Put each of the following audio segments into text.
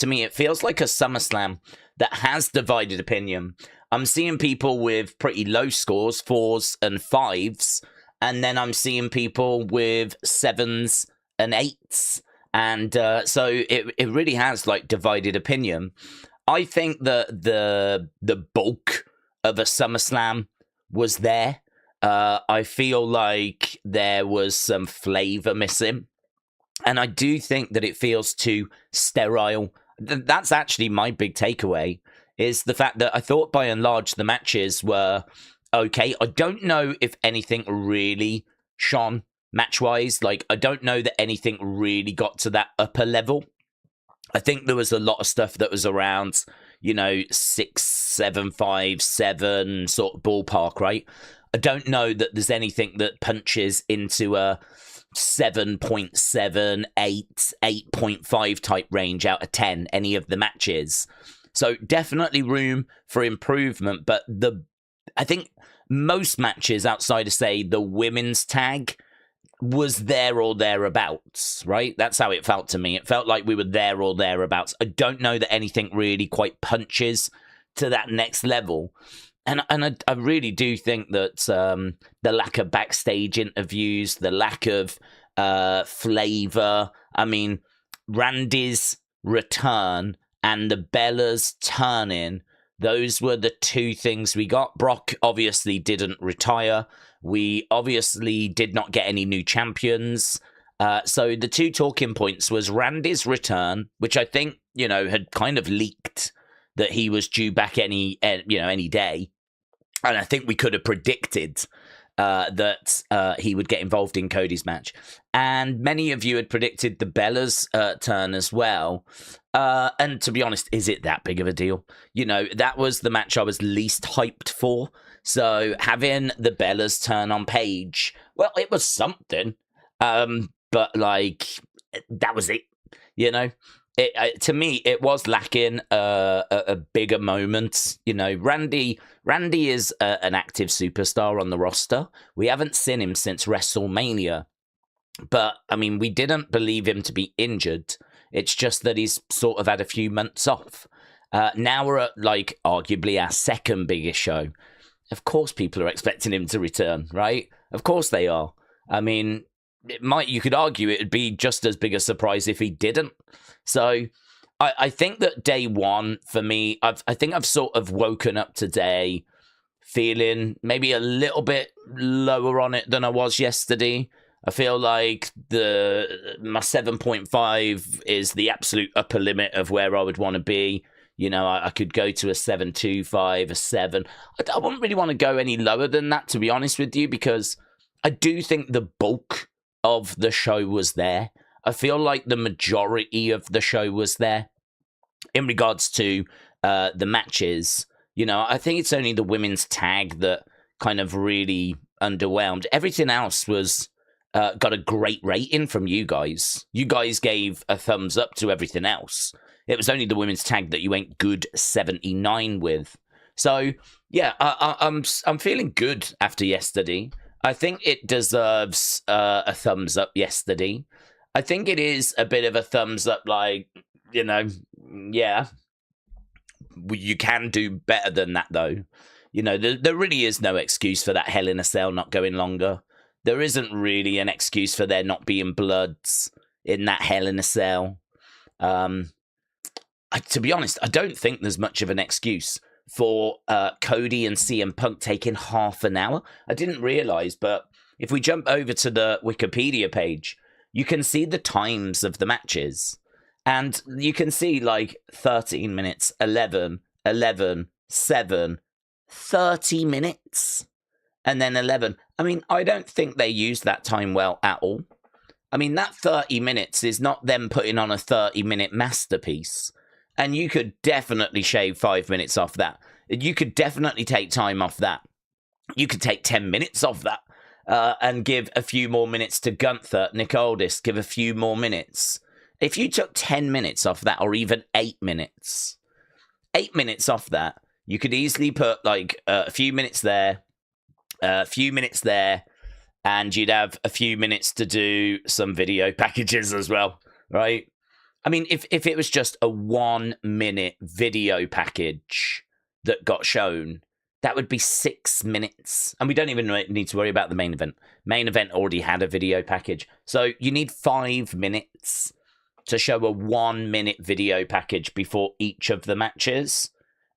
to me, it feels like a SummerSlam that has divided opinion. I'm seeing people with pretty low scores, 4s and 5s, and then I'm seeing people with 7s and 8s. And so it really has like divided opinion. I think that the bulk of a SummerSlam was there. I feel like there was some flavor missing. And I do think that it feels too sterile. That's actually my big takeaway, is the fact that I thought by and large the matches were okay. I don't know if anything really shone match-wise. Like, I don't know that anything really got to that upper level. I think there was a lot of stuff that was around, 6, 7, 5, 7 sort of ballpark, right? I don't know that there's anything that punches into a 7.7, 8, 8.5 type range out of 10, any of the matches. So definitely room for improvement. But I think most matches outside of, say, the women's tag was there or thereabouts, right? That's how it felt to me. It felt like we were there or thereabouts. I don't know that anything really quite punches to that next level. And I really do think that the lack of backstage interviews, the lack of flavor, I mean, Randy's return and the Bellas turn-in, those were the two things we got. Brock obviously didn't retire. We obviously did not get any new champions. So the two talking points was Randy's return, which I think, had kind of leaked that he was due back any day. And I think we could have predicted that he would get involved in Cody's match. And many of you had predicted the Bella's turn as well. And to be honest, is it that big of a deal? That was the match I was least hyped for. So having the Bella's turn on Paige, well, it was something. But like, that was it, to me, it was lacking a bigger moment. Randy is an active superstar on the roster. We haven't seen him since WrestleMania. But, I mean, we didn't believe him to be injured. It's just that he's sort of had a few months off. Now we're at, like, arguably our second biggest show. Of course people are expecting him to return, right? Of course they are. I mean, you could argue it would be just as big a surprise if he didn't. So I think that day one, for me, I think I've sort of woken up today feeling maybe a little bit lower on it than I was yesterday. I feel like my 7.5 is the absolute upper limit of where I would want to be. I could go to a 7.25, a 7. I wouldn't really want to go any lower than that, to be honest with you, because I do think the bulk of the show was there. I feel like the majority of the show was there. In regards to the matches, I think it's only the women's tag that kind of really underwhelmed. Everything else was got a great rating from you guys. You guys gave a thumbs up to everything else. It was only the women's tag that you went good 79 with. So yeah, I'm feeling good after yesterday. I think it deserves a thumbs up yesterday. I think it is a bit of a thumbs up, like, yeah, you can do better than that, though. There really is no excuse for that Hell in a Cell not going longer. There isn't really an excuse for there not being bloods in that Hell in a Cell. To be honest, I don't think there's much of an excuse for Cody and CM Punk taking half an hour. I didn't realize, but if we jump over to the Wikipedia page, you can see the times of the matches. And you can see like 13 minutes, 11, 11, 7, 30 minutes, and then 11. I mean, I don't think they used that time well at all. I mean, that 30 minutes is not them putting on a 30-minute masterpiece. And you could definitely shave 5 minutes off that. You could definitely take time off that. You could take 10 minutes off that and give a few more minutes to Gunther, Nick Aldis, give a few more minutes. If you took 10 minutes off that, or even 8 minutes off that, you could easily put like a few minutes there, a few minutes there, and you'd have a few minutes to do some video packages as well, right? I mean, if it was just a 1 minute video package that got shown, that would be 6 minutes. And we don't even need to worry about the main event. Main event already had a video package. So you need 5 minutes to show a 1 minute video package before each of the matches.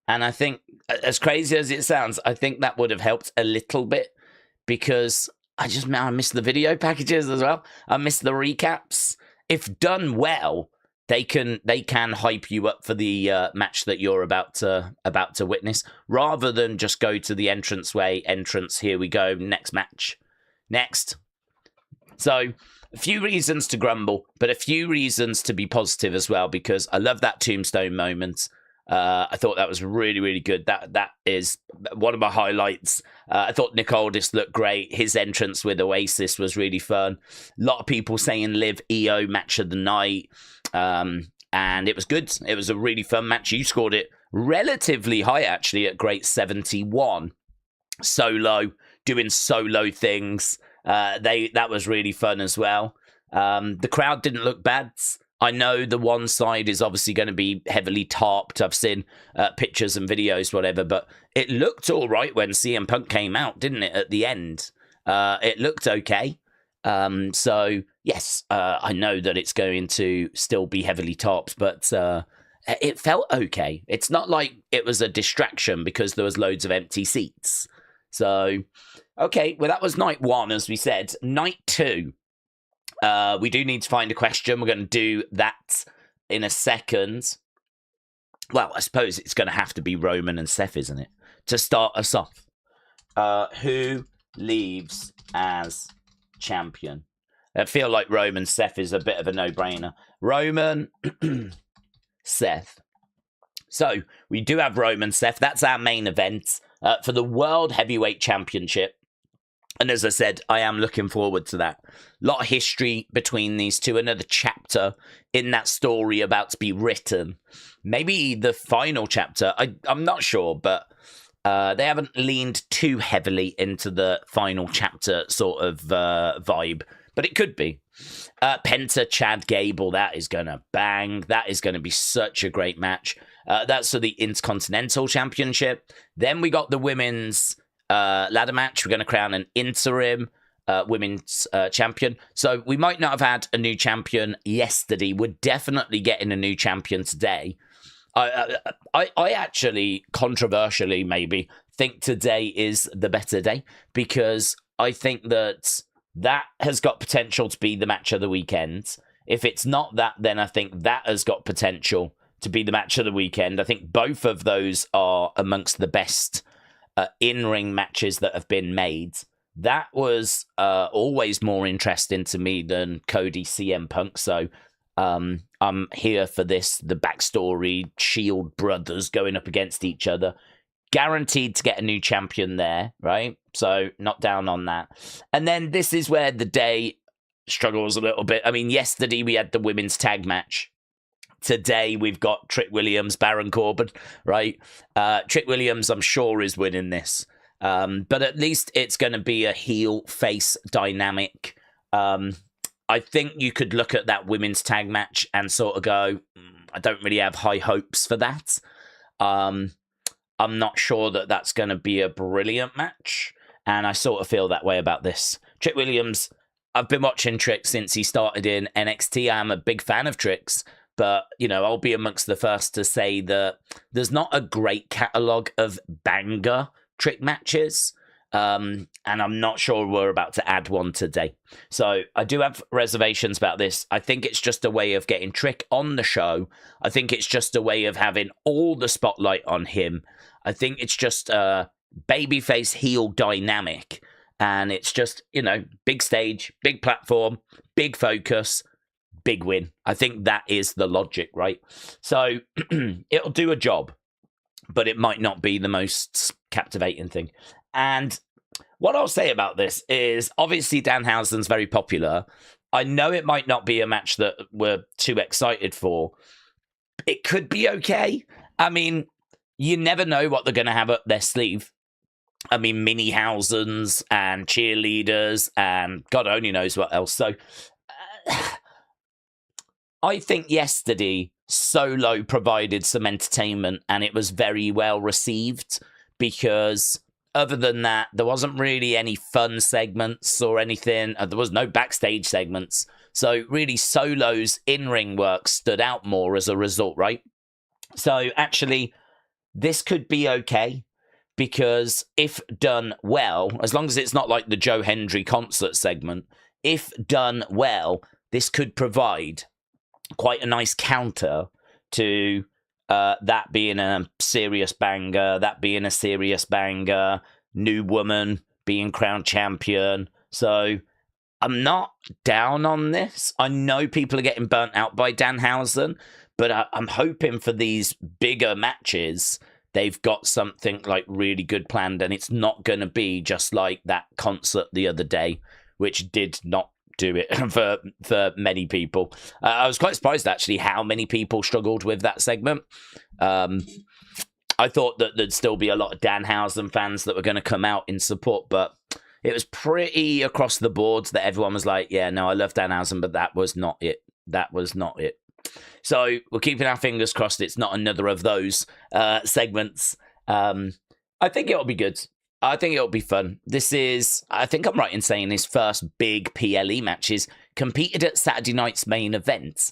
And I think, as crazy as it sounds, I think that would have helped a little bit, because I miss the video packages as well. I miss the recaps. If done well, they can hype you up for the match that you're about to witness, rather than just go to the entrance, here we go, next match, next. So a few reasons to grumble, but a few reasons to be positive as well, because I love that tombstone moment. I thought that was really, really good. That is one of my highlights. I thought Nick Aldis looked great. His entrance with Oasis was really fun. A lot of people saying Liv EO match of the night. And it was good. It was a really fun match. You scored it relatively high, actually, at Great 71. Solo, doing solo things. That was really fun as well. The crowd didn't look bad. I know the one side is obviously going to be heavily tarped. I've seen pictures and videos, whatever, but it looked all right when CM Punk came out, didn't it, at the end? It looked okay. So, yes, I know that it's going to still be heavily tarped, but it felt okay. It's not like it was a distraction because there was loads of empty seats. So, okay, well, that was night one, as we said. Night two. We do need to find a question. We're going to do that in a second. Well, I suppose it's going to have to be Roman and Seth, isn't it? To start us off. Who leaves as champion? I feel like Roman Seth is a bit of a no-brainer. Roman, Seth. So, we do have Roman Seth. That's our main event for the World Heavyweight Championship. And as I said, I am looking forward to that. A lot of history between these two. Another chapter in that story about to be written. Maybe the final chapter. I'm not sure, but they haven't leaned too heavily into the final chapter sort of vibe. But it could be. Penta, Chad Gable, that is going to bang. That is going to be such a great match. That's for the Intercontinental Championship. Then we got the women's ladder match. We're going to crown an interim women's champion. So we might not have had a new champion yesterday. We're definitely getting a new champion today. I actually, controversially maybe, think today is the better day, because I think that has got potential to be the match of the weekend. If it's not that, then I think that has got potential to be the match of the weekend. I think both of those are amongst the best in-ring matches that have been made. That was always more interesting to me than Cody CM Punk. So I'm here for this. The backstory, Shield brothers going up against each other. Guaranteed to get a new champion there, right? So not down on that. And then this is where the day struggles a little bit. I mean, yesterday we had the women's tag match. Today we've got Trick Williams, Baron Corbin, right? Trick Williams, I'm sure, is winning this. But at least it's going to be a heel-face dynamic. I think you could look at that women's tag match and sort of go, I don't really have high hopes for that. I'm not sure that that's going to be a brilliant match. And I sort of feel that way about this. Trick Williams, I've been watching Trick since he started in NXT. I am a big fan of Trick's. But, you know, I'll be amongst the first to say that there's not a great catalogue of banger Trick matches. And I'm not sure we're about to add one today. So I do have reservations about this. I think it's just a way of getting Trick on the show. I think it's just a way of having all the spotlight on him. I think it's just a babyface heel dynamic. And it's just, you know, big stage, big platform, big focus, big win. I think that is the logic, right? So it'll do a job, but it might not be the most captivating thing. And what I'll say about this is, obviously Danhausen's very popular. I know it might not be a match that we're too excited for. It could be okay. I mean, you never know what they're going to have up their sleeve. I mean, mini-Hausens and cheerleaders and God only knows what else. So I think yesterday Solo provided some entertainment and it was very well received because other than that, there wasn't really any fun segments or anything. There was no backstage segments. So really Solo's in-ring work stood out more as a result, right? So actually, this could be okay because if done well, as long as it's not like the Joe Hendry concert segment, if done well, this could provide quite a nice counter to that being a serious banger, new woman being crowned champion. So I'm not down on this. I know people are getting burnt out by Danhausen, but I'm hoping for these bigger matches, they've got something like really good planned, and it's not going to be just like that concert the other day, which did not do it for many people. I was quite surprised actually how many people struggled with that segment. I thought that there'd still be a lot of Danhausen fans that were going to come out in support, but it was pretty across the board that everyone was like, yeah, no, I love Danhausen, but that was not it. That was not it. So we're keeping our fingers crossed it's not another of those segments. I think it'll be good. I think it'll be fun. This is, I think I'm right in saying, his first big PLE matches competed at Saturday night's main event.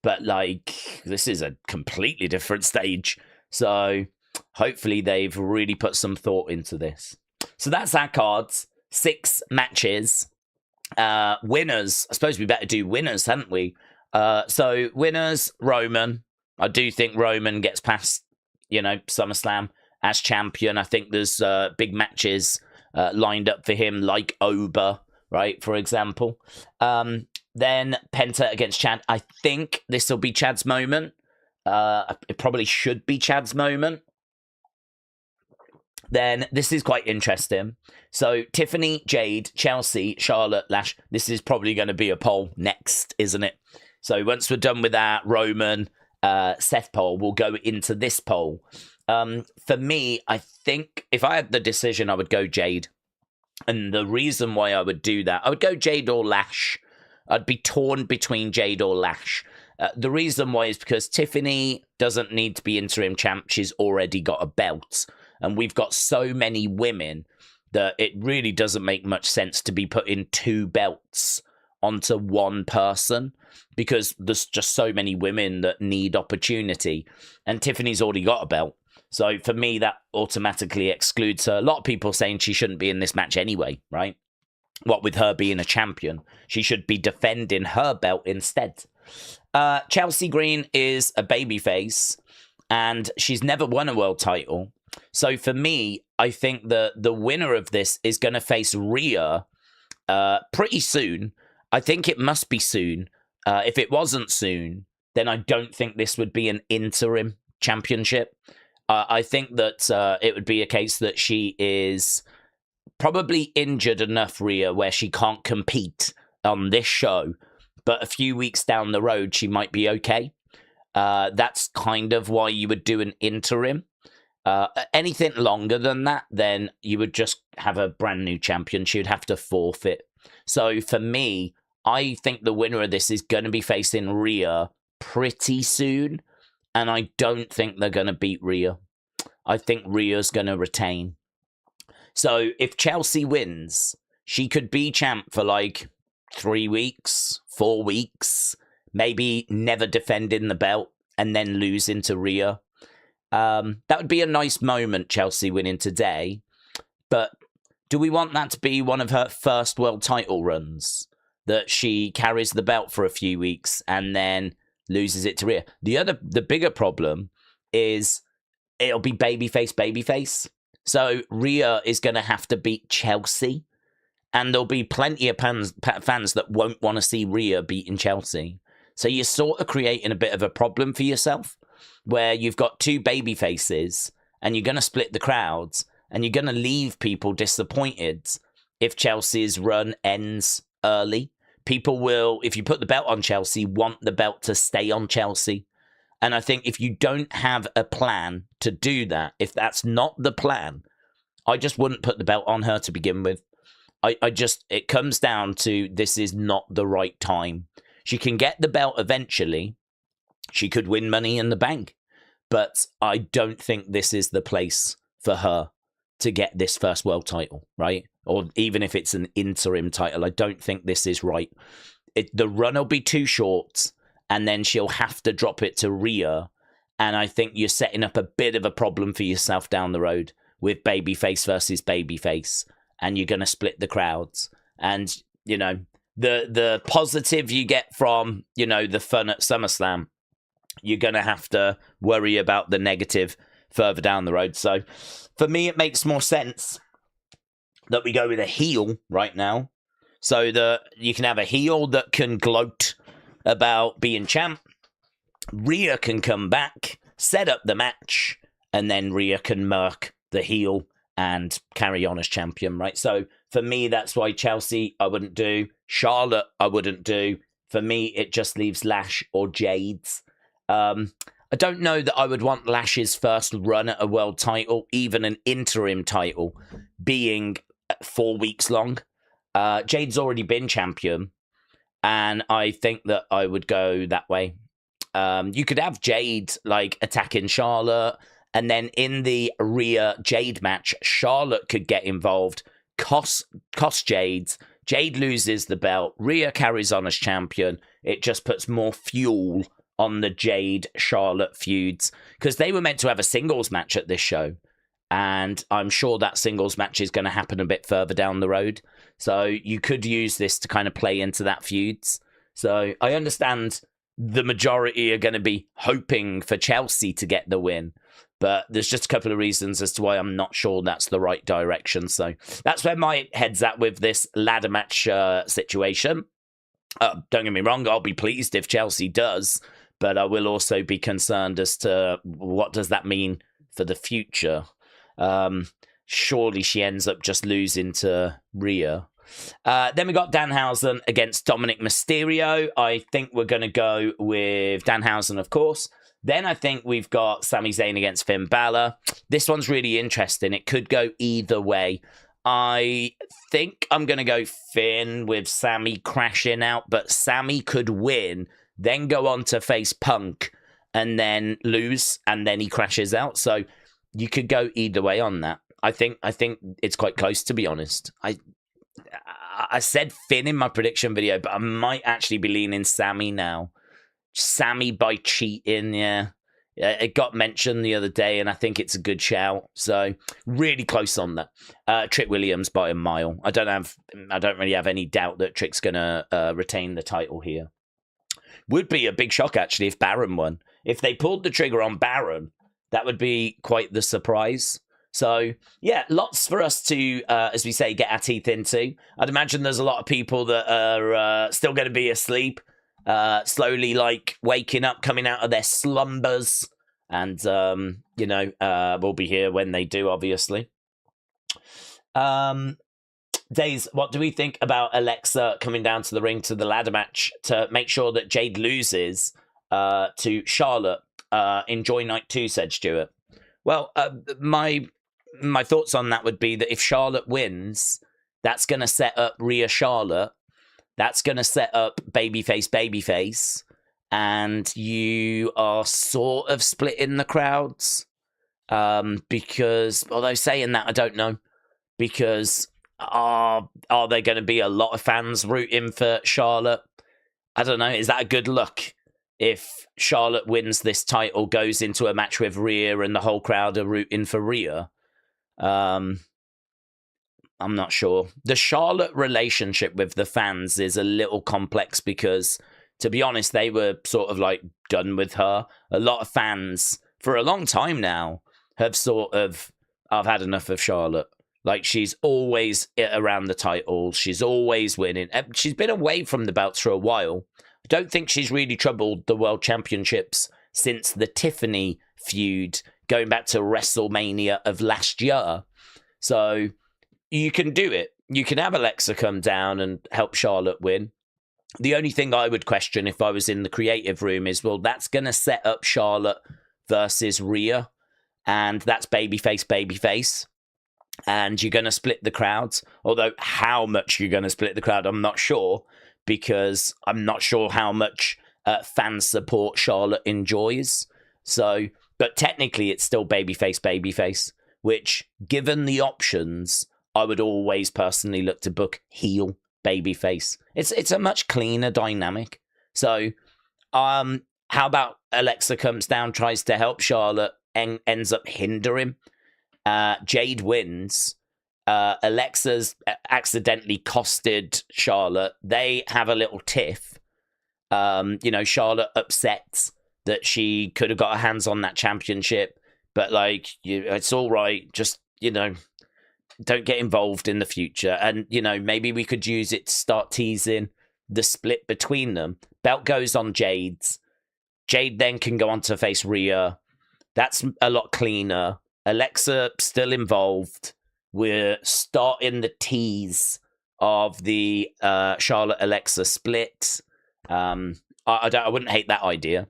But, like, this is a completely different stage. So, hopefully they've really put some thought into this. So, that's our cards. 6 matches. Winners. I suppose we better do winners, hadn't we? So, winners, Roman. I do think Roman gets past, SummerSlam as champion. I think there's big matches lined up for him, like Oba, right, for example. Then Penta against Chad. I think this will be Chad's moment. It probably should be Chad's moment. Then this is quite interesting. So Tiffany, Jade, Chelsea, Charlotte, Lash. This is probably going to be a poll next, isn't it? So once we're done with our Roman, Seth poll, we'll go into this poll. For me, I think if I had the decision, I would go Jade. And the reason why I would do that, I would go Jade or Lash. I'd be torn between Jade or Lash. The reason why is because Tiffany doesn't need to be interim champ. She's already got a belt. And we've got so many women that it really doesn't make much sense to be putting 2 belts onto one person because there's just so many women that need opportunity. And Tiffany's already got a belt. So for me, that automatically excludes her. A lot of people saying she shouldn't be in this match anyway, right? What with her being a champion? She should be defending her belt instead. Chelsea Green is a babyface, and she's never won a world title. So for me, I think the winner of this is going to face Rhea pretty soon. I think it must be soon. If it wasn't soon, then I don't think this would be an interim championship. I think that it would be a case that she is probably injured enough, Rhea, where she can't compete on this show. But a few weeks down the road, she might be okay. That's kind of why you would do an interim. Anything longer than that, then you would just have a brand new champion. She would have to forfeit. So for me, I think the winner of this is going to be facing Rhea pretty soon. And I don't think they're going to beat Rhea. I think Rhea's going to retain. So if Chelsea wins, she could be champ for like 3 weeks, 4 weeks, maybe never defending the belt and then losing to Rhea. That would be a nice moment, Chelsea winning today. But do we want that to be one of her first world title runs? That she carries the belt for a few weeks and then loses it to Rhea. The bigger problem is it'll be babyface. So Rhea is going to have to beat Chelsea. And there'll be plenty of fans that won't want to see Rhea beating Chelsea. So you're sort of creating a bit of a problem for yourself where you've got 2 baby faces and you're going to split the crowds and you're going to leave people disappointed if Chelsea's run ends early. People will, if you put the belt on Chelsea, want the belt to stay on Chelsea. And I think if you don't have a plan to do that, if that's not the plan, I just wouldn't put the belt on her to begin with. It comes down to this is not the right time. She can get the belt eventually. She could win Money in the Bank. But I don't think this is the place for her to get this first world title, right? Or even if it's an interim title, I don't think this is right. The run will be too short, and then she'll have to drop it to Rhea. And I think you're setting up a bit of a problem for yourself down the road with babyface versus babyface, and you're going to split the crowds. And, you know, the positive you get from, you know, the fun at SummerSlam, you're going to have to worry about the negative further down the road. So for me, it makes more sense that we go with a heel right now, so that you can have a heel that can gloat about being champ. Rhea can come back, set up the match, and then Rhea can murk the heel and carry on as champion, right? So for me, that's why Chelsea I wouldn't do. Charlotte I wouldn't do. For me, it just leaves Lash or Jade's. I don't know that I would want Lash's first run at a world title, even an interim title, being 4 weeks long. Jade's already been champion, and I think that I would go that way. You could have Jade like attacking Charlotte, and then in the Rhea Jade match, Charlotte could get involved, cost Jade. Jade loses the belt. Rhea carries on as champion. It just puts more fuel on the Jade Charlotte feuds, because they were meant to have a singles match at this show, and I'm sure that singles match is going to happen a bit further down the road. So you could use this to kind of play into that feuds. So I understand the majority are going to be hoping for Chelsea to get the win, but there's just a couple of reasons as to why I'm not sure that's the right direction. So that's where my head's at with this ladder match situation. Don't get me wrong, I'll be pleased if Chelsea does, but I will also be concerned as to what does that mean for the future. Surely she ends up just losing to Rhea. Then we got Danhausen against Dominic Mysterio. I think we're going to go with Danhausen, of course. Then I think we've got Sami Zayn against Finn Balor. This one's really interesting. It could go either way. I think I'm going to go Finn with Sami crashing out, but Sami could win, then go on to face Punk, and then lose, and then he crashes out. So you could go either way on that. I think it's quite close, to be honest. I said Finn in my prediction video, but I might actually be leaning Sami now. Sami by cheating, yeah. It got mentioned the other day, and I think it's a good shout. So really close on that. Trick Williams by a mile. I don't really have any doubt that Trick's gonna retain the title here. Would be a big shock actually if Baron won. If they pulled the trigger on Baron, that would be quite the surprise. So yeah, lots for us to, as we say, get our teeth into. I'd imagine there's a lot of people that are still going to be asleep. Slowly like waking up, coming out of their slumbers, and we'll be here when they do, obviously. Days, what do we think about Alexa coming down to the ring to the ladder match to make sure that Jade loses to Charlotte in Joy Night 2, said Stuart. Well, my thoughts on that would be that if Charlotte wins, that's going to set up Rhea Charlotte. That's going to set up babyface, and you are sort of splitting the crowds. Because, although saying that, I don't know. Because are there going to be a lot of fans rooting for Charlotte? I don't know. Is that a good look? If Charlotte wins this title, goes into a match with Rhea, and the whole crowd are rooting for Rhea. I'm not sure. The Charlotte relationship with the fans is a little complex because, to be honest, they were sort of like done with her. A lot of fans, for a long time now, have sort of, I've had enough of Charlotte. Like, she's always around the title. She's always winning. She's been away from the belts for a while. I don't think she's really troubled the World Championships since the Tiffany feud, going back to WrestleMania of last year. So you can do it. You can have Alexa come down and help Charlotte win. The only thing I would question if I was in the creative room is, well, that's going to set up Charlotte versus Rhea, and that's babyface. And you're going to split the crowds. Although how much you're going to split the crowd, I'm not sure. because I'm not sure how much fan support Charlotte enjoys. So, but technically it's still babyface, which, given the options, I would always personally look to book heel babyface. It's a much cleaner dynamic. So, how about Alexa comes down, tries to help Charlotte, and ends up hindering. Jade wins. Alexa's accidentally costed Charlotte. They have a little tiff. Charlotte upsets that she could have got her hands on that championship, but it's all right. Just, don't get involved in the future. And, maybe we could use it to start teasing the split between them. Belt goes on Jade's. Jade then can go on to face Rhea. That's a lot cleaner. Alexa still involved. We're starting the tease of the Charlotte-Alexa split. I wouldn't hate that idea.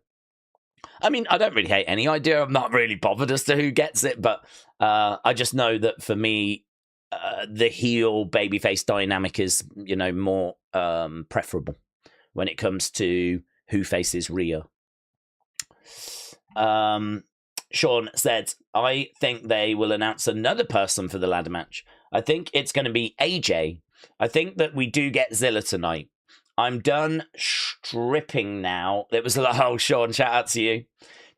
I mean, I don't really hate any idea. I'm not really bothered as to who gets it, but I just know that for me, the heel babyface dynamic is, more preferable when it comes to who faces Rhea. Sean said, I think they will announce another person for the ladder match. I think it's going to be AJ. I think that we do get Zilla tonight. I'm done stripping now. It was like, oh, Sean, shout out to you.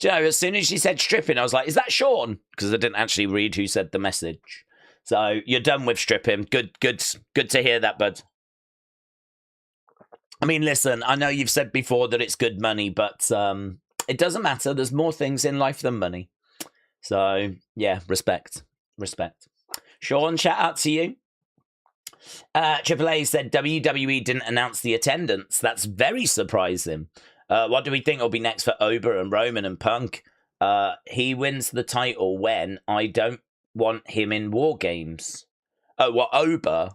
Do you know, as soon as she said stripping, I was like, is that Sean? Because I didn't actually read who said the message. So you're done with stripping. Good to hear that, bud. I mean, listen, I know you've said before that it's good money, but it doesn't matter. There's more things in life than money. So, yeah, respect. Sean, shout out to you. Triple A said WWE didn't announce the attendance. That's very surprising. What do we think will be next for Ober and Roman and Punk? He wins the title when I don't want him in War Games. Oh, what, Ober?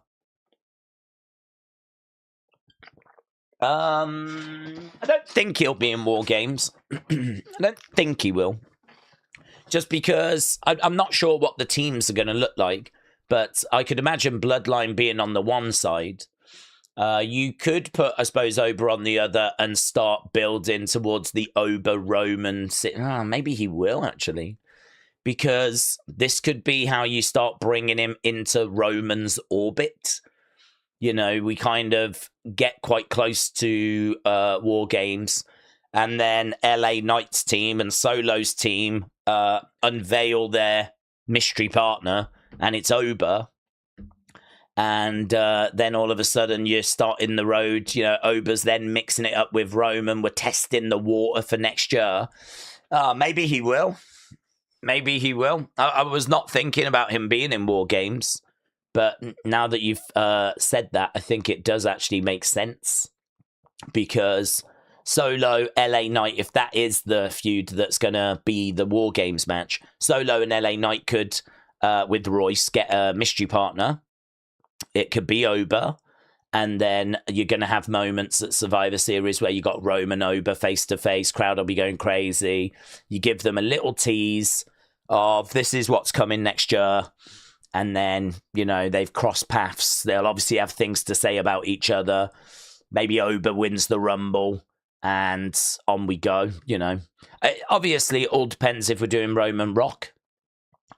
I don't think he'll be in War Games. I don't think he will. Just because I'm not sure what the teams are going to look like, but I could imagine Bloodline being on the one side. You could put, I suppose, Ober on the other and start building towards the Ober-Roman... maybe he will, actually. Because this could be how you start bringing him into Roman's orbit. We kind of get quite close to War Games, and then LA Knight's team and Solo's team unveil their mystery partner, and it's Ober. And then all of a sudden you're starting the road. Ober's then mixing it up with Roman. We're testing the water for next year. Maybe he will. I was not thinking about him being in War Games. But now that you've said that, I think it does actually make sense. Because Solo, LA Knight, if that is the feud that's going to be the War Games match, Solo and LA Knight could, with Royce, get a mystery partner. It could be Ober. And then you're going to have moments at Survivor Series where you got Roman Ober face-to-face. Crowd will be going crazy. You give them a little tease of this is what's coming next year. And then, they've crossed paths. They'll obviously have things to say about each other. Maybe Ober wins the Rumble and on we go, Obviously, it all depends if we're doing Roman Rock.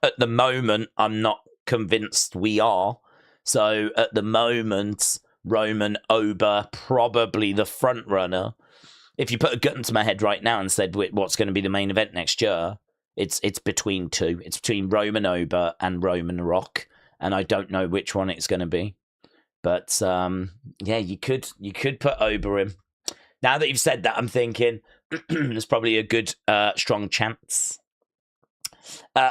At the moment, I'm not convinced we are. So at the moment, Roman Ober, probably the front runner. If you put a gun to my head right now and said what's going to be the main event next year, it's between two. It's between Roman Ober and Roman Rock, and I don't know which one it's going to be. But yeah, you could put Ober in. Now that you've said that, I'm thinking there's probably a good strong chance.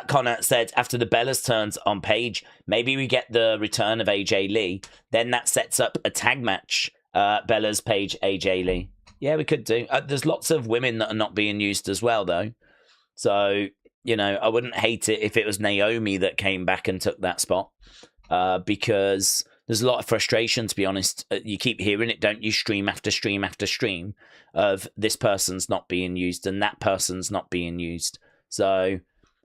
Connor said, after the Bellas turns on Paige, maybe we get the return of AJ Lee. Then that sets up a tag match. Bellas, Paige, AJ Lee. Yeah, we could do. There's lots of women that are not being used as well, though. So, I wouldn't hate it if it was Naomi that came back and took that spot. Because there's a lot of frustration, to be honest. You keep hearing it, don't you? Stream after stream after stream of this person's not being used and that person's not being used. So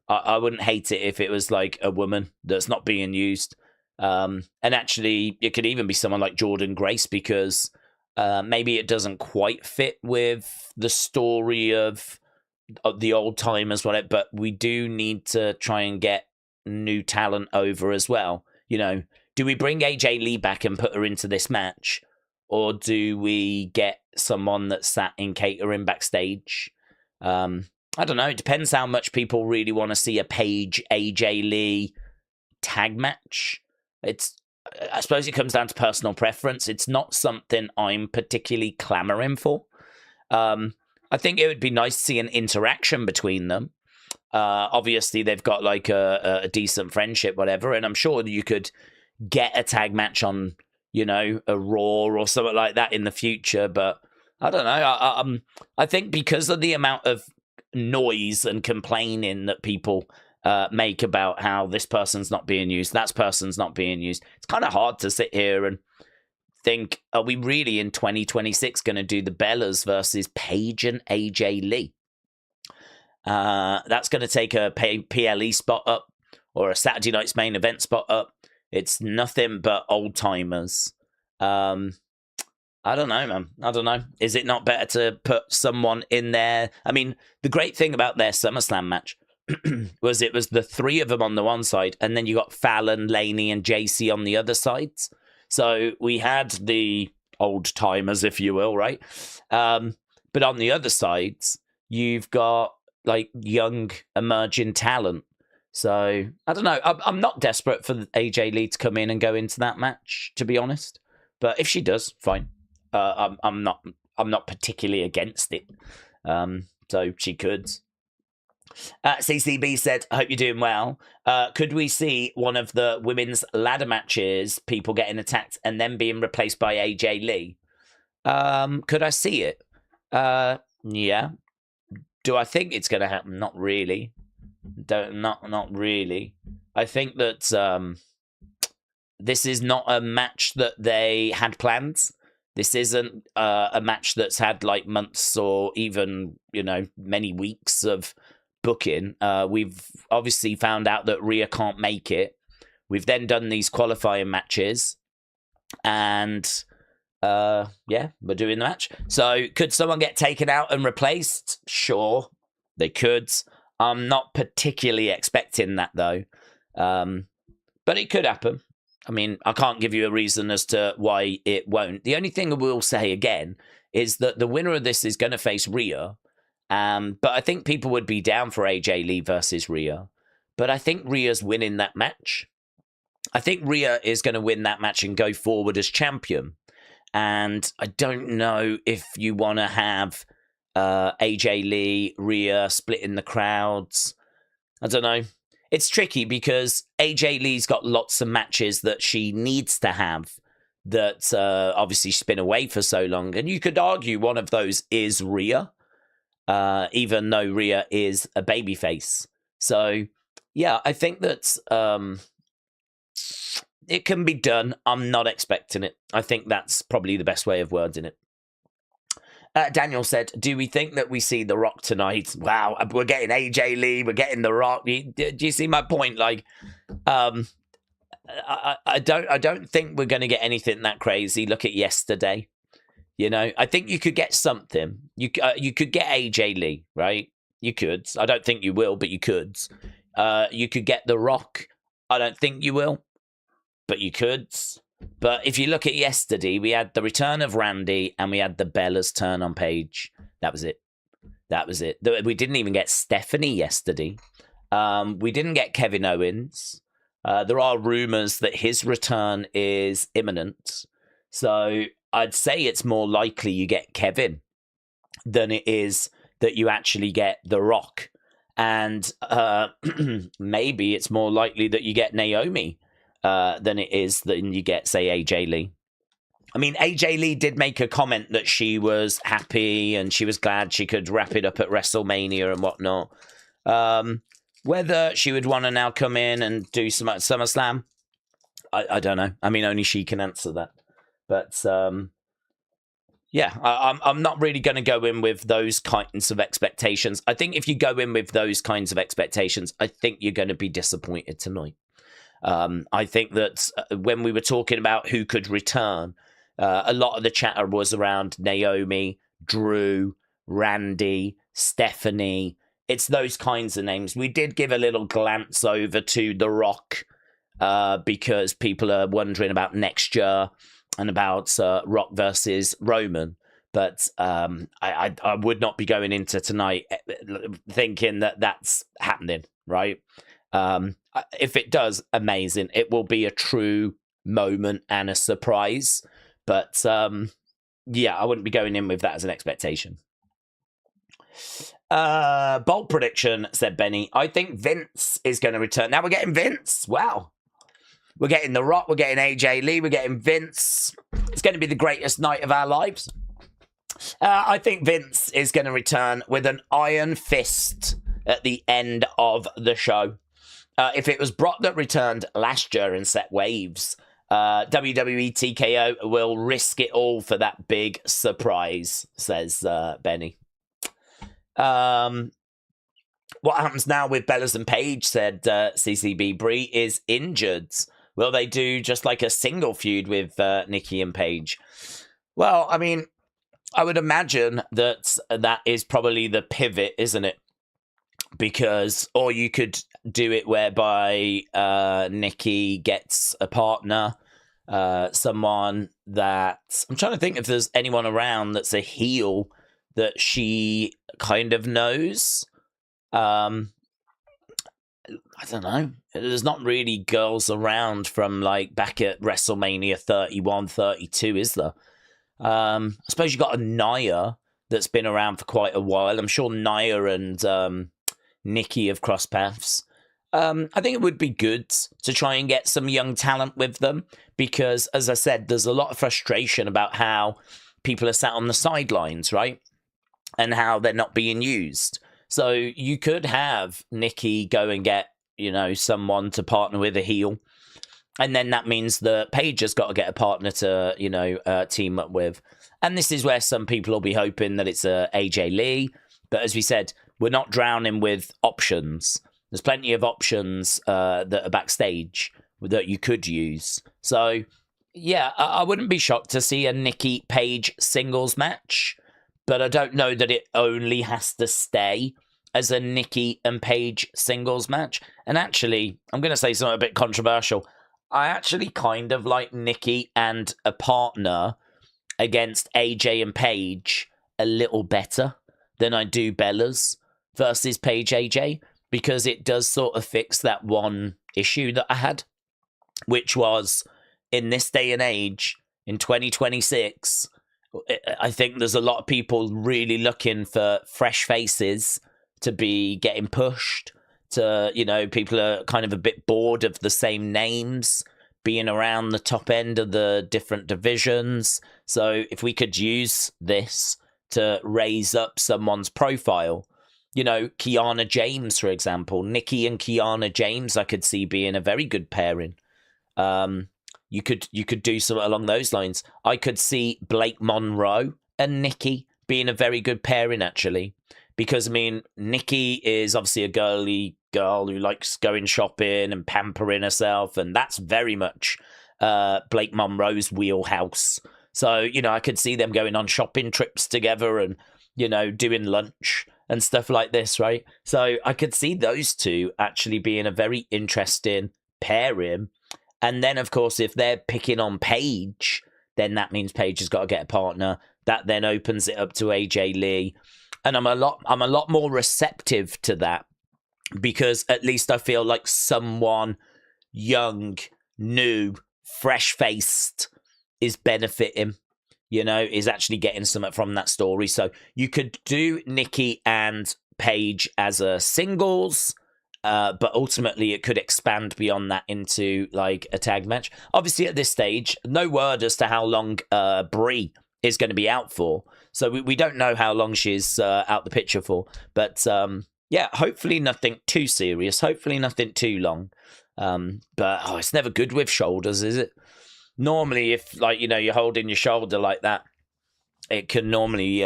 I wouldn't hate it if it was like a woman that's not being used. And actually, it could even be someone like Jordan Grace, because Maybe it doesn't quite fit with the story of the old timers, whatever. But we do need to try and get new talent over as well. You know, do we bring AJ Lee back and put her into this match, or do we get someone that's sat in catering backstage? I don't know. It depends how much people really want to see a Paige AJ Lee tag match. I suppose it comes down to personal preference. It's not something I'm particularly clamoring for. I think it would be nice to see an interaction between them. Obviously, they've got like a decent friendship, whatever, and I'm sure you could get a tag match on, you know, a Raw or something like that in the future. But I don't know. I think because of the amount of noise and complaining that people make about how this person's not being used, that person's not being used, it's kind of hard to sit here and think, are we really in 2026 going to do the Bellas versus Paige and AJ Lee? That's going to take a PLE spot up or a Saturday night's main event spot up. It's nothing but old timers. I don't know, man. I don't know. Is it not better to put someone in there? I mean, the great thing about their SummerSlam match was it was the three of them on the one side, and then you got Fallon, Laney, and JC on the other sides. So we had the old timers, if you will, right? But on the other sides, you've got like young emerging talent. So I don't know. I'm not desperate for AJ Lee to come in and go into that match, to be honest. But if she does, fine. I'm not particularly against it. So she could. CCB said, I hope you're doing well. Could we see one of the women's ladder matches, people getting attacked and then being replaced by AJ Lee? Could I see it? Yeah. Do I think it's going to happen? Not really. Not really. I think that this is not a match that they had planned. This isn't a match that's had like months or even, you know, many weeks of booking. We've obviously found out that Rhea can't make it. We've then done these qualifying matches, and yeah, we're doing the match. So could someone get taken out and replaced? Sure, they could. I'm not particularly expecting that though, but it could happen. I mean, I can't give you a reason as to why it won't. The only thing I will say again is that the winner of this is going to face Rhea. But I think people would be down for AJ Lee versus Rhea. But I think Rhea's winning that match. I think Rhea is going to win that match and go forward as champion. And I don't know if you want to have AJ Lee, Rhea splitting the crowds. I don't know. It's tricky because AJ Lee's got lots of matches that she needs to have that obviously she's been away for so long. And you could argue one of those is Rhea, even though Rhea is a babyface. So, yeah, I think that it can be done. I'm not expecting it. I think that's probably the best way of wording it. Daniel said, do we think that we see The Rock tonight? Wow, we're getting AJ Lee, we're getting The Rock. Do you see my point? Like, I don't think we're going to get anything that crazy. Look at yesterday. You know, I think you could get something. You could get AJ Lee, right? You could. I don't think you will, but you could. You could get The Rock. I don't think you will, but you could. But if you look at yesterday, we had the return of Randy and we had the Bella's turn on Paige. That was it. We didn't even get Stephanie yesterday. We didn't get Kevin Owens. There are rumors that his return is imminent. So I'd say it's more likely you get Kevin than it is that you actually get The Rock. And maybe it's more likely that you get Naomi than it is that you get, say, AJ Lee. I mean, AJ Lee did make a comment that she was happy and she was glad she could wrap it up at WrestleMania and whatnot. Whether she would want to now come in and do some at SummerSlam, I don't know. I mean, only she can answer that. But yeah, I'm not really going to go in with those kinds of expectations. I think if you go in with those kinds of expectations, I think you're going to be disappointed tonight. I think that when we were talking about who could return, A lot of the chatter was around Naomi, Drew, Randy, Stephanie. It's those kinds of names. We did give a little glance over to The Rock because people are wondering about next year and about Rock versus Roman. But I would not be going into tonight thinking that that's happening, right? If it does, amazing. It will be a true moment and a surprise. But yeah, I wouldn't be going in with that as an expectation. Bold prediction, said Benny. I think Vince is going to return. Now we're getting Vince. Wow. We're getting The Rock. We're getting AJ Lee. We're getting Vince. It's going to be the greatest night of our lives. I think Vince is going to return with an iron fist at the end of the show. If it was Brock that returned last year and set waves, WWE TKO will risk it all for that big surprise, says Benny. What happens now with Bellas and Paige, said CCB Bree, is injured. Will they do just like a single feud with Nikki and Paige? Well, I mean, I would imagine that is probably the pivot, isn't it? Because, or you could do it whereby Nikki gets a partner, someone that, I'm trying to think if there's anyone around that's a heel that she kind of knows. I don't know. There's not really girls around from like back at WrestleMania 31, 32, is there? I suppose you got a Nia that's been around for quite a while. I'm sure Nia and Nikki have crossed paths. I think it would be good to try and get some young talent with them because, as I said, there's a lot of frustration about how people are sat on the sidelines, right? And how they're not being used. So you could have Nikki go and get, someone to partner with a heel. And then that means that Paige has got to get a partner to, team up with. And this is where some people will be hoping that it's AJ Lee. But as we said, we're not drowning with options. There's plenty of options that are backstage that you could use. So, yeah, I wouldn't be shocked to see a Nikki Paige singles match. But I don't know that it only has to stay as a Nikki and Paige singles match. And actually, I'm going to say something a bit controversial. I actually kind of like Nikki and a partner against AJ and Paige a little better than I do Bella's versus Paige AJ, because it does sort of fix that one issue that I had, which was in this day and age, in 2026, I think there's a lot of people really looking for fresh faces to be getting pushed. To, people are kind of a bit bored of the same names being around the top end of the different divisions. So if we could use this to raise up someone's profile, Kiana James, for example, Nikki and Kiana James, I could see being a very good pairing. You could do something along those lines. I could see Blake Monroe and Nikki being a very good pairing, actually. Because, I mean, Nikki is obviously a girly girl who likes going shopping and pampering herself. And that's very much Blake Monroe's wheelhouse. So, I could see them going on shopping trips together and, doing lunch and stuff like this, right? So I could see those two actually being a very interesting pairing. And then, of course, if they're picking on Paige, then that means Paige has got to get a partner. That then opens it up to AJ Lee. And I'm a lot more receptive to that because at least I feel like someone young, new, fresh-faced is benefiting, is actually getting something from that story. So you could do Nikki and Paige as a singles, but ultimately it could expand beyond that into like a tag match. Obviously at this stage, no word as to how long Brie is going to be out for. So we don't know how long she's out the picture for. But yeah, hopefully nothing too serious. Hopefully nothing too long. But it's never good with shoulders, is it? Normally, if you're holding your shoulder like that, it can normally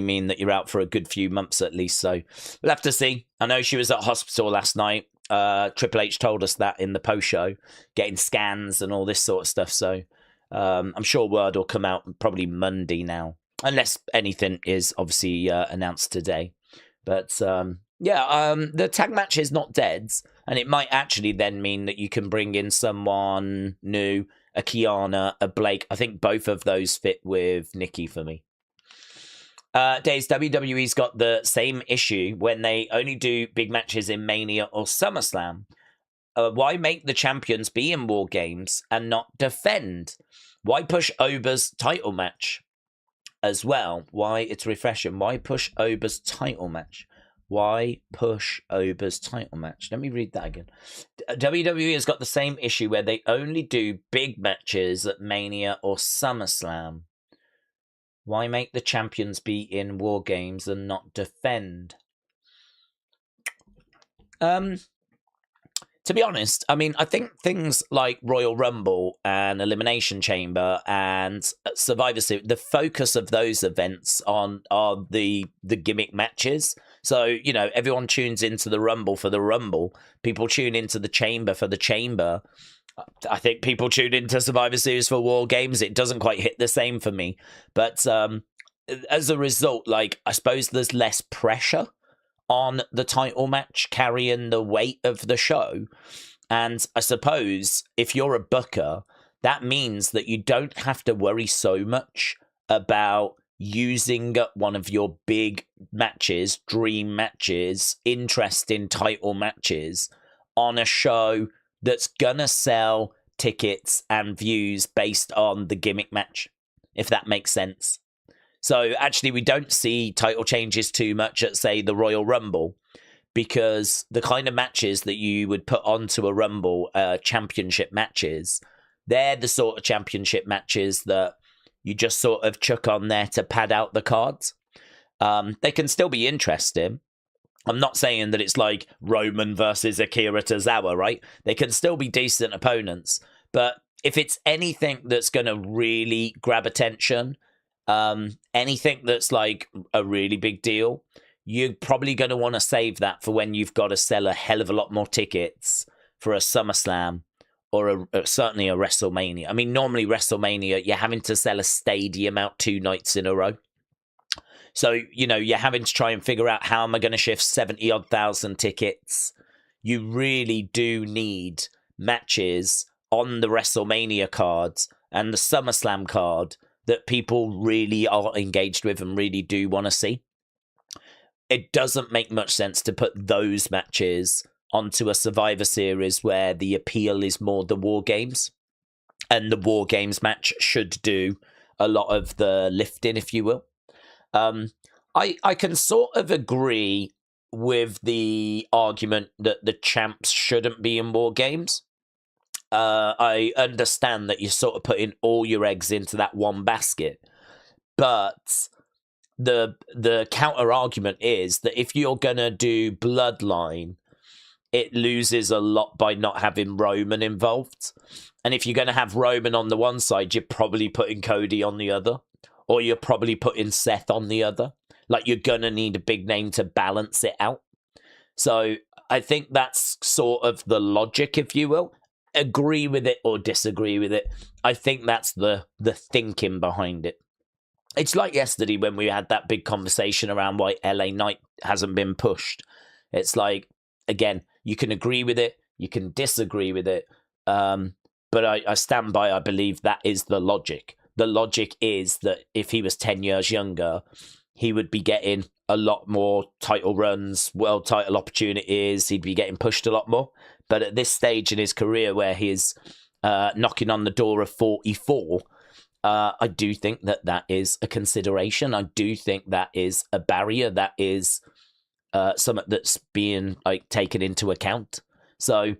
mean that you're out for a good few months at least. So we'll have to see. I know she was at hospital last night. Triple H told us that in the post show, getting scans and all this sort of stuff. So I'm sure word will come out probably Monday now, unless anything is obviously announced today. But the tag match is not dead, and it might actually then mean that you can bring in someone new, a Kiana, a Blake. I think both of those fit with Nikki for me. Days, WWE's got the same issue when they only do big matches in Mania or SummerSlam. Why make the champions be in War Games and not defend? Why push Ober's title match as well? Why, it's refreshing. Why push Ober's title match? Why push Ober's title match? Let me read that again. WWE has got the same issue where they only do big matches at Mania or SummerSlam. Why make the champions be in War Games and not defend? To be honest, I mean, I think things like Royal Rumble and Elimination Chamber and Survivor Series, the focus of those events are the gimmick matches. So, you know, everyone tunes into the Rumble for the Rumble. People tune into the Chamber for the Chamber. I think people tune into Survivor Series for War Games. It doesn't quite hit the same for me. But as a result, like, I suppose there's less pressure on the title match carrying the weight of the show. And I suppose if you're a booker, that means that you don't have to worry so much about using one of your big matches, dream matches, interesting title matches on a show that's gonna sell tickets and views based on the gimmick match, if that makes sense. So actually, we don't see title changes too much at, say, the Royal Rumble, because the kind of matches that you would put onto a Rumble, championship matches, they're the sort of championship matches that you just sort of chuck on there to pad out the cards. They can still be interesting. I'm not saying that it's like Roman versus Akira Tozawa, right? They can still be decent opponents. But if it's anything that's going to really grab attention, anything that's like a really big deal, you're probably going to want to save that for when you've got to sell a hell of a lot more tickets for a SummerSlam or certainly a WrestleMania. I mean, normally WrestleMania, you're having to sell a stadium out 2 nights in a row. So, you know, you're having to try and figure out, how am I going to shift 70-odd thousand tickets? You really do need matches on the WrestleMania cards and the SummerSlam card that people really are engaged with and really do want to see. It doesn't make much sense to put those matches onto a Survivor Series where the appeal is more the War Games. And the War Games match should do a lot of the lifting, if you will. I can sort of agree with the argument that the champs shouldn't be in War Games. I understand that you're sort of putting all your eggs into that one basket, but the counter argument is that if you're gonna do Bloodline, it loses a lot by not having Roman involved. And if you're gonna have Roman on the one side, you're probably putting Cody on the other, or you're probably putting Seth on the other. Like, you're gonna need a big name to balance it out. So I think that's sort of the logic, if you will. Agree with it or disagree with it, I think that's the thinking behind it. It's like yesterday when we had that big conversation around why LA Knight hasn't been pushed. It's like, again, you can agree with it, you can disagree with it, but I stand by, I believe that is the logic. The logic is that if he was 10 years younger, he would be getting a lot more title runs, world title opportunities, he'd be getting pushed a lot more. But at this stage in his career where he's knocking on the door of 44, I do think that is a consideration. I do think that is a barrier. That is something that's being taken into account. So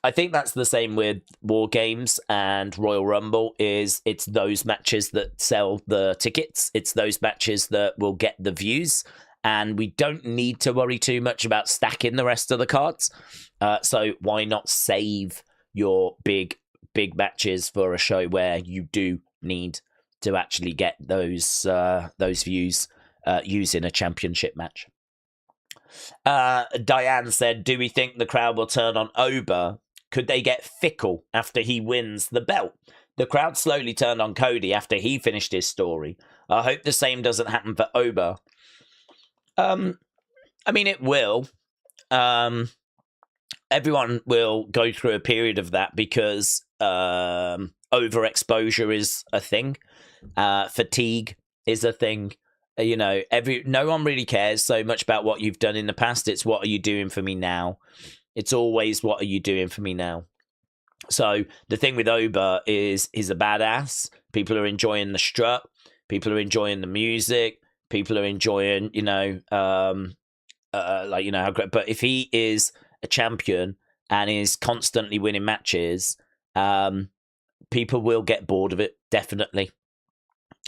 I think that's the same with War Games and Royal Rumble. It's those matches that sell the tickets. It's those matches that will get the views. And we don't need to worry too much about stacking the rest of the cards. So why not save your big matches for a show where you do need to actually get those views using a championship match? Diane said, do we think the crowd will turn on Ober? Could they get fickle after he wins the belt? The crowd slowly turned on Cody after he finished his story. I hope the same doesn't happen for Oba. I mean, it will. Everyone will go through a period of that because overexposure is a thing. Fatigue is a thing. No one really cares so much about what you've done in the past. It's what are you doing for me now? It's always what are you doing for me now? So the thing with Oba is he's a badass. People are enjoying the strut. People are enjoying the music. People are enjoying, how great. But if he is a champion and is constantly winning matches, people will get bored of it, definitely.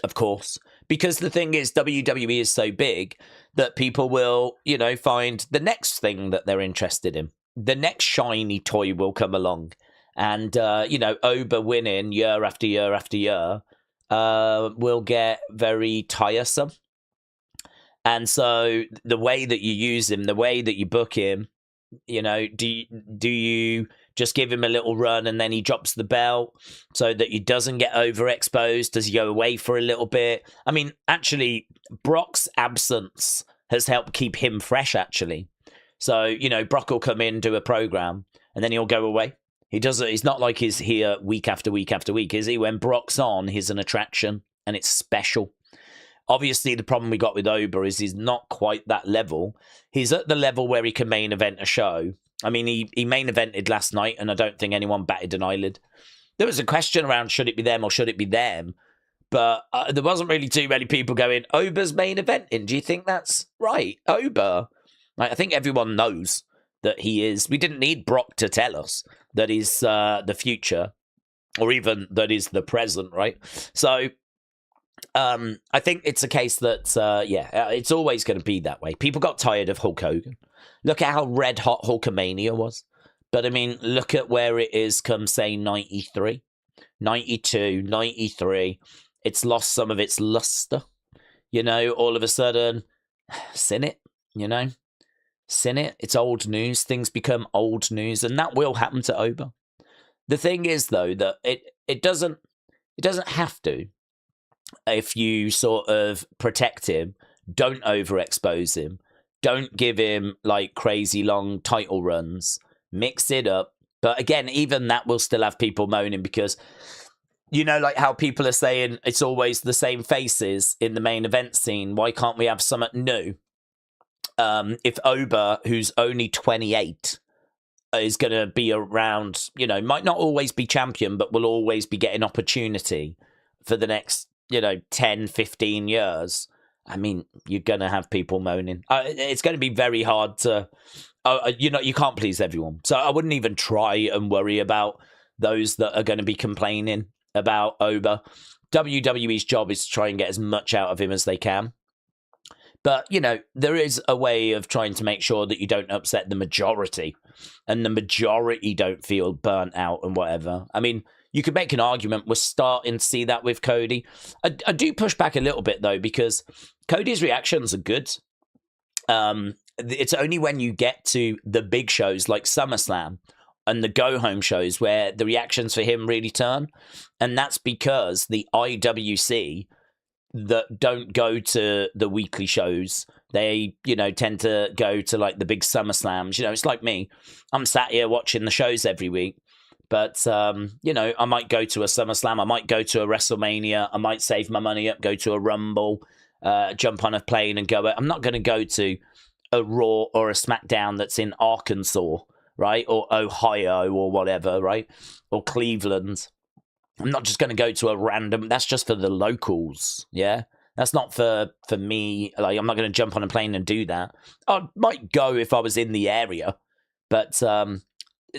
Of course. Because the thing is, WWE is so big that people will, find the next thing that they're interested in. The next shiny toy will come along. And, Oba winning year after year after year will get very tiresome. And so the way that you use him, the way that you book him, do you just give him a little run and then he drops the belt so that he doesn't get overexposed? Does he go away for a little bit? I mean, actually, Brock's absence has helped keep him fresh, actually. So, Brock will come in, do a program, and then he'll go away. He's not like he's here week after week after week, is he? When Brock's on, he's an attraction and it's special. Obviously, the problem we got with Oba is he's not quite that level. He's at the level where he can main event a show. I mean, he main evented last night, and I don't think anyone batted an eyelid. There was a question around, should it be them or should it be them? But there wasn't really too many people going, Oba's main eventing. Do you think that's right? Oba? I think everyone knows that he is. We didn't need Brock to tell us that he's the future, or even that he's the present, right? So I think it's a case that, it's always going to be that way. People got tired of Hulk Hogan. Look at how red hot Hulkamania was. But, I mean, look at where it is come, say, 93, 92, 93. It's lost some of its luster. All of a sudden, sin it, sin it. It's old news. Things become old news. And that will happen to Oba. The thing is, though, that it doesn't have to. If you sort of protect him, don't overexpose him, don't give him like crazy long title runs, mix it up. But again, even that will still have people moaning because, like how people are saying it's always the same faces in the main event scene. Why can't we have something new? If Oba, who's only 28, is going to be around, might not always be champion, but will always be getting opportunity for the next 10, 15 years, I mean, you're going to have people moaning. It's going to be very hard to, you can't please everyone. So I wouldn't even try and worry about those that are going to be complaining about Oba. WWE's job is to try and get as much out of him as they can. But, there is a way of trying to make sure that you don't upset the majority and the majority don't feel burnt out and whatever. I mean, you could make an argument. We're starting to see that with Cody. I do push back a little bit, though, because Cody's reactions are good. It's only when you get to the big shows like SummerSlam and the go-home shows where the reactions for him really turn. And that's because the IWC that don't go to the weekly shows, they, tend to go to like the big SummerSlams. It's like me. I'm sat here watching the shows every week. But, I might go to a SummerSlam. I might go to a WrestleMania. I might save my money up, go to a Rumble, jump on a plane and go. I'm not going to go to a Raw or a SmackDown that's in Arkansas, right? Or Ohio or whatever, right? Or Cleveland. I'm not just going to go to a random. That's just for the locals, yeah? That's not for me. Like, I'm not going to jump on a plane and do that. I might go if I was in the area. But,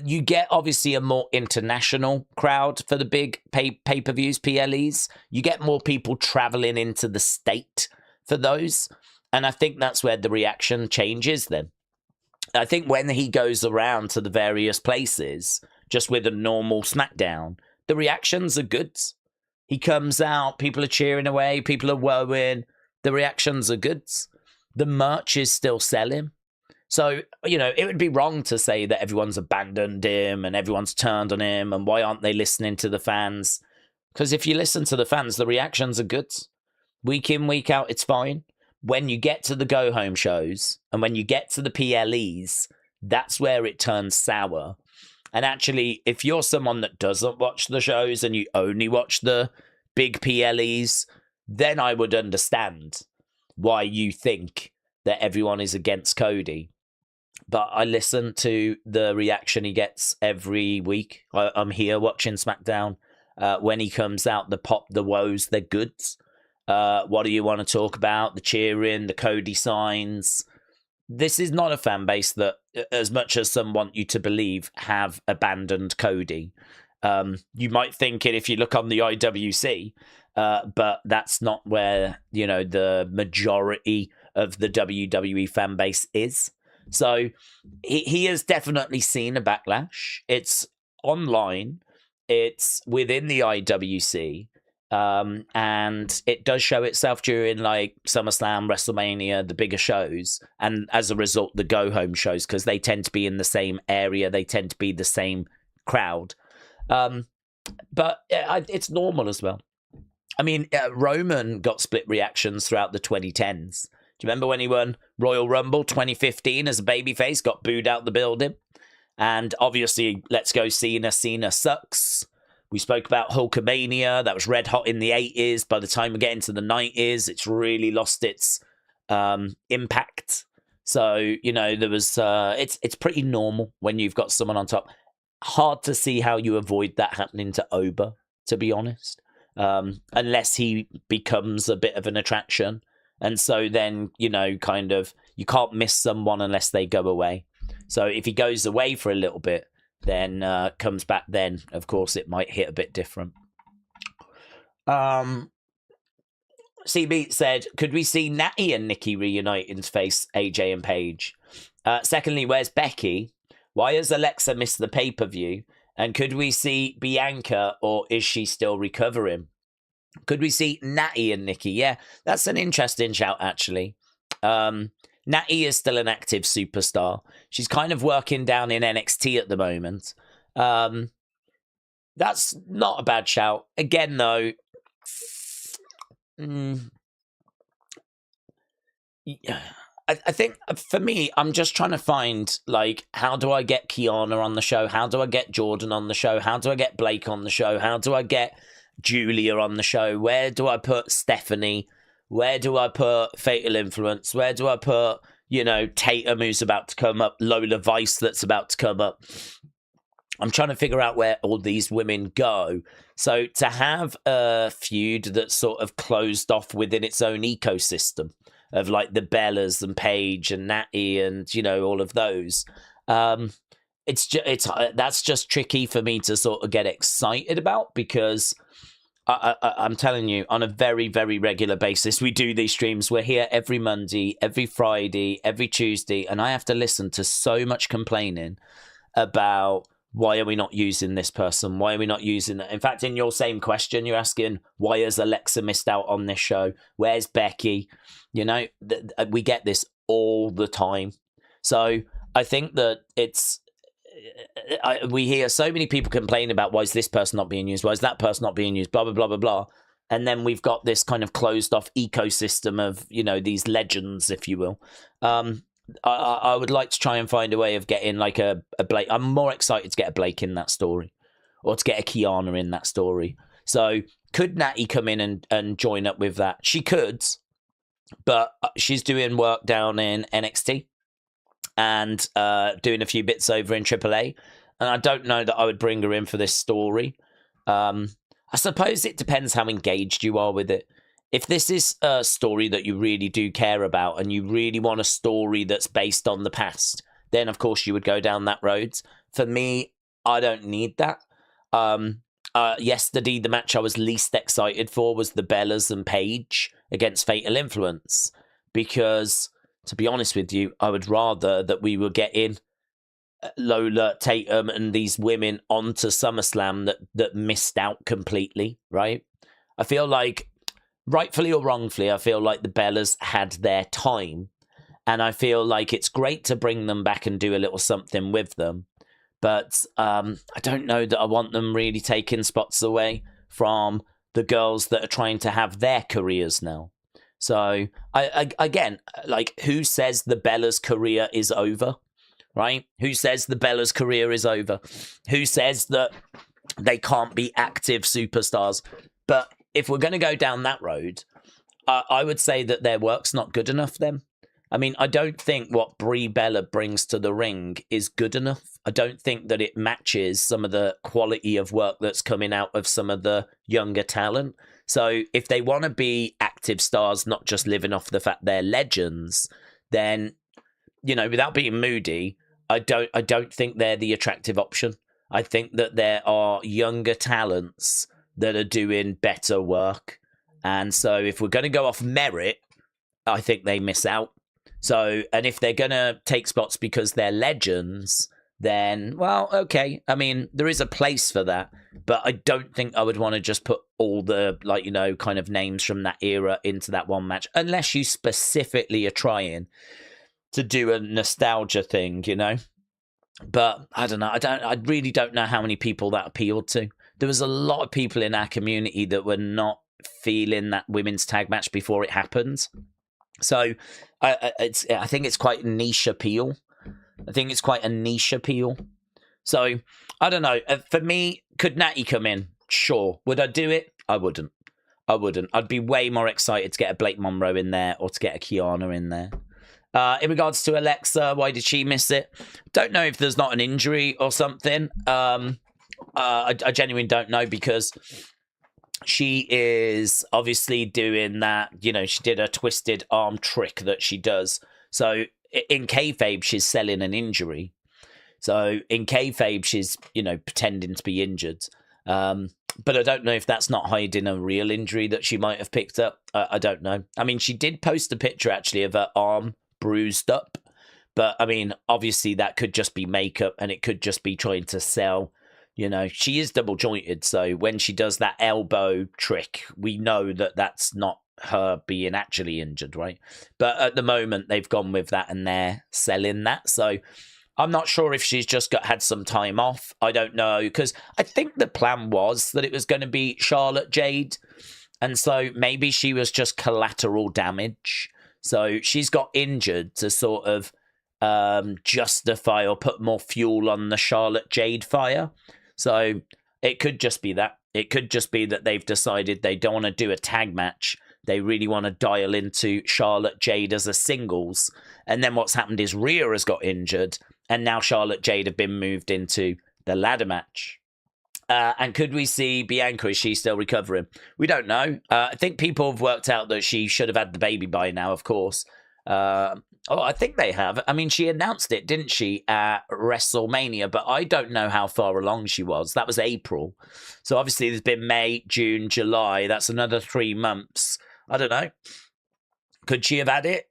you get obviously a more international crowd for the big pay-per-views, PLEs. You get more people traveling into the state for those. And I think that's where the reaction changes then. I think when he goes around to the various places, just with a normal SmackDown, the reactions are good. He comes out, people are cheering away, people are woeing. The reactions are good. The merch is still selling. So, it would be wrong to say that everyone's abandoned him and everyone's turned on him and why aren't they listening to the fans? Because if you listen to the fans, the reactions are good. Week in, week out, it's fine. When you get to the go-home shows and when you get to the PLEs, that's where it turns sour. And actually, if you're someone that doesn't watch the shows and you only watch the big PLEs, then I would understand why you think that everyone is against Cody. But I listen to the reaction he gets every week. I'm here watching SmackDown. When he comes out, the pop, the woes, they're good. What do you want to talk about? The cheering, the Cody signs. This is not a fan base that, as much as some want you to believe, have abandoned Cody. You might think it if you look on the IWC, but that's not where, the majority of the WWE fan base is. So he has definitely seen a backlash. It's online. It's within the IWC. And it does show itself during like SummerSlam, WrestleMania, the bigger shows. And as a result, the go-home shows, because they tend to be in the same area. They tend to be the same crowd. But it's normal as well. I mean, Roman got split reactions throughout the 2010s. Do you remember when he won Royal Rumble 2015 as a babyface, got booed out the building? And obviously, let's go Cena. Cena sucks. We spoke about Hulkamania. That was red hot in the 80s. By the time we get into the 90s, it's really lost its impact. So, there was... it's pretty normal when you've got someone on top. Hard to see how you avoid that happening to Oba, to be honest. Unless he becomes a bit of an attraction. And so then, you can't miss someone unless they go away. So if he goes away for a little bit, then comes back, then, of course, it might hit a bit different. CB said, could we see Natty and Nikki reuniting to face AJ and Paige? Secondly, where's Becky? Why has Alexa missed the pay-per-view? And could we see Bianca, or is she still recovering? Could we see Natty and Nikki? Yeah, that's an interesting shout, actually. Natty is still an active superstar. She's kind of working down in NXT at the moment. That's not a bad shout. Again, though, I think for me, I'm just trying to find, how do I get Kiana on the show? How do I get Jordan on the show? How do I get Blake on the show? How do I get Julia on the show? Where do I put Stephanie? Where do I put Fatal Influence? Where do I put, Tatum, who's about to come up, Lola Vice that's about to come up? I'm trying to figure out where all these women go. So to have a feud that's sort of closed off within its own ecosystem of like the Bellas and Paige and Natty and, all of those, that's just tricky for me to sort of get excited about, because I'm telling you, on a very, very regular basis, we do these streams. We're here every Monday, every Friday, every Tuesday, and I have to listen to so much complaining about why are we not using this person? Why are we not using that? In fact, in your same question, you're asking, why has Alexa missed out on this show? Where's Becky? We get this all the time. So I think that we hear so many people complain about, why is this person not being used? Why is that person not being used? Blah, blah, blah, blah, blah. And then we've got this kind of closed off ecosystem of, these legends, if you will. I would like to try and find a way of getting like a Blake. I'm more excited to get a Blake in that story, or to get a Kiana in that story. So could Natty come in and join up with that? She could, but she's doing work down in NXT. And doing a few bits over in AAA. And I don't know that I would bring her in for this story. I suppose it depends how engaged you are with it. If this is a story that you really do care about, and you really want a story that's based on the past, then of course you would go down that road. For me, I don't need that. Yesterday, the match I was least excited for was the Bellas and Paige against Fatal Influence. Because, to be honest with you, I would rather that we were getting Lola, Tatum, and these women onto SummerSlam that missed out completely, right? I feel like, rightfully or wrongfully, I feel like the Bellas had their time. And I feel like it's great to bring them back and do a little something with them. But I don't know that I want them really taking spots away. from the girls that are trying to have their careers now. So, again, like, who says the Bella's career is over, right? Who says the Bella's career is over? Who says that they can't be active superstars? But if we're going to go down that road, I would say that their work's not good enough then. I mean, I don't think what Brie Bella brings to the ring is good enough. I don't think that it matches some of the quality of work that's coming out of some of the younger talent. So if they want to be active stars, not just living off the fact they're legends, then, you know, without being moody, I don't think they're the attractive option. I think that there are younger talents that are doing better work. And so if we're going to go off merit, I think they miss out. So, and if they're going to take spots because they're legends, then, well, okay. I mean, there is a place for that, but I don't think I would want to just put all the, like, you know, kind of names from that era into that one match, unless you specifically are trying to do a nostalgia thing, you know? But I don't know. I really don't know how many people that appealed to. There was a lot of people in our community that were not feeling that women's tag match before it happened. So I think it's quite a niche appeal. So I don't know. For me, could Natty come in? Sure. Would I do it? I wouldn't. I'd be way more excited to get a Blake Monroe in there or to get a Kiana in there. In regards to Alexa, why did she miss it? Don't know if there's not an injury or something. I genuinely don't know, because she is obviously doing that, you know, she did a twisted arm trick that she does. So in kayfabe, she's selling an injury. So in kayfabe, she's, you know, pretending to be injured. But I don't know if that's not hiding a real injury that she might have picked up. I don't know. I mean, she did post a picture, actually, of her arm bruised up. But, I mean, obviously that could just be makeup, and it could just be trying to sell. You know, she is double jointed, so when she does that elbow trick, we know that that's not her being actually injured, right? But at the moment, they've gone with that and they're selling that. So I'm not sure if she's just had some time off. I don't know, because I think the plan was that it was going to be Charlotte Jade. And so maybe she was just collateral damage. So she's got injured to sort of justify or put more fuel on the Charlotte Jade fire. So it could just be that. It could just be that they've decided they don't want to do a tag match. They really want to dial into Charlotte Jade as a singles. And then what's happened is Rhea has got injured, and now Charlotte Jade have been moved into the ladder match. And could we see Bianca? Is she still recovering? We don't know. I think people have worked out that she should have had the baby by now, of course. I think they have. I mean, she announced it, didn't she, at WrestleMania, but I don't know how far along she was. That was April. So obviously there's been May, June, July. That's another 3 months. I don't know. Could she have had it?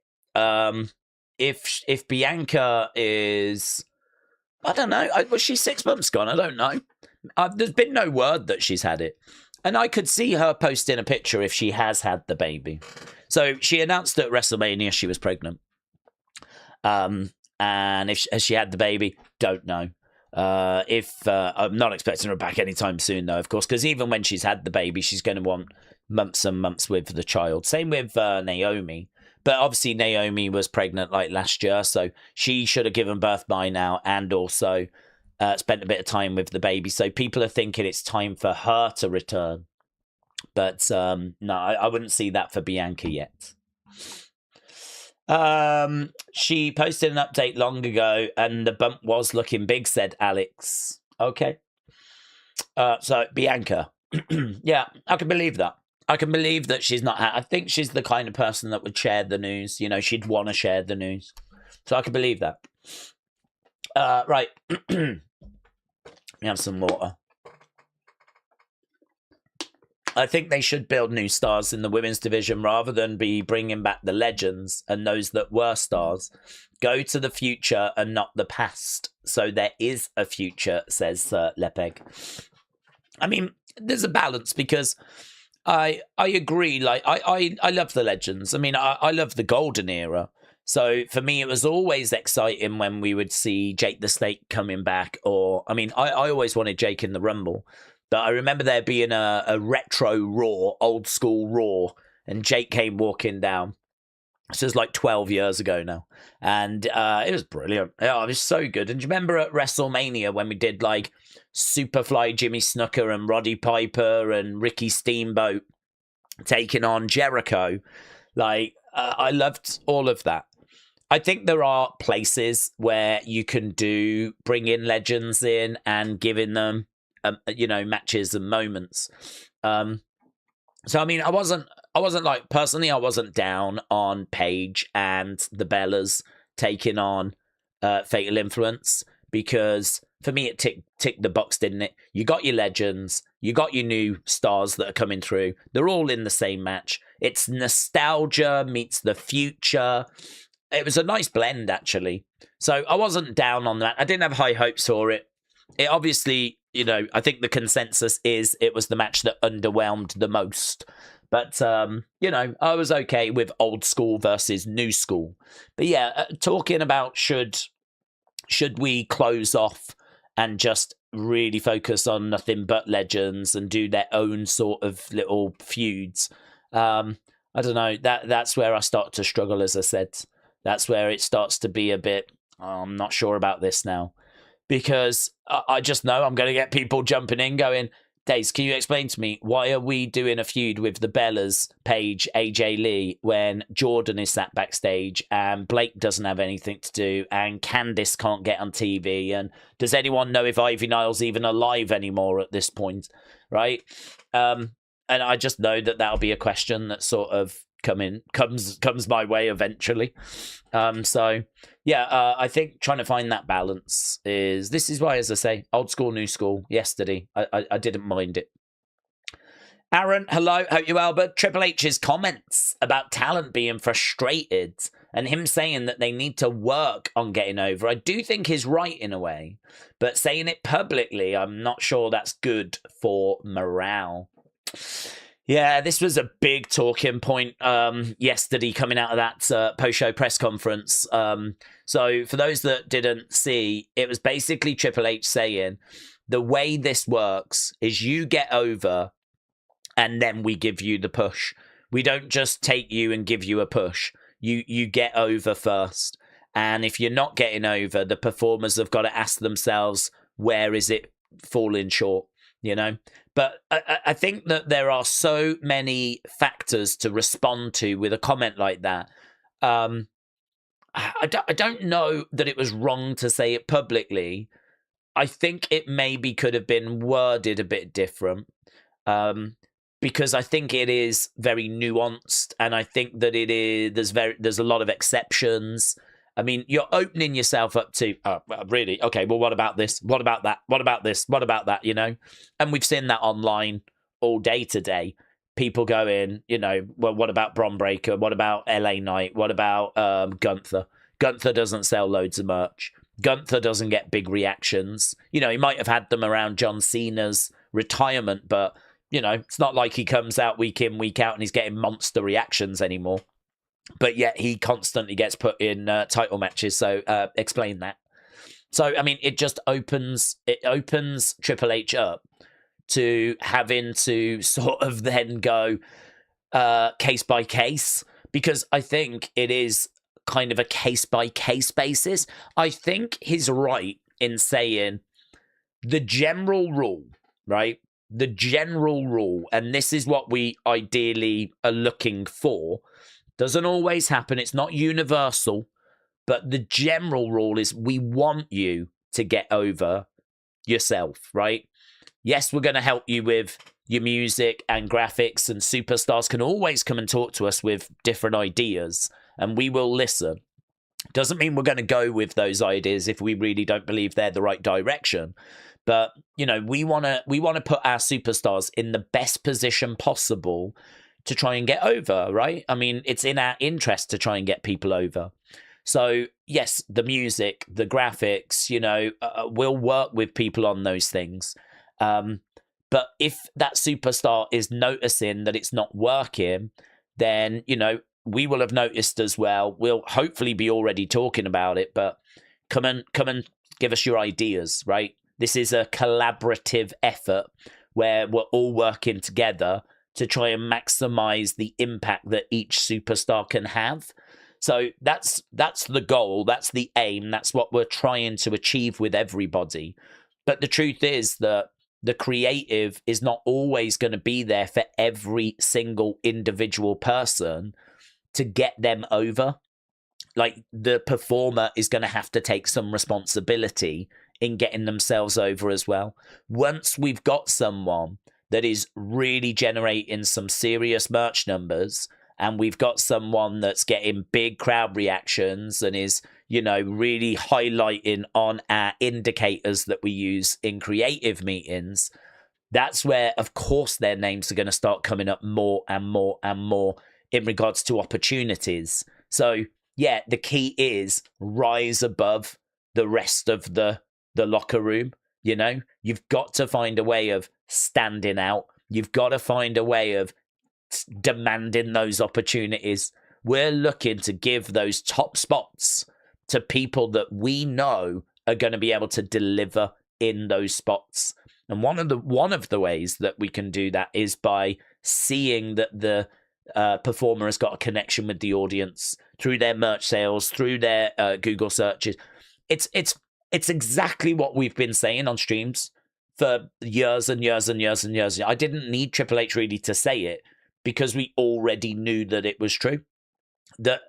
If Bianca is... I don't know. Was she 6 months gone? I don't know. There's been no word that she's had it. And I could see her posting a picture if she has had the baby. So she announced at WrestleMania she was pregnant. And has she had the baby? Don't know. I'm not expecting her back anytime soon, though, of course, because even when she's had the baby, she's going to want months and months with the child. Same with Naomi. But obviously Naomi was pregnant like last year, so she should have given birth by now and also spent a bit of time with the baby. So people are thinking it's time for her to return. But no, I wouldn't see that for Bianca yet. She posted an update long ago and the bump was looking big, said Alex. Okay. So Bianca. Yeah, I can believe that. I can believe that she's not... I think she's the kind of person that would share the news. You know, she'd want to share the news. So I can believe that. Right. Let me have some water. I think they should build new stars in the women's division rather than be bringing back the legends and those that were stars. Go to the future and not the past. So there is a future, says Lepeg. I mean, there's a balance because... I agree. Like I love the legends. I mean, I love the golden era. So for me, it was always exciting when we would see Jake the Snake coming back. Or I mean, I always wanted Jake in the Rumble, But I remember there being a retro Raw, old school Raw, and Jake came walking down. This was like 12 years ago now. And it was brilliant. Oh, it was so good. And do you remember at WrestleMania when we did like Superfly Jimmy Snuka and Roddy Piper and Ricky Steamboat taking on Jericho? Like, I loved all of that. I think there are places where you can bring in legends in and giving them, matches and moments. So, I mean, I wasn't like, personally, I wasn't down on Paige and the Bellas taking on Fatal Influence, because for me, it ticked the box, didn't it? You got your legends, you got your new stars that are coming through. They're all in the same match. It's nostalgia meets the future. It was a nice blend, actually. So I wasn't down on that. I didn't have high hopes for it. It obviously, I think the consensus is it was the match that underwhelmed the most. But, I was okay with old school versus new school. But yeah, talking about should we close off and just really focus on nothing but legends and do their own sort of little feuds. I don't know. That's where I start to struggle, as I said. That's where it starts to be a bit, I'm not sure about this now. Because I just know I'm going to get people jumping in going, Daze, can you explain to me, why are we doing a feud with the Bellas, Paige, AJ Lee, when Jordan is sat backstage and Blake doesn't have anything to do and Candice can't get on TV? And does anyone know if Ivy Nile's even alive anymore at this point, right? And I just know that'll be a question that sort of comes my way eventually. I think trying to find that balance this is why, as I say, old school, new school. Yesterday, I didn't mind it. Aaron, hello, hope you're well. But Triple H's comments about talent being frustrated and him saying that they need to work on getting over, I do think is right in a way, but saying it publicly, I'm not sure that's good for morale. Yeah, this was a big talking point yesterday coming out of that post-show press conference. So for those that didn't see, it was basically Triple H saying the way this works is you get over and then we give you the push. We don't just take you and give you a push. You get over first. And if you're not getting over, the performers have got to ask themselves, where is it falling short? But I think that there are so many factors to respond to with a comment like that. I don't know that it was wrong to say it publicly. I think it maybe could have been worded a bit different, because I think it is very nuanced, and I think that it is there's a lot of exceptions. I mean, you're opening yourself up to, really? Okay, well, what about this? What about that? What about this? What about that? And we've seen that online all day today. People going, well, what about Bron Breakker? What about LA Knight? What about Gunther? Gunther doesn't sell loads of merch. Gunther doesn't get big reactions. He might have had them around John Cena's retirement, but, it's not like he comes out week in, week out and he's getting monster reactions anymore. But yet he constantly gets put in title matches. So explain that. So, I mean, it just opens Triple H up to having to sort of then go case by case, because I think it is kind of a case by case basis. I think he's right in saying the general rule, right? The general rule, and this is what we ideally are looking for. Doesn't always happen. It's not universal, but the general rule is we want you to get over yourself, right? Yes, we're going to help you with your music and graphics, and superstars can always come and talk to us with different ideas, and we will listen. Doesn't mean we're going to go with those ideas if we really don't believe they're the right direction. But, we want to put our superstars in the best position possible to try and get over, right? I mean, it's in our interest to try and get people over. So, yes, the music, the graphics, we'll work with people on those things. But if that superstar is noticing that it's not working, then, we will have noticed as well. We'll hopefully be already talking about it, but come and give us your ideas, right? This is a collaborative effort where we're all working together to try and maximize the impact that each superstar can have. So that's the goal, that's the aim, that's what we're trying to achieve with everybody. But the truth is that the creative is not always going to be there for every single individual person to get them over. Like, the performer is going to have to take some responsibility in getting themselves over as well. Once we've got someone that is really generating some serious merch numbers, and we've got someone that's getting big crowd reactions and is, really highlighting on our indicators that we use in creative meetings, that's where, of course, their names are going to start coming up more and more and more in regards to opportunities. So, yeah, the key is rise above the rest of the locker room. You've got to find a way of standing out. You've got to find a way of demanding those opportunities. We're looking to give those top spots to people that we know are going to be able to deliver in those spots. And one of the ways that we can do that is by seeing that the performer has got a connection with the audience through their merch sales, through their Google searches. It's exactly what we've been saying on streams for years and years and years and years. I didn't need Triple H really to say it, because we already knew that it was true. That,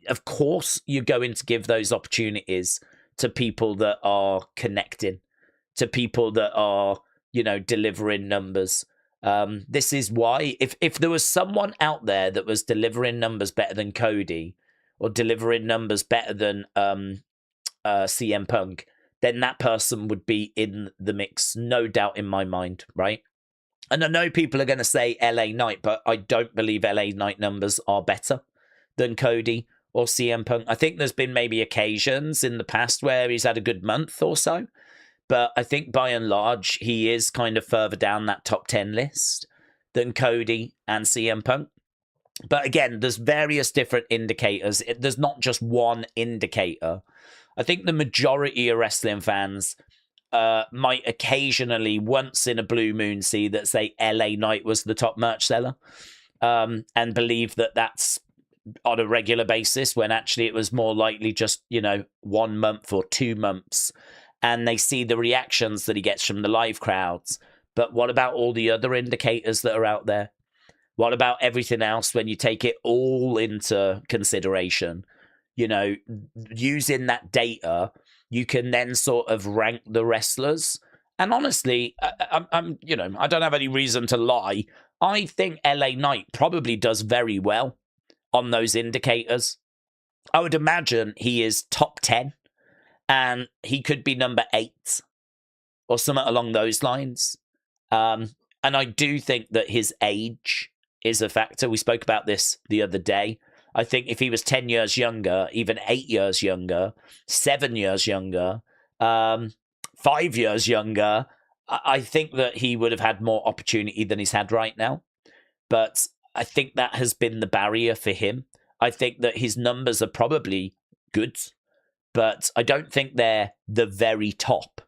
of course, you're going to give those opportunities to people that are connecting, to people that are, delivering numbers. This is why, if there was someone out there that was delivering numbers better than Cody, or delivering numbers better than CM Punk, then that person would be in the mix, no doubt in my mind, right? And I know people are going to say LA Knight, but I don't believe LA Knight numbers are better than Cody or CM Punk. I think there's been maybe occasions in the past where he's had a good month or so, but I think by and large, he is kind of further down that top 10 list than Cody and CM Punk. But again, there's various different indicators. There's not just one indicator. I think the majority of wrestling fans might occasionally, once in a blue moon, see that, say, LA Knight was the top merch seller, and believe that that's on a regular basis, when actually it was more likely just, 1 month or 2 months. And they see the reactions that he gets from the live crowds. But what about all the other indicators that are out there? What about everything else when you take it all into consideration? Using that data, you can then sort of rank the wrestlers. And honestly, I'm I don't have any reason to lie. I think LA Knight probably does very well on those indicators. I would imagine he is top 10, and he could be number 8 or something along those lines. And I do think that his age is a factor. We spoke about this the other day. I think if he was 10 years younger, even 8 years younger, 7 years younger, 5 years younger, I think that he would have had more opportunity than he's had right now. But I think that has been the barrier for him. I think that his numbers are probably good, but I don't think they're the very top.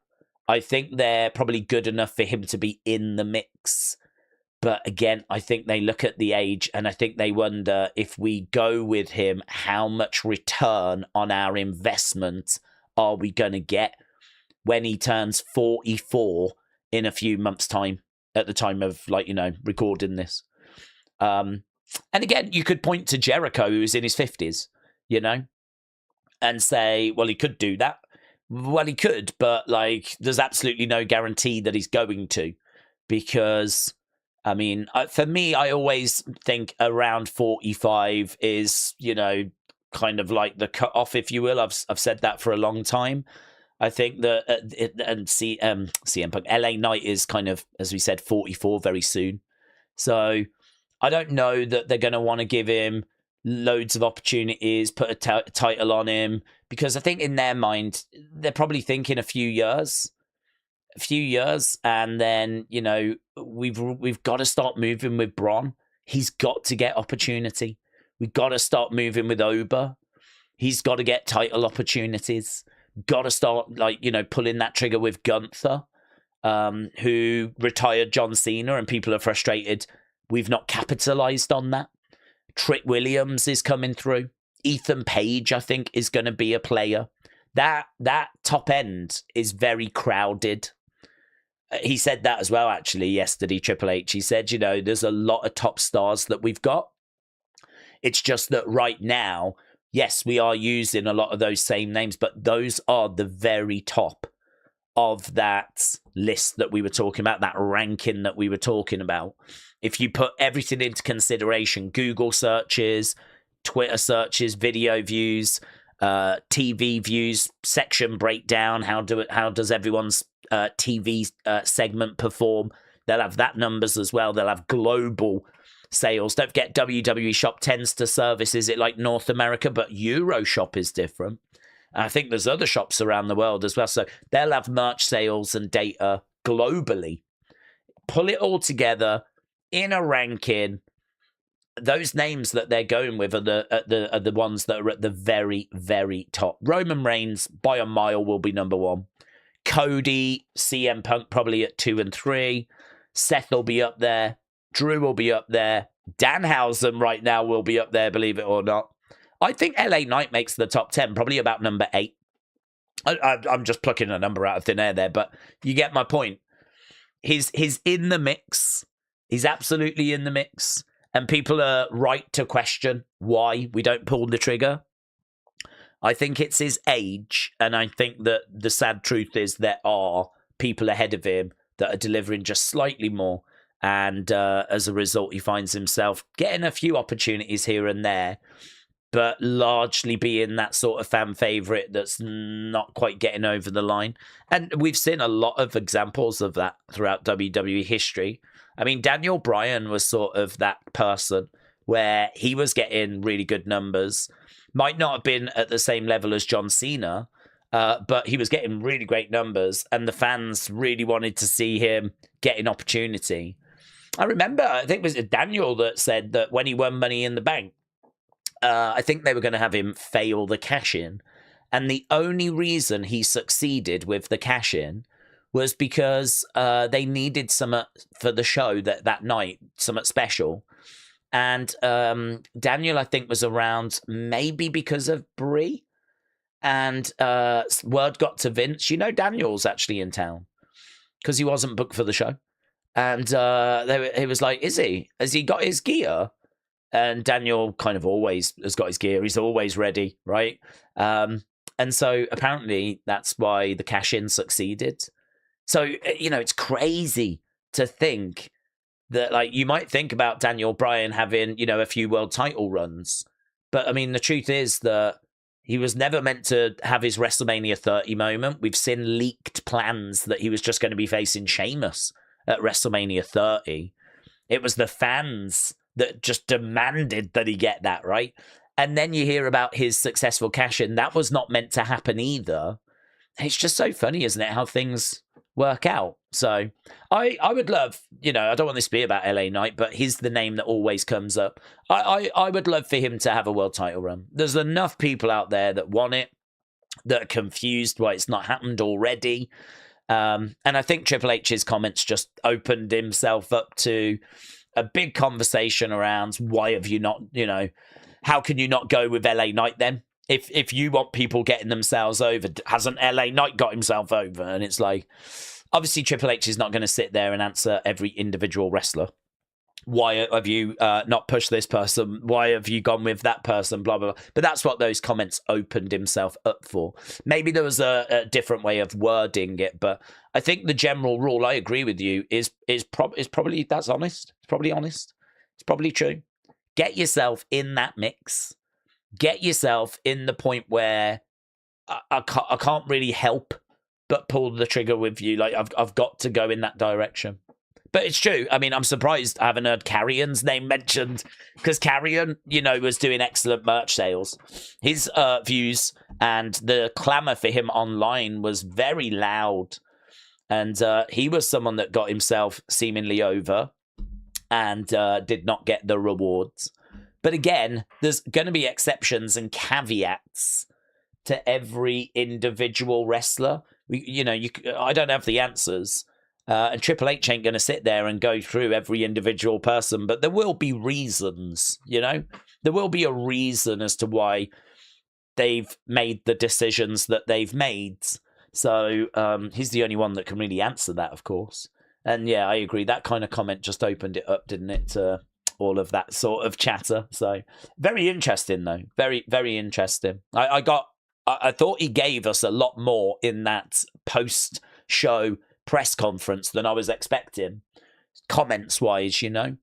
I think they're probably good enough for him to be in the mix. But again, I think they look at the age, and I think they wonder, if we go with him, how much return on our investment are we going to get when he turns 44 in a few months' time, at the time of, recording this. And again, you could point to Jericho, who's in his 50s, and say, well, he could do that. Well, he could, but there's absolutely no guarantee that he's going to, because for me, I always think around 45 is, kind of like the cutoff, if you will. I've said that for a long time. I think that CM Punk, LA Knight is kind of, as we said, 44 very soon. So I don't know that they're going to want to give him loads of opportunities, put a title on him, because I think in their mind, they're probably thinking a few years, and then, we've got to start moving with Braun. He's got to get opportunity. We've got to start moving with Oba. He's got to get title opportunities. Got to start, pulling that trigger with Gunther. who retired John Cena, and people are frustrated we've not capitalized on that. Trick Williams is coming through. Ethan Page, I think, is going to be a player. That top end is very crowded. He said that as well, actually, yesterday, Triple H. He said, there's a lot of top stars that we've got. It's just that right now, yes, we are using a lot of those same names, but those are the very top of that list that we were talking about, that ranking that we were talking about. If you put everything into consideration, Google searches, Twitter searches, video views, TV views, section breakdown, how does everyone's TV segment perform? They'll have that numbers as well. They'll have global sales. Don't forget, WWE Shop tends to service, is it like North America, but Euroshop is different. I think there's other shops around the world as well. So they'll have merch sales and data globally. Pull it all together in a ranking. Those names that they're going with are the ones that are at the very, very top. Roman Reigns, by a mile, will be number one. Cody, CM Punk probably at 2 and 3. Seth will be up there. Drew will be up there. Danhausen right now will be up there, believe it or not. I think LA Knight makes the top 10, probably about number 8. I'm just plucking a number out of thin air there, but you get my point. He's in the mix. He's absolutely in the mix. And people are right to question why we don't pull the trigger. I think it's his age. And I think that the sad truth is there are people ahead of him that are delivering just slightly more. And as a result, he finds himself getting a few opportunities here and there, but largely being that sort of fan favourite that's not quite getting over the line. And we've seen a lot of examples of that throughout WWE history. I mean, Daniel Bryan was sort of that person where he was getting really good numbers. Might not have been at the same level as John Cena, but he was getting really great numbers, and the fans really wanted to see him get an opportunity. I remember, I think it was Daniel that said that when he won Money in the Bank, I think they were going to have him fail the cash-in. And the only reason he succeeded with the cash-in was because they needed something for the show that night, something special. And Daniel, I think, was around maybe because of Brie. And word got to Vince, Daniel's actually in town because he wasn't booked for the show. And he was like, is he? Has he got his gear? And Daniel kind of always has got his gear. He's always ready, right? And so apparently that's why the cash-in succeeded. So, it's crazy to think that, like, you might think about Daniel Bryan having, a few world title runs. But, I mean, the truth is that he was never meant to have his WrestleMania 30 moment. We've seen leaked plans that he was just going to be facing Sheamus at WrestleMania 30. It was the fans that just demanded that he get that, right? And then you hear about his successful cash-in. That was not meant to happen either. It's just so funny, isn't it, how things work out? So I would love, I don't want this to be about LA Knight, but he's the name that always comes up. I would love for him to have a world title run. There's enough people out there that want it, that are confused why it's not happened already. And I think Triple H's comments just opened himself up to a big conversation around why have you not, how can you not go with LA Knight then? If you want people getting themselves over, hasn't LA Knight got himself over? And it's like, obviously Triple H is not going to sit there and answer every individual wrestler. Why have you not pushed this person? Why have you gone with that person? Blah, blah, blah. But that's what those comments opened himself up for. Maybe there was a different way of wording it, but I think the general rule, I agree with you, is probably, that's honest. It's probably honest. It's probably true. Get yourself in that mix. Get yourself in the point where I can't really help but pull the trigger with you. Like, I've got to go in that direction. But it's true. I mean, I'm surprised I haven't heard Carrion's name mentioned, because Carrion, was doing excellent merch sales. His views and the clamour for him online was very loud. And he was someone that got himself seemingly over and did not get the rewards. But again, there's going to be exceptions and caveats to every individual wrestler. I don't have the answers. And Triple H ain't going to sit there and go through every individual person, but there will be reasons, you know? There will be a reason as to why they've made the decisions that they've made. So he's the only one that can really answer that, of course. And yeah, I agree. That kind of comment just opened it up, didn't it, to all of that sort of chatter. So very interesting, though. Very, very interesting. I thought he gave us a lot more in that post-show press conference than I was expecting, comments-wise, you know.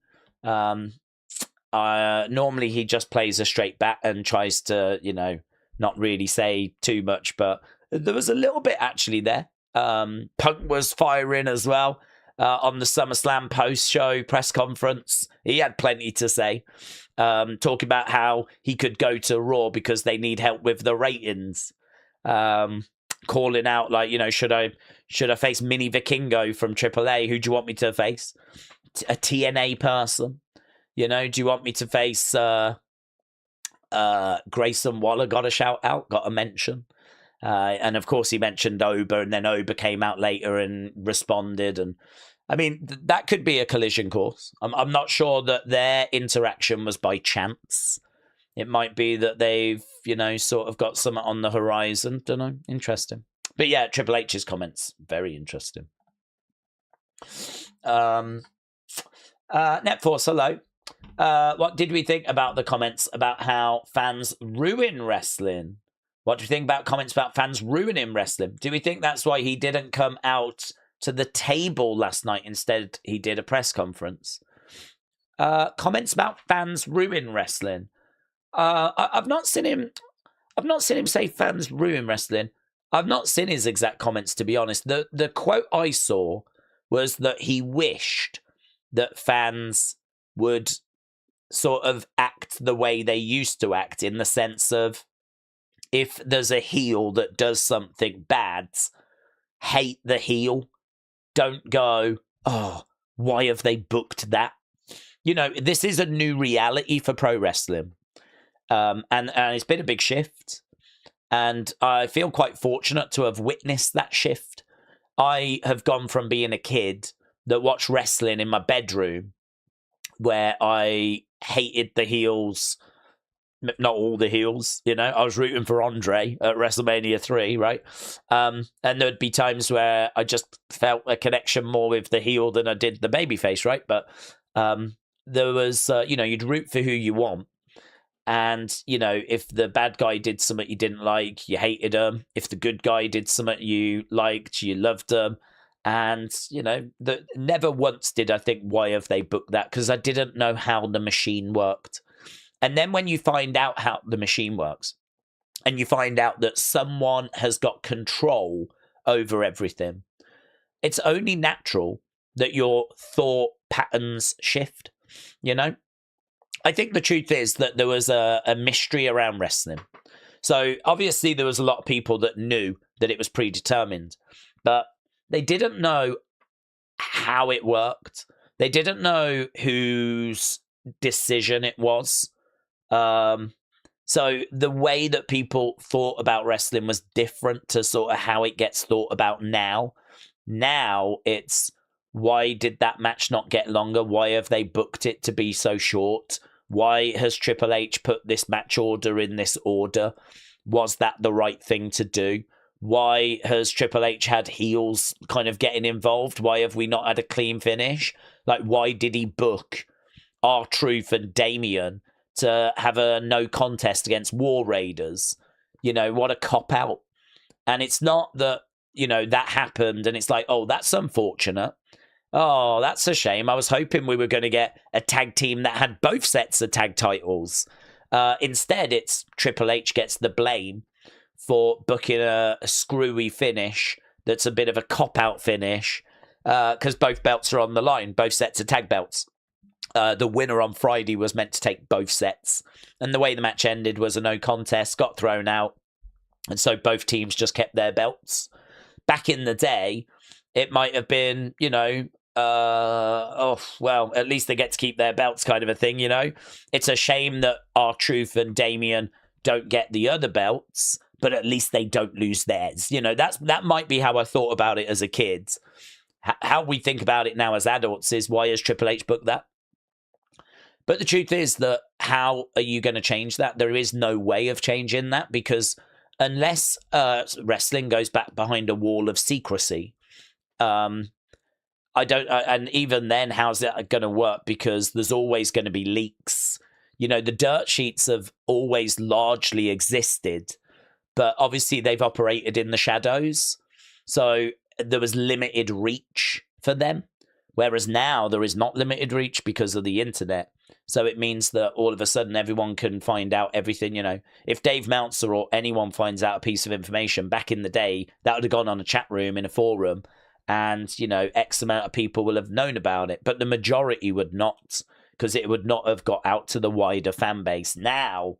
Normally he just plays a straight bat and tries to, you know, not really say too much, but there was a little bit actually there. Punk was firing as well on the SummerSlam post-show press conference. He had plenty to say, talking about how he could go to Raw because they need help with the ratings. Calling out, like, you know, should I face Mini Vikingo from AAA? Who do you want me to face? A TNA person? You know, do you want me to face Grayson Waller? Got a shout out, got a mention. And of course he mentioned Oba, and then Oba came out later and responded. And I mean, that could be a collision course. I'm not sure that their interaction was by chance. It might be that they've, you know, sort of got something on the horizon. Don't know. Interesting. But yeah, Triple H's comments, very interesting. Netforce, hello. What did we think about the comments about how fans ruin wrestling? What do you think about comments about fans ruining wrestling? Do we think that's why he didn't come out to the table last night? Instead, he did a press conference. Comments about fans ruin wrestling. I've not seen him say fans ruin wrestling. I've not seen his exact comments, to be honest. The quote I saw was that he wished that fans would sort of act the way they used to act, in the sense of, if there's a heel that does something bad, hate the heel. Don't go, oh, why have they booked that? You know, this is a new reality for pro wrestling. And it's been a big shift. And I feel quite fortunate to have witnessed that shift. I have gone from being a kid that watched wrestling in my bedroom, where I hated the heels, not all the heels, you know. I was rooting for Andre at WrestleMania 3, right? And there'd be times where I just felt a connection more with the heel than I did the babyface, right? But there was, you know, you'd root for who you want. And, you know, if the bad guy did something you didn't like, you hated them. If the good guy did something you liked, you loved them. And, you know, never once did I think, why have they booked that? Because I didn't know how the machine worked. And then when you find out how the machine works, and you find out that someone has got control over everything, it's only natural that your thought patterns shift, you know? I think the truth is that there was a mystery around wrestling. So obviously there was a lot of people that knew that it was predetermined, but they didn't know how it worked. They didn't know whose decision it was. So the way that people thought about wrestling was different to sort of how it gets thought about now. Now it's, why did that match not get longer? Why have they booked it to be so short? Why has Triple H put this match order in this order? Was that the right thing to do? Why has Triple H had heels kind of getting involved? Why have we not had a clean finish? Like, why did he book R-Truth and Damien to have a no contest against War Raiders? You know, what a cop-out. And it's not that, you know, that happened and it's like, oh, that's unfortunate. Oh, that's a shame. I was hoping we were going to get a tag team that had both sets of tag titles. Instead, it's Triple H gets the blame for booking a screwy finish that's a bit of a cop-out finish, because both belts are on the line, both sets of tag belts. The winner on Friday was meant to take both sets. And the way the match ended was a no contest, got thrown out. And so both teams just kept their belts. Back in the day, it might have been, you know, oh, well, at least they get to keep their belts kind of a thing, you know? It's a shame that R-Truth and Damien don't get the other belts, but at least they don't lose theirs. You know, that might be how I thought about it as a kid. how we think about it now as adults is, why has Triple H booked that? But the truth is that how are you going to change that? There is no way of changing that, because unless wrestling goes back behind a wall of secrecy, I don't, and even then, how's that going to work? Because there's always going to be leaks. You know, the dirt sheets have always largely existed, but obviously they've operated in the shadows. So there was limited reach for them. Whereas now there is not limited reach because of the internet. So it means that all of a sudden everyone can find out everything. You know, if Dave Meltzer or anyone finds out a piece of information back in the day, that would have gone on a chat room in a forum, and, you know, X amount of people will have known about it. But the majority would not, because it would not have got out to the wider fan base. Now,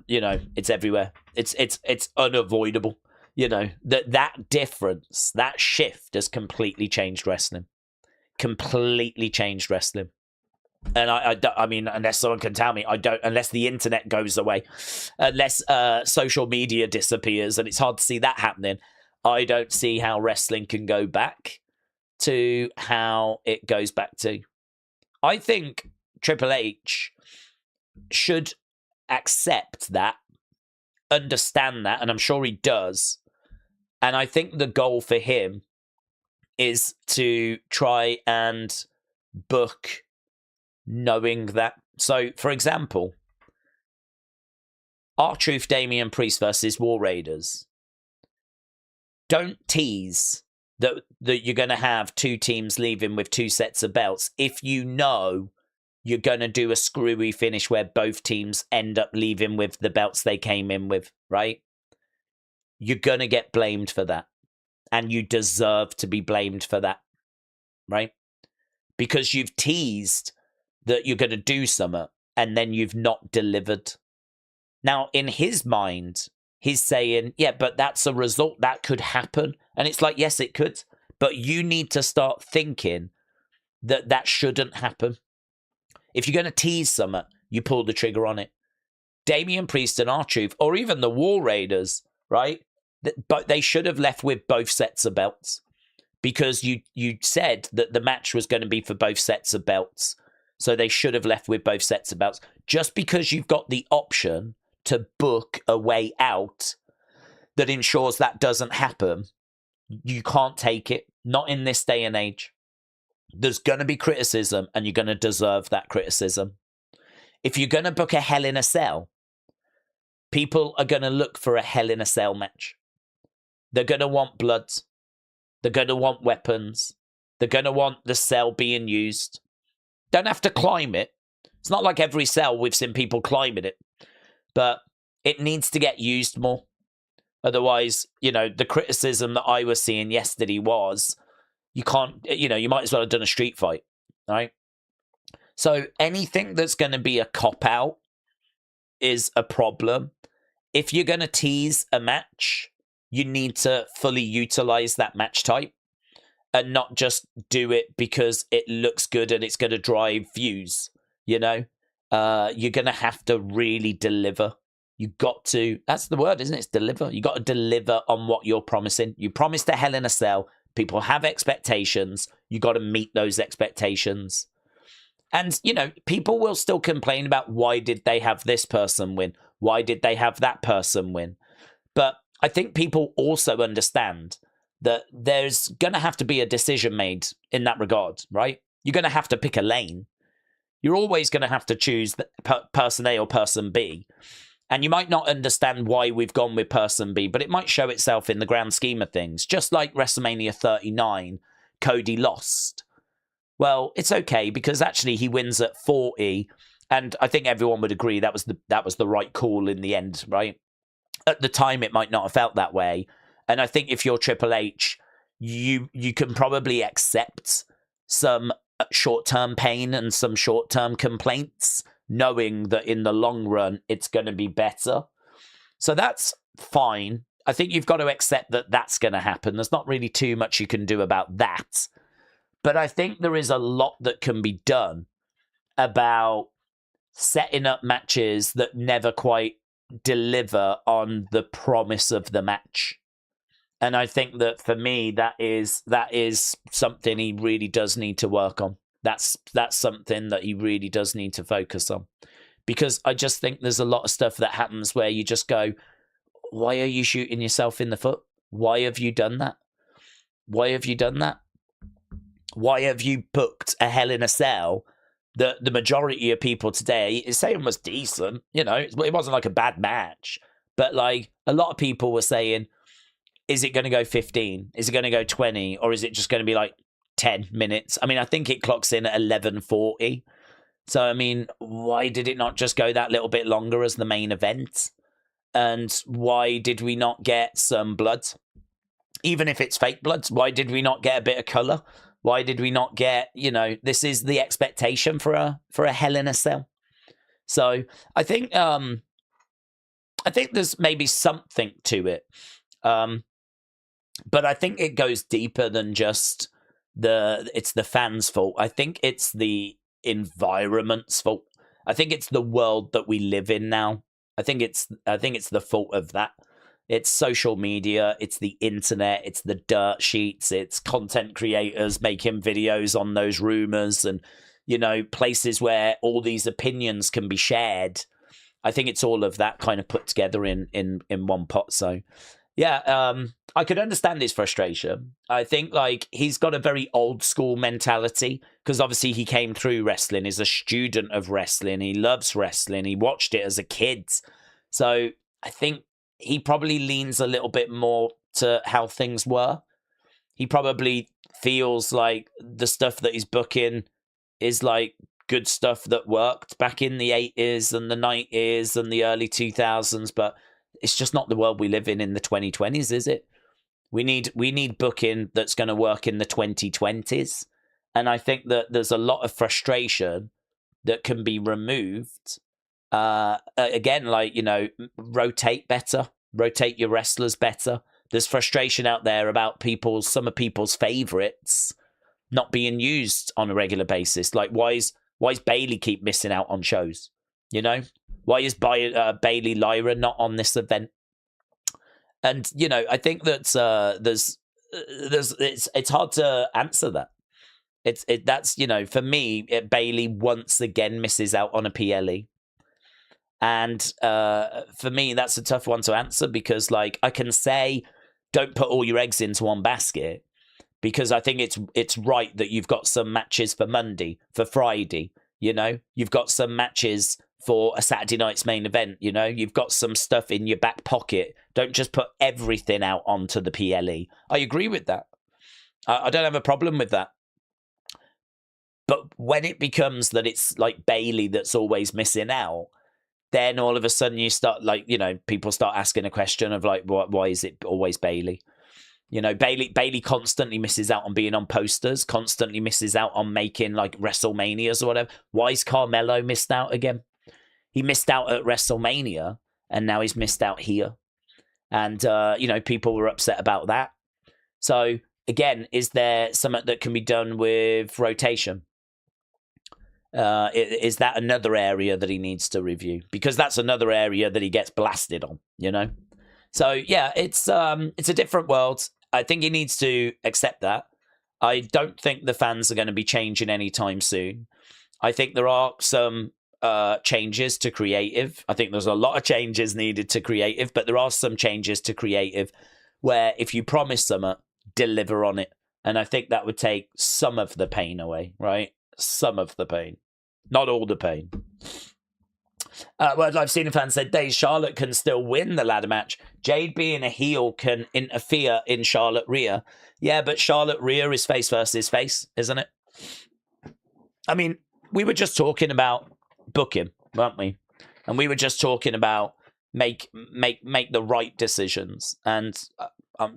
you know, it's everywhere. It's unavoidable. You know, that difference, that shift has completely changed wrestling. Completely changed wrestling. And I mean, unless someone can tell me, unless the internet goes away, unless social media disappears, and it's hard to see that happening, I don't see how wrestling can go back to how it goes back to. I think Triple H should accept that, understand that, and I'm sure he does. And I think the goal for him is to try and book knowing that. So, for example, R-Truth, Damian Priest versus War Raiders. Don't tease that you're going to have two teams leaving with two sets of belts if you know you're going to do a screwy finish where both teams end up leaving with the belts they came in with, right? You're going to get blamed for that. And you deserve to be blamed for that, right? Because you've teased that you're going to do something and then you've not delivered. Now, in his mind, he's saying, yeah, but that's a result that could happen. And it's like, yes, it could. But you need to start thinking that that shouldn't happen. If you're going to tease something, you pull the trigger on it. Damian Priest and R-Truth, or even the War Raiders, right? But they should have left with both sets of belts, because you said that the match was going to be for both sets of belts. So they should have left with both sets of belts. Just because you've got the option to book a way out that ensures that doesn't happen, you can't take it. Not in this day and age. There's going to be criticism, and you're going to deserve that criticism. If you're going to book a Hell in a Cell, people are going to look for a Hell in a Cell match. They're going to want blood. They're going to want weapons. They're going to want the cell being used. Don't have to climb it. It's not like every cell we've seen people climbing it. But it needs to get used more. Otherwise, you know, the criticism that I was seeing yesterday was, you can't, you know, you might as well have done a street fight, right? So anything that's going to be a cop-out is a problem. If you're going to tease a match, you need to fully utilize that match type and not just do it because it looks good and it's going to drive views, you know? You're going to have to really deliver. You got to, that's the word, isn't it? It's deliver. You got to deliver on what you're promising. You promised a Hell in a Cell. People have expectations. You got to meet those expectations. And, you know, people will still complain about, why did they have this person win? Why did they have that person win? But I think people also understand that there's going to have to be a decision made in that regard, right? You're going to have to pick a lane. You're always going to have to choose person A or person B. And you might not understand why we've gone with person B, but it might show itself in the grand scheme of things. Just like WrestleMania 39, Cody lost. Well, it's okay, because actually he wins at 40, and I think everyone would agree that was the right call in the end, right? At the time, it might not have felt that way. And I think if you're Triple H, you can probably accept some short-term pain and some short-term complaints, knowing that in the long run, it's going to be better. So that's fine. I think you've got to accept that that's going to happen. There's not really too much you can do about that. But I think there is a lot that can be done about setting up matches that never quite deliver on the promise of the match. And I think that for me, that is something he really does need to work on. That's something that he really does need to focus on, because I just think there's a lot of stuff that happens where you just go, why are you shooting yourself in the foot? Why have you done that? Why have you done that? Why have you booked a Hell in a Cell that the majority of people today is saying was decent? You know, it wasn't like a bad match, but like a lot of people were saying, is it going to go 15? Is it going to go 20? Or is it just going to be like 10 minutes? I mean, I think it clocks in at 11:40. So, I mean, why did it not just go that little bit longer as the main event? And why did we not get some blood? Even if it's fake blood, why did we not get a bit of colour? Why did we not get, you know, this is the expectation for a Hell in a Cell. So I think there's maybe something to it. But I think it goes deeper than just it's the fans' fault. I think it's the environment's fault. I think it's the world that we live in now. I think it's the fault of that. It's social media, it's the internet, it's the dirt sheets, it's content creators making videos on those rumors, and, you know, places where all these opinions can be shared. I think it's all of that kind of put together in one pot. So yeah, I could understand his frustration. I think like he's got a very old school mentality, because obviously he came through wrestling, he's a student of wrestling, he loves wrestling, he watched it as a kid. So I think he probably leans a little bit more to how things were. He probably feels like the stuff that he's booking is like good stuff that worked back in the 80s and the 90s and the early 2000s, but it's just not the world we live in the 2020s, is it? We need booking that's going to work in the 2020s. And I think that there's a lot of frustration that can be removed. Again, like, you know, rotate better, rotate your wrestlers better. There's frustration out there about some of people's favorites not being used on a regular basis. Like, why is Bailey keep missing out on shows? You know, why is Bailey Lyra not on this event? And, you know, I think that it's hard to answer that. That's, you know, for me, Bailey once again misses out on a PLE. And for me, that's a tough one to answer, because, like, I can say, don't put all your eggs into one basket, because I think it's right that you've got some matches for Monday, for Friday, you know, you've got some matches for a Saturday night's main event, you know, you've got some stuff in your back pocket. Don't just put everything out onto the PLE. I agree with that. I don't have a problem with that. But when it becomes that it's like Bailey that's always missing out, then all of a sudden you start, like, you know, people start asking a question of like, why is it always Bailey? You know, Bailey constantly misses out on being on posters, constantly misses out on making like WrestleManias or whatever. Why is Carmelo missed out again? He missed out at WrestleMania, and now he's missed out here. And, you know, people were upset about that. So again, is there something that can be done with rotation? Is that another area that he needs to review? Because that's another area that he gets blasted on, you know? So yeah, it's a different world. I think he needs to accept that. I don't think the fans are going to be changing anytime soon. I think there are some changes to creative. I think there's a lot of changes needed to creative, but there are some changes to creative where if you promise something, deliver on it. And I think that would take some of the pain away, right? Some of the pain. Not all the pain. Well, I've seen a fan say, Dave, Charlotte can still win the ladder match. Jade being a heel can interfere in Charlotte Rhea. Yeah, but Charlotte Rhea is face versus face, isn't it? I mean, we were just talking about booking, weren't we? And we were just talking about make the right decisions. And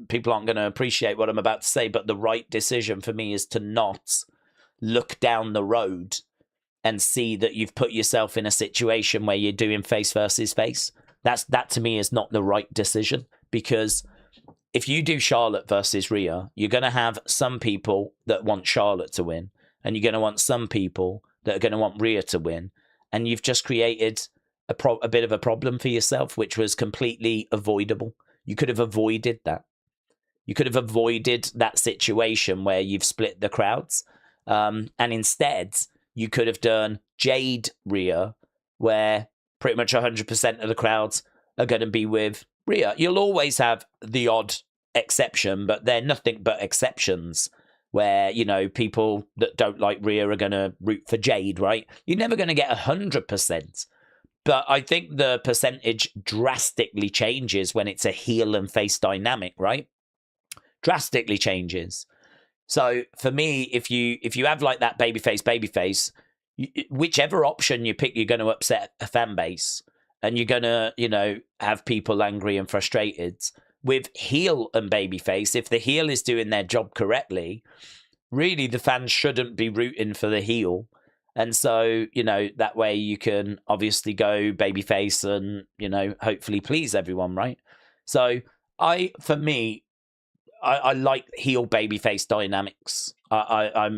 people aren't going to appreciate what I'm about to say, but the right decision for me is to not look down the road and see that you've put yourself in a situation where you're doing face versus face. That to me is not the right decision, because if you do Charlotte versus Rhea, you're going to have some people that want Charlotte to win, and you're going to want some people that are going to want Rhea to win, and you've just created a bit of a problem for yourself, which was completely avoidable. You could have avoided that. You could have avoided that situation where you've split the crowds. And instead, you could have done Jade Rhea, where pretty much 100% of the crowds are going to be with Rhea. You'll always have the odd exception, but they're nothing but exceptions where, you know, people that don't like Rhea are going to root for Jade, right? You're never going to get 100%. But I think the percentage drastically changes when it's a heel and face dynamic, right? Drastically changes. So for me, if you have like that babyface, whichever option you pick, you're going to upset a fan base, and you're going to, you know, have people angry and frustrated. With heel and babyface, if the heel is doing their job correctly, really the fans shouldn't be rooting for the heel. And so, you know, that way you can obviously go babyface and, you know, hopefully please everyone, right? So for me, I like heel babyface dynamics. I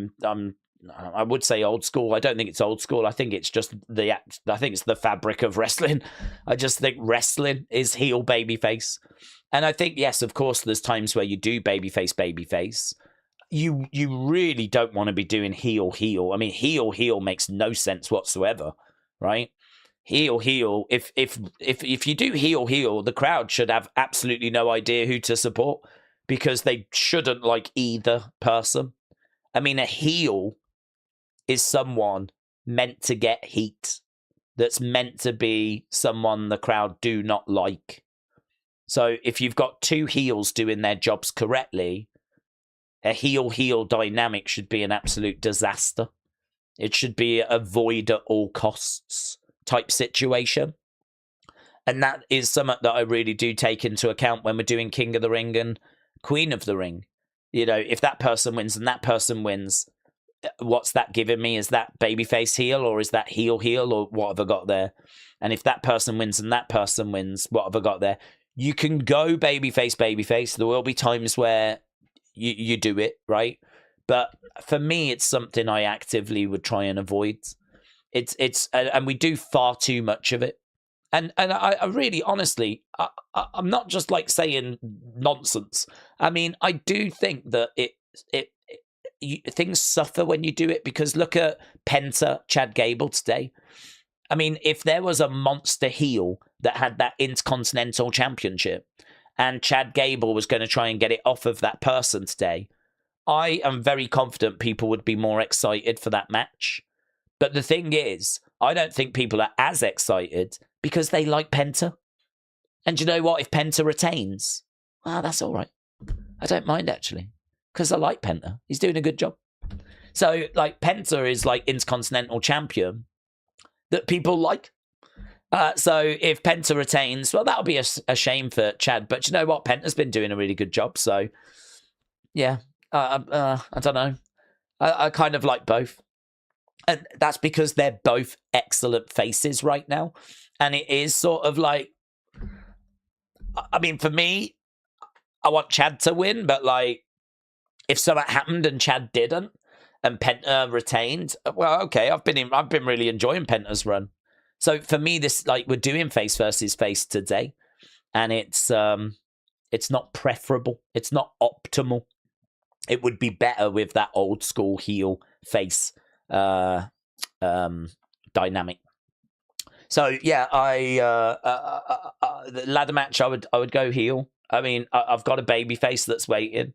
would say old school. I don't think it's old school. I think it's just I think it's the fabric of wrestling. I just think wrestling is heel babyface. And I think, yes, of course, there's times where you do babyface. You really don't want to be doing heel. I mean, heel makes no sense whatsoever, right? Heel. If you do heel, the crowd should have absolutely no idea who to support, because they shouldn't like either person. I mean, a heel is someone meant to get heat, that's meant to be someone the crowd do not like. So if you've got two heels doing their jobs correctly, a heel dynamic should be an absolute disaster. It should be avoid at all costs type situation. And that is something that I really do take into account when we're doing King of the Ring and Queen of the Ring. You know, if that person wins and that person wins, what's that giving me? Is that babyface heel, or is that heel, or what have I got there? And if that person wins and that person wins, what have I got there? You can go babyface. There will be times where you do it, right? But for me, it's something I actively would try and avoid. And we do far too much of it. And I really, honestly, I'm not just like saying nonsense. I mean, I do think that things suffer when you do it, because look at Penta, Chad Gable today. I mean, if there was a monster heel that had that Intercontinental Championship and Chad Gable was going to try and get it off of that person today, I am very confident people would be more excited for that match. But the thing is, I don't think people are as excited because they like Penta. And you know what? If Penta retains, well, that's all right. I don't mind, actually, because I like Penta. He's doing a good job. So, like, Penta is like Intercontinental Champion that people like. So if Penta retains, well, that'll be a shame for Chad. But you know what? Penta's been doing a really good job. So, yeah, I don't know. I kind of like both. And that's because they're both excellent faces right now. And it is sort of like, I mean, for me, I want Chad to win. But, like, if something happened and Chad didn't and Penta retained, well, okay, I've been really enjoying Penta's run. So for me, this, like, we're doing face versus face today, and it's not preferable. It's not optimal. It would be better with that old school heel face dynamic. So yeah, the ladder match, I would go heel. I mean, I've got a baby face that's waiting.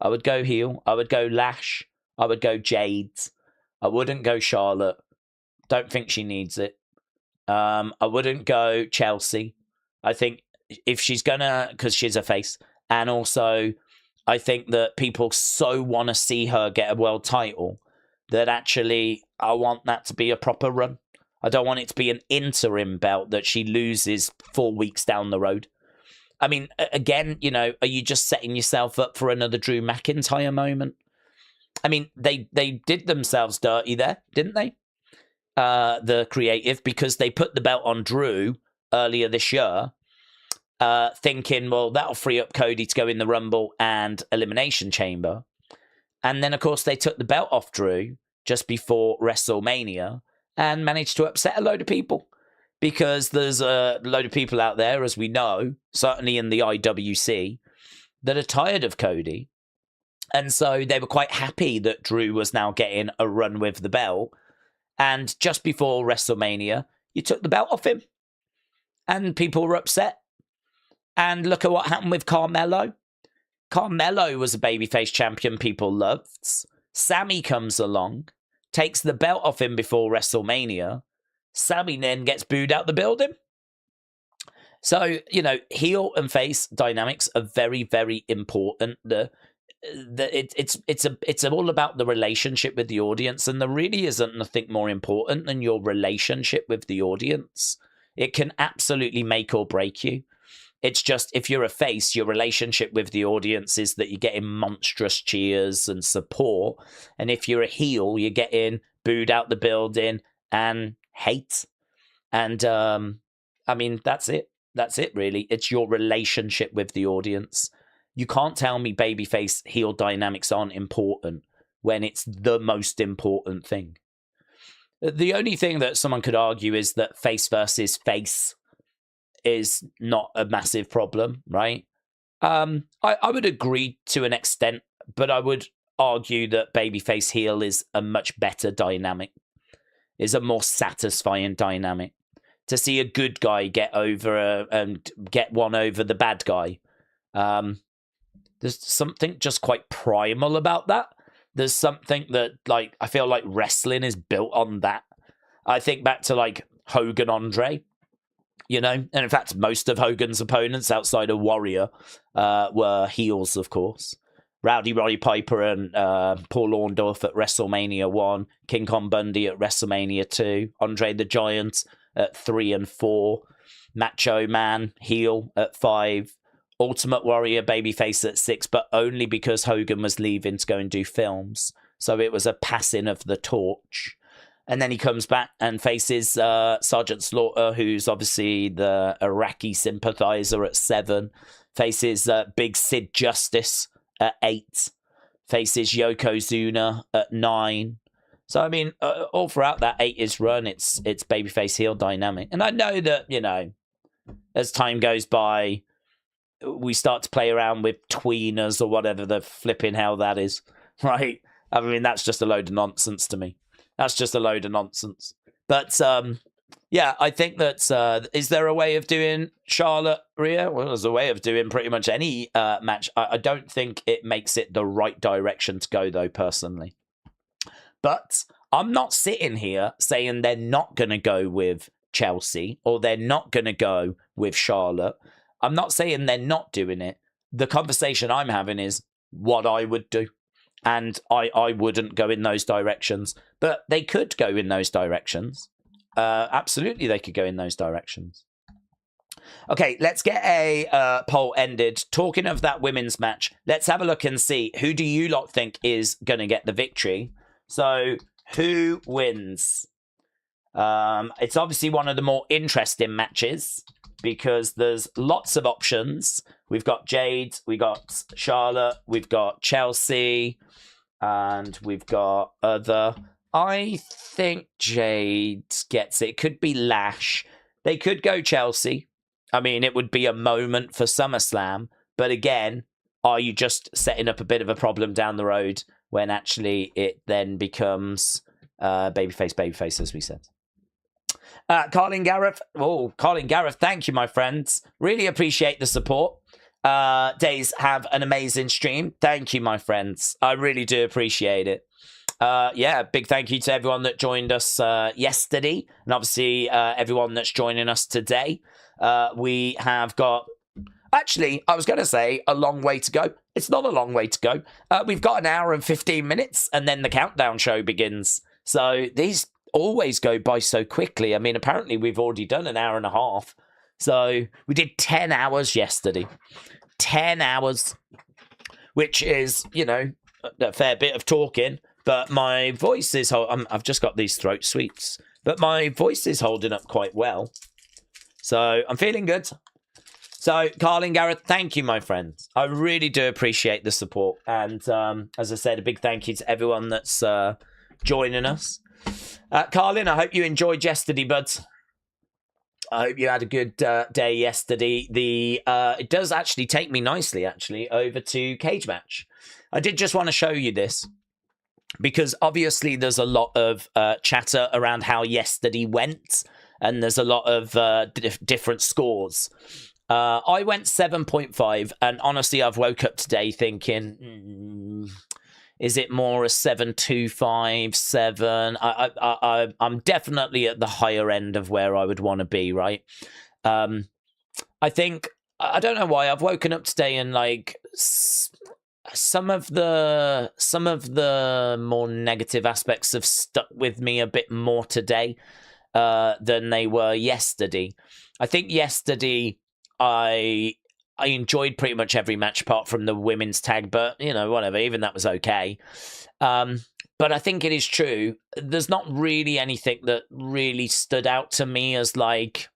I would go heel. I would go Lash. I would go Jade. I wouldn't go Charlotte. Don't think she needs it. I wouldn't go Chelsea. I think if she's gonna, because she's a face, and also I think that people so want to see her get a world title that actually I want that to be a proper run. I don't want it to be an interim belt that she loses 4 weeks down the road. I mean, again, you know, are you just setting yourself up for another Drew McIntyre moment? I mean, they did themselves dirty there, didn't they? The creative, because they put the belt on Drew earlier this year, thinking, well, that'll free up Cody to go in the Rumble and Elimination Chamber. And then, of course, they took the belt off Drew just before WrestleMania and managed to upset a load of people, because there's a load of people out there, as we know, certainly in the IWC, that are tired of Cody. And so they were quite happy that Drew was now getting a run with the belt. And just before WrestleMania, you took the belt off him. And people were upset. And look at what happened with Carmelo. Carmelo was a babyface champion people loved. Sammy comes along, takes the belt off him before WrestleMania. Sammy then gets booed out the building. So, you know, heel and face dynamics are very, very important. It's all about the relationship with the audience, and there really isn't nothing more important than your relationship with the audience. It can absolutely make or break you. It's just, if you're a face, your relationship with the audience is that you're getting monstrous cheers and support, and if you're a heel, you're getting booed out the building and hate. And I mean, that's it really. It's your relationship with the audience. You can't tell me babyface heel dynamics aren't important when it's the most important thing. The only thing that someone could argue is that face versus face is not a massive problem, right? I would agree to an extent, but I would argue that babyface heel is a much better dynamic, is a more satisfying dynamic. To see a good guy get over and get one over the bad guy. There's something just quite primal about that. There's something that, like, I feel like wrestling is built on that. I think back to, like, Hogan Andre, you know? And in fact, most of Hogan's opponents outside of Warrior were heels, of course. Rowdy Roddy Piper and Paul Orndorff at WrestleMania 1. King Kong Bundy at WrestleMania 2. Andre the Giant at 3 and 4. Macho Man, heel at 5. Ultimate Warrior babyface at 6, but only because Hogan was leaving to go and do films. So it was a passing of the torch. And then he comes back and faces Sergeant Slaughter, who's obviously the Iraqi sympathizer at 7. Faces Big Sid Justice at 8. Faces Yokozuna at 9. So, I mean, all throughout that 8-ish run, it's babyface heel dynamic. And I know that, you know, as time goes by, we start to play around with tweeners or whatever the flipping hell that is, right? I mean, that's just a load of nonsense to me. That's just a load of nonsense. But, yeah, I think that, is there a way of doing Charlotte, Rhea? Well, there's a way of doing pretty much any match. I don't think it makes it the right direction to go, though, personally. But I'm not sitting here saying they're not going to go with Chelsea or they're not going to go with Charlotte. I'm not saying they're not doing it. The conversation I'm having is what I would do. And I wouldn't go in those directions. But they could go in those directions. Absolutely, they could go in those directions. Okay, let's get a poll ended. Talking of that women's match, let's have a look and see who do you lot think is going to get the victory. So, who wins? It's obviously one of the more interesting matches because there's lots of options. We've got Jade, we've got Charlotte, we've got Chelsea, and we've got other. I think Jade gets it. Could be Lash. They could go Chelsea. I mean, it would be a moment for SummerSlam. But again, are you just setting up a bit of a problem down the road when actually it then becomes babyface, as we said? Carlin Gareth. Oh, Carlin Gareth, thank you, my friends. Really appreciate the support. Days, have an amazing stream. Thank you, my friends. I really do appreciate it. Yeah, big thank you to everyone that joined us yesterday, and obviously everyone that's joining us today. We have got, actually, I was going to say a long way to go. It's not a long way to go. We've got an hour and 15 minutes, and then the countdown show begins. So these always go by so quickly. I mean, apparently we've already done an hour and a half. So we did 10 hours yesterday. 10 hours, which is, you know, a fair bit of talking. But my voice is, I've just got these throat sweets, but my voice is holding up quite well. So I'm feeling good. So Carlin Gareth, thank you, my friends. I really do appreciate the support. And as I said, a big thank you to everyone that's joining us. Carlin, I hope you enjoyed yesterday, buds. I hope you had a good day yesterday. It does actually take me nicely, actually, over to cage match. I did just want to show you this because obviously there's a lot of chatter around how yesterday went, and there's a lot of different scores. I went 7.5, and honestly, I've woke up today thinking, is it more a 7.25, 7? I'm definitely at the higher end of where I would want to be, right? I think, I don't know why, I've woken up today and like some of the more negative aspects have stuck with me a bit more today than they were yesterday. I think yesterday I enjoyed pretty much every match apart from the women's tag, but, you know, whatever, even that was okay. But I think it is true. There's not really anything that really stood out to me as like,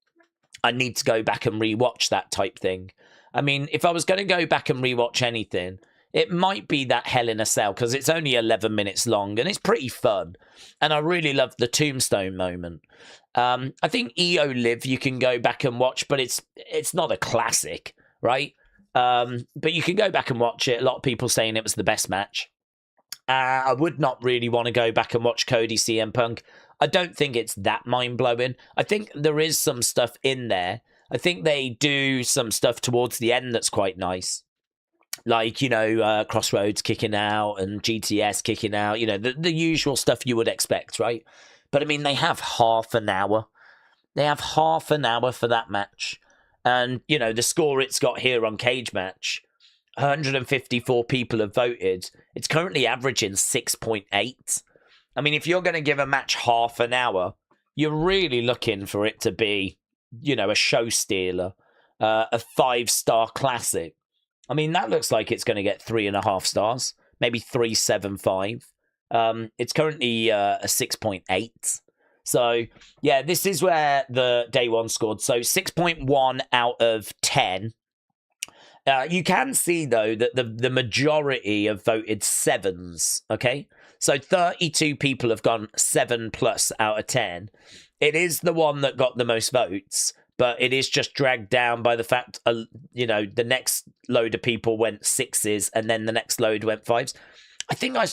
I need to go back and rewatch that type thing. I mean, if I was going to go back and rewatch anything, it might be that Hell in a Cell, because it's only 11 minutes long and it's pretty fun. And I really loved the Tombstone moment. I think EO Live you can go back and watch, but it's not a classic, right? But you can go back and watch it. A lot of people saying it was the best match. I would not really want to go back and watch Cody CM Punk. I don't think it's that mind-blowing. I think there is some stuff in there. I think they do some stuff towards the end that's quite nice. Like, you know, Crossroads kicking out and GTS kicking out, you know, the usual stuff you would expect, right? But I mean, they have half an hour. They have half an hour for that match. And, you know, the score it's got here on Cage Match, 154 people have voted. It's currently averaging 6.8. I mean, if you're going to give a match half an hour, you're really looking for it to be, you know, a show stealer, a 5-star classic. I mean, that looks like it's going to get 3.5 stars, maybe 3.75. It's currently a 6.8. So, yeah, this is where the day one scored. So 6.1 out of 10. You can see, though, that the majority have voted 7s, okay? So 32 people have gone 7+ out of 10. It is the one that got the most votes, but it is just dragged down by the fact, you know, the next load of people went 6s and then the next load went 5s. I think I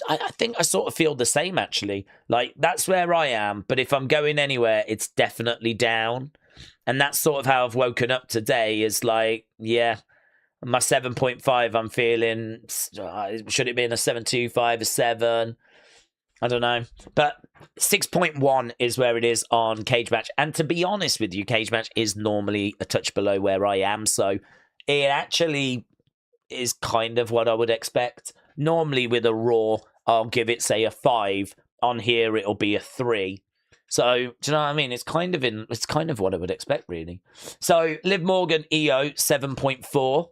sort of feel the same, actually. Like, that's where I am, but if I'm going anywhere, it's definitely down. And that's sort of how I've woken up today, is like, yeah, my 7.5, I'm feeling, should it be in a 7.25, a 7? I don't know. But 6.1 is where it is on Cage Match. And to be honest with you, Cage Match is normally a touch below where I am. So it actually is kind of what I would expect. Normally with a Raw, I'll give it, say, a 5. On here, it'll be a 3. So, do you know what I mean? It's kind of what I would expect, really. So, Liv Morgan EO 7.4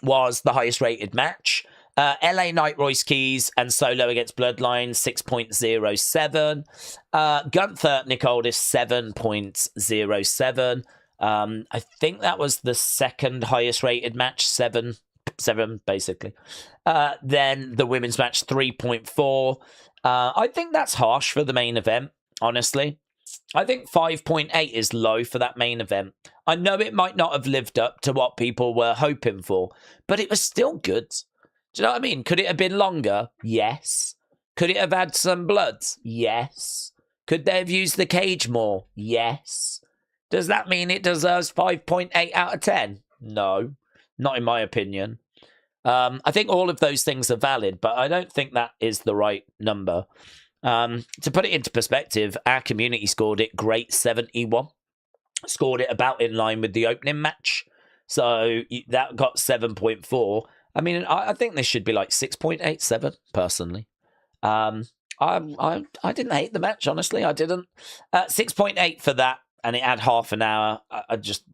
was the highest rated match. LA Knight, Royce Keys and Solo against Bloodline 6.07. Gunther, Nick Aldis 7.07. I think that was the second highest rated match, 7 basically. Then the women's match 3.4. I think that's harsh for the main event, honestly. I think 5.8 is low for that main event. I know it might not have lived up to what people were hoping for, but it was still good. Do you know what I mean? Could it have been longer? Yes. Could it have had some blood? Yes. Could they have used the cage more? Yes. Does that mean it deserves 5.8 out of 10? No, not in my opinion. I think all of those things are valid, but I don't think that is the right number. To put it into perspective, our community scored it great 71. Scored it about in line with the opening match. So that got 7.4. I mean, I think this should be like 6.87, personally. I didn't hate the match, honestly. I didn't. 6.8 for that, and it had half an hour. I just,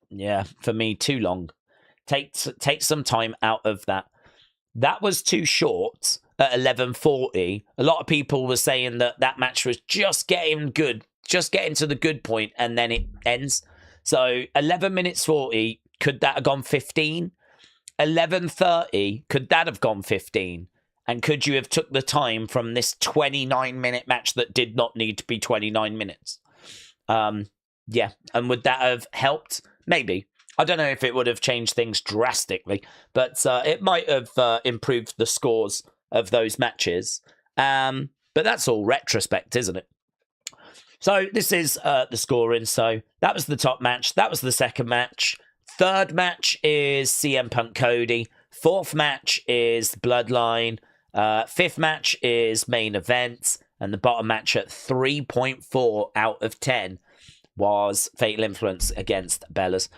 yeah, for me, too long. Take some time out of that. That was too short at 11:40. A lot of people were saying that match was just getting good, just getting to the good point, and then it ends. So 11 minutes 40, could that have gone 15? 11:30, could that have gone 15? And could you have took the time from this 29-minute match that did not need to be 29 minutes? Yeah. And would that have helped? Maybe. I don't know if it would have changed things drastically, but it might have improved the scores of those matches. But that's all retrospect, isn't it? So this is the scoring. So that was the top match. That was the second match. Third match is CM Punk Cody. Fourth match is Bloodline. Fifth match is main event. And the bottom match at 3.4 out of 10 was Fatal Influence against Bellas.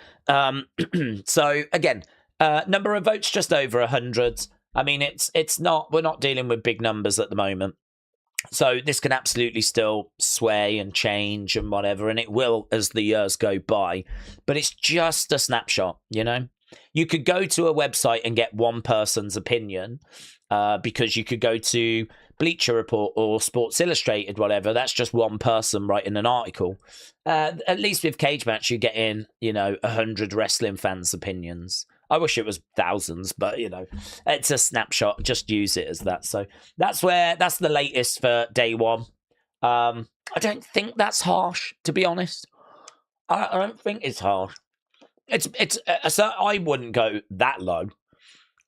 So again, number of votes just over 100. I mean, it's not, we're not dealing with big numbers at the moment. So this can absolutely still sway and change and whatever, and it will as the years go by. But it's just a snapshot, you know? You could go to a website and get one person's opinion, because you could go to Bleacher Report or Sports Illustrated, whatever. That's just one person writing an article. At least with Cage Match, you get in, 100 wrestling fans' opinions. I wish it was thousands, but, it's a snapshot. Just use it as that. So that's the latest for day one. I don't think that's harsh, to be honest. I don't think it's harsh. So I wouldn't go that low.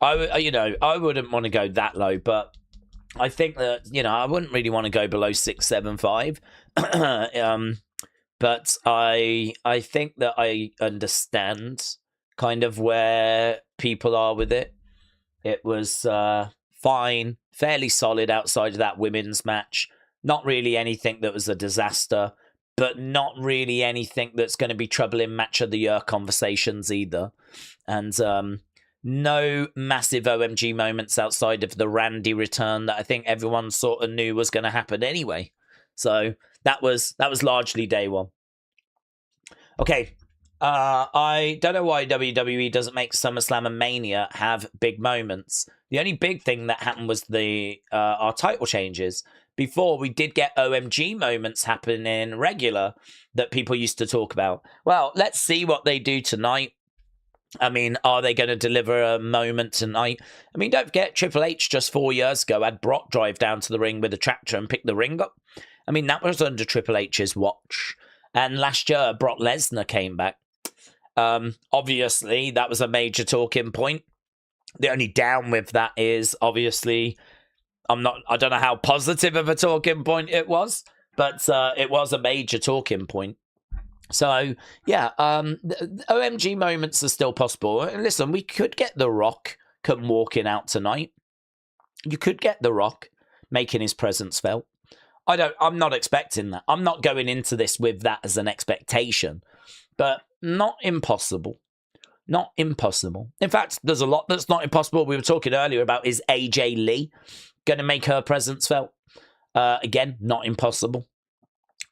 I wouldn't want to go that low, but I think that, I wouldn't really want to go below 675. But I think that I understand kind of where people are with it. It was fine, fairly solid outside of that women's match. Not really anything that was a disaster, but not really anything that's going to be troubling match of the year conversations either. And no massive OMG moments outside of the Randy return that I think everyone sort of knew was going to happen anyway. So that was largely day one. Okay. I don't know why WWE doesn't make SummerSlam and Mania have big moments. The only big thing that happened was our title changes. Before, we did get OMG moments happening regular that people used to talk about. Well, let's see what they do tonight. I mean, are they going to deliver a moment tonight? I mean, don't forget, Triple H just 4 years ago had Brock drive down to the ring with a tractor and pick the ring up. I mean, that was under Triple H's watch. And last year, Brock Lesnar came back. Obviously, that was a major talking point. The only down with that is, obviously, I don't know how positive of a talking point it was, but it was a major talking point. So, yeah, OMG moments are still possible. And listen, we could get The Rock come walking out tonight. You could get The Rock making his presence felt. I'm not expecting that. I'm not going into this with that as an expectation, but not impossible. Not impossible. In fact, there's a lot that's not impossible. We were talking earlier about, is AJ Lee going to make her presence felt? Again, not impossible.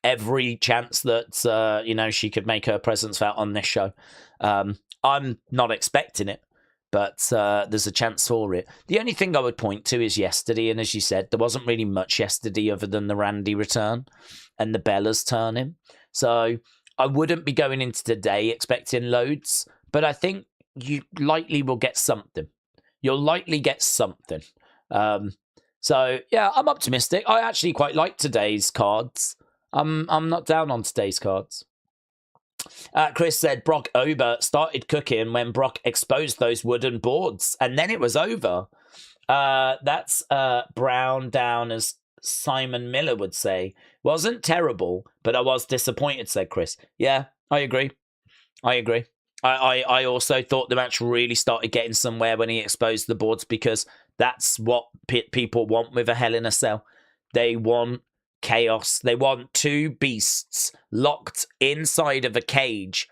Every chance that, she could make her presence felt on this show. I'm not expecting it, but there's a chance for it. The only thing I would point to is yesterday, and as you said, there wasn't really much yesterday other than the Randy return and the Bellas turning. So I wouldn't be going into today expecting loads, but I think you likely will get something. You'll likely get something. So, yeah, I'm optimistic. I actually quite like today's cards. I'm not down on today's cards. Chris said Brock Ober started cooking when Brock exposed those wooden boards, and then it was over. That's Brown down, as Simon Miller would say. Wasn't terrible, but I was disappointed, said Chris. Yeah, I agree. I also thought the match really started getting somewhere when he exposed the boards, because that's what people want with a Hell in a Cell. They want chaos. They want two beasts locked inside of a cage,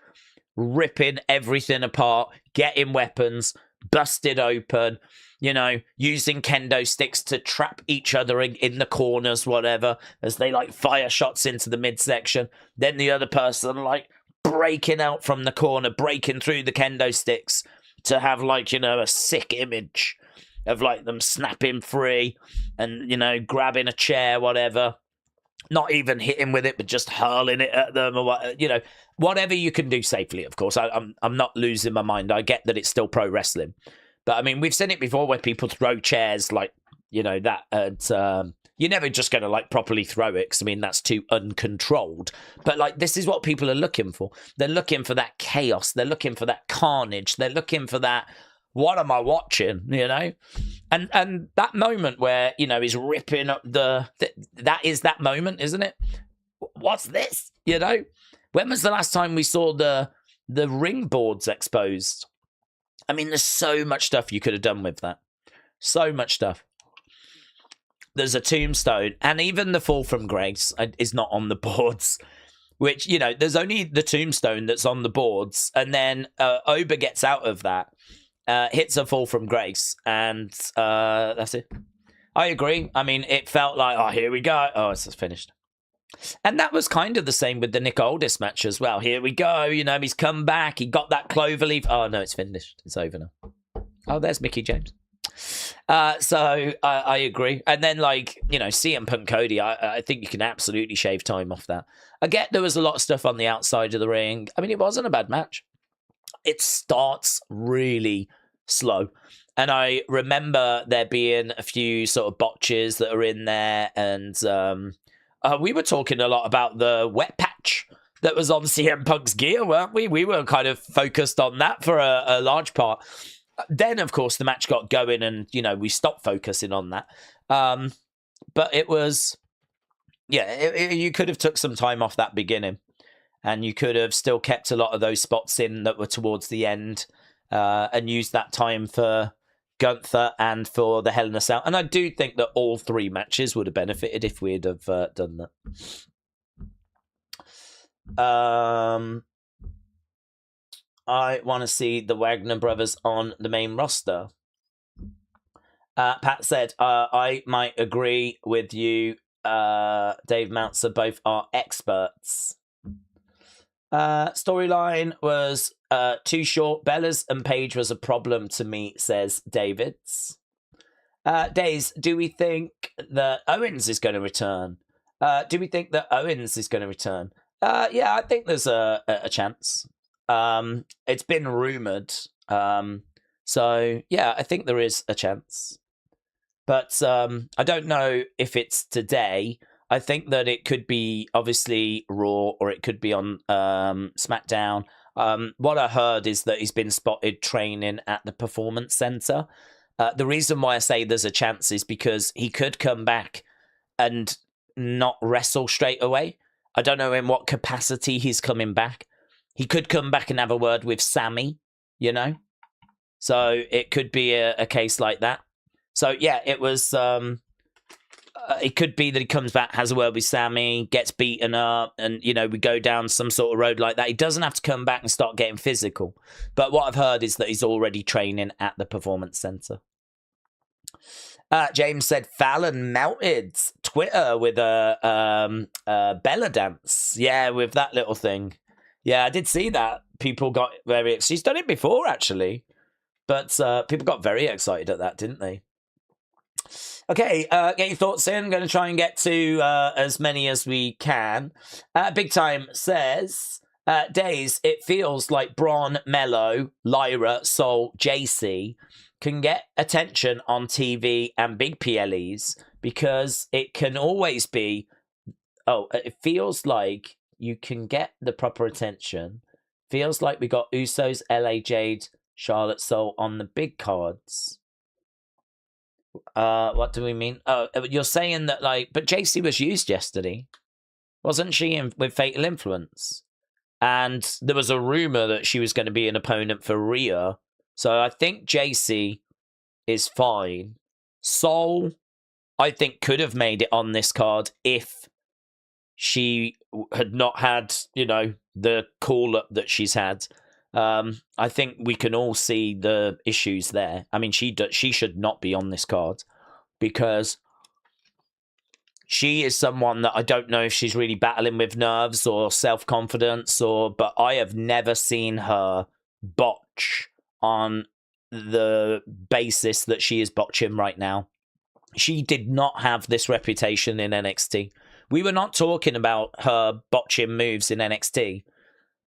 ripping everything apart, getting weapons, busted open, using kendo sticks to trap each other in the corners, whatever, as they fire shots into the midsection. Then the other person breaking out from the corner, breaking through the kendo sticks to have a sick image of them snapping free and, grabbing a chair, whatever. Not even hitting with it, but just hurling it at them, or whatever you can do safely. Of course, I'm not losing my mind. I get that it's still pro wrestling, but I mean, we've seen it before where people throw chairs you're never just going to like properly throw it, because I mean that's too uncontrolled. But like, this is what people are looking for. They're looking for that chaos. They're looking for that carnage. They're looking for that. What am I watching? And that moment where he's ripping up that is that moment, isn't it? What's this? When was the last time we saw the ring boards exposed? I mean, there's so much stuff you could have done with that. So much stuff. There's a tombstone, and even the fall from grace is not on the boards, which, there's only the tombstone that's on the boards, and then Oba gets out of that, hits a fall from grace, and that's it. I agree. I mean, it felt like, oh, here we go. Oh, it's just finished. And that was kind of the same with the Nick Aldis match as well. Here we go. He's come back. He got that cloverleaf. Oh, no, it's finished. It's over now. Oh, there's Mickie James. So I agree. And then, CM Punk Cody, I think you can absolutely shave time off that. I get there was a lot of stuff on the outside of the ring. I mean, it wasn't a bad match. It starts really slow. And I remember there being a few sort of botches that are in there. And we were talking a lot about the wet patch that was on CM Punk's gear, weren't we? We were kind of focused on that for a large part. Then, of course, the match got going and, we stopped focusing on that. But it was, you could have took some time off that beginning, and you could have still kept a lot of those spots in that were towards the end, and used that time for Gunther and for the Hell in a Cell. And I do think that all three matches would have benefited if we'd have done that. I want to see the Wagner brothers on the main roster. Pat said, I might agree with you. Dave Meltzer, both are experts. Storyline was too short. Bella's and Paige was a problem to me, says Davids. Days, do we think that Owens is going to return? Yeah, I think there's a chance. It's been rumored. So yeah, I think there is a chance. But I don't know if it's today. I think that it could be obviously Raw, or it could be on SmackDown. What I heard is that he's been spotted training at the Performance Center. The reason why I say there's a chance is because he could come back and not wrestle straight away. I don't know in what capacity he's coming back. He could come back and have a word with Sammy, So it could be a case like that. So yeah, it was. It could be that he comes back, has a word with Sammy, gets beaten up, and we go down some sort of road like that. He doesn't have to come back and start getting physical. But what I've heard is that he's already training at the Performance Center. James said Fallon melted Twitter with a Bella dance. Yeah, with that little thing. Yeah, I did see that. People got very. She's done it before, actually, but people got very excited at that, didn't they? Okay, get your thoughts in. I'm going to try and get to as many as we can. Big Time says, Days, it feels like Braun, Mello, Lyra, Soul, JC can get attention on TV and big PLEs because it can always be, it feels like you can get the proper attention. Feels like we got Usos, LA Jade, Charlotte Soul on the big cards. What do we mean? Oh, you're saying that but JC was used yesterday, wasn't she? With Fatal Influence, and there was a rumor that she was going to be an opponent for Rhea. So I think JC is fine. Soul, I think, could have made it on this card if she had not had, the call up that she's had. I think we can all see the issues there. I mean, she should not be on this card because she is someone that I don't know if she's really battling with nerves or self-confidence, but I have never seen her botch on the basis that she is botching right now. She did not have this reputation in NXT. We were not talking about her botching moves in NXT.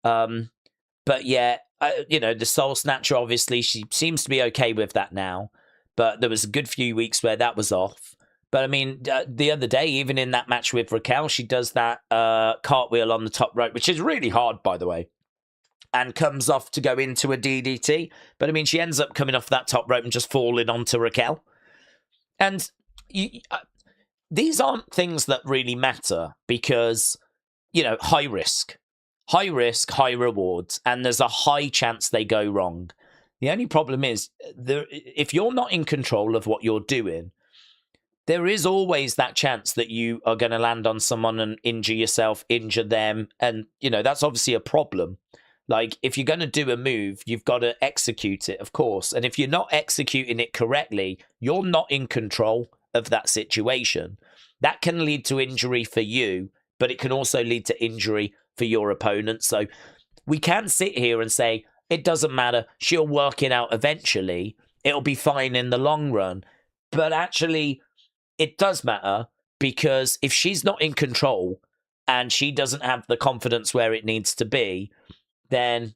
But yeah, the Soul Snatcher, obviously, she seems to be okay with that now. but there was a good few weeks where that was off. But I mean, the other day, even in that match with Raquel, she does that cartwheel on the top rope, which is really hard, by the way, and comes off to go into a DDT. But I mean, she ends up coming off that top rope and just falling onto Raquel. And these aren't things that really matter because, high risk, high rewards, and there's a high chance they go wrong. The only problem is, if you're not in control of what you're doing, there is always that chance that you are going to land on someone and injure yourself, injure them. And, that's obviously a problem. Like, if you're going to do a move, you've got to execute it, of course. And if you're not executing it correctly, you're not in control of that situation. That can lead to injury for you, but it can also lead to injury for your opponent. So we can sit here and say, it doesn't matter. She'll work it out eventually. It'll be fine in the long run. But actually, it does matter, because if she's not in control and she doesn't have the confidence where it needs to be, then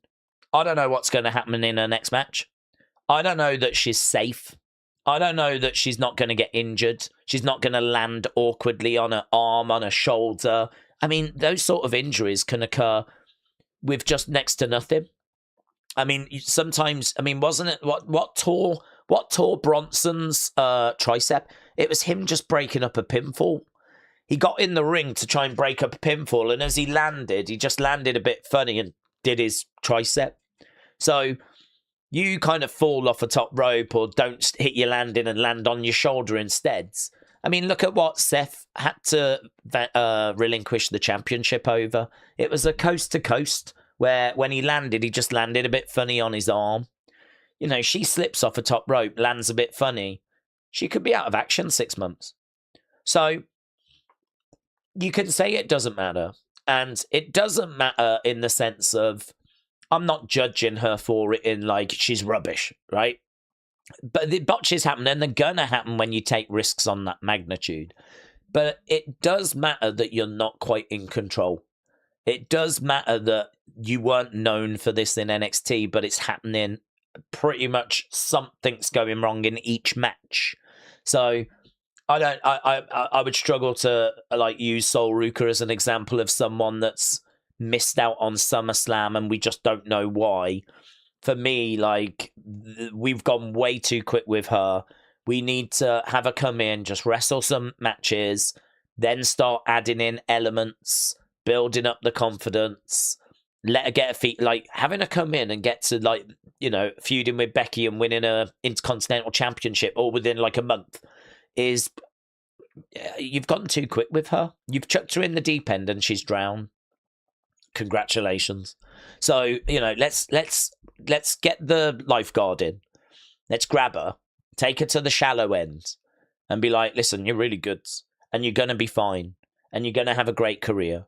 I don't know what's going to happen in her next match. I don't know that she's safe. I don't know that she's not going to get injured. She's not going to land awkwardly on her arm, on her shoulder. I mean, those sort of injuries can occur with just next to nothing. I mean, sometimes, wasn't it what tore Bronson's tricep? It was him just breaking up a pinfall. He got in the ring to try and break up a pinfall, and as he landed, he just landed a bit funny and did his tricep. So you kind of fall off a top rope or don't hit your landing and land on your shoulder instead. I mean, look at what Seth had to relinquish the championship over. It was a coast to coast where when he landed, he just landed a bit funny on his arm. She slips off a top rope, lands a bit funny. She could be out of action 6 months. So you can say it doesn't matter. And it doesn't matter in the sense of, I'm not judging her for it in like she's rubbish, right? But the botches happen, and they're going to happen when you take risks on that magnitude. But it does matter that you're not quite in control. It does matter that you weren't known for this in NXT, but it's happening. Pretty much something's going wrong in each match. So I would struggle to use Sol Ruka as an example of someone that's missed out on SummerSlam and we just don't know why. For me, we've gone way too quick with her. We need to have her come in, just wrestle some matches, then start adding in elements, building up the confidence, let her get her feet, having her come in and get to feuding with Becky and winning a Intercontinental Championship all within a month is, you've gotten too quick with her. You've chucked her in the deep end and she's drowned. Congratulations. So, let's get the lifeguard in. Let's grab her, take her to the shallow end and be like, listen, you're really good and you're going to be fine and you're going to have a great career.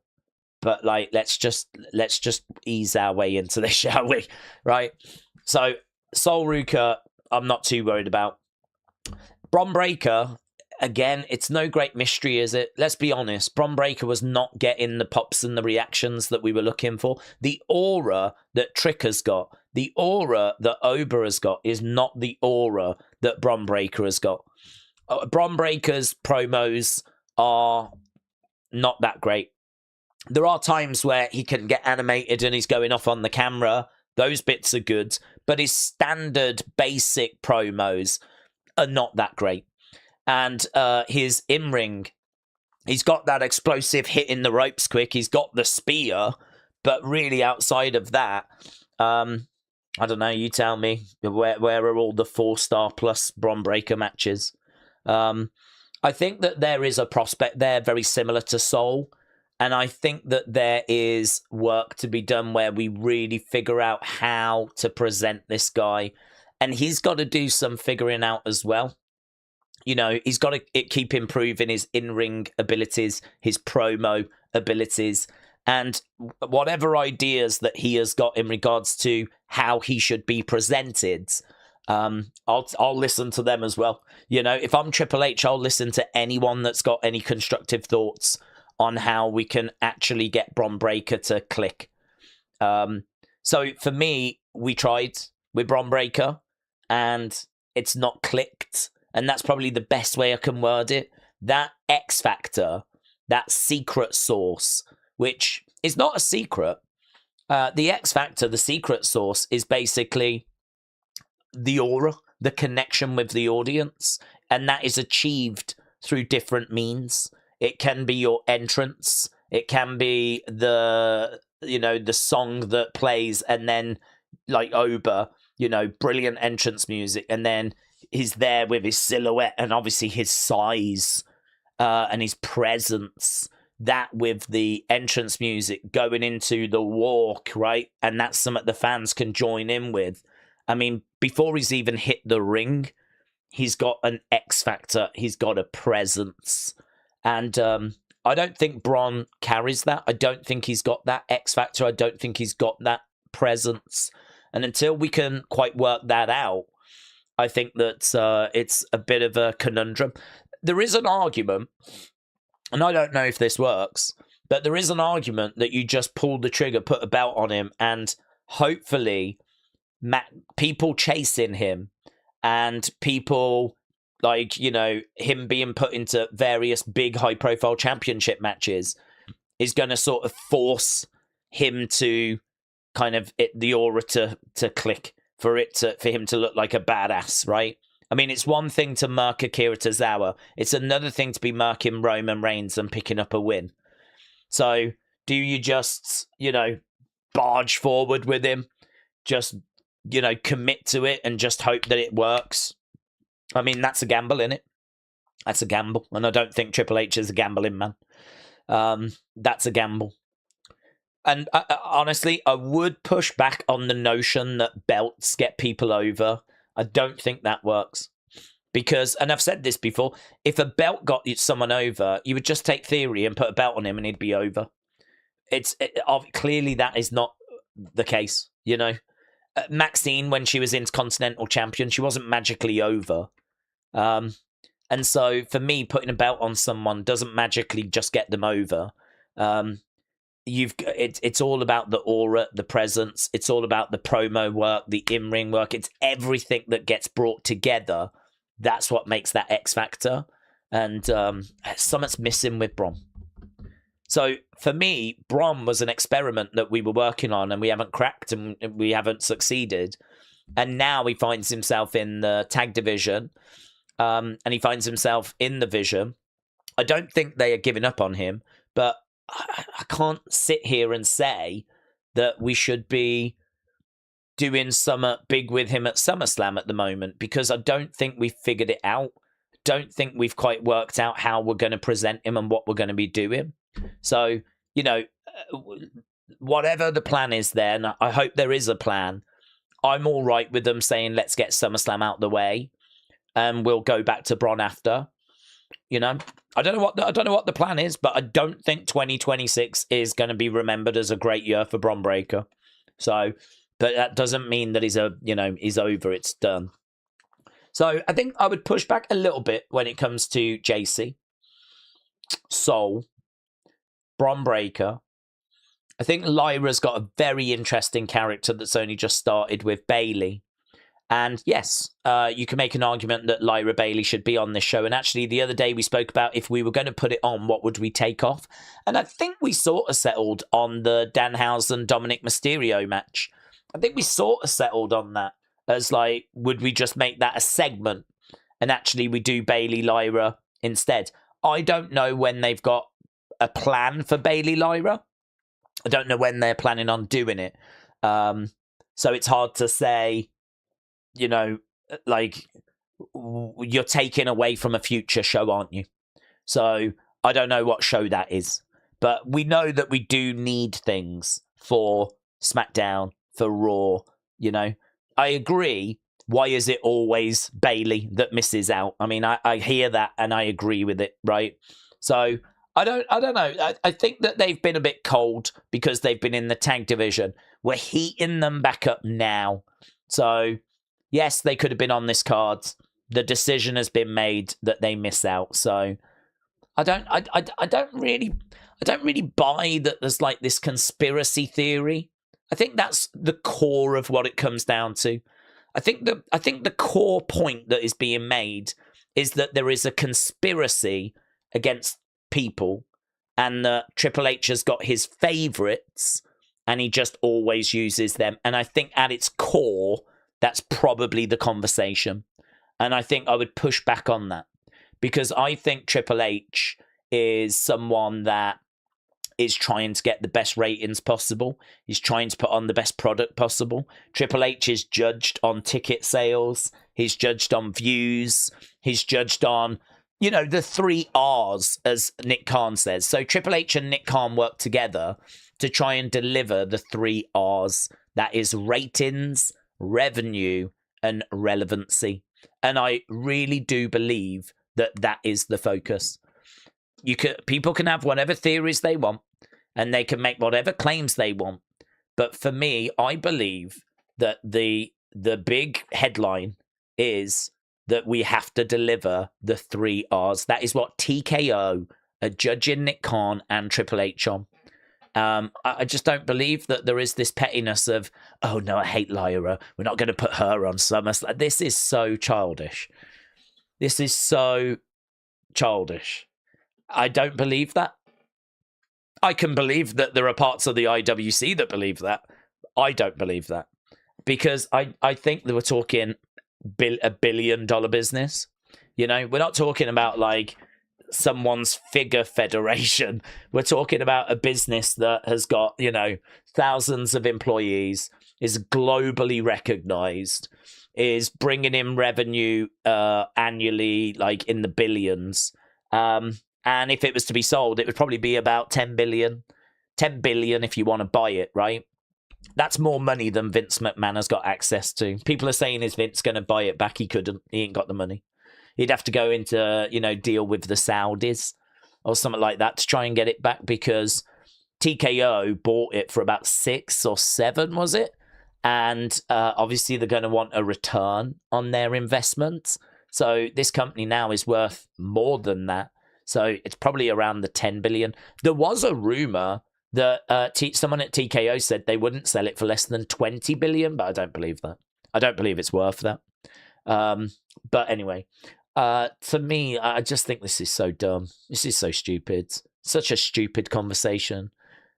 But let's just ease our way into this, shall we? Right. So Sol Ruka, I'm not too worried about. Bron Breakker, again, it's no great mystery, is it? Let's be honest. Bron Breakker was not getting the pops and the reactions that we were looking for. The aura that Trick has got, the aura that Oba has got, is not the aura that Bron Breakker has got. Bron Breakker's promos are not that great. There are times where he can get animated and he's going off on the camera. Those bits are good. But his standard basic promos are not that great. And his in-ring, he's got that explosive hit in the ropes quick. He's got the spear. But really outside of that, I don't know, you tell me. Where are all the 4-star plus Bron Breakker matches? I think that there is a prospect there very similar to Sol. And I think that there is work to be done where we really figure out how to present this guy. And he's got to do some figuring out as well. He's got to keep improving his in-ring abilities, his promo abilities, and whatever ideas that he has got in regards to how he should be presented. I'll listen to them as well. If I'm Triple H, I'll listen to anyone that's got any constructive thoughts on how we can actually get Bron Breakker to click. So for me, we tried with Bron Breakker, and it's not clicked. And that's probably the best way I can word it. That X factor, that secret sauce, which is not a secret. The X factor, the secret sauce, is basically the aura, the connection with the audience. And that is achieved through different means. It can be your entrance. It can be the song that plays, and then like Oba, brilliant entrance music, and then he's there with his silhouette and obviously his size and his presence. That with the entrance music going into the walk, right? And that's something the fans can join in with. I mean, before he's even hit the ring, he's got an X factor. He's got a presence. And I don't think Braun carries that. I don't think he's got that X factor. I don't think he's got that presence. And until we can quite work that out, I think that it's a bit of a conundrum. There is an argument, and I don't know if this works, but there is an argument that you just pull the trigger, put a belt on him, and hopefully people chasing him and people like, him being put into various big high-profile championship matches is going to sort of force him to kind of the aura to click, for him to look like a badass, right? I mean, it's one thing to murk Akira Tozawa. It's another thing to be murking Roman Reigns and picking up a win. So do you just, barge forward with him? Just, commit to it and just hope that it works? I mean, that's a gamble, isn't it? That's a gamble. And I don't think Triple H is a gambling man. That's a gamble. And honestly, I would push back on the notion that belts get people over. I don't think that works. Because, and I've said this before, if a belt got someone over, you would just take Theory and put a belt on him and he'd be over. Clearly that is not the case, Maxine, when she was Intercontinental Champion, she wasn't magically over. And so for me, putting a belt on someone doesn't magically just get them over. It's all about the aura, the presence. It's all about the promo work, the in-ring work. It's everything that gets brought together. That's what makes that X factor. And something's missing with Braun. So for me, Braun was an experiment that we were working on and we haven't cracked and we haven't succeeded. And now he finds himself in the tag division and he finds himself in the Vision. I don't think they are giving up on him, but I can't sit here and say that we should be doing something big with him at SummerSlam at the moment, because I don't think we've figured it out. Don't think we've quite worked out how we're going to present him and what we're going to be doing. So, whatever the plan is there, and I hope there is a plan, I'm all right with them saying, let's get SummerSlam out the way and we'll go back to Braun after. I don't know what the plan is, but I don't think 2026 is going to be remembered as a great year for Braun Breaker. So, but that doesn't mean that he's over. It's done. So I think I would push back a little bit when it comes to JC, Soul, Braun Breaker. I think Lyra's got a very interesting character that's only just started with Bayley. And yes, you can make an argument that Lyra Bayley should be on this show. And actually, the other day we spoke about if we were going to put it on, what would we take off? And I think we sort of settled on the Danhausen Dominic Mysterio match. I think we sort of settled on that as like, would we just make that a segment? And actually, we do Bayley Lyra instead. I don't know when they've got a plan for Bayley Lyra. I don't know when they're planning on doing it. So it's hard to say. Like, you're taking away from a future show, aren't you? So I don't know what show that is. But we know that we do need things for SmackDown, for Raw, I agree. Why is it always Bayley that misses out? I mean, I hear that and I agree with it, right? So I don't know. I think that they've been a bit cold because they've been in the tag division. We're heating them back up now. So yes, they could have been on this card. The decision has been made that they miss out. So I don't really buy that there's like this conspiracy theory. I think that's the core of what it comes down to. I think the core point that is being made is that there is a conspiracy against people, and that Triple H has got his favorites, and he just always uses them. And I think at its core, that's probably the conversation. And I think I would push back on that, because I think Triple H is someone that is trying to get the best ratings possible. He's trying to put on the best product possible. Triple H is judged on ticket sales. He's judged on views. He's judged on, the 3 R's, as Nick Khan says. So Triple H and Nick Khan work together to try and deliver the 3 R's. That is ratings, revenue, and relevancy. And I really do believe that that is the focus. People can have whatever theories they want, and they can make whatever claims they want. But for me, I believe that the big headline is that we have to deliver the 3 R's. That is what TKO are judging Nick Khan and Triple H on. I just don't believe that there is this pettiness of, oh no, I hate Lyra, we're not going to put her on SummerSlam. This is so childish. This is so childish. I don't believe that. I can believe that there are parts of the IWC that believe that. I don't believe that, because I think that we're talking a $1 billion business. We're not talking about like someone's figure federation. We're talking about a business that has got, thousands of employees, is globally recognized, is bringing in revenue annually, like in the billions. And if it was to be sold, it would probably be about 10 billion. 10 billion if you want to buy it, right? That's more money than Vince McMahon has got access to. People are saying, is Vince going to buy it back? He couldn't. He ain't got the money. He'd have to go into, deal with the Saudis or something like that to try and get it back, because TKO bought it for about 6 or 7, was it? And obviously they're going to want a return on their investment. So this company now is worth more than that. So it's probably around the 10 billion. There was a rumor that someone at TKO said they wouldn't sell it for less than 20 billion, but I don't believe that. I don't believe it's worth that. But anyway, to me, I just think this is so dumb. This is so stupid. Such a stupid conversation.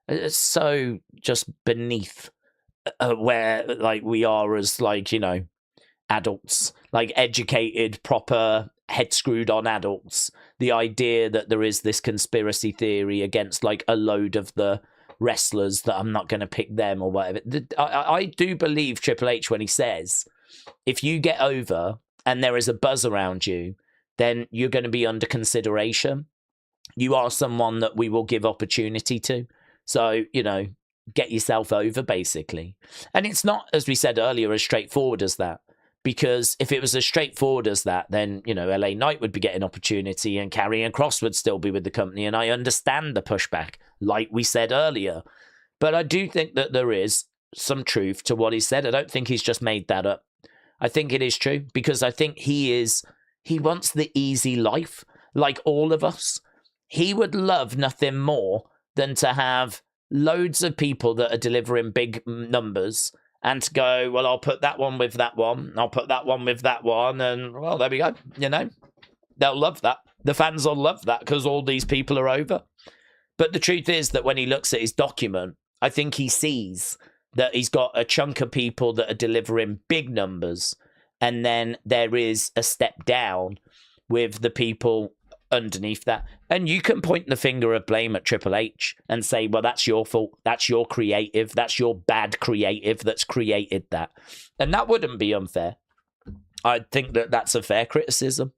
It's so just beneath where like we are as adults, like educated, proper, head screwed on adults. The idea that there is this conspiracy theory against like a load of the wrestlers, that I'm not going to pick them or whatever. I do believe Triple H when he says, if you get over and there is a buzz around you, then you're going to be under consideration. You are someone that we will give opportunity to. So, get yourself over, basically. And it's not, as we said earlier, as straightforward as that. Because if it was as straightforward as that, then, LA Knight would be getting opportunity and Karrion Kross would still be with the company. And I understand the pushback, like we said earlier. But I do think that there is some truth to what he said. I don't think he's just made that up. I think it is true, because I think he wants the easy life, like all of us. He would love nothing more than to have loads of people that are delivering big numbers, and to go, well, I'll put that one with that one. I'll put that one with that one. And, well, there we go. They'll love that. The fans will love that because all these people are over. But the truth is that when he looks at his document, I think he sees that he's got a chunk of people that are delivering big numbers. And then there is a step down with the people underneath that. And you can point the finger of blame at Triple H and say, well, that's your fault. That's your creative. That's your bad creative that's created that. And that wouldn't be unfair. I think that that's a fair criticism.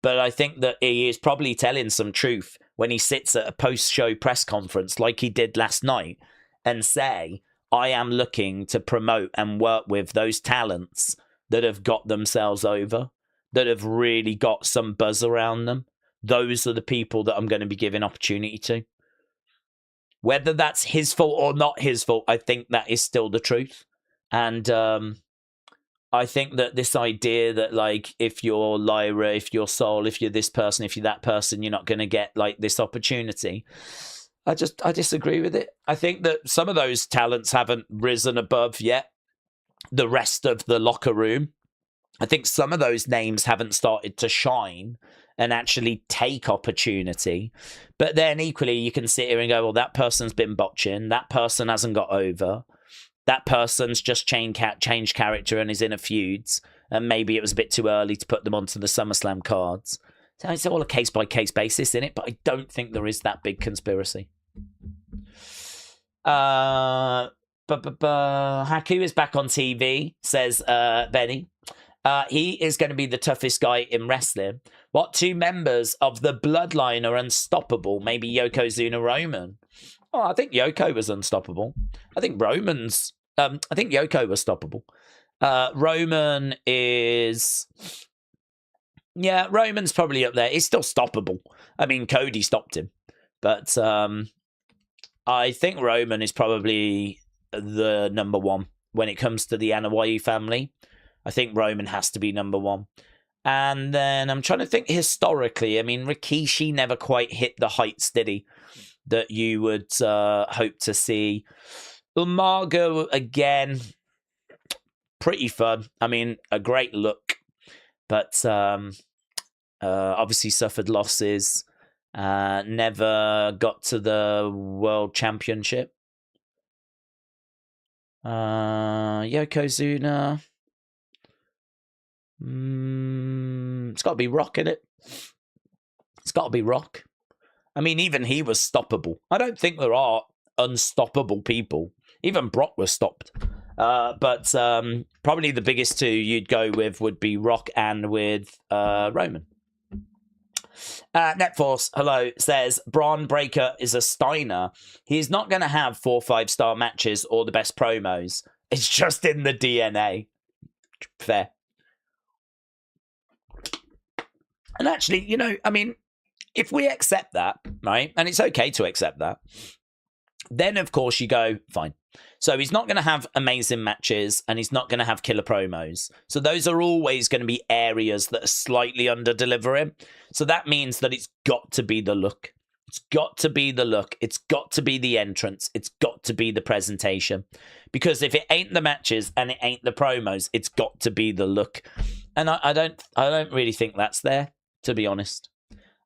But I think that he is probably telling some truth when he sits at a post-show press conference like he did last night and say, I am looking to promote and work with those talents that have got themselves over, that have really got some buzz around them. Those are the people that I'm going to be giving opportunity to. Whether that's his fault or not his fault, I think that is still the truth. And I think that this idea that, like, if you're Lyra, if you're Soul, if you're this person, if you're that person, you're not going to get, like, this opportunity. I disagree with it. I think that some of those talents haven't risen above yet. the rest of the locker room. I think some of those names haven't started to shine and actually take opportunity. But then equally, you can sit here and go, well, that person's been botching. That person hasn't got over. That person's just changed character and is in a feuds. And maybe it was a bit too early to put them onto the SummerSlam cards. So it's all a case-by-case basis in it, but I don't think there is that big conspiracy. Haku is back on TV, says Benny. He is going to be the toughest guy in wrestling. What two members of the bloodline are unstoppable? Maybe Yokozuna, Roman. Oh, I think Yoko was unstoppable. I think Roman's... I think Yoko was stoppable. Roman is... Yeah, Roman's probably up there. He's still stoppable. I mean, Cody stopped him. But I think Roman is probably the number one when it comes to the Anoa'i family. I think Roman has to be number one. And then I'm trying to think historically. I mean, Rikishi never quite hit the heights, did he? That you would hope to see. Umaga, again, pretty fun. I mean, a great look. But obviously suffered losses. Never got to the World Championship. Yokozuna... it's got to be Rock, innit? It's got to be Rock. I mean, even he was stoppable. I don't think there are unstoppable people. Even Brock was stopped. But probably the biggest two you'd go with would be Rock and with Roman. Netforce, hello, says Braun Breaker is a Steiner. He's not going to have 4 5-star matches or the best promos. It's just in the DNA. Fair. And actually, you know, I mean, if we accept that, right, and it's okay to accept that, then, of course, you go, fine. So he's not going to have amazing matches and he's not going to have killer promos. So those are always going to be areas that are slightly under-delivering. So that means that it's got to be the look. It's got to be the look. It's got to be the entrance. It's got to be the presentation. Because if it ain't the matches and it ain't the promos, it's got to be the look. And I don't really think that's there. To be honest,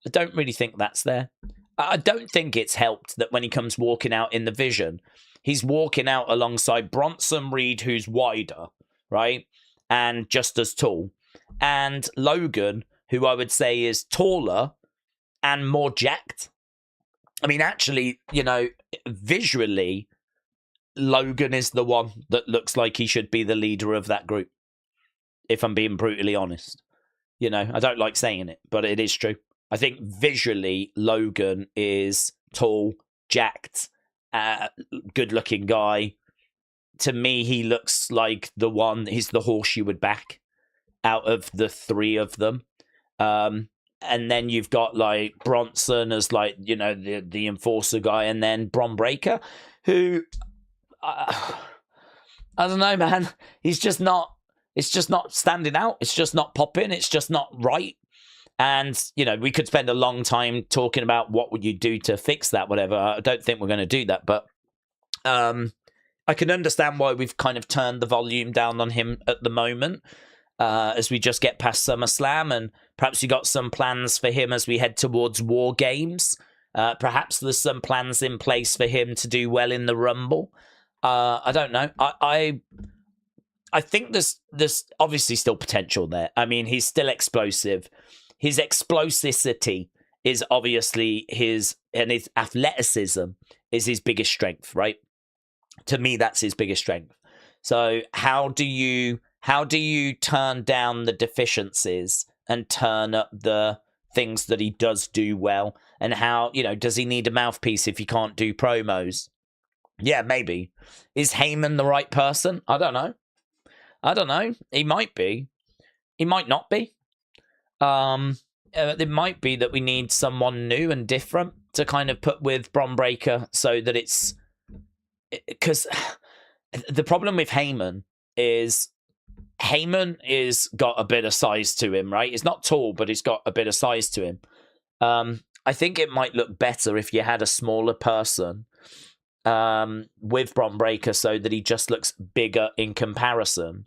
I don't really think that's there. I don't think it's helped that when he comes walking out in the Vision, he's walking out alongside Bronson Reed, who's wider, right? And just as tall. And Logan, who I would say is taller and more jacked. I mean, actually, you know, visually, Logan is the one that looks like he should be the leader of that group, if I'm being brutally honest. You know, I don't like saying it, but it is true. I think visually, Logan is tall, jacked, good-looking guy. To me, he looks like the one, he's the horse you would back out of the three of them. And then you've got, like, Bronson as, like, you know, the enforcer guy, and then Bron Breakker, who, I don't know, man. He's just not... It's just not standing out. It's just not popping. It's just not right. And, you know, we could spend a long time talking about what would you do to fix that, whatever. I don't think we're going to do that. But I can understand why we've kind of turned the volume down on him at the moment as we just get past SummerSlam. And perhaps you got some plans for him as we head towards War Games. Perhaps there's some plans in place for him to do well in the Rumble. I don't know. I think there's obviously still potential there. I mean, he's still explosive. His explosivity is obviously his athleticism is his biggest strength, right? To me, that's his biggest strength. So how do you turn down the deficiencies and turn up the things that he does do well? And how, you know, does he need a mouthpiece if he can't do promos? Yeah, maybe. Is Heyman the right person? I don't know. He might be. He might not be. It might be that we need someone new and different to kind of put with Bron Breakker so that it's... Because the problem with Heyman is got a bit of size to him, right? He's not tall, but he's got a bit of size to him. I think it might look better if you had a smaller person with Bron Breakker so that he just looks bigger in comparison.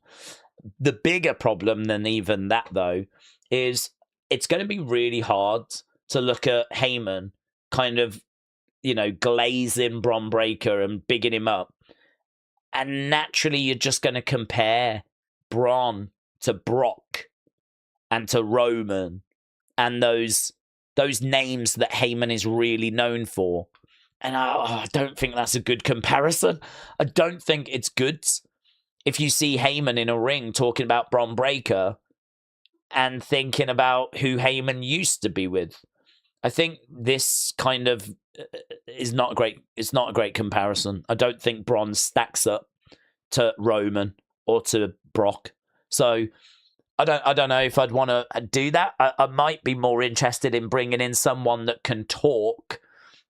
The bigger problem than even that, though, is it's going to be really hard to look at Heyman kind of, glazing Bron Breakker and bigging him up. And naturally, you're just going to compare Bron to Brock and to Roman and those names that Heyman is really known for. And I don't think that's a good comparison. I don't think it's good if you see Heyman in a ring talking about Bron Breakker and thinking about who Heyman used to be with. I think this kind of is not a great. It's not a great comparison. I don't think Bron stacks up to Roman or to Brock. So I don't know if I'd want to do that. I might be more interested in bringing in someone that can talk,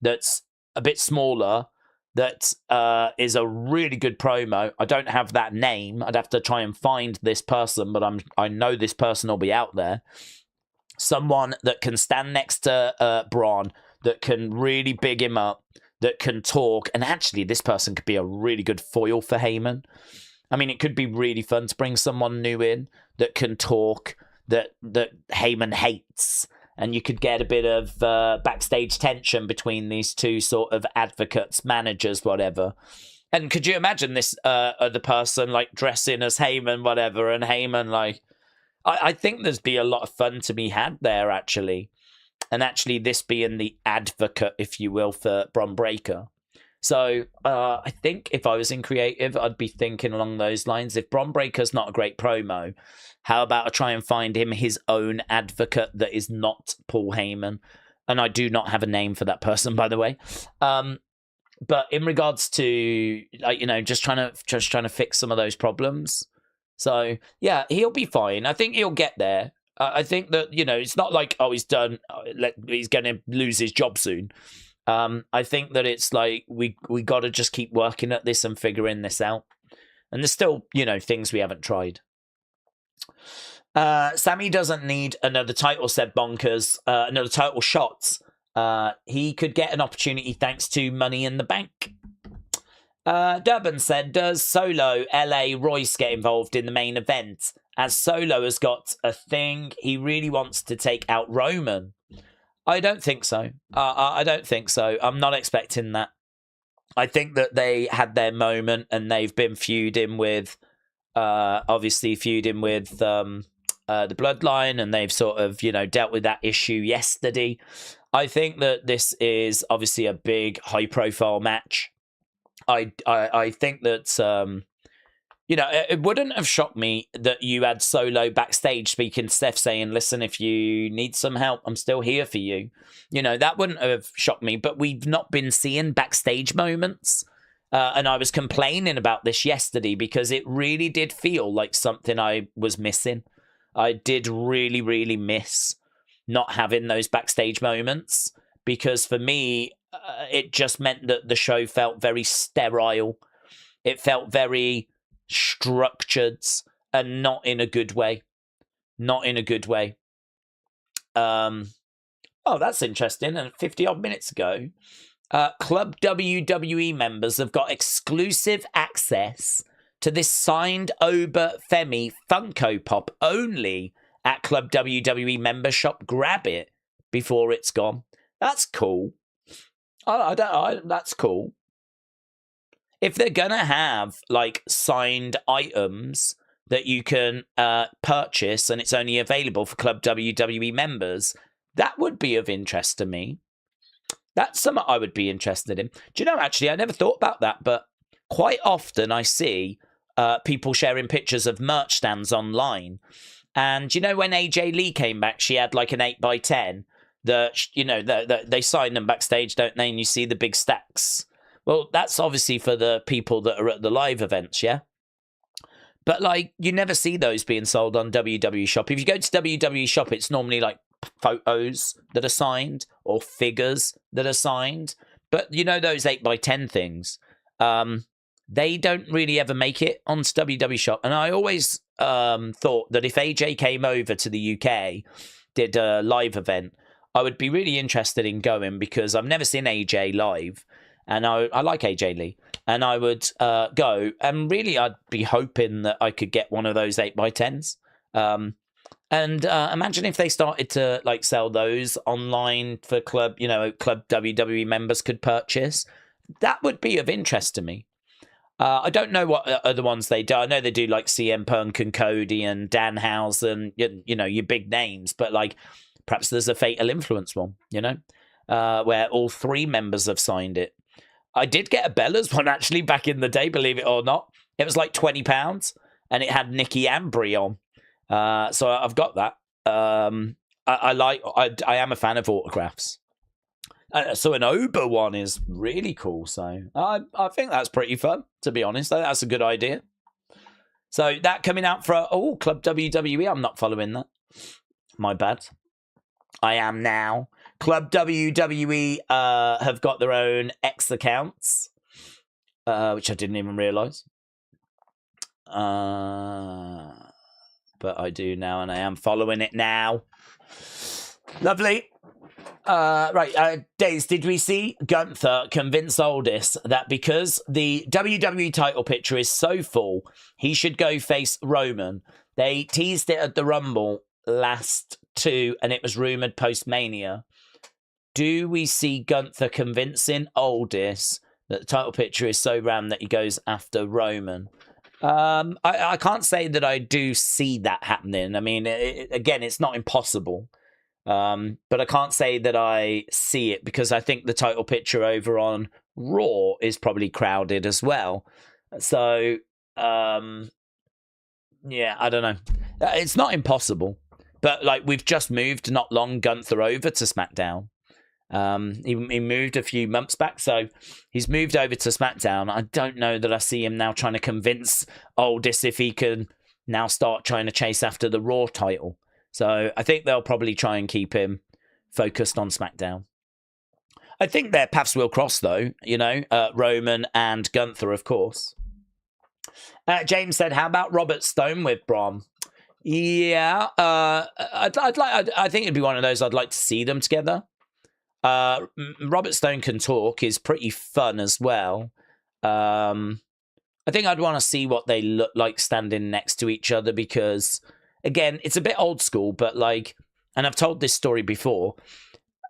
that's a bit smaller, that is a really good promo. I don't have that name. I'd have to try and find this person, but I know this person will be out there. Someone that can stand next to Braun, that can really big him up, that can talk. And actually, this person could be a really good foil for Heyman. I mean, it could be really fun to bring someone new in that can talk, that Heyman hates. And you could get a bit of backstage tension between these two sort of advocates, managers, whatever. And could you imagine this other person like dressing as Heyman, whatever, and Heyman like... I think there'd be a lot of fun to be had there, actually. And actually this being the advocate, if you will, for Bron Breakker. So I think if I was in creative, I'd be thinking along those lines. If Bron Breakker's not a great promo, how about I try and find him his own advocate that is not Paul Heyman? And I do not have a name for that person, by the way. But in regards to, like, just trying to fix some of those problems. So yeah, he'll be fine. I think he'll get there. I think that, it's not like, he's done. He's going to lose his job soon. I think that it's like we got to just keep working at this and figuring this out. And there's still, things we haven't tried. Sammy doesn't need another title, said Bonkers. Another title shot. He could get an opportunity thanks to Money in the Bank. Durban said, does Solo LA Royce get involved in the main event? As Solo has got a thing, he really wants to take out Roman. I don't think so. I don't think so. I'm not expecting that. I think that they had their moment and they've been feuding with, the Bloodline, and they've sort of, dealt with that issue yesterday. I think that this is obviously a big, high-profile match. I think that, it wouldn't have shocked me that you had Solo backstage speaking to Steph saying, listen, if you need some help, I'm still here for you. That wouldn't have shocked me, but we've not been seeing backstage moments. And I was complaining about this yesterday because it really did feel like something I was missing. I did really, really miss not having those backstage moments because for me, it just meant that the show felt very sterile. It felt very structured and not in a good way. Not in a good way. Oh, that's interesting. And 50 odd minutes ago, Club WWE members have got exclusive access to this signed Oba Femi Funko Pop only at Club WWE member shop. Grab it before it's gone. That's cool. That's cool. If they're gonna have like signed items that you can purchase and it's only available for Club WWE members, that would be of interest to me. That's something I would be interested in. Do you know, actually, I never thought about that, but quite often I see people sharing pictures of merch stands online. And when AJ Lee came back, she had like an 8x10. They sign them backstage, don't they? And you see the big stacks. Well, that's obviously for the people that are at the live events, yeah? But, like, you never see those being sold on WWE Shop. If you go to WWE Shop, it's normally, like, photos that are signed or figures that are signed. But, those 8x10 things, they don't really ever make it on WWE Shop. And I always thought that if AJ came over to the UK, did a live event, I would be really interested in going because I've never seen AJ live. and I like AJ Lee, and I would go, and really I'd be hoping that I could get one of those 8x10s. And imagine if they started to like sell those online for club WWE members could purchase. That would be of interest to me. I don't know what other ones they do. I know they do like CM Punk and Cody and Danhausen, your big names, but like perhaps there's a Fatal Influence one, where all 3 members have signed it. I did get a Bella's one actually back in the day, believe it or not. It was like £20 and it had Nikki Ambry on. So I've got that. I am a fan of autographs. So an Oba one is really cool. So I think that's pretty fun, to be honest. That's a good idea. So that coming out for Club WWE. I'm not following that. My bad. I am now. Club WWE have got their own X accounts, which I didn't even realise. But I do now, and I am following it now. Lovely. Right, Days, did we see Gunther convince Aldis that because the WWE title picture is so full, he should go face Roman? They teased it at the Rumble last two, and it was rumoured post-Mania. Do we see Gunther convincing Aldis that the title picture is so rammed that he goes after Roman? I can't say that I do see that happening. I mean, again, it's not impossible. But I can't say that I see it because I think the title picture over on Raw is probably crowded as well. So, yeah, I don't know. It's not impossible. But, like, we've just moved not long Gunther over to SmackDown. He moved a few months back, so he's moved over to SmackDown. I don't know that I see him now trying to convince Aldis if he can now start trying to chase after the Raw title. So I think they'll probably try and keep him focused on SmackDown. I think their paths will cross, though, Roman and Gunther, of course. James said, how about Robert Stone with Braun? Yeah, I think it'd be one of those I'd like to see them together. Robert Stone can talk is pretty fun as well. I think I'd want to see what they look like standing next to each other because, again, it's a bit old school, but like, and I've told this story before,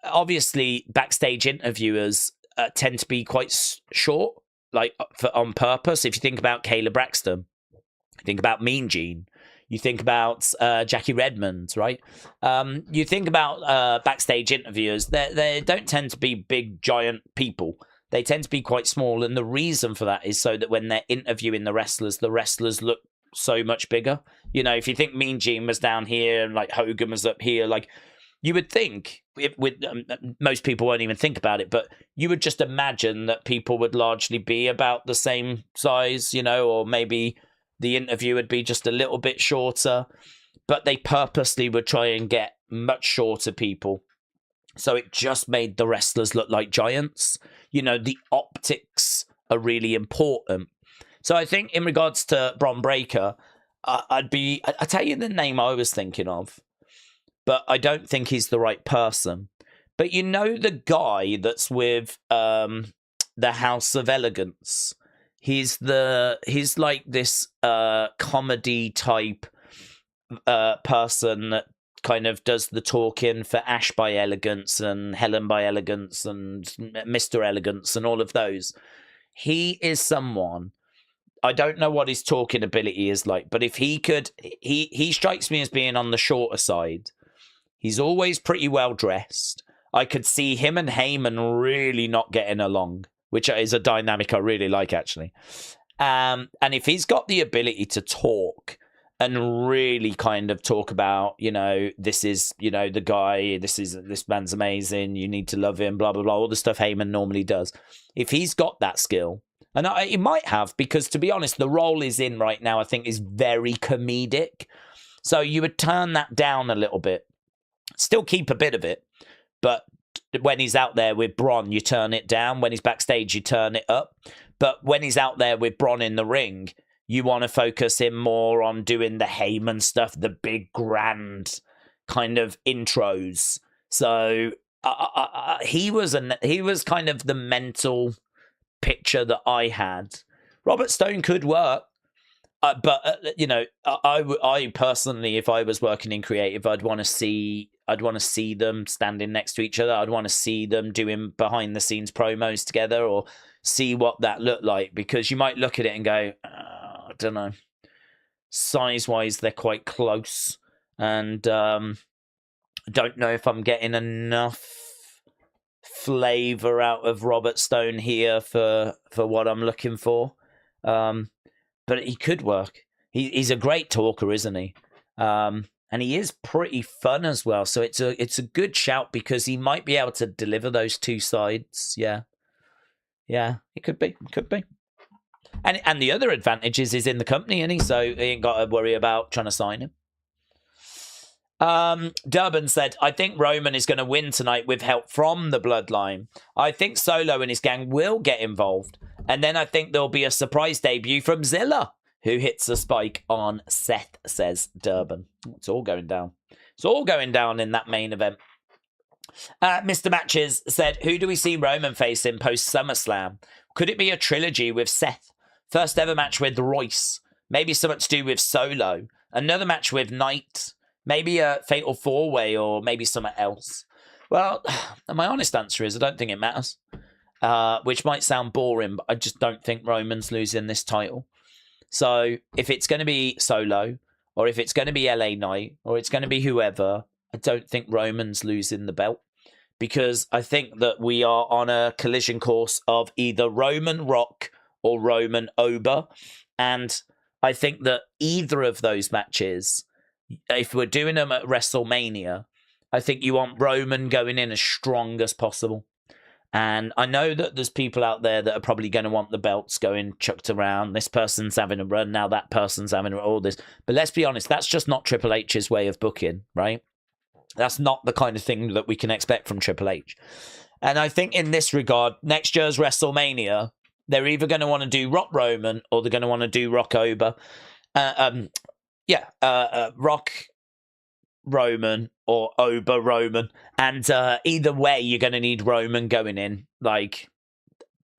obviously backstage interviewers tend to be quite short, like on purpose. If you think about Kayla Braxton, think about Mean Gene, you think about Jackie Redmond, right? You think about backstage interviewers, they don't tend to be big, giant people. They tend to be quite small, and the reason for that is so that when they're interviewing the wrestlers look so much bigger. If you think Mean Gene was down here and like Hogan was up here, like you would think, most people won't even think about it, but you would just imagine that people would largely be about the same size, or maybe the interview would be just a little bit shorter, but they purposely would try and get much shorter people. So it just made the wrestlers look like giants. The optics are really important. So I think in regards to Bron Breakker, I tell you the name I was thinking of, but I don't think he's the right person. But the guy that's with the House of Elegance. He's like this comedy type person that kind of does the talking for Ash by Elegance and Helen by Elegance and Mr. Elegance and all of those. He is someone, I don't know what his talking ability is like, but if he could, he strikes me as being on the shorter side. He's always pretty well dressed. I could see him and Heyman really not getting along, which is a dynamic I really like, actually. And if he's got the ability to talk and really kind of talk about, this is, the guy, this man's amazing, you need to love him, blah, blah, blah, all the stuff Heyman normally does. If he's got that skill, and he might have, because to be honest, the role he's in right now, I think, is very comedic. So you would turn that down a little bit. Still keep a bit of it, but when he's out there with Bron, you turn it down. When he's backstage, you turn it up. But when he's out there with Bron in the ring, you want to focus him more on doing the Heyman stuff, the big, grand kind of intros. So he was kind of the mental picture that I had, Robert Stone could work. But you know, I personally, if I was working in creative, I'd want to see them standing next to each other. I'd want to see them doing behind the scenes promos together, or see what that looked like, because you might look at it and go, I don't know, size wise they're quite close, and I don't know if I'm getting enough flavor out of Robert Stone here for what I'm looking for. But he could work. He's a great talker, isn't he? And he is pretty fun as well. So it's a good shout, because he might be able to deliver those two sides. Yeah, it could be. And the other advantage is he's in the company, and so he ain't got to worry about trying to sign him. Durban said, I think Roman is going to win tonight with help from the Bloodline. I think Solo and his gang will get involved. And then I think there'll be a surprise debut from Zilla, who hits a spike on Seth, says Durban. It's all going down. It's all going down in that main event. Mr. Matches said, who do we see Roman facing post SummerSlam? Could it be a trilogy with Seth? First ever match with Royce. Maybe something to do with Solo. Another match with Knight. Maybe a fatal four-way, or maybe something else. Well, my honest answer is I don't think it matters. Which might sound boring, but I just don't think Roman's losing this title. So if it's going to be Solo, or if it's going to be LA Knight, or it's going to be whoever, I don't think Roman's losing the belt. Because I think that we are on a collision course of either Roman Rock or Roman Ober. And I think that either of those matches, if we're doing them at WrestleMania, I think you want Roman going in as strong as possible. And I know that there's people out there that are probably going to want the belts going chucked around. This person's having a run, now that person's having all this. But let's be honest, that's just not Triple H's way of booking, right? That's not the kind of thing that we can expect from Triple H. And I think in this regard, next year's WrestleMania, they're either going to want to do Rock Roman, or they're going to want to do Rock Ober. Rock Roman or Ober Roman, and either way you're going to need Roman going in like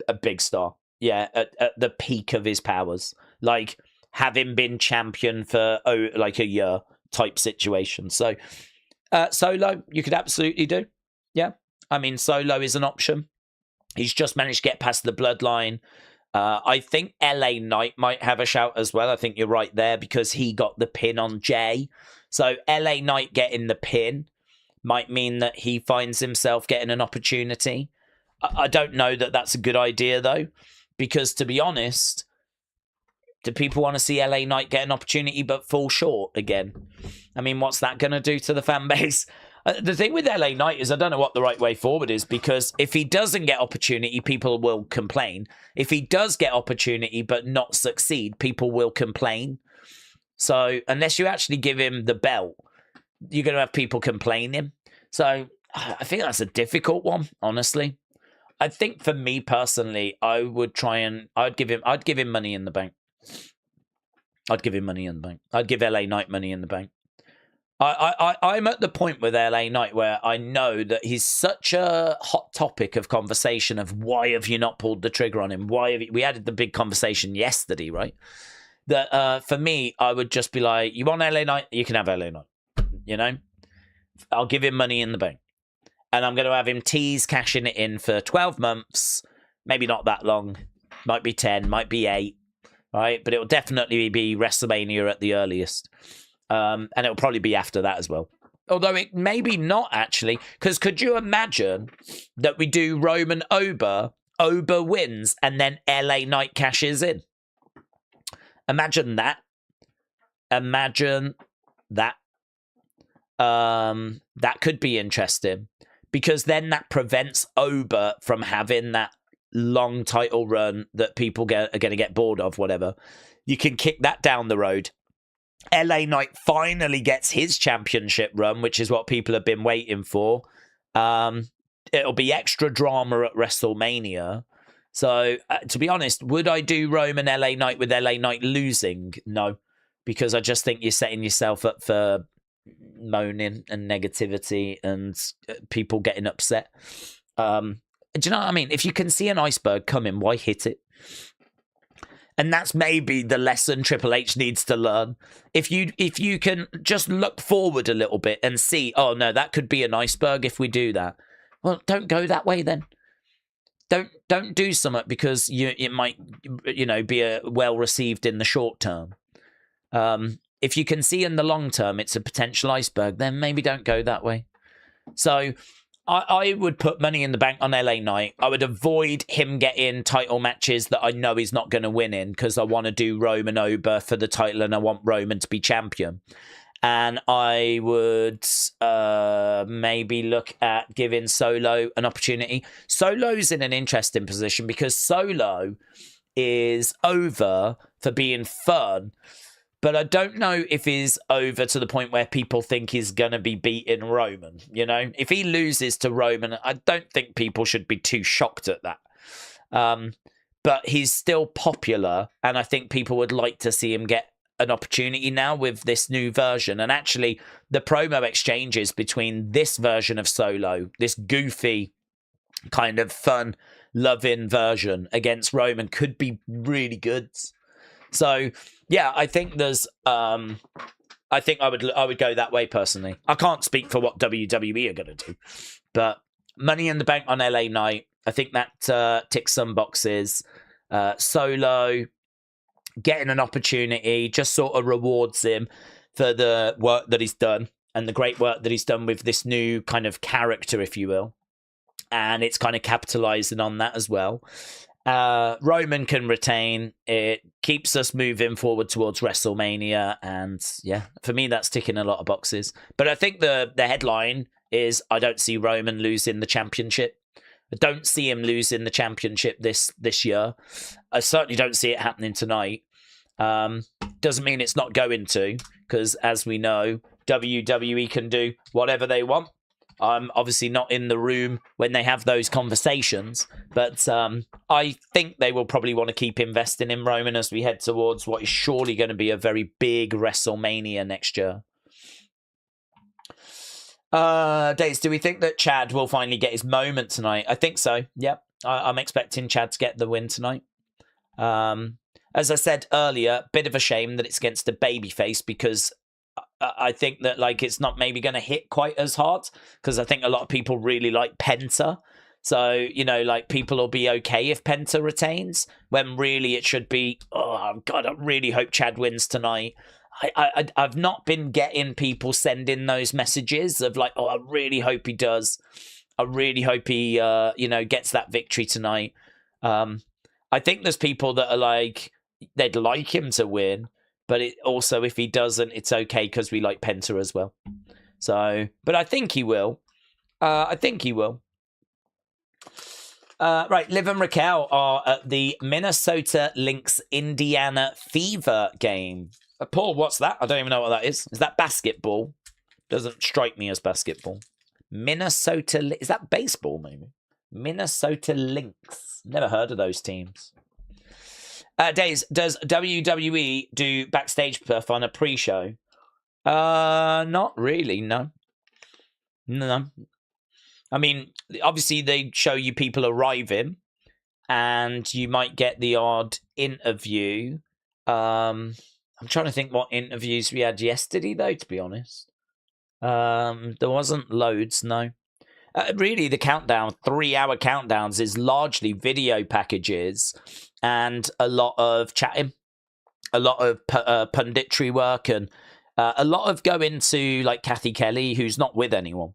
a big star, at the peak of his powers, like having been champion for like a year type situation. So Solo you could absolutely do. I mean, Solo is an option. He's just managed to get past the Bloodline. I think LA Knight might have a shout as well. I think you're right there, because he got the pin on Jay. So LA Knight getting the pin might mean that he finds himself getting an opportunity. I don't know that that's a good idea, though, because to be honest, do people want to see LA Knight get an opportunity but fall short again? I mean, what's that going to do to the fan base? The thing with LA Knight is I don't know what the right way forward is, because if he doesn't get opportunity, people will complain. If he does get opportunity but not succeed, people will complain. So unless you actually give him the belt, you're going to have people complaining. So I think that's a difficult one, honestly. I think for me personally, I'd give him money in the bank. I'd give him money in the bank. I'd give LA Knight money in the bank. I'm at the point with LA Knight where I know that he's such a hot topic of conversation of why have you not pulled the trigger on him? We had the big conversation yesterday, right? That for me, I would just be like, you want LA Knight? You can have LA Knight. You know? I'll give him money in the bank. And I'm going to have him tease cashing it in for 12 months. Maybe not that long. Might be 10, might be 8. Right? But it'll definitely be WrestleMania at the earliest. And it'll probably be after that as well. Although it maybe not, actually. Because could you imagine that we do Roman Ober wins, and then LA Knight cashes in? Imagine that. That could be interesting. Because then that prevents Ober from having that long title run that people are going to get bored of, whatever. You can kick that down the road. LA Knight finally gets his championship run, which is what people have been waiting for. It'll be extra drama at WrestleMania. So, to be honest, would I do Roman LA Knight with LA Knight losing? No, because I just think you're setting yourself up for moaning and negativity and people getting upset. Do you know what I mean? If you can see an iceberg coming, why hit it? And that's maybe the lesson Triple H needs to learn. If you can just look forward a little bit and see, oh no, that could be an iceberg if we do that. Well, don't go that way then. Don't do something because it might be well received in the short term. If you can see in the long term it's a potential iceberg, then maybe don't go that way. So I would put money in the bank on LA Knight. I would avoid him getting title matches that I know he's not going to win in because I want to do Roman over for the title and I want Roman to be champion. And I would maybe look at giving Solo an opportunity. Solo's in an interesting position because Solo is over for being fun. But I don't know if he's over to the point where people think he's going to be beating Roman. You know, if he loses to Roman, I don't think people should be too shocked at that. But he's still popular. And I think people would like to see him get an opportunity now with this new version. And actually, the promo exchanges between this version of Solo, this goofy kind of fun, loving version against Roman could be really good. So, yeah, I think there's, I think I would go that way personally. I can't speak for what WWE are going to do, but Money in the Bank on LA Knight, I think that ticks some boxes. Solo getting an opportunity just sort of rewards him for the work that he's done and the great work that he's done with this new kind of character, if you will. And it's kind of capitalizing on that as well. Roman can retain. It keeps us moving forward towards WrestleMania, and yeah, for me that's ticking a lot of boxes. But I think the headline is I don't see Roman losing the championship. I don't see him losing the championship this year. I certainly don't see it happening tonight. Doesn't mean it's not going to, because as we know, WWE can do whatever they want. I'm obviously not in the room when they have those conversations, but I think they will probably want to keep investing in Roman as we head towards what is surely going to be a very big WrestleMania next year. Days, do we think that Chad will finally get his moment tonight? I think so. Yep. I'm expecting Chad to get the win tonight. As I said earlier, bit of a shame that it's against a babyface because I think that like it's not maybe going to hit quite as hard because I think a lot of people really like Penta. So, you know, like people will be okay if Penta retains when really it should be, oh, God, I really hope Chad wins tonight. I've not been getting people sending those messages of like, oh, I really hope he does. I really hope he, gets that victory tonight. I think there's people that are like, they'd like him to win. But it also, if he doesn't, it's okay because we like Penta as well. So, but I think he will. Right, Liv and Raquel are at the Minnesota Lynx Indiana Fever game. Paul, what's that? I don't even know what that is. Is that basketball? Doesn't strike me as basketball. Minnesota, is that baseball maybe? Minnesota Lynx. Never heard of those teams. Days, does WWE do backstage stuff on a pre-show? Not really, no. No. I mean, obviously they show you people arriving and you might get the odd interview. I'm trying to think what interviews we had yesterday, though, to be honest. There wasn't loads, no. Really, the countdown, 3-hour countdowns, is largely video packages and a lot of chatting, a lot of punditry work, and a lot of going to like Kathy Kelly, who's not with anyone.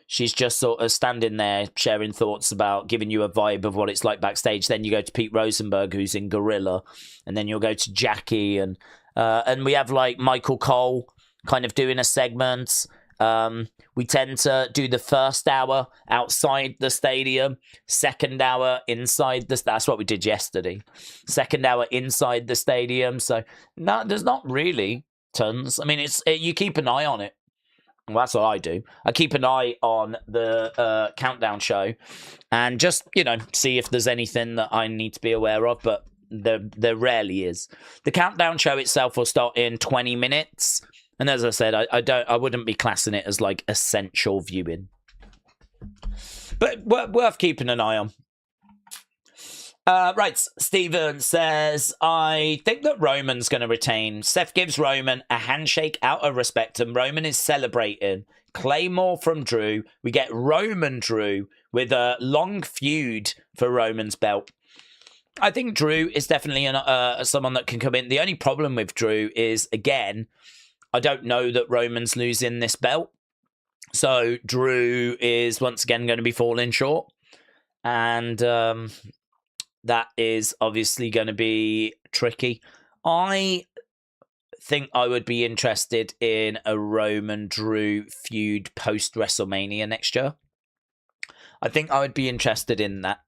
She's just sort of standing there sharing thoughts about giving you a vibe of what it's like backstage. Then you go to Pete Rosenberg, who's in Gorilla, and then you'll go to Jackie, and we have like Michael Cole kind of doing a segment. We tend to do the first hour outside the stadium, second hour inside that's what we did yesterday. Second hour inside the stadium. So no, there's not really tons. I mean, you keep an eye on it. Well, that's what I do. I keep an eye on the countdown show and just, see if there's anything that I need to be aware of, but there rarely is. The countdown show itself will start in 20 minutes. And as I said, I wouldn't be classing it as like essential viewing, but worth keeping an eye on. Right, Steven says, I think that Roman's going to retain. Seth gives Roman a handshake out of respect, and Roman is celebrating. Claymore from Drew. We get Roman Drew with a long feud for Roman's belt. I think Drew is definitely someone that can come in. The only problem with Drew is, again, I don't know that Roman's losing this belt. So Drew is once again going to be falling short. And that is obviously going to be tricky. I think I would be interested in a Roman Drew feud post WrestleMania next year. I think I would be interested in that.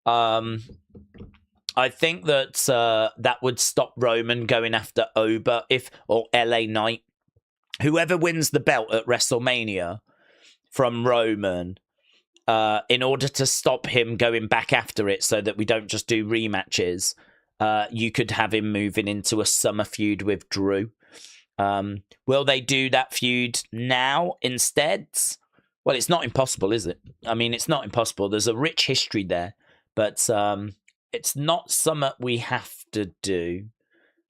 I think that that would stop Roman going after Oba or LA Knight. Whoever wins the belt at WrestleMania from Roman, in order to stop him going back after it so that we don't just do rematches, you could have him moving into a summer feud with Drew. Will they do that feud now instead? Well, it's not impossible, is it? I mean, it's not impossible. There's a rich history there, but it's not something we have to do.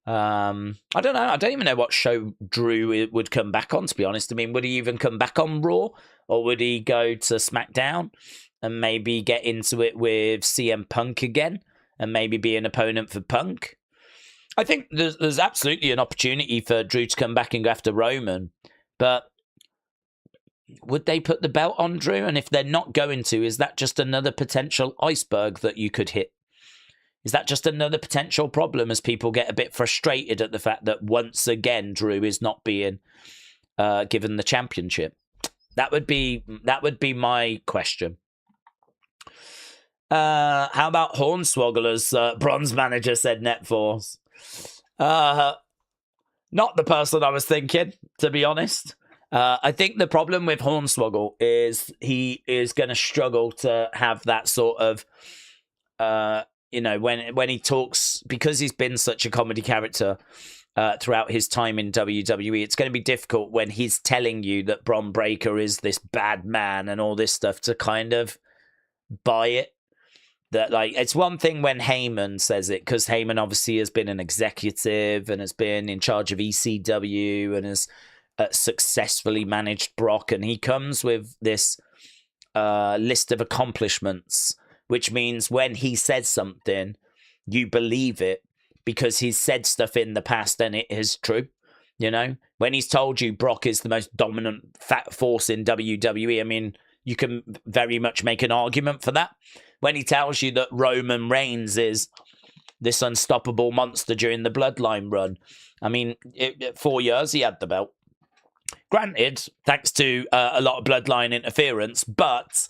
I don't know. I don't even know what show Drew would come back on, to be honest. I mean, would he even come back on Raw? Or would he go to SmackDown and maybe get into it with CM Punk again and maybe be an opponent for Punk? I think there's absolutely an opportunity for Drew to come back and go after Roman. But would they put the belt on Drew? And if they're not going to, is that just another potential iceberg that you could hit? Is that just another potential problem as people get a bit frustrated at the fact that once again Drew is not being given the championship? That would be my question. How about Hornswoggle, as Bronze Manager said, Netforce? Not the person I was thinking, to be honest. I think the problem with Hornswoggle is he is going to struggle to have that sort of, when he talks, because he's been such a comedy character throughout his time in WWE, it's going to be difficult when he's telling you that Bron Breakker is this bad man and all this stuff to kind of buy it. That, like, it's one thing when Heyman says it, because Heyman obviously has been an executive and has been in charge of ECW and has successfully managed Brock, and he comes with this list of accomplishments, which means when he says something, you believe it, because he's said stuff in the past and it is true. You know, when he's told you Brock is the most dominant fat force in WWE, I mean, you can very much make an argument for that. When he tells you that Roman Reigns is this unstoppable monster during the Bloodline run, I mean, 4 years he had the belt. Granted, thanks to a lot of Bloodline interference, but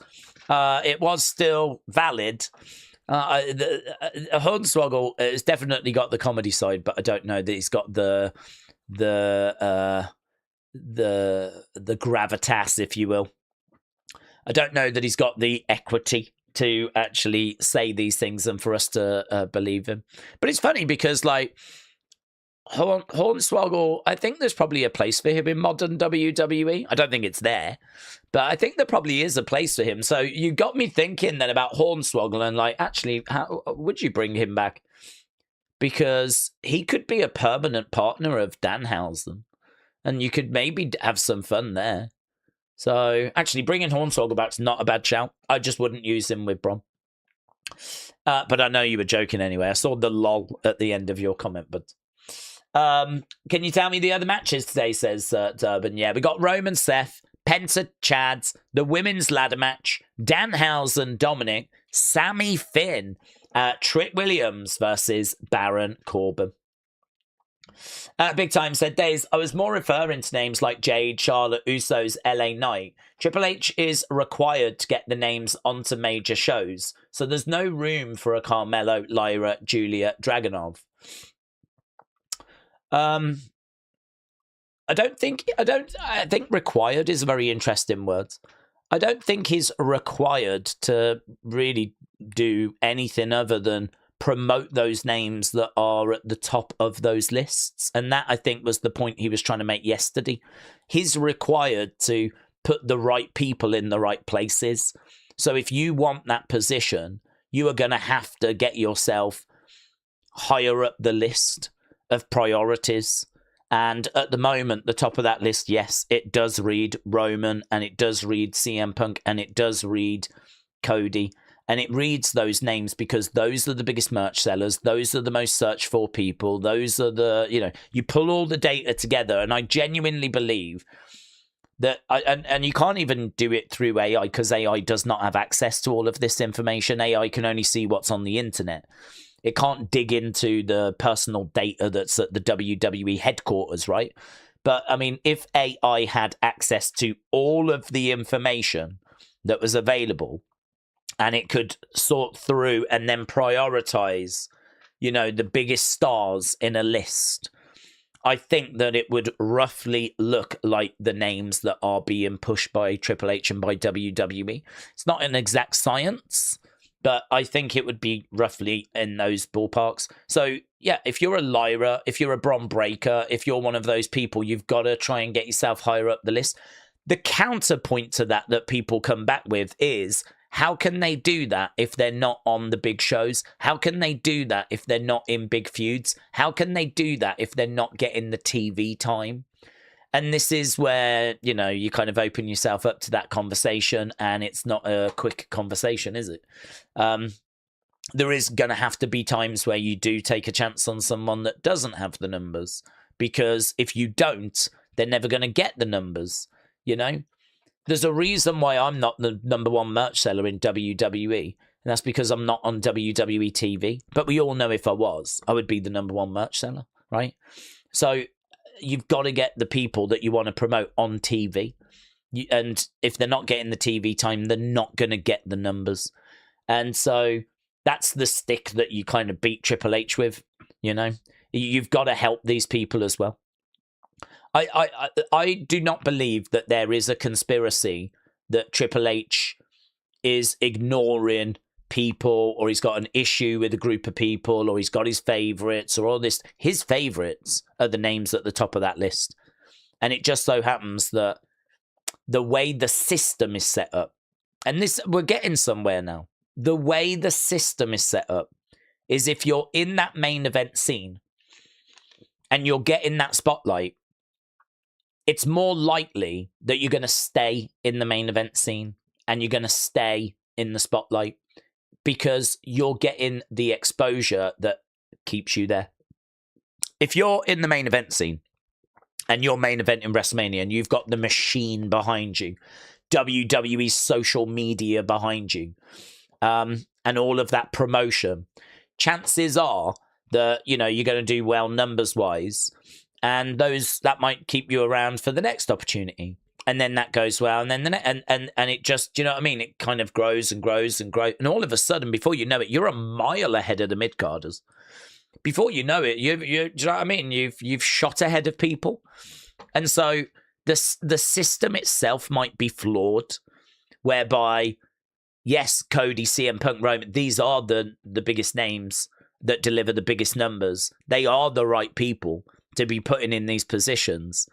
it was still valid. Hornswoggle has definitely got the comedy side, but I don't know that he's got the gravitas, if you will. I don't know that he's got the equity to actually say these things and for us to believe him. But it's funny because, like, Hornswoggle, I think there's probably a place for him in modern WWE. I don't think it's there, but I think there probably is a place for him. So you got me thinking then about Hornswoggle and, like, actually, how would you bring him back? Because he could be a permanent partner of Danhausen, and you could maybe have some fun there. So actually, bringing Hornswoggle back's not a bad shout. I just wouldn't use him with Bron. But I know you were joking anyway. I saw the lol at the end of your comment, but. Can you tell me the other matches today, says Durban? Yeah, we got Roman Seth, Penta Chads, the women's ladder match, Danhausen Dominic, Sammy Finn, Trick Williams versus Baron Corbin. Big Time said, Days, I was more referring to names like Jade, Charlotte, Usos, LA Knight. Triple H is required to get the names onto major shows, so there's no room for a Carmelo, Lyra, Julia, Dragunov. I think required is a very interesting word. I don't think he's required to really do anything other than promote those names that are at the top of those lists. And that, I think, was the point he was trying to make yesterday. He's required to put the right people in the right places. So if you want that position, you are going to have to get yourself higher up the list of priorities. And at the moment, the top of that list, yes, it does read Roman, and it does read CM Punk, and it does read Cody. And it reads those names because those are the biggest merch sellers. Those are the most searched for people. Those are the, you pull all the data together. And I genuinely believe that, and you can't even do it through AI because AI does not have access to all of this information. AI can only see what's on the internet. It can't dig into the personal data that's at the WWE headquarters, right? But I mean, if AI had access to all of the information that was available, and it could sort through and then prioritize, the biggest stars in a list, I think that it would roughly look like the names that are being pushed by Triple H and by WWE. It's not an exact science, but I think it would be roughly in those ballparks. So, yeah, if you're a Lyra, if you're a Bron Breakker, if you're one of those people, you've got to try and get yourself higher up the list. The counterpoint to that people come back with is, how can they do that if they're not on the big shows? How can they do that if they're not in big feuds? How can they do that if they're not getting the TV time? And this is where, you kind of open yourself up to that conversation, and it's not a quick conversation, is it? There is going to have to be times where you do take a chance on someone that doesn't have the numbers, because if you don't, they're never going to get the numbers, There's a reason why I'm not the number one merch seller in WWE, and that's because I'm not on WWE TV. But we all know if I was, I would be the number one merch seller, right? So you've got to get the people that you want to promote on TV. And if they're not getting the TV time, they're not going to get the numbers. And so that's the stick that you kind of beat Triple H with, You've got to help these people as well. I do not believe that there is a conspiracy that Triple H is ignoring people, or he's got an issue with a group of people, or he's got his favorites, or all this. His favorites are the names at the top of that list. And it just so happens that the way the system is set up, and this, we're getting somewhere now. The way the system is set up is, if you're in that main event scene and you're getting that spotlight, it's more likely that you're going to stay in the main event scene and you're going to stay in the spotlight, because you're getting the exposure that keeps you there. If you're in the main event scene and you're main event in WrestleMania and you've got the machine behind you, WWE's social media behind you, and all of that promotion, chances are that, you're going to do well numbers-wise. And that might keep you around for the next opportunity. And then that goes well. And then and it just, it kind of grows and grows and grows. And all of a sudden, before you know it, you're a mile ahead of the mid-carders. Before you know it, do you know what I mean? You've shot ahead of people. And so the system itself might be flawed, whereby, yes, Cody, CM Punk, Roman, these are the biggest names that deliver the biggest numbers. They are the right people to be putting in these positions,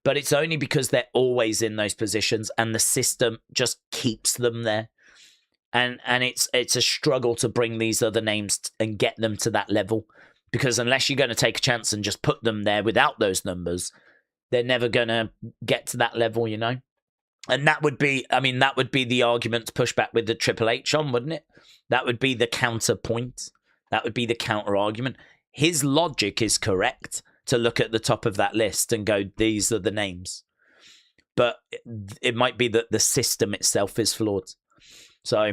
but it's only because they're always in those positions and the system just keeps them there. And it's a struggle to bring these other names and get them to that level, because unless you're going to take a chance and just put them there without those numbers, they're never going to get to that level, And that would be the argument to push back with the Triple H on, wouldn't it? That would be the counterpoint. That would be the counter argument. His logic is correct to look at the top of that list and go, these are the names. But it might be that the system itself is flawed. So,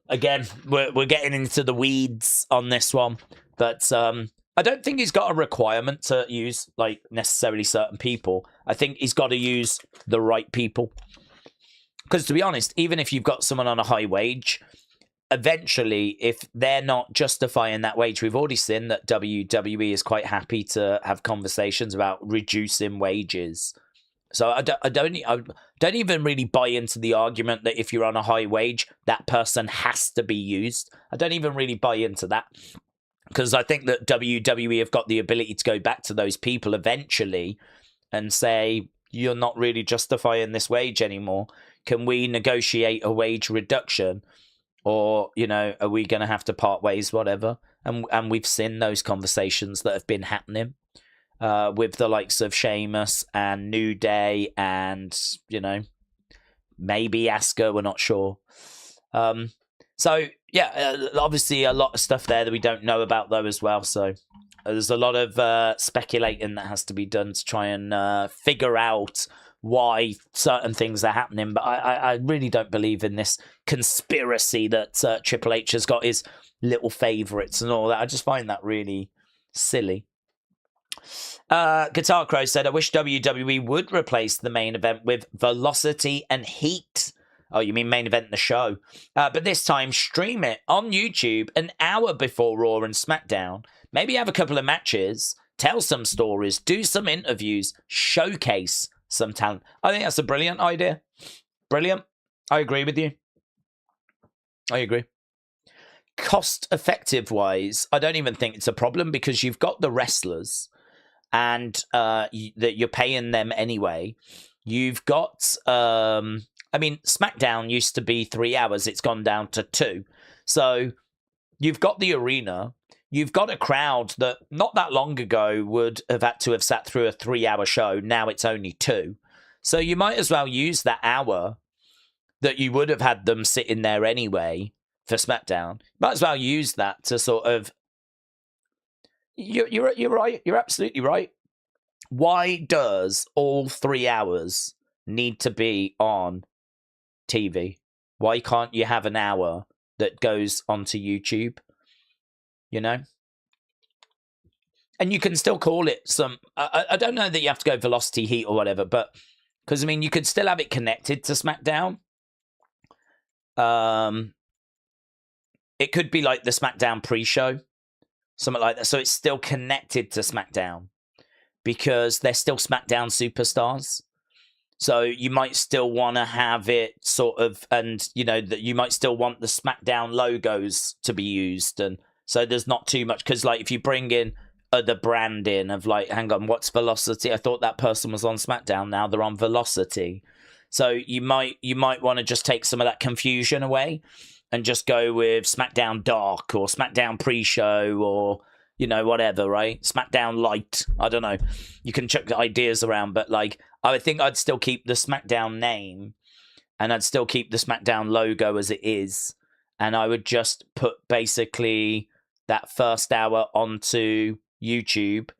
again, we're getting into the weeds on this one. But I don't think he's got a requirement to use, necessarily certain people. I think he's got to use the right people. Because, to be honest, even if you've got someone on a high wage, eventually, if they're not justifying that wage, we've already seen that WWE is quite happy to have conversations about reducing wages. So I don't even really buy into the argument that if you're on a high wage, that person has to be used. I don't even really buy into that, because I think that WWE have got the ability to go back to those people eventually and say, you're not really justifying this wage anymore. Can we negotiate a wage reduction? Or, you know, are we going to have to part ways, whatever? And we've seen those conversations that have been happening with the likes of Sheamus and New Day and, you know, maybe Asuka, we're not sure. So, yeah, obviously a lot of stuff there that we don't know about, though, as well. So there's a lot of speculating that has to be done to try and figure out why certain things are happening. But I really don't believe in this conspiracy that Triple H has got his little favourites and all that. I just find that really silly. Guitar Crow said, I wish WWE would replace the main event with Velocity and Heat. Oh, you mean main event in the show. But this time, stream it on YouTube an hour before Raw and SmackDown. Maybe have a couple of matches, tell some stories, do some interviews, showcase some talent. I think that's a brilliant idea. Brilliant. I agree with you. I agree. Cost effective wise, I don't even think it's a problem because you've got the wrestlers and that you're paying them anyway. You've got, I mean, SmackDown used to be 3 hours. It's gone down to 2. So you've got the arena. You've got a crowd that not that long ago would have had to have sat through a 3-hour show. Now it's only 2. So you might as well use that hour that you would have had them sitting there anyway for SmackDown. Might as well use that to sort of... You're right. You're absolutely right. Why does all 3 hours need to be on TV? Why can't you have an hour that goes onto YouTube? You know? And you can still call it some... I don't know that you have to go Velocity Heat or whatever, but... Because, I mean, you could still have it connected to SmackDown. It could be like the SmackDown pre-show. Something like that. So it's still connected to SmackDown. Because they're still SmackDown superstars. So you might still want to have it sort of... And, you know, that you might still want the SmackDown logos to be used. And so there's not too much. Because, like, if you bring in other branding of, like, hang on, what's Velocity? I thought that person was on SmackDown. Now they're on Velocity. So you might want to just take some of that confusion away and just go with SmackDown Dark or SmackDown Pre-Show or, you know, whatever, right? SmackDown Light. I don't know. You can chuck the ideas around, but, like, I think I'd still keep the SmackDown name and I'd still keep the SmackDown logo as it is. And I would just put basically that first hour onto YouTube,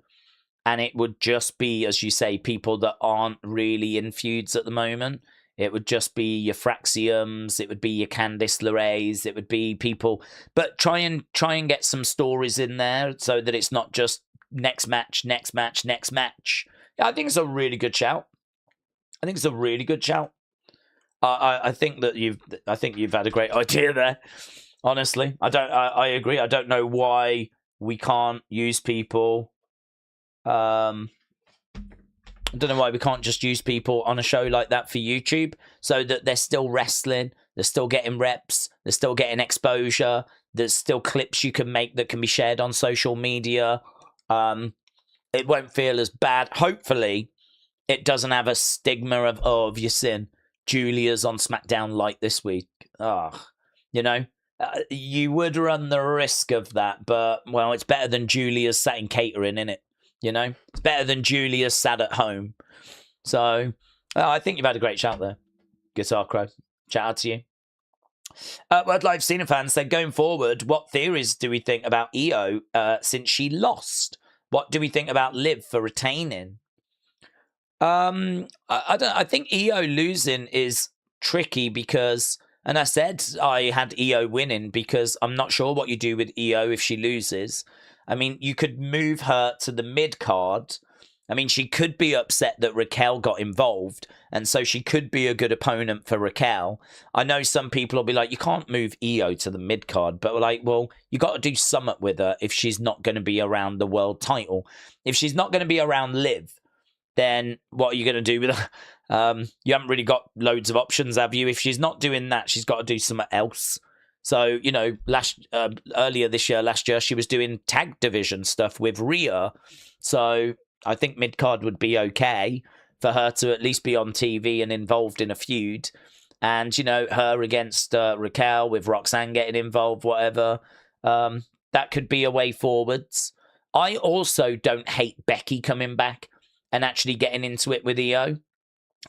and it would just be, as you say, people that aren't really in feuds at the moment. It would just be your Fraxiums, it would be your Candice LeRae's, it would be people, but try and get some stories in there so that it's not just next match. Yeah, I think it's a really good shout. I think that you've had a great idea there. Honestly, I agree. I don't know why we can't use people. I don't know why we can't just use people on a show like that for YouTube so that they're still wrestling, they're still getting reps, they're still getting exposure, there's still clips you can make that can be shared on social media. It won't feel as bad. Hopefully, it doesn't have a stigma of, oh, have you seen Julia's on SmackDown Light this week? You know? You would run the risk of that, but, well, it's better than Julia's sat in catering, innit? You know? It's better than Julia's sat at home. So, I think you've had a great shout there, Guitar Crow. Shout out to you. World Live Cena fans said, going forward, what theories do we think about Io since she lost? What do we think about Liv for retaining? I think Io losing is tricky because... And I said I had Io winning because I'm not sure what you do with Io if she loses. I mean, you could move her to the mid-card. I mean, she could be upset that Raquel got involved, and so she could be a good opponent for Raquel. I know some people will be like, you can't move Io to the mid-card, but we're like, well, you got to do something with her if she's not going to be around the world title. If she's not going to be around Liv, then what are you going to do with her? You haven't really got loads of options, have you? If she's not doing that, she's got to do something else. So, you know, last year, she was doing tag division stuff with Rhea. So I think mid-card would be okay for her to at least be on TV and involved in a feud. And, her against Raquel with Roxanne getting involved, whatever. That could be a way forwards. I also don't hate Becky coming back and actually getting into it with Io.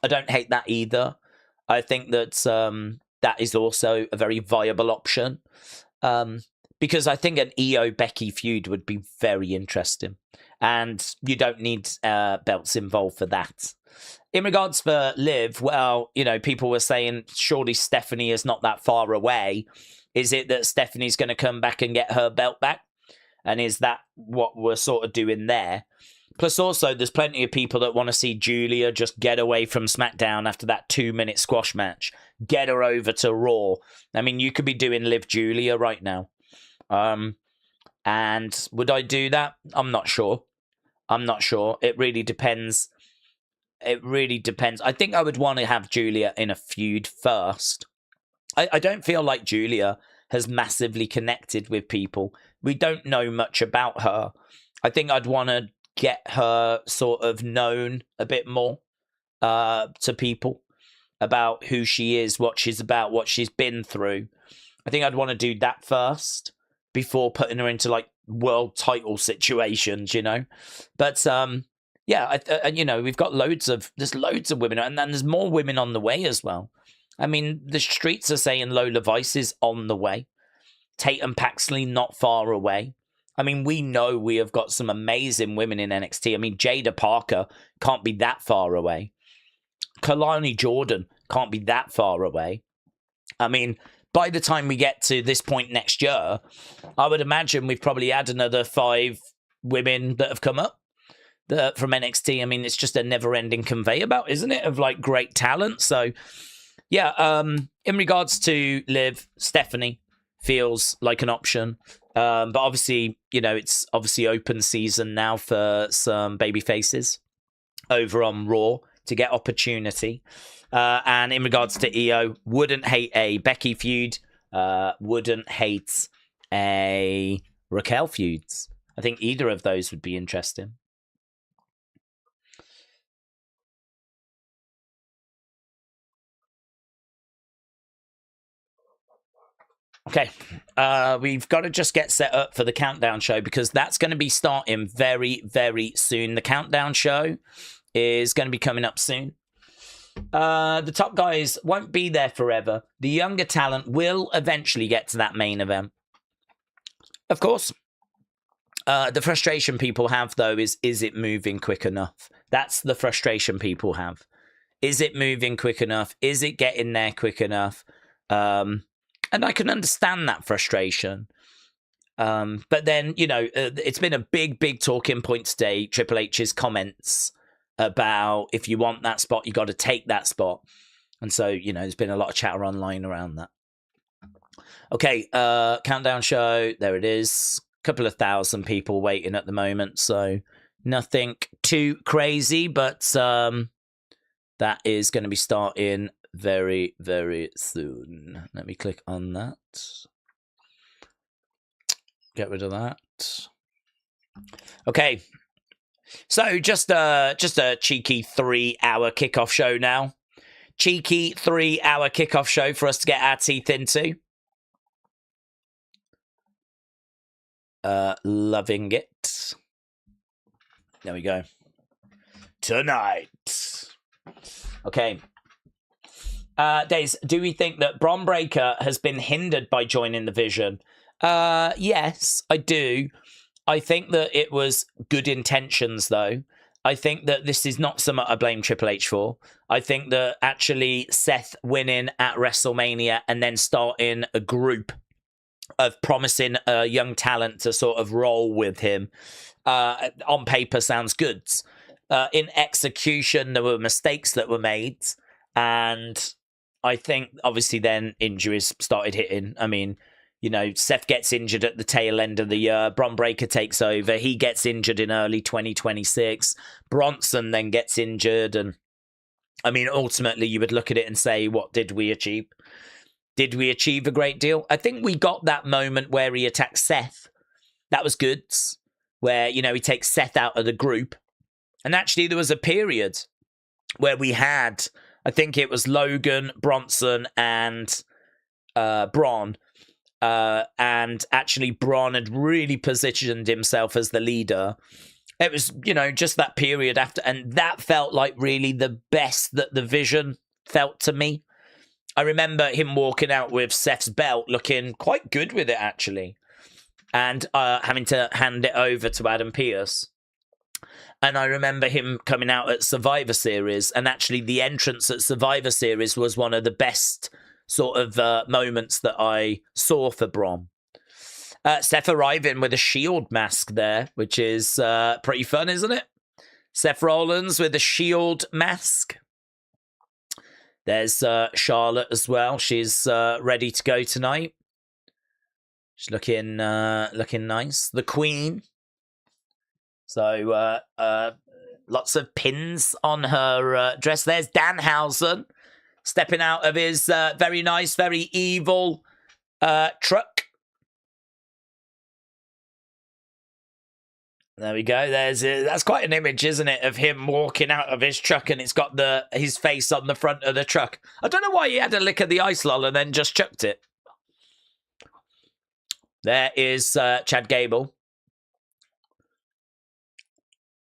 I don't hate that either. I think that that is also a very viable option. Because I think an Io-Becky feud would be very interesting. And you don't need belts involved for that. In regards for Liv, well, people were saying surely Stephanie is not that far away. Is it that Stephanie's going to come back and get her belt back? And is that what we're sort of doing there? Plus, also, there's plenty of people that want to see Julia just get away from SmackDown after that 2-minute squash match. Get her over to Raw. I mean, you could be doing Liv Julia right now. And would I do that? I'm not sure. It really depends. I think I would want to have Julia in a feud first. I don't feel like Julia has massively connected with people. We don't know much about her. I think I'd want to get her sort of known a bit more to people about who she is, what she's about, what she's been through. I think I'd want to do that first before putting her into like world title situations, But we've got loads of women, and then there's more women on the way as well. I mean, the streets are saying Lola Vice is on the way. Tatum Paxley not far away. I mean, we know we have got some amazing women in NXT. I mean, Jada Parker can't be that far away. Kalani Jordan can't be that far away. I mean, by the time we get to this point next year, I would imagine we've probably had another 5 women that have come up from NXT. I mean, it's just a never-ending conveyor belt, isn't it, of like great talent? So, yeah, in regards to Liv, Stephanie feels like an option. But obviously, it's obviously open season now for some baby faces over on Raw to get opportunity. And in regards to Io, wouldn't hate a Becky feud. Wouldn't hate a Raquel feuds. I think either of those would be interesting. Okay, we've got to just get set up for the countdown show because that's going to be starting very, very soon. The countdown show is going to be coming up soon. The top guys won't be there forever. The younger talent will eventually get to that main event. Of course. The frustration people have, though, is it moving quick enough? That's the frustration people have. Is it moving quick enough? Is it getting there quick enough? And I can understand that frustration. But then, it's been a big, big talking point today. Triple H's comments about if you want that spot, you got to take that spot. And so, there's been a lot of chatter online around that. Okay, countdown show. There it is. A couple of thousand people waiting at the moment. So nothing too crazy, but that is going to be starting very, very soon. Let me click on that. Get rid of that. Okay. So just a cheeky 3-hour kickoff show now. Cheeky 3-hour kickoff show for us to get our teeth into. Loving it. There we go. Tonight. Okay. Days, do we think that Bron Breakker has been hindered by joining the Vision? Yes, I do. I think that it was good intentions, though. I think that this is not something I blame Triple H for. I think that actually Seth winning at WrestleMania and then starting a group of promising young talent to sort of roll with him on paper sounds good. In execution, there were mistakes that were made, and I think obviously then injuries started hitting. I mean, Seth gets injured at the tail end of the year. Bron Breakker takes over. He gets injured in early 2026. Bronson then gets injured. And I mean, ultimately, you would look at it and say, what did we achieve? Did we achieve a great deal? I think we got that moment where he attacked Seth. That was good. Where, he takes Seth out of the group. And actually, there was a period where we had I think it was Logan, Bronson, and Braun. And actually, Braun had really positioned himself as the leader. It was, just that period after, and that felt like really the best that the Vision felt to me. I remember him walking out with Seth's belt, looking quite good with it, actually, and having to hand it over to Adam Pearce. And I remember him coming out at Survivor Series, and actually the entrance at Survivor Series was one of the best sort of moments that I saw for Braun. Seth arriving with a Shield mask there, which is pretty fun, isn't it? Seth Rollins with a Shield mask. There's Charlotte as well. She's ready to go tonight. She's looking nice. The Queen. So lots of pins on her dress. There's Danhausen stepping out of his very nice, very evil truck. There we go. That's quite an image, isn't it, of him walking out of his truck, and it's got his face on the front of the truck. I don't know why he had a lick of the ice lol and then just chucked it. There is Chad Gable.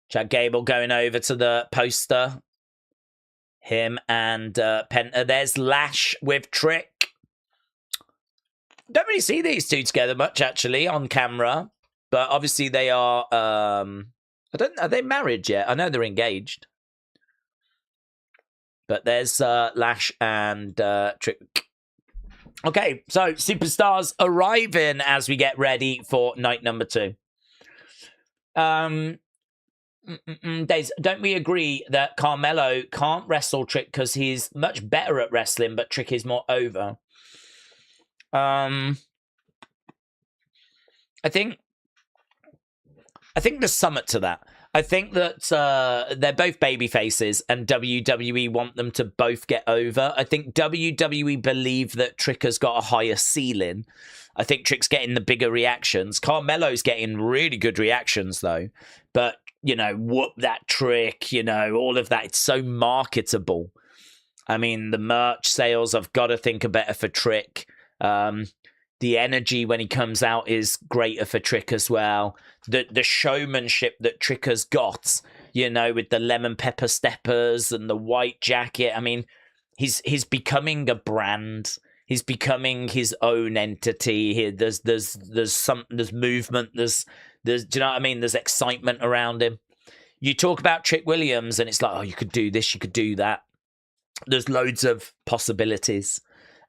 Chad Gable going over to the poster. Him and Penta. There's Lash with Trick. Don't really see these two together much, actually, on camera. But obviously they are, are they married yet? I know they're engaged. But there's Lash and Trick. Okay, so superstars arriving as we get ready for night number 2. Days, don't we agree that Carmelo can't wrestle Trick because he's much better at wrestling, but Trick is more over? I think there's something to that. I think that they're both baby faces and WWE want them to both get over. I think WWE believe that Trick has got a higher ceiling. I think Trick's getting the bigger reactions. Carmelo's getting really good reactions, though. But, whoop that Trick, all of that. It's so marketable. I mean, the merch sales, I've got to think are better for Trick. The energy when he comes out is greater for Trick as well. The showmanship that Trick has got, with the lemon pepper steppers and the white jacket. I mean, he's becoming a brand. He's becoming his own entity. There's movement. There's do you know what I mean? There's excitement around him. You talk about Trick Williams, and it's like, oh, you could do this, you could do that. There's loads of possibilities.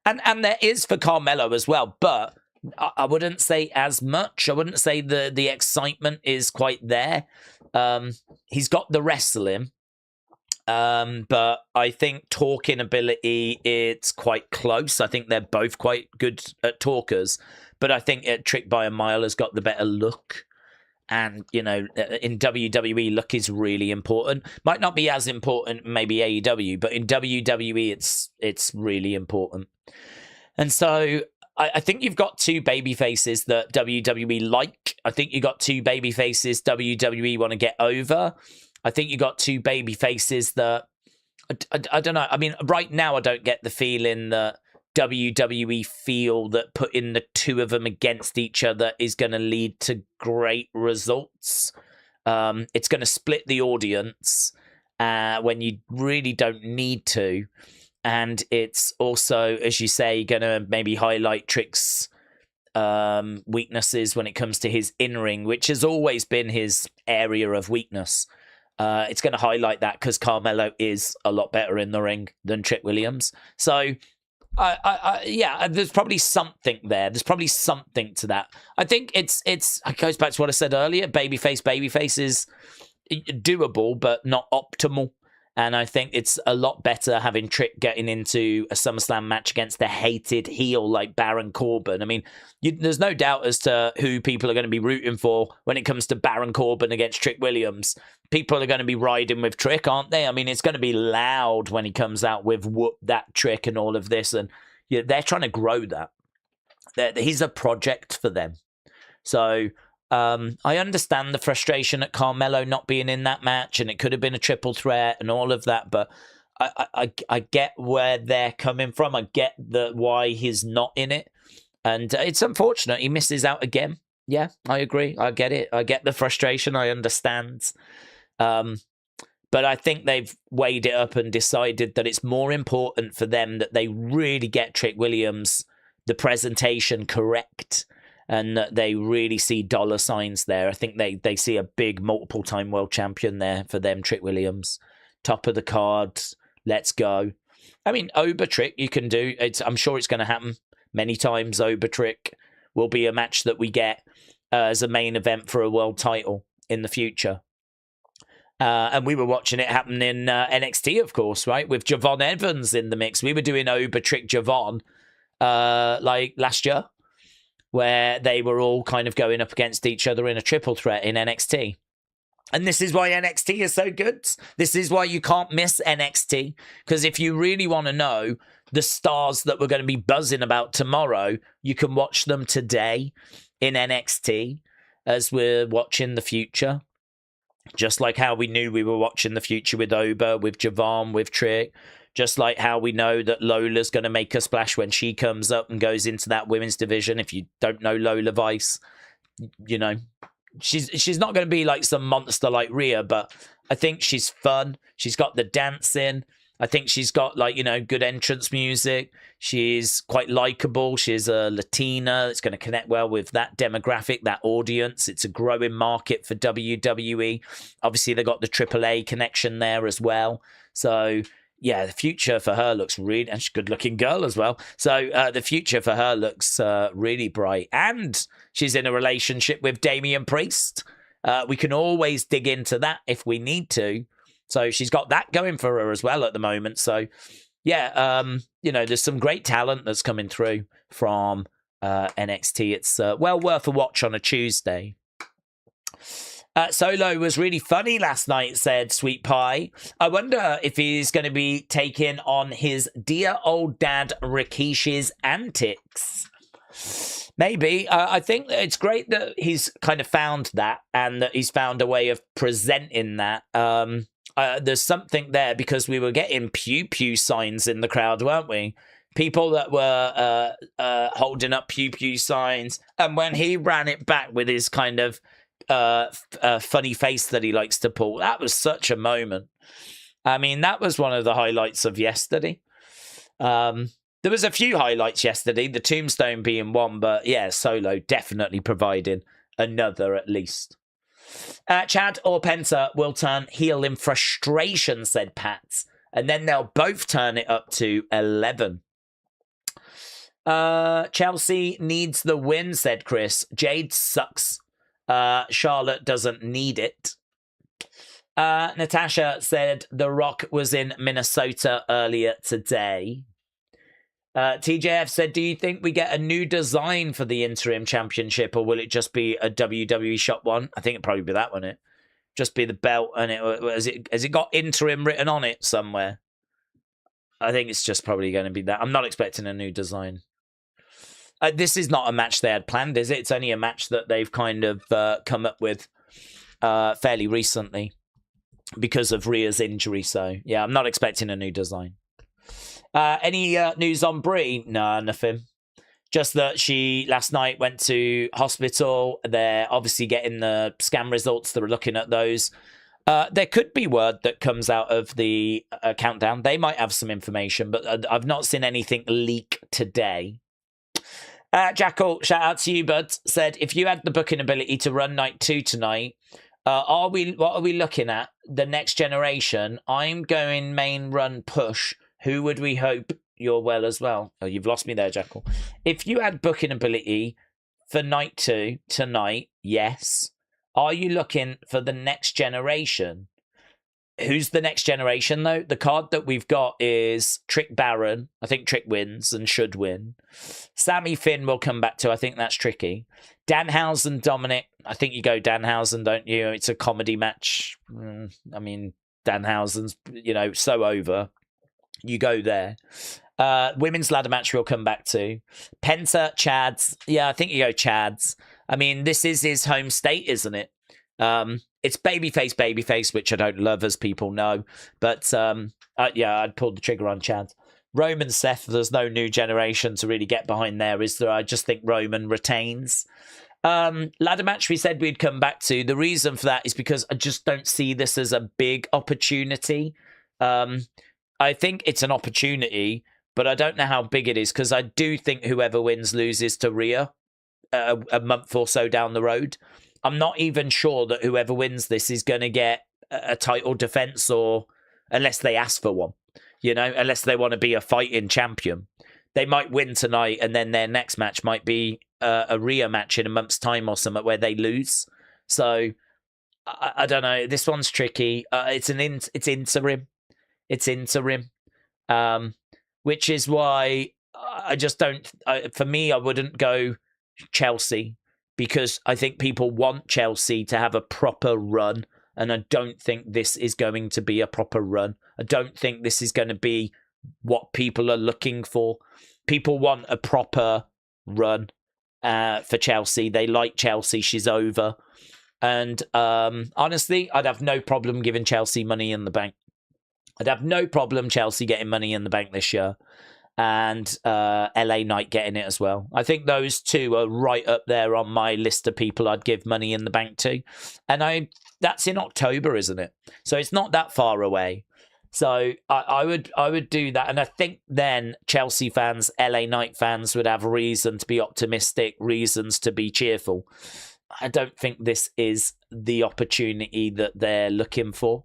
And there is for Carmelo as well, but I wouldn't say as much. I wouldn't say the excitement is quite there. He's got the wrestling, but I think talking ability, it's quite close. I think they're both quite good at talkers, but I think Trick by a mile has got the better look. And, in WWE, look is really important. Might not be as important, maybe AEW, but in WWE, it's really important. And so I think you've got two baby faces that WWE like. I think you got two baby faces WWE want to get over. I think you got two baby faces that, I don't know. I mean, right now, I don't get the feeling that WWE feel that putting the two of them against each other is going to lead to great results. It's going to split the audience when you really don't need to. And it's also, as you say, going to maybe highlight Trick's weaknesses when it comes to his in-ring, which has always been his area of weakness. It's going to highlight that because Carmelo is a lot better in the ring than Trick Williams. So, yeah, there's probably something there. There's probably something to that. I think it goes back to what I said earlier. Babyface is doable, but not optimal. And I think it's a lot better having Trick getting into a SummerSlam match against a hated heel like Baron Corbin. I mean, there's no doubt as to who people are going to be rooting for when it comes to Baron Corbin against Trick Williams. People are going to be riding with Trick, aren't they? I mean, it's going to be loud when he comes out with whoop that Trick and all of this. And they're trying to grow that. He's a project for them. So I understand the frustration at Carmelo not being in that match, and it could have been a triple threat and all of that, but I get where they're coming from. I get why he's not in it. And it's unfortunate he misses out again. Yeah, I agree. I get it. I get the frustration. I understand. But I think they've weighed it up and decided that it's more important for them that they really get Trick Williams, the presentation correct, and that they really see dollar signs there. I think they see a big multiple-time world champion there for them, Trick Williams. Top of the card. Let's go. I mean, Obertrick, you can do. I'm sure it's going to happen many times. Obertrick will be a match that we get as a main event for a world title in the future. And we were watching it happen in NXT, of course, right? With Javon Evans in the mix. We were doing Obertrick Javon like last year, where they were all kind of going up against each other in a triple threat in NXT. And this is why NXT is so good. This is why you can't miss NXT. Because if you really want to know the stars that we're going to be buzzing about tomorrow, you can watch them today in NXT as we're watching the future. Just like how we knew we were watching the future with Ober, with Javon, with Trick. Just like how we know that Lola's going to make a splash when she comes up and goes into that women's division. If you don't know Lola Vice, you know, she's not going to be like some monster like Rhea, but I think she's fun. She's got the dancing. I think she's got, like, you know, good entrance music. She's quite likable. She's a Latina. It's going to connect well with that demographic, that audience. It's a growing market for WWE. Obviously, they got the AAA connection there as well. So, yeah, the future for her looks really... And she's a good-looking girl as well. So, the future for her looks really bright. And she's in a relationship with Damian Priest. We can always dig into that if we need to. So she's got that going for her as well at the moment. So, yeah, you know, there's some great talent that's coming through from NXT. It's well worth a watch on a Tuesday. Solo was really funny last night, said Sweet Pie. I wonder if he's going to be taking on his dear old dad Rikishi's antics. Maybe. I think that it's great that he's kind of found that and that he's found a way of presenting that. There's something there because we were getting pew-pew signs in the crowd, weren't we? People that were holding up pew-pew signs. And when he ran it back with his kind of funny face that he likes to pull, that was such a moment. I mean, that was one of the highlights of yesterday. There was a few highlights yesterday, the Tombstone being one, but yeah, Solo definitely providing another at least. Chad or Penta will turn heel in frustration, said Pat. And then they'll both turn it up to 11. Chelsea needs the win, said Chris. Jade sucks. Charlotte doesn't need it. Natasha said The Rock was in Minnesota earlier today. TJF said, do you think we get a new design for the interim championship, or will it just be a WWE shop one? I think it'd probably be that one. It just be the belt, and has it got interim written on it somewhere? I think it's just probably going to be that. I'm not expecting a new design. This is not a match they had planned, is it? It's only a match that they've kind of come up with fairly recently because of Rhea's injury. So yeah, I'm not expecting a new design. Any news on Brie? No, nothing. Just that she last night went to hospital. They're obviously getting the scan results. They're looking at those. There could be word that comes out of the countdown. They might have some information, but I've not seen anything leak today. Jackal, shout out to you, bud. Said, if you had the booking ability to run night 2 tonight, what are we looking at? The Next Generation. I'm going main run push. Who would we hope? You're well as well. Oh, you've lost me there, Jackal. If you had booking ability for night 2 tonight, yes. Are you looking for the Next Generation? Who's the Next Generation, though? The card that we've got is Trick Baron. I think Trick wins and should win. Sammy Finn will come back to. I think that's tricky. Danhausen, Dominic. I think you go Danhausen, don't you? It's a comedy match. I mean, Danhausen's, so over. You go there. Women's ladder match we'll come back to. Penta, Chads. Yeah, I think you go Chads. I mean, this is his home state, isn't it? It's babyface, which I don't love, as people know. But yeah, I'd pull the trigger on Chad. Roman Seth, there's no new generation to really get behind there, is there? I just think Roman retains. Ladder match we said we'd come back to. The reason for that is because I just don't see this as a big opportunity. I think it's an opportunity, but I don't know how big it is, because I do think whoever wins loses to Rhea a month or so down the road. I'm not even sure that whoever wins this is going to get a title defense, or unless they ask for one, unless they want to be a fighting champion. They might win tonight, and then their next match might be a Rhea match in a month's time or something where they lose. So I don't know. This one's tricky. It's interim. It's interim, which is why I just don't. For me, I wouldn't go Chelsea, because I think people want Chelsea to have a proper run, and I don't think this is going to be a proper run. I don't think this is going to be what people are looking for. People want a proper run for Chelsea. They like Chelsea. She's over. And honestly, I'd have no problem giving Chelsea money in the bank. I'd have no problem Chelsea getting money in the bank this year. And LA Knight getting it as well. I think those two are right up there on my list of people I'd give money in the bank to. And that's in October, isn't it? So it's not that far away. So I would do that. And I think then Chelsea fans, LA Knight fans would have reason to be optimistic, reasons to be cheerful. I don't think this is the opportunity that they're looking for.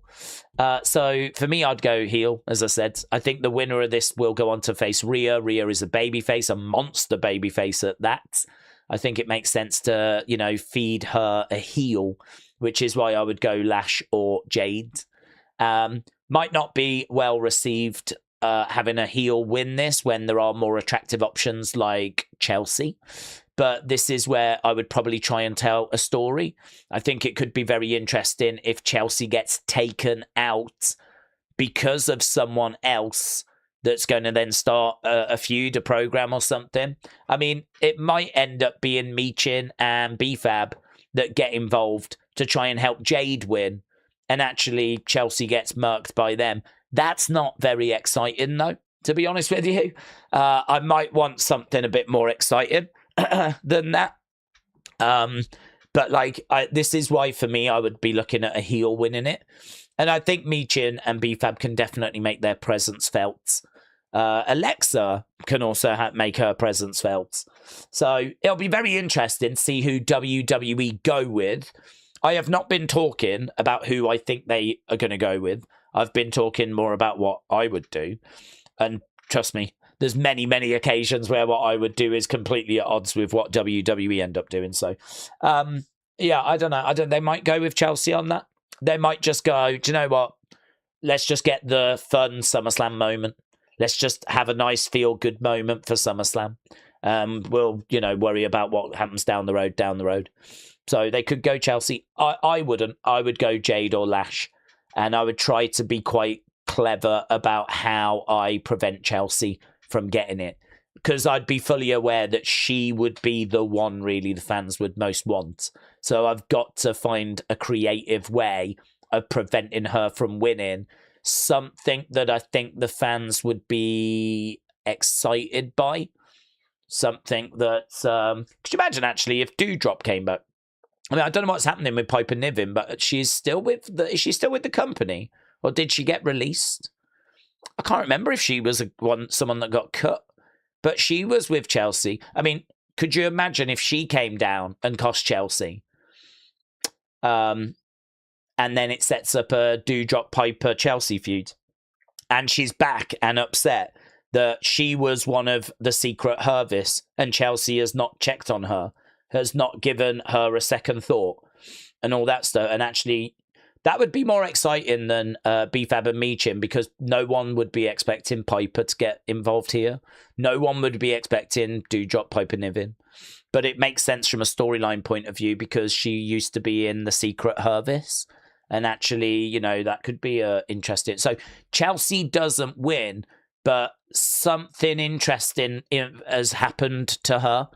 So for me, I'd go heel, as I said. I think the winner of this will go on to face Rhea. Rhea is a babyface, a monster babyface at that. I think it makes sense to, feed her a heel, which is why I would go Lash or Jade. Might not be well received having a heel win this when there are more attractive options like Chelsea. But this is where I would probably try and tell a story. I think it could be very interesting if Chelsea gets taken out because of someone else that's going to then start a feud, a program or something. I mean, it might end up being Michin and BFAB that get involved to try and help Jade win. And actually Chelsea gets murked by them. That's not very exciting, though, to be honest with you. I might want something a bit more exciting than that. But this is why for me I would be looking at a heel winning it, and I think Michin and BFAB can definitely make their presence felt. Alexa can also make her presence felt, so it'll be very interesting to see who WWE go with. I have not been talking about who I think they are going to go with. I've been talking more about what I would do, and trust me, there's many, many occasions where what I would do is completely at odds with what WWE end up doing. So, yeah, I don't know. They might go with Chelsea on that. They might just go, do you know what? Let's just get the fun SummerSlam moment. Let's just have a nice feel-good moment for SummerSlam. We'll, worry about what happens down the road. So they could go Chelsea. I wouldn't. I would go Jade or Lash. And I would try to be quite clever about how I prevent Chelsea from getting it, because I'd be fully aware that she would be the one really the fans would most want. So I've got to find a creative way of preventing her from winning, something that I think the fans would be excited by, something that could you imagine actually if Doudrop came back? I mean, I don't know what's happening with Piper Niven, but is she still with the company, or did she get released? I can't remember if she was someone that got cut, but she was with Chelsea. I mean, could you imagine if she came down and cost Chelsea? And then it sets up a Doudrop Piper Chelsea feud. And she's back and upset that she was one of the secret Hervis and Chelsea has not checked on her, has not given her a second thought and all that stuff. And actually, that would be more exciting than BFAB and Michin, because no one would be expecting Piper to get involved here. No one would be expecting Doudrop Piper Niven. But it makes sense from a storyline point of view because she used to be in the secret Hervis. And actually, that could be interesting. So Chelsea doesn't win, but something interesting has happened to her.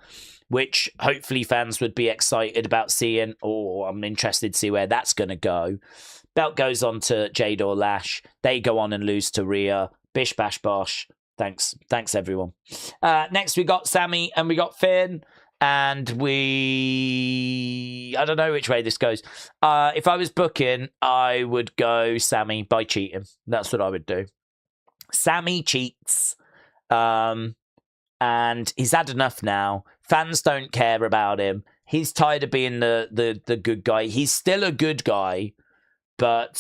which hopefully fans would be excited about seeing. Oh, I'm interested to see where that's going to go. Belt goes on to Jade or Lash. They go on and lose to Rhea. Bish, bash, bosh. Thanks, everyone. Next, we got Sammy and we got Finn. And I don't know which way this goes. If I was booking, I would go Sammy by cheating. That's what I would do. Sammy cheats. And he's had enough now. Fans don't care about him. He's tired of being the good guy. He's still a good guy. But,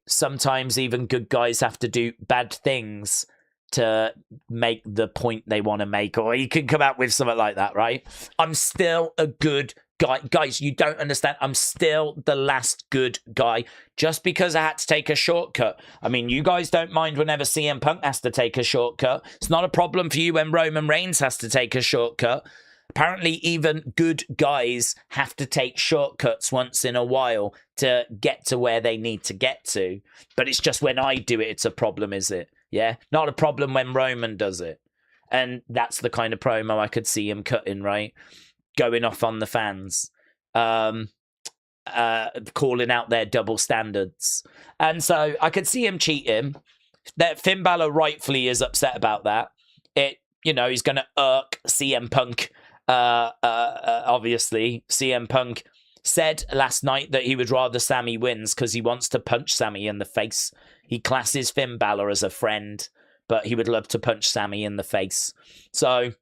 sometimes even good guys have to do bad things to make the point they want to make, or you can come out with something like that, right? I'm still a good guy. Guys, you don't understand. I'm still the last good guy just because I had to take a shortcut. I mean, you guys don't mind whenever CM Punk has to take a shortcut. It's not a problem for you when Roman Reigns has to take a shortcut. Apparently, even good guys have to take shortcuts once in a while to get to where they need to get to. But it's just when I do it, it's a problem, is it? Yeah, not a problem when Roman does it. And that's the kind of promo I could see him cutting, right? Going off on the fans. Calling out their double standards. And so I could see him cheating. That Finn Balor rightfully is upset about that. He's going to irk CM Punk. Obviously, CM Punk said last night that he would rather Sammy wins because he wants to punch Sammy in the face. He classes Finn Balor as a friend, but he would love to punch Sammy in the face. So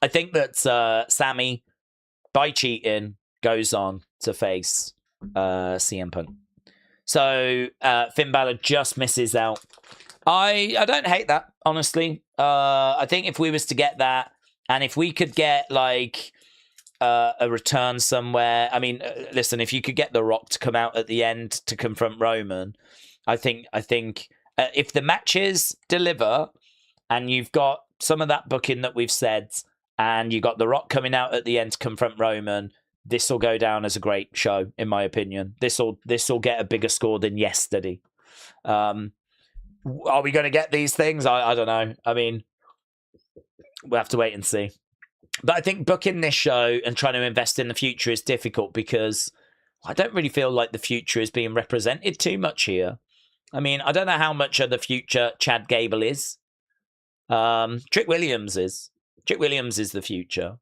I think that Sammy, by cheating, goes on to face CM Punk. So Finn Balor just misses out. I don't hate that, honestly. I think if we was to get that, and if we could get like a return somewhere, I mean, listen, if you could get The Rock to come out at the end to confront Roman, I think if the matches deliver and you've got some of that booking that we've said, and you got The Rock coming out at the end to confront Roman, this will go down as a great show, in my opinion. This will get a bigger score than yesterday. Are we going to get these things? I don't know. I mean, we'll have to wait and see. But I think booking this show and trying to invest in the future is difficult because I don't really feel like the future is being represented too much here. I mean, I don't know how much of the future Chad Gable is. Trick Williams is. Trick Williams is the future.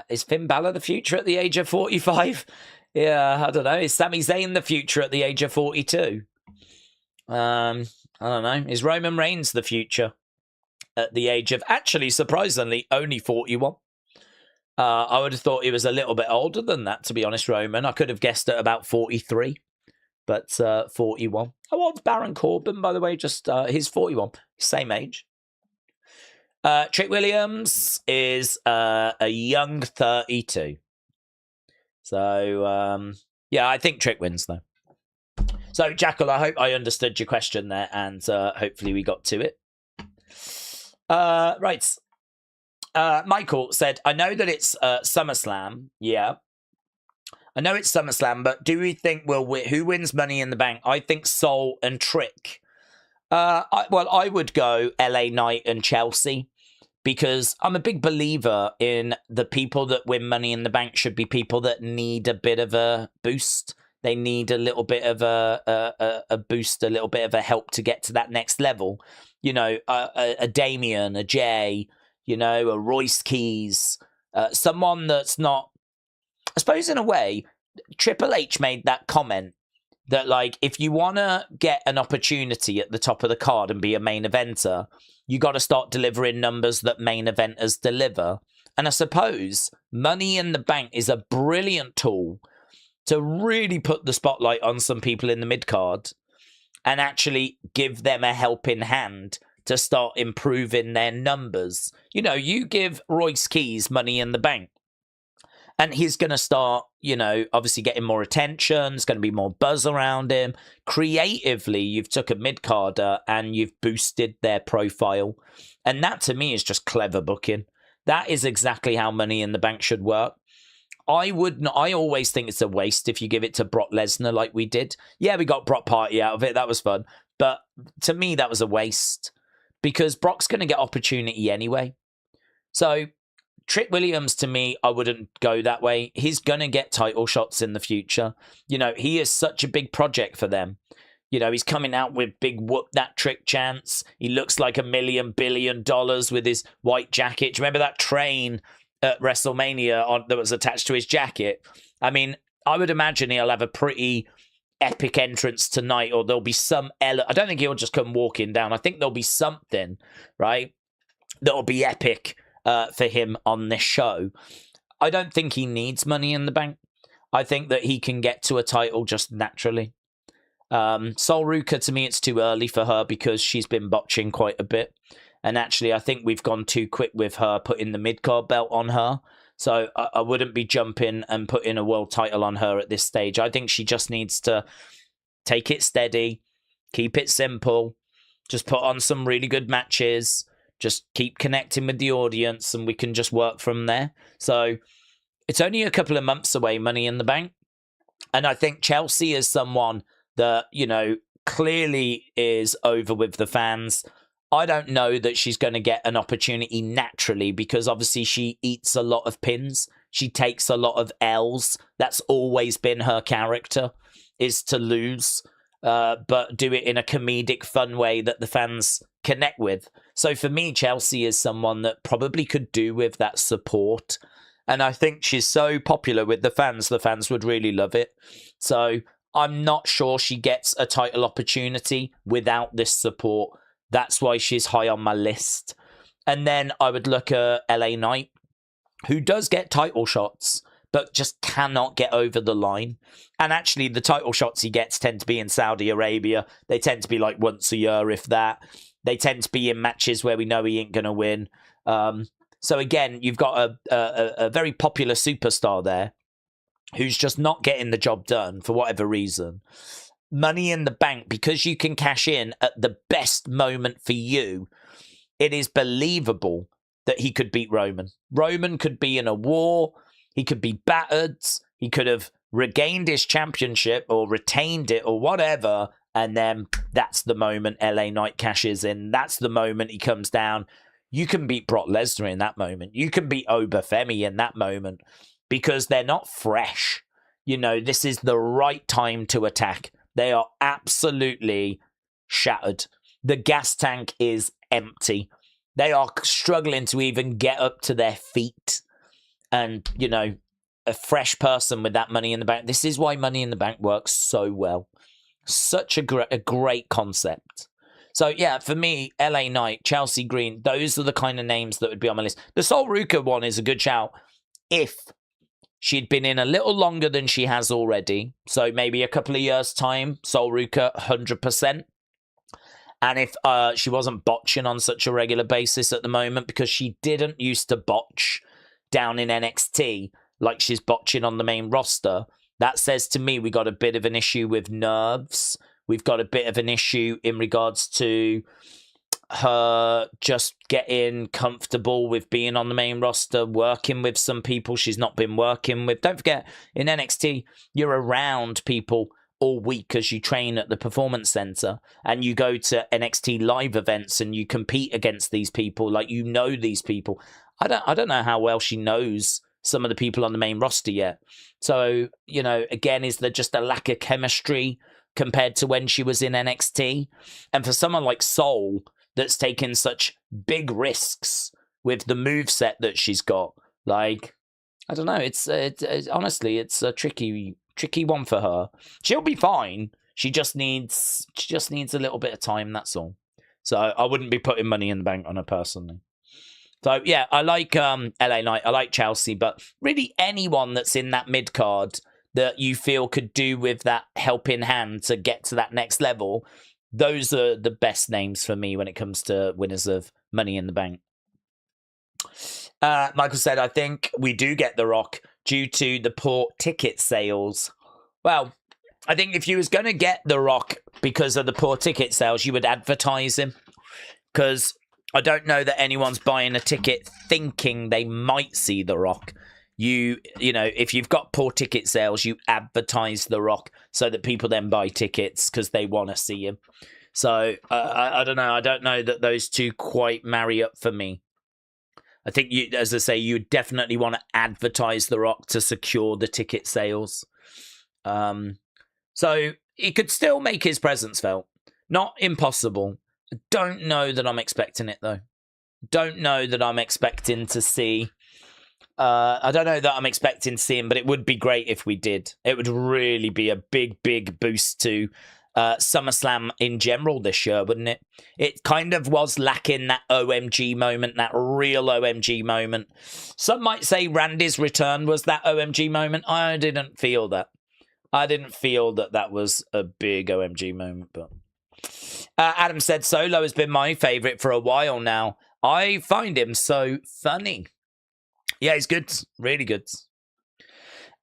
Is Finn Balor the future at the age of 45? Yeah, I don't know. Is Sami Zayn the future at the age of 42? I don't know. Is Roman Reigns the future at the age of, actually, surprisingly, only 41? I would have thought he was a little bit older than that, to be honest, Roman. I could have guessed at about 43, but 41. How old's Baron Corbin, by the way? Just he's 41, same age. Trick Williams is a young 32. So, yeah, I think Trick wins, though. So, Jackal, I hope I understood your question there, and hopefully we got to it. Right. Michael said, I know that it's SummerSlam. Yeah. I know it's SummerSlam, but do we think who wins Money in the Bank? I think Soul and Trick. I would go LA Knight and Chelsea, because I'm a big believer in the people that win Money in the Bank should be people that need a bit of a boost. They need a little bit of a boost, a little bit of a help to get to that next level. You know, a Damien, a Jay, you know, a Royce Keys, someone that's not, I suppose in a way, Triple H made that comment that, like, if you want to get an opportunity at the top of the card and be a main eventer, you got to start delivering numbers that main eventers deliver. And I suppose Money in the Bank is a brilliant tool to really put the spotlight on some people in the mid-card and actually give them a helping hand to start improving their numbers. You know, you give Royce Keys Money in the Bank, and he's going to start, you know, obviously getting more attention. There's going to be more buzz around him. Creatively, you've took a mid-carder and you've boosted their profile. And that, to me, is just clever booking. That is exactly how Money in the Bank should work. I always think it's a waste if you give it to Brock Lesnar like we did. Yeah, we got Brock Party out of it. That was fun. But to me, that was a waste. because Brock's going to get opportunity anyway. So Trick Williams, to me, I wouldn't go that way. He's going to get title shots in the future. You know, he is such a big project for them. You know, he's coming out with big whoop that trick chants. He looks like $1 billion with his white jacket. Do you remember that train at WrestleMania that was attached to his jacket? I mean, I would imagine he'll have a pretty epic entrance tonight, or there'll be some I don't think he'll just come walking down. I think there'll be something, right, that'll be epic for him on this show. I don't think he needs Money in the Bank. I think that he can get to a title just naturally. Sol Ruka, to me, it's too early for her because she's been botching quite a bit. And actually, I think we've gone too quick with her putting the mid-card belt on her. So I wouldn't be jumping and putting a world title on her at this stage. I think she just needs to take it steady, keep it simple, just put on some really good matches, just keep connecting with the audience, and we can just work from there. So it's only a couple of months away, Money in the Bank. And I think Chelsea is someone that, you know, clearly is over with the fans. I don't know that she's going to get an opportunity naturally because obviously she eats a lot of pins. She takes a lot of L's. That's always been her character, is to lose, but do it in a comedic, fun way that the fans connect with. So for me, Chelsea is someone that probably could do with that support. And I think she's so popular with the fans would really love it. So I'm not sure she gets a title opportunity without this support. That's why she's high on my list. And then I would look at LA Knight, who does get title shots, but just cannot get over the line. And actually, the title shots he gets tend to be in Saudi Arabia. They tend to be like once a year, if that. They tend to be in matches where we know he ain't going to win. So again, you've got a very popular superstar there who's just not getting the job done for whatever reason. Money in the Bank, because you can cash in at the best moment for you, it is believable that he could beat Roman. Roman could be in a war. He could be battered. He could have regained his championship or retained it or whatever. And then that's the moment LA Knight cashes in. That's the moment he comes down. You can beat Brock Lesnar in that moment. You can beat Obafemi in that moment because they're not fresh. You know, this is the right time to attack. They are absolutely shattered. The gas tank is empty. They are struggling to even get up to their feet. And, you know, a fresh person with that Money in the Bank. This is why Money in the Bank works so well. Such a great concept. So, yeah, for me, LA Knight, Chelsea Green, those are the kind of names that would be on my list. The Sol Ruka one is a good shout if she'd been in a little longer than she has already. So maybe a couple of years' time, Sol Ruka, 100%. And if she wasn't botching on such a regular basis at the moment, because she didn't used to botch down in NXT like she's botching on the main roster, that says to me we got a bit of an issue with nerves. We've got a bit of an issue in regards to her just getting comfortable with being on the main roster, working with some people she's not been working with. Don't forget, in NXT, you're around people all week as you train at the Performance Center, and you go to NXT live events and you compete against these people like you know these people. I don't know how well she knows some of the people on the main roster yet. So, you know, again, is there just a lack of chemistry compared to when she was in NXT? And for someone like Sol, that's taken such big risks with the moveset that she's got, like, I don't know. It's honestly, it's a tricky one for her. She'll be fine. She just needs a little bit of time. That's all. So I wouldn't be putting Money in the Bank on her personally. So yeah, I like LA Knight. I like Chelsea, but really anyone that's in that mid card that you feel could do with that helping hand to get to that next level, those are the best names for me when it comes to winners of Money in the Bank. Michael said, I think we do get The Rock due to the poor ticket sales. Well, I think if you was going to get The Rock because of the poor ticket sales, you would advertise him. Because I don't know that anyone's buying a ticket thinking they might see The Rock. You know, if you've got poor ticket sales, you advertise The Rock so that people then buy tickets because they want to see him. So I don't know. I don't know that those two quite marry up for me. I think, you, as I say, you definitely want to advertise The Rock to secure the ticket sales. So he could still make his presence felt. Not impossible. I don't know that I'm expecting it, though. Don't know that I'm expecting to see... I don't know that I'm expecting to see him, but it would be great if we did. It would really be a big, big boost to SummerSlam in general this year, wouldn't it? It kind of was lacking that OMG moment, that real OMG moment. Some might say Randy's return was that OMG moment. I didn't feel that. I didn't feel that that was a big OMG moment, but... Adam said Solo has been my favourite for a while now. I find him so funny. Yeah, he's good. Really good.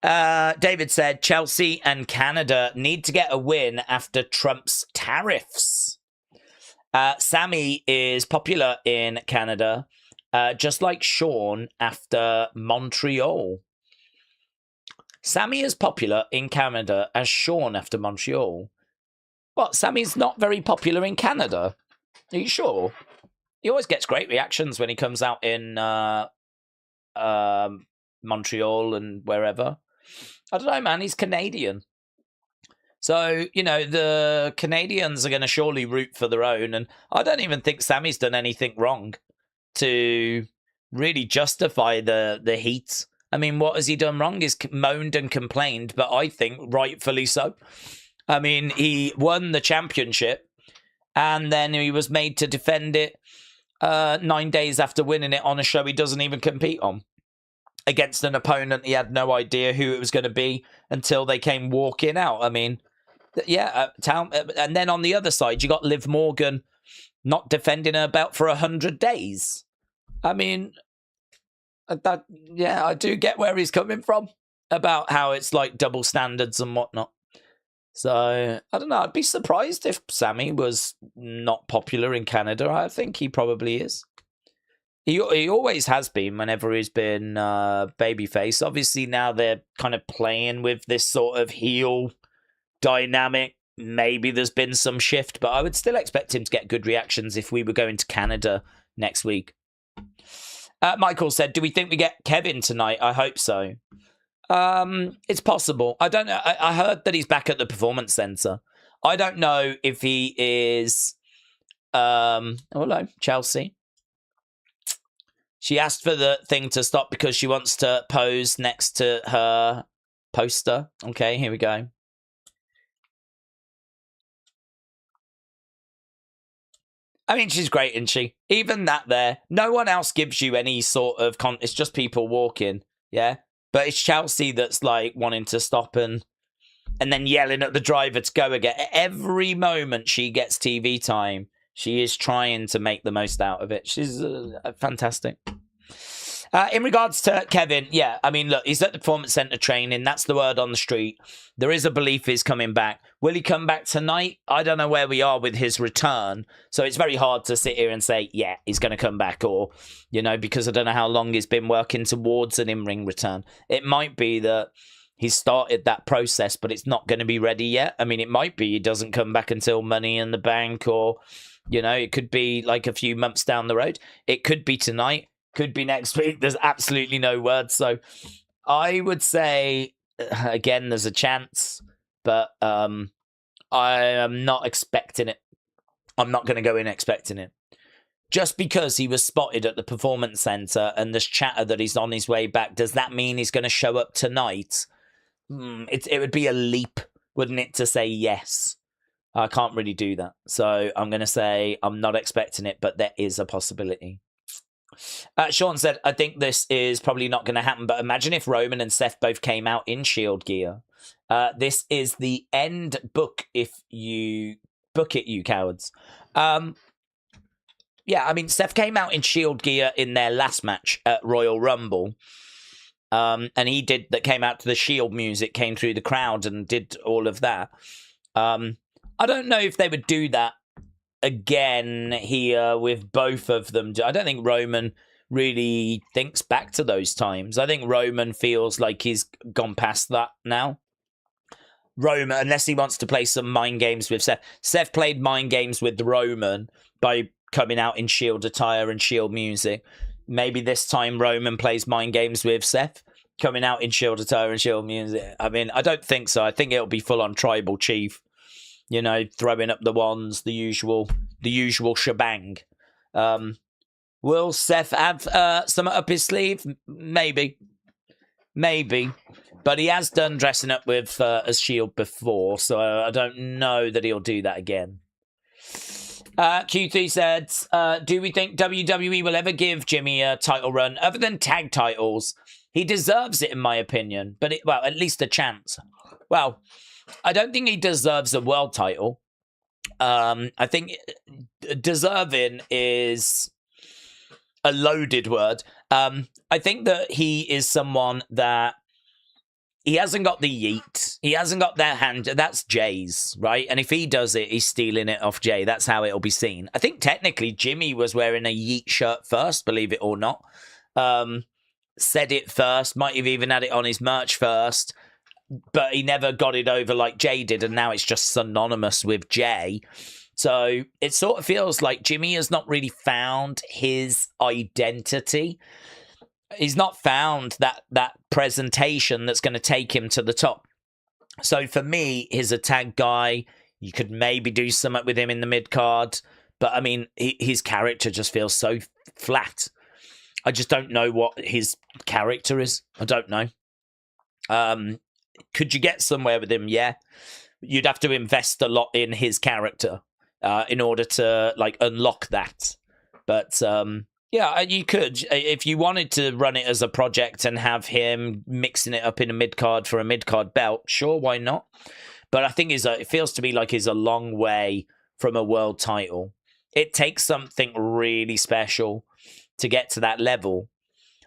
David said Chelsea and Canada need to get a win after Trump's tariffs. Sammy is popular in Canada, just like Sean after Montreal. Sammy is popular in Canada as Sean after Montreal. What? Sammy's not very popular in Canada? Are you sure? He always gets great reactions when he comes out in Montreal and wherever. I don't know, man. He's Canadian. So, you know, the Canadians are going to surely root for their own. And I don't even think Sammy's done anything wrong to really justify the heat. I mean, what has he done wrong? He's moaned and complained, but I think rightfully so. I mean, he won the championship and then he was made to defend it 9 days after winning it on a show he doesn't even compete on, against an opponent he had no idea who it was going to be until they came walking out. I mean, yeah, and then on the other side, you got Liv Morgan not defending her belt for 100 days. I mean, I do get where he's coming from about how it's like double standards and whatnot. So, I don't know. I'd be surprised if Sammy was not popular in Canada. I think he probably is. He always has been whenever he's been babyface. Obviously, now they're kind of playing with this sort of heel dynamic. Maybe there's been some shift, but I would still expect him to get good reactions if we were going to Canada next week. Michael said, do we think we get Kevin tonight? I hope so. It's possible. I don't know. I heard that he's back at the Performance Center. I don't know if he is... hello, Chelsea. She asked for the thing to stop because she wants to pose next to her poster. Okay, here we go. I mean, she's great, isn't she? Even that there. No one else gives you any sort of... it's just people walking, yeah? But it's Chelsea that's like wanting to stop and then yelling at the driver to go again. Every moment she gets TV time, she is trying to make the most out of it. She's fantastic. In regards to Kevin, yeah, I mean, look, he's at the Performance Center training. That's the word on the street. There is a belief he's coming back. Will he come back tonight? I don't know where we are with his return. So it's very hard to sit here and say, yeah, he's going to come back. Or, you know, because I don't know how long he's been working towards an in-ring return. It might be that he's started that process, but it's not going to be ready yet. I mean, it might be he doesn't come back until Money in the Bank, or, you know, it could be like a few months down the road. It could be tonight. Could be next week. There's absolutely no word. So I would say, again, there's a chance, but I am not expecting it. I'm not going to go in expecting it. Just because he was spotted at the Performance Center and there's chatter that he's on his way back, does that mean he's going to show up tonight? It would be a leap, wouldn't it, to say yes? I can't really do that. So I'm going to say I'm not expecting it, but there is a possibility. Sean said, I think this is probably not going to happen, but imagine if Roman and Seth both came out in Shield gear. This is the end book if you book it, you cowards. Yeah, I mean, Seth came out in Shield gear in their last match at Royal Rumble. And he came out to the Shield music, came through the crowd and did all of that. I don't know if they would do that again here with both of them. I don't think Roman really thinks back to those times. I think Roman feels like he's gone past that now. Roman, unless he wants to play some mind games with Seth. Seth played mind games with Roman by coming out in Shield attire and Shield music. Maybe this time Roman plays mind games with Seth, coming out in Shield attire and Shield music. I mean, I don't think so. I think it'll be full on tribal chief. You know, throwing up the wands, the usual shebang. Will Seth have something up his sleeve? Maybe. But he has done dressing up with as Shield before, so I don't know that he'll do that again. Q3 said, do we think WWE will ever give Jimmy a title run other than tag titles? He deserves it, in my opinion, but well, at least a chance. Well, I don't think he deserves a world title. I think deserving is a loaded word. I think that he is someone that he hasn't got the yeet. He hasn't got that hand. That's Jay's, right? And if he does it, he's stealing it off Jay. That's how it'll be seen. I think technically Jimmy was wearing a yeet shirt first, believe it or not. Said it first, might have even had it on his merch first, but he never got it over like Jay did, and now it's just synonymous with Jay. So it sort of feels like Jimmy has not really found his identity. He's not found that presentation that's going to take him to the top. So for me, he's a tag guy. You could maybe do something with him in the mid-card. But, I mean, his character just feels so flat. I just don't know what his character is. I don't know. Could you get somewhere with him? Yeah. You'd have to invest a lot in his character in order to, like, unlock that. But... yeah, you could. If you wanted to run it as a project and have him mixing it up in a mid-card for a mid-card belt, sure, why not? But I think it feels to me like he's a long way from a world title. It takes something really special to get to that level.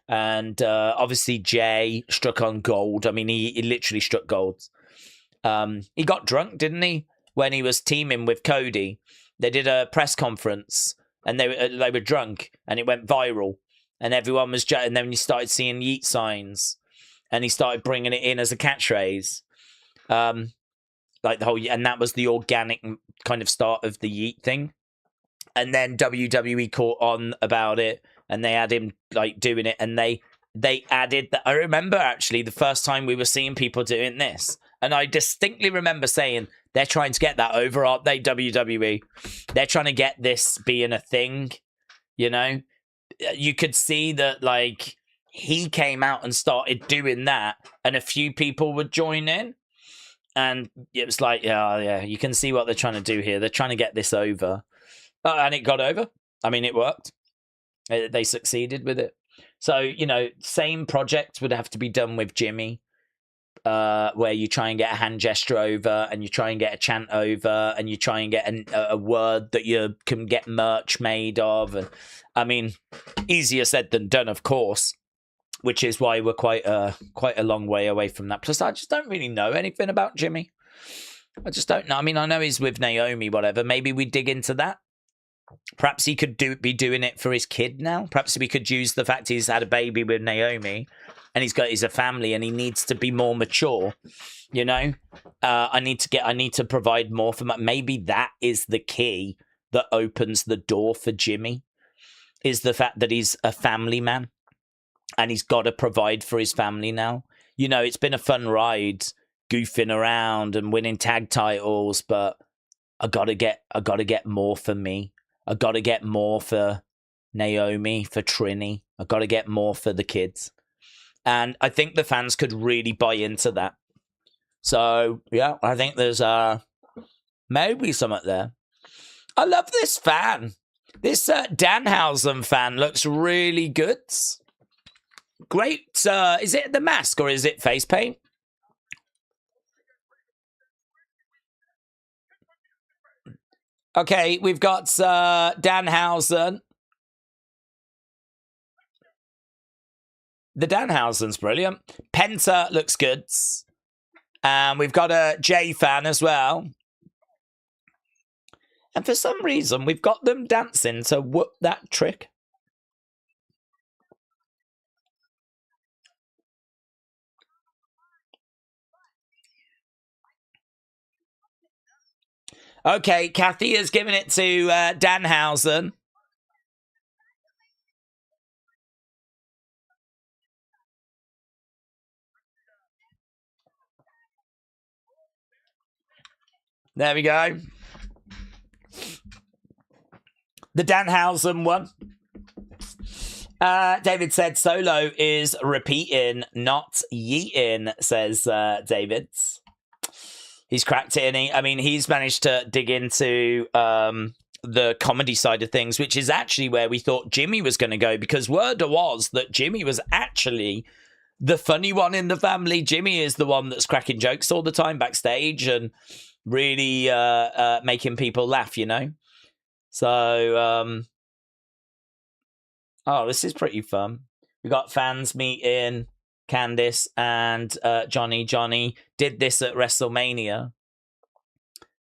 And obviously Jay struck on gold. I mean, he literally struck gold. He got drunk, didn't he? When he was teaming with Cody. They did a press conference. And they were drunk, and it went viral, and everyone was. And then you started seeing yeet signs, and he started bringing it in as a catchphrase, like the whole. And that was the organic kind of start of the yeet thing. And then WWE caught on about it, and they had him like doing it, and they added that. I remember actually the first time we were seeing people doing this, and I distinctly remember saying, they're trying to get that over, aren't they, WWE? They're trying to get this being a thing, you know? You could see that, like, he came out and started doing that, and a few people would join in. And it was like, yeah, you can see what they're trying to do here. They're trying to get this over. And it got over. I mean, it worked. They succeeded with it. So, you know, same project would have to be done with Jimmy. Where you try and get a hand gesture over, and you try and get a chant over, and you try and get a word that you can get merch made of. And I mean, easier said than done, of course, which is why we're quite a long way away from that. Plus, I just don't really know anything about Jimmy. I just don't know. I mean, I know he's with Naomi, whatever. Maybe we dig into that. Perhaps he could be doing it for his kid now. Perhaps we could use the fact he's had a baby with Naomi. And he's a family, and he needs to be more mature. You know, I need to provide more for my. Maybe that is the key that opens the door for Jimmy. Is the fact that he's a family man, and he's got to provide for his family now. You know, it's been a fun ride, goofing around and winning tag titles, but I gotta get more for me. I gotta get more for Naomi, for Trini. I gotta get more for the kids. And I think the fans could really buy into that. So, yeah, I think there's maybe something there. I love this fan. This Danhausen fan looks really good. Great. Is it the mask or is it face paint? Okay, we've got Danhausen. The Danhausen's brilliant. Penta looks good. And we've got a J fan as well. And for some reason, we've got them dancing to whoop that trick. Okay, Kathy has given it to Danhausen. There we go. The Danhausen one. David said Solo is repeating, not yeeting, says David. He's cracked it, and he's managed to dig into the comedy side of things, which is actually where we thought Jimmy was going to go, because word was that Jimmy was actually the funny one in the family. Jimmy is the one that's cracking jokes all the time backstage and really making people laugh, you know? So, this is pretty fun. We got fans meeting Candice and Johnny. Johnny did this at WrestleMania.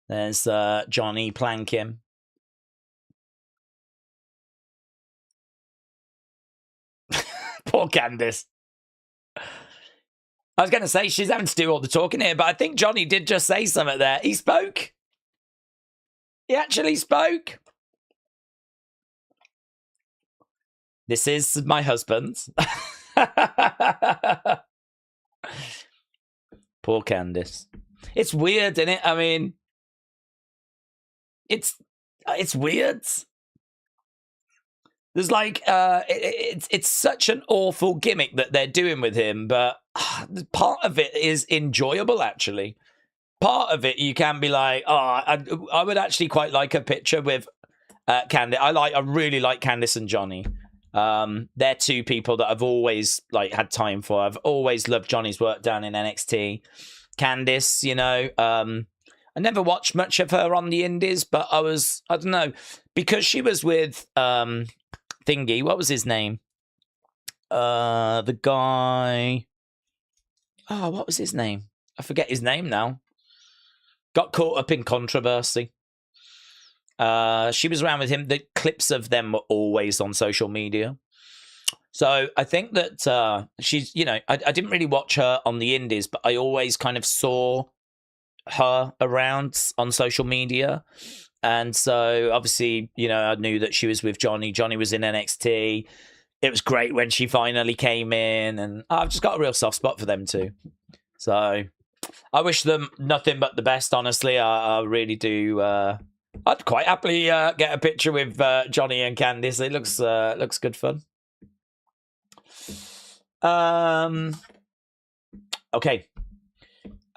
There's Johnny planking. Poor Candice. I was going to say she's having to do all the talking here, but I think Johnny did just say something there. He spoke. He actually spoke. This is my husband. Poor Candice. It's weird, isn't it? I mean, it's weird. There's like it's such an awful gimmick that they're doing with him, but part of it is enjoyable. Actually, part of it you can be like, I would actually quite like a picture with Candice. I really like Candice and Johnny. They're two people that I've always had time for. I've always loved Johnny's work down in NXT. Candice, you know, I never watched much of her on the indies, but I don't know, because she was with Thingy, what was his name? The guy. Oh, what was his name? I forget his name now. Got caught up in controversy. She was around with him. The clips of them were always on social media. So I think that she's, you know, I didn't really watch her on the indies, but I always kind of saw her around on social media. And so obviously, you know, I knew that she was with Johnny. Johnny was in NXT. It was great when she finally came in, and I've just got a real soft spot for them too. So I wish them nothing but the best, honestly. I really do. I'd quite happily get a picture with Johnny and Candice. It looks good fun. Okay.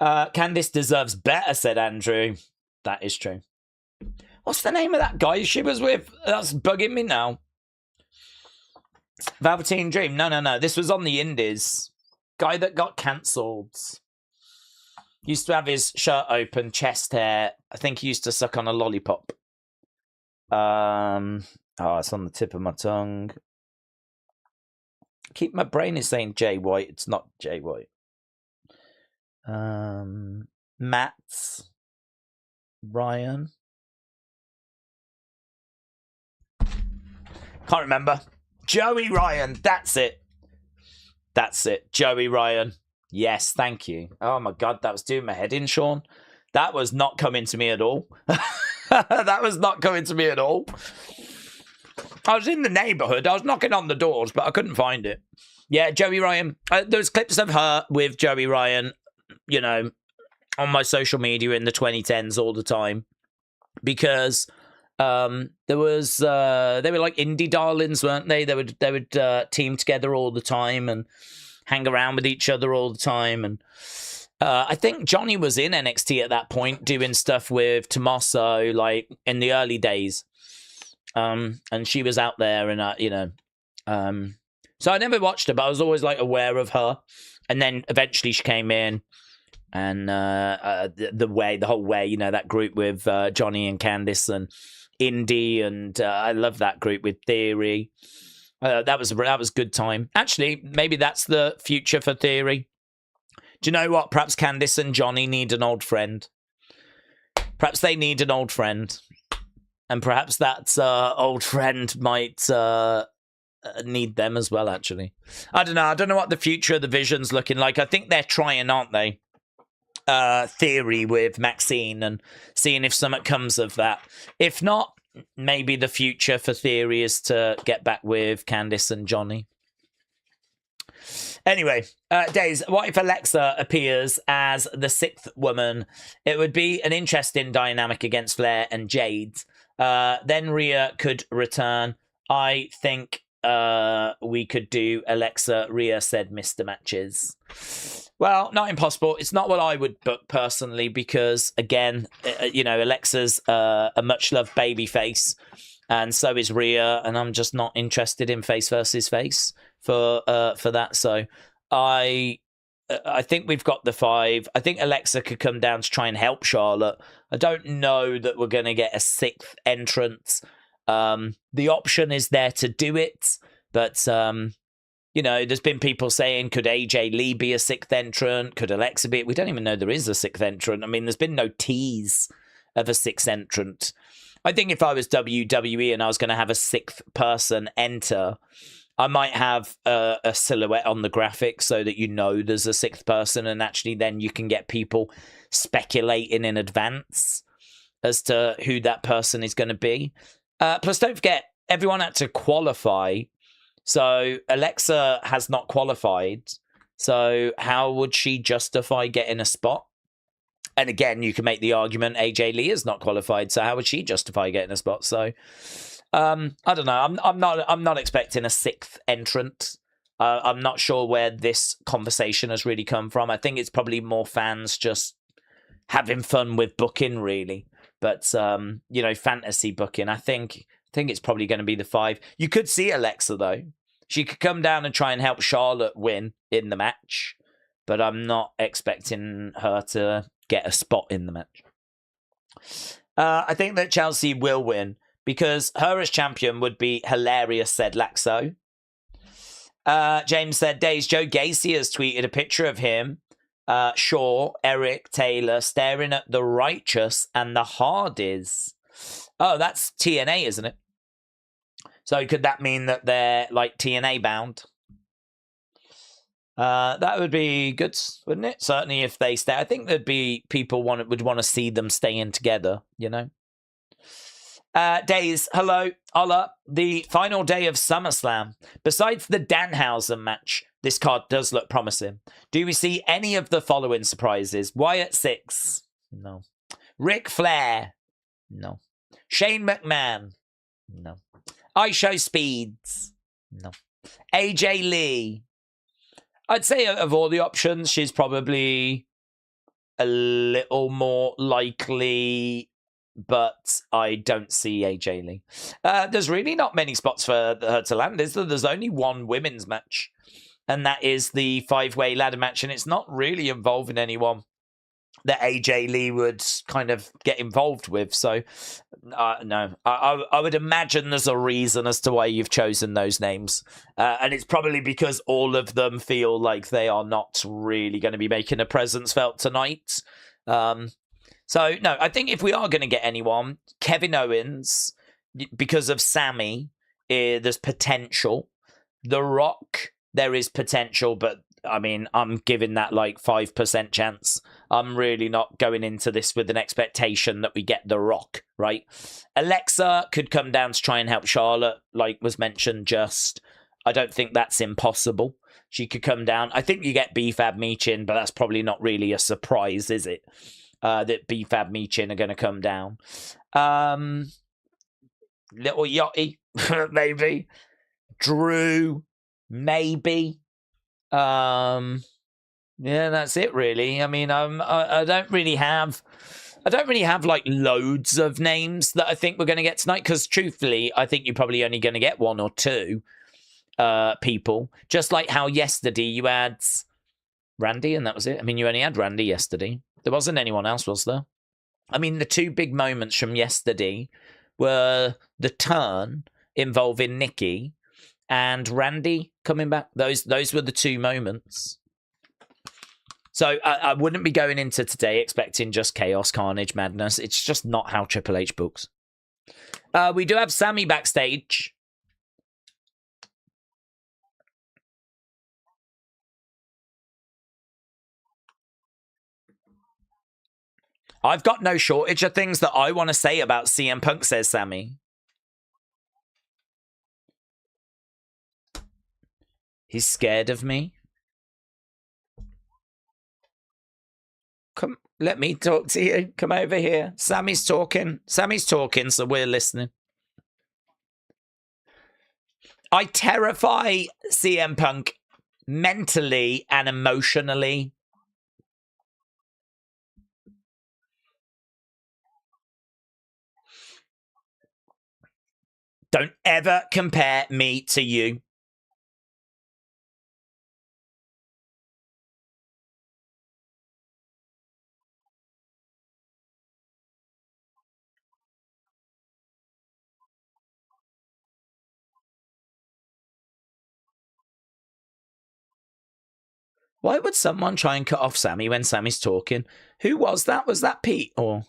Candice deserves better, said Andrew. That is true. What's the name of that guy she was with? That's bugging me now. Velveteen Dream. No. This was on the indies. Guy that got cancelled. Used to have his shirt open, chest hair. I think he used to suck on a lollipop. It's on the tip of my tongue. My brain is saying Jay White. It's not Jay White. Matt Ryan. Can't remember. Joey Ryan. That's it. Joey Ryan. Yes, thank you. Oh my God, that was doing my head in, Sean. That was not coming to me at all. That was not coming to me at all. I was in the neighborhood. I was knocking on the doors, but I couldn't find it. Yeah, Joey Ryan. There's clips of her with Joey Ryan, you know, on my social media in the 2010s all the time, because they were like indie darlings, weren't they? They would team together all the time and hang around with each other all the time. And I think Johnny was in NXT at that point doing stuff with Tommaso, like in the early days. And she was out there, and you know, so I never watched her, but I was always like aware of her. And then eventually she came in, and the whole way, you know, that group with Johnny and Candice and Indy, and I love that group with Theory. That was good time. Actually, maybe that's the future for Theory. Do you know what? Perhaps Candice and Johnny need an old friend. Perhaps they need an old friend. And perhaps that old friend might need them as well, actually. I don't know. I don't know what the future of the Vision's looking like. I think they're trying, aren't they? theory with Maxine and seeing if something comes of that. If not, maybe the future for Theory is to get back with Candice and Johnny. Anyway, Days, what if Alexa appears as the 6th woman? It would be an interesting dynamic against Flair and Jade. Then Rhea could return. I think we could do Alexa, Rhea said Mr. Matches. Well, not impossible. It's not what I would book personally because, again, Alexa's a much-loved babyface, and so is Rhea, and I'm just not interested in face versus face for that. So I think we've got the 5. I think Alexa could come down to try and help Charlotte. I don't know that we're going to get a 6th entrant. The option is there to do it, but there's been people saying, could AJ Lee be a 6th entrant? Could Alexa be? We don't even know there is a 6th entrant. I mean, there's been no tease of a 6th entrant. I think if I was WWE and I was going to have a 6th person enter, I might have a silhouette on the graphic so that there's a 6th person, and actually then you can get people speculating in advance as to who that person is going to be. Plus, don't forget, everyone had to qualify. So Alexa has not qualified. So how would she justify getting a spot? And again, you can make the argument AJ Lee is not qualified. So how would she justify getting a spot? So I don't know. I'm not expecting a 6th entrant. I'm not sure where this conversation has really come from. I think it's probably more fans just having fun with booking, really. But fantasy booking. I think it's probably going to be the 5. You could see Alexa, though. She could come down and try and help Charlotte win in the match. But I'm not expecting her to get a spot in the match. I think that Chelsea will win because her as champion would be hilarious, said Laxo. James said, Days, Joe Gacy has tweeted a picture of him, Shaw, Eric, Taylor, staring at the Righteous and the Hardys. Oh, that's TNA, isn't it? So could that mean that they're like TNA bound? That would be good, wouldn't it? Certainly if they stay. I think there'd be people would want to see them staying together, Days, hello, holla. The final day of SummerSlam. Besides the Danhausen match, this card does look promising. Do we see any of the following surprises? Wyatt 6? No. Ric Flair? No. Shane McMahon? No. iShow Speeds? No. AJ Lee? I'd say of all the options, she's probably a little more likely, but I don't see AJ Lee. There's really not many spots for her to land, is there? There's only one women's match, and that is the 5-way ladder match, and it's not really involving anyone that AJ Lee would kind of get involved with. So, no. I would imagine there's a reason as to why you've chosen those names. And it's probably because all of them feel like they are not really going to be making a presence felt tonight. So, no, I think if we are going to get anyone, Kevin Owens, because of Sammy, there's potential. The Rock, there is potential, but I mean, I'm giving that like 5% chance. I'm really not going into this with an expectation that we get The Rock, right? Alexa could come down to try and help Charlotte, like was mentioned just. I don't think that's impossible. She could come down. I think you get B-Fab Meechin, but that's probably not really a surprise, is it? That B-Fab Meechin are going to come down. Little Yachty, maybe. Drew, maybe. Yeah, that's it really. I mean, I don't really have like loads of names that I think we're going to get tonight because truthfully, I think you're probably only going to get 1 or 2 people. Just like how yesterday you had Randy and that was it. I mean, you only had Randy yesterday. There wasn't anyone else, was there? I mean, the 2 big moments from yesterday were the turn involving Nikki and Randy coming back. Those were the 2 moments. So I wouldn't be going into today expecting just chaos, carnage, madness. It's just not how Triple H books. We do have Sammy backstage. I've got no shortage of things that I want to say about CM Punk, says Sammy. He's scared of me. Come, let me talk to you. Come over here. Sammy's talking, so we're listening. I terrify CM Punk mentally and emotionally. Don't ever compare me to you. Why would someone try and cut off Sammy when Sammy's talking? Who was that? Was that Pete or...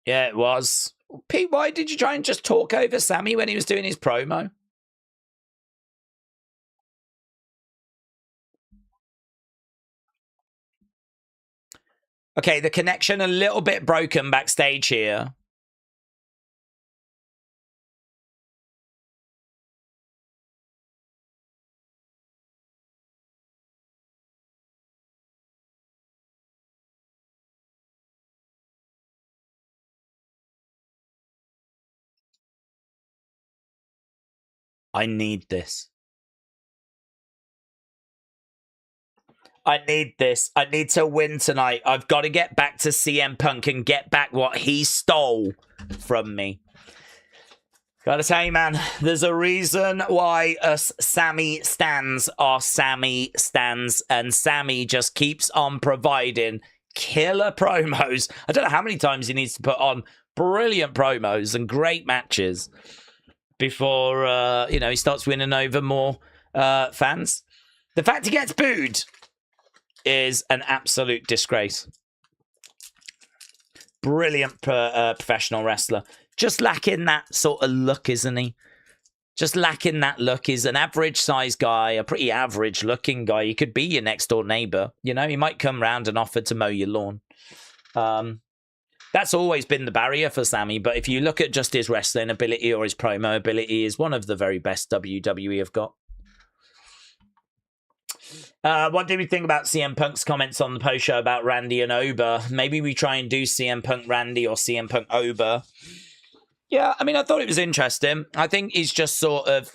Yeah, it was. Pete, why did you try and just talk over Sammy when he was doing his promo? Okay, the connection a little bit broken backstage here. I need this. I need this. I need to win tonight. I've got to get back to CM Punk and get back what he stole from me. Gotta tell you, man, there's a reason why us Sammy stands are Sammy stands, and Sammy just keeps on providing killer promos. I don't know how many times he needs to put on brilliant promos and great matches before, he starts winning over more fans. The fact he gets booed is an absolute disgrace. Brilliant professional wrestler. Just lacking that sort of look, isn't he? Just lacking that look. He's an average-sized guy, a pretty average-looking guy. He could be your next-door neighbor. You know, he might come round and offer to mow your lawn. That's always been the barrier for Sammy, but if you look at just his wrestling ability or his promo ability, is one of the very best WWE have got. What do we think about CM Punk's comments on the post show about Randy and Ober? Maybe we try and do CM Punk Randy or CM Punk Ober. Yeah, I mean, I thought it was interesting. I think he's just sort of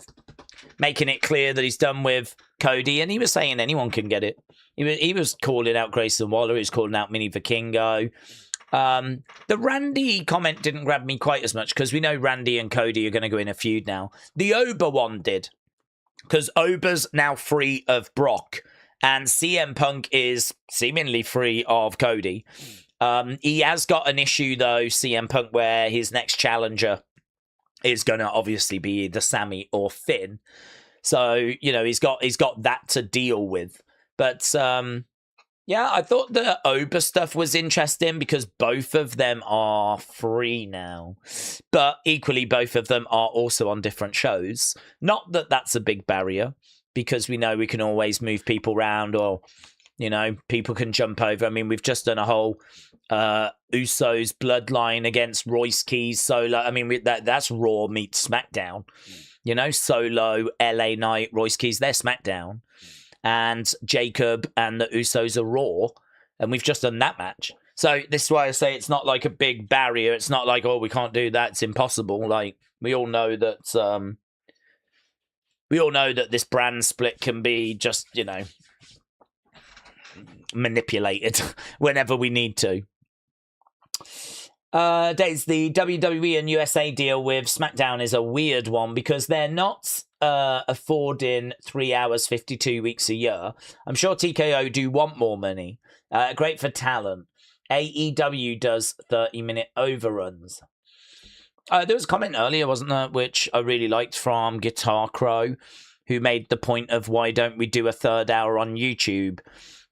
making it clear that he's done with Cody, and he was saying anyone can get it. He was calling out Grayson Waller, he was calling out Mini Vikingo. The Randy comment didn't grab me quite as much because we know Randy and Cody are going to go in a feud now. The Ober one did, because Ober's now free of Brock, and CM Punk is seemingly free of Cody. He has got an issue, though, CM Punk, where his next challenger is going to obviously be either Sammy or Finn. So, he's got that to deal with. But, yeah, I thought the Ober stuff was interesting because both of them are free now. But equally, both of them are also on different shows. Not that that's a big barrier, because we know we can always move people around, or, people can jump over. I mean, we've just done a whole Usos bloodline against Royce Keys Solo. I mean, that's Raw meets SmackDown. Solo, LA Knight, Royce Keys, they're SmackDown. And Jacob and the Usos are Raw. And we've just done that match. So this is why I say it's not like a big barrier. It's not like, oh, we can't do that. It's impossible. Like, we all know that this brand split can be just, manipulated whenever we need to. Days, the WWE and USA deal with SmackDown is a weird one because they're not affording 3 hours, 52 weeks a year. I'm sure TKO do want more money. Great for talent. AEW does 30-minute overruns. There was a comment earlier, wasn't there, which I really liked from Guitar Crow, who made the point of why don't we do a third hour on YouTube?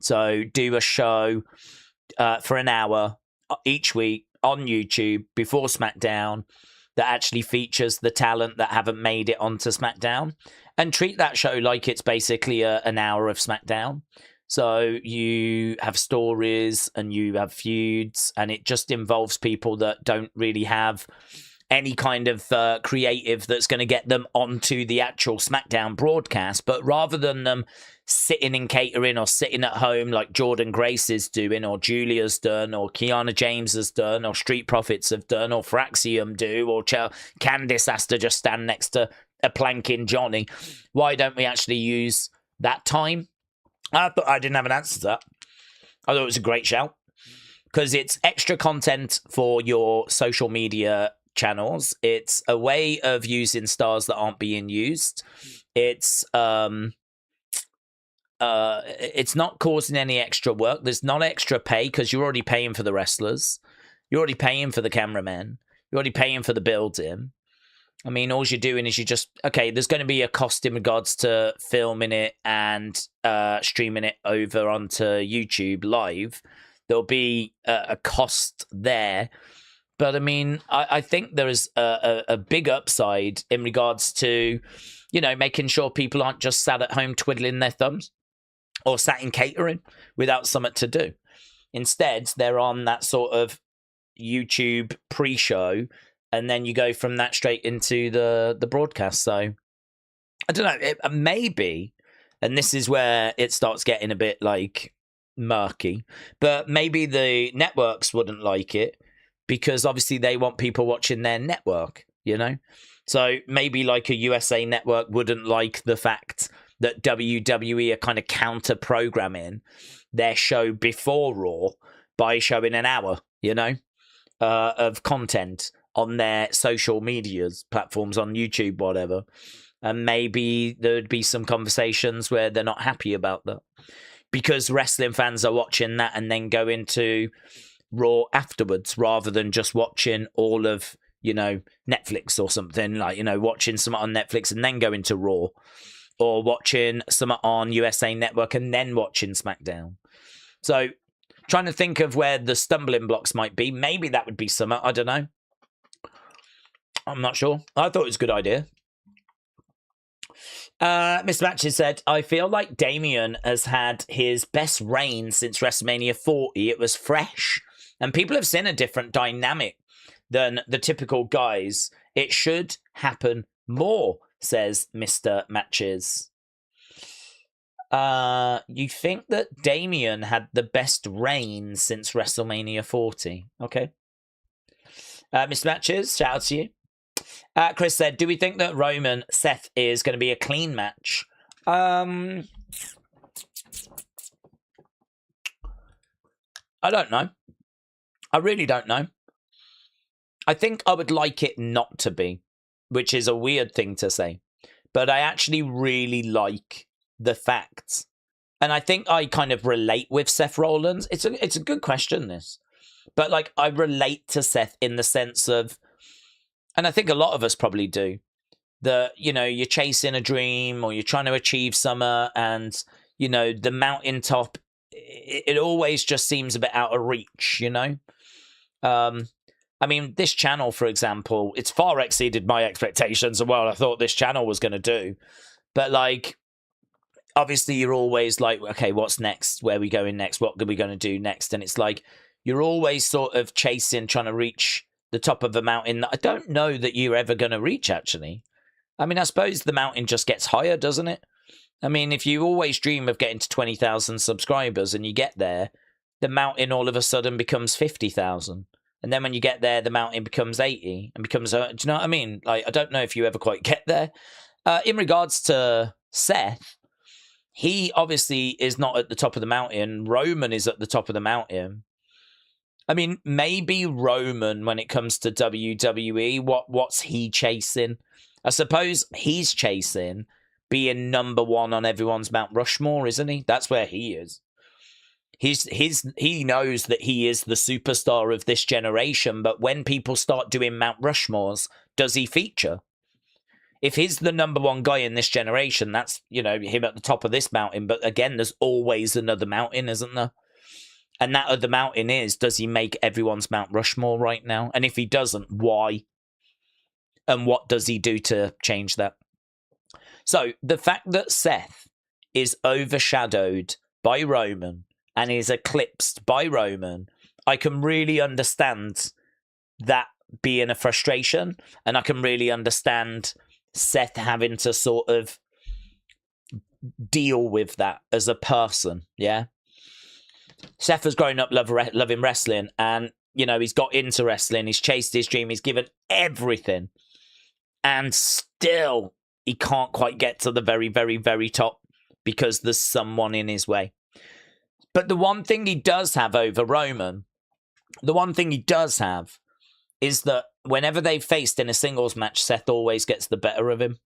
So do a show for an hour each week on YouTube before SmackDown, that actually features the talent that haven't made it onto SmackDown, and treat that show like it's basically an hour of SmackDown. So you have stories and you have feuds, and it just involves people that don't really have any kind of creative that's going to get them onto the actual SmackDown broadcast. But rather than them sitting in catering or sitting at home like Jordan Grace is doing, or Julia's done, or Kiana James has done, or Street Profits have done, or Fraxium do, or Candice has to just stand next to a planking Johnny, why don't we actually use that time? I thought I didn't have an answer to that. I thought it was a great shout, because it's extra content for your social media channels. It's a way of using stars that aren't being used. It's not causing any extra work. There's not extra pay, because you're already paying for the wrestlers. You're already paying for the cameramen. You're already paying for the building. I mean, all you're doing is there's going to be a cost in regards to filming it and streaming it over onto YouTube live. There'll be a cost there. But I mean, I think there is a big upside in regards to, making sure people aren't just sat at home twiddling their thumbs or sat in catering without something to do. Instead, they're on that sort of YouTube pre-show, and then you go from that straight into the broadcast. So I don't know, maybe, and this is where it starts getting a bit like murky, but maybe the networks wouldn't like it, because obviously they want people watching their network, So maybe like a USA network wouldn't like the fact that WWE are kind of counter-programming their show before Raw by showing an hour, of content on their social medias platforms, on YouTube, whatever. And maybe there'd be some conversations where they're not happy about that, because wrestling fans are watching that and then go into Raw afterwards, rather than just watching all of, Netflix or something, like, watching something on Netflix and then going to Raw, or watching something on USA Network and then watching SmackDown. So trying to think of where the stumbling blocks might be. Maybe that would be something. I don't know. I'm not sure. I thought it was a good idea. Mr. Matches said, I feel like Damian has had his best reign since WrestleMania 40. It was fresh, and people have seen a different dynamic than the typical guys. It should happen more, says Mr. Matches. You think that Damian had the best reign since WrestleMania 40? Okay. Mr. Matches, shout out to you. Chris said, do we think that Roman Seth is going to be a clean match? I don't know. I really don't know. I think I would like it not to be, which is a weird thing to say. But I actually really like the fact, and I think I kind of relate with Seth Rollins. It's a good question, this. But like, I relate to Seth in the sense of, and I think a lot of us probably do, that, you're chasing a dream or you're trying to achieve something, and, the mountaintop, it always just seems a bit out of reach, I mean, this channel, for example, it's far exceeded my expectations of what I thought this channel was going to do. But like, obviously you're always like, okay, what's next? Where are we going next? What are we going to do next? And it's like, you're always sort of chasing, trying to reach the top of a mountain that I don't know that you're ever going to reach, actually. I mean, I suppose the mountain just gets higher, doesn't it? I mean, if you always dream of getting to 20,000 subscribers and you get there, the mountain all of a sudden becomes 50,000. And then when you get there, the mountain becomes 80 and becomes, do you know what I mean? Like, I don't know if you ever quite get there. In regards to Seth, he obviously is not at the top of the mountain. Roman is at the top of the mountain. I mean, maybe Roman, when it comes to WWE, what's he chasing? I suppose he's chasing being number one on everyone's Mount Rushmore, isn't he? That's where he is. He knows that he is the superstar of this generation, but when people start doing Mount Rushmores, does he feature? If he's the number one guy in this generation, that's, him at the top of this mountain. But again, there's always another mountain, isn't there? And that other mountain is, does he make everyone's Mount Rushmore right now? And if he doesn't, why? And what does he do to change that? So the fact that Seth is overshadowed by Roman and is eclipsed by Roman, I can really understand that being a frustration, and I can really understand Seth having to sort of deal with that as a person, yeah? Seth has grown up loving wrestling, and, you know, he's got into wrestling, he's chased his dream, he's given everything, and still he can't quite get to the very, very, very top because there's someone in his way. But the one thing he does have over Roman, is that whenever they've faced in a singles match, Seth always gets the better of him.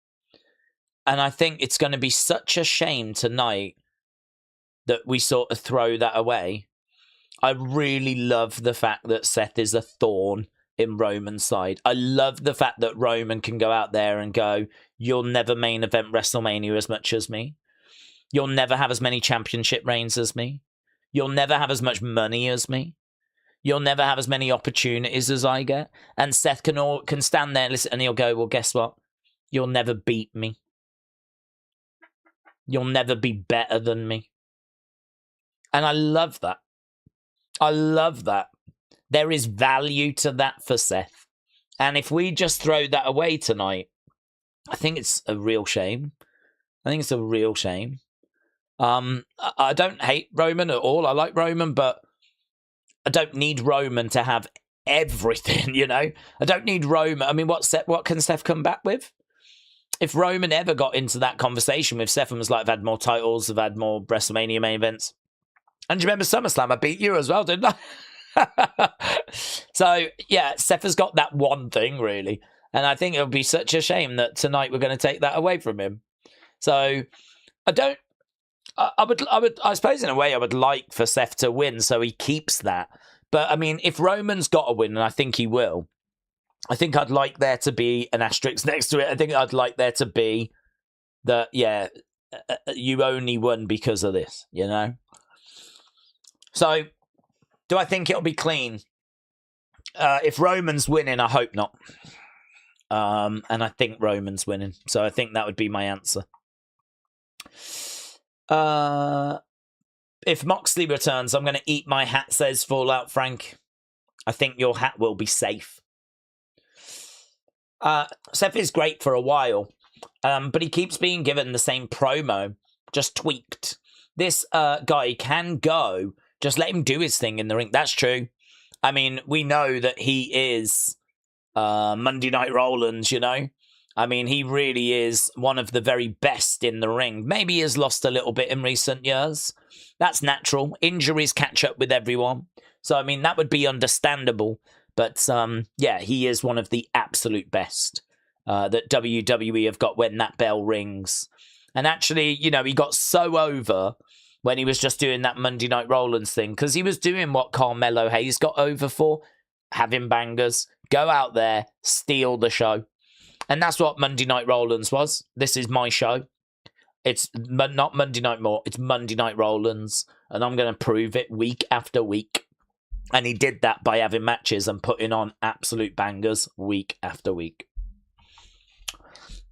And I think it's going to be such a shame tonight that we sort of throw that away. I really love the fact that Seth is a thorn in Roman's side. I love the fact that Roman can go out there and go, you'll never main event WrestleMania as much as me. You'll never have as many championship reigns as me. You'll never have as much money as me. You'll never have as many opportunities as I get. And Seth can stand there and listen, and he'll go, well, guess what? You'll never beat me. You'll never be better than me. And I love that. I love that. There is value to that for Seth. And if we just throw that away tonight, I think it's a real shame. I don't hate Roman at all. I like Roman, but I don't need Roman to have everything, you know? I don't need Roman. I mean, what can Seth come back with? If Roman ever got into that conversation with Seth and was like, I've had more titles, I've had more WrestleMania main events. And do you remember SummerSlam? I beat you as well, didn't I? So, yeah, Seth has got that one thing, really. And I think it would be such a shame that tonight we're going to take that away from him. So, I suppose in a way I would like for Seth to win so he keeps that. But, I mean, if Roman's got to win, and I think he will, I think I'd like there to be an asterisk next to it. I think I'd like there to be that, yeah, you only won because of this, you know? So, do I think it'll be clean? If Roman's winning, I hope not. And I think Roman's winning. So I think that would be my answer. If Moxley returns, I'm going to eat my hat, says Fallout Frank. I think your hat will be safe. Seth is great for a while, but he keeps being given the same promo, just tweaked. This guy can go. Just let him do his thing in the ring. That's true. I mean, we know that he is Monday Night Rollins, you know? I mean, he really is one of the very best in the ring. Maybe he has lost a little bit in recent years. That's natural. Injuries catch up with everyone. So, I mean, that would be understandable. But, yeah, he is one of the absolute best that WWE have got when that bell rings. And actually, you know, he got so over when he was just doing that Monday Night Rollins thing, because he was doing what Carmelo Hayes got over for, having bangers, go out there, steal the show. And that's what Monday Night Rollins was. This is my show. It's not Monday Night More, it's Monday Night Rollins, and I'm going to prove it week after week. And he did that by having matches and putting on absolute bangers week after week.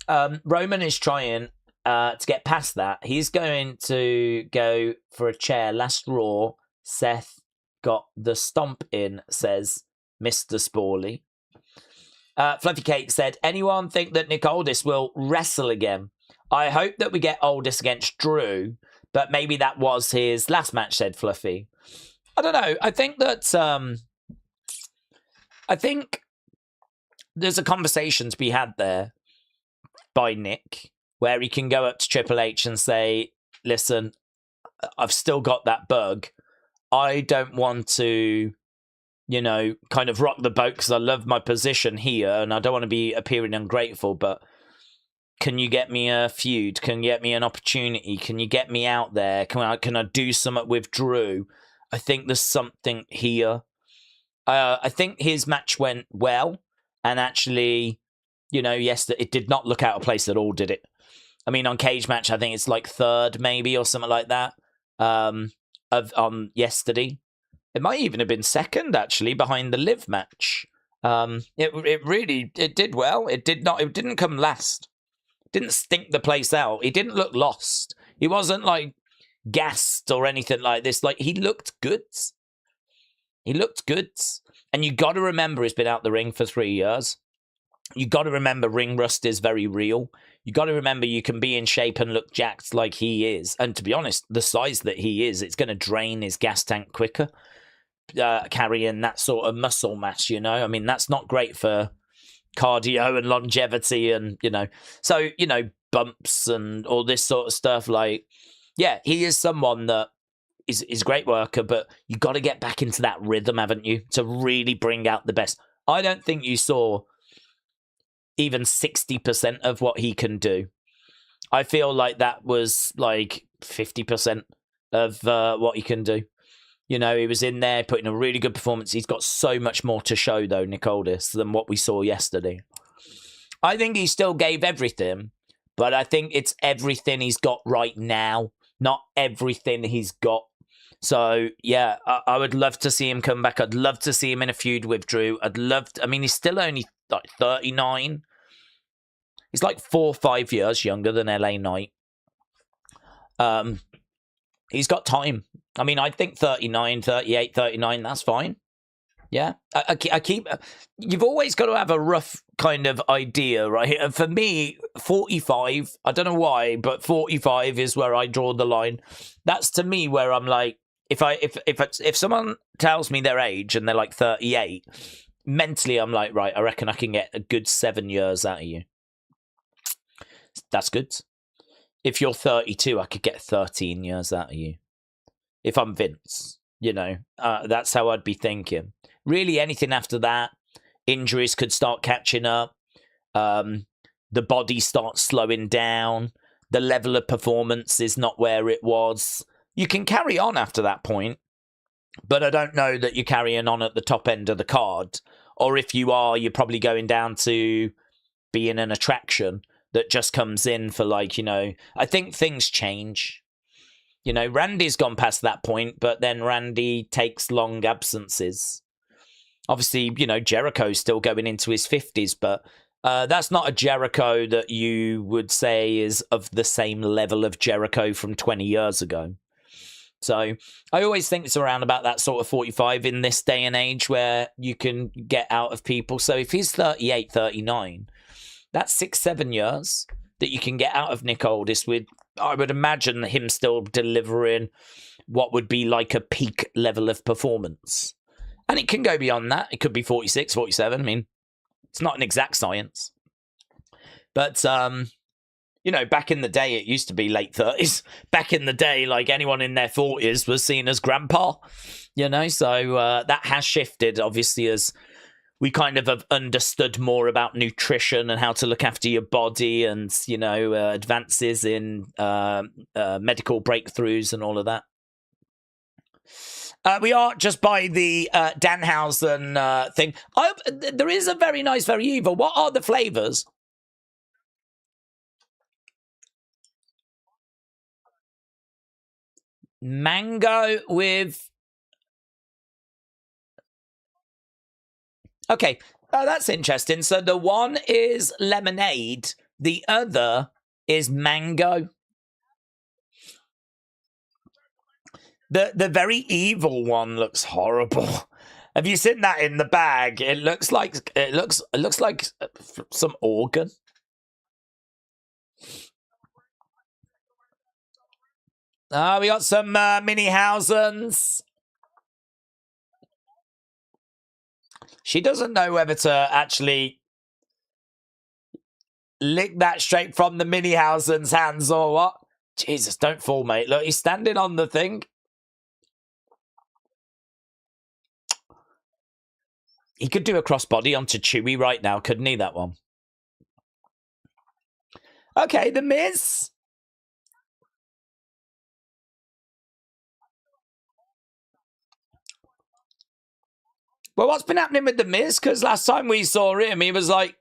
Roman is trying to get past that. He's going to go for a chair. Last Raw, Seth got the stomp in, says Mr. Sporley. Fluffy Cake said, anyone think that Nick Aldis will wrestle again? I hope that we get Aldis against Drew, but maybe that was his last match, said Fluffy. I don't know. I think that I think there's a conversation to be had there by Nick, where he can go up to Triple H and say, listen, I've still got that bug. I don't want to, you know, kind of rock the boat because I love my position here and I don't want to be appearing ungrateful, but can you get me a feud? Can you get me an opportunity? Can you get me out there? Can I do something with Drew? I think there's something here. I think his match went well, and actually, you know, yes, it did not look out of place at all, did it? I mean, on Cage Match, I think it's like third, maybe, or something like that, on yesterday. It might even have been second, actually, behind the Live match. It did well. It didn't come last. Didn't stink the place out. He didn't look lost. He wasn't like gassed or anything like this. Like, he looked good. He looked good. And you got to remember, he's been out the ring for 3 years. You got to remember, ring rust is very real. You got to remember, you can be in shape and look jacked like he is. And to be honest, the size that he is, it's going to drain his gas tank quicker, carrying that sort of muscle mass, you know? I mean, that's not great for cardio and longevity and, you know. So, you know, bumps and all this sort of stuff. Like, yeah, he is someone that is a great worker, but you got to get back into that rhythm, haven't you, to really bring out the best. I don't think you saw even 60% of what he can do. I feel like that was like 50% of what he can do. You know, he was in there putting a really good performance. He's got so much more to show, though, Nick Aldis, than what we saw yesterday. I think he still gave everything, but I think it's everything he's got right now, not everything he's got. So, yeah, I would love to see him come back. I'd love to see him in a feud with Drew. I mean, he's still only like 39. He's like 4 or 5 years younger than LA Knight. He's got time. I mean, I think 39, 38, 39, that's fine. Yeah. I keep... You've always got to have a rough kind of idea, right? And for me, 45, I don't know why, but 45 is where I draw the line. That's to me where I'm like, if someone tells me their age and they're like 38, mentally I'm like, right, I reckon I can get a good 7 years out of you. That's good. If you're 32, I could get 13 years out of you. If I'm Vince, you know, that's how I'd be thinking. Really, anything after that, injuries could start catching up. The body starts slowing down. The level of performance is not where it was. You can carry on after that point, but I don't know that you're carrying on at the top end of the card. Or if you are, you're probably going down to being an attraction that just comes in for, like, you know, I think things change. You know, Randy's gone past that point, but then Randy takes long absences. Obviously, you know, Jericho's still going into his 50s, but that's not a Jericho that you would say is of the same level of Jericho from 20 years ago. So I always think it's around about that sort of 45 in this day and age where you can get out of people. So if he's 38, 39, that's 6-7 years that you can get out of Nick Aldis with, I would imagine, him still delivering what would be like a peak level of performance. And it can go beyond that. It could be 46, 47. I mean, it's not an exact science. But, you know, back in the day, it used to be late 30s. Back in the day, like, anyone in their 40s was seen as grandpa, you know? So that has shifted, obviously, as we kind of have understood more about nutrition and how to look after your body and, you know, advances in medical breakthroughs and all of that. We are just by the Danhausen thing. There is a very nice, very evil. What are the flavors? Mango with... Okay, that's interesting. So the one is lemonade. The other is mango. The very evil one looks horrible. Have you seen that in the bag? It looks like some organ. We got some mini Housens. She doesn't know whether to actually lick that straight from the mini Housen's hands or what. Jesus, don't fall, mate. Look, he's standing on the thing. He could do a crossbody onto Chewie right now, couldn't he, that one? Okay, The Miz. Well, what's been happening with The Miz? Because last time we saw him, he was like...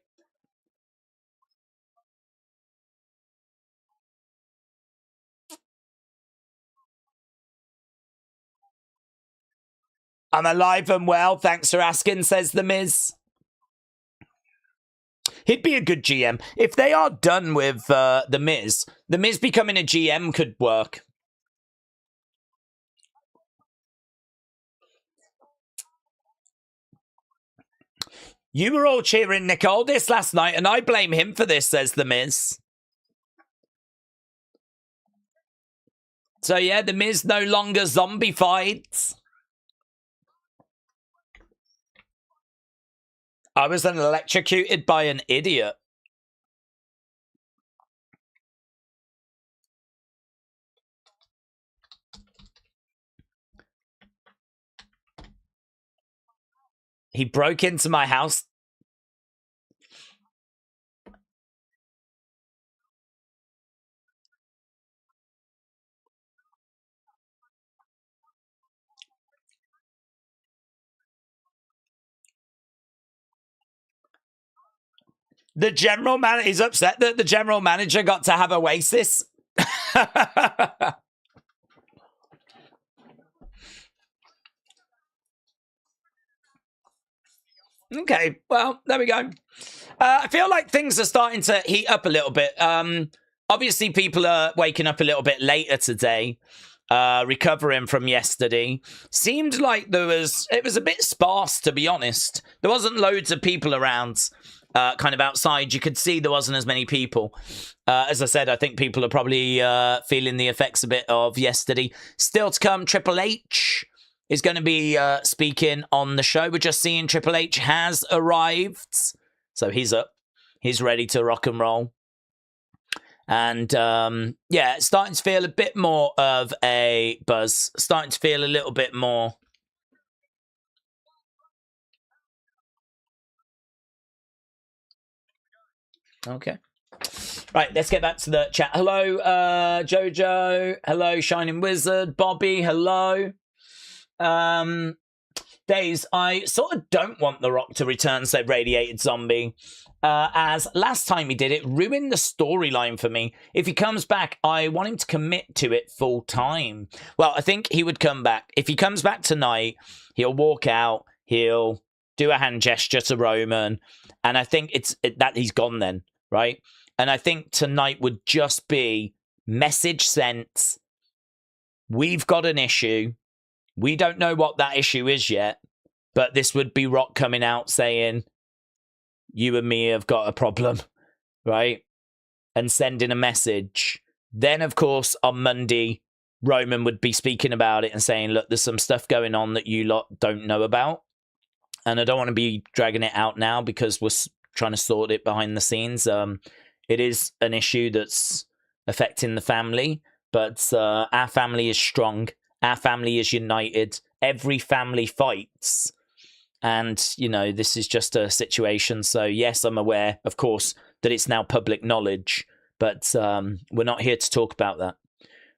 I'm alive and well, thanks for asking, says The Miz. He'd be a good GM. If they are done with The Miz becoming a GM could work. You were all cheering Nick Aldis last night, and I blame him for this, says The Miz. So yeah, The Miz no longer zombie fights. I was electrocuted by an idiot. He broke into my house. The general manager is upset that the general manager got to have Oasis. Okay, well, there we go. I feel like things are starting to heat up a little bit. Obviously, people are waking up a little bit later today, recovering from yesterday. Seemed like it was a bit sparse, to be honest. There wasn't loads of people around. Kind of outside, you could see there wasn't as many people. As I said, I think people are probably feeling the effects a bit of yesterday. Still to come, Triple H is going to be speaking on the show. We're just seeing Triple H has arrived. So he's up. He's ready to rock and roll. And yeah, starting to feel a bit more of a buzz. Starting to feel a little bit more. Okay. Right, let's get back to the chat. Hello, Jojo. Hello, Shining Wizard. Bobby, hello. Days, I sort of don't want The Rock to return, said Radiated Zombie. As last time he did it, ruined the storyline for me. If he comes back, I want him to commit to it full time. Well, I think he would come back. If he comes back tonight, he'll walk out, he'll do a hand gesture to Roman, and I think that he's gone then, right? And I think tonight would just be message sent. We've got an issue. We don't know what that issue is yet, but this would be Rock coming out saying, you and me have got a problem, right? And sending a message. Then, of course, on Monday, Roman would be speaking about it and saying, look, there's some stuff going on that you lot don't know about. And I don't want to be dragging it out now because we're trying to sort it behind the scenes. It is an issue that's affecting the family, but our family is strong. Our family is united. Every family fights. And, you know, this is just a situation. So, yes, I'm aware, of course, that it's now public knowledge. But we're not here to talk about that.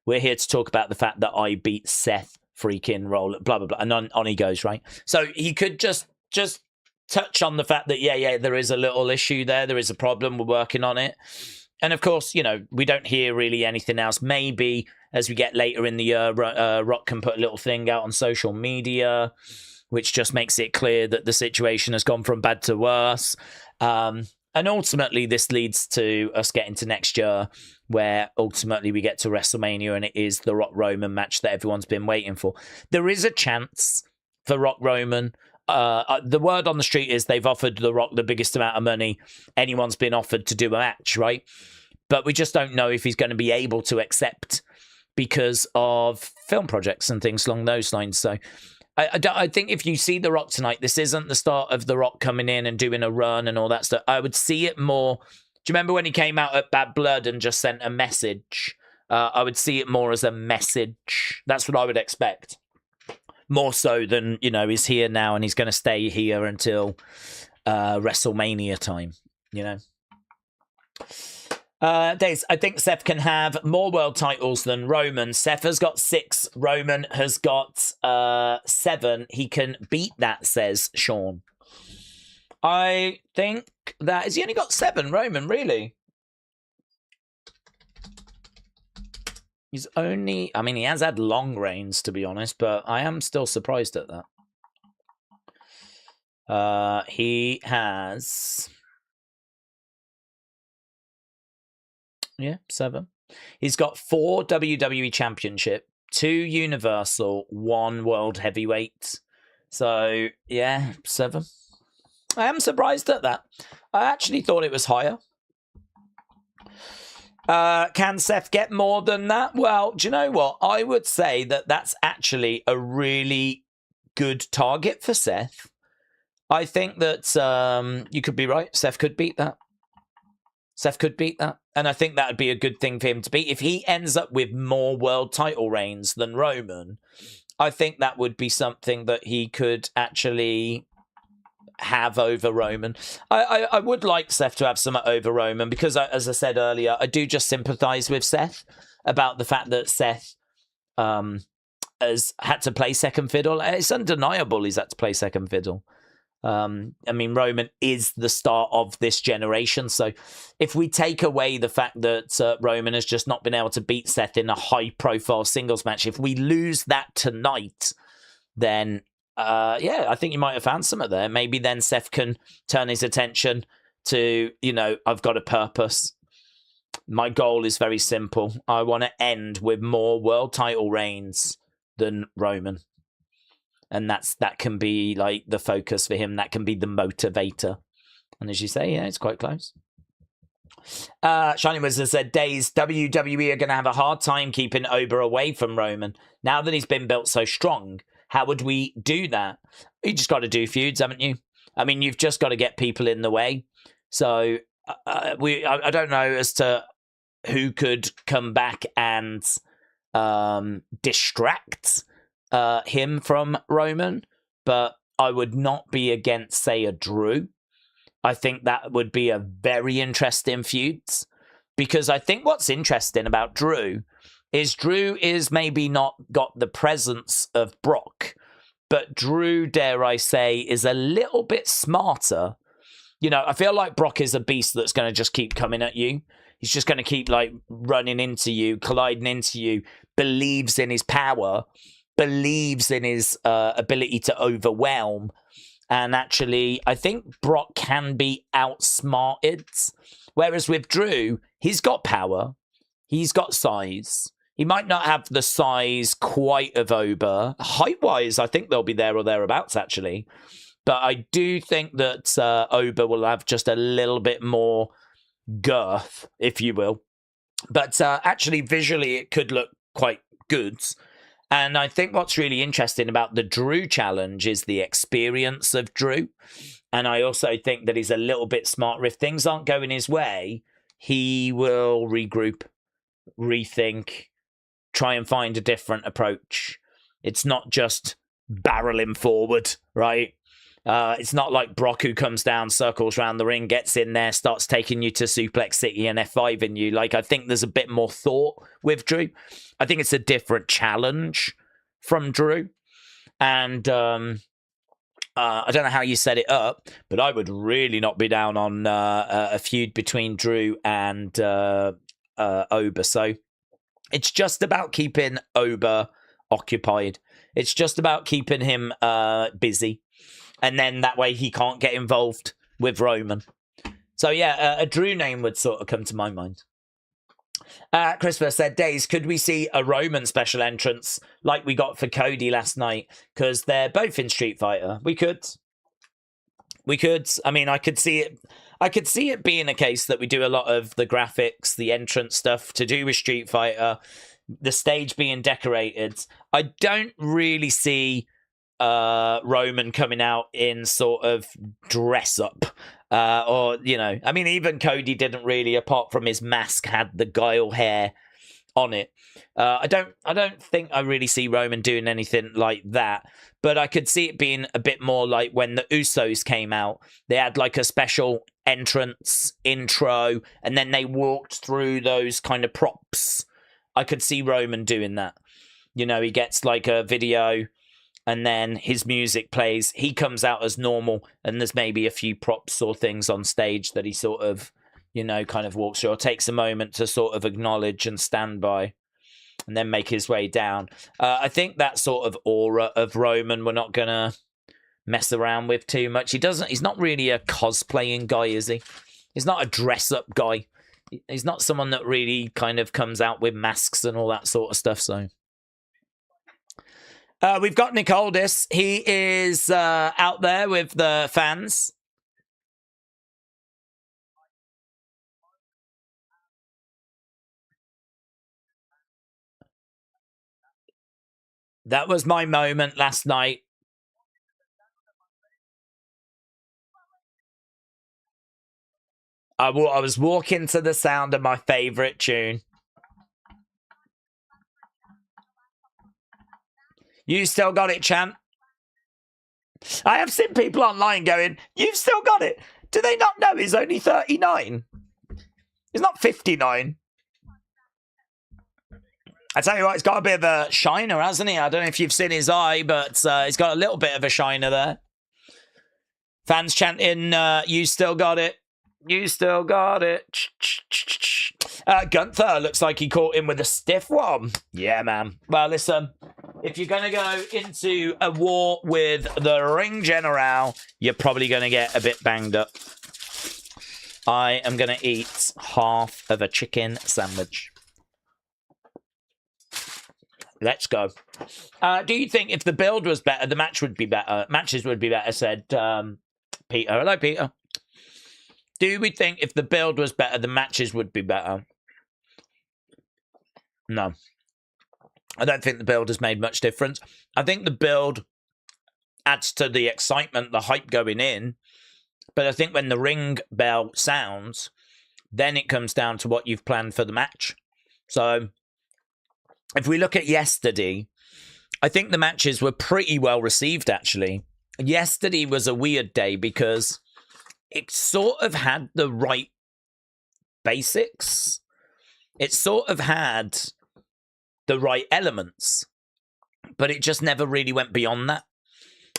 We're here to talk about the fact that I beat Seth freaking Rollins, blah, blah, blah. And on he goes, right? So he could just touch on the fact that, yeah, there is a little issue there. There is a problem. We're working on it. And, of course, you know, we don't hear really anything else. Maybe as we get later in the year, Rock can put a little thing out on social media, which just makes it clear that the situation has gone from bad to worse. And ultimately, this leads to us getting to next year, where ultimately we get to WrestleMania, and it is the Rock-Roman match that everyone's been waiting for. There is a chance for Rock-Roman. The word on the street is they've offered The Rock the biggest amount of money anyone's been offered to do a match, right? But we just don't know if he's going to be able to accept because of film projects and things along those lines. So I think if you see The Rock tonight, this isn't the start of The Rock coming in and doing a run and all that stuff. I would see it more. Do you remember when he came out at Bad Blood and just sent a message? I would see it more as a message. That's what I would expect. More so than, you know, he's here now and he's going to stay here until WrestleMania time, you know. Days, I think Seth can have more world titles than Roman. Seth has got 6. Roman has got 7. He can beat that, says Sean. I think that... Has he only got 7, Roman, really? He's only... I mean, he has had long reigns, to be honest, but I am still surprised at that. He has... Yeah, 7. He's got 4 WWE Championship, 2 Universal, 1 World Heavyweight. So, yeah, 7. I am surprised at that. I actually thought it was higher. Can Seth get more than that? Well, do you know what? I would say that that's actually a really good target for Seth. I think that you could be right. Seth could beat that. And I think that would be a good thing for him to beat. If he ends up with more world title reigns than Roman, I think that would be something that he could actually have over Roman. I would like Seth to have some over Roman because, as I said earlier, I do just sympathize with Seth about the fact that Seth has had to play second fiddle. It's undeniable he's had to play second fiddle. I mean, Roman is the star of this generation. So if we take away the fact that Roman has just not been able to beat Seth in a high-profile singles match, if we lose that tonight, then, yeah, I think you might have found something there. Maybe then Seth can turn his attention to, you know, I've got a purpose. My goal is very simple. I want to end with more world title reigns than Roman. And that can be like the focus for him. That can be the motivator. And as you say, yeah, it's quite close. Shiny Wizard said, Days, WWE are going to have a hard time keeping Ober away from Roman. Now that he's been built so strong, how would we do that? You just got to do feuds, haven't you? I mean, you've just got to get people in the way. So I don't know as to who could come back and distract him from Roman, but I would not be against, say, a Drew. I think that would be a very interesting feud, because I think what's interesting about Drew is maybe not got the presence of Brock, but Drew, dare I say, is a little bit smarter. You know, I feel like Brock is a beast that's going to just keep coming at you. He's just going to keep like running into you, colliding into you, believes in his power, believes in his ability to overwhelm. And actually, I think Brock can be outsmarted. Whereas with Drew, he's got power. He's got size. He might not have the size quite of Ober. Height-wise, I think they'll be there or thereabouts, actually. But I do think that Ober will have just a little bit more girth, if you will. But actually, visually, it could look quite good. And I think what's really interesting about the Drew challenge is the experience of Drew. And I also think that he's a little bit smarter. If things aren't going his way, he will regroup, rethink, try and find a different approach. It's not just barreling forward, right? It's not like Brock, who comes down, circles around the ring, gets in there, starts taking you to Suplex City and F5 in you. Like, I think there's a bit more thought with Drew. I think it's a different challenge from Drew. And I don't know how you set it up, but I would really not be down on a feud between Drew and Ober. So it's just about keeping Ober occupied. It's just about keeping him busy. And then that way he can't get involved with Roman. So yeah, a Drew name would sort of come to my mind. Christopher said, Days, could we see a Roman special entrance like we got for Cody last night? Because they're both in Street Fighter. We could. I mean, I could see it being a case that we do a lot of the graphics, the entrance stuff to do with Street Fighter, the stage being decorated. I don't really see Roman coming out in sort of dress up, or, you know, I mean, even Cody didn't really, apart from his mask, had the guile hair on it. I don't think I really see Roman doing anything like that, but I could see it being a bit more like when the Usos came out. They had like a special entrance intro, and then they walked through those kind of props. I could see Roman doing that. You know, he gets like a video, and then his music plays. He comes out as normal, and there's maybe a few props or things on stage that he sort of, you know, kind of walks through, or takes a moment to sort of acknowledge and stand by, and then make his way down. I think that sort of aura of Roman we're not going to mess around with too much. He's not really a cosplaying guy, is he? He's not a dress-up guy. He's not someone that really kind of comes out with masks and all that sort of stuff, so... we've got Nick Aldis. He is out there with the fans. That was my moment last night. I was walking to the sound of my favourite tune. You still got it, champ. I have seen people online going, you've still got it. Do they not know he's only 39? He's not 59. I tell you what, he's got a bit of a shiner, hasn't he? I don't know if you've seen his eye, but he's got a little bit of a shiner there. Fans chanting, you still got it. You still got it. Gunther looks like he caught him with a stiff one. Yeah, man. Well, listen, if you're going to go into a war with the Ring General, you're probably going to get a bit banged up. I am going to eat half of a chicken sandwich. Let's go. Do you think if the build was better, the match would be better? Matches would be better, said Peter. Hello, Peter. Do we think if the build was better, the matches would be better? No. I don't think the build has made much difference. I think the build adds to the excitement, the hype going in. But I think when the ring bell sounds, then it comes down to what you've planned for the match. So if we look at yesterday, I think the matches were pretty well received, actually. Yesterday was a weird day because it sort of had the right basics. It sort of had the right elements, but it just never really went beyond that.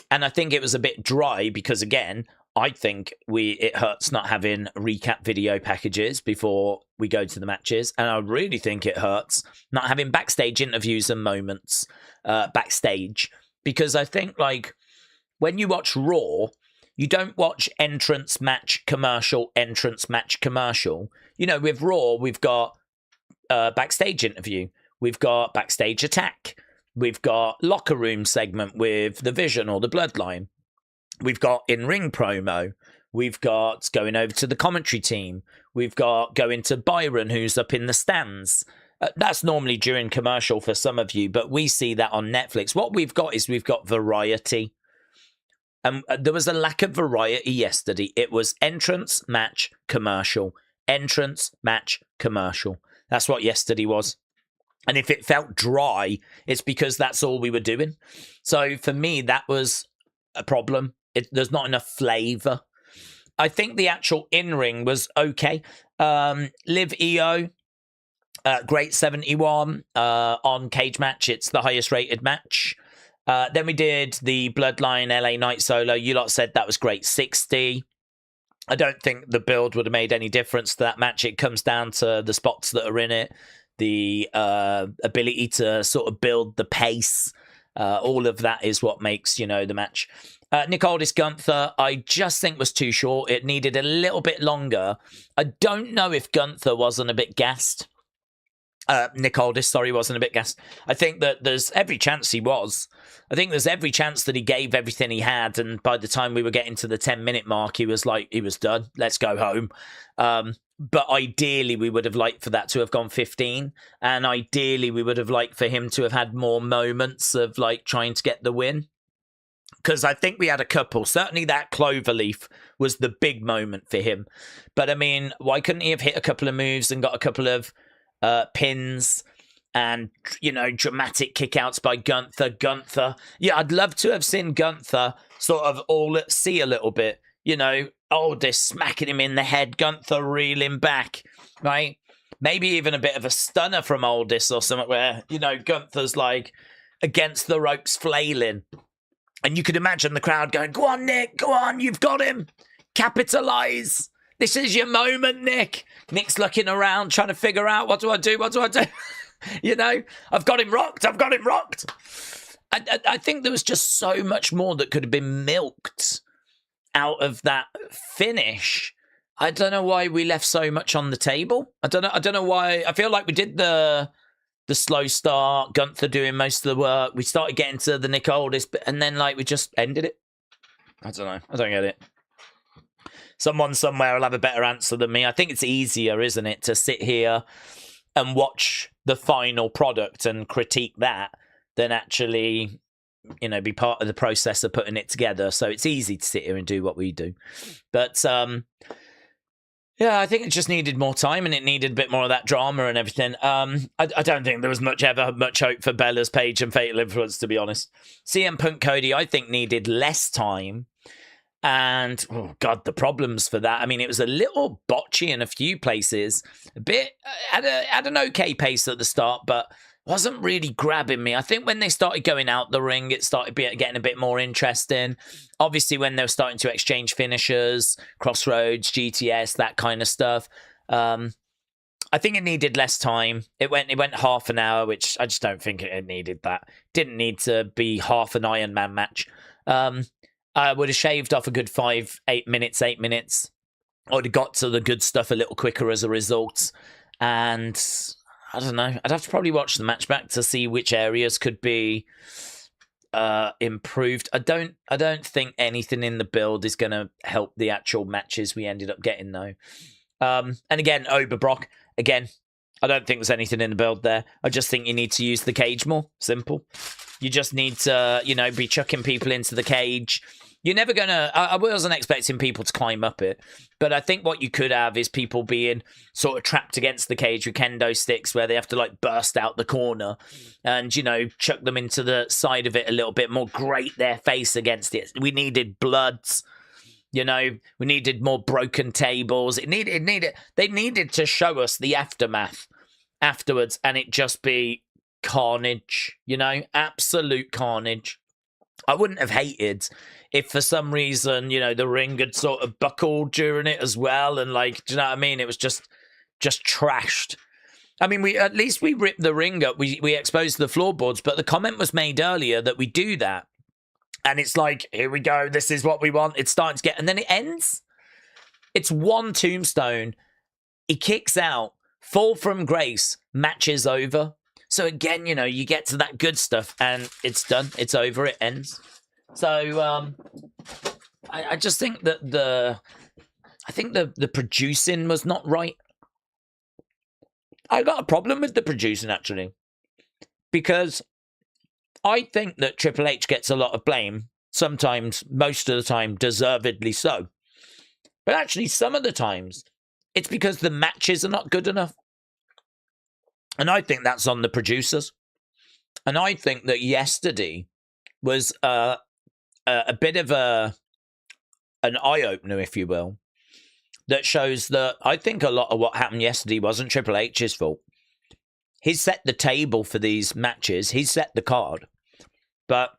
And I think it was a bit dry because, again, I think it hurts not having recap video packages before we go to the matches. And I really think it hurts not having backstage interviews and moments backstage. Because I think, like, when you watch Raw, you don't watch entrance, match, commercial, entrance, match, commercial. You know, with Raw, we've got backstage interview. We've got backstage attack. We've got locker room segment with the Vision or the Bloodline. We've got in-ring promo. We've got going over to the commentary team. We've got going to Byron, who's up in the stands. That's normally during commercial for some of you, but we see that on Netflix. What we've got is we've got variety. There was a lack of variety yesterday. It was entrance, match, commercial. Entrance, match, commercial. That's what yesterday was. And if it felt dry, it's because that's all we were doing. So for me, that was a problem. There's not enough flavour. I think the actual in-ring was okay. Liv EO, great 71 on Cage Match. It's the highest rated match. Then we did the Bloodline LA Knight solo. You lot said that was great 60. I don't think the build would have made any difference to that match. It comes down to the spots that are in it, the ability to sort of build the pace. All of that is what makes, the match. Nick Aldis Gunther, I just think was too short. It needed a little bit longer. I don't know if Gunther wasn't a bit gassed. Nick Aldis, sorry, wasn't a bit gassed. I think that there's every chance he was. I think there's every chance that he gave everything he had, and by the time we were getting to the 10-minute mark, he was done. Let's go home. But ideally, we would have liked for that to have gone 15, and ideally, we would have liked for him to have had more moments of trying to get the win. Because I think we had a couple. Certainly that Cloverleaf was the big moment for him. But I mean, why couldn't he have hit a couple of moves and got a couple of pins and, dramatic kickouts by Gunther? Yeah, I'd love to have seen Gunther sort of all at sea a little bit. Aldis smacking him in the head, Gunther reeling back, right? Maybe even a bit of a stunner from Aldis or something where, Gunther's against the ropes flailing. And you could imagine the crowd going, go on, Nick, go on, you've got him. Capitalise. This is your moment, Nick. Nick's looking around, trying to figure out, what do I do? What do I do? I've got him rocked. I've got him rocked. I think there was just so much more that could have been milked out of that finish. I don't know why we left so much on the table. I don't know why. I feel like we did the slow start, Gunther doing most of the work. We started getting to the Nick Aldis, and then like we just ended it. I don't know. I don't get it. Someone somewhere will have a better answer than me. I think it's easier, isn't it, to sit here and watch the final product and critique that than actually, you know, be part of the process of putting it together. So it's easy to sit here and do what we do. But yeah, I think it just needed more time and it needed a bit more of that drama and everything. I don't think there was much hope for Bella's Paige and Fatal Influence, to be honest. CM Punk Cody, I think, needed less time. And, oh, God, the problems for that. I mean, it was a little botchy in a few places. A bit, had an okay pace at the start, but wasn't really grabbing me. I think when they started going out the ring, it started getting a bit more interesting. Obviously, when they were starting to exchange finishers, Crossroads, GTS, that kind of stuff. I think it needed less time. It went half an hour, which I just don't think it needed that. Didn't need to be half an Iron Man match. I would have shaved off a good 8 minutes. I would have got to the good stuff a little quicker as a result. And I don't know. I'd have to probably watch the match back to see which areas could be improved. I don't think anything in the build is going to help the actual matches we ended up getting, though. And again, Oberbrock, again, I don't think there's anything in the build there. I just think you need to use the cage more. Simple. You just need to, you know, be chucking people into the cage. You're never going to... I wasn't expecting people to climb up it, but I think what you could have is people being sort of trapped against the cage with kendo sticks where they have to, like, burst out the corner and, you know, chuck them into the side of it a little bit more, grate their face against it. We needed bloods. You know, we needed more broken tables. They needed to show us the aftermath afterwards and it just be carnage, you know, absolute carnage. I wouldn't have hated if for some reason, you know, the ring had sort of buckled during it as well. And like, do you know what I mean? It was just trashed. I mean, at least we ripped the ring up. We exposed the floorboards, but the comment was made earlier that we do that. And it's like, here we go. This is what we want. It's starting to get, and then it ends. It's one tombstone. He kicks out, fall from grace, match is over. So again, you know, you get to that good stuff and it's done. It's over. It ends. So I just think that the producing was not right. I got a problem with the producing, actually, because I think that Triple H gets a lot of blame, sometimes, most of the time, deservedly so. But actually, some of the times, it's because the matches are not good enough. And I think that's on the producers. And I think that yesterday was a bit of an eye-opener, if you will, that shows that I think a lot of what happened yesterday wasn't Triple H's fault. He set the table for these matches. He set the card. But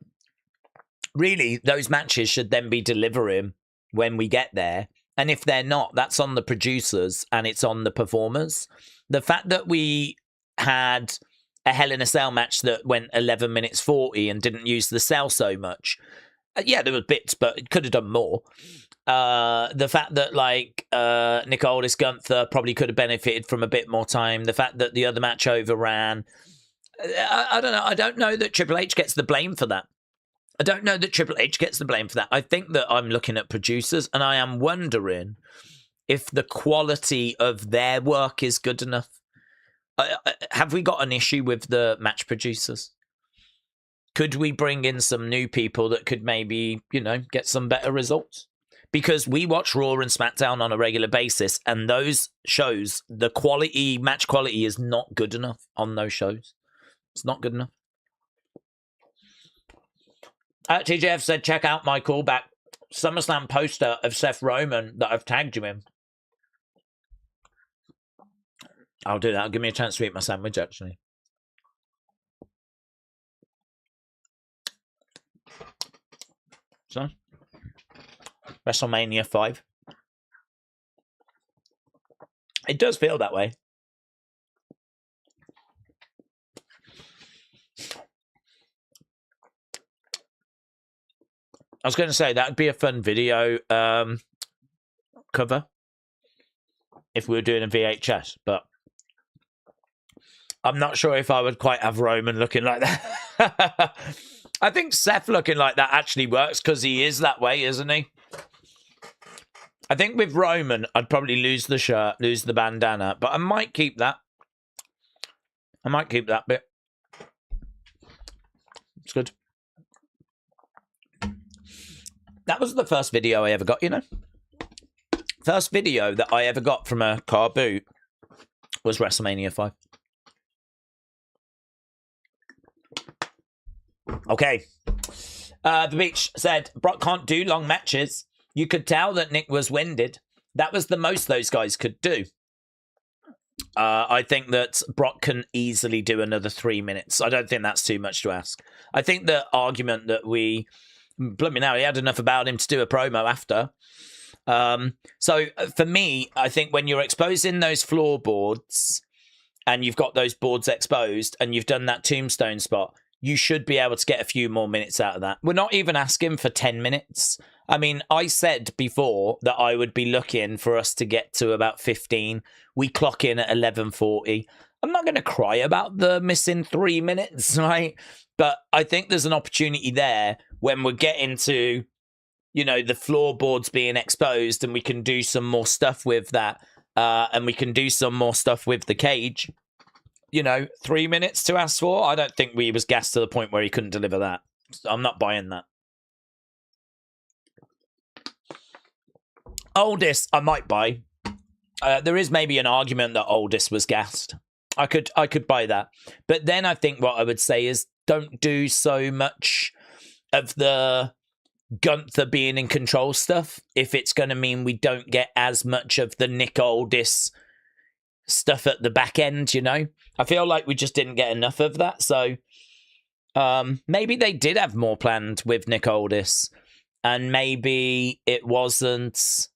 really, those matches should then be delivering when we get there. And if they're not, that's on the producers and it's on the performers. The fact that we had a Hell in a Cell match that went 11 minutes 40 and didn't use the cell so much. Yeah, there were bits, but it could have done more. The fact that, like, Nick Aldis Gunther probably could have benefited from a bit more time. The fact that the other match overran. I don't know. I don't know that Triple H gets the blame for that. I think that I'm looking at producers and I am wondering if the quality of their work is good enough. Have we got an issue with the match producers? Could we bring in some new people that could maybe, you know, get some better results? Because we watch Raw and SmackDown on a regular basis, and those shows, the quality, match quality is not good enough on those shows. It's not good enough. TJF said, check out my callback SummerSlam poster of Seth Rollins that I've tagged you in. I'll do that. Give me a chance to eat my sandwich, actually. So, WrestleMania 5. It does feel that way. I was going to say, that would be a fun video cover. if we were doing a VHS, but I'm not sure if I would quite have Roman looking like that. I think Seth looking like that actually works because he is that way, isn't he? I think with Roman, I'd probably lose the shirt, lose the bandana, but I might keep that. I might keep that bit. It's good. That was the first video I ever got, you know? First video that I ever got from a car boot was WrestleMania 5. Okay. The Beach said, Brock can't do long matches. You could tell that Nick was winded. That was the most those guys could do. I think that Brock can easily do another 3 minutes. I don't think that's too much to ask. I think the argument that we... Bloody now, he had enough about him to do a promo after. So for me, I think when you're exposing those floorboards and you've got those boards exposed and you've done that tombstone spot, you should be able to get a few more minutes out of that. We're not even asking for 10 minutes. I mean, I said before that I would be looking for us to get to about 15. We clock in at 11:40. I'm not going to cry about the missing 3 minutes, right? But I think there's an opportunity there when we're getting to, you know, the floorboards being exposed and we can do some more stuff with that. And we can do some more stuff with the cage. You know, 3 minutes to ask for. I don't think we was gassed to the point where he couldn't deliver that. I'm not buying that. Oldest, I might buy. There is maybe an argument that Oldest was gassed. I could buy that. But then I think what I would say is don't do so much of the Gunther being in control stuff if it's going to mean we don't get as much of the Nick Aldis stuff at the back end, you know? I feel like we just didn't get enough of that. So maybe they did have more planned with Nick Aldis and maybe it wasn't...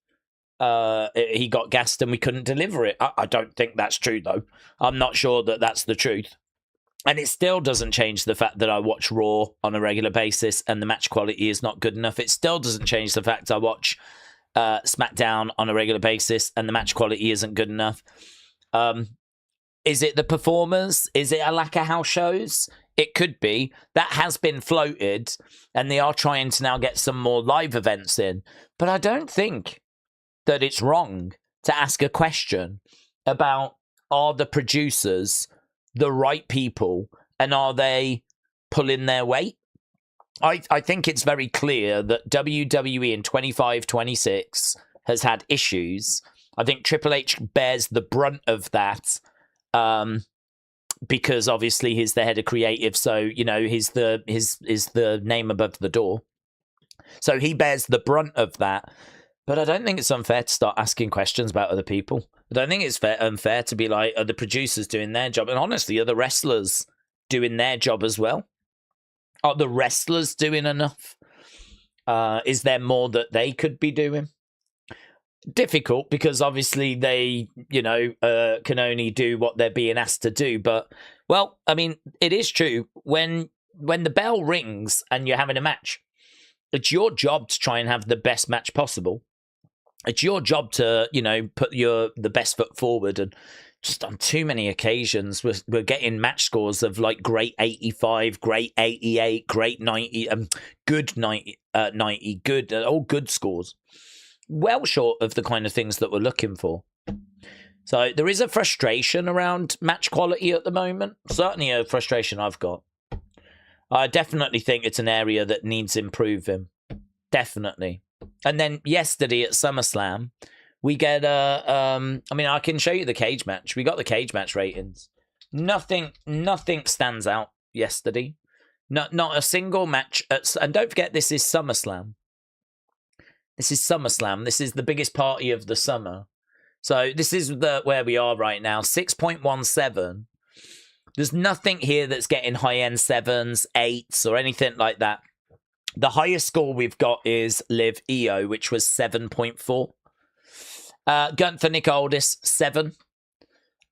he got gassed and we couldn't deliver it. I don't think that's true, though. I'm not sure that that's the truth. And it still doesn't change the fact that I watch Raw on a regular basis and the match quality is not good enough. It still doesn't change the fact I watch SmackDown on a regular basis and the match quality isn't good enough. Is it the performers? Is it a lack of house shows? It could be. That has been floated and they are trying to now get some more live events in. But I don't think that it's wrong to ask a question about, are the producers the right people and are they pulling their weight? I think it's very clear that WWE in 25-26 has had issues. I think Triple H bears the brunt of that because obviously he's the head of creative, so you know he's the name above the door. So he bears the brunt of that. But I don't think it's unfair to start asking questions about other people. I don't think it's unfair to be like, are the producers doing their job? And honestly, are the wrestlers doing their job as well? Are the wrestlers doing enough? Is there more that they could be doing? Difficult because obviously they, you know, can only do what they're being asked to do. But, well, I mean, it is true. When the bell rings and you're having a match, it's your job to try and have the best match possible. It's your job to, you know, put the best foot forward. And just on too many occasions, we're getting match scores of like great 85, great 88, great 90, good 90, good, all good scores. Well short of the kind of things that we're looking for. So there is a frustration around match quality at the moment. Certainly a frustration I've got. I definitely think it's an area that needs improving. Definitely. And then yesterday at SummerSlam, we get I mean, I can show you the cage match. We got the cage match ratings. Nothing stands out yesterday. Not a single match. And don't forget, this is SummerSlam. This is SummerSlam. This is the biggest party of the summer. So this is where we are right now. 6.17. There's nothing here that's getting high-end 7s, 8s, or anything like that. The highest score we've got is Liv EO, which was 7.4. Gunther Nick Aldis, 7.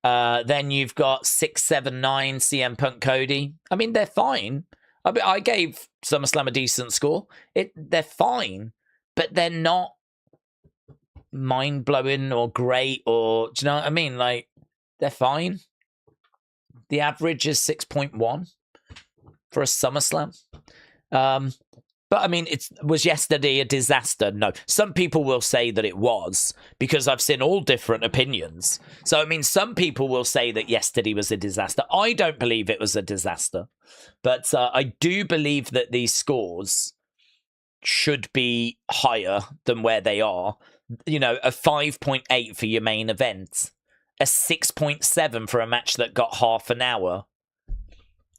Then you've got 679 CM Punk Cody. I mean, they're fine. I gave SummerSlam a decent score. They're fine, but they're not mind-blowing or great, or do you know what I mean? Like, they're fine. The average is 6.1 for a SummerSlam. But I mean, was yesterday a disaster? No. Some people will say that it was, because I've seen all different opinions. So, I mean, some people will say that yesterday was a disaster. I don't believe it was a disaster. But I do believe that these scores should be higher than where they are. You know, a 5.8 for your main event. A 6.7 for a match that got half an hour.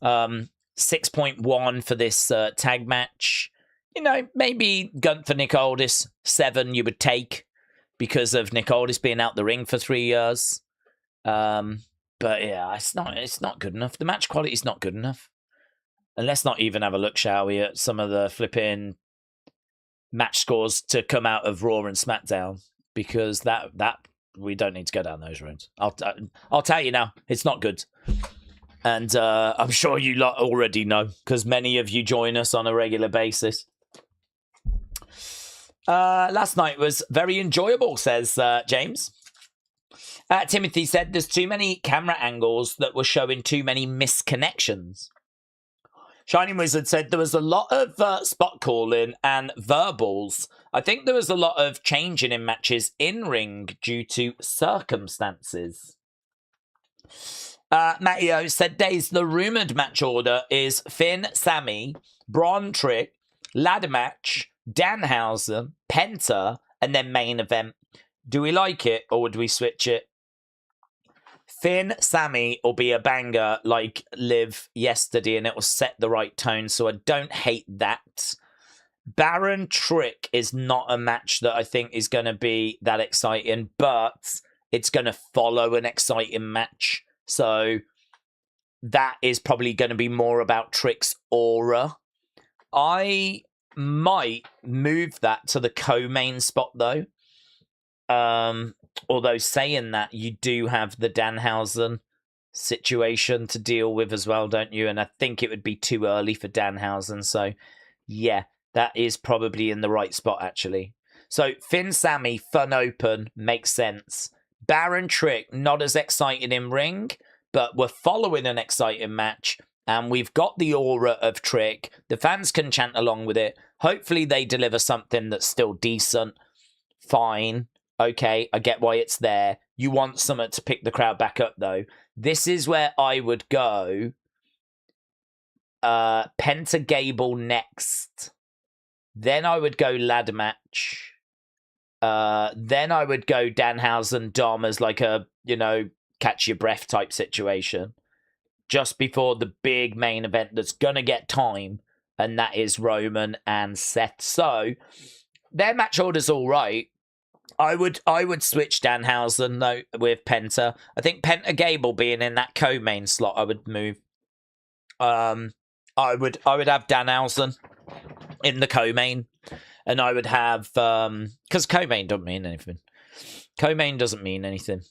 6.1 for this tag match. You know, maybe Gunther Nick Aldis 7 you would take because of Nick Aldis being out the ring for 3 years. But yeah, it's not good enough. The match quality is not good enough. And let's not even have a look, shall we, at some of the flipping match scores to come out of Raw and SmackDown, because that we don't need to go down those roads. I'll tell you now, it's not good. And I'm sure you lot already know, because many of you join us on a regular basis. Last night was very enjoyable, says James. Timothy said there's too many camera angles that were showing too many misconnections. Shining Wizard said there was a lot of spot calling and verbals. I think there was a lot of changing in matches in ring due to circumstances. Matteo said, Days, the rumoured match order is Finn, Sammy, Braun Trick, ladder match, Danhausen, Penta, and then main event. Do we like it, or would we switch it? Finn, Sammy will be a banger like Liv yesterday, and it will set the right tone, so I don't hate that. Baron Trick is not a match that I think is going to be that exciting, but it's going to follow an exciting match. So that is probably going to be more about Trick's aura. I might move that to the co-main spot, though. Although saying that, you do have the Danhausen situation to deal with as well, don't you? And I think it would be too early for Danhausen. So, yeah, that is probably in the right spot, actually. So, Finn, Sammy, fun open, makes sense. Baron Trick, not as exciting in ring, but we're following an exciting match. And we've got the aura of Trick. The fans can chant along with it. Hopefully they deliver something that's still decent. Fine. Okay, I get why it's there. You want something to pick the crowd back up, though. This is where I would go. Penta Gable next. Then I would go ladder match. Then I would go Danhausen Dom as like a, catch your breath type situation. Just before the big main event that's going to get time. And that is Roman and Seth. So, their match order's all right. I would switch Danhausen though with Penta. I think Penta Gable being in that co-main slot, I would move. I would have Danhausen in the co-main, and I would have because co-main doesn't mean anything. Co-main doesn't mean anything.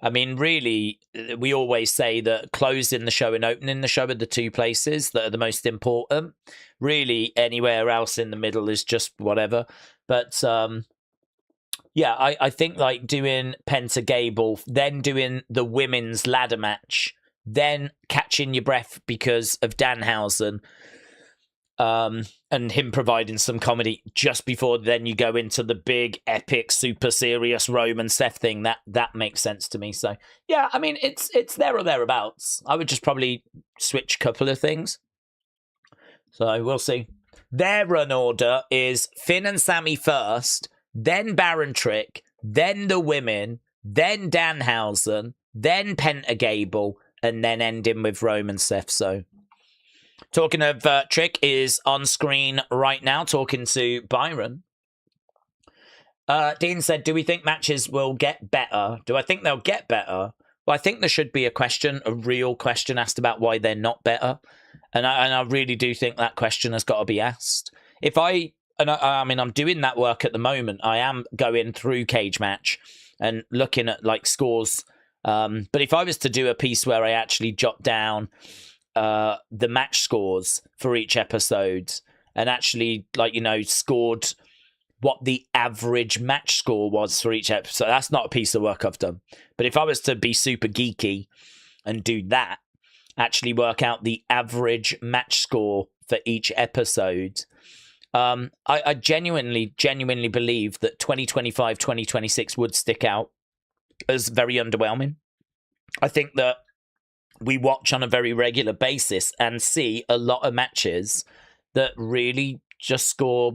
I mean, really, we always say that closing the show and opening the show are the two places that are the most important. Really, anywhere else in the middle is just whatever. But yeah, I think like doing Penta Gable, then doing the women's ladder match, then catching your breath because of Danhausen, and him providing some comedy just before then you go into the big, epic, super serious Roman Seth thing. That makes sense to me. So yeah, I mean it's there or thereabouts. I would just probably switch a couple of things. So we'll see. Their run order is Finn and Sammy first, then Baron Trick, then the women, then Danhausen, then Penta Gable, and then ending with Roman Seth. So, talking of Trick is on screen right now, talking to Byron. Dean said, do we think matches will get better? Do I think they'll get better? Well, I think there should be a real question asked about why they're not better. And I really do think that question has got to be asked. I mean, I'm doing that work at the moment. I am going through Cage Match and looking at like scores. But if I was to do a piece where I actually jot down the match scores for each episode and actually scored what the average match score was for each episode. That's not a piece of work I've done. But if I was to be super geeky and do that, actually work out the average match score for each episode, I genuinely believe that 2025, 2026 would stick out as very underwhelming. I think that we watch on a very regular basis and see a lot of matches that really just score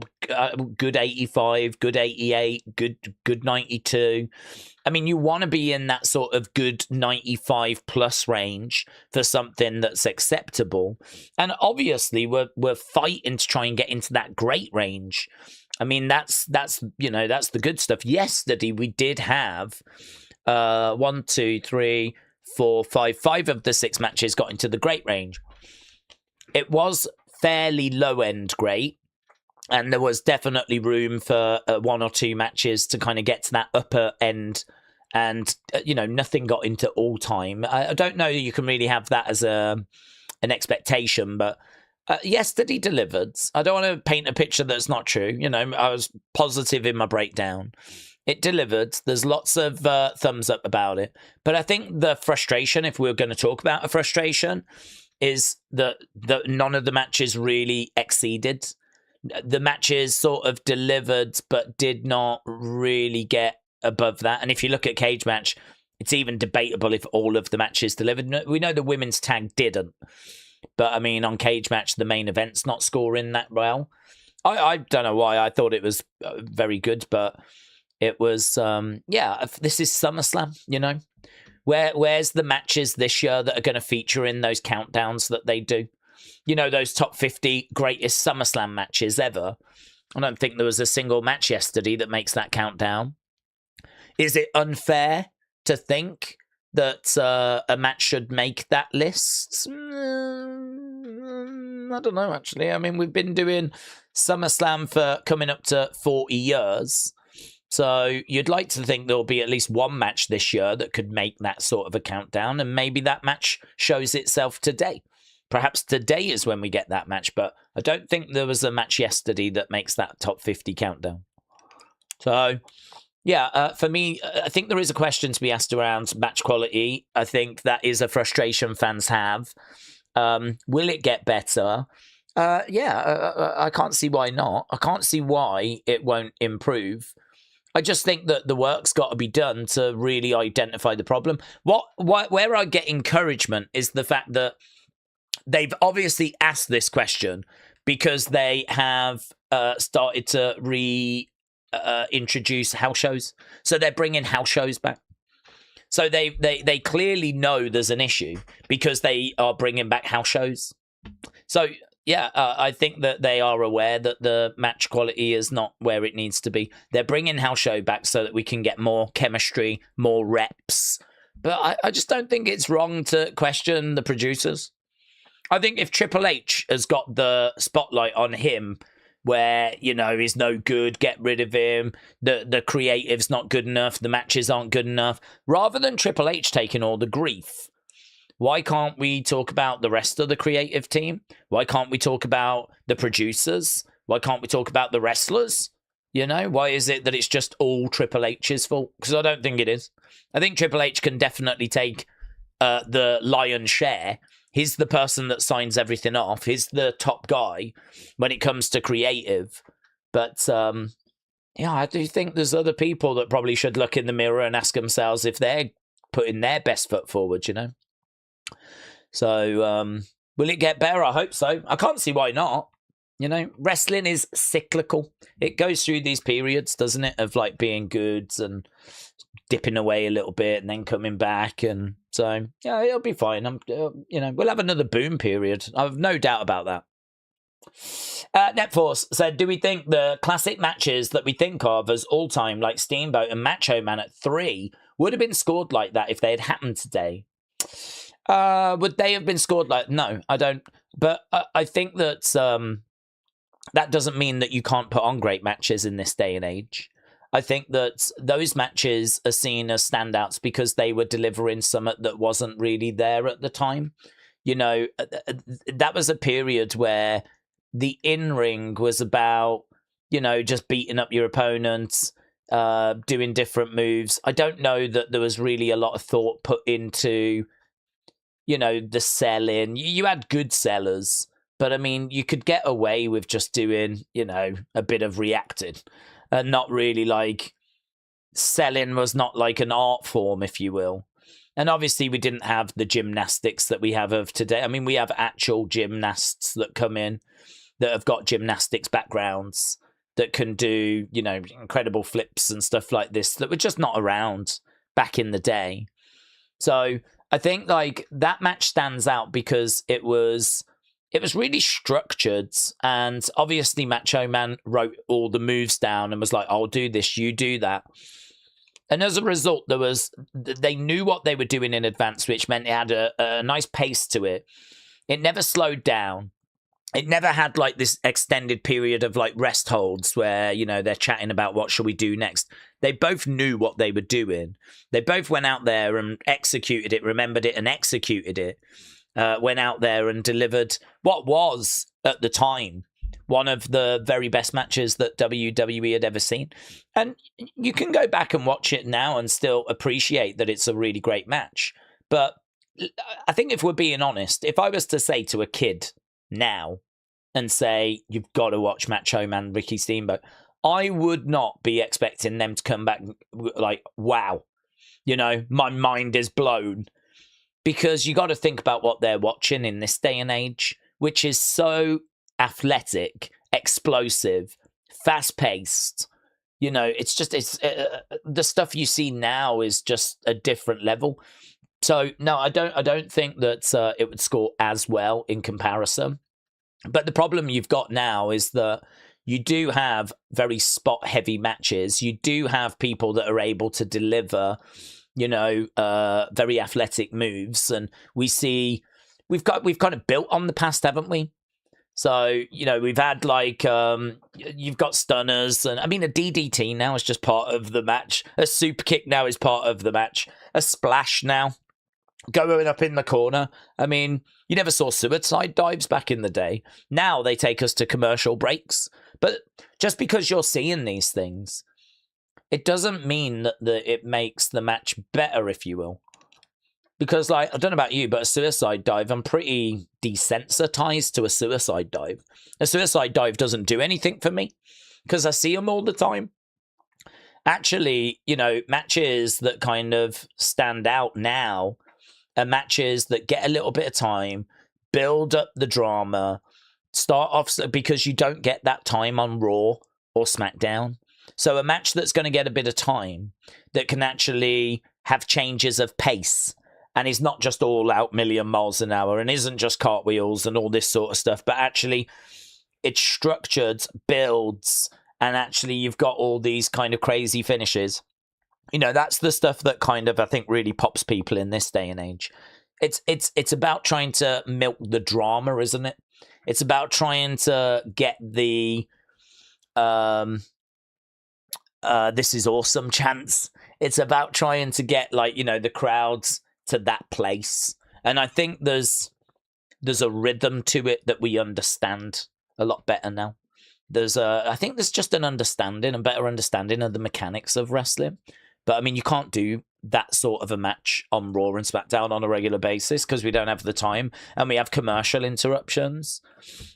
good 85, good 88, good 92. I mean, you want to be in that sort of good 95 plus range for something that's acceptable. And obviously, we're fighting to try and get into that great range. I mean, that's the good stuff. Yesterday, we did have 1, 2, 3, 4, 5 of the 6 matches got into the great range. It was fairly low end great, and there was definitely room for 1 or 2 matches to kind of get to that upper end, and nothing got into all time. I don't know you can really have that as an expectation, but yesterday delivered. I don't want to paint a picture that's not true. I was positive in my breakdown. It delivered. There's lots of thumbs up about it. But I think the frustration, if we're going to talk about a frustration, is that none of the matches really exceeded. The matches sort of delivered, but did not really get above that. And if you look at Cage Match, it's even debatable if all of the matches delivered. We know the women's tag didn't. But, I mean, on Cage Match, the main event's not scoring that well. I don't know why. I thought it was very good, but it was, this is SummerSlam, Where's the matches this year that are going to feature in those countdowns that they do? Those top 50 greatest SummerSlam matches ever. I don't think there was a single match yesterday that makes that countdown. Is it unfair to think that a match should make that list? I don't know, actually. I mean, we've been doing SummerSlam for coming up to 40 years. So you'd like to think there'll be at least one match this year that could make that sort of a countdown, and maybe that match shows itself today. Perhaps today is when we get that match, but I don't think there was a match yesterday that makes that top 50 countdown. So, for me, I think there is a question to be asked around match quality. I think that is a frustration fans have. Will it get better? I can't see why not. I can't see why it won't improve. I just think that the work's got to be done to really identify the problem. Where I get encouragement is the fact that they've obviously asked this question because they have started to introduce house shows. So they're bringing house shows back. So they clearly know there's an issue because they are bringing back house shows. So I think that they are aware that the match quality is not where it needs to be. They're bringing house show back so that we can get more chemistry, more reps. But I just don't think it's wrong to question the producers. I think if Triple H has got the spotlight on him where, he's no good, get rid of him, the creative's not good enough, the matches aren't good enough, rather than Triple H taking all the grief, why can't we talk about the rest of the creative team? Why can't we talk about the producers? Why can't we talk about the wrestlers? Why is it that it's just all Triple H's fault? Because I don't think it is. I think Triple H can definitely take the lion's share. He's the person that signs everything off. He's the top guy when it comes to creative. But, I do think there's other people that probably should look in the mirror and ask themselves if they're putting their best foot forward, So, will it get better? I hope so. I can't see why not. Wrestling is cyclical. It goes through these periods, doesn't it, of like being good and dipping away a little bit and then coming back. And so, it'll be fine. We'll have another boom period. I have no doubt about that. Netforce said, do we think the classic matches that we think of as all-time, like Steamboat and Macho Man at 3, would have been scored like that if they had happened today? Would they have been scored like... No, I don't. But I think that that doesn't mean that you can't put on great matches in this day and age. I think that those matches are seen as standouts because they were delivering something that wasn't really there at the time. That was a period where the in-ring was about just beating up your opponents, doing different moves. I don't know that there was really a lot of thought put into, the selling. You had good sellers, but I mean, you could get away with just doing, a bit of reacting and not really like selling was not like an art form, if you will. And obviously, we didn't have the gymnastics that we have of today. I mean, we have actual gymnasts that come in that have got gymnastics backgrounds that can do, incredible flips and stuff like this that were just not around back in the day. So I think like that match stands out because it was really structured, and obviously Macho Man wrote all the moves down and was like, I'll do this, you do that. And as a result, they knew what they were doing in advance, which meant it had a nice pace to it. It never slowed down. It never had like this extended period of like rest holds where, they're chatting about what shall we do next. They both knew what they were doing. They both went out there and executed it, remembered it and executed it. Went out there and delivered what was, at the time, one of the very best matches that WWE had ever seen. And you can go back and watch it now and still appreciate that it's a really great match. But I think if we're being honest, if I was to say to a kid now and say, you've got to watch Macho Man Ricky Steamboat, I would not be expecting them to come back like, wow, my mind is blown. Because you got to think about what they're watching in this day and age, which is so athletic, explosive, fast-paced. It's the stuff you see now is just a different level. So no, I don't think that it would score as well in comparison. But the problem you've got now is that you do have very spot-heavy matches. You do have people that are able to deliver, very athletic moves, and we've kind of built on the past, haven't we? So, we've had like, you've got stunners, and I mean, a DDT now is just part of the match. A super kick now is part of the match. A splash now, going up in the corner. I mean, you never saw suicide dives back in the day. Now they take us to commercial breaks. But just because you're seeing these things, it doesn't mean that it makes the match better, if you will. Because, like, I don't know about you, but a suicide dive, I'm pretty desensitized to a suicide dive. A suicide dive doesn't do anything for me because I see them all the time. Actually, matches that kind of stand out now are matches that get a little bit of time, build up the drama, start off because you don't get that time on Raw or SmackDown. So a match that's going to get a bit of time that can actually have changes of pace and is not just all out million miles an hour and isn't just cartwheels and all this sort of stuff, but actually it's structured, builds, and actually you've got all these kind of crazy finishes. That's the stuff that kind of, I think, really pops people in this day and age. It's about trying to milk the drama, isn't it? It's about trying to get the this is awesome chants. It's about trying to get the crowds to that place. And I think there's a rhythm to it that we understand a lot better now. I think there's just a better understanding of the mechanics of wrestling. But I mean, you can't do that sort of a match on Raw and SmackDown on a regular basis because we don't have the time and we have commercial interruptions.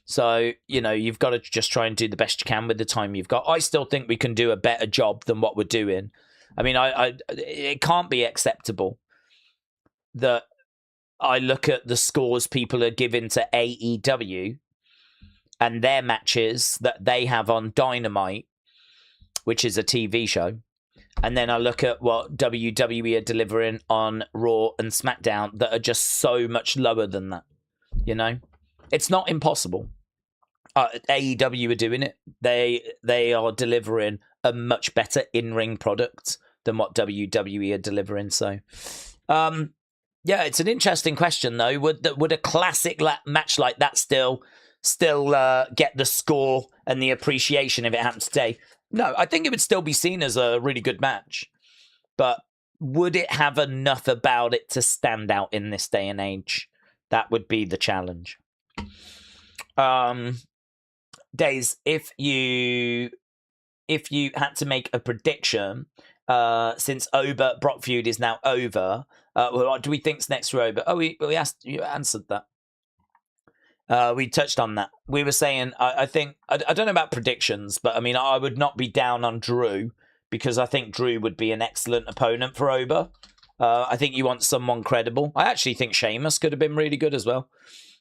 So, you've got to just try and do the best you can with the time you've got. I still think we can do a better job than what we're doing. I mean, it can't be acceptable that I look at the scores people are giving to AEW and their matches that they have on Dynamite, which is a TV show. And then I look at what WWE are delivering on Raw and SmackDown that are just so much lower than that. It's not impossible. AEW are doing it. They are delivering a much better in-ring product than what WWE are delivering. So, yeah, it's an interesting question though. Would a classic match like that still get the score and the appreciation if it happened today? No, I think it would still be seen as a really good match. But would it have enough about it to stand out in this day and age? That would be the challenge. Days, if you if you had to make a prediction, since Brock feud is now over, what do we think's next for Ober? Oh, we asked, you answered that. We touched on that. We were saying, I think, I don't know about predictions, but I mean, I would not be down on Drew because I think Drew would be an excellent opponent for Ober. I think you want someone credible. I actually think Sheamus could have been really good as well.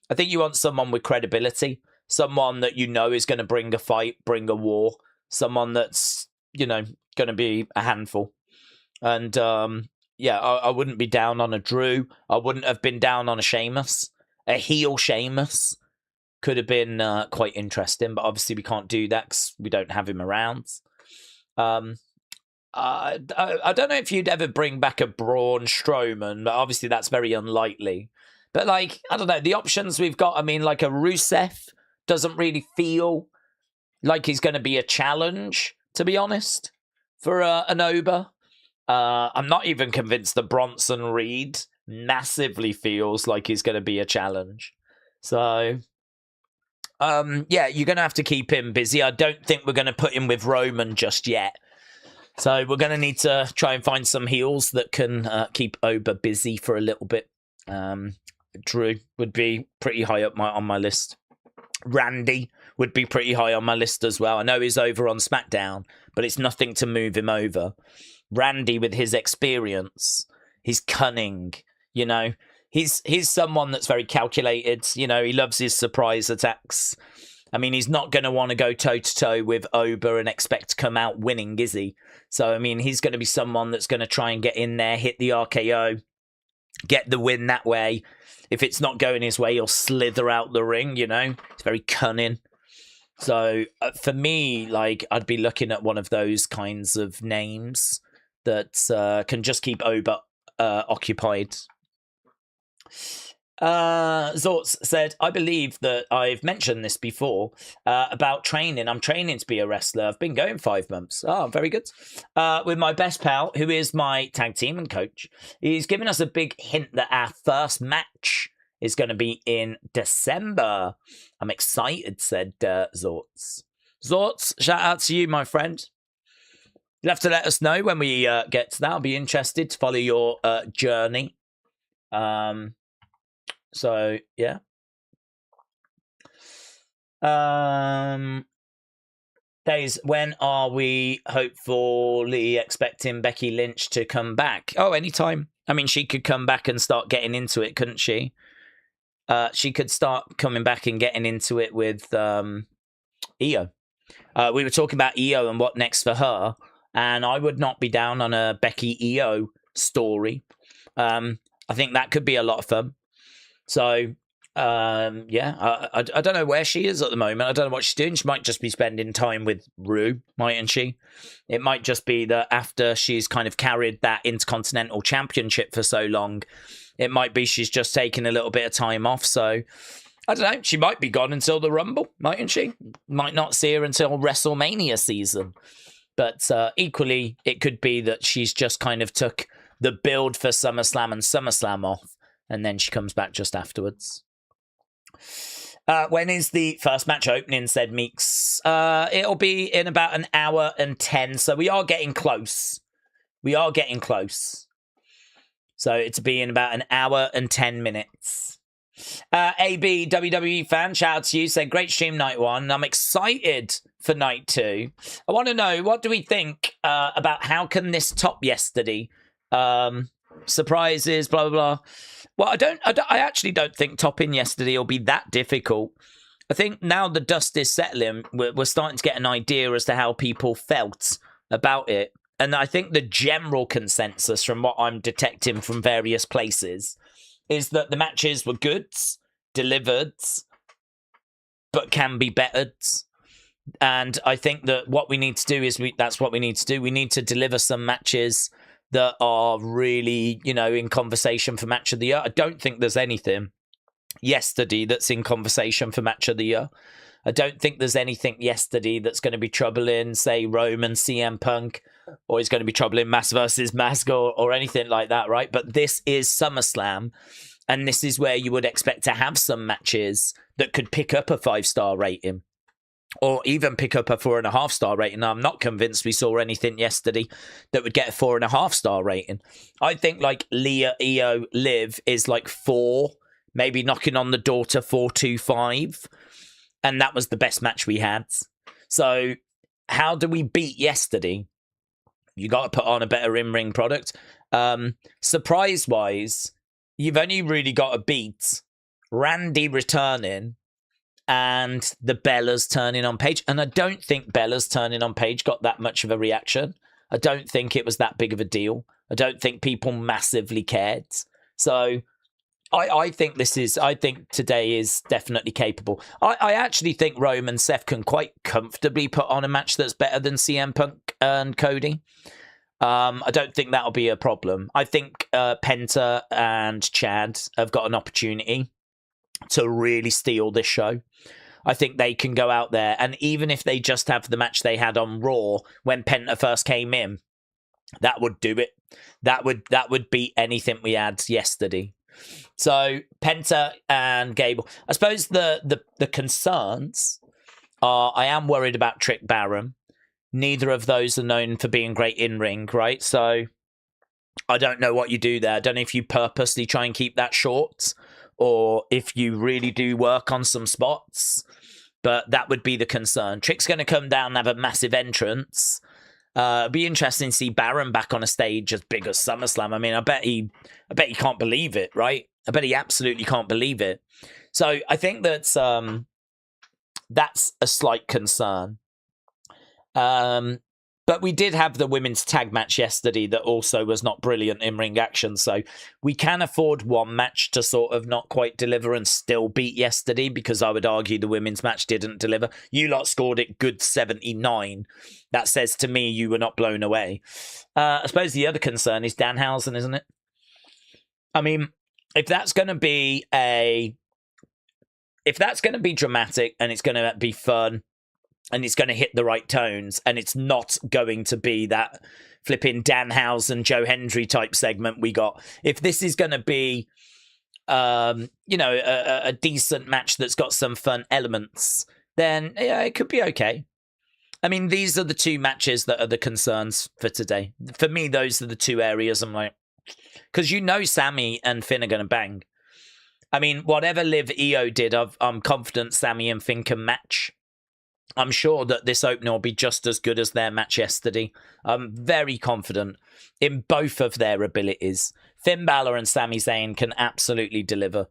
I think you want someone with credibility, someone that you know is going to bring a fight, bring a war, someone that's, you know, going to be a handful. And yeah, I wouldn't be down on a Drew. I wouldn't have been down on a Sheamus. A heel Sheamus could have been quite interesting, but obviously we can't do that because we don't have him around. I don't know if you'd ever bring back a Braun Strowman, but obviously that's very unlikely. But, like, I don't know, the options we've got, I mean, like a Rusev doesn't really feel like he's going to be a challenge, to be honest, for an Ober. I'm not even convinced that Bronson Reed massively feels like he's going to be a challenge. So, yeah, you're going to have to keep him busy. I don't think we're going to put him with Roman just yet. So we're going to need to try and find some heels that can keep Ober busy for a little bit. Drew would be pretty high up on my list. Randy would be pretty high on my list as well. I know he's over on SmackDown, but it's nothing to move him over. Randy, with his experience, his cunning, you know, he's someone that's very calculated. You know, he loves his surprise attacks. I mean, he's not going to want to go toe-to-toe with Ober and expect to come out winning, is he? So, I mean, he's going to be someone that's going to try and get in there, hit the RKO, get the win that way. If it's not going his way, he'll slither out the ring, you know? It's very cunning. So, for me, like, I'd be looking at one of those kinds of names that can just keep Ober occupied. Zortz said, I believe that I've mentioned this before about training. I'm training to be a wrestler. I've been going 5 months. Oh, very good. With my best pal, who is my tag team and coach. He's given us a big hint that our first match is going to be in December. I'm excited, said Zortz. Zortz, shout out to you, my friend. You'll have to let us know when we get to that. I'll be interested to follow your journey. So, yeah. Days, when are we hopefully expecting Becky Lynch to come back? Oh, anytime. I mean, she could come back and start getting into it, couldn't she? She could start coming back and getting into it with Io. We were talking about Io and what next for her, and I would not be down on a Becky Io story. I think that could be a lot of fun. So, yeah, I don't know where she is at the moment. I don't know what she's doing. She might just be spending time with Rue, mightn't she? It might just be that after she's kind of carried that Intercontinental Championship for so long, it might be she's just taking a little bit of time off. So, I don't know. She might be gone until the Rumble, mightn't she? Might not see her until WrestleMania season. But equally, it could be that she's just kind of took the build for SummerSlam and SummerSlam off, and then she comes back just afterwards. When is the first match opening, said Meeks? It'll be in about an hour and 10, so we are getting close. We are getting close. So it's be in about an hour and 10 minutes. AB, WWE fan, shout out to you, said, great stream night 1. I'm excited for night 2. I want to know, what do we think about how can this top yesterday? Surprises, blah, blah, blah. Well, I actually don't think topping yesterday will be that difficult. I think now the dust is settling, we're starting to get an idea as to how people felt about it. And I think the general consensus from what I'm detecting from various places is that the matches were good, delivered, but can be bettered. And I think that what we need to do is that's what we need to do. We need to deliver some matches that are really, you know, in conversation for match of the year. I don't think there's anything yesterday that's in conversation for match of the year. I don't think there's anything yesterday that's going to be troubling, say, Roman, CM Punk, or is going to be troubling Mass versus Mask or anything like that, right? But this is SummerSlam, and this is where you would expect to have some matches that could pick up a 5-star rating. or even pick up a 4.5-star rating. I'm not convinced we saw anything yesterday that would get a 4.5-star rating. I think like Leah, Io, Liv is like 4, maybe knocking on the door to 4.25. And that was the best match we had. So how do we beat yesterday? You got to put on a better in-ring product. Surprise-wise, you've only really got to beat Randy returning and the Bellas turning on Paige. And I don't think Bella's turning on Paige got that much of a reaction. I don't think it was that big of a deal. I don't think people massively cared. So I think today is definitely capable. I actually think Roman and Seth can quite comfortably put on a match that's better than CM Punk and Cody. I don't think that'll be a problem. I think Penta and Chad have got an opportunity to really steal this show. I think they can go out there, and even if they just have the match they had on Raw when Penta first came in, that would do it. That would beat anything we had yesterday. So Penta and Gable. I suppose the concerns are I am worried about Trick Baron. Neither of those are known for being great in ring, right? So I don't know what you do there. I don't know if you purposely try and keep that short or if you really do work on some spots. But that would be the concern. Trick's going to come down and have a massive entrance. It'd be interesting to see Baron back on a stage as big as SummerSlam. I mean, I bet he can't believe it, right? I bet he absolutely can't believe it. So I think that's a slight concern. But we did have the women's tag match yesterday that also was not brilliant in ring action. So we can afford one match to sort of not quite deliver and still beat yesterday, because I would argue the women's match didn't deliver. You lot scored it good 79. That says to me you were not blown away. I suppose the other concern is Danhausen, isn't it? I mean, if that's going to be dramatic and it's going to be fun, and it's going to hit the right tones, and it's not going to be that flipping Danhausen, Joe Hendry type segment we got. If this is going to be, a decent match that's got some fun elements, then yeah, it could be okay. I mean, these are the two matches that are the concerns for today. For me, those are the two areas I'm like, because Sammy and Finn are going to bang. I mean, whatever Liv Io did, I'm confident Sammy and Finn can match. I'm sure that this opener will be just as good as their match yesterday. I'm very confident in both of their abilities. Finn Balor and Sami Zayn can absolutely deliver.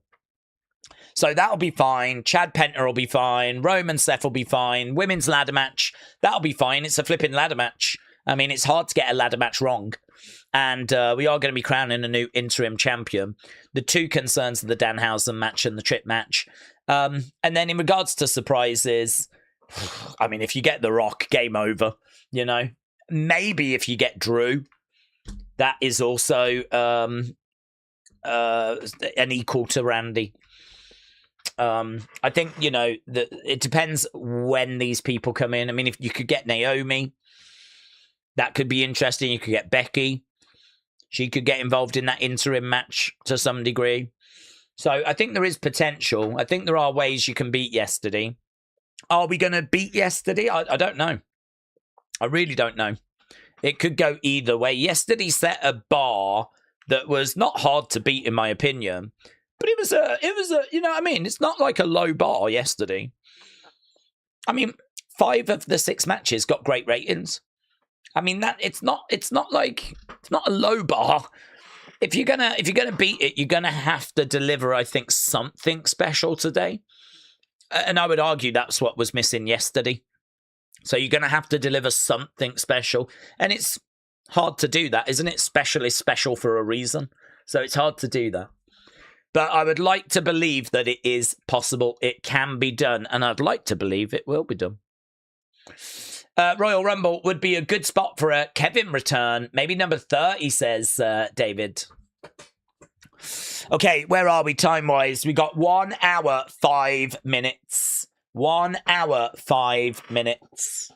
So that'll be fine. Chad Penta will be fine. Roman Seth will be fine. Women's ladder match, that'll be fine. It's a flipping ladder match. I mean, it's hard to get a ladder match wrong. And we are going to be crowning a new interim champion. The two concerns are the Danhausen match and the Trick match. And then in regards to surprises, I mean, if you get The Rock, game over, Maybe if you get Drew, that is also an equal to Randy. I think, it depends when these people come in. I mean, if you could get Naomi, that could be interesting. You could get Becky. She could get involved in that interim match to some degree. So I think there is potential. I think there are ways you can beat yesterday. Are we going to beat yesterday? I don't know. I really don't know. It could go either way. Yesterday set a bar that was not hard to beat, in my opinion. But it was a, it's not like a low bar yesterday. I mean, 5 of the 6 matches got great ratings. I mean, it's not a low bar. If you're gonna beat it, you're gonna have to deliver, I think, something special today. And I would argue that's what was missing yesterday. So you're going to have to deliver something special. And it's hard to do that, isn't it? Special is special for a reason. So it's hard to do that. But I would like to believe that it is possible. It can be done. And I'd like to believe it will be done. Royal Rumble would be a good spot for a Kevin return. Maybe number 30, says David. Okay, where are we time-wise? We got 1 hour, 5 minutes. 1 hour, 5 minutes.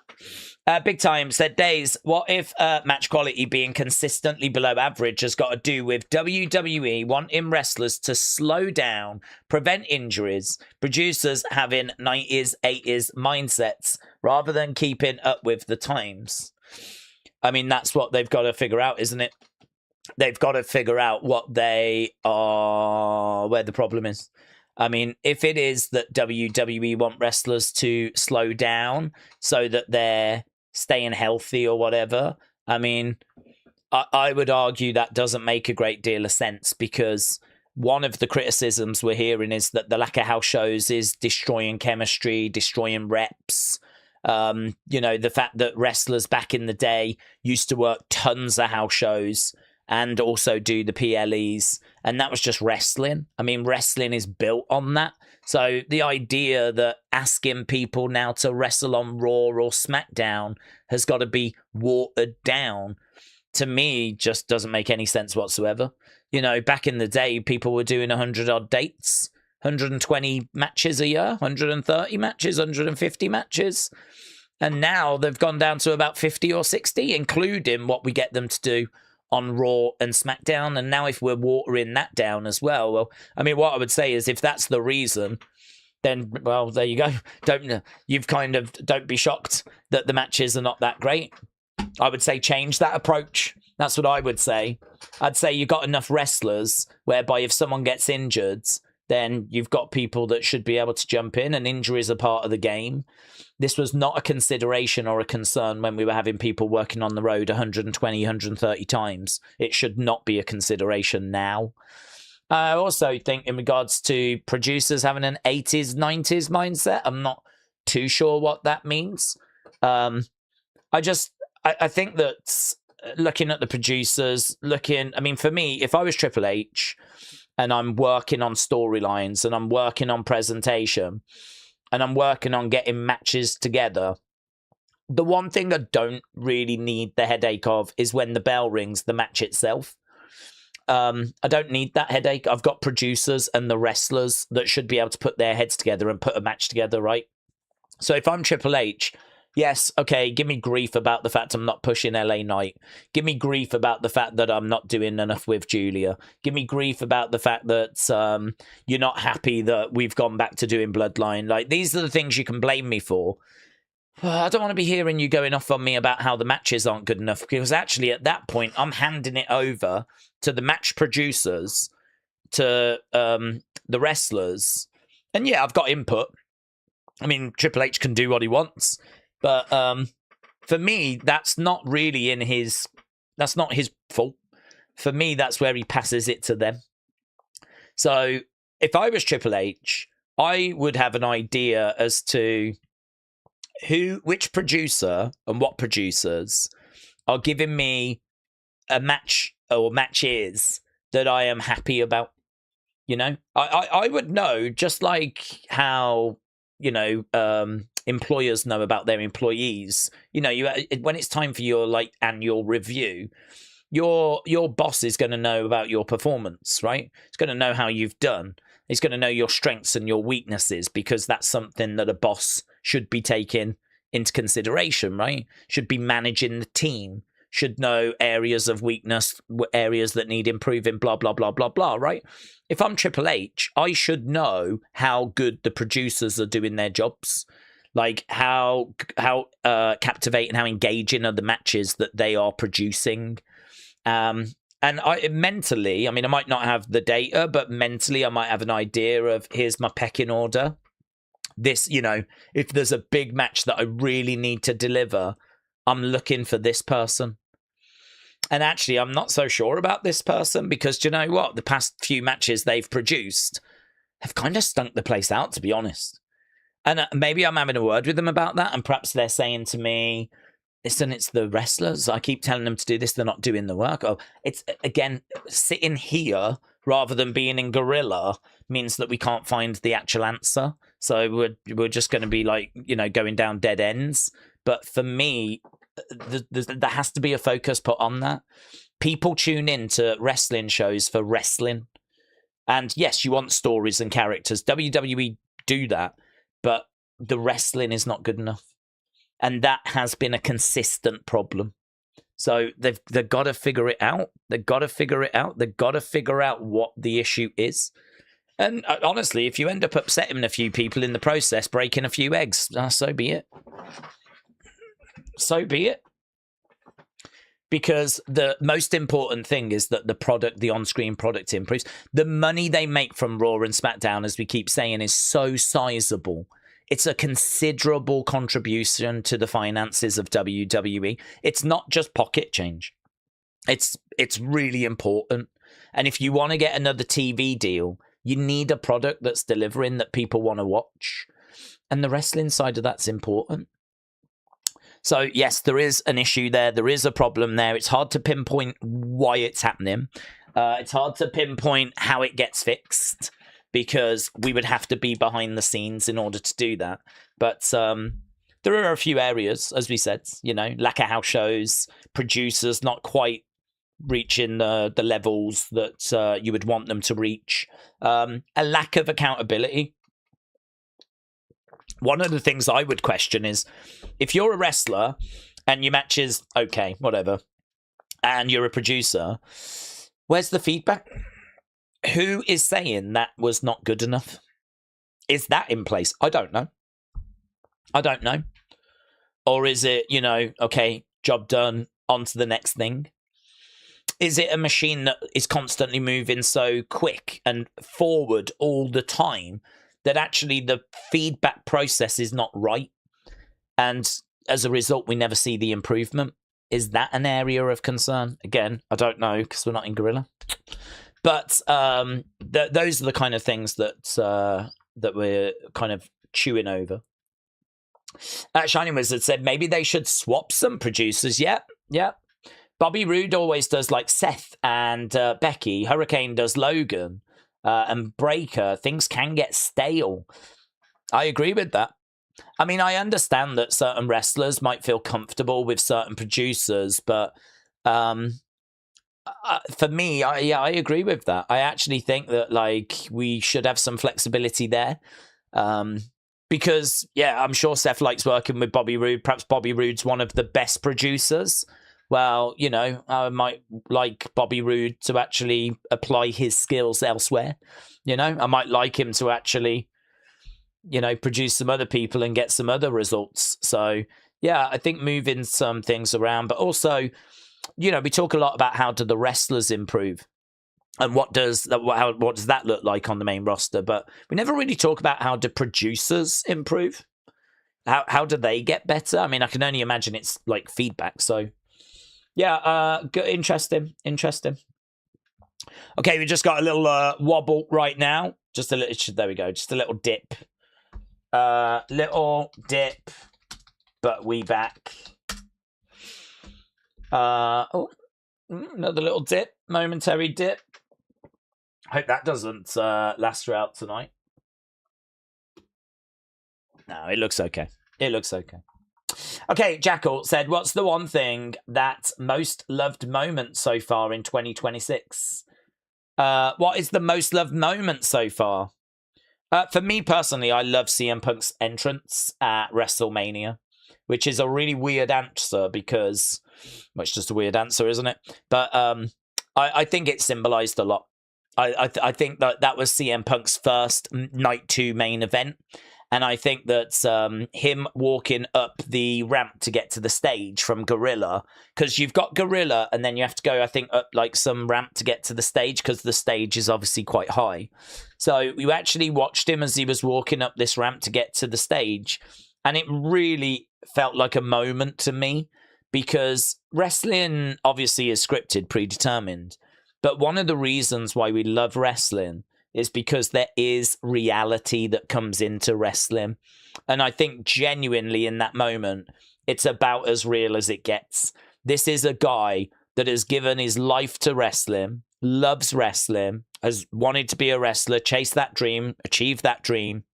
Big Time said, Days, what if match quality being consistently below average has got to do with WWE wanting wrestlers to slow down, prevent injuries, producers having 90s, 80s mindsets rather than keeping up with the times? I mean, that's what they've got to figure out, isn't it? They've got to figure out what they are, where the problem is. I mean, if it is that WWE want wrestlers to slow down so that they're staying healthy or whatever, I mean, I would argue that doesn't make a great deal of sense, because one of the criticisms we're hearing is that the lack of house shows is destroying chemistry, destroying reps. The fact that wrestlers back in the day used to work tons of house shows and also do the PLEs, and that was just wrestling. I mean, wrestling is built on that. So the idea that asking people now to wrestle on Raw or SmackDown has got to be watered down, to me, just doesn't make any sense whatsoever. Back in the day, people were doing 100-odd dates, 120 matches a year, 130 matches, 150 matches. And now they've gone down to about 50 or 60, including what we get them to do on Raw and SmackDown. And now if we're watering that down as well, I mean, what I would say is, if that's the reason, then, well, there you go. Don't be shocked that the matches are not that great. I would say change that approach. That's what I would say. I'd say you've got enough wrestlers whereby if someone gets injured, then you've got people that should be able to jump in, and injuries are part of the game. This was not a consideration or a concern when we were having people working on the road 120, 130 times. It should not be a consideration now. I also think in regards to producers having an 80s, 90s mindset, I'm not too sure what that means. I think that looking at the producers, for me, if I was Triple H and I'm working on storylines and I'm working on presentation and I'm working on getting matches together, the one thing I don't really need the headache of is when the bell rings, the match itself. I don't need that headache. I've got producers and the wrestlers that should be able to put their heads together and put a match together, right? So if I'm Triple H, yes, okay, give me grief about the fact I'm not pushing LA Knight. Give me grief about the fact that I'm not doing enough with Julia. Give me grief about the fact that you're not happy that we've gone back to doing Bloodline. Like, these are the things you can blame me for. I don't want to be hearing you going off on me about how the matches aren't good enough, because actually at that point, I'm handing it over to the match producers, to the wrestlers. And yeah, I've got input. I mean, Triple H can do what he wants. But for me, that's not really that's not his fault. For me, that's where he passes it to them. So if I was Triple H, I would have an idea as to which producer and what producers are giving me a match or matches that I am happy about. I would know, just like how, employers know about their employees. When it's time for your annual review, your boss is going to know about your performance, right? It's going to know how you've done. It's going to know your strengths and your weaknesses, because that's something that a boss should be taking into consideration, right? Should be managing the team, should know areas of weakness, areas that need improving, blah, blah, blah, blah, blah, right? If I'm Triple H, I should know how good the producers are doing their jobs. Like how captivating, how engaging are the matches that they are producing. And I might not have the data, but mentally I might have an idea of, here's my pecking order. This, if there's a big match that I really need to deliver, I'm looking for this person. And actually, I'm not so sure about this person, because do you know what? The past few matches they've produced have kind of stunk the place out, to be honest. And maybe I'm having a word with them about that, and perhaps they're saying to me, listen, it's the wrestlers. I keep telling them to do this. They're not doing the work. Oh, it's, again, sitting here rather than being in Gorilla means that we can't find the actual answer. So we're just going to be going down dead ends. But for me, there has to be a focus put on that. People tune in to wrestling shows for wrestling. And yes, you want stories and characters. WWE do that, but the wrestling is not good enough. And that has been a consistent problem. So they've got to figure it out. They've got to figure it out. They've got to figure out what the issue is. And honestly, if you end up upsetting a few people in the process, breaking a few eggs, so be it. So be it. Because the most important thing is that the on-screen product improves. The money they make from Raw and SmackDown, as we keep saying, is so sizable. It's a considerable contribution to the finances of WWE. It's not just pocket change. It's really important. And if you want to get another TV deal, you need a product that's delivering that people want to watch. And the wrestling side of that's important. So, yes, there is an issue there. There is a problem there. It's hard to pinpoint why it's happening. It's hard to pinpoint how it gets fixed, because we would have to be behind the scenes in order to do that. But there are a few areas, as we said, lack of house shows, producers not quite reaching the levels that you would want them to reach, a lack of accountability. One of the things I would question is, if you're a wrestler and your match is okay, whatever, and you're a producer, where's the feedback? Who is saying that was not good enough? Is that in place? I don't know. Or is it, okay, job done, on to the next thing? Is it a machine that is constantly moving so quick and forward all the time that actually the feedback process is not right? And as a result, we never see the improvement. Is that an area of concern? Again, I don't know, because we're not in Gorilla. But those are the kind of things that we're kind of chewing over. Shining Wizard said maybe they should swap some producers. Yeah. Bobby Roode always does like Seth and Becky. Hurricane does Logan and Breaker. Things can get stale. I agree with that. I mean, I understand that certain wrestlers might feel comfortable with certain producers, but for me, I agree with that. I actually think that we should have some flexibility there. Because, I'm sure Seth likes working with Bobby Roode. Perhaps Bobby Roode's one of the best producers. Well, I might like Bobby Roode to actually apply his skills elsewhere. I might like him to actually, produce some other people and get some other results. So, I think moving some things around, but also, we talk a lot about how do the wrestlers improve and what does that look like on the main roster, but we never really talk about how do producers improve. How do they get better? I mean, I can only imagine it's like feedback. So, interesting. Okay, we just got a little wobble right now. Just a little. There we go. Just a little dip. Little dip, but we back. Another little dip. Momentary dip. Hope that doesn't last throughout tonight. No, it looks okay. Okay, Jackal said, what's the one thing that most loved moment so far in 2026? What is the most loved moment so far? For me personally, I love CM Punk's entrance at WrestleMania, which is a really weird answer because, well, it's just a weird answer, isn't it? But I think it symbolized a lot. I think that was CM Punk's first Night 2 main event. And I think that him walking up the ramp to get to the stage from Gorilla, because you've got Gorilla and then you have to go, I think, up like some ramp to get to the stage because the stage is obviously quite high. So you actually watched him as he was walking up this ramp to get to the stage. And it really felt like a moment to me because wrestling obviously is scripted, predetermined. But one of the reasons why we love wrestling is because there is reality that comes into wrestling. And I think genuinely in that moment, it's about as real as it gets. This is a guy that has given his life to wrestling, loves wrestling, has wanted to be a wrestler, chased that dream, achieved that dream,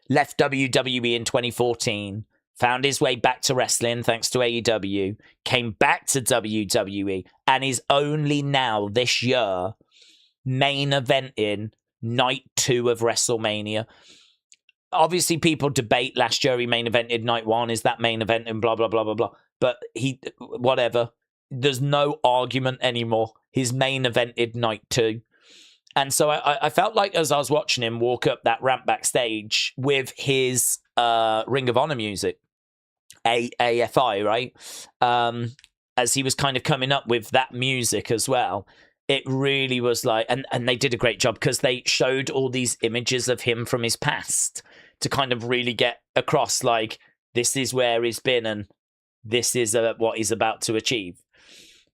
left WWE in 2014, found his way back to wrestling thanks to AEW, came back to WWE, and is only now this year main event in Night 2 of WrestleMania. obviously people debate last year he main evented night one, is that main event and blah, blah, blah, blah, blah. But whatever. There's no argument anymore. He's main evented night two. And so I felt like as I was watching him walk up that ramp backstage with his Ring of Honor music, AFI, right? As he was kind of coming up with that music as well, it really was like, and they did a great job because they showed all these images of him from his past to kind of really get across, like, this is where he's been and this is what he's about to achieve.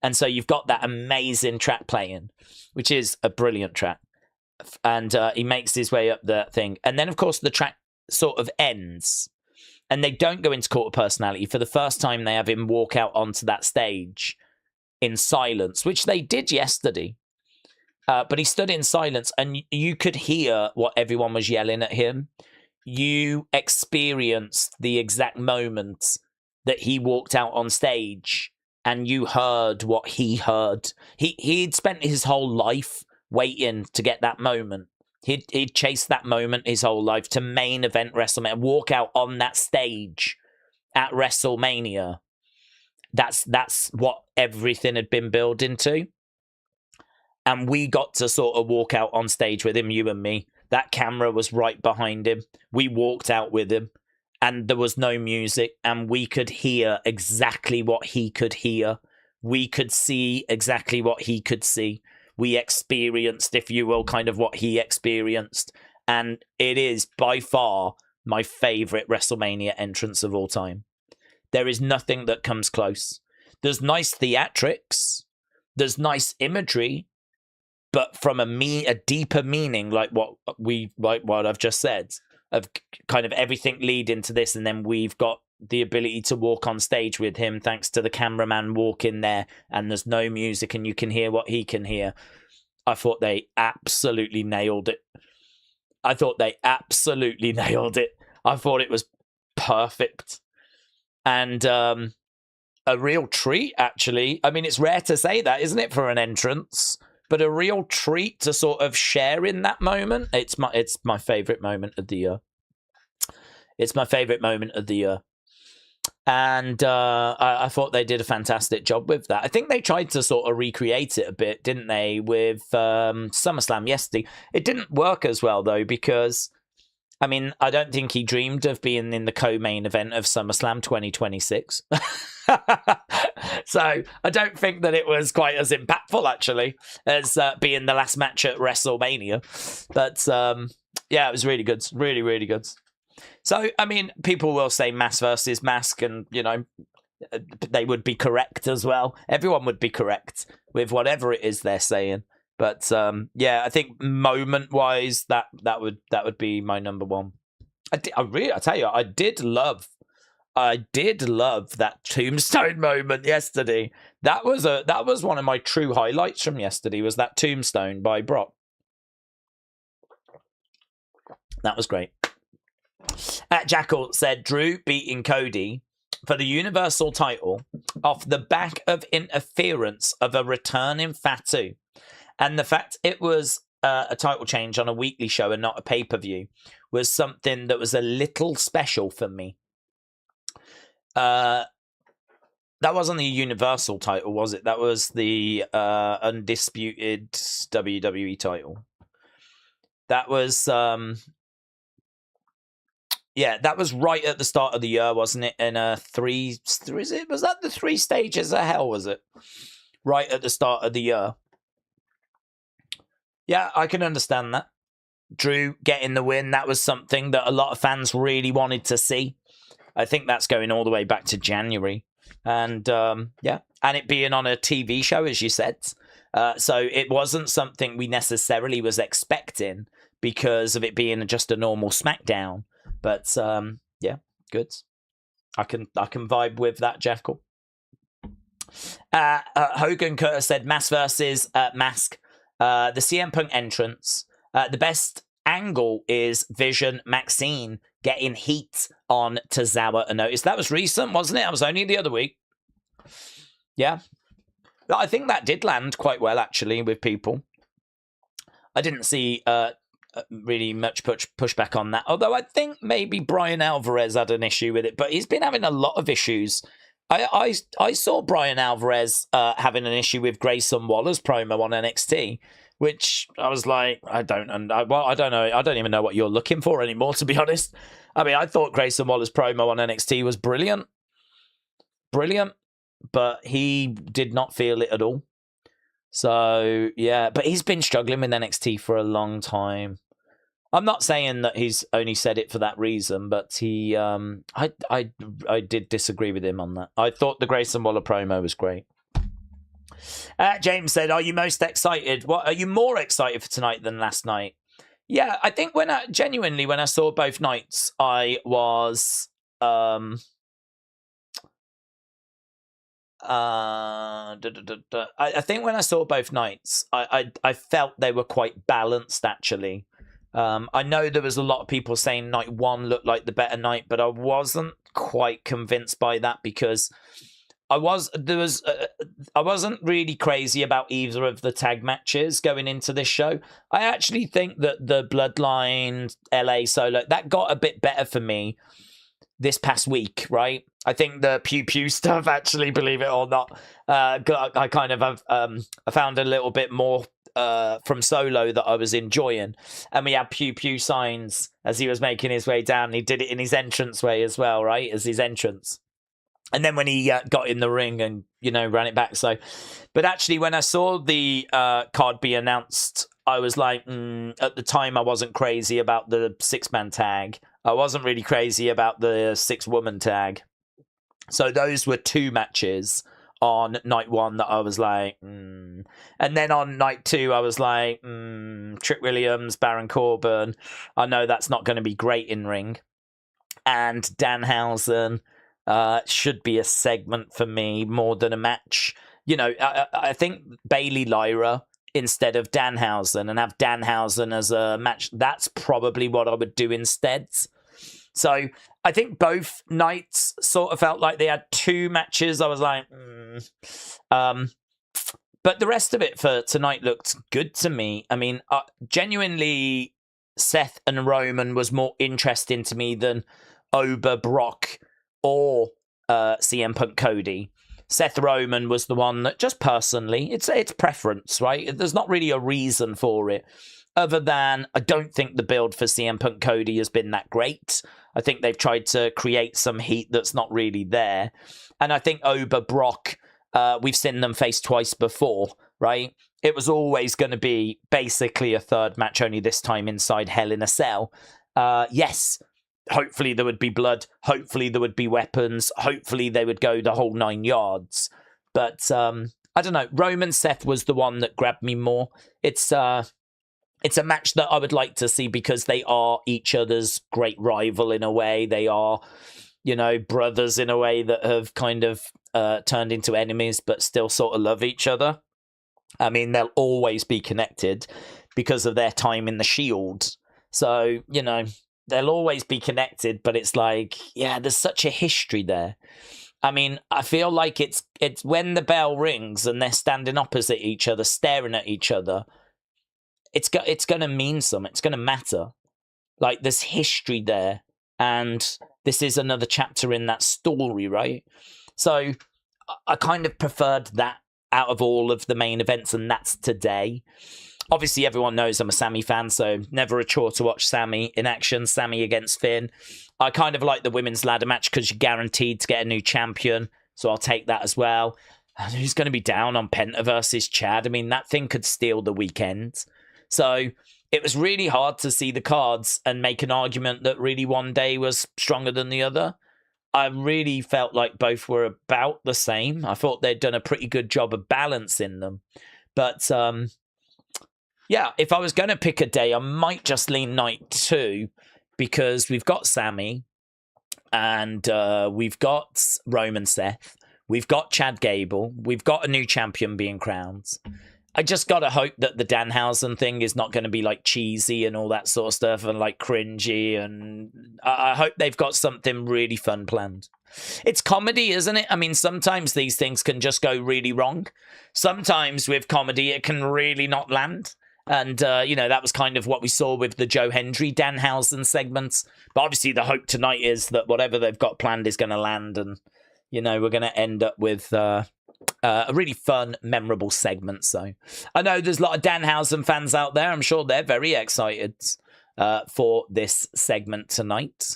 And so you've got that amazing track playing, which is a brilliant track. And he makes his way up the thing. And then, of course, the track sort of ends. And they don't go into Cult of Personality. For the first time, they have him walk out onto that stage in silence, which they did yesterday. But he stood in silence, and you could hear what everyone was yelling at him. You experienced the exact moment that he walked out on stage, and you heard what he heard. He'd spent his whole life waiting to get that moment. He'd chased that moment his whole life to main event WrestleMania, walk out on that stage at WrestleMania. That's what everything had been building to. And we got to sort of walk out on stage with him, you and me. That camera was right behind him. We walked out with him. And there was no music, and we could hear exactly what he could hear. We could see exactly what he could see. We experienced, if you will, kind of what he experienced. And it is by far my favorite WrestleMania entrance of all time. There is nothing that comes close. There's nice theatrics. There's nice imagery. But from a deeper meaning, like what I've just said, of kind of everything leading to this, and then we've got the ability to walk on stage with him thanks to the cameraman walking there, and there's no music and you can hear what he can hear. I thought they absolutely nailed it. I thought it was perfect. And a real treat, actually. I mean, it's rare to say that, isn't it, for an entrance? But a real treat to sort of share in that moment. It's my favorite moment of the year. It's my favorite moment of the year. And I thought they did a fantastic job with that. I think they tried to sort of recreate it a bit, didn't they, with SummerSlam yesterday. It didn't work as well, though, because, I mean, I don't think he dreamed of being in the co-main event of SummerSlam 2026. So I don't think that it was quite as impactful, actually, as being the last match at WrestleMania. But yeah, it was really good. Really, really good. So, I mean, people will say mask versus mask, and, you know, they would be correct as well. Everyone would be correct with whatever it is they're saying. But yeah, I think moment-wise, that would be my number one. I tell you, I did love that tombstone moment yesterday. That was one of my true highlights from yesterday, was that tombstone by Brock. That was great. Jackal said Drew beating Cody for the Universal title off the back of interference of a returning Fatu. And the fact it was a title change on a weekly show and not a pay-per-view was something that was a little special for me. That wasn't the Universal title, was it? That was the undisputed WWE title. That was yeah, that was right at the start of the year, wasn't it? In was that the 3 stages of hell, was it? Right at the start of the year. Yeah, I can understand that. Drew getting the win, that was something that a lot of fans really wanted to see. I think that's going all the way back to January. And yeah, and it being on a TV show, as you said. So it wasn't something we necessarily was expecting because of it being just a normal SmackDown. But yeah, good. I can vibe with that, Jackal. Hogan Curtis said mask versus mask. The CM Punk entrance. The best angle is Vision Maxine getting heat on Tozawa and Otis. That was recent, wasn't it? That was only the other week. Yeah. I think that did land quite well, actually, with people. I didn't see really much pushback on that. Although I think maybe Brian Alvarez had an issue with it, but he's been having a lot of issues. I saw Brian Alvarez having an issue with Grayson Waller's promo on NXT, which I was like, I don't know. I don't even know what you're looking for anymore, to be honest. I mean, I thought Grayson Waller's promo on NXT was brilliant, but he did not feel it at all. So yeah, but he's been struggling with NXT for a long time. I'm not saying that he's only said it for that reason, but he, I did disagree with him on that. I thought the Grayson Waller promo was great. James said, "Are you most excited? What are you more excited for tonight than last night?" Yeah, I think when I saw both nights, I was, I think when I saw both nights, I felt they were quite balanced actually. I know there was a lot of people saying night one looked like the better night, but I wasn't quite convinced by that because I wasn't really crazy about either of the tag matches going into this show. I actually think that the Bloodline LA solo that got a bit better for me this past week, right? I think the pew pew stuff, actually, believe it or not, I kind of have I found a little bit more from Solo that I was enjoying. And we had pew pew signs as he was making his way down. He did it in his entrance way as well, right? As his entrance. And then when he got in the ring and, ran it back. So, but actually, when I saw the card be announced, I was like, at the time, I wasn't crazy about the 6-man tag. I wasn't really crazy about the 6-woman tag. So those were 2 matches on night 1 that I was like, And then on night 2, I was like, Trick Williams, Baron Corbin. I know that's not going to be great in ring. And Danhausen should be a segment for me more than a match. I think Bailey Lyra instead of Danhausen and have Danhausen as a match. That's probably what I would do instead. So I think both nights sort of felt like they had 2 matches. I was like, but the rest of it for tonight looked good to me. I mean, genuinely, Seth and Roman was more interesting to me than Oba, Brock, or CM Punk Cody. Seth Roman was the one that just personally, it's preference, right? There's not really a reason for it. Other than, I don't think the build for CM Punk Cody has been that great. I think they've tried to create some heat that's not really there. And I think Oba, Brock, we've seen them face twice before, right? It was always going to be basically a third match, only this time inside Hell in a Cell. Yes, hopefully there would be blood. Hopefully there would be weapons. Hopefully they would go the whole 9 yards. But I don't know. Roman Seth was the one that grabbed me more. It's a match that I would like to see because they are each other's great rival in a way. They are, brothers in a way that have kind of turned into enemies but still sort of love each other. I mean, they'll always be connected because of their time in the Shield. So, they'll always be connected, but it's like, yeah, there's such a history there. I mean, I feel like it's when the bell rings and they're standing opposite each other, staring at each other, it's going to mean something. It's going to matter. Like, there's history there, and this is another chapter in that story, right? So I kind of preferred that out of all of the main events, and that's today. Obviously, everyone knows I'm a Sammy fan, so never a chore to watch Sammy in action. Sammy against Finn. I kind of like the women's ladder match because you're guaranteed to get a new champion, so I'll take that as well. And who's going to be down on Penta versus Chad? I mean, that thing could steal the weekend. So it was really hard to see the cards and make an argument that really one day was stronger than the other. I really felt like both were about the same. I thought they'd done a pretty good job of balancing them. But yeah, if I was going to pick a day, I might just lean night 2 because we've got Sammy and we've got Roman Seth. We've got Chad Gable. We've got a new champion being crowned. I just got to hope that the Danhausen thing is not going to be like cheesy and all that sort of stuff and like cringy. And I hope they've got something really fun planned. It's comedy, isn't it? I mean, sometimes these things can just go really wrong. Sometimes with comedy, it can really not land. And, that was kind of what we saw with the Joe Hendry Danhausen segments. But obviously the hope tonight is that whatever they've got planned is going to land. And, we're going to end up with a really fun, memorable segment. So I know there's a lot of Danhausen fans out there. I'm sure they're very excited for this segment tonight.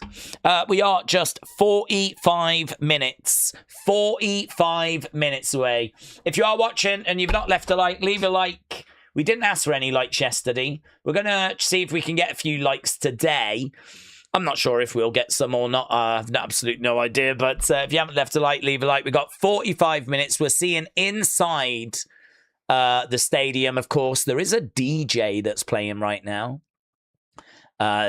We are just 45 minutes away. If you are watching and you've not left a like, leave a like. We didn't ask for any likes yesterday. We're going to see if we can get a few likes today. I'm not sure if we'll get some or not. I have absolutely no idea. But if you haven't left a like, leave a like. We've got 45 minutes. We're seeing inside the stadium, of course. There is a DJ that's playing right now.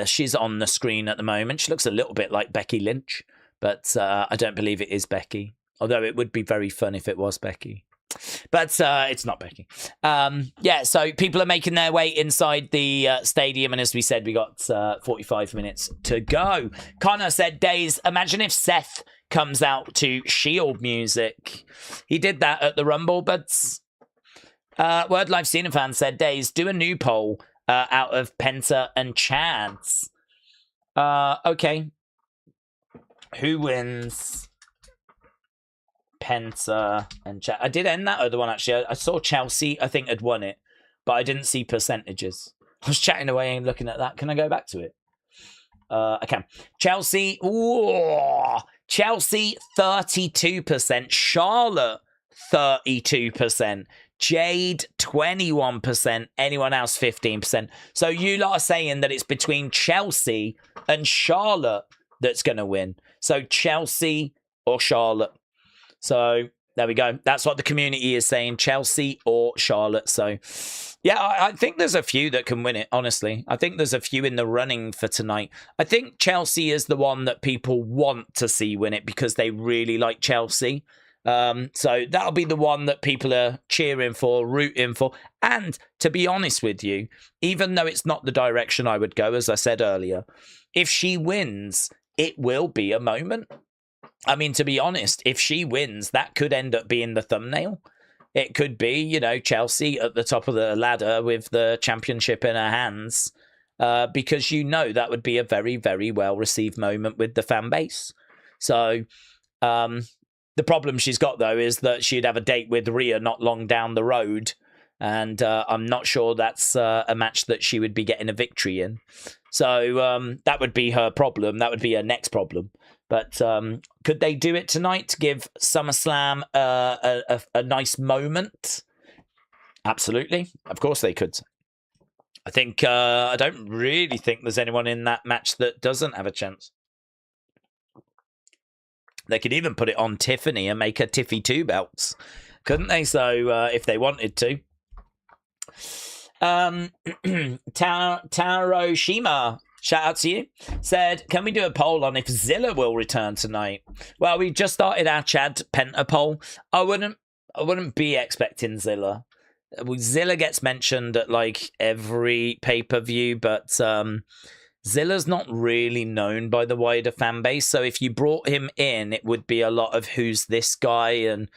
She's on the screen at the moment. She looks a little bit like Becky Lynch. But I don't believe it is Becky. Although it would be very fun if it was Becky. But it's not Becky. So people are making their way inside the stadium. And as we said, we got 45 minutes to go. Connor said, Days, imagine if Seth comes out to Shield music. He did that at the Rumble, but Word Life Cena fan said, Days, do a new poll out of Penta and Chads. Okay. Who wins Penta and Chad? I did end that other one, actually. I saw Chelsea, I think, had won it, but I didn't see percentages. I was chatting away and looking at that. Can I go back to it? I can. Chelsea, Chelsea 32%, Charlotte 32%, Jade 21%, anyone else 15%. So you lot are saying that it's between Chelsea and Charlotte that's going to win. So Chelsea or Charlotte. So there we go. That's what the community is saying, Chelsea or Charlotte. So yeah, I think there's a few that can win it, honestly. I think there's a few in the running for tonight. I think Chelsea is the one that people want to see win it because they really like Chelsea. So that'll be the one that people are cheering for, rooting for. And to be honest with you, even though it's not the direction I would go, as I said earlier, if she wins, it will be a moment. I mean, to be honest, if she wins, that could end up being the thumbnail. It could be, Chelsea at the top of the ladder with the championship in her hands, because that would be a very, very well-received moment with the fan base. So the problem she's got, though, is that she'd have a date with Rhea not long down the road, and I'm not sure that's a match that she would be getting a victory in. So that would be her problem. That would be her next problem. But could they do it tonight to give SummerSlam a nice moment? Absolutely. Of course they could. I think I don't really think there's anyone in that match that doesn't have a chance. They could even put it on Tiffany and make her Tiffy 2 belts, couldn't they? So if they wanted to. Taro Shima, shout out to you, said, can we do a poll on if Zilla will return tonight? Well, we just started our Chad Penta poll. I wouldn't be expecting Zilla. Zilla gets mentioned at like every pay-per-view, but Zilla's not really known by the wider fan base. So if you brought him in, it would be a lot of who's this guy and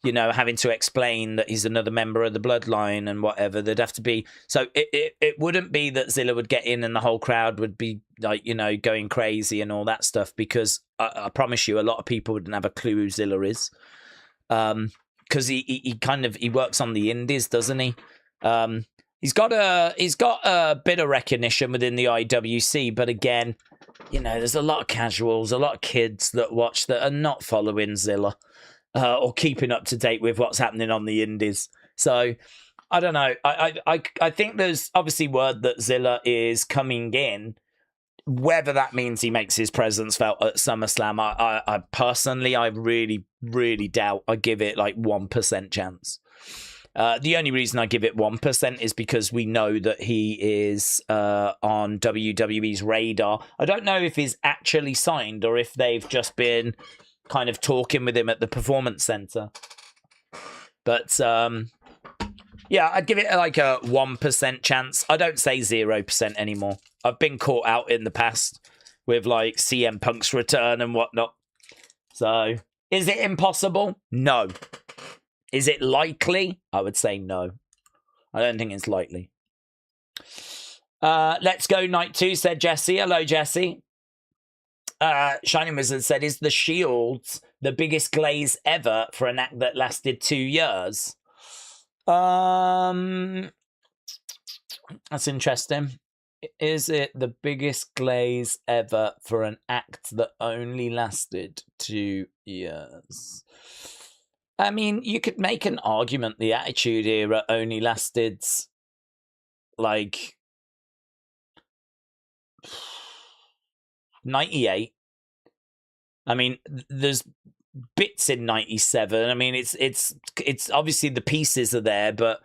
having to explain that he's another member of the bloodline and whatever. There'd have to be... So it wouldn't be that Zilla would get in and the whole crowd would be, like, going crazy and all that stuff, because I promise you, a lot of people wouldn't have a clue who Zilla is. Because he works on the indies, doesn't he? He's got a bit of recognition within the IWC, but again, there's a lot of casuals, a lot of kids that watch that are not following Zilla. Or keeping up to date with what's happening on the indies. So, I don't know. I think there's obviously word that Zilla is coming in. Whether that means he makes his presence felt at SummerSlam, I personally, I really, really doubt. I give it like 1% chance. The only reason I give it 1% is because we know that he is on WWE's radar. I don't know if he's actually signed or if they've just been kind of talking with him at the Performance Center. But yeah, I'd give it like a 1% chance. I don't say 0% anymore. I've been caught out in the past with like CM Punk's return and whatnot. So, is it impossible? No. Is it likely? I would say no. I don't think it's likely. Let's go night 2, said Jesse. Hello, Jesse. Shining Wizard said, is the Shield the biggest glaze ever for an act that lasted 2 years? That's interesting. Is it the biggest glaze ever for an act that only lasted 2 years? I mean, you could make an argument the Attitude Era only lasted, like, 98. I mean, there's bits in 97. I mean, it's obviously the pieces are there, but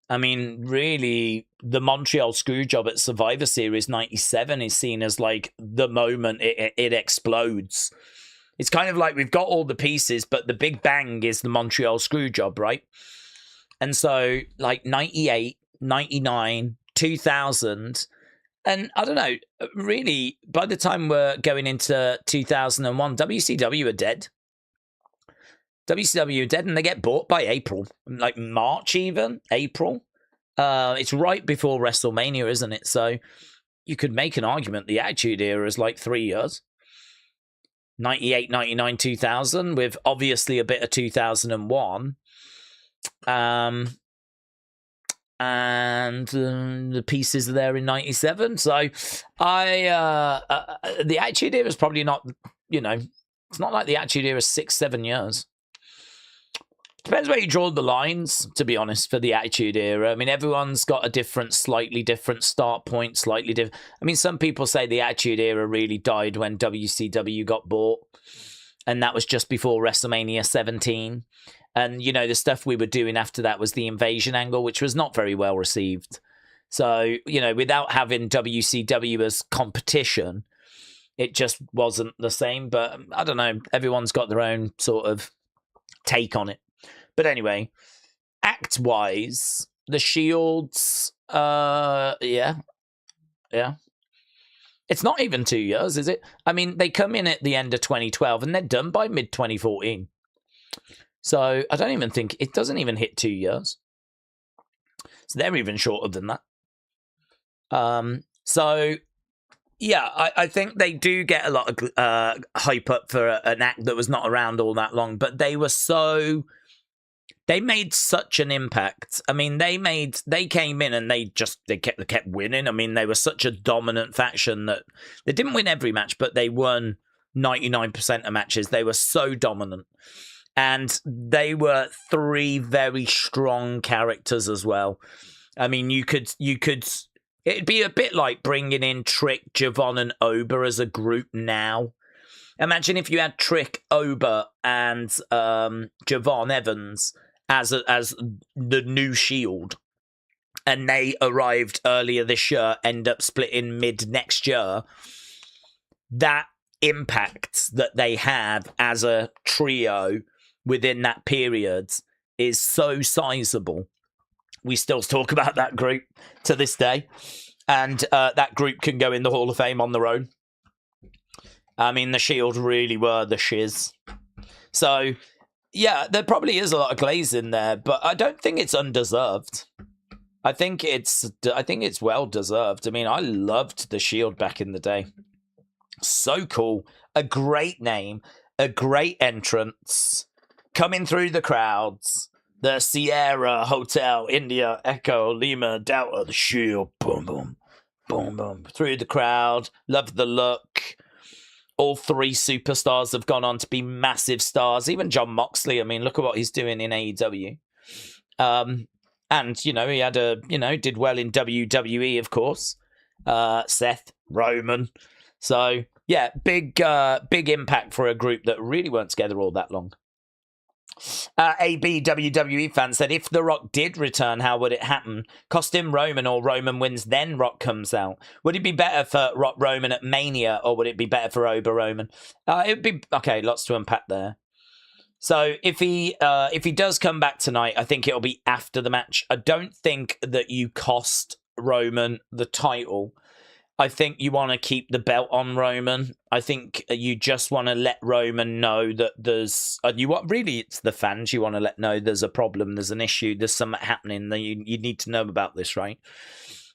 I mean, really, the Montreal Screwjob at Survivor Series 97 is seen as like the moment it explodes. It's kind of like we've got all the pieces, but the big bang is the Montreal Screwjob, right? And so, like 98, 99, 2000. And I don't know, really, by the time we're going into 2001, WCW are dead. WCW are dead, and they get bought by April. Like March even, April. It's right before WrestleMania, isn't it? So you could make an argument the Attitude Era is like 3 years. 98, 99, 2000, with obviously a bit of 2001. And the pieces are there in 97. So the Attitude Era is probably not, it's not like the Attitude Era is 6-7 years. Depends where you draw the lines, to be honest, for the Attitude Era. I mean, everyone's got a slightly different start point, slightly different. I mean, some people say the Attitude Era really died when WCW got bought, and that was just before WrestleMania 17. And, the stuff we were doing after that was the Invasion angle, which was not very well received. So, without having WCW as competition, it just wasn't the same. But I don't know. Everyone's got their own sort of take on it. But anyway, act-wise, the Shields, yeah. It's not even 2 years, is it? I mean, they come in at the end of 2012, and they're done by mid-2014. So I don't even think, it doesn't even hit 2 years. So they're even shorter than that. So, yeah, I think they do get a lot of hype up for an act that was not around all that long, but they made such an impact. I mean, they came in and they kept winning. I mean, they were such a dominant faction that they didn't win every match, but they won 99% of matches. They were so dominant. And they were 3 very strong characters as well. I mean, you could, it'd be a bit like bringing in Trick, Javon, and Oba as a group now. Imagine if you had Trick, Oba, and Javon Evans as the new Shield, and they arrived earlier this year, end up splitting mid next year. That impact that they have as a trio within that period is so sizable. We still talk about that group to this day, and that group can go in the Hall of Fame on their own. I mean, the Shield really were the shiz. So, yeah, there probably is a lot of glaze in there, but I don't think it's undeserved. I think it's well deserved. I mean, I loved the Shield back in the day. So cool. A great name, a great entrance, coming through the crowds. The Sierra Hotel, India, Echo, Lima, Delta, the Shield, boom, boom, boom, boom, through the crowd. Love the look. All 3 superstars have gone on to be massive stars. Even John Moxley, I mean, look at what he's doing in AEW. And, he had did well in WWE, of course. Seth, Roman. So, yeah, big impact for a group that really weren't together all that long. AB WWE fan said, if The Rock did return, how would it happen? Cost him Roman, or Roman wins, then Rock comes out? Would it be better for Rock Roman at Mania, or would it be better for Oba Roman? It would be, okay, lots to unpack there. So if he does come back tonight, I think it'll be after the match. I don't think that you cost Roman the title. I think you want to keep the belt on Roman. I think you just want to let Roman know that there's... really, it's the fans you want to let know there's a problem, there's an issue, there's something happening. You need to know about this, right?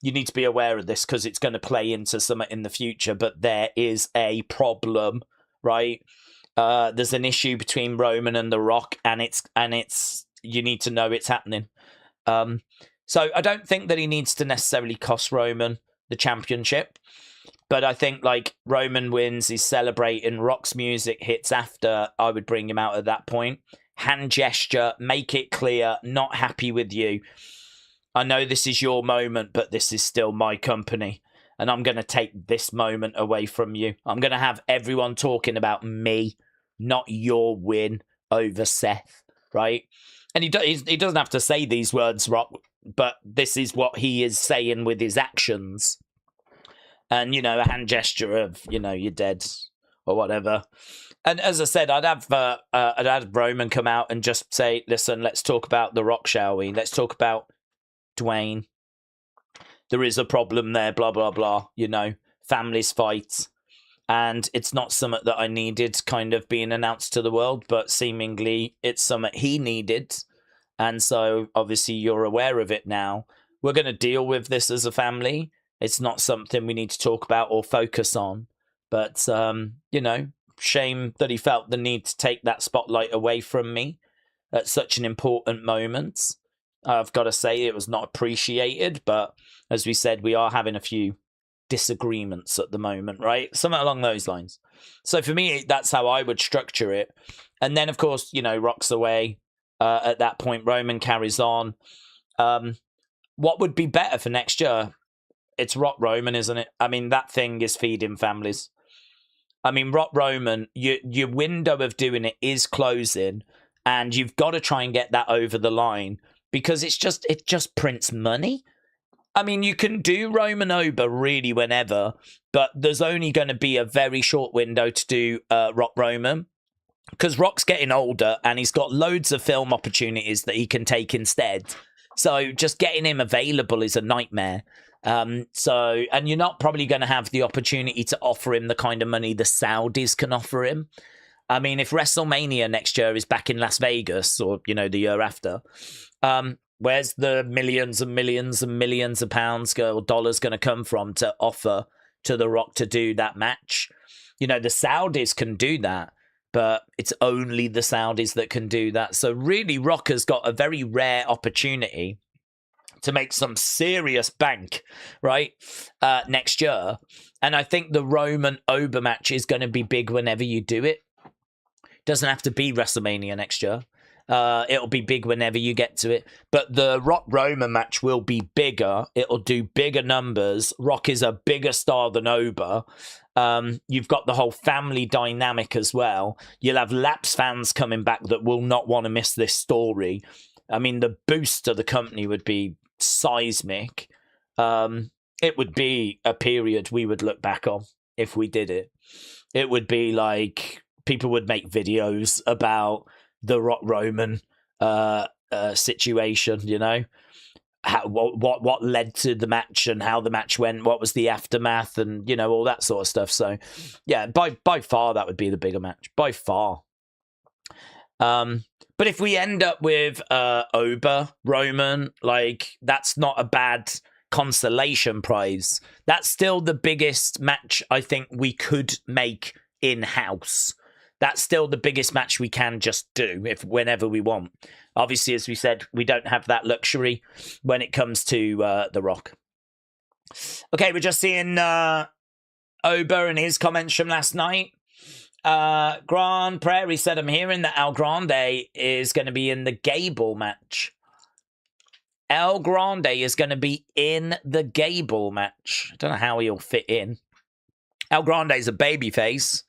you need to be aware of this because it's going to play into something in the future. But there is a problem, right? There's an issue between Roman and The Rock, and it's you need to know it's happening. So I don't think that he needs to necessarily cost Roman the championship. But I think, like, Roman wins, he's celebrating, Rock's music hits after, I would bring him out at that point. Hand gesture, make it clear, not happy with you. I know this is your moment, but this is still my company. And I'm going to take this moment away from you. I'm going to have everyone talking about me, not your win over Seth, right? And he doesn't have to say these words, Rock, but this is what he is saying with his actions. And, you know, a hand gesture of, you know, you're dead or whatever. And as I said, I'd have Roman come out and just say, listen, let's talk about The Rock, shall we? Let's talk about Dwayne. There is a problem there, blah, blah, blah. You know, families fight. And it's not something that I needed kind of being announced to the world, but seemingly it's something he needed. And so obviously you're aware of it now. We're going to deal with this as a family. It's not something we need to talk about or focus on. But, you know, shame that he felt the need to take that spotlight away from me at such an important moment. I've got to say it was not appreciated. But as we said, we are having a few disagreements at the moment, right? Something along those lines. So for me, that's how I would structure it. And then, of course, you know, Rock's away. At that point, Roman carries on. What would be better for next year? It's Rock Roman, isn't it? I mean, that thing is feeding families. I mean, Rock Roman, your window of doing it is closing, and you've got to try and get that over the line because it just prints money. I mean, you can do Roman over really whenever, but there's only going to be a very short window to do Rock Roman because Rock's getting older and he's got loads of film opportunities that he can take instead. So just getting him available is a nightmare. And you're not probably going to have the opportunity to offer him the kind of money the Saudis can offer him. I mean, if WrestleMania next year is back in Las Vegas or, you know, the year after, where's the millions and millions and millions of pounds or dollars going to come from to offer to The Rock to do that match? You know, the Saudis can do that, but it's only the Saudis that can do that. So really, Rock has got a very rare opportunity to make some serious bank, right, next year. And I think the Roman Ober match is going to be big whenever you do it. Doesn't have to be WrestleMania next year. It'll be big whenever you get to it. But the Rock Roman match will be bigger. It'll do bigger numbers. Rock is a bigger star than Ober. You've got the whole family dynamic as well. You'll have Lapsed fans coming back that will not want to miss this story. I mean, the boost to the company would be seismic. It would be a period we would look back on if we did it. It would be like people would make videos about the Rock Roman situation, you know, what led to the match and how the match went, what was the aftermath, and, you know, all that sort of stuff. So yeah, by far that would be the bigger match, by far. But if we end up with Ober Roman, like, that's not a bad consolation prize. That's still the biggest match I think we could make in-house. That's still the biggest match we can just do whenever we want. Obviously, as we said, we don't have that luxury when it comes to The Rock. Okay, we're just seeing Ober and his comments from last night. Grand Prairie said, I'm hearing that El Grande is going to be in the Gable match. El Grande is going to be in the Gable match. I don't know how he'll fit in. El Grande is a babyface.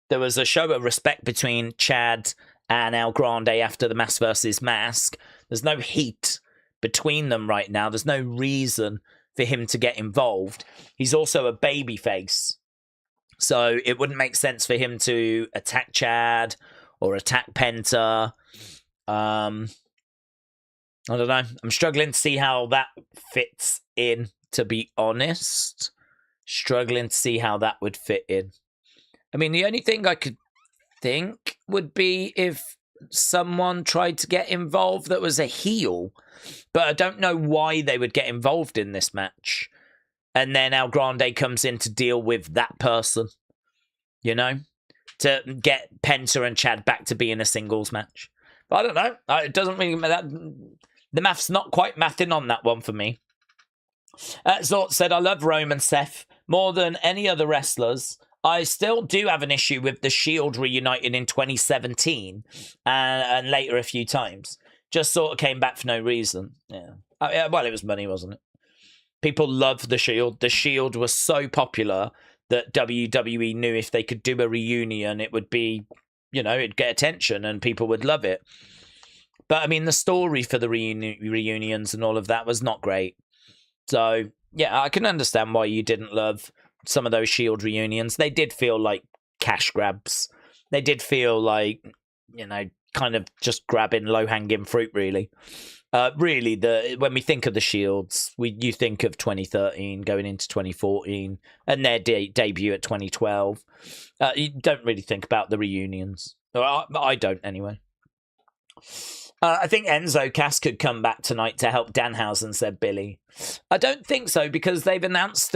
There was a show of respect between Chad and El Grande after the Mask versus Mask. There's no heat between them right now. There's no reason for him to get involved. He's also a babyface. So it wouldn't make sense for him to attack Chad or attack Penta. I don't know. I'm struggling to see how that fits in, to be honest. Struggling to see how that would fit in. I mean, the only thing I could think would be if someone tried to get involved that was a heel, but I don't know why they would get involved in this match. And then El Grande comes in to deal with that person, you know, to get Penta and Chad back to being a singles match. But I don't know. It doesn't really matter. The math's not quite mathing on that one for me. Zort said, I love Roman Seth more than any other wrestlers. I still do have an issue with the Shield reuniting in 2017 and later a few times. Just sort of came back for no reason. Yeah. Well, it was money, wasn't it? People loved the Shield. The Shield was so popular that WWE knew if they could do a reunion, it would be, you know, it'd get attention and people would love it. But, I mean, the story for the reunions and all of that was not great. So, yeah, I can understand why you didn't love some of those Shield reunions. They did feel like cash grabs. They did feel like, you know, kind of just grabbing low-hanging fruit, really. Really, when we think of the Shields, you think of 2013 going into 2014 and their debut at 2012. You don't really think about the reunions. I don't, anyway. I think Enzo Cass could come back tonight to help Danhausen, said Billy. I don't think so, because they've announced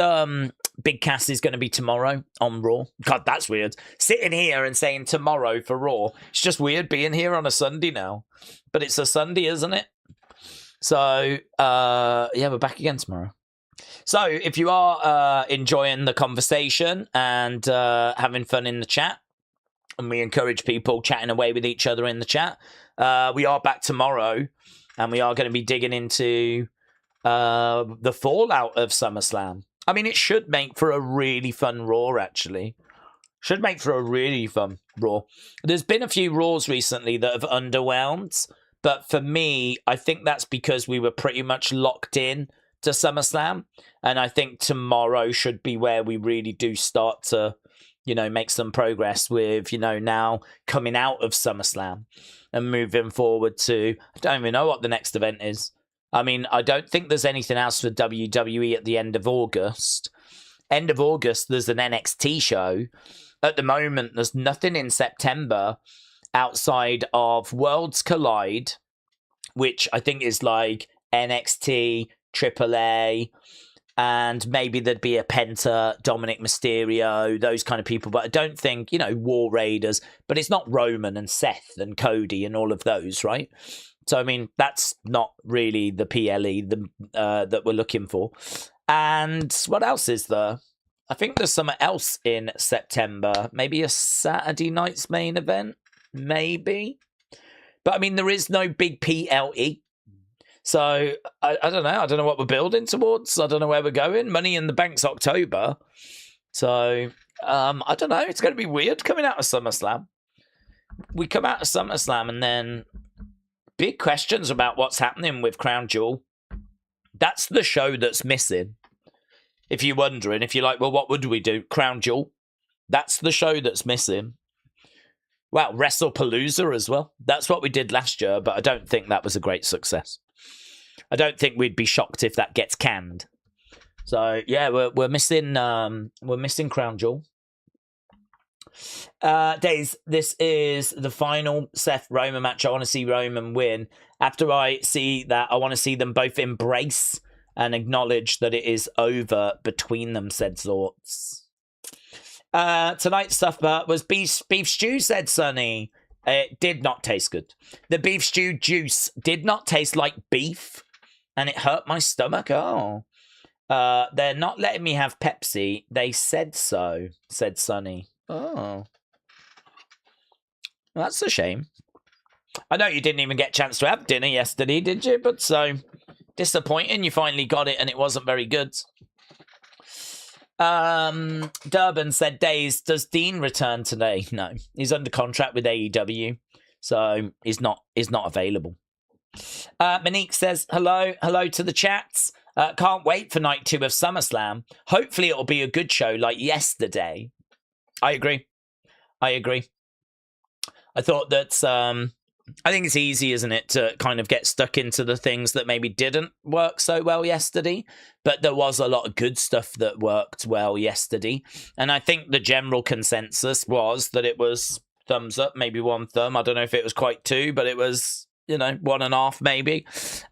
Big Cass is going to be tomorrow on Raw. God, that's weird. Sitting here and saying tomorrow for Raw. It's just weird being here on a Sunday now. But it's a Sunday, isn't it? So, yeah, we're back again tomorrow. So, if you are enjoying the conversation and having fun in the chat, and we encourage people chatting away with each other in the chat, we are back tomorrow, and we are going to be digging into the fallout of SummerSlam. I mean, it should make for a really fun Raw, actually. Should make for a really fun Raw. There's been a few Raws recently that have underwhelmed, but for me, I think that's because we were pretty much locked in to SummerSlam, and I think tomorrow should be where we really do start to, you know, make some progress with, you know, now coming out of SummerSlam and moving forward to, I don't even know what the next event is. I mean, I don't think there's anything else for WWE at the end of August. End of August, there's an NXT show. At the moment, there's nothing in September outside of Worlds Collide, which I think is like NXT, AAA, and maybe there'd be a Penta, Dominic Mysterio, those kind of people. But I don't think, you know, War Raiders, but it's not Roman and Seth and Cody and all of those, right? So, I mean, that's not really the PLE that we're looking for. And what else is there? I think there's something else in September. Maybe a Saturday night's main event? Maybe. But, I mean, there is no big PLE. So, I don't know. I don't know what we're building towards. I don't know where we're going. Money in the Bank's October. So, I don't know. It's going to be weird coming out of SummerSlam. We come out of SummerSlam and then big questions about what's happening with Crown Jewel. That's the show that's missing. If you're wondering, if you're like, well, what would we do? Crown Jewel. That's the show that's missing. Well, WrestlePalooza as well. That's what we did last year, but I don't think that was a great success. I don't think we'd be shocked if that gets canned. So yeah, we're missing Crown Jewel. Days, this is the final Seth Roman match. I want to see Roman win. After I see that, I want to see them both embrace and acknowledge that it is over between them, said Zorts. Tonight's supper was beef stew, said Sonny. It did not taste good. The beef stew juice did not taste like beef, and it hurt my stomach. Oh. They're not letting me have Pepsi. They said so, said Sonny. Oh. Well, that's a shame. I know you didn't even get a chance to have dinner yesterday, did you? But so disappointing. You finally got it and it wasn't very good. Durban said, Days, does Dean return today? No. He's under contract with AEW, so he's not available. Monique says, hello to the chats. Can't wait for night 2 of SummerSlam. Hopefully it'll be a good show like yesterday. I agree. I thought that, I think it's easy, isn't it, to kind of get stuck into the things that maybe didn't work so well yesterday, but there was a lot of good stuff that worked well yesterday, and I think the general consensus was that it was thumbs up, maybe 1 thumb. I don't know if it was quite 2, but it was, 1.5 maybe.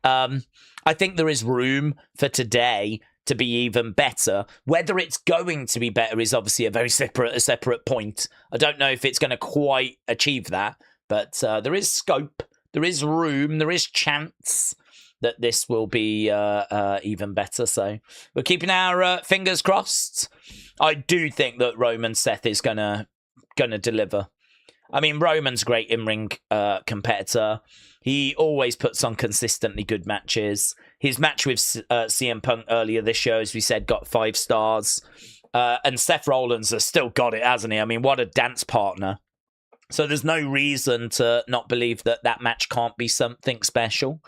I think there is room for today to be even better. Whether it's going to be better is obviously a very separate point. I don't know if it's going to quite achieve that, but there is scope, there is room, there is chance that this will be even better. So we're keeping our fingers crossed. I do think that Roman Seth is gonna deliver. I mean, Roman's great in-ring competitor. He always puts on consistently good matches. His match with CM Punk earlier this show, as we said, got 5 stars. And Seth Rollins has still got it, hasn't he? I mean, what a dance partner. So there's no reason to not believe that that match can't be something special.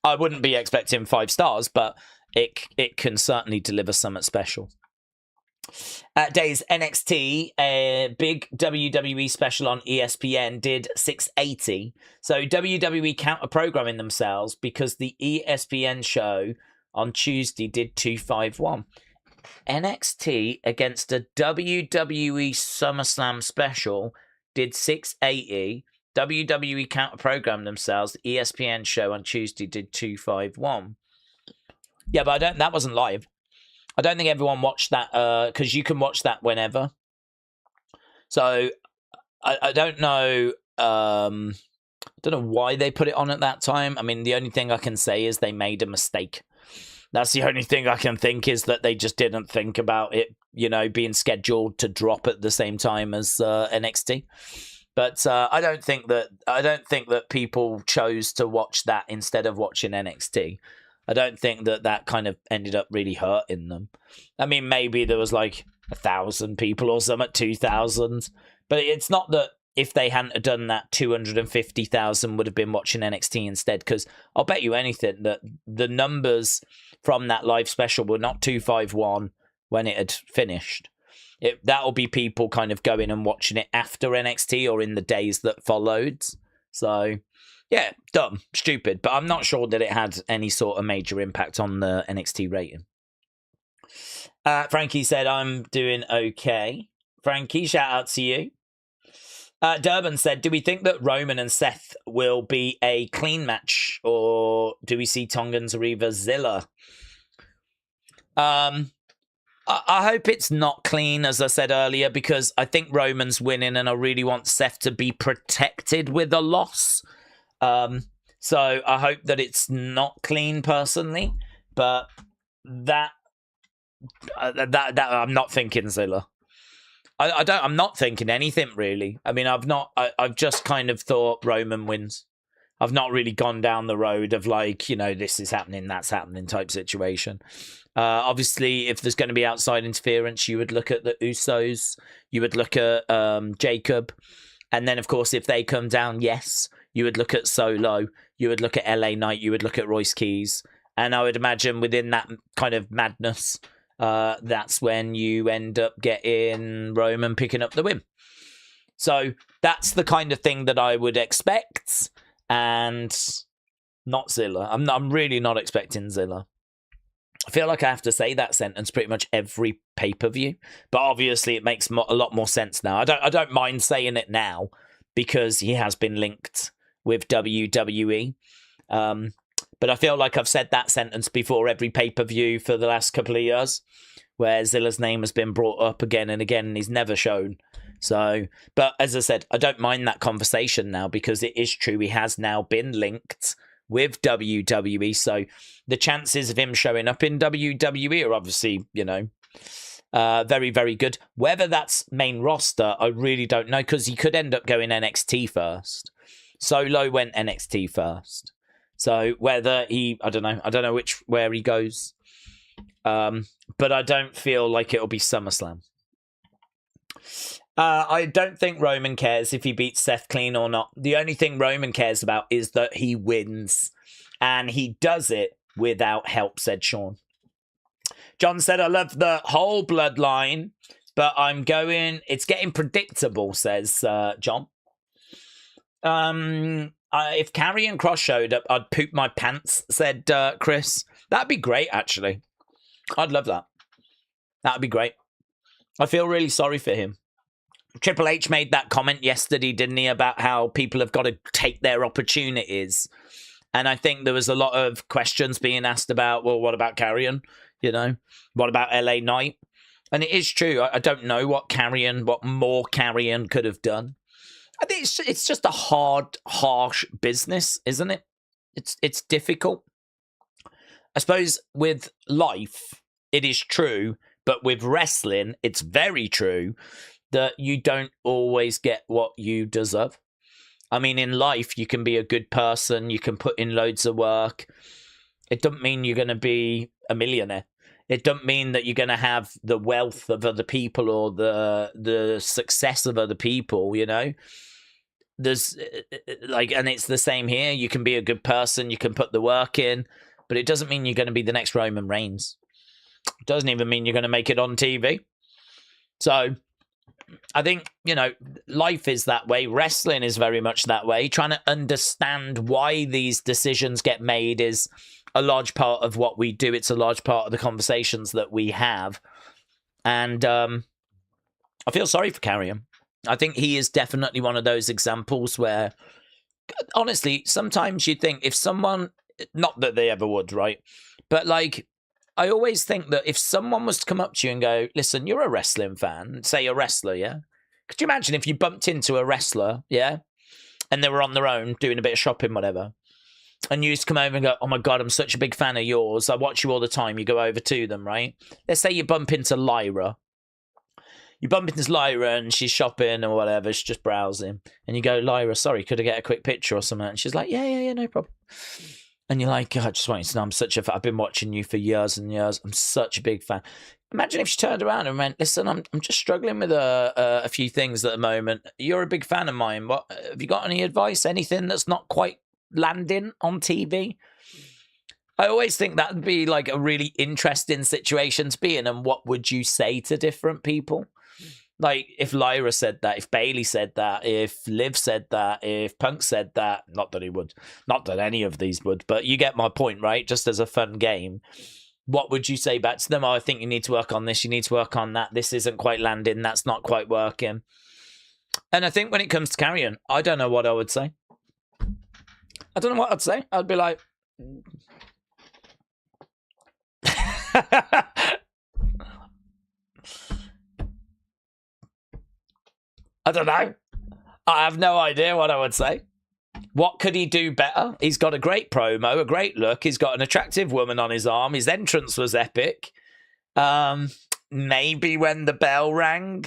I wouldn't be expecting 5 stars, but it can certainly deliver something special. Days NXT, a big WWE special on ESPN did 680. So WWE counter-programming themselves because the ESPN show on Tuesday did 251. NXT against a WWE Summerslam special did 680. WWE counter-programmed themselves. The ESPN show on Tuesday did 251. Yeah, but that wasn't live. I don't think everyone watched that because you can watch that whenever. So I don't know. I don't know why they put it on at that time. I mean, the only thing I can say is they made a mistake. That's the only thing I can think, is that they just didn't think about it, being scheduled to drop at the same time as NXT. But I don't think that people chose to watch that instead of watching NXT. I don't think that kind of ended up really hurting them. I mean, maybe there was like 1,000 people or some at 2,000, but it's not that if they hadn't have done that, 250,000 would have been watching NXT instead. Because I'll bet you anything that the numbers from that live special were not 251 when it had finished. That'll be people kind of going and watching it after NXT or in the days that followed. So, yeah, dumb, stupid. But I'm not sure that it had any sort of major impact on the NXT rating. Frankie said, I'm doing okay. Frankie, shout out to you. Durban said, do we think that Roman and Seth will be a clean match, or do we see Tongans or either Zilla? I hope it's not clean, as I said earlier, because I think Roman's winning and I really want Seth to be protected with a loss. So I hope that it's not clean personally, but that I'm not thinking Zilla. I'm not thinking anything really. I mean, I've just kind of thought Roman wins. I've not really gone down the road of like, this is happening, that's happening type situation. Obviously, if there's going to be outside interference, you would look at the Usos, you would look at Jacob, and then, of course, if they come down, yes, you would look at Solo, you would look at LA Knight, you would look at Royce Keys, and I would imagine within that kind of madness, that's when you end up getting Roman picking up the win. So that's the kind of thing that I would expect, and not Zilla. I'm really not expecting Zilla. I feel like I have to say that sentence pretty much every pay-per-view, but obviously it makes a lot more sense now. I don't mind saying it now because he has been linked with WWE. But I feel like I've said that sentence before every pay-per-view for the last couple of years, where Zilla's name has been brought up again and again, and he's never shown. So, but as I said, I don't mind that conversation now because it is true. He has now been linked with WWE. So the chances of him showing up in WWE are obviously, very, very good. Whether that's main roster, I really don't know, because he could end up going NXT first. Solo went NXT first. So whether I don't know where he goes. But I don't feel like it'll be SummerSlam. I don't think Roman cares if he beats Seth clean or not. The only thing Roman cares about is that he wins. And he does it without help, said Sean. John said, I love the whole bloodline, but it's getting predictable, says John. If Karrion Kross showed up, I'd poop my pants, said Chris. That'd be great, actually. I'd love that. That'd be great. I feel really sorry for him. Triple H made that comment yesterday, didn't he, about how people have got to take their opportunities. And I think there was a lot of questions being asked about, well, what about Karrion? You know, what about LA Knight? And it is true. I don't know what more Karrion could have done. I think it's just a hard, harsh business, isn't it? It's difficult. I suppose with life, it is true. But with wrestling, it's very true that you don't always get what you deserve. I mean, in life, you can be a good person. You can put in loads of work. It doesn't mean you're going to be a millionaire. It doesn't mean that you're going to have the wealth of other people or the success of other people, you know? There's and it's the same here. You can be a good person. You can put the work in, but it doesn't mean you're going to be the next Roman Reigns. It doesn't even mean you're going to make it on TV. So I think, you know, life is that way. Wrestling is very much that way. Trying to understand why these decisions get made is a large part of what we do. It's a large part of the conversations that we have. And I feel sorry for Karrion. I think he is definitely one of those examples where, honestly, sometimes you think if someone, not that they ever would, right? But like, I always think that if someone was to come up to you and go, listen, you're a wrestling fan, say a wrestler, yeah? Could you imagine if you bumped into a wrestler, yeah? And they were on their own doing a bit of shopping, whatever. And you used to come over and go, oh my God, I'm such a big fan of yours. I watch you all the time. You go over to them, right? Let's say you bump into Lyra. You bump into Lyra and she's shopping or whatever. She's just browsing. And you go, Lyra, sorry, could I get a quick picture or something? And she's like, yeah, no problem. And you're like, God, I just want you to know I've been watching you for years and years. I'm such a big fan. Imagine if she turned around and went, listen, I'm just struggling with a few things at the moment. You're a big fan of mine. What have you got any advice? Anything that's not quite landing on TV? I always think that would be like a really interesting situation to be in. And what would you say to different people? Like if Lyra said that, if Bailey said that, if Liv said that, if Punk said that, not that he would, not that any of these would, but you get my point, right? Just as a fun game, what would you say back to them? Oh, I think you need to work on this. You need to work on that. This isn't quite landing. That's not quite working. And I think when it comes to Karrion, I don't know what I would say. I don't know what I'd say. I'd be like, I don't know. I have no idea what I would say. What could he do better? He's got a great promo, a great look. He's got an attractive woman on his arm. His entrance was epic. Maybe when the bell rang,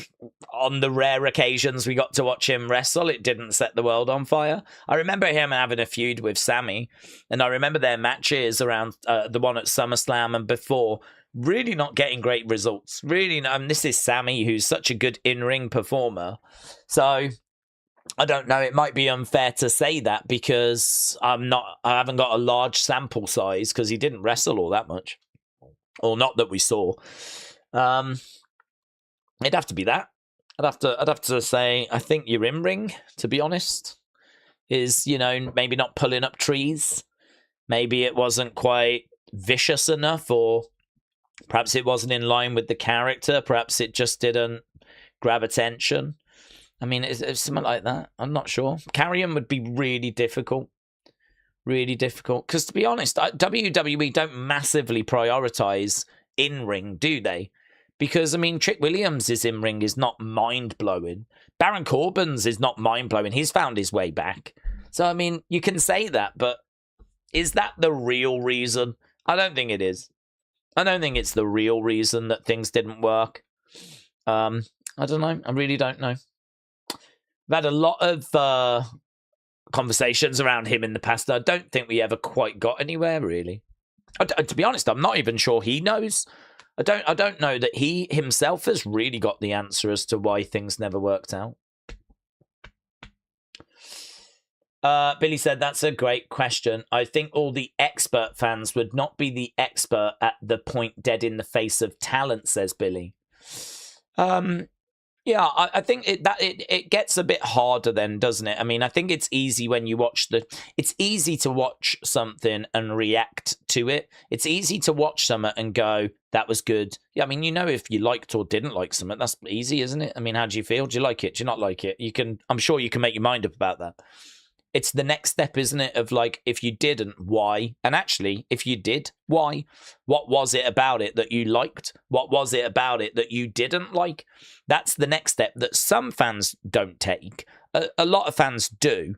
on the rare occasions we got to watch him wrestle, it didn't set the world on fire. I remember him having a feud with Sammy, and I remember their matches around the one at SummerSlam and before, really not getting great results. Really, this is Sammy, who's such a good in-ring performer. So I don't know. It might be unfair to say that because I haven't got a large sample size because he didn't wrestle all that much, or not that we saw. It'd have to be that. I'd have to say I think your in-ring, to be honest, is, you know, maybe not pulling up trees. Maybe it wasn't quite vicious enough, or perhaps it wasn't in line with the character. Perhaps it just didn't grab attention. I mean, it's something like that. I'm not sure. Karrion would be really difficult. Really difficult. Because to be honest, WWE don't massively prioritize in-ring, do they? Because, I mean, Trick Williams' in-ring is not mind-blowing. Baron Corbin's is not mind-blowing. He's found his way back. So, I mean, you can say that, but is that the real reason? I don't think it is. I don't think it's the real reason that things didn't work. I don't know. I really don't know. We've had a lot of conversations around him in the past. I don't think we ever quite got anywhere, really. To be honest, I'm not even sure he knows. I don't know that he himself has really got the answer as to why things never worked out. Billy said, that's a great question. I think all the expert fans would not be the expert at the point dead in the face of talent, says Billy. Yeah, I think it gets a bit harder then, doesn't it? I mean, I think it's easy when you watch it's easy to watch something and react to it. It's easy to watch something and go, that was good. Yeah, I mean, if you liked or didn't like something, that's easy, isn't it? I mean, how do you feel? Do you like it? Do you not like it? I'm sure you can make your mind up about that. It's the next step, isn't it? Of like, if you didn't, why? And actually, if you did, why? What was it about it that you liked? What was it about it that you didn't like? That's the next step that some fans don't take. A lot of fans do.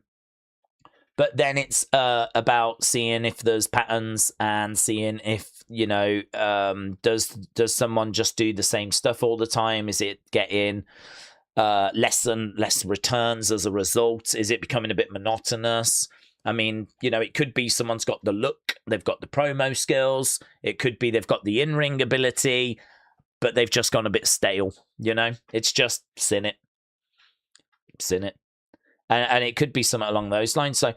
But then it's about seeing if there's patterns and seeing if, does someone just do the same stuff all the time? Is it getting less and less returns as a result? Is it becoming a bit monotonous? I mean, it could be someone's got the look, they've got the promo skills. It could be they've got the in-ring ability, but they've just gone a bit stale, It's just sin it. And it could be something along those lines. So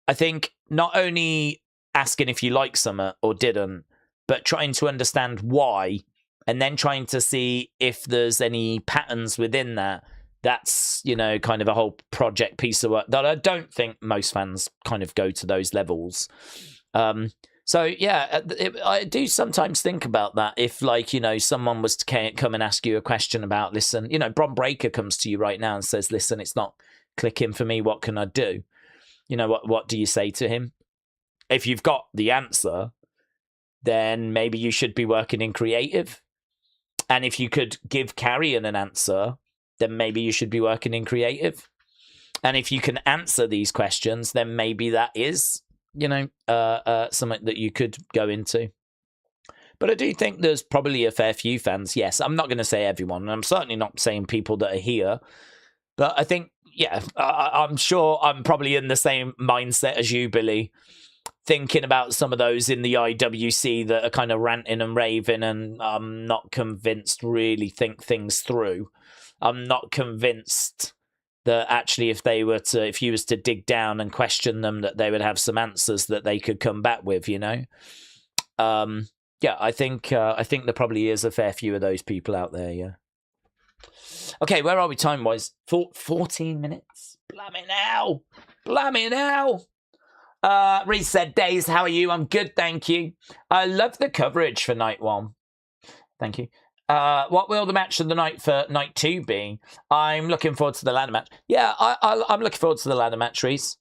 I think not only asking if you like something or didn't, but trying to understand why, and then trying to see if there's any patterns within that. That's, kind of a whole project piece of work that I don't think most fans kind of go to those levels. So, yeah, I do sometimes think about that. If, someone was to come and ask you a question about, listen, Bron Breakker comes to you right now and says, listen, it's not clicking for me. What can I do? What do you say to him? If you've got the answer, then maybe you should be working in creative. And if you could give Karrion an answer, then maybe you should be working in creative. And if you can answer these questions, then maybe that is, something that you could go into. But I do think there's probably a fair few fans. Yes, I'm not going to say everyone. And I'm certainly not saying people that are here. But I think, yeah, I'm sure I'm probably in the same mindset as you, Billy. Thinking about some of those in the IWC that are kind of ranting and raving, and I'm not convinced really think things through. I'm not convinced that actually if you was to dig down and question them, that they would have some answers that they could come back with, Yeah, I think there probably is a fair few of those people out there, yeah. Okay, where are we time-wise? 14 minutes? Blammy now! Reset Days, how are you? I'm good, thank you. I love the coverage for night one. Thank you. What will the match of the night for night 2 be? I'm looking forward to the ladder match. Yeah, I'm looking forward to the ladder match, Reese.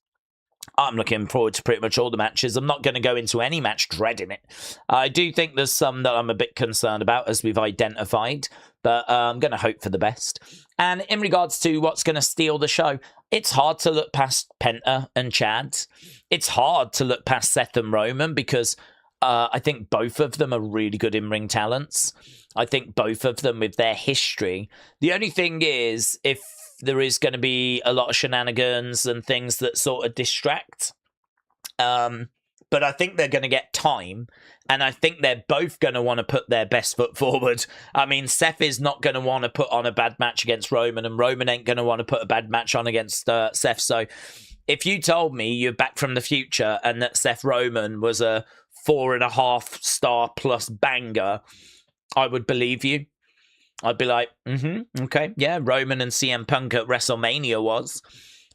I'm looking forward to pretty much all the matches. I'm not going to go into any match dreading it. I do think there's some that I'm a bit concerned about, as we've identified, but I'm going to hope for the best. And in regards to what's going to steal the show, it's hard to look past Penta and Chad. It's hard to look past Seth and Roman, because I think both of them are really good in-ring talents. I think both of them with their history. The only thing is, if there is going to be a lot of shenanigans and things that sort of distract. But I think they're going to get time. And I think they're both going to want to put their best foot forward. I mean, Seth is not going to want to put on a bad match against Roman, and Roman ain't going to want to put a bad match on against Seth. So if you told me you're back from the future and that Seth Roman was a 4.5 star plus banger, I would believe you. I'd be like, okay, yeah, Roman and CM Punk at WrestleMania was.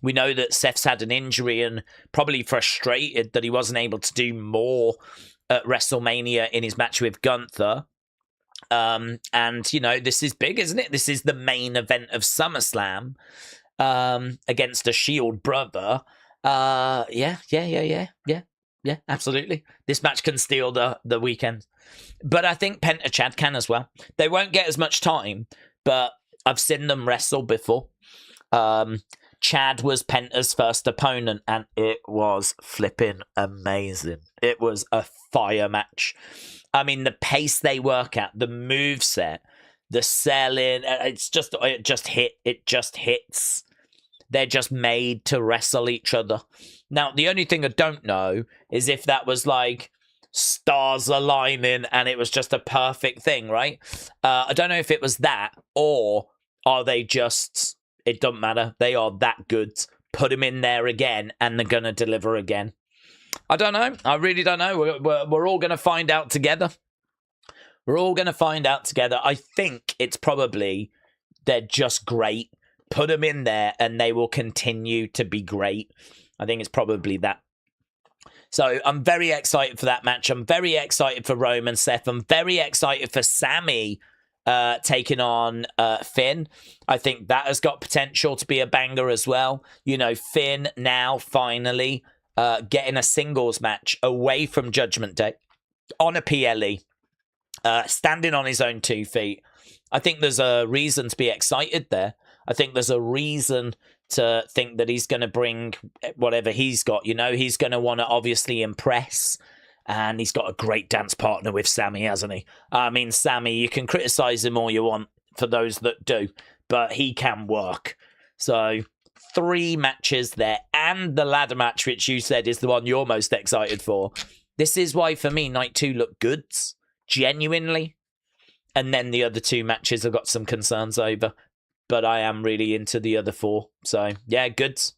We know that Seth's had an injury and probably frustrated that he wasn't able to do more at WrestleMania in his match with Gunther. And, this is big, isn't it? This is the main event of SummerSlam against a Shield brother. Yeah, absolutely. This match can steal the weekend. But I think Penta Chad can as well. They won't get as much time, but I've seen them wrestle before. Chad was Penta's first opponent, and it was flipping amazing. It was a fire match. I mean, the pace they work at, the moveset, the selling, it just hits. They're just made to wrestle each other. Now, the only thing I don't know is if that was like stars aligning and it was just a perfect thing, right? I don't know if it was that, or are they just, it doesn't matter, they are that good. Put them in there again and they're going to deliver again. I don't know. I really don't know. We're all going to find out together. I think it's probably They're just great. Put them in there and they will continue to be great. I think it's probably that. So I'm very excited for that match. I'm very excited for Roman, Seth. I'm very excited for Sami taking on Finn. I think that has got potential to be a banger as well. You know, Finn now finally getting a singles match away from Judgment Day on a PLE, standing on his own 2 feet. I think there's a reason to be excited there. I think there's a reason to think that he's going to bring whatever he's got. You know, he's going to want to obviously impress. And he's got a great dance partner with Sami, hasn't he? I mean, Sami, you can criticize him all you want for those that do, but he can work. So 3 matches there, and the ladder match, which you said is the one you're most excited for. This is why, for me, Night 2 looked good, genuinely. And then the other 2 matches I've got some concerns over. But I am really into the other 4. So, yeah, goods.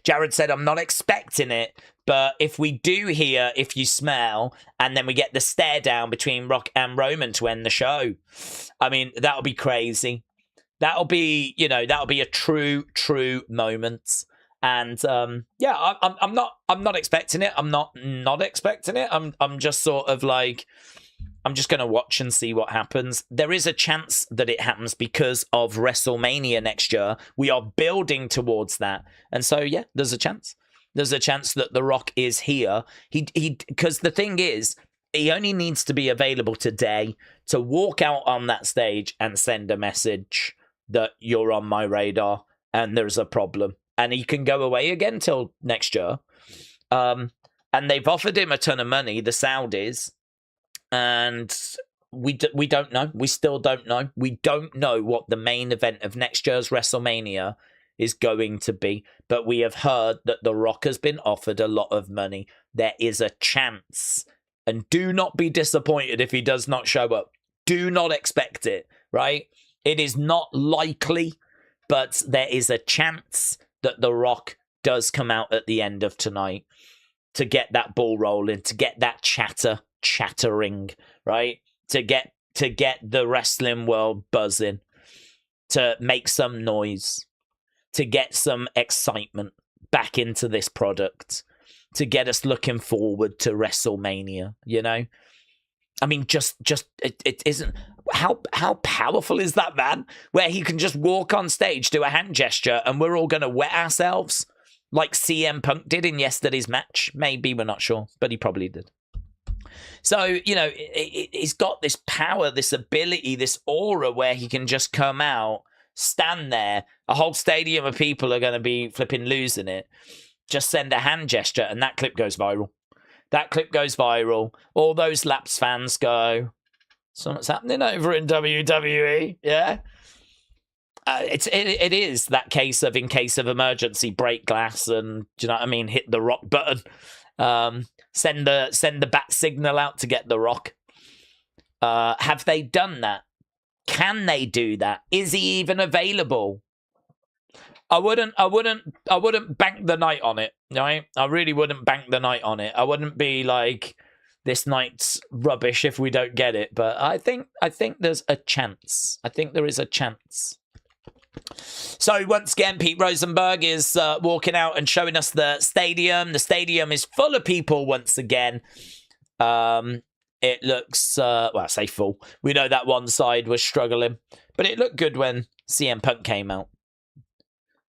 Jared said, I'm not expecting it, but if we do hear If You Smell, and then we get the stare down between Rock and Roman to end the show, I mean, that'll be crazy. That'll be, you know, that'll be a true moment. And yeah, I'm not expecting it. I'm not expecting it. I'm just sort of like, I'm just going to watch and see what happens. There is a chance that it happens because of WrestleMania next year. We are building towards that. And so, yeah, there's a chance. There's a chance that The Rock is here. Because the thing is, he only needs to be available today to walk out on that stage and send a message that you're on my radar and there's a problem. And he can go away again till next year. And they've offered him a ton of money, the Saudis. And we don't know. We still don't know. We don't know what the main event of next year's WrestleMania is going to be. But we have heard that The Rock has been offered a lot of money. There is a chance. And do not be disappointed if he does not show up. Do not expect it, right? It is not likely, but there is a chance that The Rock does come out at the end of tonight to get that ball rolling, to get that chattering, right? To get the wrestling world buzzing, to make some noise, to get some excitement back into this product, to get us looking forward to WrestleMania, you know? I mean, just it isn't... How powerful is that man? Where he can just walk on stage, do a hand gesture, and we're all going to wet ourselves like CM Punk did in yesterday's match. Maybe, we're not sure, but he probably did. So, you know, he's got this power, this ability, this aura where he can just come out, stand there, a whole stadium of people are going to be flipping losing it, just send a hand gesture, and that clip goes viral. That clip goes viral. All those Laps fans go, something's happening over in WWE, yeah? It is that case of, in case of emergency, break glass and, do you know what I mean, hit the rock button. Send the bat signal out to get The Rock. Have they done that? Can they do that? Is he even available? I wouldn't bank the night on it, right? I really wouldn't bank the night on it. I wouldn't be like, this night's rubbish if we don't get it. But I think there's a chance. I think there is a chance. So once again, Pete Rosenberg is walking out and showing us the stadium. The stadium is full of people once again. It looks, well, I say full. We know that one side was struggling, but it looked good when CM Punk came out.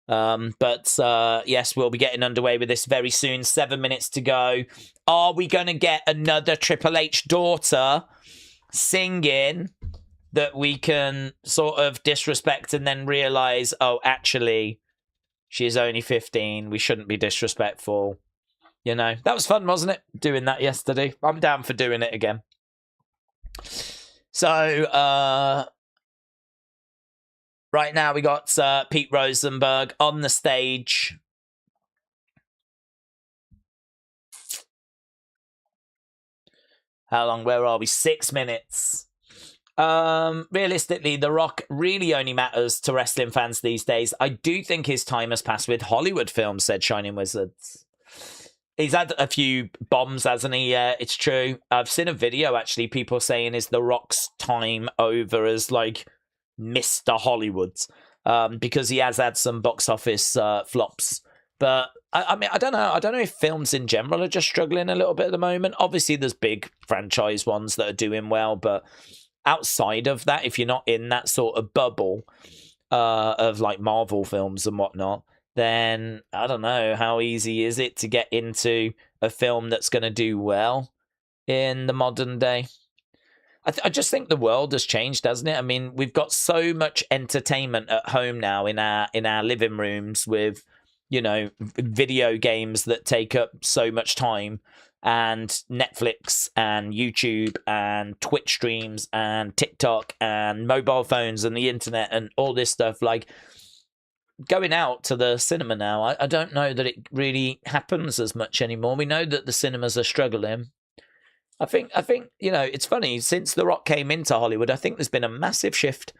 But yes, we'll be getting underway with this very soon. 7 minutes to go. Are we going to get another Triple H daughter singing that we can sort of disrespect and then realize, oh, actually, she's only 15. We shouldn't be disrespectful. You know, that was fun, wasn't it? Doing that yesterday. I'm down for doing it again. So, right now we got Pete Rosenberg on the stage. How long? Where are we? 6 minutes. Realistically, The Rock really only matters to wrestling fans these days. I do think his time has passed with Hollywood films, said Shining Wizards. He's had a few bombs, hasn't he? Yeah, it's true. I've seen a video, actually, people saying, is The Rock's time over as, like, Mr. Hollywood, because he has had some box office flops. But I mean, I don't know. I don't know if films in general are just struggling a little bit at the moment. Obviously, there's big franchise ones that are doing well, but outside of that, if you're not in that sort of bubble of like Marvel films and whatnot, then I don't know how easy is it to get into a film that's going to do well in the modern day. I just think the world has changed, hasn't it? I mean, we've got so much entertainment at home now in our living rooms with, you know, video games that take up so much time, and Netflix and YouTube and Twitch streams and TikTok and mobile phones and the internet and all this stuff. Like, going out to the cinema now, I don't know that it really happens as much anymore. We know that the cinemas are struggling. I think, you know, it's funny, since The Rock came into Hollywood, I think there's been a massive shift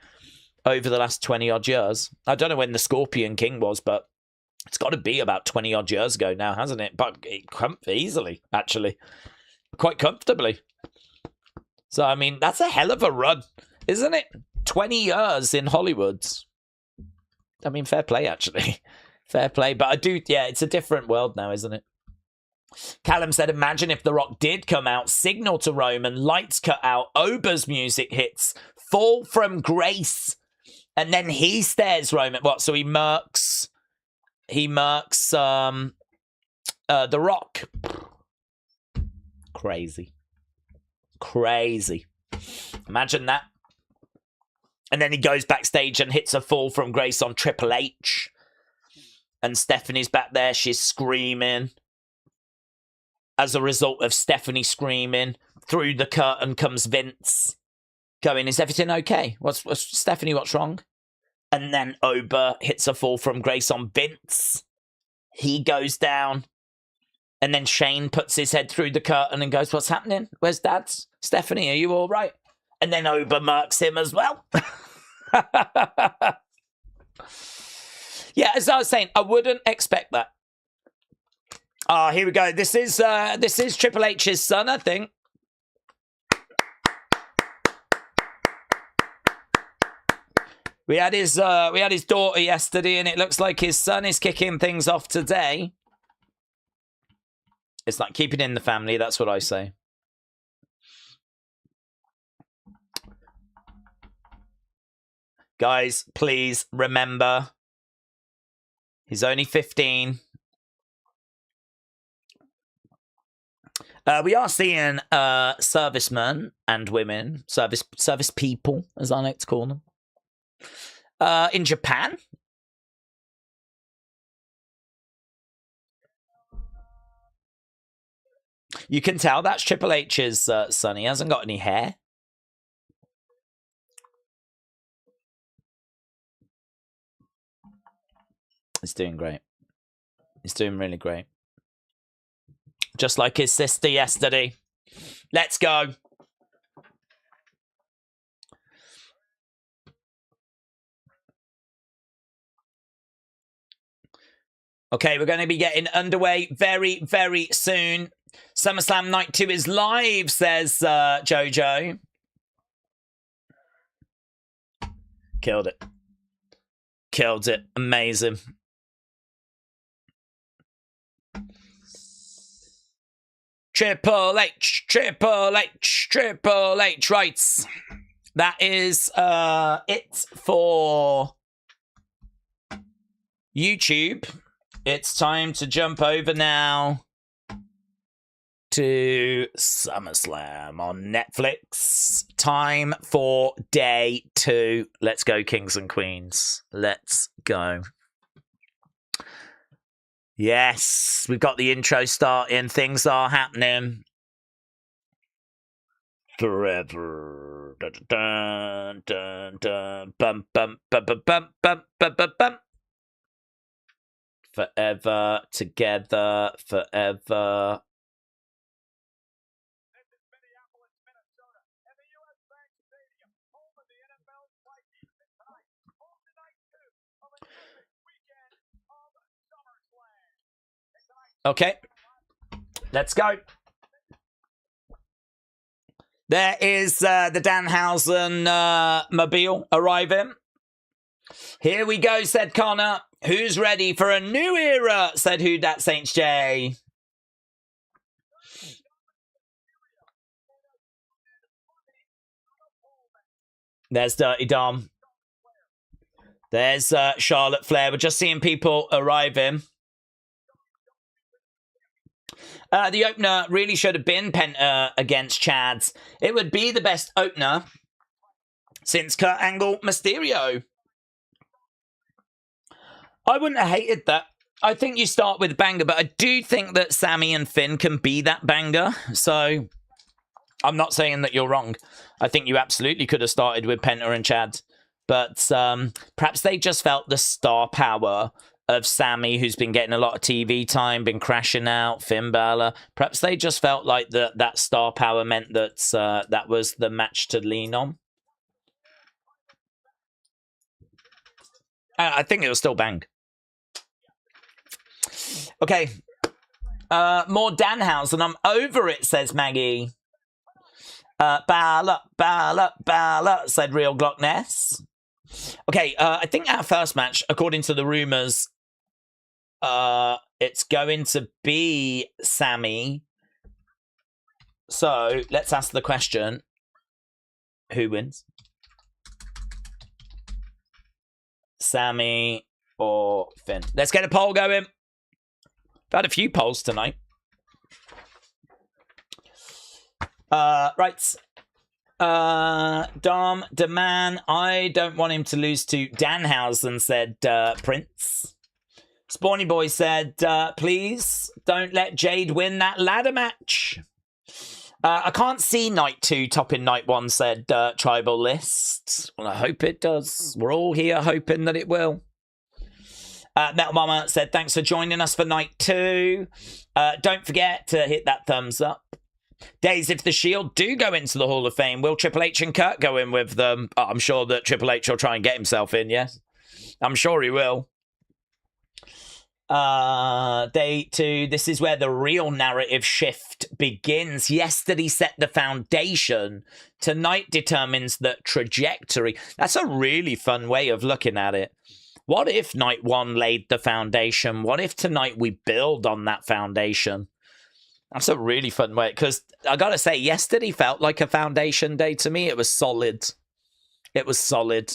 over the last 20 odd years. I don't know when the Scorpion King was, but it's got to be about 20 odd years ago now, hasn't it? But easily, actually, quite comfortably. So, I mean, that's a hell of a run, isn't it? 20 years in Hollywood. I mean, fair play, actually. Fair play. But I do, yeah, it's a different world now, isn't it? Callum said, imagine if The Rock did come out, signal to Roman, lights cut out, Ober's music hits, fall from grace, and then he stares Roman. What, so he murks The Rock. Crazy. Imagine that. And then he goes backstage and hits a fall from grace on Triple H. And Stephanie's back there, she's screaming. As a result of Stephanie screaming, through the curtain comes Vince, going, is everything okay? What's Stephanie, what's wrong? And then Ober hits a fall from grace on Vince. He goes down. And then Shane puts his head through the curtain and goes, what's happening? Where's Dad? Stephanie, are you all right? And then Ober murks him as well. Yeah, as I was saying, I wouldn't expect that. Oh, here we go. This is Triple H's son, I think. We had his daughter yesterday, and it looks like his son is kicking things off today. It's like keep it in the family. That's what I say. Guys, please remember, he's only 15. We are seeing servicemen and women, service people, as I like to call them, in Japan. You can tell that's Triple H's son. He hasn't got any hair. He's doing great. He's doing really great. Just like his sister yesterday. Let's go. Okay, we're going to be getting underway very, very soon. SummerSlam Night 2 is live, says Jojo. Killed it. Killed it. Amazing. Triple H, Triple H, Triple H. Right. That is it for YouTube. It's time to jump over now to SummerSlam on Netflix. Time for day 2. Let's go, kings and queens. Let's go. Yes, we've got the intro starting. Things are happening. Forever. Dun, dun, dun, dun. Bum, bum, bum, bum, bum, bum, bum, bum, bum. Forever, together, forever. This is Minneapolis, Minnesota, and the U.S. Bank Stadium, home of the NFL's Vikings tonight. Home to night 2 of a terrific weekend of SummerSlam. Okay, let's go. There is the Danhausen mobile arriving. Here we go, said Connor. Who's ready for a new era, said Who Dat Saints J. There's Dirty Dom. There's Charlotte Flair. We're just seeing people arriving. The opener really should have been Penta against Chads. It would be the best opener since Kurt Angle Mysterio. I wouldn't have hated that. I think you start with a banger, but I do think that Sammy and Finn can be that banger. So I'm not saying that you're wrong. I think you absolutely could have started with Penta and Chad. But perhaps they just felt the star power of Sammy, who's been getting a lot of TV time, been crashing out, Finn Balor. Perhaps they just felt like that star power meant that that was the match to lean on. I think it was still bang. Okay. More Danhausen. I'm over it, says Maggie. Balor, said Real Glockness. Okay, I think our first match, according to the rumors, it's going to be Sammy. So let's ask the question: who wins, Sammy or Finn? Let's get a poll going. I've had a few polls tonight. Right. Dom DeMan, I don't want him to lose to Danhausen, said Prince. Spawny Boy said, please don't let Jade win that ladder match. I can't see Night 2 topping Night 1, said Tribal List. Well, I hope it does. We're all here hoping that it will. Metal Mama said, thanks for joining us for Night 2. Don't forget to hit that thumbs up. Days, if the Shield do go into the Hall of Fame, will Triple H and Kurt go in with them? Oh, I'm sure that Triple H will try and get himself in, yes? I'm sure he will. Day 2, this is where the real narrative shift begins. Yesterday set the foundation. Tonight determines the trajectory. That's a really fun way of looking at it. What if Night 1 laid the foundation? What if tonight we build on that foundation? That's a really fun way, because I gotta say, yesterday felt like a foundation day to me. It was solid. It was solid.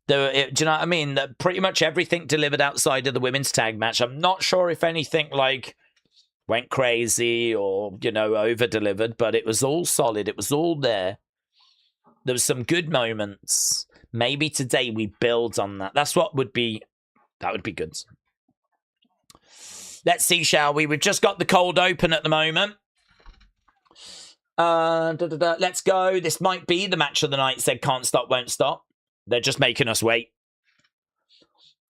Do you know what I mean? Pretty much everything delivered outside of the women's tag match. I'm not sure if anything like went crazy or, you know, over-delivered, but it was all solid. It was all there. There was some good moments. Maybe today we build on that. That would be good. Let's see, shall we? We've just got the cold open at the moment. Let's go. This might be the match of the night, said Can't Stop, Won't Stop. They're just making us wait.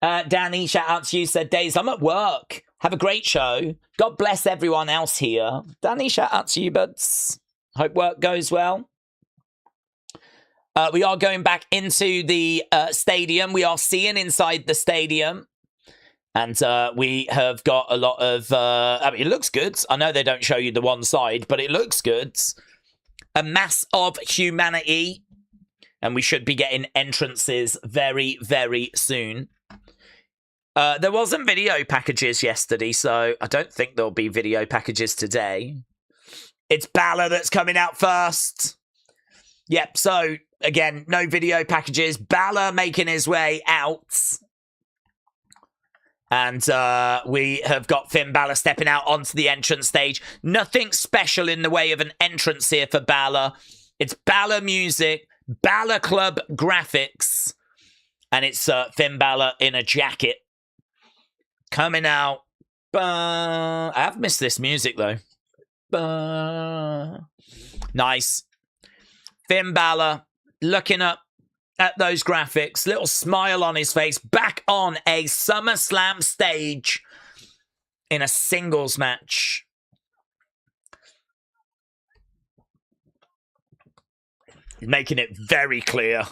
Danny, shout out to you, said Days, I'm at work. Have a great show. God bless everyone else here. Danny, shout out to you, buds. Hope work goes well. We are going back into the stadium. We are seeing inside the stadium. And we have got a lot of... I mean, it looks good. I know they don't show you the one side, but it looks good. A mass of humanity. And we should be getting entrances very, very soon. There wasn't video packages yesterday, so I don't think there'll be video packages today. It's Balor that's coming out first. Yep, so, again, no video packages. Balor making his way out. And we have got Finn Balor stepping out onto the entrance stage. Nothing special in the way of an entrance here for Balor. It's Balor music, Balor Club graphics, and it's Finn Balor in a jacket. Coming out. I have missed this music, though. Nice. Finn Balor looking up at those graphics, little smile on his face, back on a SummerSlam stage in a singles match. He's making it very clear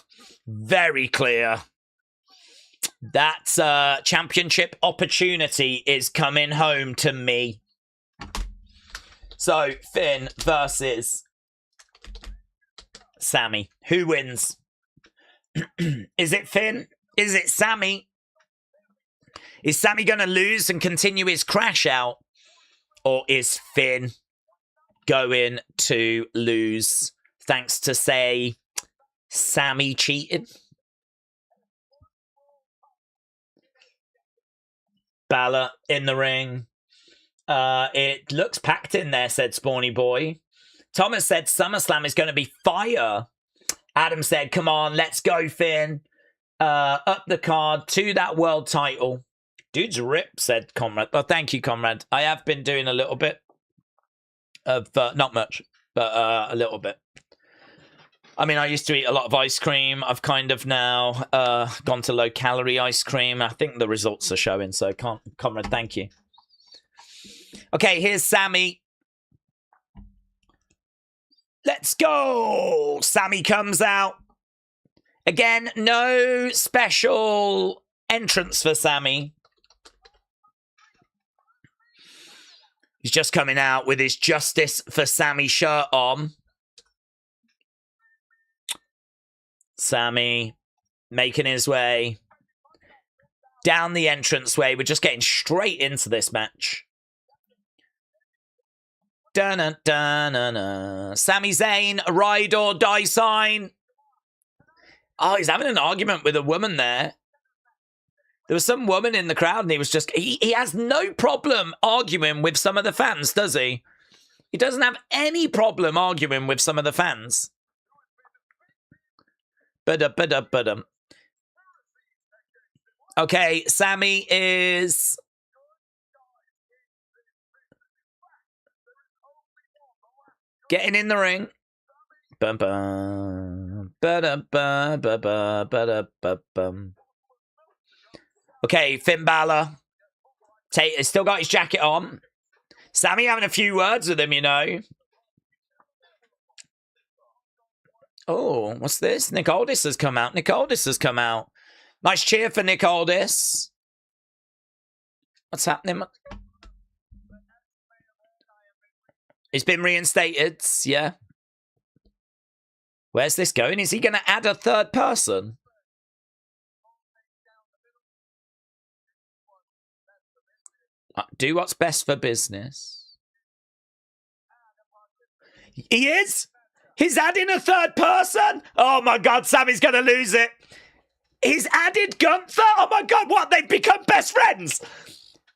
that championship opportunity is coming home to me. So, Finn versus Sammy. Who wins? Is it Finn? Is it Sammy? Is Sammy going to lose and continue his crash out? Or is Finn going to lose thanks to, say, Sammy cheating? Balor in the ring. It looks packed in there, said Spawny Boy. Thomas said SummerSlam is going to be fire. Adam said, come on, let's go, Finn. Up the card to that world title. Dude's rip, said Comrade. Oh, thank you, Comrade. I have been doing a little bit of, not much, but a little bit. I mean, I used to eat a lot of ice cream. I've kind of now gone to low-calorie ice cream. I think the results are showing, so Comrade, thank you. Okay, here's Sammy. Let's go! Sammy comes out. Again, no special entrance for Sammy. He's just coming out with his Justice for Sammy shirt on. Sammy making his way down the entranceway. We're just getting straight into this match. Dun-dun-dun-dun-dun. Sami Zayn, a ride or die sign. Oh, he's having an argument with a woman there. There was some woman in the crowd and he was just... He has no problem arguing with some of the fans, does he? He doesn't have any problem arguing with some of the fans. Ba-da-ba-da-ba-dum. Okay, Sammy is... getting in the ring. Bum bum. Ba-da-ba-ba-ba-ba-da-ba-bum. Okay, Finn Balor. He's still got his jacket on. Sammy having a few words with him, you know. Oh, what's this? Nick Aldis has come out. Nick Aldis has come out. Nice cheer for Nick Aldis. What's happening? He's been reinstated, yeah. Where's this going? Is he going to add a third person? Do what's best for business. He is? He's adding a third person? Oh my God, Sammy's going to lose it. He's added Gunther? Oh my God, what? They've become best friends.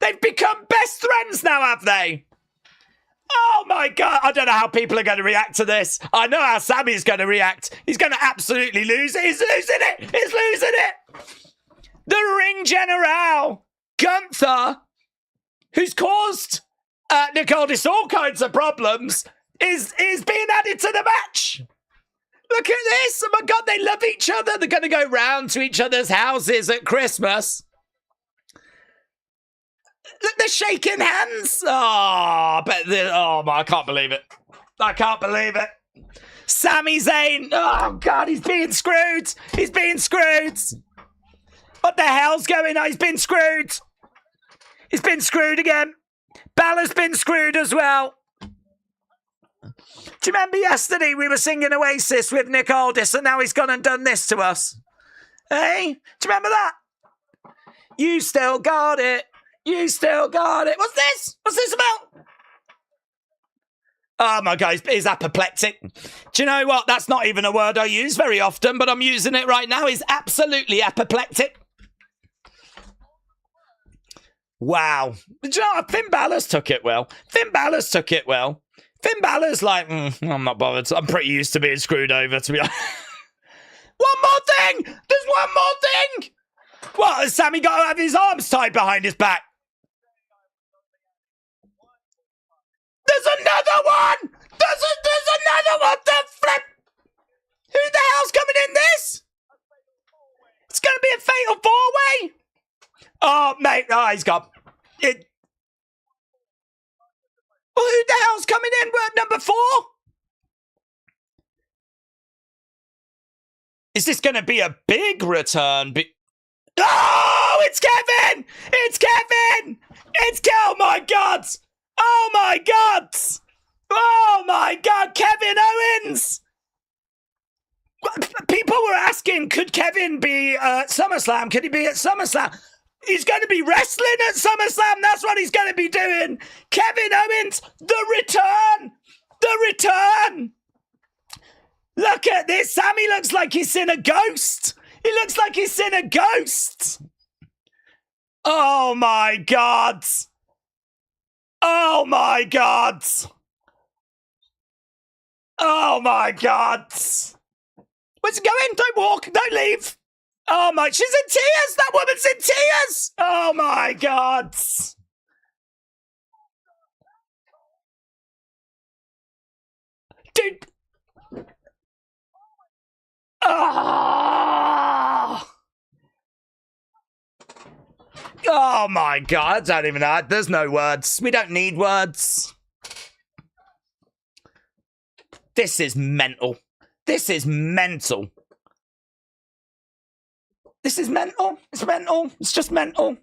They've become best friends now, have they? Oh my God, I don't know how people are going to react to this. I know how Sammy's going to react. He's going to absolutely lose it. He's losing it. He's losing it. The Ring General, Gunther, who's caused Nick Aldis all kinds of problems, is being added to the match. Look at this. Oh my God, they love each other. They're going to go round to each other's houses at Christmas. Look, they're shaking hands. Oh, I can't believe it. I can't believe it. Sami Zayn. Oh, God, he's being screwed. He's being screwed. What the hell's going on? He's been screwed. He's been screwed again. Balor's been screwed as well. Do you remember yesterday we were singing Oasis with Nick Aldis and now he's gone and done this to us? Hey? Do you remember that? You still got it. You still got it. What's this? What's this about? Oh my God, he's apoplectic. Do you know what? That's not even a word I use very often, but I'm using it right now. He's absolutely apoplectic. Wow. Do you know what? Finn Balor's took it well. Finn Balor's took it well. Finn Balor's like, I'm not bothered. I'm pretty used to being screwed over, to be honest. One more thing! There's one more thing! What, has Sammy got to have his arms tied behind his back? There's another one! There's another one! The flip! Who the hell's coming in this? It's going to be a fatal four-way? Oh, mate. Oh, he's got it. Well, who the hell's coming in? Number 4? Is this going to be a big return? Oh, it's Kevin! It's Kevin! Oh, my God! Oh, my God! Oh, my God! Kevin Owens! People were asking, could Kevin be at SummerSlam? Could he be at SummerSlam? He's going to be wrestling at SummerSlam. That's what he's going to be doing. Kevin Owens, the return. The return. Look at this. Sammy looks like he's seen a ghost. He looks like he's seen a ghost. Oh, my God. Oh, my God. Oh, my God. Where's it going? Don't walk. Don't leave. Oh, my. She's in tears. That woman's in tears. Oh, my God. Dude. Oh. Oh, my God. I don't even know. There's no words. We don't need words. This is mental. This is mental. This is mental. It's mental. It's just mental.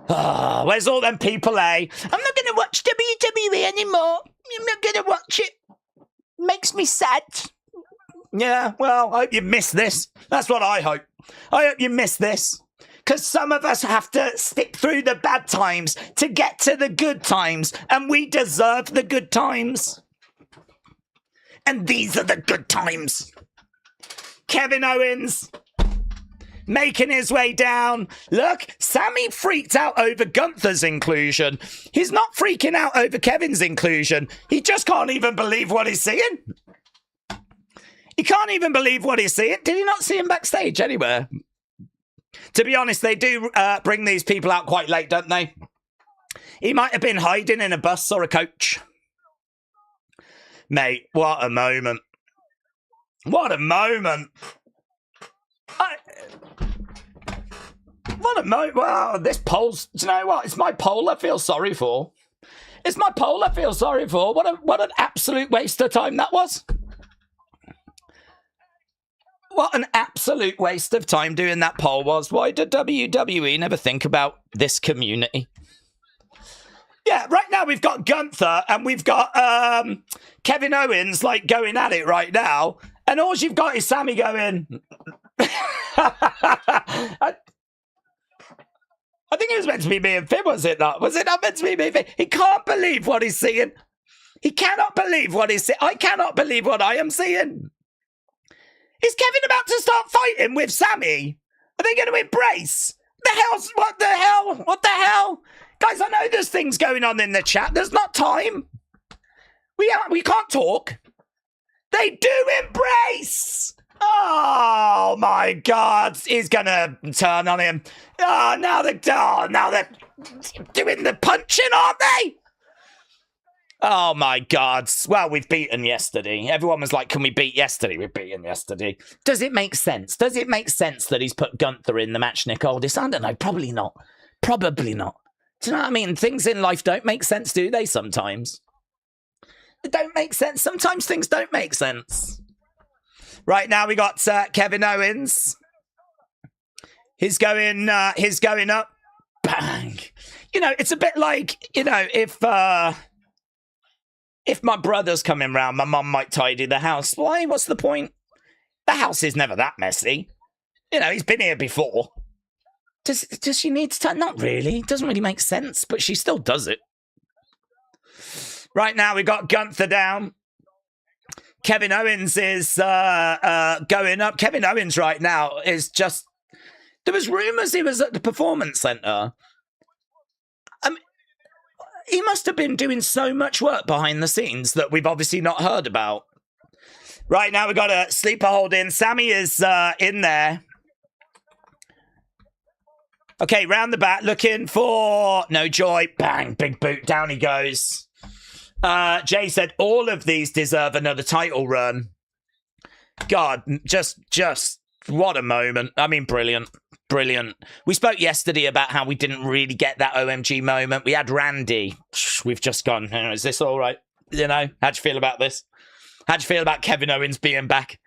Oh, where's all them people, eh? I'm not going to watch WWE anymore. I'm not going to watch it. Makes me sad. Yeah, well, I hope you miss this. That's what I hope. I hope you miss this. Because some of us have to stick through the bad times to get to the good times. And we deserve the good times. And these are the good times. Kevin Owens making his way down. Look, Sammy freaked out over Gunther's inclusion. He's not freaking out over Kevin's inclusion. He just can't even believe what he's seeing. He can't even believe what he's seeing. Did he not see him backstage anywhere? To be honest, they do bring these people out quite late, don't they? He might have been hiding in a bus or a coach. Mate, what a moment. What a moment. What a moment. Wow, this poll's... Do you know what? It's my poll I feel sorry for. It's my poll I feel sorry for. What an absolute waste of time that was. What an absolute waste of time doing that poll was. Why did WWE never think about this community? Yeah, right now we've got Gunther and we've got Kevin Owens like going at it right now. And all you've got is Sammy going... I think it was meant to be me and Finn, was it not? Was it not meant to be me and Finn? He can't believe what he's seeing. He cannot believe what he's seeing. I cannot believe what I am seeing. Is Kevin about to start fighting with Sammy? Are they going to embrace? What the hell? What the hell? Guys, I know there's things going on in the chat. There's not time. We can't talk. They do embrace. Oh my God. He's going to turn on him. Now they're doing the punching, aren't they? Oh my God. Well, we've beaten yesterday. Everyone was like, can we beat yesterday? We've beaten yesterday. Does it make sense? Does it make sense that he's put Gunther in the match, Nick Aldis? I don't know. Probably not. Probably not. Do you know what I mean? Things in life don't make sense, do they, sometimes? They don't make sense. Sometimes things don't make sense. Right now we got Kevin Owens. He's going up. Bang. You know, it's a bit like, you know, if my brother's coming round, my mum might tidy the house. Why? What's the point? The house is never that messy. You know, he's been here before. Does she need to? Not really. It doesn't really make sense, but she still does it. Right now, we got Gunther down. Kevin Owens is going up. Kevin Owens right now is just... There was rumours he was at the Performance Centre. He must have been doing so much work behind the scenes that we've obviously not heard about. Right now, we've got a sleeper hold in. Sammy is in there. Okay, round the back, looking for No Joy. Bang, big boot, down he goes. Jay said, all of these deserve another title run. God, just, what a moment. I mean, brilliant. Brilliant. We spoke yesterday about how we didn't really get that OMG moment. We had Randy. We've just gone, is this all right? You know, how'd you feel about this? How'd you feel about Kevin Owens being back?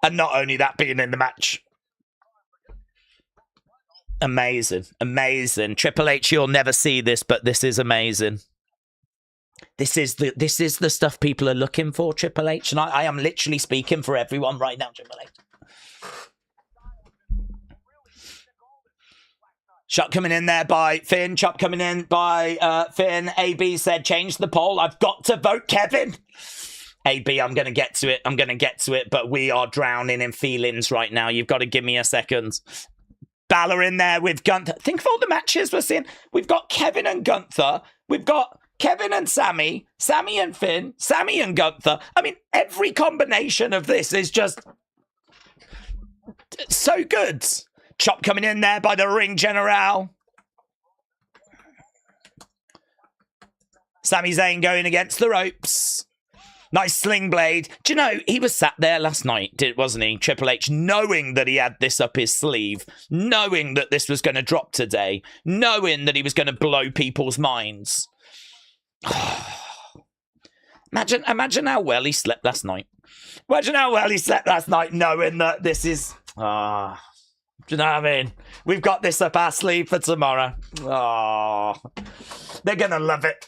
And not only that, being in the match. Amazing. Amazing. Triple H, you'll never see this, but this is amazing. This is the stuff people are looking for, Triple H, and I am literally speaking for everyone right now, Triple H. Shot coming in there by Finn. Chop coming in by Finn. AB said, change the poll. I've got to vote Kevin. AB, I'm going to get to it. But we are drowning in feelings right now. You've got to give me a second. Balor in there with Gunther. Think of all the matches we're seeing. We've got Kevin and Gunther. We've got Kevin and Sammy. Sammy and Finn. Sammy and Gunther. I mean, every combination of this is just so good. Chop coming in there by the ring general. Sami Zayn going against the ropes. Nice sling blade. Do you know, he was sat there last night, wasn't he, Triple H, knowing that he had this up his sleeve, knowing that this was going to drop today, knowing that he was going to blow people's minds. Imagine how well he slept last night. Imagine how well he slept last night knowing that this is... Do you know what I mean? We've got this up our sleeve for tomorrow. Oh, they're going to love it.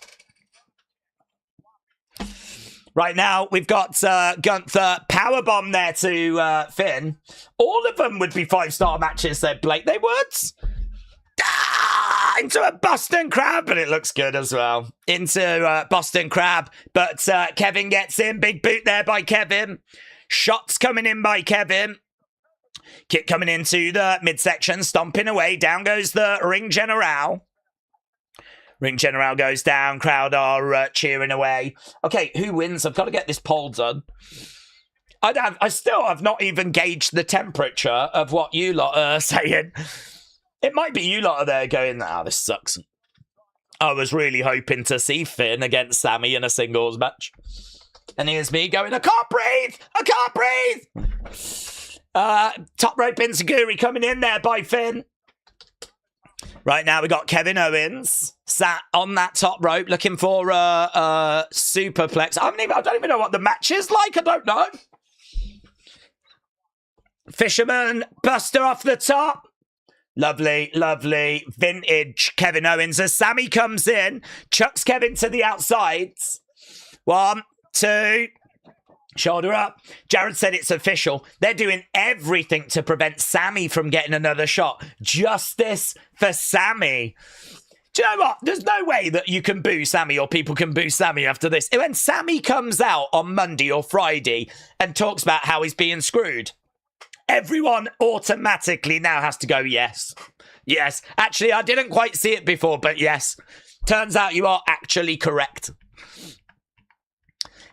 Right now, we've got Gunther powerbomb there to Finn. All of them would be 5-star matches, said Blake. They would. Into a Boston Crab, but it looks good as well. Into Boston Crab, but Kevin gets in. Big boot there by Kevin. Shots coming in by Kevin. Kick coming into the midsection, stomping away. Down goes the ring general. Ring general goes down. Crowd are cheering away. Okay, who wins? I've got to get this poll done. I still have not even gauged the temperature of what you lot are saying. It might be you lot are there going, this sucks. I was really hoping to see Finn against Sammy in a singles match. And here's me going, I can't breathe! I can't breathe! Top rope Enziguri coming in there by Finn. Right now we got Kevin Owens sat on that top rope looking for a superplex. I don't even know what the match is like. I don't know. Fisherman Buster off the top. Lovely, lovely vintage Kevin Owens as Sammy comes in, chucks Kevin to the outside. 1, 2... Shoulder up. Jared said it's official. They're doing everything to prevent Sammy from getting another shot. Justice for Sammy. Do you know what? There's no way that you can boo Sammy or people can boo Sammy after this. When Sammy comes out on Monday or Friday and talks about how he's being screwed, everyone automatically now has to go, yes. Yes. Actually, I didn't quite see it before, but yes. Turns out you are actually correct.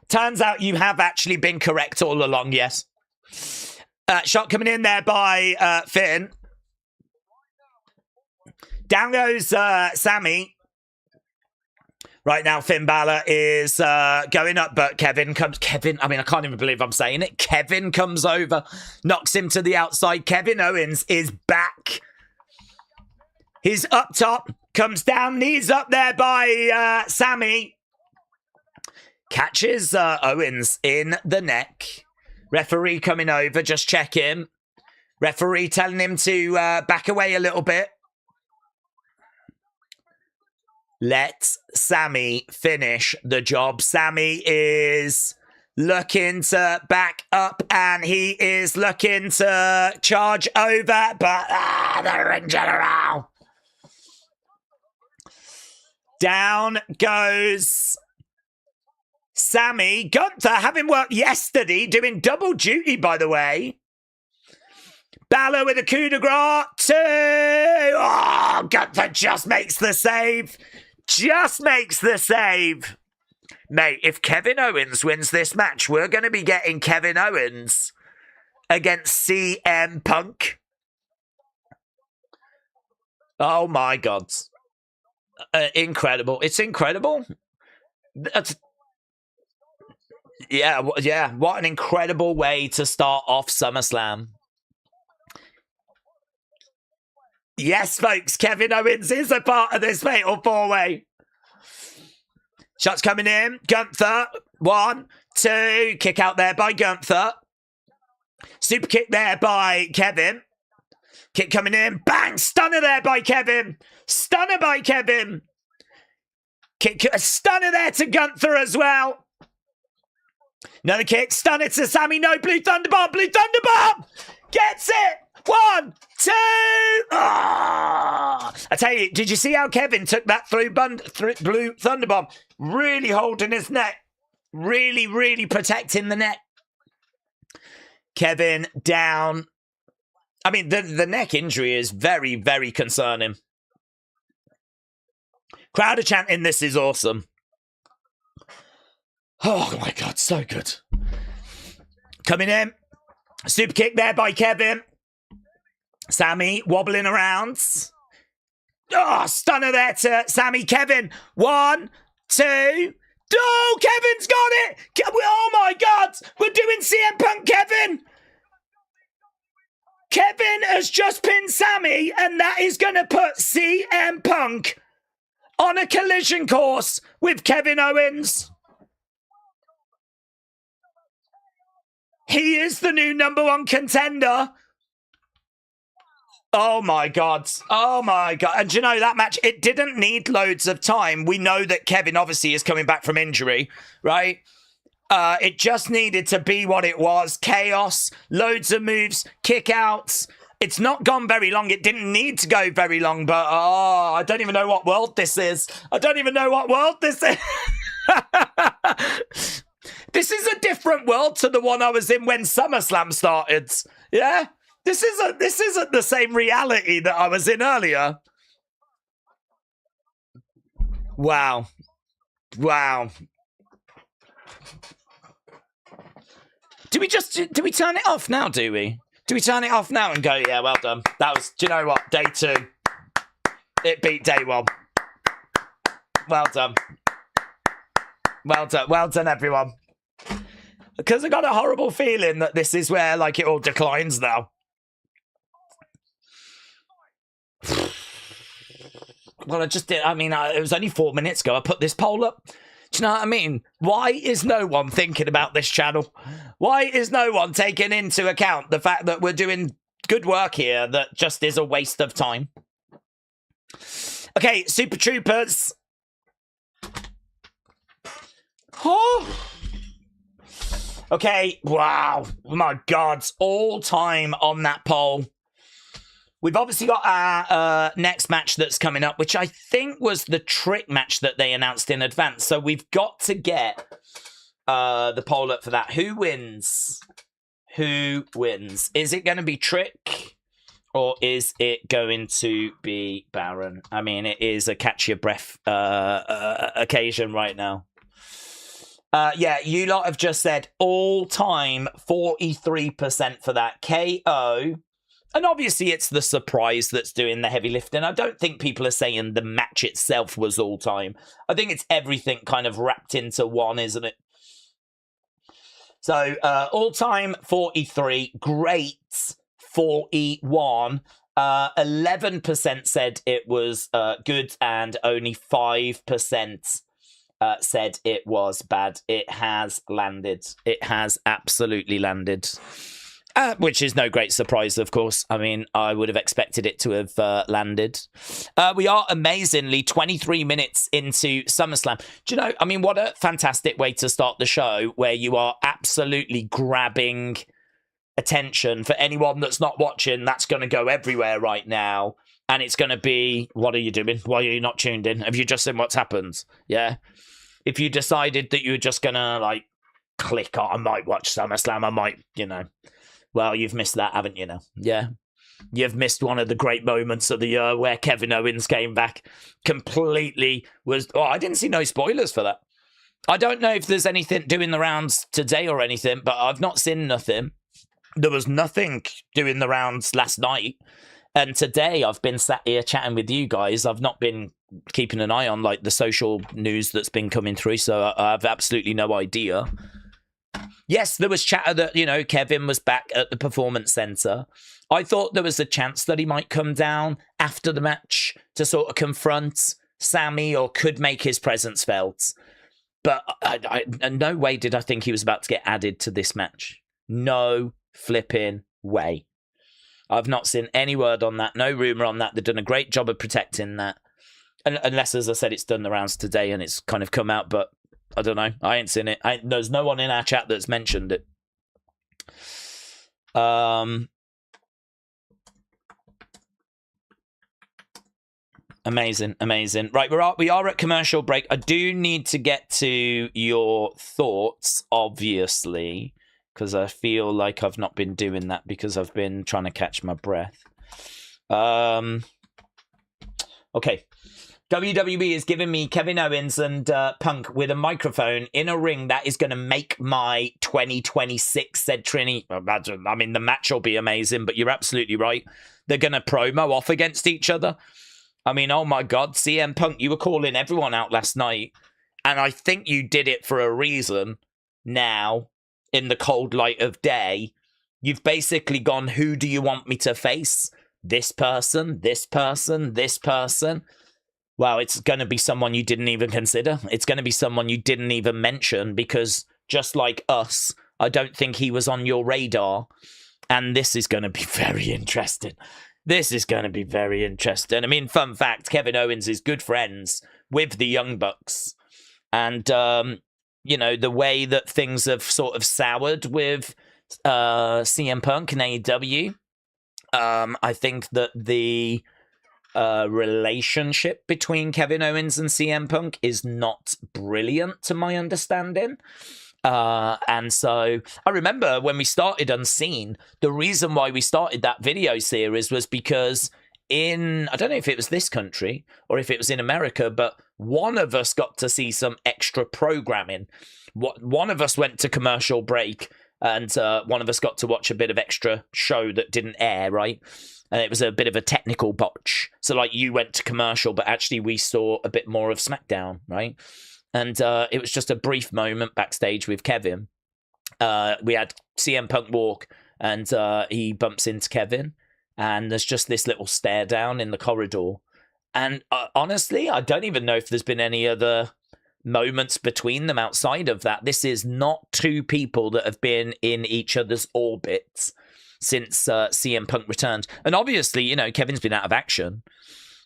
Turns out you have actually been correct all along, yes. Shot coming in there by Finn. Down goes Sammy. Right now, Finn Balor is going up, but Kevin, I mean, I can't even believe I'm saying it. Kevin comes over, knocks him to the outside. Kevin Owens is back. He's up top, comes down, knees up there by Sammy. Catches Owens in the neck. Referee coming over, just check him. Referee telling him to back away a little bit. Let Sammy finish the job. Sammy is looking to back up and he is looking to charge over, but the ring general. Down goes Sammy. Gunther, having worked yesterday, doing double duty, by the way. Balor with a coup de grace. 2. Oh, Gunther just makes the save. Just makes the save. Mate, if Kevin Owens wins this match, we're going to be getting Kevin Owens against CM Punk. Oh, my God. Incredible. It's incredible. Yeah, what an incredible way to start off SummerSlam. Yes, folks, Kevin Owens is a part of this fatal 4-way. Shots coming in. Gunther. 1, 2. Kick out there by Gunther. Super kick there by Kevin. Kick coming in. Bang! Stunner there by Kevin. Stunner by Kevin. Kick, a stunner there to Gunther as well. Another kick, stunner to Sammy. No, Blue Thunderbomb. Blue Thunderbomb gets it. 1, 2. Ah! I tell you, did you see how Kevin took that through Blue Thunderbomb? Really holding his neck. Really, really protecting the neck. Kevin down. I mean, the neck injury is very, very concerning. Crowd are chanting, this is awesome. Oh my God, so good. Coming in. Super kick there by Kevin. Sammy wobbling around. Oh, stunner there to Sammy. Kevin. 1, 2. Oh, Kevin's got it. Oh my God. We're doing CM Punk, Kevin. Kevin has just pinned Sammy, and that is going to put CM Punk on a collision course with Kevin Owens. He is the new #1 contender. Oh my God. Oh my God. And do you know that match, it didn't need loads of time. We know that Kevin obviously is coming back from injury, right? It just needed to be what it was. Chaos, loads of moves, kick outs. It's not gone very long. It didn't need to go very long, but I don't even know what world this is. I don't even know what world this is. This is a different world to the one I was in when SummerSlam started. Yeah? This isn't the same reality that I was in earlier. Wow. Wow. Do we turn it off now, do we? Do we turn it off now and go, yeah, well done. That was, do you know what? Day 2. It beat day 1. Well done. Well done. Well done, everyone. Because I got a horrible feeling that this is where, like, it all declines now. Well, I just did. I mean, it was only 4 minutes ago I put this poll up. Do you know what I mean? Why is no one thinking about this channel? Why is no one taking into account the fact that we're doing good work here that just is a waste of time? Okay, Super Troopers. Oh. Okay, wow. Oh my God. All time on that poll. We've obviously got our next match that's coming up, which I think was the Trick match that they announced in advance. So we've got to get the poll up for that. Who wins? Who wins? Is it going to be Trick or is it going to be Baron? I mean, it is a catch your breath occasion right now. Yeah, you lot have just said all-time 43% for that. KO. And obviously it's the surprise that's doing the heavy lifting. I don't think people are saying the match itself was all-time. I think it's everything kind of wrapped into one, isn't it? So, all-time 43, great 41. 11% said it was good and only 5% said it was bad. It has landed. It has absolutely landed. Which is no great surprise, of course. I mean, I would have expected it to have landed. We are amazingly 23 minutes into SummerSlam. Do you know, I mean, what a fantastic way to start the show where you are absolutely grabbing attention. For anyone that's not watching, that's going to go everywhere right now. And it's going to be, what are you doing? Why are you not tuned in? Have you just seen what's happened? Yeah. If you decided that you were just going to, like, click, oh, I might watch SummerSlam, I might, you know. Well, you've missed that, haven't you now? Yeah. You've missed one of the great moments of the year where Kevin Owens came back completely was... Oh, I didn't see no spoilers for that. I don't know if there's anything doing the rounds today or anything, but I've not seen nothing. There was nothing doing the rounds last night. And today I've been sat here chatting with you guys. I've not been keeping an eye on like the social news that's been coming through, so I have absolutely no idea. Yes, there was chatter that, you know, Kevin was back at the Performance Center. I thought there was a chance that he might come down after the match to sort of confront Sammy or could make his presence felt. But in no way did I think he was about to get added to this match. No flipping way. I've not seen any word on that, no rumor on that. They've done a great job of protecting that. unless, as I said, it's done the rounds today and it's kind of come out, but I don't know. I ain't seen it. There's no one in our chat that's mentioned it. Amazing. Right, we are at commercial break. I do need to get to your thoughts, obviously, because I feel like I've not been doing that because I've been trying to catch my breath. Okay. WWE is giving me Kevin Owens and Punk with a microphone in a ring that is going to make my 2026, said Trini. Imagine, I mean, the match will be amazing, but you're absolutely right. They're going to promo off against each other. I mean, oh my God, CM Punk, you were calling everyone out last night, and I think you did it for a reason. Now, in the cold light of day, you've basically gone, who do you want me to face? This person, this person, this person. Well, it's going to be someone you didn't even consider. It's going to be someone you didn't even mention because just like us, I don't think he was on your radar. And this is going to be very interesting. This is going to be very interesting. I mean, fun fact, Kevin Owens is good friends with the Young Bucks. And, you know, the way that things have sort of soured with CM Punk and AEW, I think that the relationship between Kevin Owens and CM Punk is not brilliant to my understanding. And so I remember when we started Unseen, the reason why we started that video series was because I don't know if it was this country or if it was in America, but one of us got to see some extra programming. One of us went to commercial break and one of us got to watch a bit of extra show that didn't air, right? And it was a bit of a technical botch. So like you went to commercial, but actually we saw a bit more of SmackDown, right? And it was just a brief moment backstage with Kevin. We had CM Punk walk and he bumps into Kevin. And there's just this little stare down in the corridor. And honestly, I don't even know if there's been any other moments between them outside of that. This is not two people that have been in each other's orbits since CM Punk returned. And obviously, you know, Kevin's been out of action.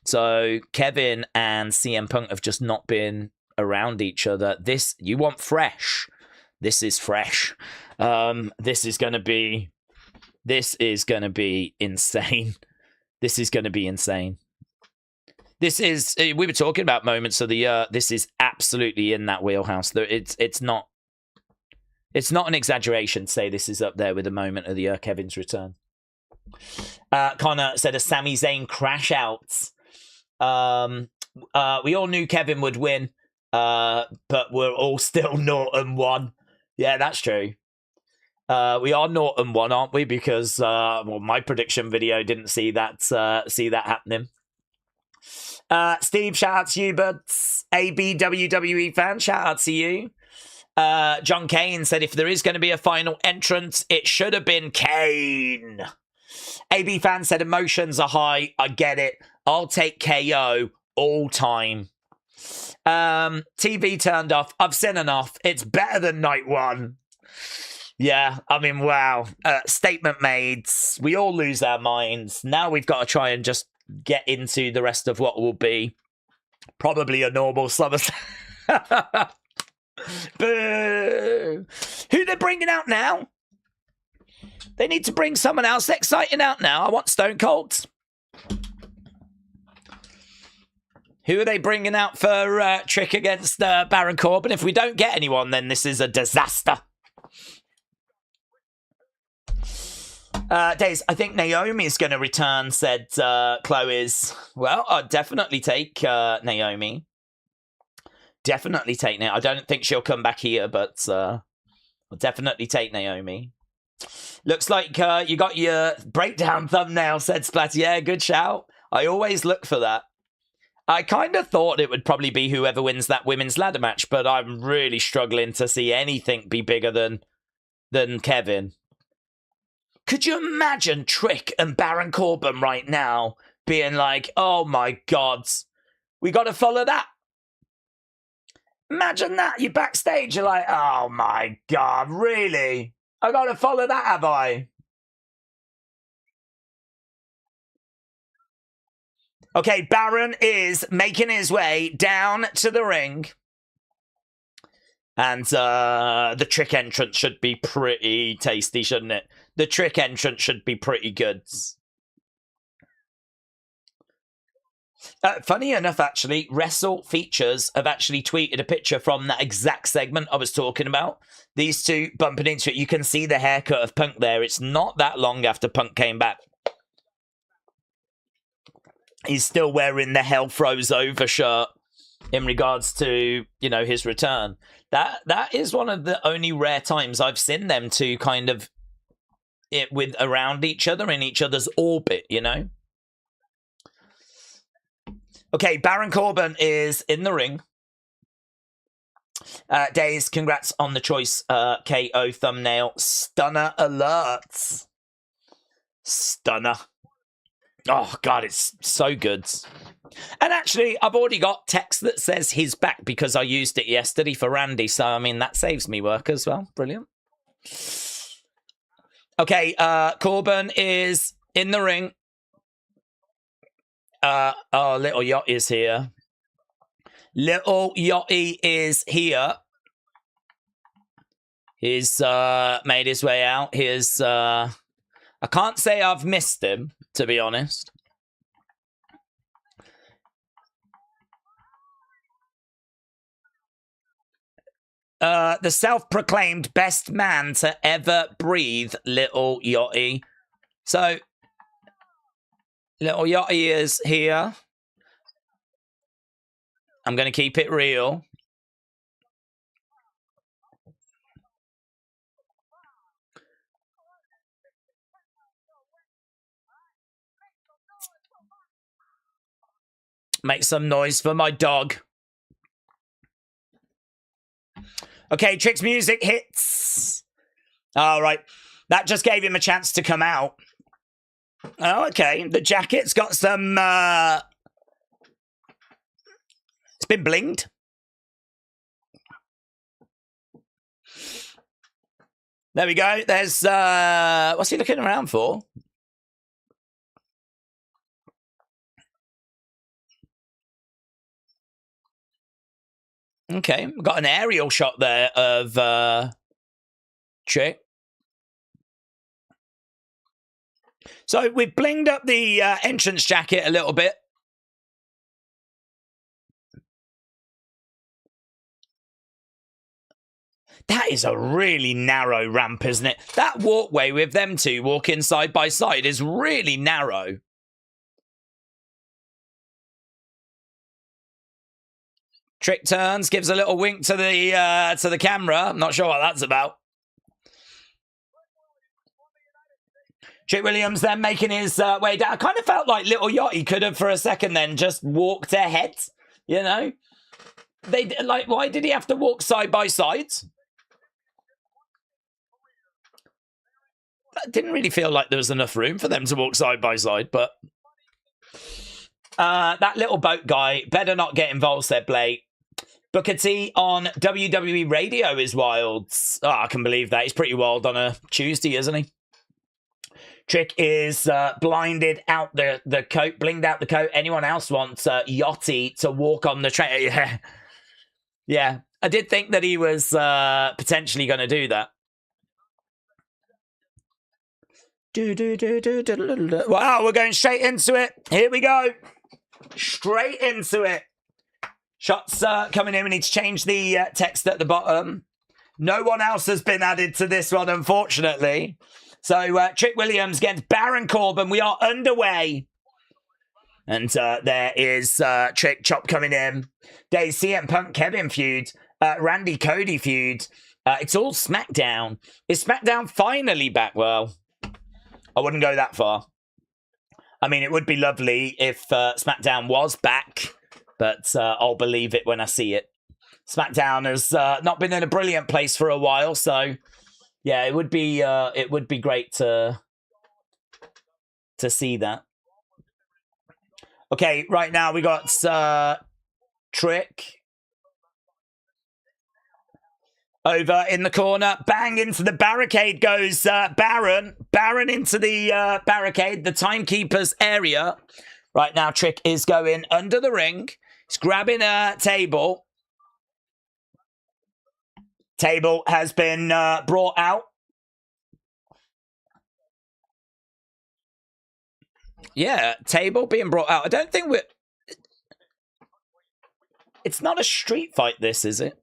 So Kevin and CM Punk have just not been around each other. You want fresh. This is fresh. This is going to be insane. This is going to be insane. We were talking about moments of the year. This is absolutely in that wheelhouse. It's not an exaggeration to say this is up there with the moment of the year, Kevin's return. Connor said a Sami Zayn crash out. We all knew Kevin would win, but we're all still 0-1. Yeah, that's true. We are 0-1, aren't we? Because my prediction video didn't see that happening. Steve, shout out to you, but AB WWE fan, shout out to you. John Kane said if there is going to be a final entrance, it should have been Kane. AB fan said emotions are high. I get it. I'll take KO all time. TV turned off. I've seen enough. It's better than night one. Yeah, I mean, wow. Statement made. We all lose our minds. Now we've got to try and just get into the rest of what will be probably a normal SummerSlam. Boo! Who they're bringing out now? They need to bring someone else exciting out now. I want Stone Cold. Who are they bringing out for Trick against Baron Corbin? If we don't get anyone, then this is a disaster. Days, I think Naomi's going to return, said Chloe's. Well, I'd definitely take Naomi. Definitely take Naomi. I don't think she'll come back here, but I'll definitely take Naomi. Looks like you got your breakdown thumbnail, said Splat. Yeah, good shout. I always look for that. I kind of thought it would probably be whoever wins that women's ladder match, but I'm really struggling to see anything be bigger than Kevin. Could you imagine Trick and Baron Corbin right now being like, oh my God, we got to follow that? Imagine that. You're backstage, you're like, oh my God, really? I got to follow that, have I? Okay, Baron is making his way down to the ring. And the trick entrance should be pretty tasty, shouldn't it? The trick entrance should be pretty good. Funny enough, actually, Wrestle Features have actually tweeted a picture from that exact segment I was talking about. These two bumping into it. You can see the haircut of Punk there. It's not that long after Punk came back. He's still wearing the Hell Froze Over shirt in regards to, you know, his return. That is one of the only rare times I've seen them two kind of with around each other, in each other's orbit, you know? Okay, Baron Corbin is in the ring. Days, congrats on the choice KO thumbnail. Stunner alert. Stunner. Oh, God, it's so good. And actually, I've already got text that says he's back because I used it yesterday for Randy. So, I mean, that saves me work as well. Brilliant. Okay, Corbin is in the ring. Oh, Little Yachty is here. Little Yachty is here. He's made his way out. He's I can't say I've missed him, to be honest. The self-proclaimed best man to ever breathe, Little Yachty. So, Little Yachty is here. I'm going to keep it real. Make some noise for my dog. Okay, Trick's music hits. All right. That just gave him a chance to come out. Oh, okay. The jacket's got some... It's been blinged. There we go. There's... What's he looking around for? Okay, we've got an aerial shot there of Trick. So we've blinged up the entrance jacket a little bit. That is a really narrow ramp, isn't it? That walkway with them two walking side by side is really narrow. Trick turns, gives a little wink to the camera. I'm not sure what that's about. Trick Williams then making his way down. I kind of felt like Little Yachty could have, for a second, then just walked ahead. You know, why did he have to walk side by side? That didn't really feel like there was enough room for them to walk side by side, but that little boat guy better not get involved, said Blake. Booker T on WWE Radio is wild. Oh, I can believe that. He's pretty wild on a Tuesday, isn't he? Trick is blinded out the coat, blinged out the coat. Anyone else wants Yachty to walk on the train? Yeah. Yeah. I did think that he was potentially going to do that. Wow, we're going straight into it. Here we go. Straight into it. Shots coming in. We need to change the text at the bottom. No one else has been added to this one, unfortunately. So, Trick Williams against Baron Corbin. We are underway. And there is Trick Chop coming in. There's CM Punk Kevin feud. Randy Cody feud. It's all SmackDown. Is SmackDown finally back? Well, I wouldn't go that far. I mean, it would be lovely if SmackDown was back. But I'll believe it when I see it. SmackDown has not been in a brilliant place for a while, so yeah, it would be great to see that. Okay, right now we got Trick over in the corner. Bang into the barricade goes Baron. Baron into the barricade, the timekeeper's area. Right now, Trick is going under the ring. He's grabbing a table. Table has been brought out. Yeah, table being brought out. I don't think we're... It's not a street fight, this, is it?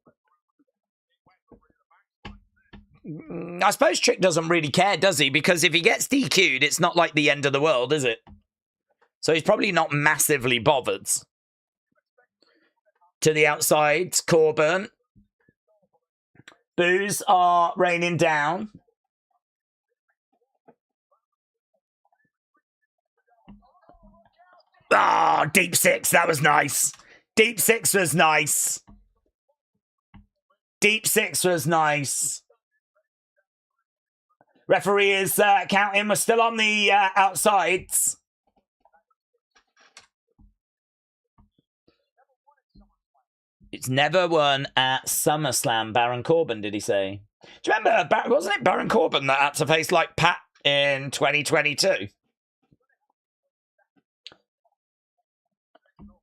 I suppose Trick doesn't really care, does he? Because if he gets DQ'd, it's not like the end of the world, is it? So he's probably not massively bothered. To the outside, Corbin. Boos are raining down. Oh, deep six. That was nice. Deep six was nice. Deep six was nice. Referee is counting. We're still on the outsides. It's never won at SummerSlam. Baron Corbin, did he say? Do you remember, wasn't it Baron Corbin that had to face like Pat in 2022?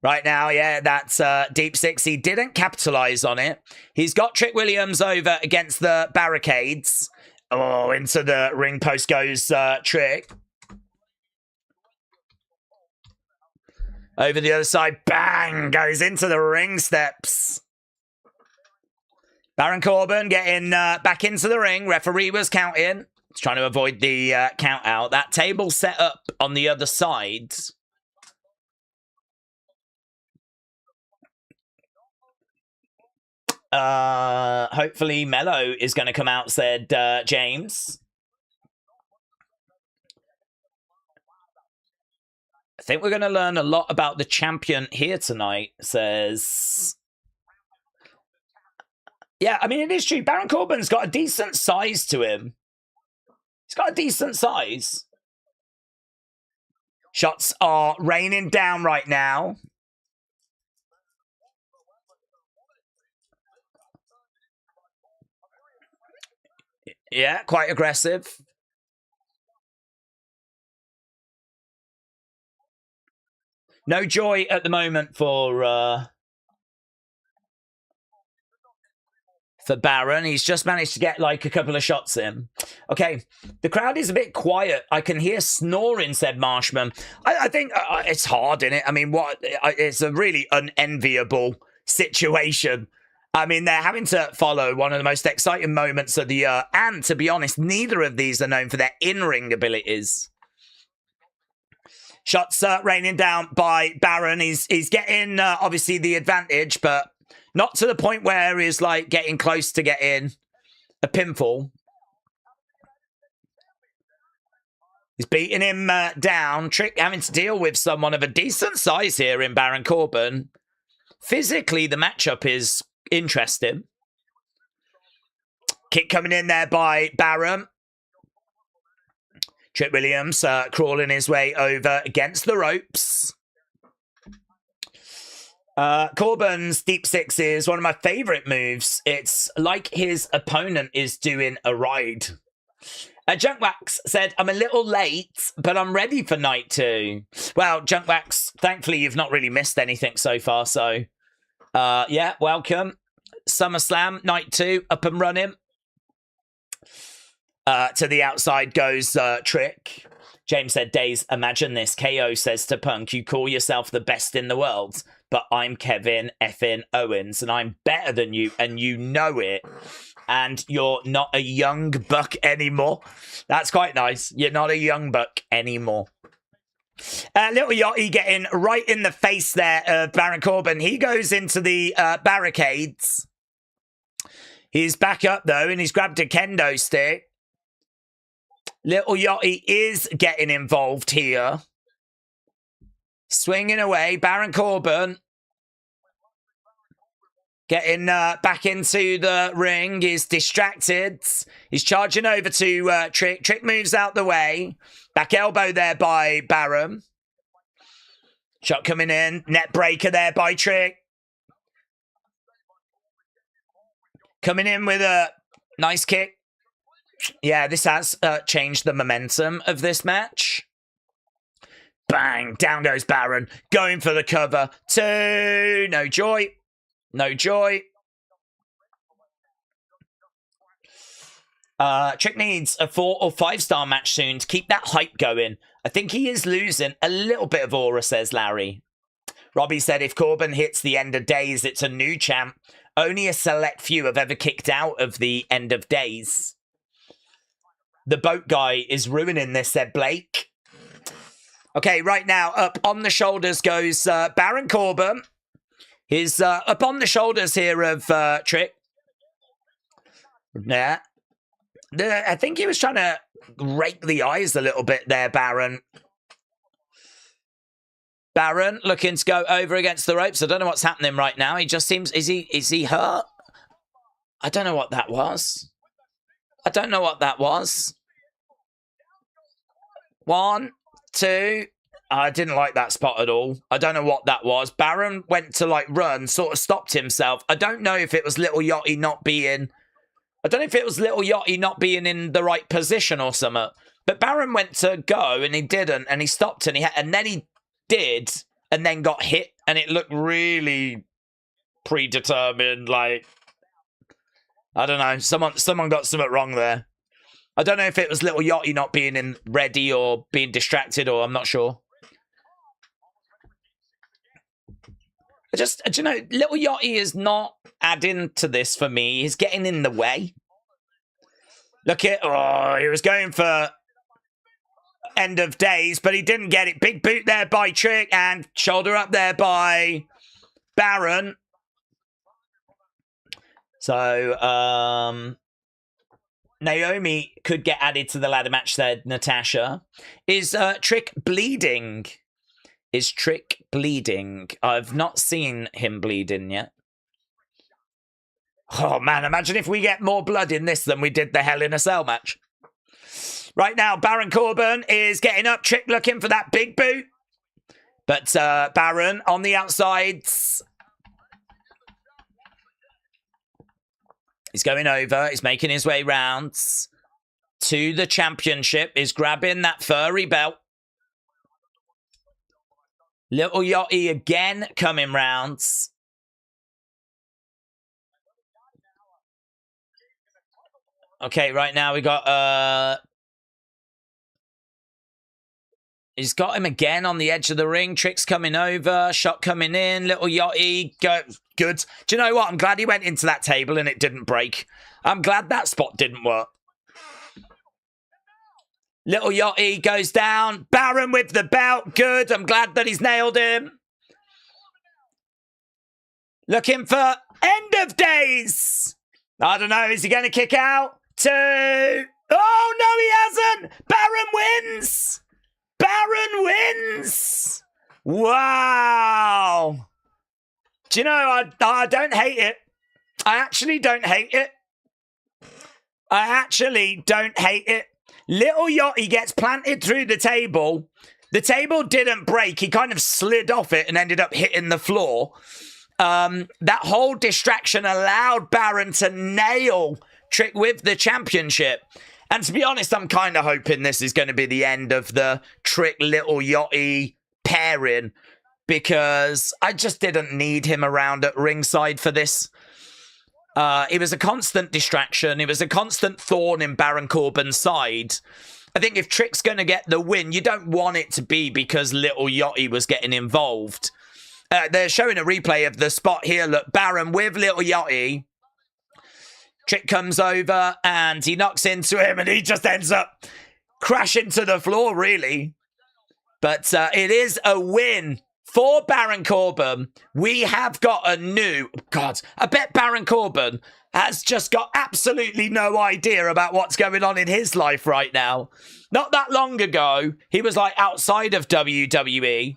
Right now, yeah, that's deep six. He didn't capitalize on it. He's got Trick Williams over against the barricades. Oh, into the ring post goes Trick. Over the other side, bang, goes into the ring steps. Baron Corbin getting back into the ring. Referee was counting. He's trying to avoid the count out. That table set up on the other side. Hopefully Mello is going to come out, said James. I think we're going to learn a lot about the champion here tonight, says... Yeah, I mean, it is true. Baron Corbin's got a decent size to him. He's got a decent size. Shots are raining down right now. Yeah, quite aggressive. No joy at the moment for Baron. He's just managed to get like a couple of shots in. Okay, the crowd is a bit quiet. I can hear snoring, said Marshman. I think it's hard, isn't it? I mean, it's a really unenviable situation. I mean, they're having to follow one of the most exciting moments of the year. And to be honest, neither of these are known for their in-ring abilities. Shots raining down by Baron. He's getting, obviously, the advantage, but not to the point where he's, like, getting close to getting a pinfall. He's beating him down. Trick having to deal with someone of a decent size here in Baron Corbin. Physically, the matchup is interesting. Kick coming in there by Baron. Trick Williams crawling his way over against the ropes. Corbin's deep six is one of my favourite moves. It's like his opponent is doing a ride. Junkwax said, I'm a little late, but I'm ready for night 2. Well, Junkwax, thankfully you've not really missed anything so far, so yeah, welcome. SummerSlam, night 2, up and running. To the outside goes Trick. James said, Days, imagine this. KO says to Punk, you call yourself the best in the world, but I'm Kevin effing Owens, and I'm better than you, and you know it. And you're not a young buck anymore. That's quite nice. You're not a young buck anymore. Little Yachty getting right in the face there of Baron Corbin. He goes into the barricades. He's back up, though, and he's grabbed a kendo stick. Little Yachty is getting involved here. Swinging away. Baron Corbin getting back into the ring. He's distracted. He's charging over to Trick. Trick moves out the way. Back elbow there by Baron. Shot coming in. Net breaker there by Trick. Coming in with a nice kick. Yeah, this has changed the momentum of this match. Bang! Down goes Baron. Going for the cover. 2. No joy. No joy. Trick needs a 4 or 5 star match soon to keep that hype going. I think he is losing a little bit of aura, says Larry. Robbie said if Corbin hits the end of days, it's a new champ. Only a select few have ever kicked out of the end of days. The boat guy is ruining this, said Blake. Okay, right now, up on the shoulders goes Baron Corbin. He's up on the shoulders here of Trick. Yeah. I think he was trying to rake the eyes a little bit there, Baron. Baron looking to go over against the ropes. I don't know what's happening right now. He just seems... Is he hurt? I don't know what that was. I don't know what that was. 1, 2... I didn't like that spot at all. I don't know what that was. Baron went to, like, run, sort of stopped himself. I don't know if it was Little Yachty not being... I don't know if it was Little Yachty not being in the right position or something. But Baron went to go, and he didn't, and he stopped, and then he did, and then got hit, and it looked really predetermined, like... I don't know. Someone got something wrong there. I don't know if it was Little Yachty not being in ready or being distracted, or I'm not sure. Do you know, Little Yachty is not adding to this for me. He's getting in the way. Look at, he was going for end of days, but he didn't get it. Big boot there by Trick and shoulder up there by Baron. So, Naomi could get added to the ladder match, said Natasha. Is Trick bleeding? Is Trick bleeding? I've not seen him bleeding yet. Oh, man, imagine if we get more blood in this than we did the Hell in a Cell match. Right now, Baron Corbin is getting up. Trick looking for that big boot. But Baron on the outsides. He's going over. He's making his way round to the championship. He's grabbing that furry belt. Little Yachty again coming round. Okay, right now we got... He's got him again on the edge of the ring. Trick's coming over. Shot coming in. Little Yachty. Good. Do you know what? I'm glad he went into that table and it didn't break. I'm glad that spot didn't work. Little Yachty goes down. Baron with the belt. Good. I'm glad that he's nailed him. Looking for end of days. I don't know. Is he going to kick out? 2. Oh, no, he hasn't. Baron wins. Baron wins. Wow. Do you know, I don't hate it. I actually don't hate it. I actually don't hate it. Little Yachty gets planted through the table. The table didn't break. He kind of slid off it and ended up hitting the floor. That whole distraction allowed Baron to nail Trick with the championship. And to be honest, I'm kind of hoping this is going to be the end of the Trick Little Yachty pairing, because I just didn't need him around at ringside for this. It was a constant distraction. It was a constant thorn in Baron Corbin's side. I think if Trick's going to get the win, you don't want it to be because Little Yachty was getting involved. They're showing a replay of the spot here. Look, Baron with Little Yachty. Trick comes over and he knocks into him and he just ends up crashing to the floor, really. But it is a win for Baron Corbin. We have got a new... God, I bet Baron Corbin has just got absolutely no idea about what's going on in his life right now. Not that long ago, he was like outside of WWE.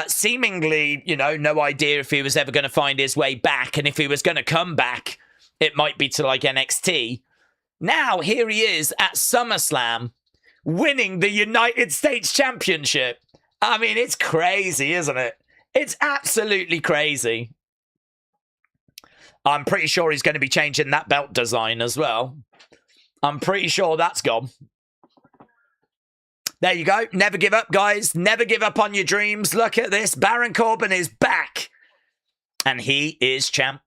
Seemingly, you know, no idea if he was ever going to find his way back. And if he was going to come back, it might be to like NXT. Now, here he is at SummerSlam, winning the United States Championship. I mean, it's crazy, isn't it? It's absolutely crazy. I'm pretty sure he's going to be changing that belt design as well. I'm pretty sure that's gone. There you go. Never give up, guys. Never give up on your dreams. Look at this. Baron Corbin is back. And he is champ.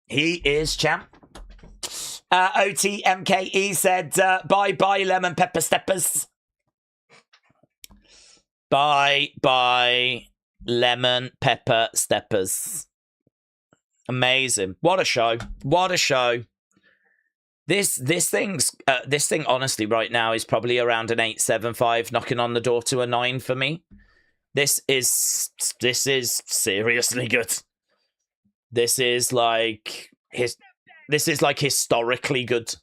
He is champ. OTMKE said, bye-bye, lemon pepper steppers. Bye-bye, lemon pepper steppers. Amazing. What a show. What a show. This thing honestly right now is probably around an 8.75, knocking on the door to a 9 for me. This is seriously good. This is like historically good.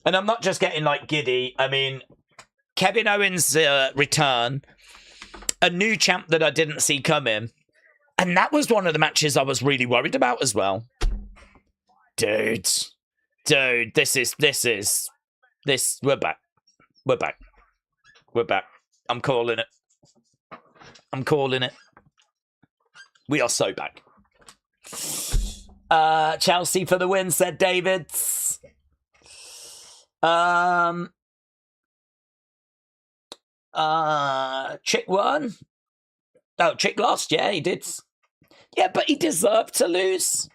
And I'm not just getting like giddy. I mean, Kevin Owens' return, a new champ that I didn't see coming. And that was one of the matches I was really worried about as well. Dude, this, we're back. I'm calling it. We are so back. Chelsea for the win, said David. Chick won. Oh, Chick lost. Yeah, he did. Yeah, but he deserved to lose.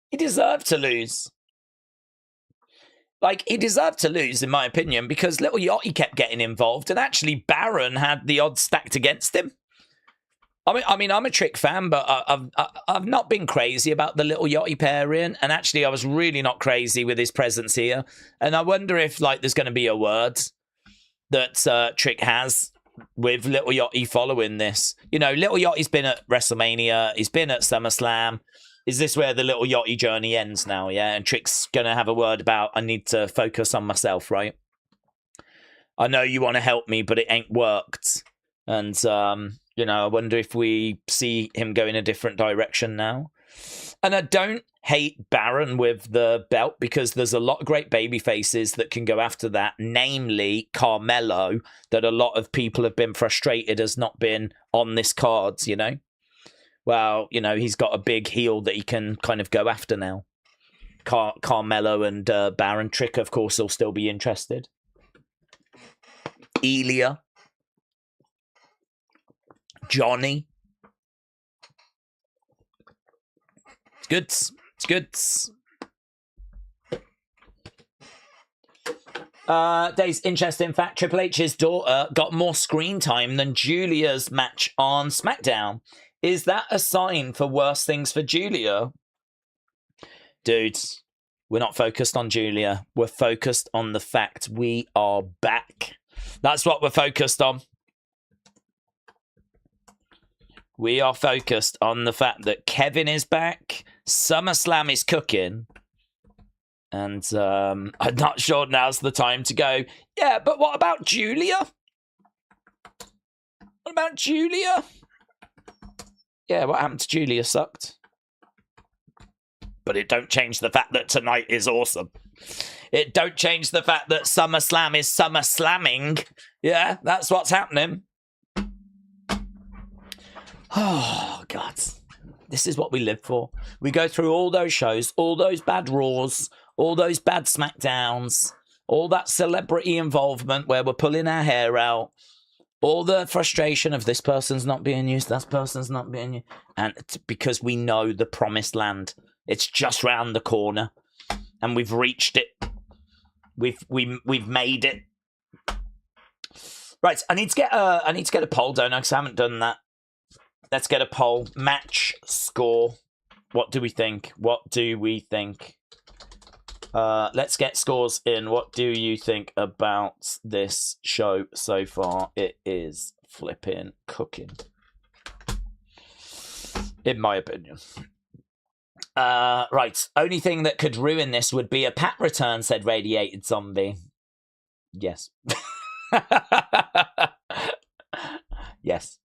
He deserved to lose. Like, he deserved to lose, in my opinion, because Little Yachty kept getting involved, and actually Baron had the odds stacked against him. I mean, I'm a Trick fan, but I've not been crazy about the Little Yachty pairing, and actually I was really not crazy with his presence here. And I wonder if, like, there's going to be a word that Trick has with Little Yachty following this. You know, Little Yachty's been at WrestleMania, he's been at SummerSlam. Is this where the Little Yachty journey ends now, yeah? And Trick's going to have a word about, I need to focus on myself, right? I know you want to help me, but it ain't worked. And, you know, I wonder if we see him go in a different direction now. And I don't hate Baron with the belt, because there's a lot of great baby faces that can go after that, namely Carmelo, that a lot of people have been frustrated has not been on this card, you know? Well, you know, he's got a big heel that he can kind of go after now. Carmelo and Baron. Trick, of course, will still be interested. Elia. Johnny. It's good. It's good. Dave's interesting fact, Triple H's daughter got more screen time than Julia's match on SmackDown. Is that a sign for worse things for Julia? Dudes, we're not focused on Julia. We're focused on the fact we are back. That's what we're focused on. We are focused on the fact that Kevin is back. SummerSlam is cooking. And I'm not sure now's the time to go, yeah, but what about Julia? What about Julia? Yeah, what happened to Julia sucked. But it don't change the fact that tonight is awesome. It don't change the fact that SummerSlam is SummerSlamming. Yeah, that's what's happening. Oh, God. This is what we live for. We go through all those shows, all those bad Raws, all those bad SmackDowns, all that celebrity involvement where we're pulling our hair out, all the frustration of this person's not being used, that person's not being used, and it's because we know the promised land. It's just round the corner, and we've reached it. We've made it. Right, I need to get a poll, don't I? Because I haven't done that. Let's get a poll. Match score. What do we think? What do we think? Let's get scores in. What do you think about this show so far? It is flipping cooking, in my opinion. Right. Only thing that could ruin this would be a Pat return, said Radiated Zombie. Yes. Yes.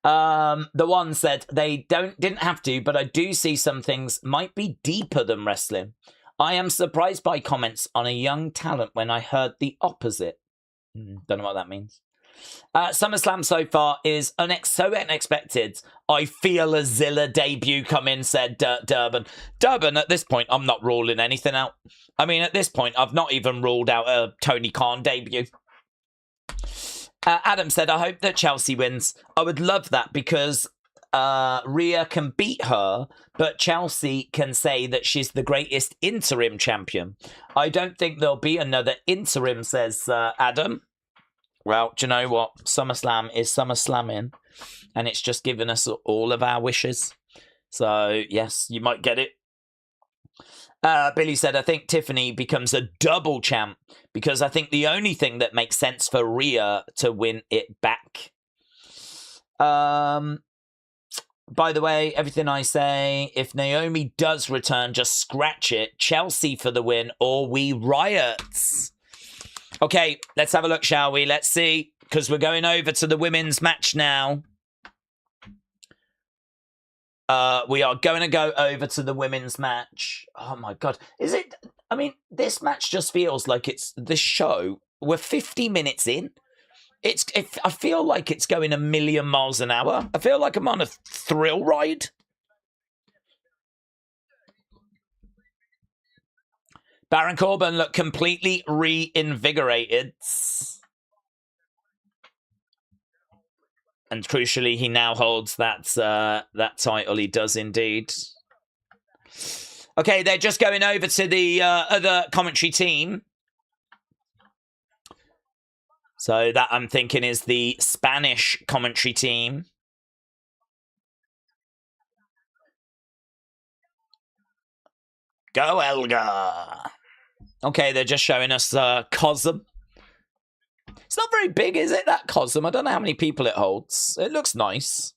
The one said they didn't have to, but I do see some things might be deeper than wrestling. I am surprised by comments on a young talent when I heard the opposite. Don't know what that means. SummerSlam so far is so unexpected. I feel a Zilla debut come in, said Durban. Durban, at this point, I'm not ruling anything out. I mean, at this point, I've not even ruled out a Tony Khan debut. Adam said, I hope that Chelsea wins. I would love that because Rhea can beat her, but Chelsea can say that she's the greatest interim champion. I don't think there'll be another interim, says Adam. Well, do you know what? SummerSlam is SummerSlamming, and it's just given us all of our wishes. So, yes, you might get it. Billy said, I think Tiffany becomes a double champ because I think the only thing that makes sense for Rhea to win it back. By the way, everything I say, if Naomi does return, just scratch it. Chelsea for the win or we riot. Okay, let's have a look, shall we? Let's see, because we're going over to the women's match now. We are going to go over to the women's match. Oh, my God. Is it... I mean, this match just feels like it's the show. We're 50 minutes in. I feel like it's going a million miles an hour. I feel like I'm on a thrill ride. Baron Corbin looked completely reinvigorated. And crucially, he now holds that title. He does indeed. Okay, they're just going over to the other commentary team. So that, I'm thinking, is the Spanish commentary team. Go, Elga. Okay, they're just showing us Cosm. It's not very big, is it, that Cosm? I don't know how many people it holds. It looks nice.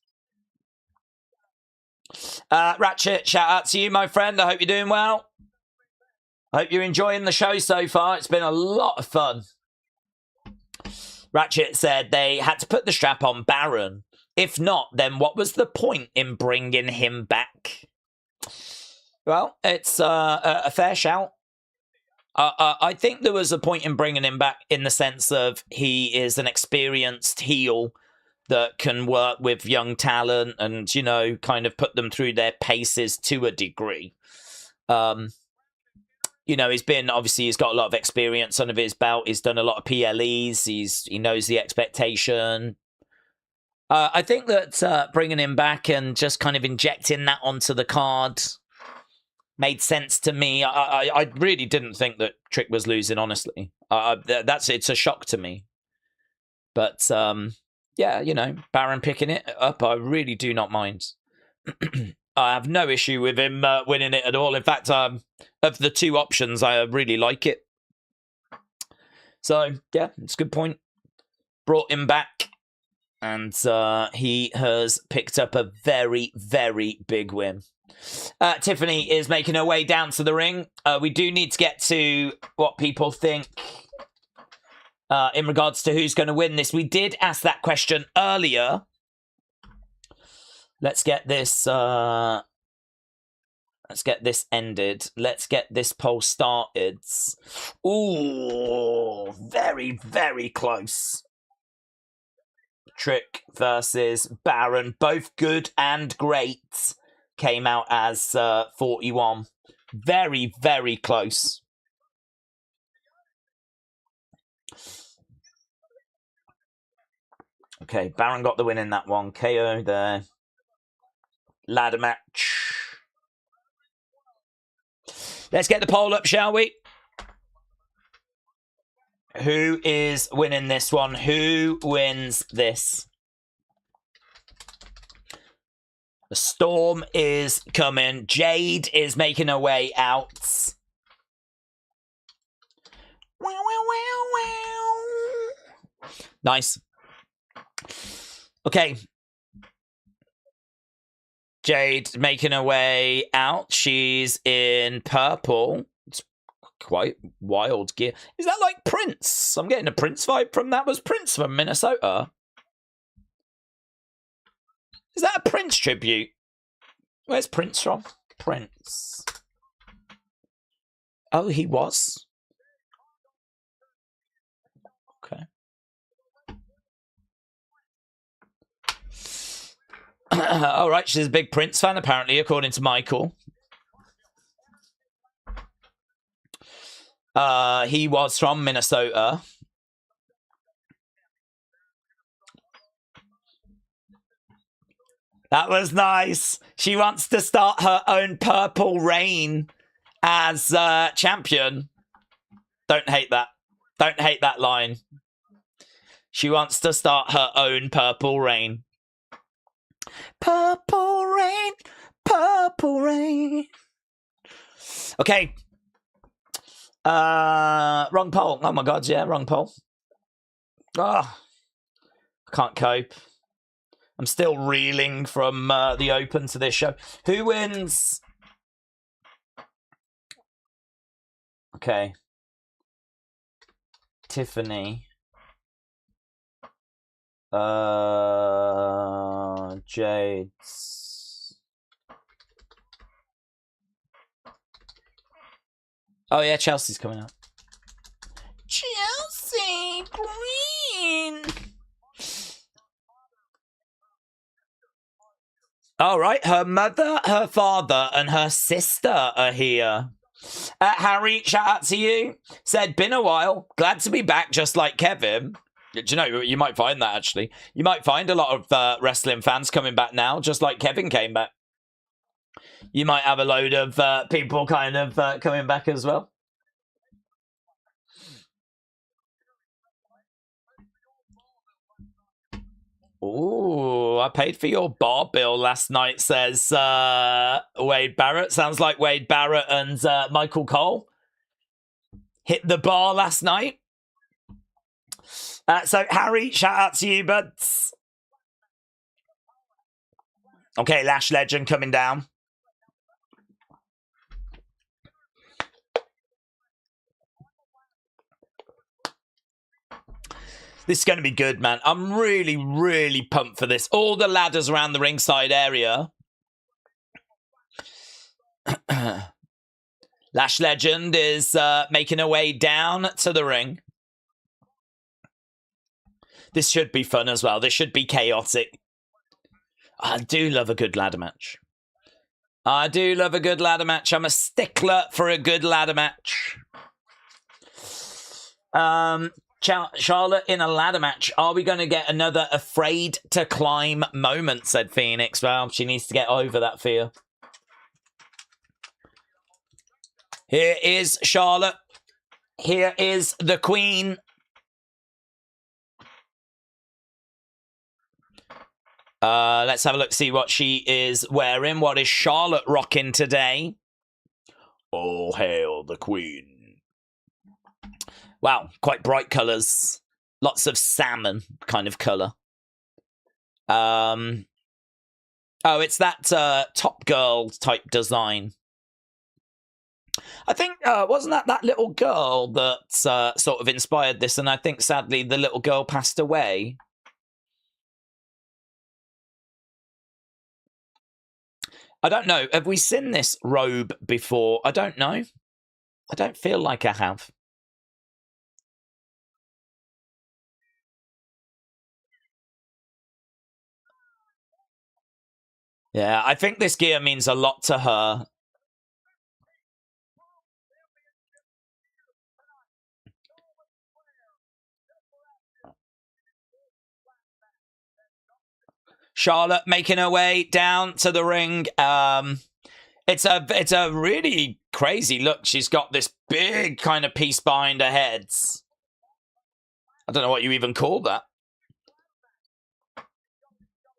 Ratchet, shout out to you, my friend. I hope you're doing well. I hope you're enjoying the show so far. It's been a lot of fun. Ratchet said they had to put the strap on Baron. If not, then what was the point in bringing him back? Well, it's a fair shout. I think there was a point in bringing him back in the sense of he is an experienced heel that can work with young talent and, you know, kind of put them through their paces to a degree. You know, he's got a lot of experience under his belt. He's done a lot of PLEs. He knows the expectation. I think that bringing him back and just kind of injecting that onto the card made sense to me. I really didn't think that Trick was losing, honestly. It's a shock to me. But, yeah, you know, Baron picking it up, I really do not mind. I have no issue with him winning it at all. In fact, of the two options, I really like it. So, yeah, it's a good point. Brought him back, and he has picked up a very, very big win. Tiffany is making her way down to the ring. We do need to get to what people think in regards to who's going to win this. We did ask that question earlier. Let's get this ended. Let's get this poll started. Ooh, very, very close. Trick versus Baron, both good and great, came out as 41. Very, very close. Okay, Baron got the win in that one. KO there. Ladder match. Let's get the poll up, shall we? Who is winning this one? Who wins this? The storm is coming. Jade is making her way out. Wow, wow, wow, wow. Nice. Okay. Jade making her way out. She's in purple. It's quite wild gear. Is that like Prince? I'm getting a Prince vibe from that. Was Prince from Minnesota? Is that a Prince tribute? Where's Prince from? Prince. Oh, he was? Okay. All right, she's a big Prince fan, apparently, according to Michael. He was from Minnesota. That was nice. She wants to start her own purple reign as champion. Don't hate that. Don't hate that line. She wants to start her own purple reign. Purple rain, purple rain. Okay. Wrong poll. Oh my god, yeah, wrong poll. Oh, I can't cope. I'm still reeling from the open to this show. Who wins? Okay. Tiffany. Jade's. Oh yeah, Chelsea's coming up. Chelsea Green. All right, her mother, her father, and her sister are here. Harry, shout out to you. Said, been a while. Glad to be back, just like Kevin. Do you know, you might find that, actually. You might find a lot of wrestling fans coming back now, just like Kevin came back. You might have a load of people kind of coming back as well. Ooh, I paid for your bar bill last night, says Wade Barrett. Sounds like Wade Barrett and Michael Cole hit the bar last night. So, Harry, shout out to you, buds. Okay, Lash Legend coming down. This is going to be good, man. I'm really, really pumped for this. All the ladders around the ringside area. Lash Legend is making her way down to the ring. This should be fun as well. This should be chaotic. I do love a good ladder match. I do love a good ladder match. I'm a stickler for a good ladder match. Charlotte in a ladder match. Are we going to get another afraid to climb moment, said Phoenix. Well, she needs to get over that fear. Here is Charlotte. Here is the Queen. Let's have a look, see what she is wearing. What is Charlotte rocking today? All hail the Queen. Wow, quite bright colours. Lots of salmon kind of colour. Oh, it's that Top Girl type design. I think, wasn't that little girl that sort of inspired this? And I think, sadly, the little girl passed away. I don't know. Have we seen this robe before? I don't know. I don't feel like I have. Yeah, I think this gear means a lot to her. Charlotte making her way down to the ring. It's a really crazy look. She's got this big kind of piece behind her head. I don't know what you even call that.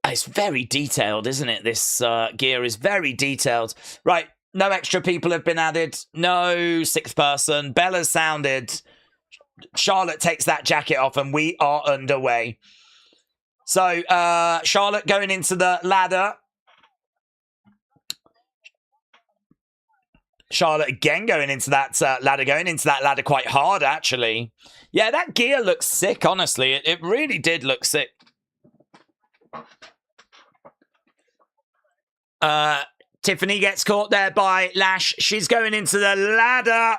It's very detailed, isn't it? This gear is very detailed. Right, no extra people have been added. No sixth person. Bella's sounded. Charlotte takes that jacket off and we are underway. So, Charlotte going into the ladder. Charlotte again going into that ladder quite hard, actually. Yeah, that gear looks sick, honestly. It really did look sick. Tiffany gets caught there by Lash. She's going into the ladder.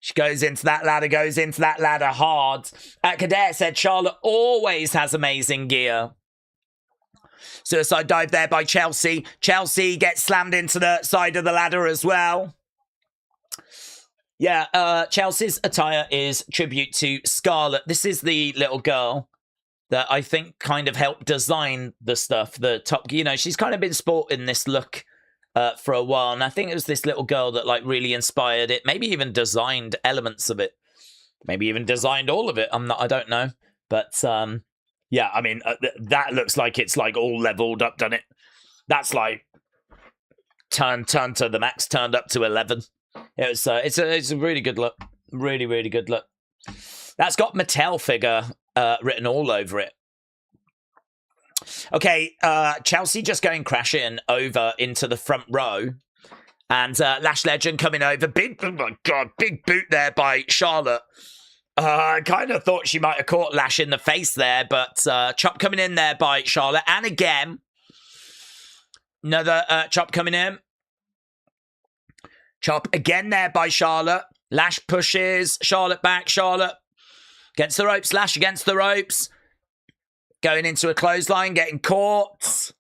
She goes into that ladder hard. Cadet said Charlotte always has amazing gear. Suicide dive there by Chelsea. Chelsea gets slammed into the side of the ladder as well. Yeah, Chelsea's attire is tribute to Scarlett. This is the little girl that I think kind of helped design the stuff. The top, you know, she's kind of been sporting this look for a while. And I think it was this little girl that like really inspired it. Maybe even designed elements of it. Maybe even designed all of it. I don't know. But yeah, I mean, that looks like it's like all leveled up, doesn't it? That's like turned to the max, turned up to 11. It's a really good look. Really, really good look. That's got Mattel figure written all over it. Okay, Chelsea just going crashing over into the front row. And Lash Legend coming over. Oh my God, big boot there by Charlotte. I kind of thought she might have caught Lash in the face there, but chop coming in there by Charlotte. And again, another chop coming in. Chop again there by Charlotte. Lash pushes Charlotte back. Charlotte against the ropes. Lash against the ropes. Going into a clothesline, getting caught.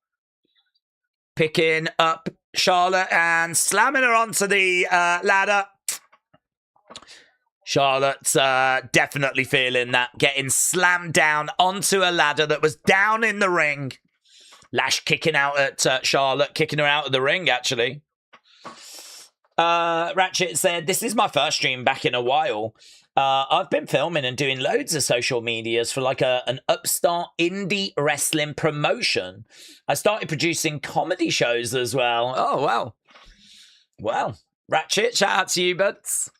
Picking up Charlotte and slamming her onto the ladder. Charlotte's definitely feeling that. Getting slammed down onto a ladder that was down in the ring. Lash kicking out at Charlotte. Kicking her out of the ring, actually. Ratchet said, this is my first stream back in a while. I've been filming and doing loads of social medias for like an upstart indie wrestling promotion. I started producing comedy shows as well. Oh, wow. Well, Ratchet, shout out to you, buds.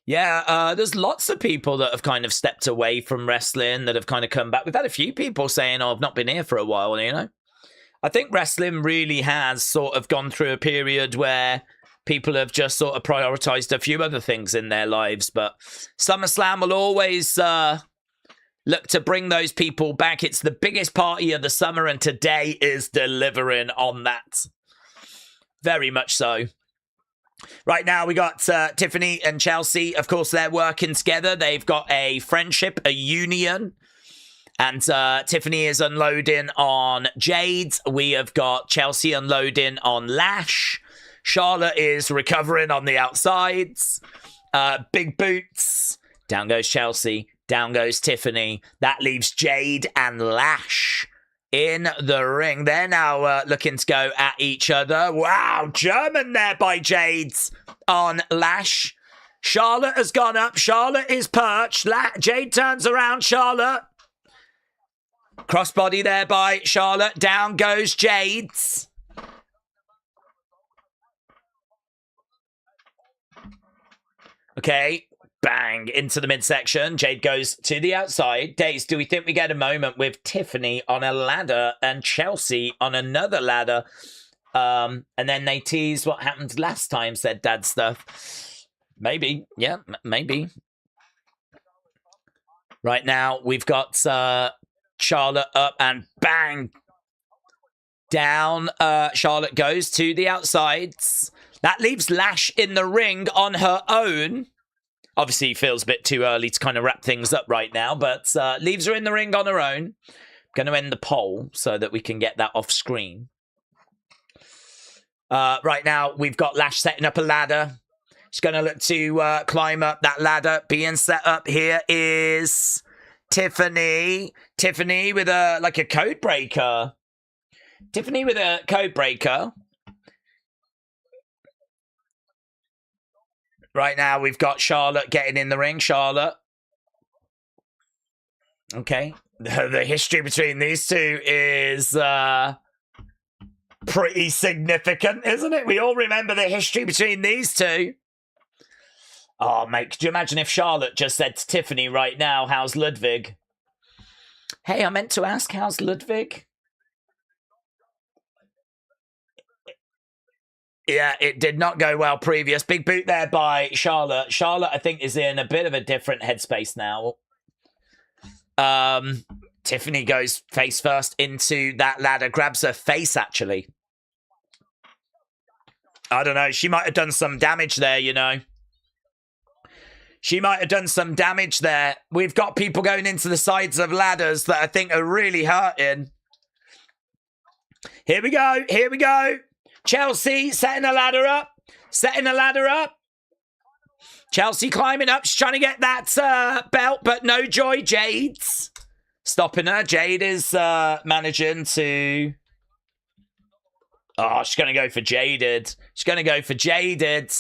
Yeah, there's lots of people that have kind of stepped away from wrestling that have kind of come back. We've had a few people saying, oh, I've not been here for a while, you know? I think wrestling really has sort of gone through a period where people have just sort of prioritized a few other things in their lives. But SummerSlam will always look to bring those people back. It's the biggest party of the summer, and today is delivering on that. Very much so. Right now, we got Tiffany and Chelsea. Of course, they're working together. They've got a friendship, a union. And Tiffany is unloading on Jade. We have got Chelsea unloading on Lash. Charlotte is recovering on the outsides. Big boots. Down goes Chelsea. Down goes Tiffany. That leaves Jade and Lash in the ring. They're now looking to go at each other. Wow, German there by Jade on Lash. Charlotte has gone up. Charlotte is perched. Jade turns around. Charlotte. Crossbody there by Charlotte. Down goes Jade. Okay. Bang. Into the midsection. Jade goes to the outside. Daze, do we think we get a moment with Tiffany on a ladder and Chelsea on another ladder? And then they tease what happened last time, said Dad Stuff. Maybe. Yeah, maybe. Right now, we've got Charlotte up and bang. Down Charlotte goes to the outsides. That leaves Lash in the ring on her own. Obviously, feels a bit too early to kind of wrap things up right now, but leaves her in the ring on her own. Going to end the poll so that we can get that off screen. Right now, we've got Lash setting up a ladder. She's going to look to climb up that ladder. Being set up here is Tiffany. Tiffany with a code breaker. Tiffany with a code breaker. Right now, we've got Charlotte getting in the ring. Charlotte. Okay. The history between these two is pretty significant, isn't it? We all remember the history between these two. Oh, mate, could you imagine if Charlotte just said to Tiffany right now, how's Ludwig? Hey, I meant to ask, how's Ludwig? Yeah, it did not go well previous. Big boot there by Charlotte. Charlotte, I think, is in a bit of a different headspace now. Tiffany goes face first into that ladder. Grabs her face, actually. I don't know. She might have done some damage there, you know. She might have done some damage there. We've got people going into the sides of ladders that I think are really hurting. Here we go. Here we go. Chelsea setting a ladder up. Setting a ladder up. Chelsea climbing up. She's trying to get that belt, but no joy. Jade's stopping her. Jade is managing to... Oh, she's going to go for Jaded. She's going to go for Jaded.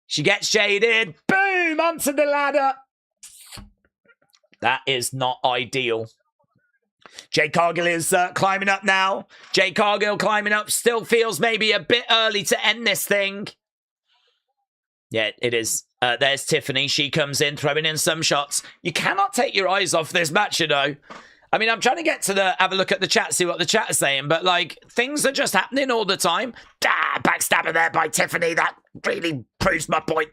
She gets Jaded. Boom! Onto the ladder. That is not ideal. Jade Cargill is climbing up now. Jade Cargill climbing up. Still feels maybe a bit early to end this thing. Yeah, it is. There's Tiffany. She comes in, throwing in some shots. You cannot take your eyes off this match, you know. I mean, I'm trying to get to have a look at the chat, see what the chat is saying, but, like, things are just happening all the time. Backstabber there by Tiffany. That really proves my point.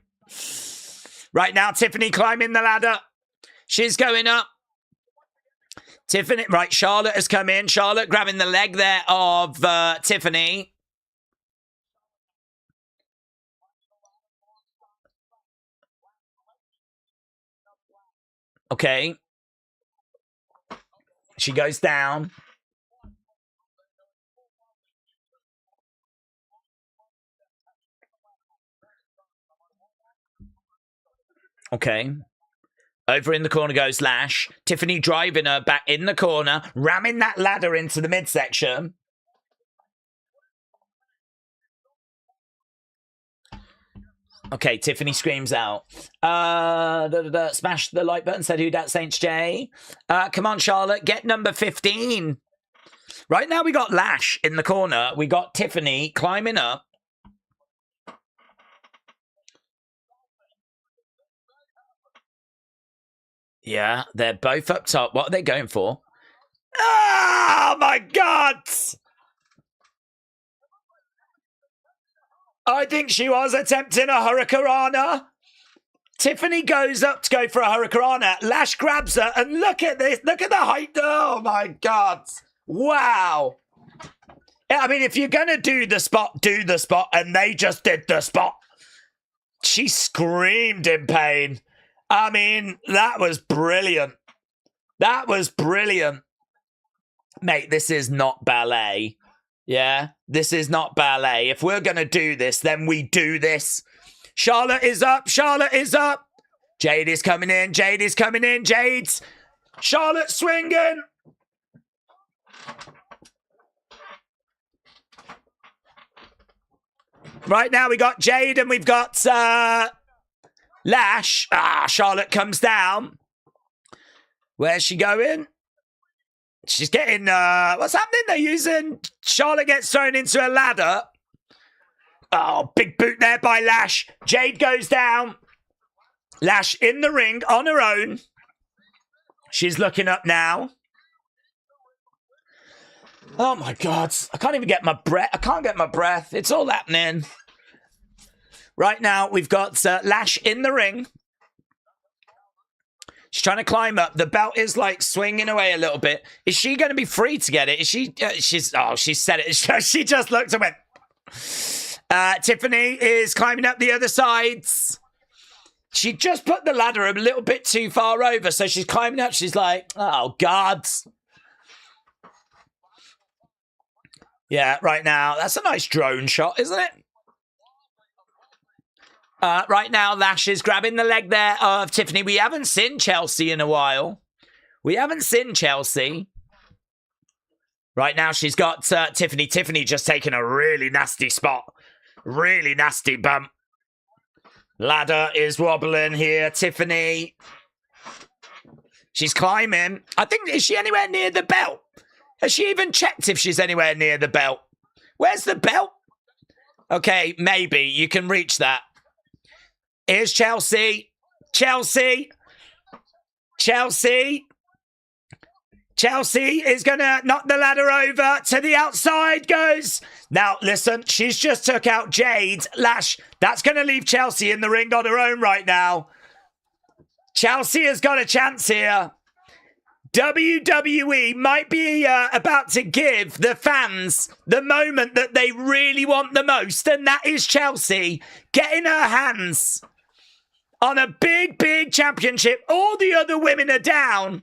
Right now, Tiffany climbing the ladder. She's going up. Tiffany, right, Charlotte has come in. Charlotte grabbing the leg there of Tiffany. Okay. She goes down. Okay. Over in the corner goes Lash. Tiffany driving her back in the corner, ramming that ladder into the midsection. Okay, Tiffany screams out. Smash the like button, said who dat Saints J. Come on, Charlotte, get number 15. Right now we got Lash in the corner. We got Tiffany climbing up. Yeah, they're both up top. What are they going for? Oh, my God! I think she was attempting a hurricanrana. Tiffany goes up to go for a hurricanrana. Lash grabs her, and look at this. Look at the height. Oh, my God. Wow. I mean, if you're going to do the spot, do the spot, and they just did the spot. She screamed in pain. I mean, that was brilliant. That was brilliant. Mate, this is not ballet. Yeah, this is not ballet. If we're going to do this, then we do this. Charlotte is up. Charlotte is up. Jade is coming in. Jade is coming in. Jade's. Charlotte swinging. Right now we got Jade and we've got Lash. Charlotte comes down. Where's she going? She's getting, what's happening? They're using, Charlotte gets thrown into a ladder. Oh, big boot there by Lash. Jade goes down. Lash in the ring on her own. She's looking up now. Oh my God. I can't even get my breath. I can't get my breath. It's all happening. Right now, we've got Lash in the ring. She's trying to climb up. The belt is like swinging away a little bit. Is she going to be free to get it? Is she? She said it. She just looked and went. Tiffany is climbing up the other sides. She just put the ladder a little bit too far over. So she's climbing up. She's like, oh, God. Yeah, right now. That's a nice drone shot, isn't it? Right now, Lash is grabbing the leg there of Tiffany. We haven't seen Chelsea in a while. We haven't seen Chelsea. Right now, she's got Tiffany. Tiffany just taking a really nasty spot. Really nasty bump. Ladder is wobbling here. Tiffany. She's climbing. I think, is she anywhere near the belt? Has she even checked if she's anywhere near the belt? Where's the belt? Okay, maybe. You can reach that. Here's Chelsea. Chelsea. Chelsea. Chelsea is going to knock the ladder over. To the outside goes. Now, listen, she's just took out Jade. Lash, that's going to leave Chelsea in the ring on her own right now. Chelsea has got a chance here. WWE might be about to give the fans the moment that they really want the most, and that is Chelsea getting her hands on a big, big championship. All the other women are down.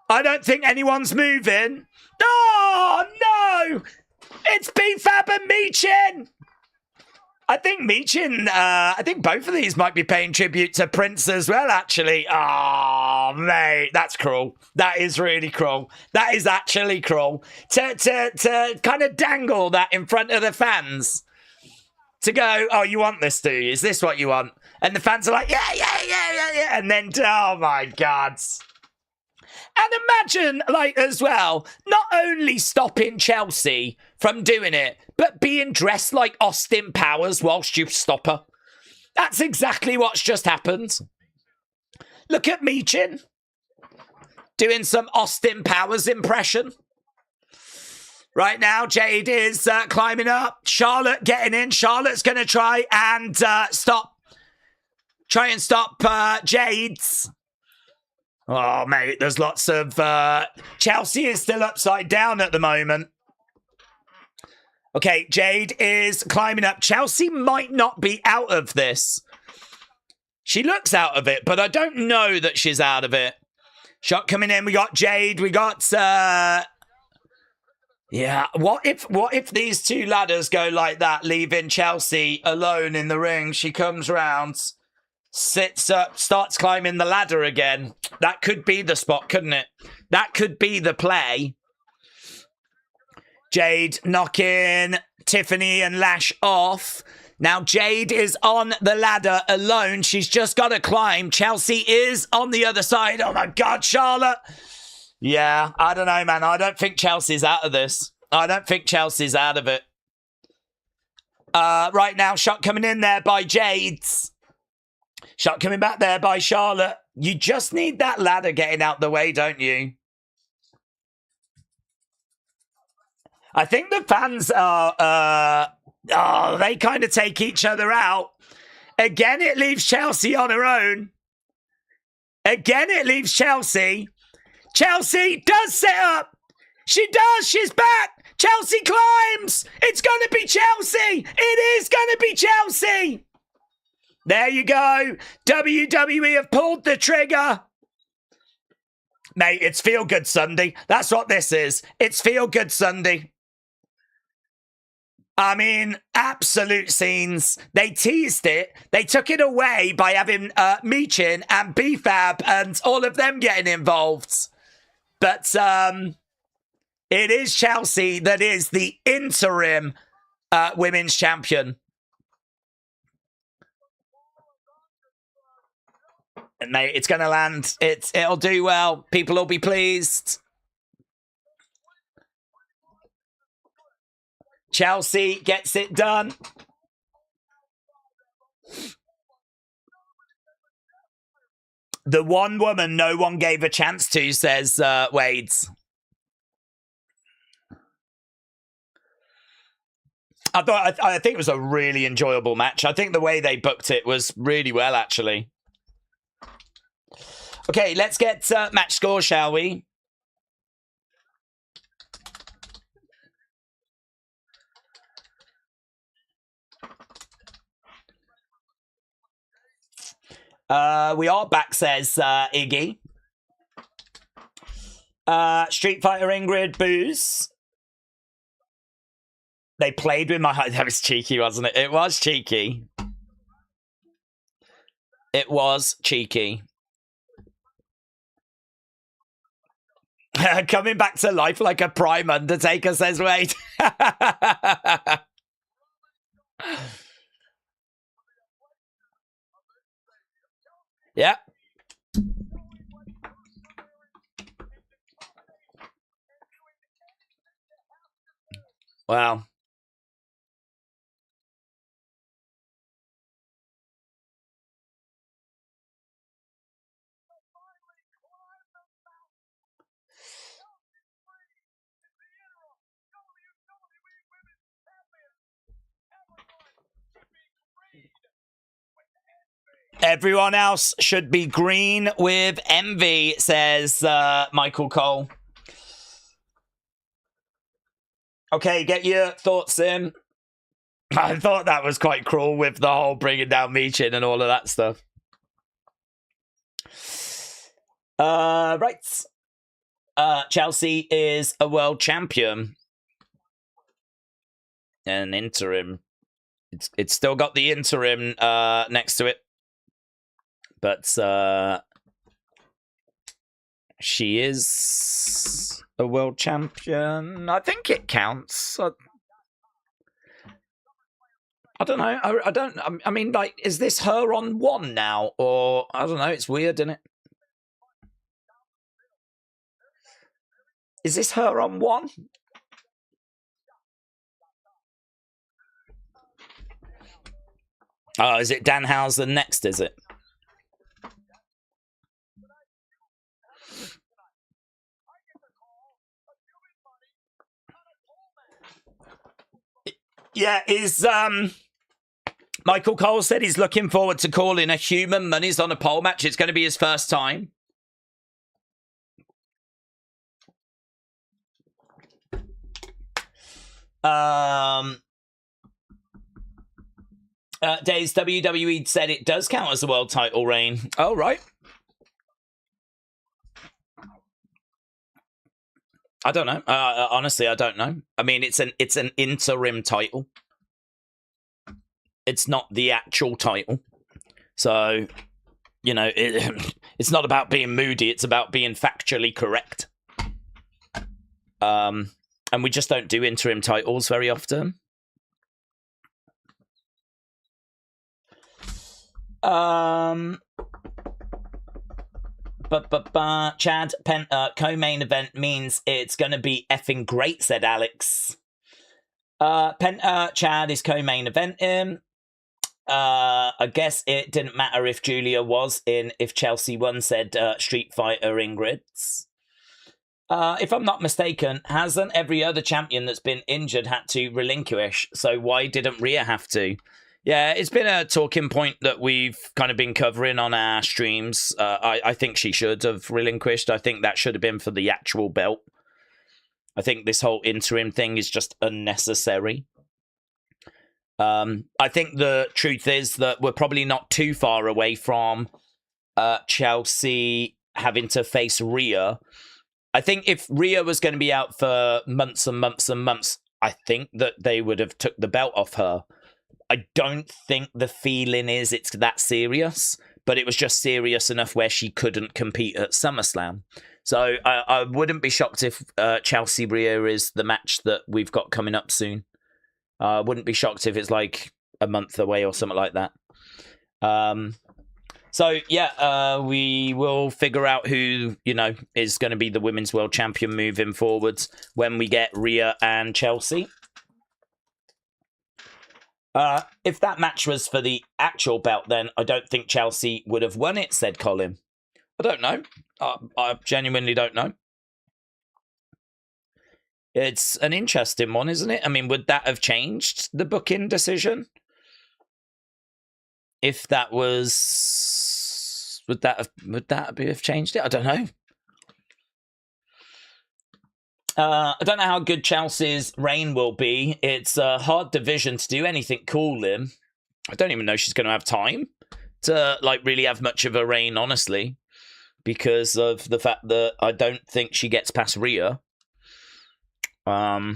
I don't think anyone's moving. Oh, no! It's B-Fab and Michin! I think both of these might be paying tribute to Prince as well, actually. Oh, mate, that's cruel. That is really cruel. That is actually cruel. To kind of dangle that in front of the fans. To go, oh, you want this, do you? Is this what you want? And the fans are like, yeah. And then, oh, my God. And imagine, like, as well, not only stopping Chelsea from doing it, but being dressed like Austin Powers whilst you stop her. That's exactly what's just happened. Look at Michin doing some Austin Powers impression. Right now, Jade is climbing up. Charlotte getting in. Charlotte's going to try and stop Jade's. Oh, mate, there's lots of... Chelsea is still upside down at the moment. Okay, Jade is climbing up. Chelsea might not be out of this. She looks out of it, but I don't know that she's out of it. Shot coming in. We got Jade. We got... Yeah, what if these two ladders go like that, leaving Chelsea alone in the ring? She comes round... sits up, starts climbing the ladder again. That could be the spot, couldn't it? That could be the play. Jade knocking Tiffany and Lash off. Now Jade is on the ladder alone. She's just got to climb. Chelsea is on the other side. Oh my God, Charlotte. Yeah, I don't know, man. I don't think Chelsea's out of this. I don't think Chelsea's out of it. Right now, shot coming in there by Jade's. Shot coming back there by Charlotte. You just need that ladder getting out the way, don't you? I think the fans are... they kind of take each other out. Again, it leaves Chelsea on her own. Again, it leaves Chelsea. Chelsea does set up. She does. She's back. Chelsea climbs. It's going to be Chelsea. It is going to be Chelsea. There you go. WWE have pulled the trigger. Mate, it's Feel Good Sunday. That's what this is. It's Feel Good Sunday. I mean, absolute scenes. They teased it. They took it away by having Michin and B-Fab and all of them getting involved. But it is Chelsea that is the interim women's champion. And mate, it's going to land. It'll do well. People will be pleased. Chelsea gets it done. The one woman no one gave a chance to, says Wades. I think it was a really enjoyable match. I think the way they booked it was really well, actually. Okay, let's get match score, shall we? We are back, says Iggy. Street Fighter Ingrid boos. They played with my heart. That was cheeky, wasn't it? It was cheeky. It was cheeky. Coming back to life like a prime Undertaker, says Wade. Yeah. Wow. Everyone else should be green with envy, says Michael Cole. Okay, get your thoughts in. I thought that was quite cruel with the whole bringing down Michin and all of that stuff. Right. Chelsea is a world champion. An interim. It's still got the interim next to it. But she is a world champion. I think it counts. I don't know. I mean, like, is this her on 1 now? Or, I don't know. It's weird, isn't it? Is this her on 1? Oh, is it Danhausen next, is it? Yeah, Michael Cole said he's looking forward to calling a human monies on a pole match. It's going to be his first time. Days WWE said it does count as a world title reign. Oh, right. I don't know. Honestly, I don't know. I mean, it's an interim title. It's not the actual title. So, you know, it's not about being moody. It's about being factually correct. And we just don't do interim titles very often. Chad, co-main event means it's going to be effing great, said Alex. Chad is co-main eventing. I guess it didn't matter if Julia was in, if Chelsea won, said Street Fighter Ingrid's. If I'm not mistaken, hasn't every other champion that's been injured had to relinquish? So why didn't Rhea have to? Yeah, it's been a talking point that we've kind of been covering on our streams. I think she should have relinquished. I think that should have been for the actual belt. I think this whole interim thing is just unnecessary. I think the truth is that we're probably not too far away from Chelsea having to face Rhea. I think if Rhea was going to be out for months and months and months, I think that they would have took the belt off her. I don't think the feeling is it's that serious, but it was just serious enough where she couldn't compete at SummerSlam. So I wouldn't be shocked if Chelsea Rhea is the match that we've got coming up soon. I wouldn't be shocked if it's like a month away or something like that. So, yeah, we will figure out who, you know, is going to be the Women's World Champion moving forwards when we get Rhea and Chelsea. If that match was for the actual belt, then I don't think Chelsea would have won it, said Colin. I don't know. I genuinely don't know. It's an interesting one, isn't it? I mean, would that have changed the booking decision? If that was... Would that have changed it? I don't know. I don't know how good Chelsea's reign will be. It's a hard division to do anything cool in. I don't even know she's going to have time to like really have much of a reign, honestly, because of the fact that I don't think she gets past Rhea. I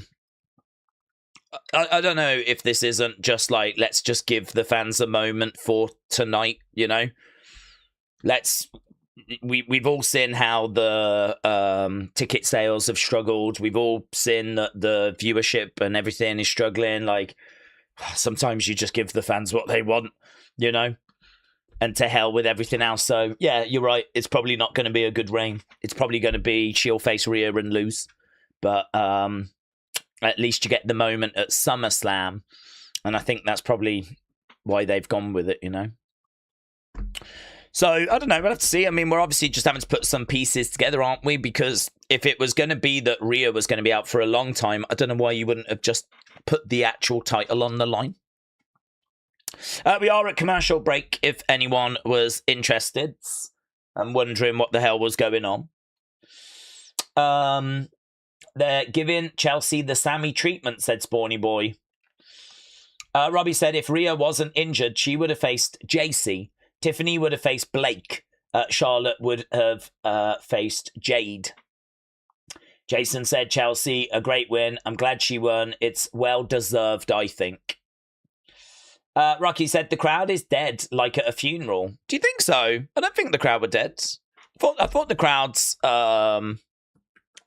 don't know if this isn't just like, let's just give the fans a moment for tonight, you know? We've all seen how the ticket sales have struggled. We've all seen that the viewership and everything is struggling. Like, sometimes you just give the fans what they want, you know? And to hell with everything else. So, yeah, you're right. It's probably not going to be a good reign. It's probably going to be she'll face Rhea and lose. But at least you get the moment at SummerSlam. And I think that's probably why they've gone with it, you know? So, I don't know, we'll have to see. I mean, we're obviously just having to put some pieces together, aren't we? Because if it was going to be that Rhea was going to be out for a long time, I don't know why you wouldn't have just put the actual title on the line. We are at commercial break, if anyone was interested and wondering what the hell was going on. They're giving Chelsea the Sammy treatment, said Spawny Boy. Robbie said if Rhea wasn't injured, she would have faced JC. Tiffany would have faced Blake. Charlotte would have faced Jade. Jason said Chelsea, a great win. I'm glad she won. It's well deserved, I think. Rocky said the crowd is dead, like at a funeral. Do you think so? I don't think the crowd were dead. I thought the crowds. I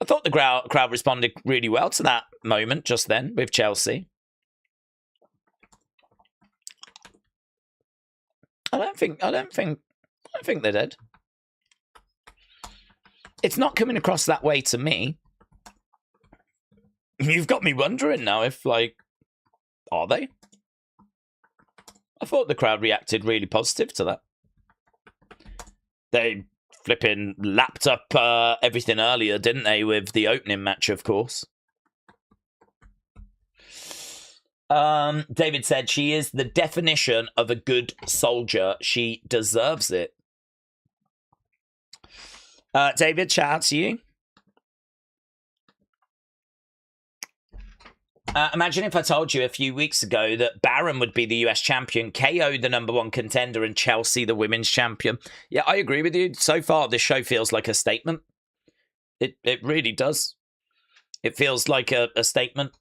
thought the crowd responded really well to that moment just then with Chelsea. I don't think they're dead. It's not coming across that way to me. You've got me wondering now if, like, are they? I thought the crowd reacted really positive to that. They flipping lapped up everything earlier, didn't they, with the opening match, of course. David said, she is the definition of a good soldier. She deserves it. David, shout out to you. Imagine if I told you a few weeks ago that Baron would be the US champion, KO the #1 contender, and Chelsea the women's champion. Yeah, I agree with you. So far, this show feels like a statement. It really does. It feels like a statement.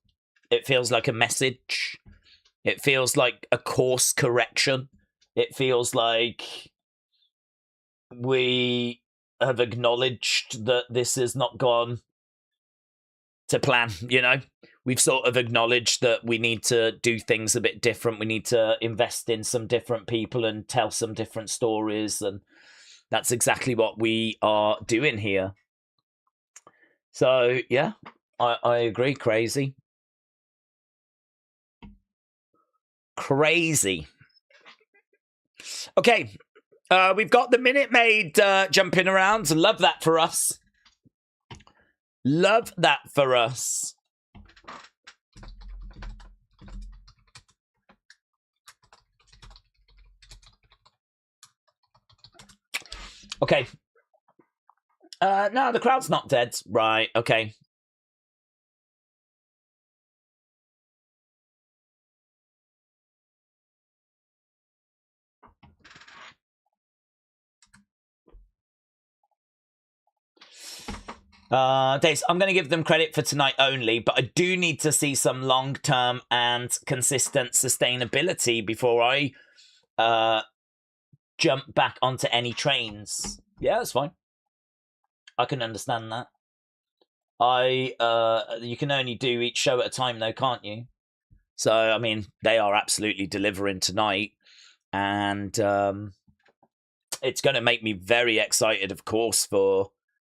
It feels like a message. It feels like a course correction. It feels like we have acknowledged that this has not gone to plan, you know? We've sort of acknowledged that we need to do things a bit different. We need to invest in some different people and tell some different stories. And that's exactly what we are doing here. So, yeah, I agree. Crazy. Crazy. Okay. We've got the Minute Maid jumping around. Love that for us. Love that for us. Okay. No, the crowd's not dead. Right, okay. Dace, I'm going to give them credit for tonight only, but I do need to see some long-term and consistent sustainability before I jump back onto any trains. Yeah, that's fine. I can understand that. You can only do each show at a time though, can't you? So, I mean, they are absolutely delivering tonight. And it's going to make me very excited, of course, for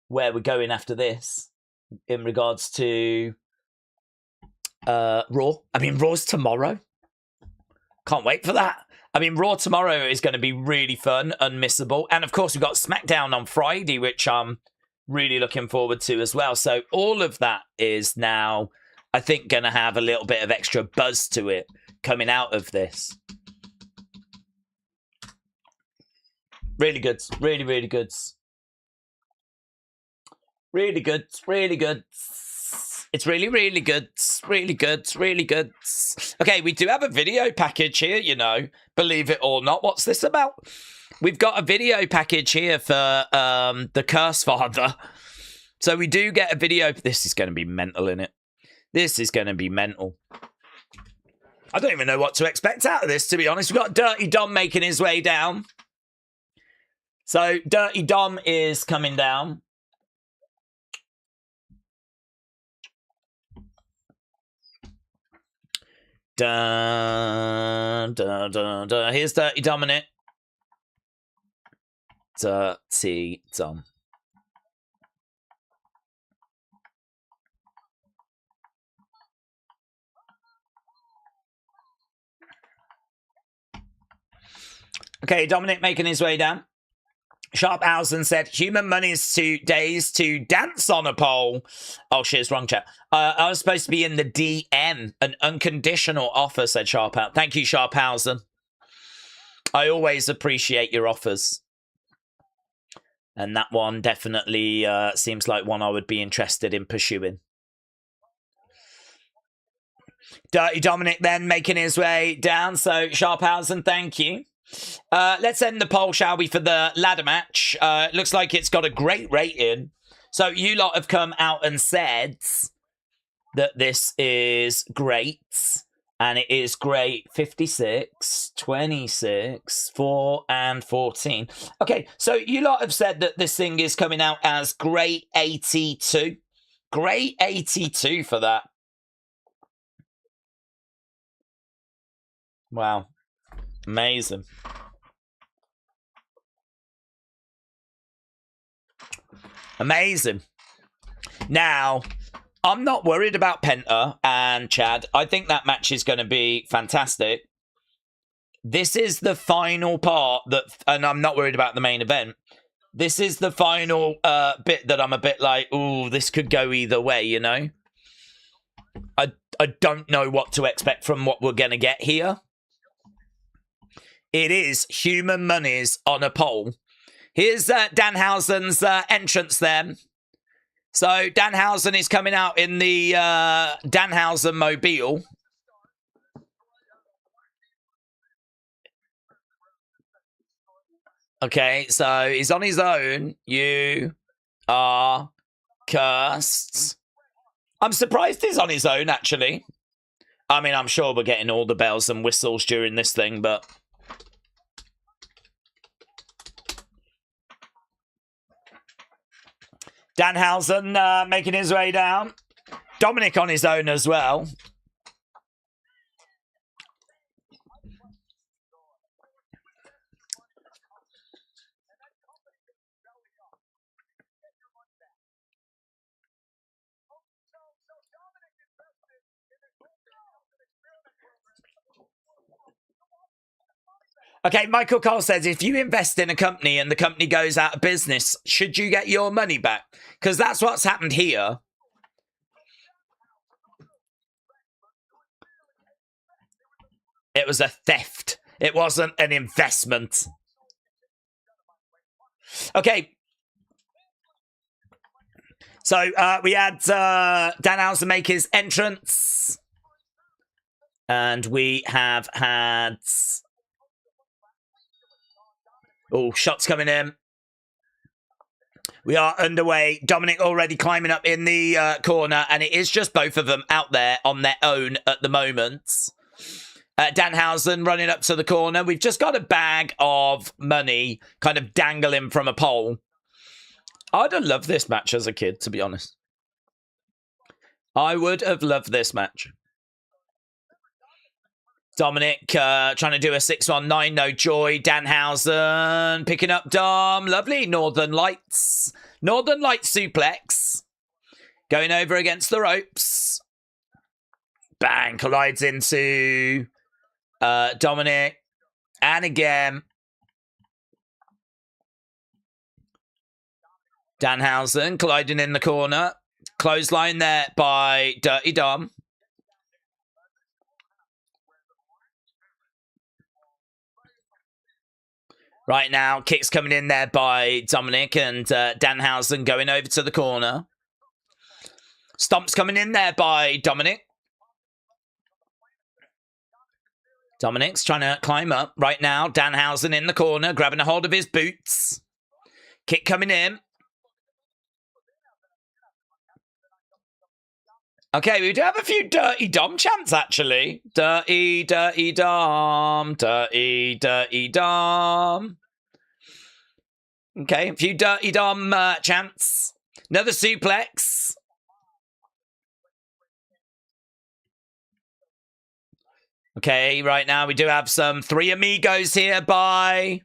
where we're going after this in regards to Raw. I mean, Raw's tomorrow. Can't wait for that. I mean, Raw tomorrow is going to be really fun, unmissable. And, of course, we've got SmackDown on Friday, which I'm really looking forward to as well. So all of that is now, I think, going to have a little bit of extra buzz to it coming out of this. Really good. Really, really good. Really good. Really good. It's really, really good. Really good. Really good. Okay, we do have a video package here, you know. Believe it or not. What's this about? We've got a video package here for the Curse Father. So we do get a video. This is going to be mental, innit? This is going to be mental. I don't even know what to expect out of this, to be honest. We've got Dirty Dom making his way down. So Dirty Dom is coming down. Dun, dun, dun, dun. Here's Dirty Dominic. Dirty Dom. Okay, Dominic making his way down. Sharphausen said, human money's 2 days to dance on a pole. Oh, shit, it's wrong chat. I was supposed to be in the DM. An unconditional offer, said Sharphausen. Thank you, Sharphausen. I always appreciate your offers. And that one definitely seems like one I would be interested in pursuing. Dirty Dominic then making his way down. So, Sharphausen, thank you. Let's end the poll, shall we, for the ladder match. Looks like it's got a great rating. So you lot have come out and said that this is great. And it is great 56, 26, 4, and 14. Okay, so you lot have said that this thing is coming out as great 82. Great 82 for that. Wow. Amazing. Amazing. Now, I'm not worried about Penta and Chad. I think that match is going to be fantastic. This is the final part that, and I'm not worried about the main event. This is the final bit that I'm a bit like, ooh, this could go either way, you know? I don't know what to expect from what we're going to get here. It is human monies on a pole. Here's Danhausen's entrance then. So Danhausen is coming out in the Danhausen mobile. Okay, so he's on his own. You are cursed. I'm surprised he's on his own, actually. I mean, I'm sure we're getting all the bells and whistles during this thing, but... Danhausen making his way down. Dominic on his own as well. Okay, Michael Cole says, if you invest in a company and the company goes out of business, should you get your money back? Because that's what's happened here. It was a theft. It wasn't an investment. Okay. So we had Danhausen make his entrance. And we have had... Oh, shots coming in. We are underway. Dominic already climbing up in the corner, and it is just both of them out there on their own at the moment. Danhausen running up to the corner. We've just got a bag of money kind of dangling from a pole. I'd have loved this match as a kid, to be honest. I would have loved this match. Dominic trying to do a 619, no joy. Danhausen picking up Dom. Lovely. Northern Lights. Northern Lights suplex. Going over against the ropes. Bang. Collides into Dominic. And again. Danhausen colliding in the corner. Clothesline there by Dirty Dom. Right now, kicks coming in there by Dominic and Danhausen going over to the corner. Stomps coming in there by Dominic. Dominic's trying to climb up right now. Danhausen in the corner, grabbing a hold of his boots. Kick coming in. Okay, we do have a few Dirty Dom chants, actually. Dirty, Dirty Dom. Dirty, Dirty Dom. Okay, a few Dirty Dom chants. Another suplex. Okay, right now we do have some Three Amigos here by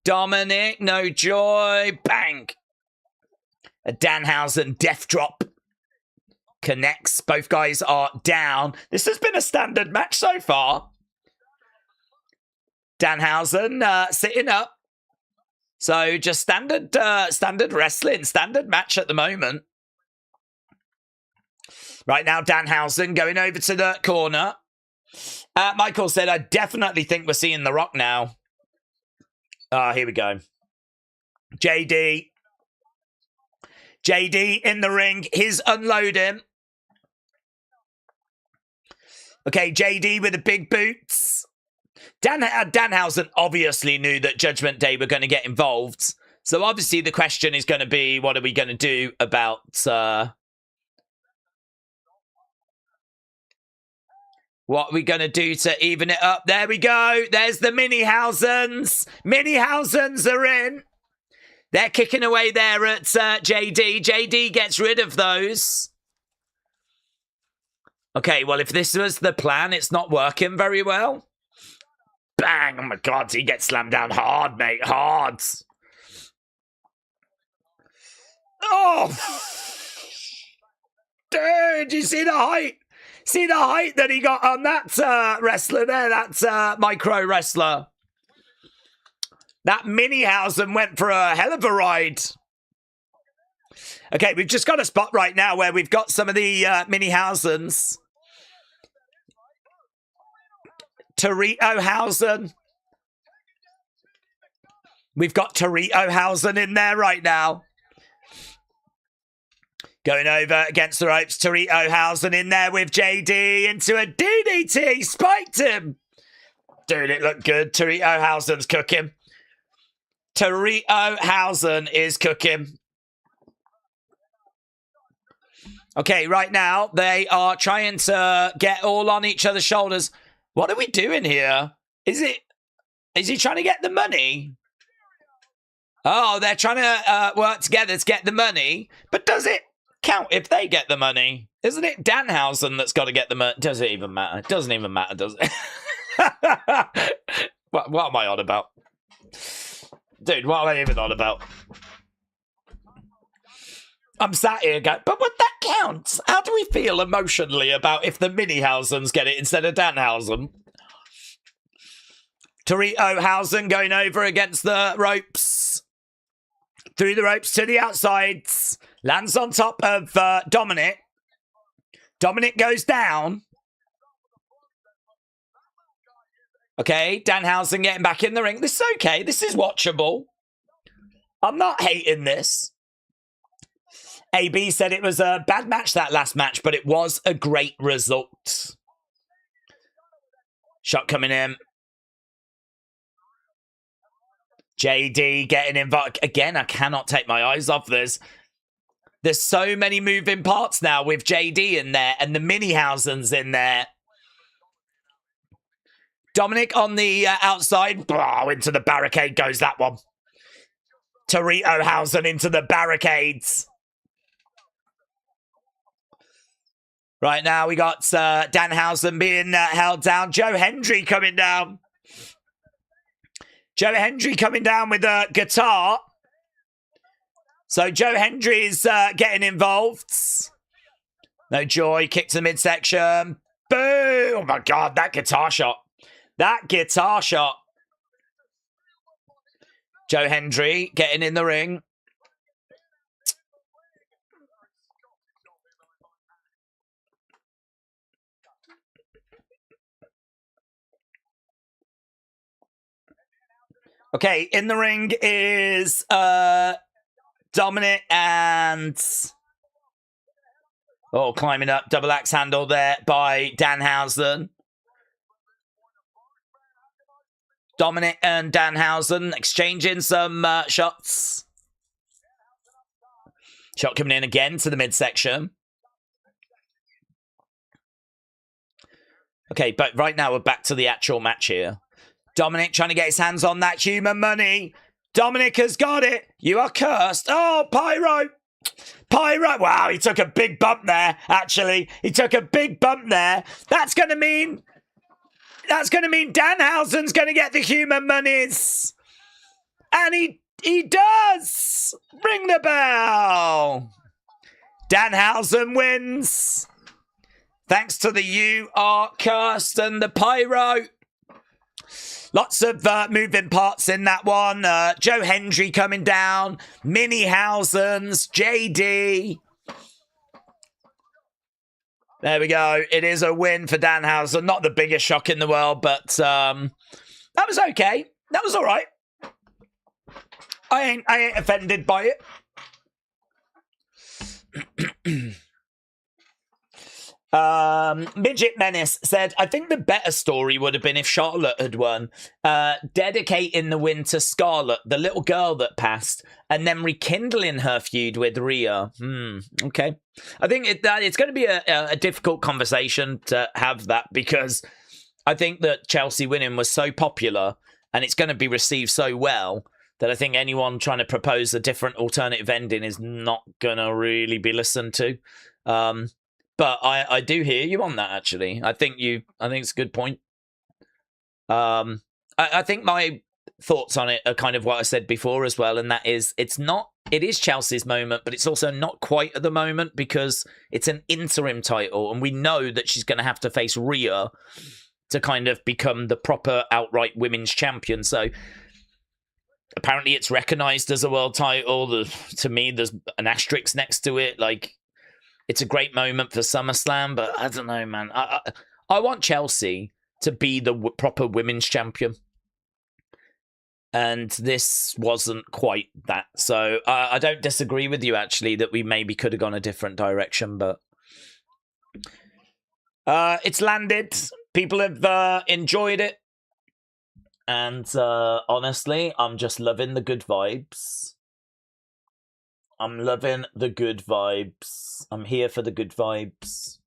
Dominic. No joy. Bang. A Danhausen death drop. Connects. Both guys are down. This has been a standard match so far. Danhausen sitting up. So just standard wrestling, standard match at the moment. Right now, Danhausen going over to the corner. Michael said, I definitely think we're seeing The Rock now. Here we go. JD. JD in the ring. He's unloading. Okay, JD with the big boots. Danhausen obviously knew that Judgment Day were going to get involved. So obviously the question is going to be, what are we going to do about... what are we going to do to even it up? There we go. There's the Mini-Housens. Mini-Housens are in. They're kicking away there at JD. JD gets rid of those. Okay, well, if this was the plan, it's not working very well. Bang! Oh my God, he gets slammed down hard, mate. Hard. Oh! Dude, you see the height? See the height that he got on that wrestler there? That micro wrestler. That Mini-Hausen went for a hell of a ride. Okay, we've just got a spot right now where we've got some of the Mini-Hausens. Torito Hausen. We've got Torito Hausen in there right now. Going over against the ropes. Torito Hausen in there with JD into a DDT. Spiked him. Dude, it looked good. Torito Hausen's cooking. Torito Hausen is cooking. Okay, right now they are trying to get all on each other's shoulders. What are we doing here? Is he trying to get the money? Oh, they're trying to work together to get the money. But does it count if they get the money? Isn't it Danhausen that's got to get the money? Does it even matter? It doesn't even matter, does it? What am I on about? Dude, what am I even on about? I'm sat here going, but would that count? How do we feel emotionally about if the Mini-Hausens get it instead of Danhausen? Torito Hausen going over against the ropes. Through the ropes to the outsides. Lands on top of Dominic. Dominic goes down. Okay, Danhausen getting back in the ring. This is okay. This is watchable. I'm not hating this. AB said it was a bad match, that last match, but it was a great result. Shot coming in. JD getting involved. Again, I cannot take my eyes off this. There's so many moving parts now with JD in there and the Mini-Hausens in there. Dominic on the outside. Oh, into the barricade goes that one. Torito Hausen into the barricades. Right now, we got Danhausen being held down. Joe Hendry coming down. Joe Hendry coming down with a guitar. So Joe Hendry's getting involved. No joy. Kick to the midsection. Boom. Oh, my God. That guitar shot. That guitar shot. Joe Hendry getting in the ring. Okay, in the ring is Dominic and... oh, climbing up. Double axe handle there by Danhausen. Dominic and Danhausen exchanging some shots. Shot coming in again to the midsection. Okay, but right now we're back to the actual match here. Dominic trying to get his hands on that human money. Dominic has got it. You are cursed. Oh, Pyro. Pyro. Wow, he took a big bump there, actually. He took a big bump there. That's going to mean Danhausen's going to get the human monies. And he does. Ring the bell. Danhausen wins. Thanks to the You Are Cursed and the Pyro. Lots of moving parts in that one. Joe Hendry coming down. Mini-Hausens. JD. There we go. It is a win for Danhausen. Not the biggest shock in the world, but that was okay. That was all right. I ain't offended by it. Midget Menace said, I think the better story would have been if Charlotte had won, dedicating the win to Scarlett, the little girl that passed, and then rekindling her feud with Rhea. Okay. I think it's going to be a difficult conversation to have that, because I think that Chelsea winning was so popular and it's going to be received so well that I think anyone trying to propose a different alternative ending is not going to really be listened to. But I do hear you on that, actually. I think it's a good point. I think my thoughts on it are kind of what I said before as well, and that is it is Chelsea's moment, but it's also not quite at the moment because it's an interim title, and we know that she's going to have to face Rhea to kind of become the proper outright women's champion. So apparently it's recognized as a world title. To me, there's an asterisk next to it. Like, it's a great moment for SummerSlam, but I don't know, man. I want Chelsea to be the proper women's champion. And this wasn't quite that. So I don't disagree with you, actually, that we maybe could have gone a different direction, but it's landed. People have enjoyed it. And honestly, I'm just loving the good vibes. I'm loving the good vibes. I'm here for the good vibes.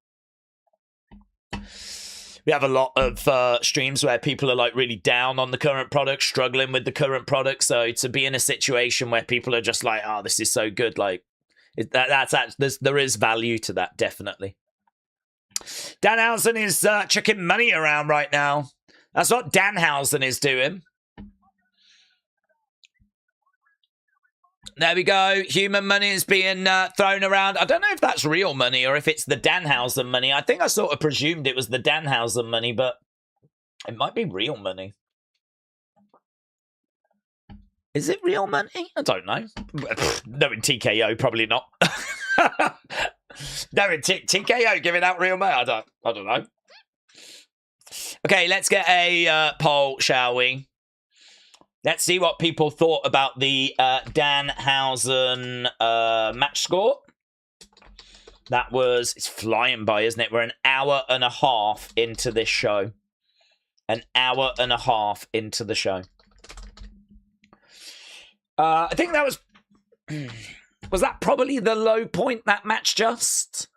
We have a lot of streams where people are like really down on the current product, struggling with the current product. So to be in a situation where people are just like, "Oh, this is so good," like there is value to that, definitely. Danhausen is chucking money around right now. That's what Danhausen is doing. There we go. Human money is being thrown around. I don't know if that's real money or if it's the Danhausen money. I think I sort of presumed it was the Danhausen money, but it might be real money. Is it real money? I don't know. Knowing TKO, probably not. Knowing TKO giving out real money, I don't know. Okay, let's get a poll, shall we? Let's see what people thought about the Danhausen match score. It's flying by, isn't it? We're an hour and a half into this show. An hour and a half into the show. I think that was... Was that probably the low point, that match just?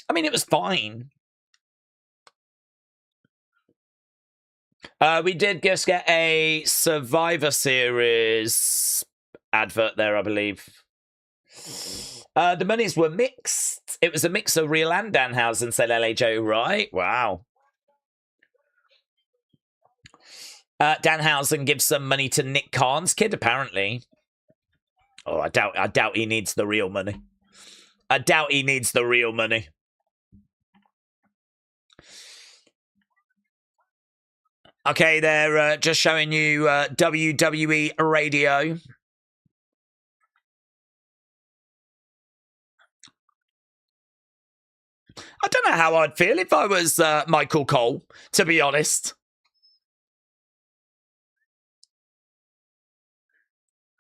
I mean, it was fine. We did just get a Survivor Series advert there, I believe. The monies were mixed. It was a mix of real and Danhausen, said LHO, right? Wow. Danhausen gives some money to Nick Khan's kid, apparently. Oh, I doubt he needs the real money. I doubt he needs the real money. Okay, they're just showing you WWE Radio. I don't know how I'd feel if I was Michael Cole, to be honest.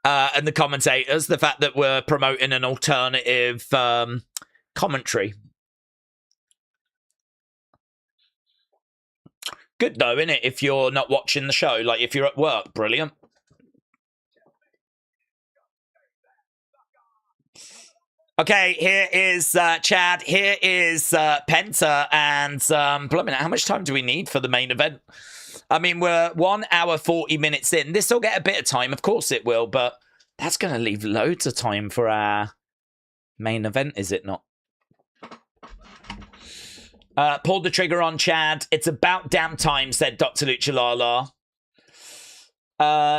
And the commentators, the fact that we're promoting an alternative commentary. Good though, innit? If you're not watching the show, like if you're at work, brilliant. Okay, here is Chad. Here is Penta, and blimey, how much time do we need for the main event? I mean, we're 1 hour 40 minutes in. This will get a bit of time, of course it will, but that's going to leave loads of time for our main event, is it not? Pulled the trigger on Chad. It's about damn time, said Dr. Luchalala.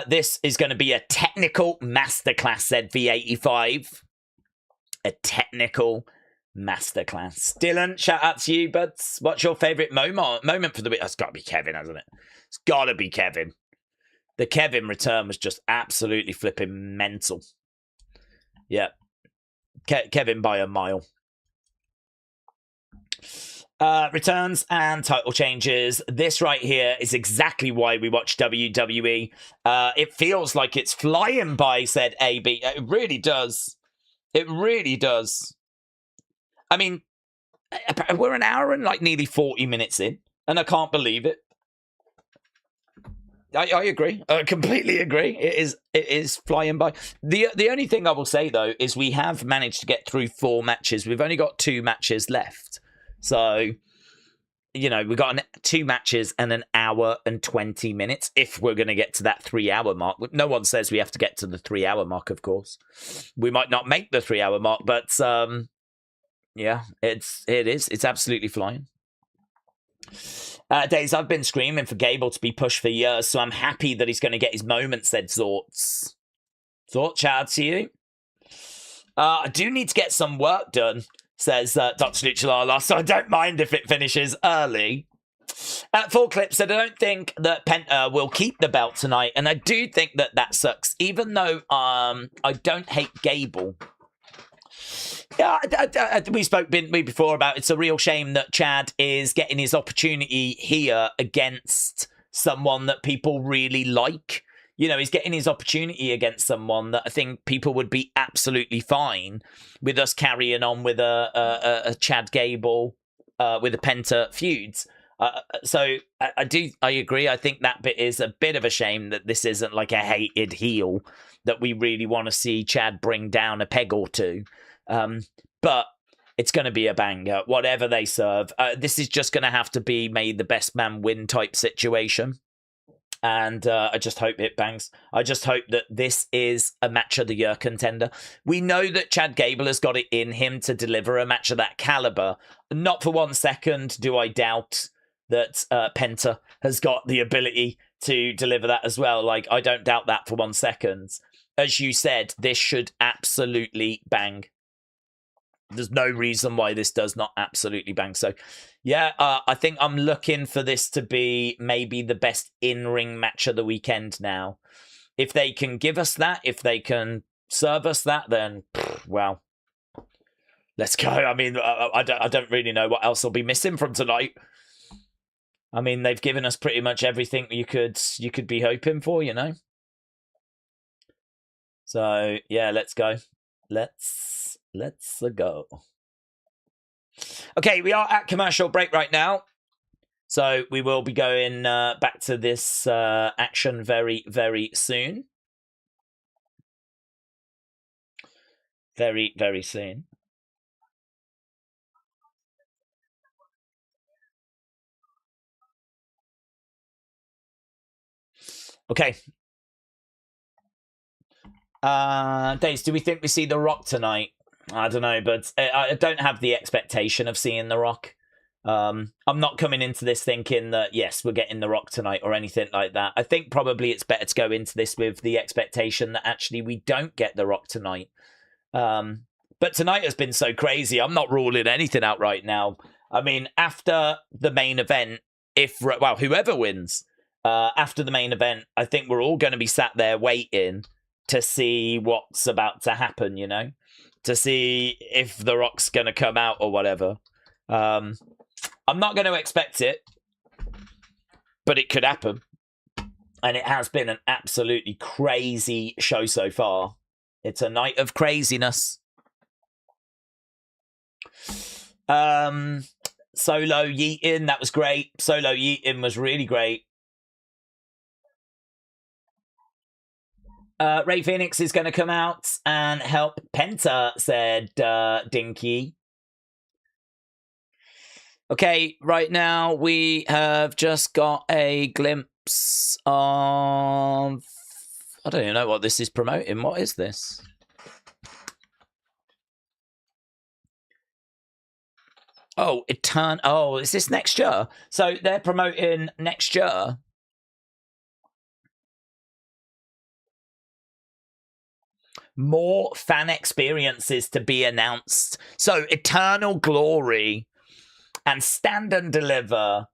This is going to be a technical masterclass, said V85. A technical masterclass. Dylan, shout out to you, buds. What's your favourite moment for the week? That's got to be Kevin, hasn't it? It's got to be Kevin. The Kevin return was just absolutely flipping mental. Yeah. Kevin by a mile. Returns and title changes. This right here is exactly why we watch WWE. It feels like it's flying by, said AB. It really does. It really does. I mean, We're an hour and like nearly 40 minutes in, and I can't believe it. I agree. I completely agree. It is flying by. The only thing I will say, though, is we have managed to get through 4 matches. We've only got 2 matches left. So, you know, we've got 2 matches and an hour and 20 minutes if we're going to get to that 3-hour mark. No one says we have to get to the 3-hour mark, of course. We might not make the 3-hour mark, but yeah, it is. It's absolutely flying. Days, I've been screaming for Gable to be pushed for years, so I'm happy that he's going to get his moment, said Thoughts. Thought, Chad, to you? I do need to get some work done, says Dr. Luchalala, so I don't mind if it finishes early. Full Clip said, I don't think that Penta will keep the belt tonight, and I do think that sucks, even though I don't hate Gable. Yeah, we spoke, didn't we, before about it's a real shame that Chad is getting his opportunity here against someone that people really like. You know, he's getting his opportunity against someone that I think people would be absolutely fine with us carrying on with a Chad Gable with a Penta feuds. So I agree. I think that bit is a bit of a shame that this isn't like a hated heel that we really want to see Chad bring down a peg or two. But it's going to be a banger, whatever they serve. This is just going to have to be made the best man win type situation. And I just hope it bangs. I just hope that this is a match of the year contender. We know that Chad Gable has got it in him to deliver a match of that caliber. Not for 1 second do I doubt that Penta has got the ability to deliver that as well. Like, I don't doubt that for 1 second. As you said, this should absolutely bang. There's no reason why this does not absolutely bang. So, yeah, I think I'm looking for this to be maybe the best in-ring match of the weekend now. If they can give us that, if they can serve us that, then, well, let's go. I mean, I don't really know what else will be missing from tonight. I mean, they've given us pretty much everything you could be hoping for, you know? So, yeah, let's go. Let's go. Okay, we are at commercial break right now. So we will be going back to this action very, very soon. Very, very soon. Okay. Days, do we think we see The Rock tonight? I don't know, but I don't have the expectation of seeing The Rock. I'm not coming into this thinking that, yes, we're getting The Rock tonight or anything like that. I think probably it's better to go into this with the expectation that actually we don't get The Rock tonight. But tonight has been so crazy, I'm not ruling anything out right now. I mean, after the main event, whoever wins, after the main event, I think we're all going to be sat there waiting to see what's about to happen, you know? To see if The Rock's going to come out or whatever. I'm not going to expect it, but it could happen. And it has been an absolutely crazy show so far. It's a night of craziness. Solo yeeting, that was great. Solo yeeting was really great. Ray Phoenix is going to come out and help Penta, said Dinky. Okay, right now we have just got a glimpse of... I don't even know what this is promoting. What is this? Oh, Oh, is this next year? So they're promoting next year. More fan experiences to be announced. So Eternal Glory and Stand and Deliver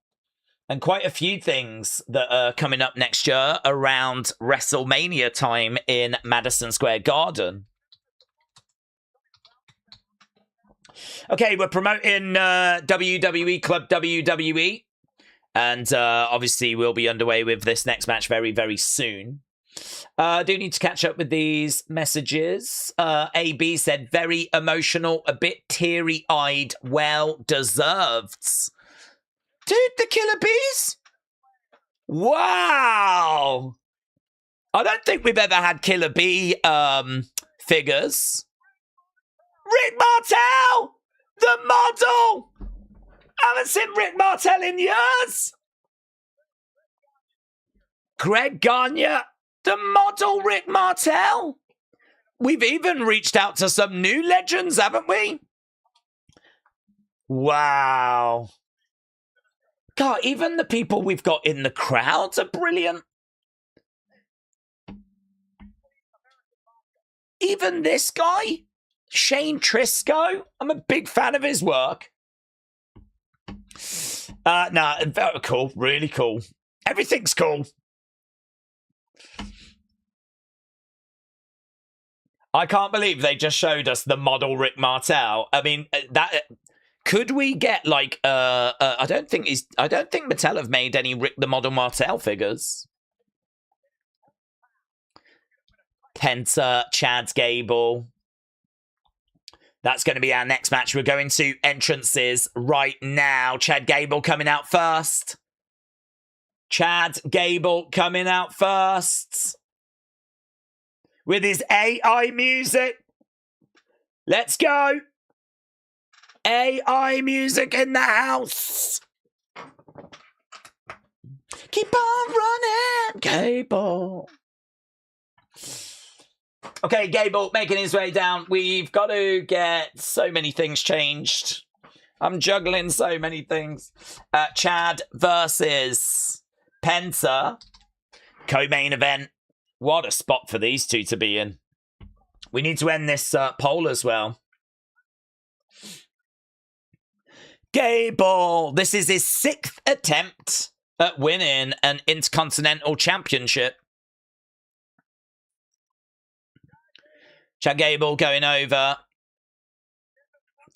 and quite a few things that are coming up next year around WrestleMania time in Madison Square Garden. Okay, we're promoting WWE Club WWE. And obviously we'll be underway with this next match very, very soon. Do need to catch up with these messages. AB said, very emotional, a bit teary-eyed, well deserved. Dude, the Killer Bees? Wow! I don't think we've ever had Killer Bee figures. Rick Martel! The model! I haven't seen Rick Martel in years! Greg Gagne, the model Rick Martel? We've even reached out to some new legends, haven't we? Wow. God, even the people we've got in the crowds are brilliant. Even this guy, Shane Trisco, I'm a big fan of his work. Very cool, really cool. Everything's cool. I can't believe they just showed us the model Rick Martel. I mean, that could we get like I don't think Mattel have made any Rick the Model Martel figures. Penta, Chad Gable. That's going to be our next match. We're going to entrances right now. Chad Gable coming out first. Chad Gable coming out first. With his AI music. Let's go. AI music in the house. Keep on running, Gable. Okay, Gable making his way down. We've got to get so many things changed. I'm juggling so many things. Chad versus Penta. Co-main event. What a spot for these two to be in. We need to end this poll as well. Gable. This is his 6th attempt at winning an Intercontinental Championship. Chad Gable going over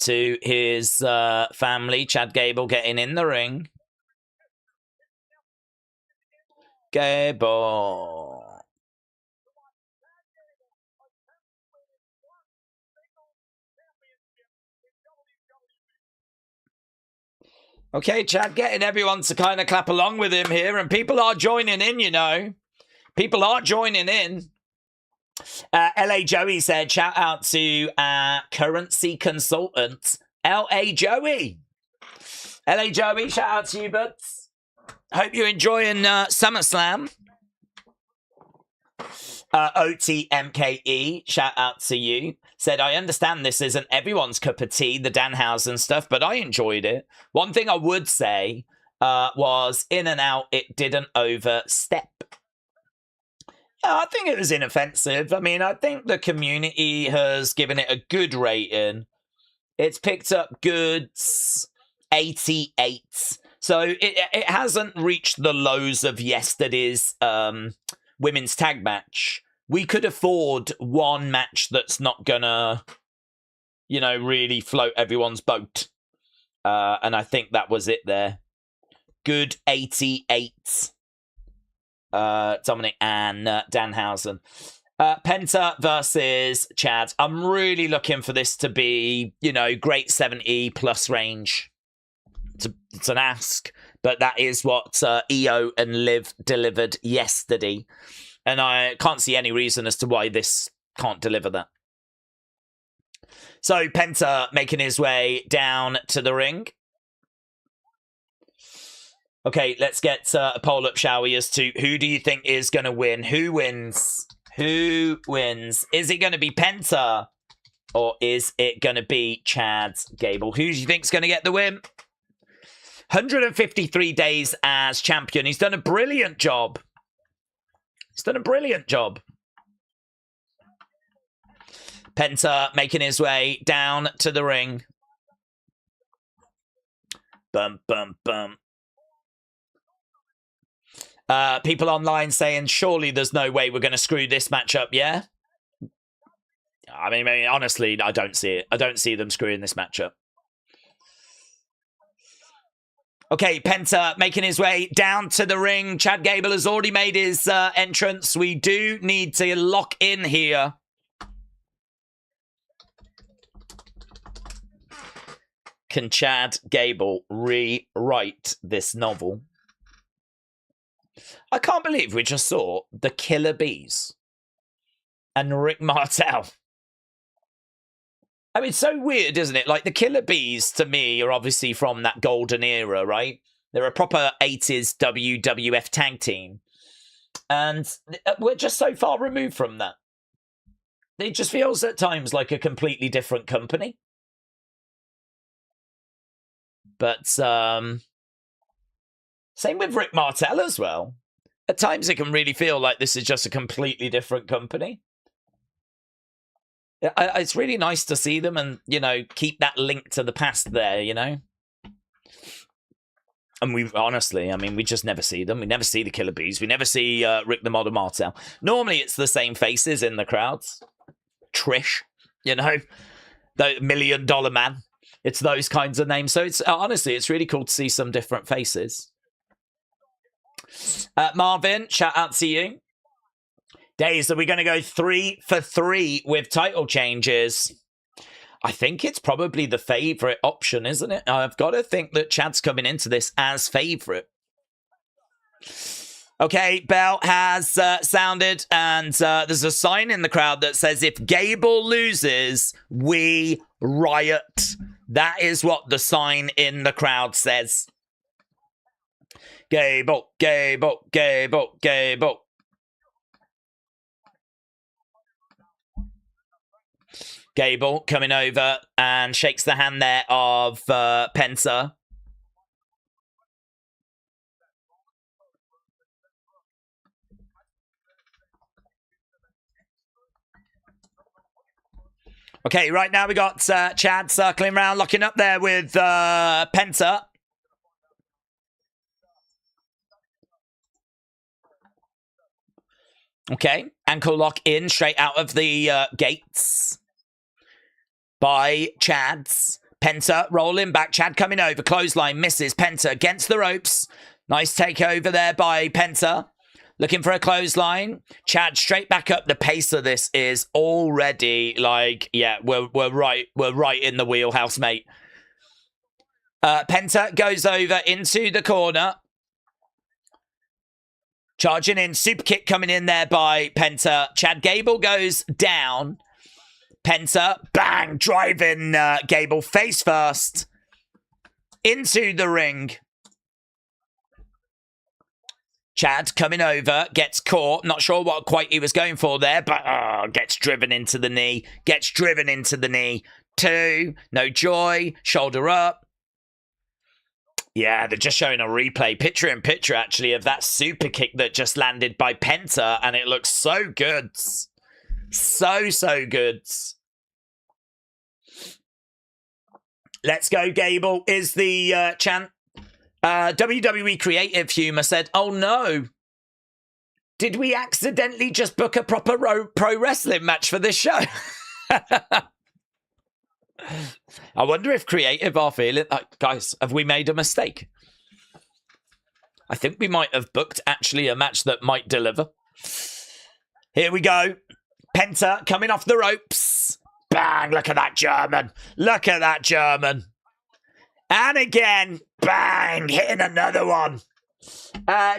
to his family. Chad Gable getting in the ring. Gable. Okay, Chad getting everyone to kind of clap along with him here, and people are joining in, you know. People are joining in. LA Joey said, shout out to our currency consultant, LA Joey. LA Joey, shout out to you, buds. Hope you're enjoying SummerSlam. OTMKE, shout out to you. Said, I understand this isn't everyone's cup of tea, the Danhausen stuff, but I enjoyed it. One thing I would say was in and out, it didn't overstep. I think it was inoffensive. I mean, I think the community has given it a good rating. It's picked up goods, 88. So it hasn't reached the lows of yesterday's women's tag match. We could afford one match that's not gonna, you know, really float everyone's boat. And I think that was it there. Good 88. Dominic and Danhausen. Penta versus Chad. I'm really looking for this to be, you know, great 70 plus range. It's an ask, but that is what EO and Liv delivered yesterday. And I can't see any reason as to why this can't deliver that. So Penta making his way down to the ring. Okay, let's get a poll up, shall we, as to who do you think is going to win? Who wins? Who wins? Is it going to be Penta or is it going to be Chad Gable? Who do you think is going to get the win? 153 days as champion. He's done a brilliant job. He's done a brilliant job. Penta making his way down to the ring. Bum, bum, bum. People online saying, surely there's no way we're going to screw this match up, yeah? I mean, honestly, I don't see it. I don't see them screwing this match up. Okay, Penta making his way down to the ring. Chad Gable has already made his entrance. We do need to lock in here. Can Chad Gable rewrite this novel? I can't believe we just saw the Killer Bees and Rick Martel. I mean, it's so weird, isn't it? Like, the Killer Bees, to me, are obviously from that golden era, right? They're a proper 80s WWF tag team. And we're just so far removed from that. It just feels at times like a completely different company. But, same with Rick Martel as well. At times it can really feel like this is just a completely different company. It's really nice to see them and, you know, keep that link to the past there, you know? And we honestly, I mean, we just never see them. We never see the Killer Bees. We never see Rick the Model Martel. Normally it's the same faces in the crowds. Trish, you know? The $1 Million Man. It's those kinds of names. So it's honestly, it's really cool to see some different faces. Marvin, shout out to you. Days, are we going to go 3 for 3 with title changes? I think it's probably the favourite option, isn't it? I've got to think that Chad's coming into this as favourite. Okay, bell has sounded, and there's a sign in the crowd that says, if Gable loses, we riot. That is what the sign in the crowd says. Gable, Gable, Gable, Gable. Gable coming over and shakes the hand there of Penta. Okay, right now we got Chad circling around, locking up there with Penta. Okay, ankle lock in straight out of the gates by Chad's. Penta rolling back. Chad coming over. Clothesline misses. Penta against the ropes. Nice takeover there by Penta. Looking for a clothesline. Chad straight back up. The pace of this is already like, yeah, we're right. We're right in the wheelhouse, mate. Penta goes over into the corner. Charging in. Super kick coming in there by Penta. Chad Gable goes down. Penta, bang, driving Gable face first into the ring. Chad coming over, gets caught. Not sure what quite he was going for there, but gets driven into the knee. Gets driven into the knee. 2, no joy, shoulder up. Yeah, they're just showing a replay, picture in picture, actually, of that super kick that just landed by Penta, and it looks so good. So good. Let's go, Gable, is the chant. WWE Creative Humor said, oh no, did we accidentally just book a proper pro wrestling match for this show? I wonder if Creative are feeling like, guys, have we made a mistake? I think we might have booked actually a match that might deliver. Here we go. Penta coming off the ropes. Bang, look at that German. Look at that German. And again, bang, hitting another one.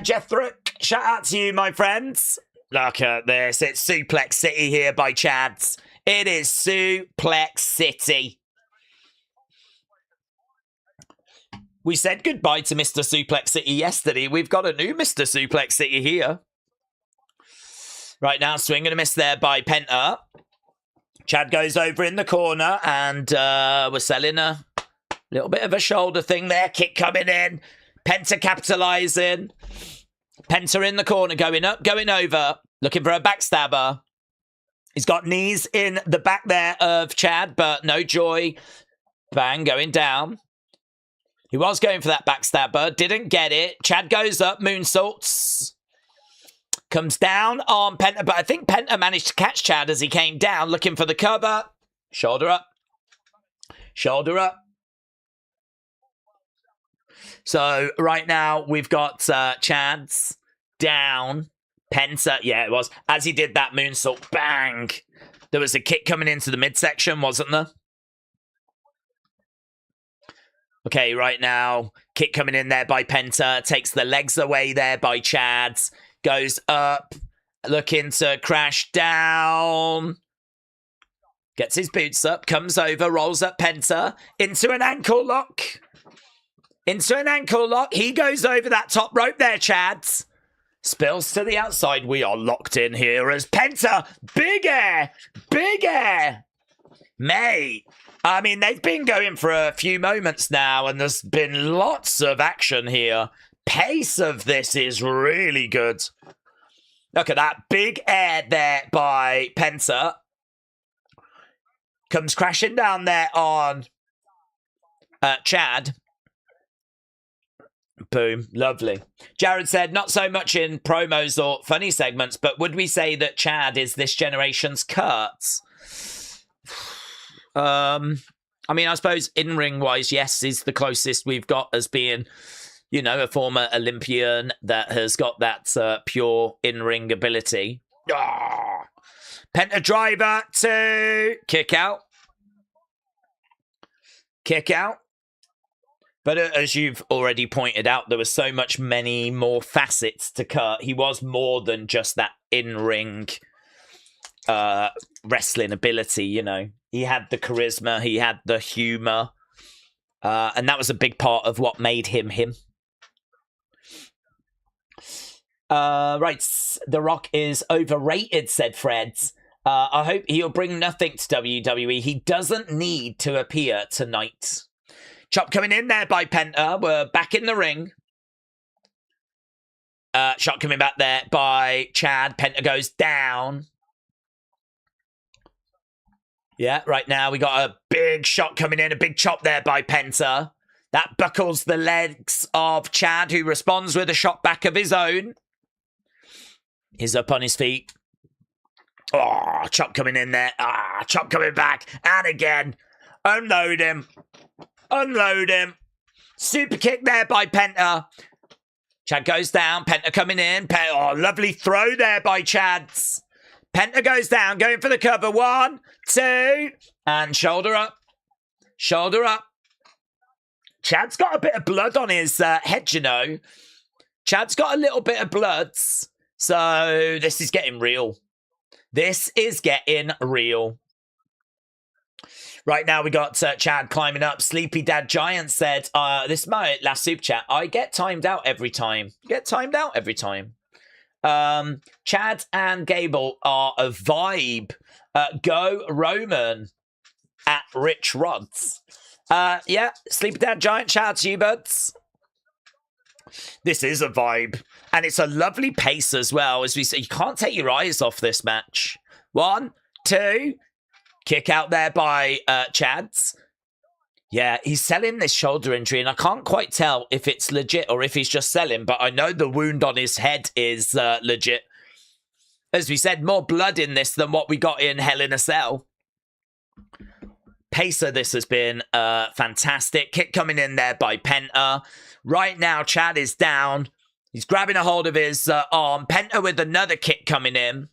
Jeff Throok, shout out to you, my friends. Look at this. It's Suplex City here by Chads. It is Suplex City. We said goodbye to Mr. Suplex City yesterday. We've got a new Mr. Suplex City here. Right now, swing and a miss there by Penta. Chad goes over in the corner, and we're selling a little bit of a shoulder thing there. Kick coming in. Penta capitalizing. Penta in the corner, going up, going over. Looking for a backstabber. He's got knees in the back there of Chad, but no joy. Bang, going down. He was going for that backstabber. Didn't get it. Chad goes up, moonsaults. Comes down on Penta, but I think Penta managed to catch Chad as he came down, looking for the cover. Shoulder up. Shoulder up. So right now we've got Chad's down. Penta, yeah, it was. As he did that moonsault, bang! There was a kick coming into the midsection, wasn't there? Okay, right now, kick coming in there by Penta, takes the legs away there by Chad, goes up, looking to crash down. Gets his boots up, comes over, rolls up Penta, into an ankle lock. Into an ankle lock. He goes over that top rope there, Chad. Spills to the outside. We are locked in here as Penta. Big air. Big air. Mate. I mean, they've been going for a few moments now, and there's been lots of action here. Pace of this is really good. Look at that. Big air there by Penta. Comes crashing down there on Chad. Boom. Lovely. Jared said, not so much in promos or funny segments, but would we say that Chad is this generation's Kurt? I mean, I suppose in-ring wise, yes, is the closest we've got as being, you know, a former Olympian that has got that pure in-ring ability. Oh! Penta driver to kick out. Kick out. But as you've already pointed out, there was so much many more facets to Kurt. He was more than just that in-ring wrestling ability, you know. He had the charisma, he had the humor, and that was a big part of what made him him. Right, The Rock is overrated, said Fred. I hope he'll bring nothing to WWE. He doesn't need to appear tonight. Chop coming in there by Penta. We're back in the ring. Shot coming back there by Chad. Penta goes down. Yeah, right now we got a big shot coming in. A big chop there by Penta. That buckles the legs of Chad, who responds with a shot back of his own. He's up on his feet. Oh, chop coming in there. Ah, chop coming back. And again. Unload him. Unload him. Super kick there by Penta. Chad goes down. Penta coming in. Oh, lovely throw there by Chad's. Penta goes down. Going for the cover. 1, 2. And shoulder up. Shoulder up. Chad's got a bit of blood on his head, you know. Chad's got a little bit of blood. So this is getting real. This is getting real. Right now we got Chad climbing up. Sleepy Dad Giant said, this is my last super chat. I get timed out every time. Get timed out every time. Chad and Gable are a vibe. Go Roman at Rich Rods. Yeah, Sleepy Dad Giant, shout out to you, buds. This is a vibe. And it's a lovely pace as well. As we say, you can't take your eyes off this match. 1, 2. Kick out there by Chad's. Yeah, he's selling this shoulder injury, and I can't quite tell if it's legit or if he's just selling, but I know the wound on his head is legit. As we said, more blood in this than what we got in Hell in a Cell. Pace of this has been fantastic. Kick coming in there by Penta. Right now, Chad is down. He's grabbing a hold of his arm. Penta with another kick coming in.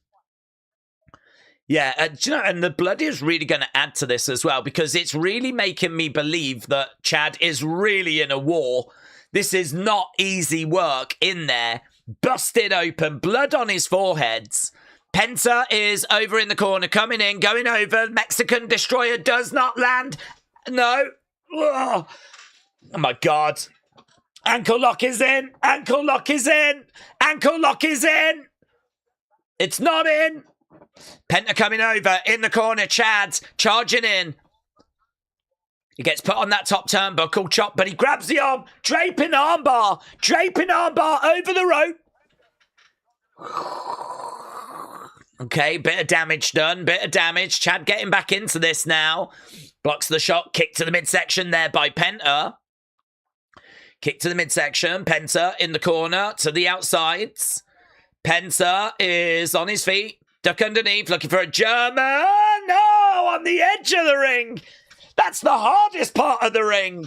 Yeah, you know, and the blood is really going to add to this as well, because it's really making me believe that Chad is really in a war. This is not easy work in there. Busted open, blood on his foreheads. Penta is over in the corner, coming in, going over. Mexican Destroyer does not land. No. Oh my God. Ankle lock is in. Ankle lock is in. Ankle lock is in. It's not in. Penta coming over in the corner. Chad's charging in. He gets put on that top turnbuckle chop, but he grabs the arm. Draping armbar. Draping armbar over the rope. Okay, bit of damage done. Bit of damage. Chad getting back into this now. Blocks the shot. Kick to the midsection there by Penta. Kick to the midsection. Penta in the corner to the outsides. Penta is on his feet. Duck underneath, looking for a German. No, on the edge of the ring. That's the hardest part of the ring.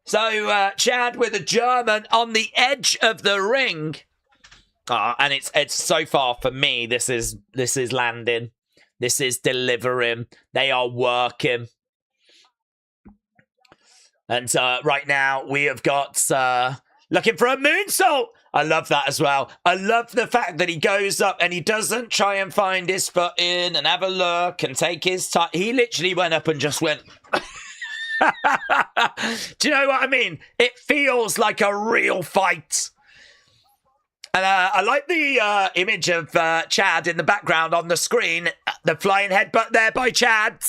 So Chad with a German on the edge of the ring. And it's so far for me, this is landing. This is delivering. They are working. And right now we have got looking for a moonsault. I love that as well. I love the fact that he goes up and he doesn't try and find his foot in and have a look and take his time. He literally went up and just went. Do you know what I mean? It feels like a real fight. And I like the image of Chad in the background on the screen. The flying headbutt there by Chad.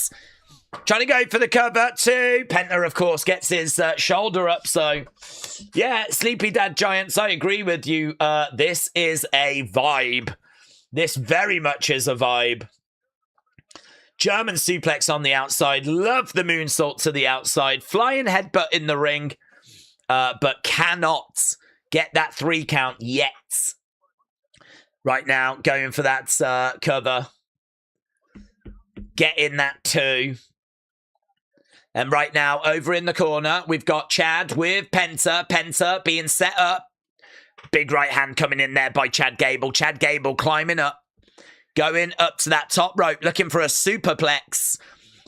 Trying to go for the cover too. Penta, of course, gets his shoulder up. So, yeah, Sleepy Dad Giants, I agree with you. This is a vibe. This very much is a vibe. German suplex on the outside. Love the moonsault to the outside. Flying headbutt in the ring. But cannot get that 3 count yet. Right now, going for that cover. Getting that 2. And right now, over in the corner, we've got Chad with Penta. Penta being set up. Big right hand coming in there by Chad Gable. Chad Gable climbing up. Going up to that top rope, looking for a superplex.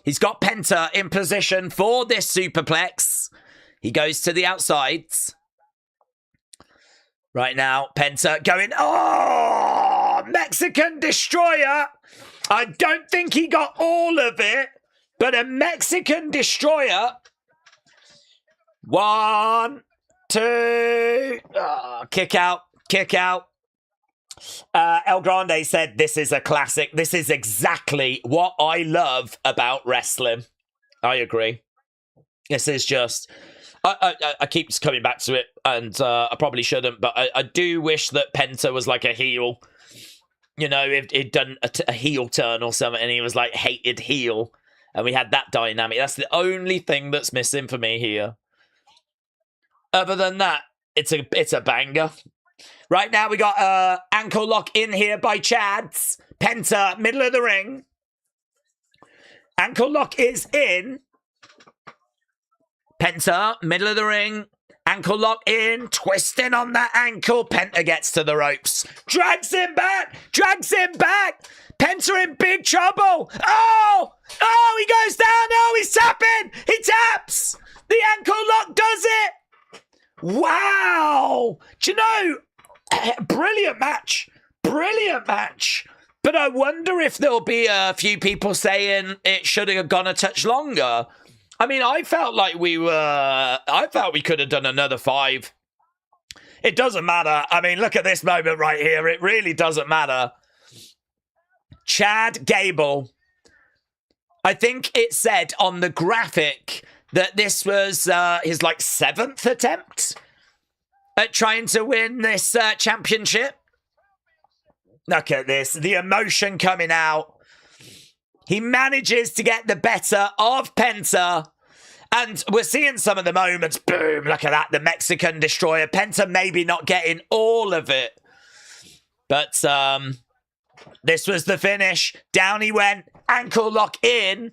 He's got Penta in position for this superplex. He goes to the outsides. Right now, Penta going, oh, Mexican Destroyer. I don't think he got all of it, but a Mexican Destroyer. 1, 2, kick out, kick out. El Grande said, this is a classic. This is exactly what I love about wrestling. I agree. This is just... I keep coming back to it, and I probably shouldn't, but I do wish that Penta was like a heel. You know, if he'd done a heel turn or something, and he was like hated heel, and we had that dynamic. That's the only thing that's missing for me here. Other than that, it's a banger. Right now, we got ankle lock in here by Chad's. Penta, middle of the ring. Ankle lock is in. Penta, middle of the ring. Ankle lock in. Twisting on that ankle. Penta gets to the ropes. Drags him back. Drags him back. Penta in big trouble. Oh! Oh, he goes down. Oh, he's tapping. He taps. The ankle lock does it. Wow. Do you know... Brilliant match. Brilliant match. But I wonder if there'll be a few people saying it should have gone a touch longer. I mean, I felt we could have done another 5. It doesn't matter. I mean, look at this moment right here. It really doesn't matter. Chad Gable. I think it said on the graphic that this was his 7th attempt at trying to win this championship. Look at this. The emotion coming out. He manages to get the better of Penta. And we're seeing some of the moments. Boom, look at that. The Mexican Destroyer. Penta maybe not getting all of it. But this was the finish. Down he went. Ankle lock in.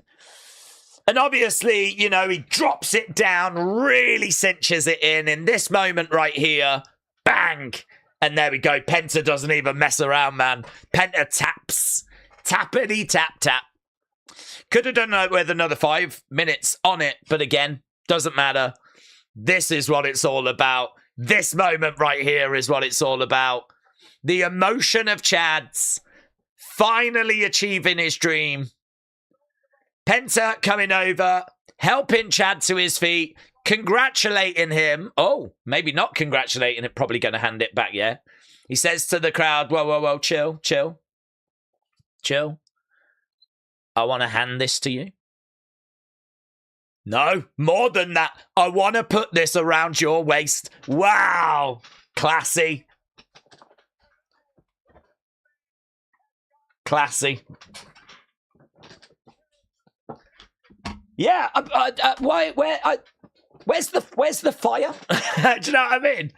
And obviously, you know, he drops it down, really cinches it in this moment right here. Bang! And there we go. Penta doesn't even mess around, man. Penta taps. Tappity tap tap. Could have done with another 5 minutes on it, but again, doesn't matter. This is what it's all about. This moment right here is what it's all about. The emotion of Chad's finally achieving his dream. Penta coming over, helping Chad to his feet, congratulating him. Oh, maybe not congratulating him, probably going to hand it back, yeah. He says to the crowd, whoa, whoa, whoa, chill, chill, chill. I want to hand this to you. No, more than that. I want to put this around your waist. Wow, classy. Classy. Yeah, where's the fire? Do you know what I mean?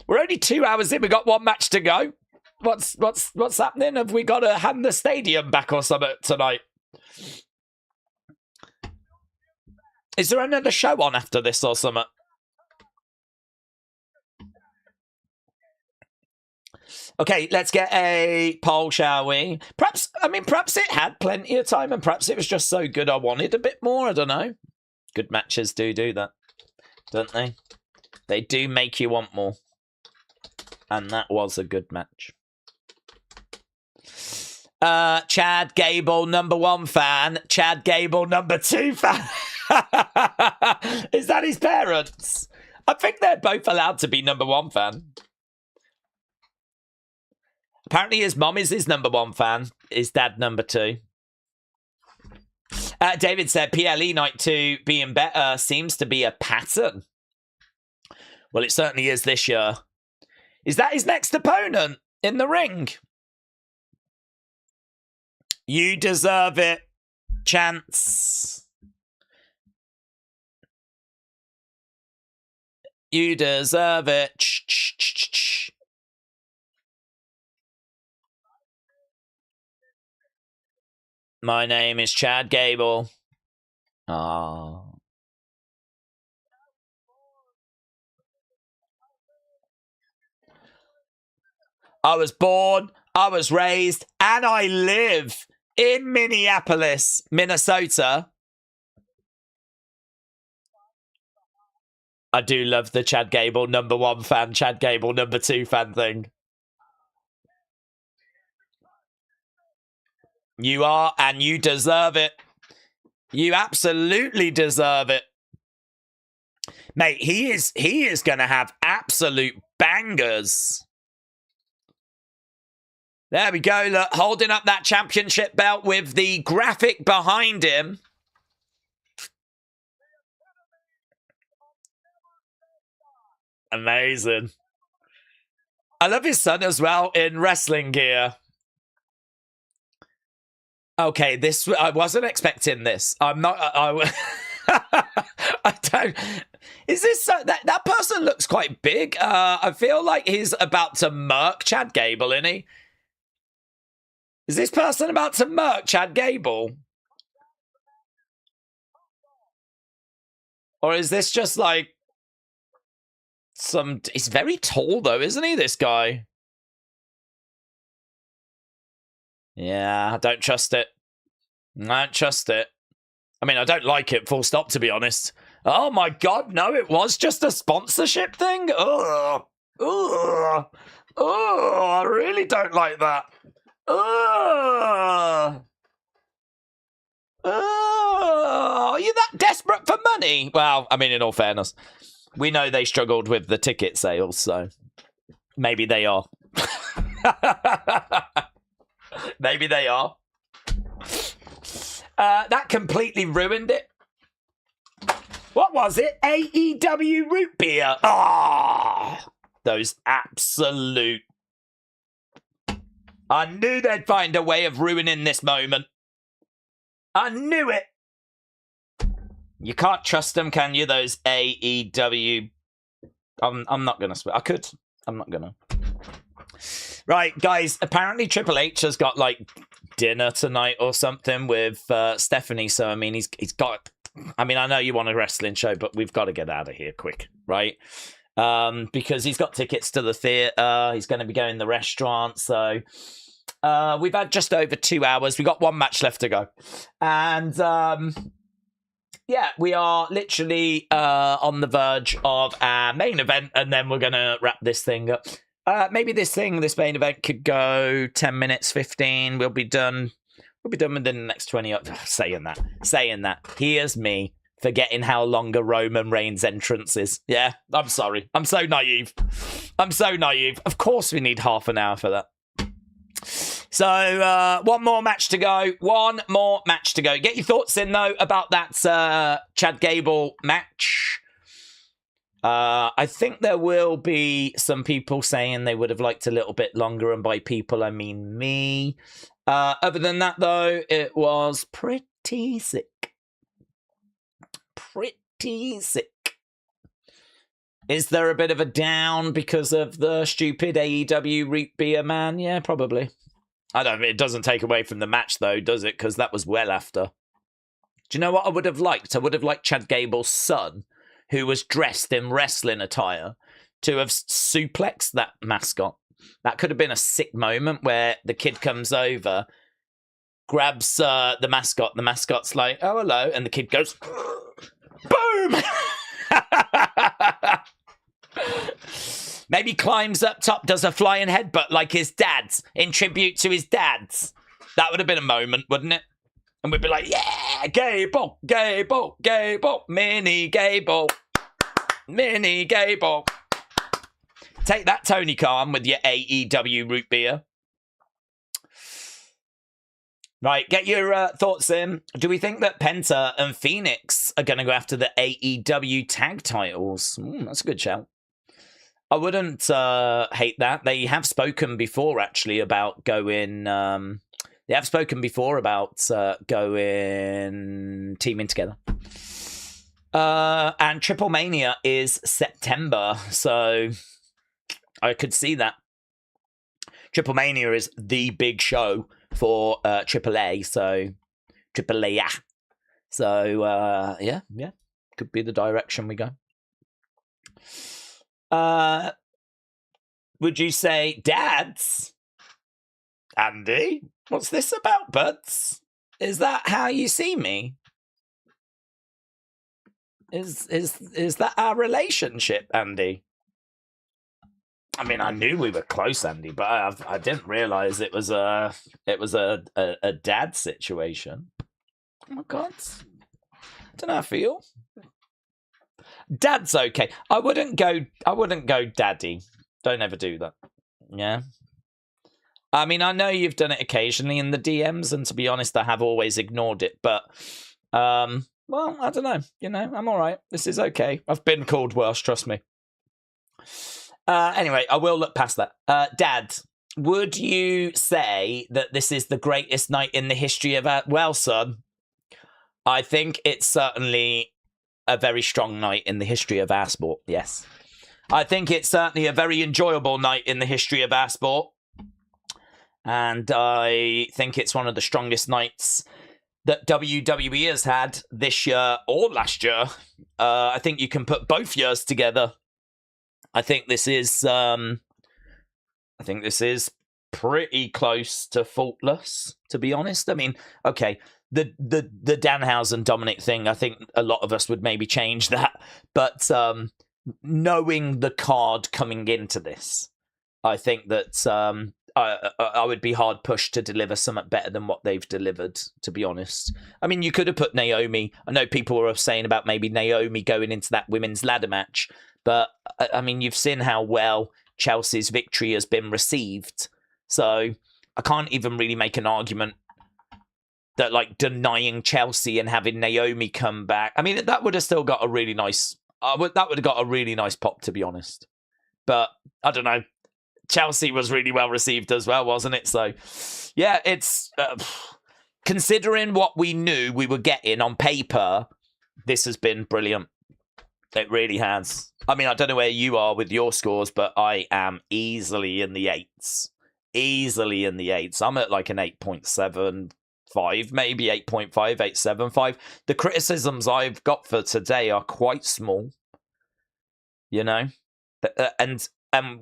We're only 2 hours in. We got 1 match to go. What's happening? Have we got to hand the stadium back or something tonight? Is there another show on after this or something? Okay, let's get a poll, shall we? Perhaps it had plenty of time, and perhaps it was just so good I wanted a bit more. I don't know. Good matches do that, don't they? They do make you want more. And that was a good match. Chad Gable, #1 fan. Chad Gable, #2 fan. Is that his parents? I think they're both allowed to be #1 fan. Apparently his mom is his #1 fan. His dad #2. David said PLE Night 2 being better seems to be a pattern. Well, it certainly is this year. Is that his next opponent in the ring? You deserve it, Chance. You deserve it. My name is Chad Gable. Ah. I was born, I was raised, and I live in Minneapolis, Minnesota. I do love the Chad Gable #1 fan, Chad Gable #2 fan thing. You are, and you deserve it. You absolutely deserve it. Mate, he is going to have absolute bangers. There we go, look, holding up that championship belt with the graphic behind him. Amazing. I love his son as well in wrestling gear. Okay, I wasn't expecting this. I'm not. I don't. Is this that person looks quite big? I feel like he's about to murk Chad Gable, isn't he? Is this person about to murk Chad Gable? Or is this just like some... He's very tall though, isn't he, this guy? Yeah, I don't trust it. I don't trust it. I mean, I don't like it, full stop, to be honest. Oh my god, no, it was just a sponsorship thing? Ugh. Ugh. Oh, I really don't like that. Ugh. Are you that desperate for money? Well, I mean, in all fairness, we know they struggled with the ticket sales, so maybe they are. Maybe they are. That completely ruined it. What was it? AEW root beer. Ah, those absolute... I knew they'd find a way of ruining this moment. I knew it. You can't trust them, can you? Those AEW... I'm not going to swear. I could. I'm not going to. Right, guys. Apparently Triple H has got, like, dinner tonight or something with Stephanie. So, I mean, he's got... I mean, I know you want a wrestling show, but we've got to get out of here quick, right? Because he's got tickets to the theatre. He's going to be going to the restaurant. So we've had just over 2 hours. We've got one match left to go. And yeah, we are literally on the verge of our main event. And then we're going to wrap this thing up. Maybe this main event could go 10 minutes, 15. We'll be done. We'll be done within the next 20. Saying that. Here's me forgetting how long a Roman Reigns entrance is. Yeah, I'm sorry. I'm so naive. Of course we need half an hour for that. So, one more match to go. Get your thoughts in, though, about that Chad Gable match. I think there will be some people saying they would have liked a little bit longer, and by people, I mean me. Other than that, though, it was pretty sick. Is there a bit of a down because of the stupid AEW root beer man? Yeah, probably. I don't. It doesn't take away from the match, though, does it? Because that was well after. Do you know what I would have liked? I would have liked Chad Gable's son, who was dressed in wrestling attire, to have suplexed that mascot. That could have been a sick moment where the kid comes over, grabs the mascot. The mascot's like, "Oh, hello," and the kid goes, "Boom!" Maybe climbs up top, does a flying headbutt like his dad's, in tribute to his dad's. That would have been a moment, wouldn't it? And we'd be like, "Yeah, Gable, Gable, Gable, mini Gable, mini Gable." Take that, Tony Khan, with your AEW root beer. Right, get your thoughts in. Do we think that Penta and Phoenix are going to go after the AEW tag titles? That's a good shout. I wouldn't hate that. They have spoken before, actually, about going... they have spoken before about going... teaming together. And Triple Mania is September, so I could see that. Triple Mania is the big show for AAA, so AAA. So yeah, could be the direction we go. Would you say dads? Andy, what's this about, buds? Is that how you see me? Is that our relationship, Andy? I mean, I knew we were close, Andy, but I didn't realize it was a dad situation. Oh my God, I don't know how I feel. Dad's okay. I wouldn't go daddy. Don't ever do that. Yeah. I mean, I know you've done it occasionally in the DMs, and to be honest, I have always ignored it. But, well, I don't know. You know, I'm all right. This is okay. I've been called worse, trust me. Anyway, I will look past that. Dad, would you say that this is the greatest night in the history of our... Well, son, I think it's certainly a very strong night in the history of our sport, yes. I think it's certainly a very enjoyable night in the history of our sport. And I think it's one of the strongest nights that WWE has had this year or last year. I think you can put both years together. I think this is pretty close to faultless, to be honest. I mean, okay, the Danhausen Dominic thing, I think a lot of us would maybe change that. But knowing the card coming into this, I think that I would be hard pushed to deliver something better than what they've delivered, to be honest. I mean, you could have put Naomi. I know people were saying about maybe Naomi going into that women's ladder match. But, I mean, you've seen how well Chelsea's victory has been received. So I can't even really make an argument that, like, denying Chelsea and having Naomi come back. I mean, that would have still got a really nice... that would have got a really nice pop, to be honest. But, I don't know. Chelsea was really well received as well, wasn't it? So, yeah, it's... considering what we knew we were getting on paper, this has been brilliant. It really has. I mean, I don't know where you are with your scores, but I am easily in the 8s. Easily in the 8s. I'm at like an 8.75, maybe 8.5, 8.75. The criticisms I've got for today are quite small. You know? And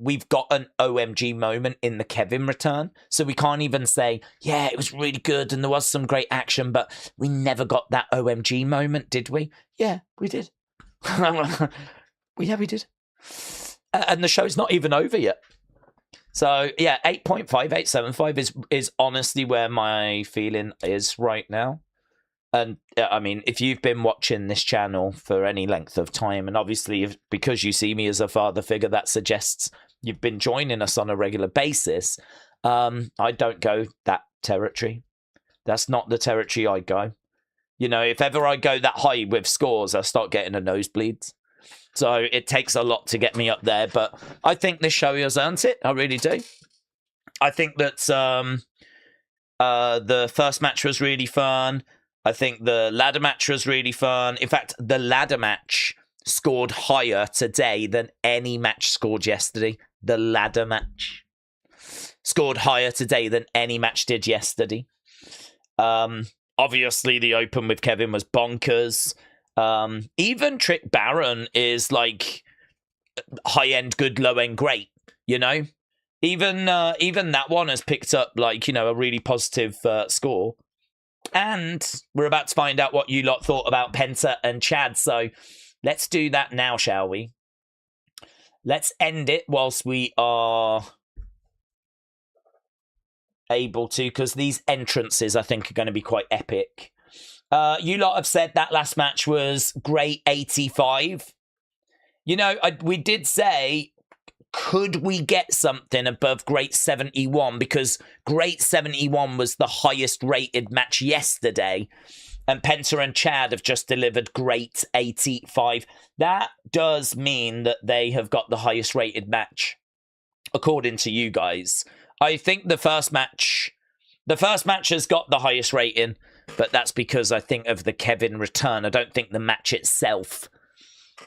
we've got an OMG moment in the Kevin return. So we can't even say, yeah, it was really good and there was some great action, but we never got that OMG moment, did we? Yeah, we did. Yeah, we did. And the show's not even over yet. So, yeah, 8.5, 8.75 is honestly where my feeling is right now. And, I mean, if you've been watching this channel for any length of time, and obviously because you see me as a father figure, that suggests you've been joining us on a regular basis, I don't go that territory. That's not the territory I go. You know, if ever I go that high with scores, I start getting a nosebleed. So it takes a lot to get me up there. But I think this show has earned it. I really do. I think that the first match was really fun. I think the ladder match was really fun. In fact, the ladder match scored higher today than any match scored yesterday. The ladder match scored higher today than any match did yesterday. Obviously, the open with Kevin was bonkers. Even Trick Baron is like high-end good, low-end great, you know? Even that one has picked up, like, a really positive score. And we're about to find out what you lot thought about Penta and Chad. So let's do that now, shall we? Let's end it whilst we are able to, because these entrances, I think, are going to be quite epic. You lot have said that last match was great 85. We did say, could we get something above Great 71? Because Great 71 was the highest rated match yesterday. And Penta and Chad have just delivered Great 85. That does mean that they have got the highest rated match, according to you guys. I think the first match has got the highest rating, but that's because I think of the Kevin return. I don't think the match itself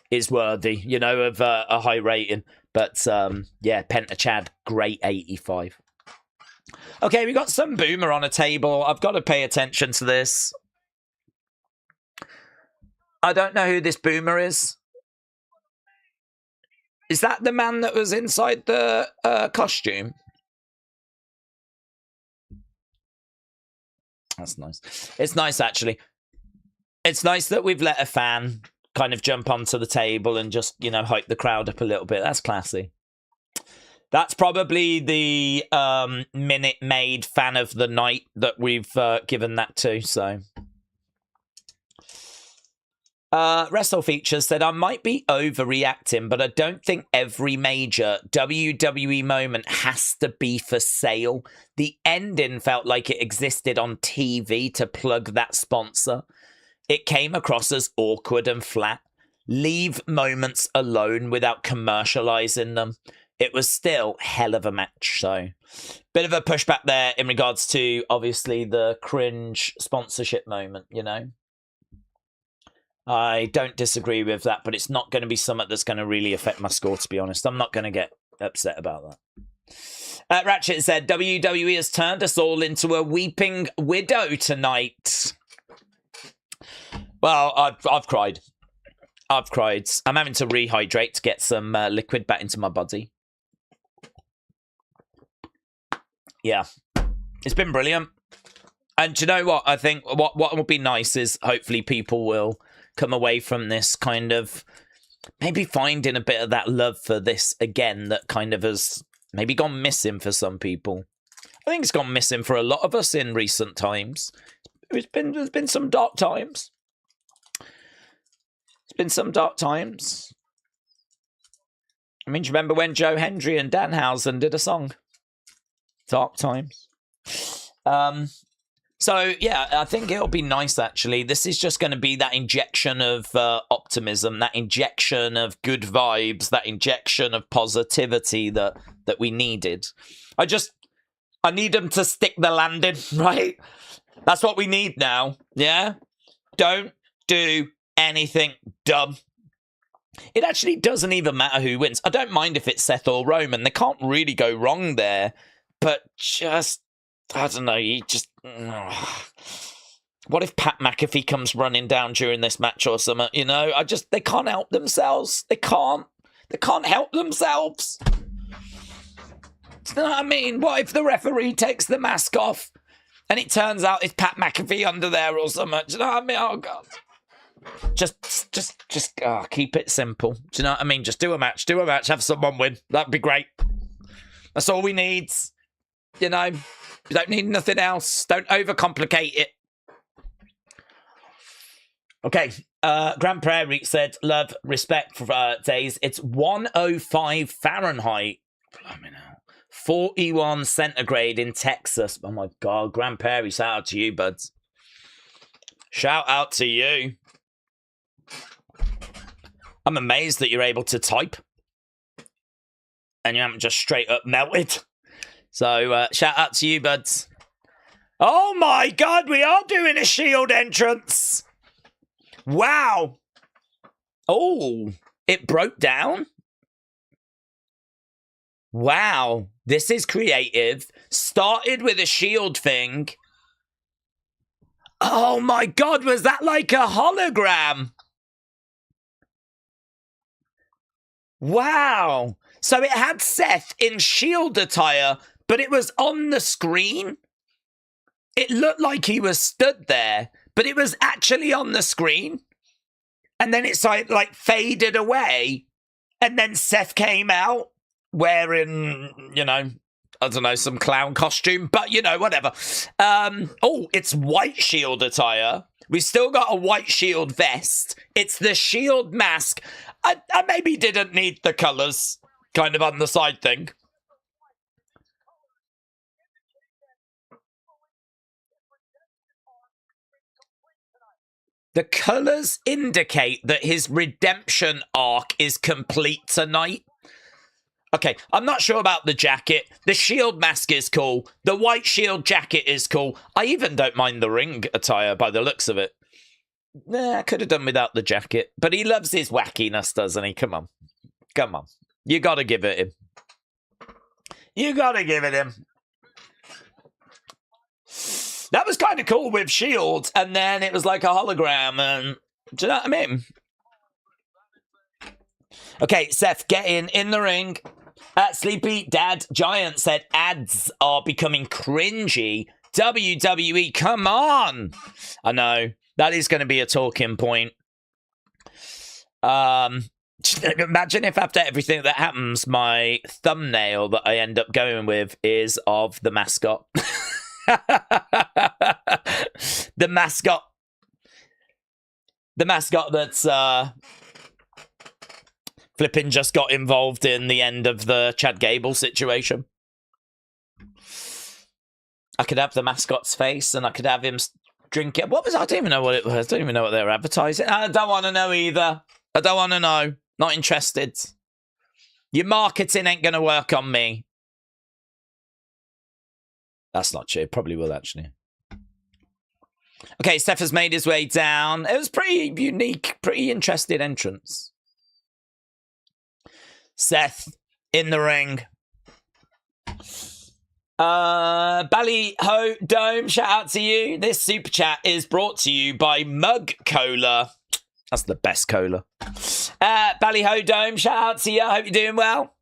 is worthy, of a high rating. But, yeah, Penta Chad, great 85. Okay, we got some Boomer on a table. I've got to pay attention to this. I don't know who this Boomer is. Is that the man that was inside the costume? That's nice. It's nice, actually. It's nice that we've let a fan kind of jump onto the table and just, hype the crowd up a little bit. That's classy. That's probably the Minute Maid fan of the night that we've given that to, so. Wrestle Features said, I might be overreacting, but I don't think every major WWE moment has to be for sale. The ending felt like it existed on TV to plug that sponsor. It came across as awkward and flat. Leave moments alone without commercializing them. It was still hell of a match, so bit of a pushback there in regards to, obviously, the cringe sponsorship moment, I don't disagree with that, but it's not going to be something that's going to really affect my score, to be honest. I'm not going to get upset about that. Ratchet said, WWE has turned us all into a weeping widow tonight. Well, I've cried. I've cried. I'm having to rehydrate to get some liquid back into my body. Yeah. It's been brilliant. And do you know what? I think what would be nice is hopefully people will come away from this kind of maybe finding a bit of that love for this again that kind of has maybe gone missing for some people. I think it's gone missing for a lot of us in recent times. There's been some dark times. It's been some dark times. I mean, do you remember when Joe Hendry and Danhausen did a song? Dark times. So, yeah, I think it'll be nice, actually. This is just going to be that injection of optimism, that injection of good vibes, that injection of positivity that we needed. I need them to stick the landing, right? That's what we need now, yeah? Don't do anything dumb. It actually doesn't even matter who wins. I don't mind if it's Seth or Roman. They can't really go wrong there. But just, I don't know, what if Pat McAfee comes running down during this match or something, they can't help themselves. They can't help themselves. Do you know what I mean? What if the referee takes the mask off and it turns out it's Pat McAfee under there or something? Do you know what I mean? Oh, God. Just keep it simple. Do you know what I mean? Just do a match, have someone win. That'd be great. That's all we need. You don't need nothing else. Don't overcomplicate it. Okay. Grand Prairie said, love, respect for days. It's 105 Fahrenheit. Blimey now. 41 centigrade in Texas. Oh my God. Grand Prairie, shout out to you, buds. Shout out to you. I'm amazed that you're able to type. And you haven't just straight up melted. So, shout out to you, buds. Oh my God, we are doing a Shield entrance. Wow. Oh, it broke down. Wow, this is creative. Started with a Shield thing. Oh my God, was that like a hologram? Wow. So it had Seth in Shield attire, but it was on the screen. It looked like he was stood there, but it was actually on the screen. And then it's like faded away. And then Seth came out wearing, you know, I don't know, some clown costume, but, you know, whatever. Oh, it's white Shield attire. We still got a white Shield vest. It's the Shield mask. I maybe didn't need the colours kind of on the side thing. The colours indicate that his redemption arc is complete tonight. Okay, I'm not sure about the jacket. The Shield mask is cool. The white Shield jacket is cool. I even don't mind the ring attire by the looks of it. Nah, I could have done without the jacket. But he loves his wackiness, doesn't he? Come on. Come on. You got to give it him. You got to give it him. That was kind of cool with Shield, and then it was like a hologram, and do you know what I mean? Okay, Seth, get in the ring. Sleepy Dad Giant said ads are becoming cringy. WWE, come on! I know, that is going to be a talking point. Imagine if after everything that happens, my thumbnail that I end up going with is of the mascot. The mascot that's flipping just got involved in the end of the Chad Gable situation. I could have the mascot's face and I could have him drink it. What was I don't even know what it was. I don't even know what they were advertising. I don't want to know either. I don't want to know. Not interested. Your marketing ain't going to work on me. That's not true. Probably will, actually. Okay, Seth has made his way down. It was pretty unique, pretty interesting entrance. Seth in the ring. Ballyho Dome, shout out to you. This super chat is brought to you by Mug Cola. That's the best cola. Ballyho Dome, shout out to you. I hope you're doing well.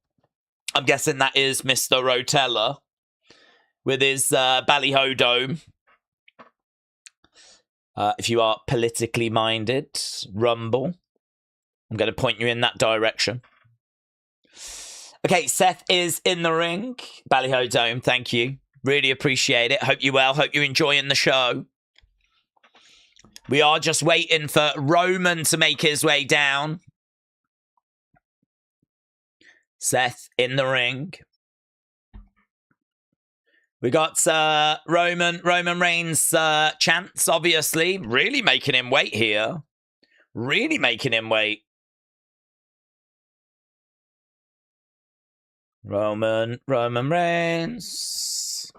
I'm guessing that is Mr. Rotella with his Ballyho Dome. If you are politically minded, Rumble. I'm going to point you in that direction. Okay, Seth is in the ring. Ballyho Dome, thank you. Really appreciate it. Hope you're well. Hope you're enjoying the show. We are just waiting for Roman to make his way down. Seth in the ring. We got Roman Reigns' chance, obviously. Really making him wait here. Really making him wait. Roman Reigns.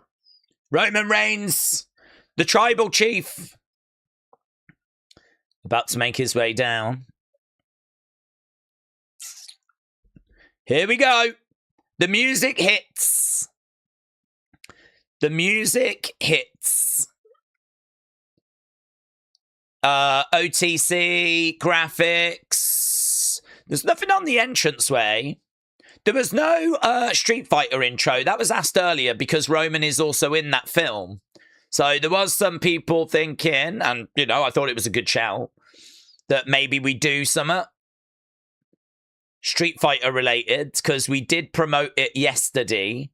Roman Reigns, the tribal chief. About to make his way down. Here we go. The music hits. The music hits. OTC, graphics. There's nothing on the entranceway. There was no Street Fighter intro. That was asked earlier because Roman is also in that film. So there was some people thinking, and, you know, I thought it was a good shout, that maybe we do something Street Fighter related, because we did promote it yesterday.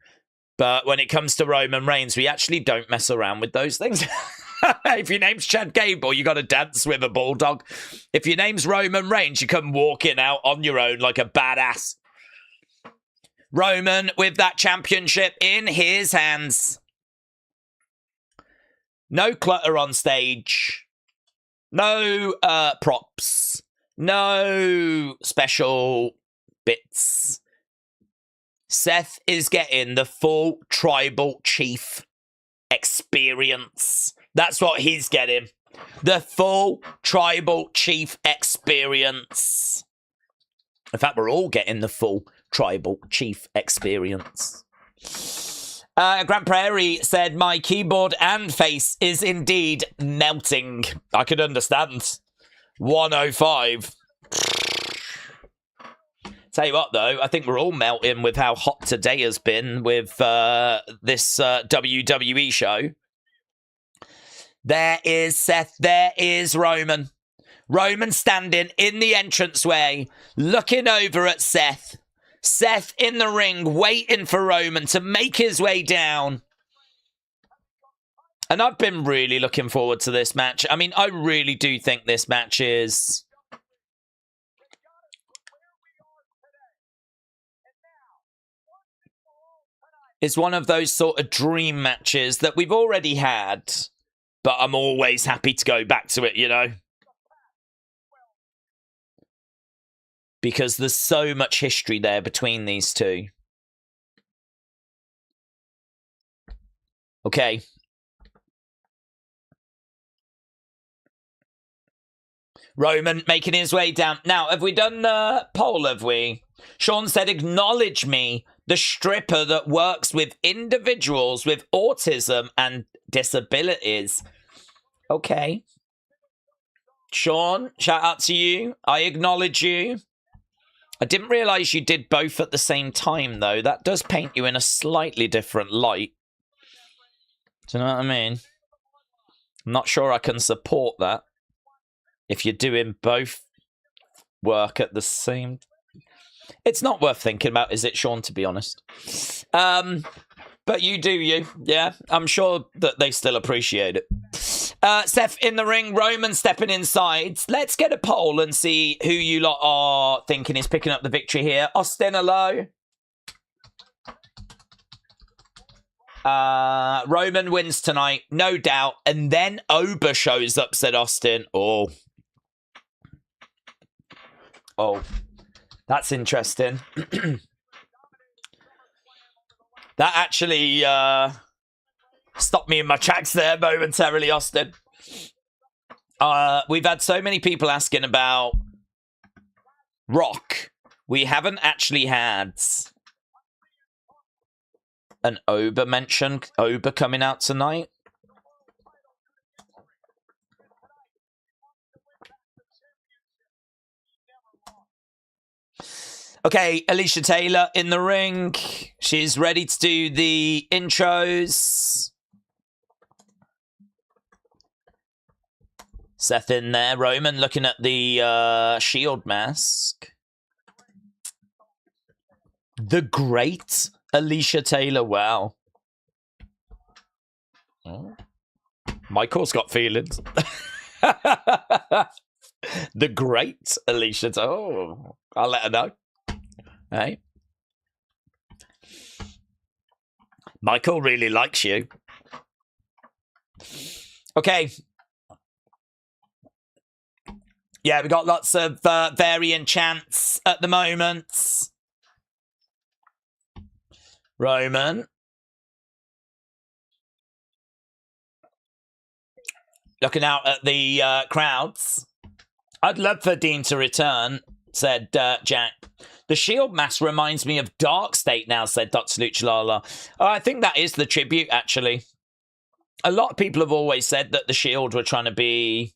But when it comes to Roman Reigns, we actually don't mess around with those things. If your name's Chad Gable, you got to dance with a bulldog. If your name's Roman Reigns, you come walking out on your own like a badass. Roman with that championship in his hands. No clutter on stage. No props. No special bits. Seth is getting the full tribal chief experience. That's what he's getting. The full tribal chief experience. In fact, we're all getting the full tribal chief experience. Grant Prairie said, my keyboard and face is indeed melting. I could understand. 105. Tell you what, though, I think we're all melting with how hot today has been with this WWE show. There is Seth. There is Roman. Roman standing in the entranceway, looking over at Seth. Seth in the ring, waiting for Roman to make his way down. And I've been really looking forward to this match. I mean, I really do think this match is... It's one of those sort of dream matches that we've already had, but I'm always happy to go back to it, you know? Because there's so much history there between these two. Okay. Roman making his way down. Now, have we done the poll, have we? Sean said, acknowledge me, the stripper that works with individuals with autism and disabilities. Okay. Sean, shout out to you. I acknowledge you. I didn't realise you did both at the same time, though. That does paint you in a slightly different light. Do you know what I mean? I'm not sure I can support that. If you're doing both work at the same... It's not worth thinking about, is it, Sean, to be honest? But you do you. Yeah, I'm sure that they still appreciate it. Seth in the ring, Roman stepping inside. Let's get a poll and see who you lot are thinking is picking up the victory here. Austin, hello. Roman wins tonight, no doubt. And then Oba shows up, said Austin. Oh. Oh. That's interesting. That actually stopped me in my tracks there momentarily, Austin. We've had so many people asking about Rock. We haven't actually had an Oba mention. Oba coming out tonight. Okay, Alicia Taylor in the ring. She's ready to do the intros. Seth in there. Roman looking at the shield mask. The great Alicia Taylor. Wow. Oh. Michael's got feelings. The great Alicia Taylor. Oh, I'll let her know. Hey, Michael really likes you. Okay. Yeah, we got lots of variant chants at the moment. Roman. Looking out at the crowds. I'd love for Dean to return, said Jack. The shield mask reminds me of Dark State now, said Dr. Luchalala. I think that is the tribute, actually. A lot of people have always said that the shield were trying to be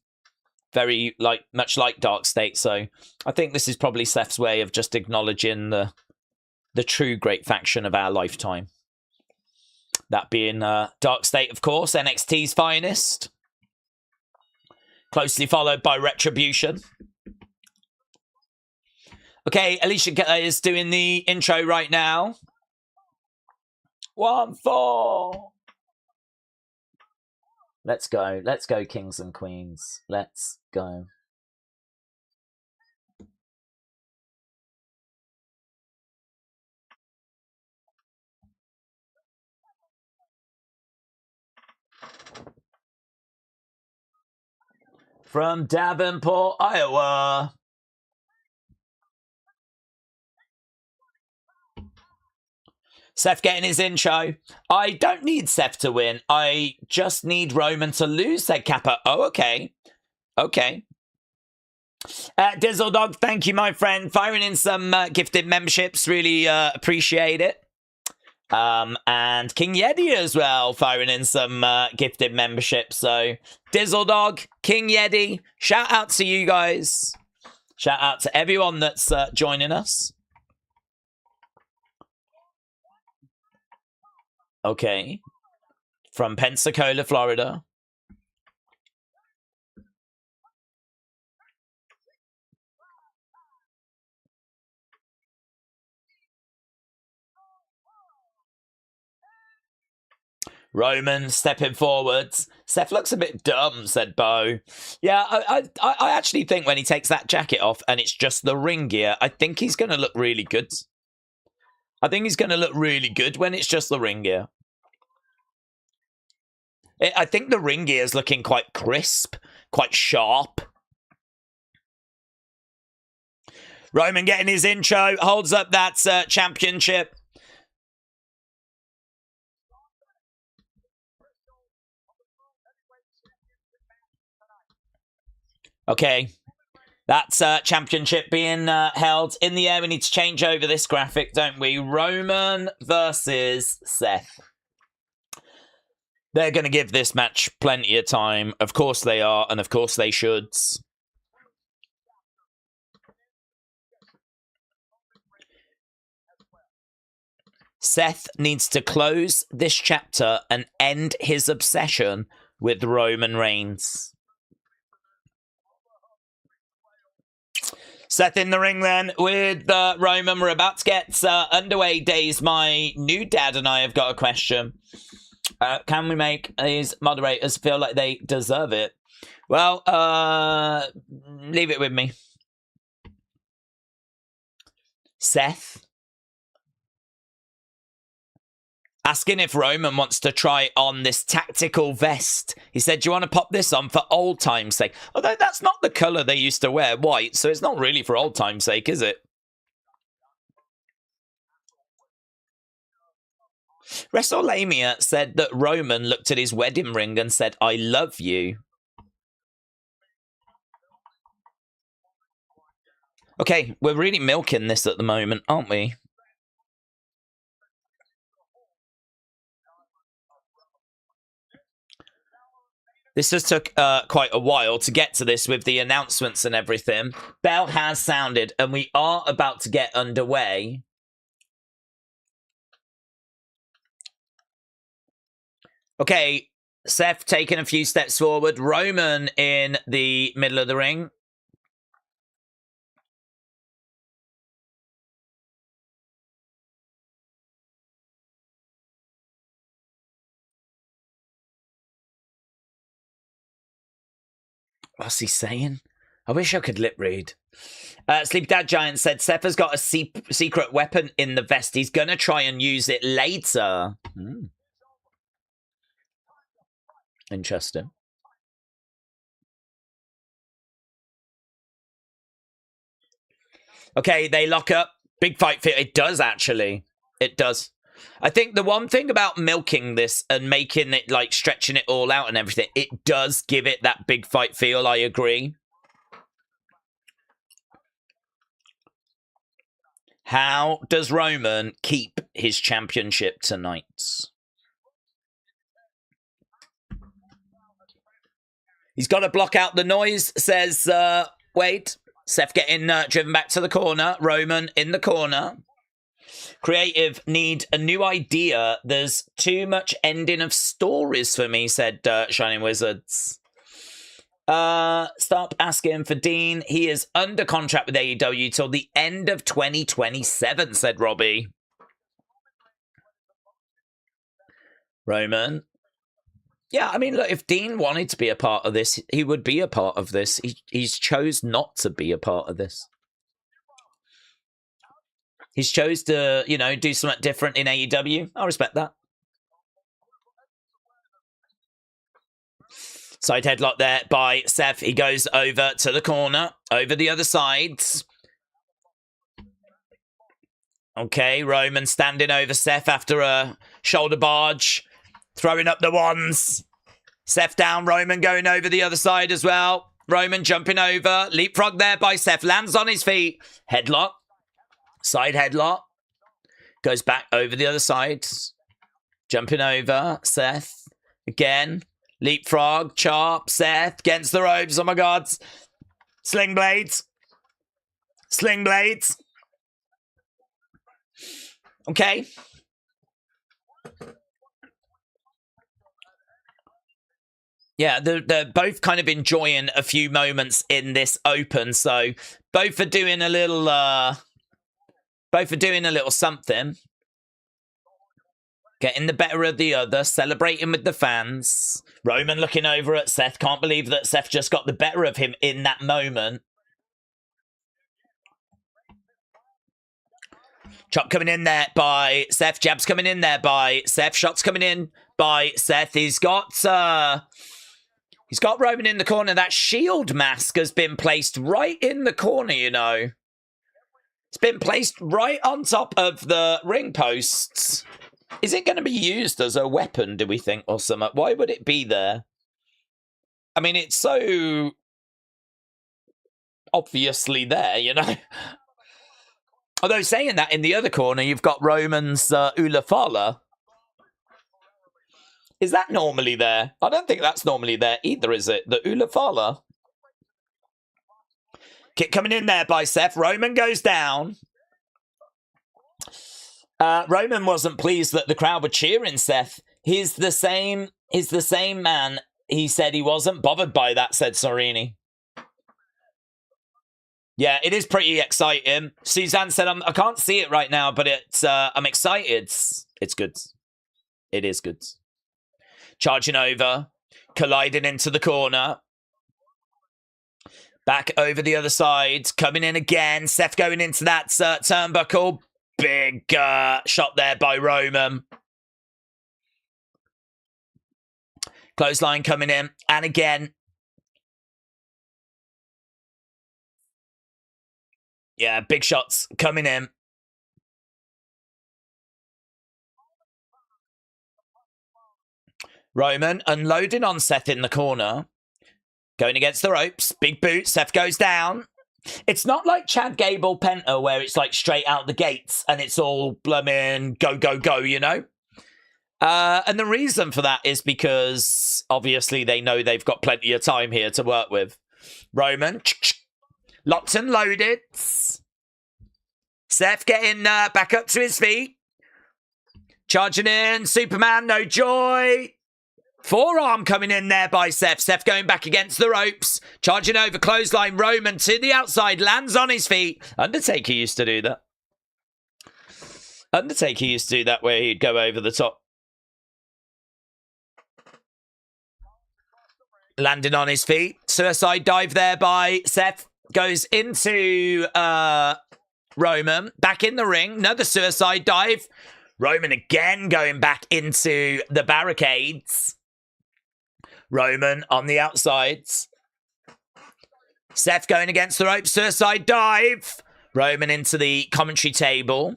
very, much like Dark State, so I think this is probably Seth's way of just acknowledging the true great faction of our lifetime. That being Dark State, of course, NXT's finest. Closely followed by Retribution. Okay, Alicia is doing the intro right now. 1-4. Let's go. Let's go, kings and queens. Let's go. From Davenport, Iowa. Seth getting his intro. I don't need Seth to win. I just need Roman to lose, said Kappa. Oh, okay. Okay. Dizzle Dog, thank you, my friend. Firing in some gifted memberships. Really appreciate it. And King Yeti as well, firing in some gifted memberships. So, Dizzle Dog, King Yeti, shout out to you guys. Shout out to everyone that's joining us. Okay. From Pensacola, Florida. Roman stepping forwards. Seth looks a bit dumb, said Bo. Yeah, I actually think when he takes that jacket off and it's just the ring gear, I think he's going to look really good. I think he's going to look really good when it's just the ring gear. I think the ring gear is looking quite crisp, quite sharp. Roman getting his intro, holds up that championship. Okay, that's championship being held in the air. We need to change over this graphic, don't we? Roman versus Seth. They're going to give this match plenty of time. Of course they are, and of course they should. Seth needs to close this chapter and end his obsession with Roman Reigns. Seth in the ring then with Roman. We're about to get underway. Days, my new dad and I have got a question. Can we make these moderators feel like they deserve it? Well, leave it with me. Seth asking if Roman wants to try on this tactical vest. He said, do you want to pop this on for old time's sake? Although that's not the colour they used to wear, white, so it's not really for old time's sake, is it? WrestleMania said that Roman looked at his wedding ring and said, I love you. Okay, we're really milking this at the moment, aren't we? This just took quite a while to get to this with the announcements and everything. Bell has sounded, and we are about to get underway. Okay, Seth taking a few steps forward. Roman in the middle of the ring. What's he saying? I wish I could lip read. Sleep Dad Giant said Seth has got a secret weapon in the vest. He's going to try and use it later. Interesting. Okay, they lock up. Big fight fit. It does, actually. It does. I think the one thing about milking this and making it, like, stretching it all out and everything, it does give it that big fight feel, I agree. How does Roman keep his championship tonight? He's got to block out the noise, says Wade. Seth getting driven back to the corner. Roman in the corner. Creative need a new idea. There's too much ending of stories for me, said Shining Wizards. Stop asking for Dean. He is under contract with AEW till the end of 2027, said Robbie. Roman. Yeah, I mean, look, if Dean wanted to be a part of this, he would be a part of this. He's chose not to be a part of this. He's chose to, you know, do something different in AEW. I respect that. Side headlock there by Seth. He goes over to the corner, over the other side. Okay, Roman standing over Seth after a shoulder barge, throwing up the wands. Seth down, Roman going over the other side as well. Roman jumping over, leapfrog there by Seth, lands on his feet. Headlock, side headlock. Goes back over the other side. Jumping over, Seth. Again, leapfrog, chop, Seth against the ropes. Oh my God. Sling blades. Sling blades. Okay. Yeah, they're both kind of enjoying a few moments in this open, so both are doing a little something. Getting the better of the other, celebrating with the fans. Roman looking over at Seth. Can't believe that Seth just got the better of him in that moment. Chop coming in there by Seth. Jabs coming in there by Seth. Shots coming in by Seth. He's got Roman in the corner. That shield mask has been placed right in the corner, you know. It's been placed right on top of the ring posts. Is it going to be used as a weapon, do we think, or something? Why would it be there? I mean, it's so obviously there, you know? Although saying that, in the other corner, you've got Roman's Ula Fala. Is that normally there? I don't think that's normally there either, is it? The Ula Fala. Kick coming in there by Seth. Roman goes down. Roman wasn't pleased that the crowd were cheering Seth. He's the same man. He said he wasn't bothered by that, said Sorini. Yeah, it is pretty exciting. Suzanne said, I can't see it right now, but I'm excited. It's good. It is good. Charging over. Colliding into the corner. Back over the other side. Coming in again. Seth going into that turnbuckle. Big shot there by Roman. Clothesline coming in. And again. Yeah, big shots coming in. Roman unloading on Seth in the corner. Going against the ropes. Big boot. Seth goes down. It's not like Chad Gable Penta where it's like straight out the gates and it's all blooming go, go, go, you know? And the reason for that is because obviously they know they've got plenty of time here to work with. Roman, locked and loaded. Seth getting back up to his feet. Charging in, Superman, no joy. Forearm coming in there by Seth. Seth going back against the ropes. Charging over, clothesline. Roman to the outside. Lands on his feet. Undertaker used to do that. Undertaker used to do that where he'd go over the top. Landing on his feet. Suicide dive there by Seth. Goes into Roman. Back in the ring. Another suicide dive. Roman again going back into the barricades. Roman on the outsides. Seth going against the ropes. Suicide dive. Roman into the commentary table.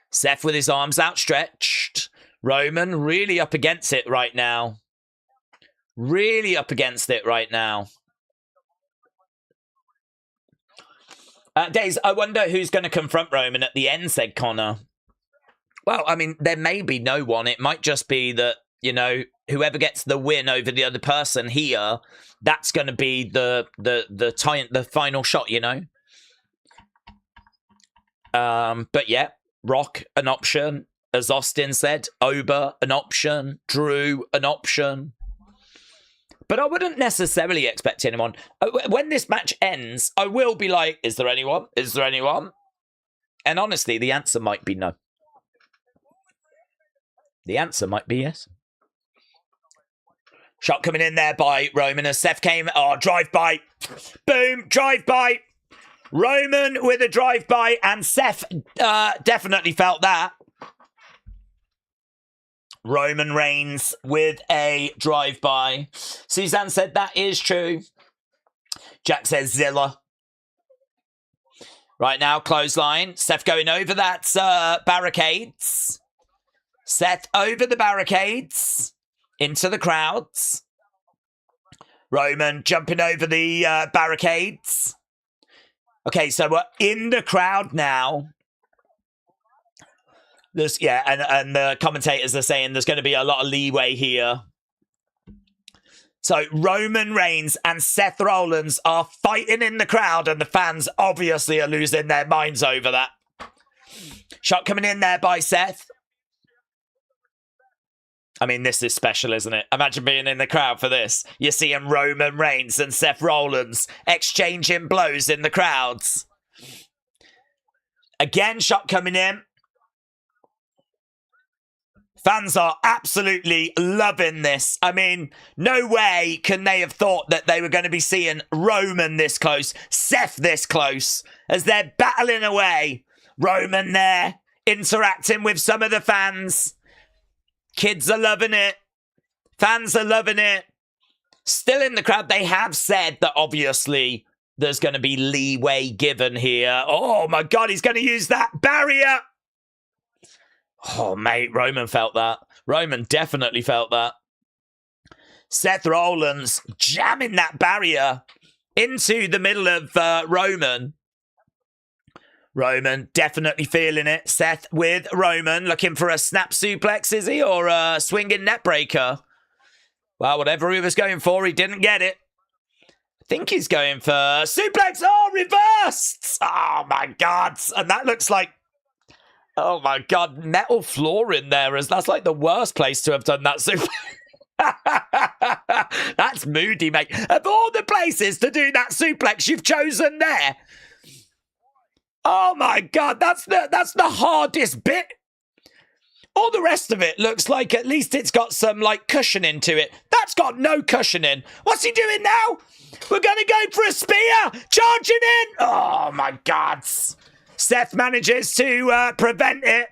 Seth with his arms outstretched. Roman really up against it right now. Really up against it right now. Days, I wonder who's going to confront Roman at the end, said Connor. Well, I mean, there may be no one. It might just be that, you know, whoever gets the win over the other person here, that's going to be the final shot, you know. But yeah, Rock an option, as Austin said. Ober an option. Drew an option. But I wouldn't necessarily expect anyone. When this match ends, I will be like, is there anyone? Is there anyone? And honestly, the answer might be no. The answer might be yes. Shot coming in there by Roman as Seth came. Oh, drive-by. Boom, drive-by. Roman with a drive-by, and Seth definitely felt that. Roman Reigns with a drive-by. Suzanne said that is true. Jack says Zilla. Right now, clothesline. Seth going over that barricades. Seth over the barricades. Into the crowds. Roman jumping over the barricades. Okay, so we're in the crowd now. There's, yeah, and the commentators are saying there's going to be a lot of leeway here. So Roman Reigns and Seth Rollins are fighting in the crowd, and the fans obviously are losing their minds over that. Shot coming in there by Seth. I mean, this is special, isn't it? Imagine being in the crowd for this. You're seeing Roman Reigns and Seth Rollins exchanging blows in the crowds. Again, shot coming in. Fans are absolutely loving this. I mean, no way can they have thought that they were going to be seeing Roman this close, Seth this close, as they're battling away. Roman there, interacting with some of the fans. Kids are loving it. Fans are loving it. Still in the crowd. They have said that obviously there's going to be leeway given here. Oh my God, he's going to use that barrier. Oh, mate, Roman felt that. Roman definitely felt that. Seth Rollins jamming that barrier into the middle of Roman. Roman definitely feeling it. Seth with Roman looking for a snap suplex, is he? Or a swinging net breaker? Well, whatever he was going for, he didn't get it. I think he's going for suplex. Oh, reversed. Oh, my God. And that looks like, oh, my God, metal floor in there. That's like the worst place to have done that suplex. That's moody, mate. Of all the places to do that suplex, you've chosen there. Oh my God, that's the hardest bit. All the rest of it looks like at least it's got some like cushioning to it. That's got no cushioning. What's he doing now? We're gonna go for a spear, charging in. Oh my God. Seth manages to prevent it.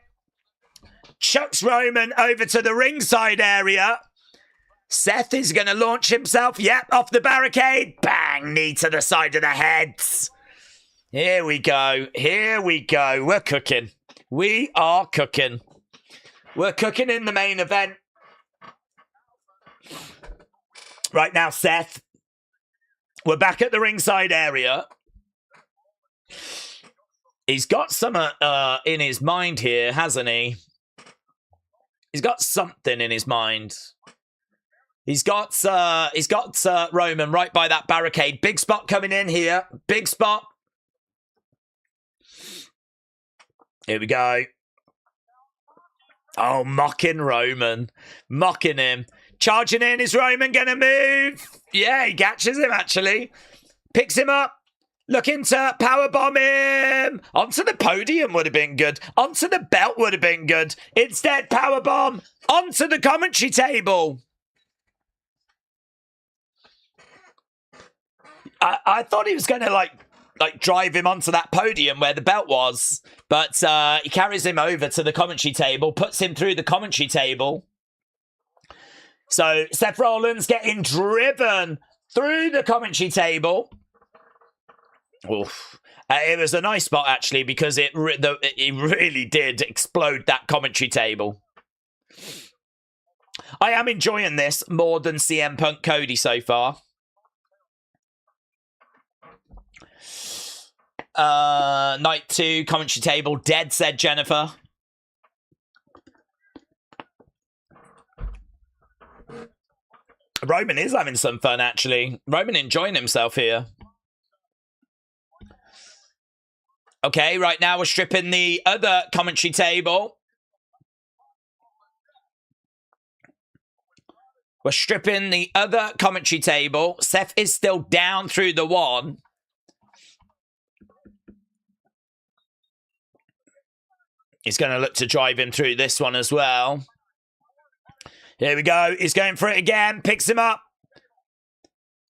Chucks Roman over to the ringside area. Seth is going to launch himself. Yep, off the barricade. Bang, knee to the side of the head. Here we go. Here we go. We're cooking. We are cooking. We're cooking in the main event. Right now, Seth. We're back at the ringside area. He's got some in his mind here, hasn't he? He's got something in his mind. He's got Roman right by that barricade. Big spot coming in here. Big spot. Here we go. Oh, mocking Roman. Mocking him. Charging in. Is Roman going to move? Yeah, he catches him, actually. Picks him up. Looking to powerbomb him. Onto the podium would have been good. Onto the belt would have been good. Instead, powerbomb onto the commentary table. I thought he was going to like drive him onto that podium where the belt was, but he carries him over to the commentary table, puts him through the commentary table. So Seth Rollins getting driven through the commentary table. Oof. It was a nice spot actually because it really did explode that commentary table. I am enjoying this more than CM Punk Cody so far. Night 2, commentary table, dead, said Jennifer. Roman is having some fun, actually. Roman enjoying himself here. Okay, right now we're stripping the other commentary table. We're stripping the other commentary table. Seth is still down through the one. He's going to look to drive him through this one as well. Here we go. He's going for it again. Picks him up.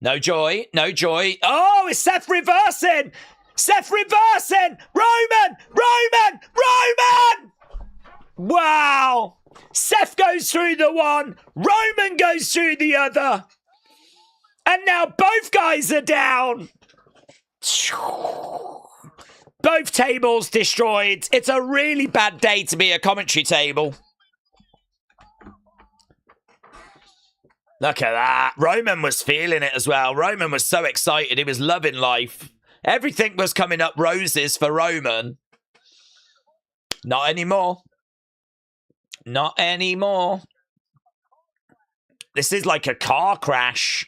No joy. No joy. Oh, is Seth reversing? Seth reversing. Roman. Roman. Roman. Wow. Seth goes through the one. Roman goes through the other. And now both guys are down. Both tables destroyed. It's a really bad day to be a commentary table. Look at that. Roman was feeling it as well. Roman was so excited. He was loving life. Everything was coming up roses for Roman. Not anymore. Not anymore. This is like a car crash.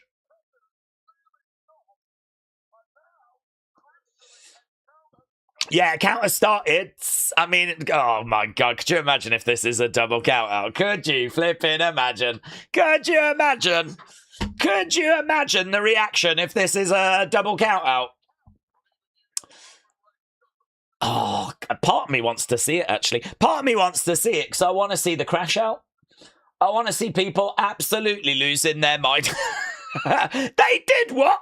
Yeah, counter started. I mean, oh my God, could you imagine if this is a double count out? Could you flipping imagine? Could you imagine? Could you imagine the reaction if this is a double count out? Oh, part of me wants to see it, actually. Part of me wants to see it because I want to see the crash out. I want to see people absolutely losing their mind. They did what?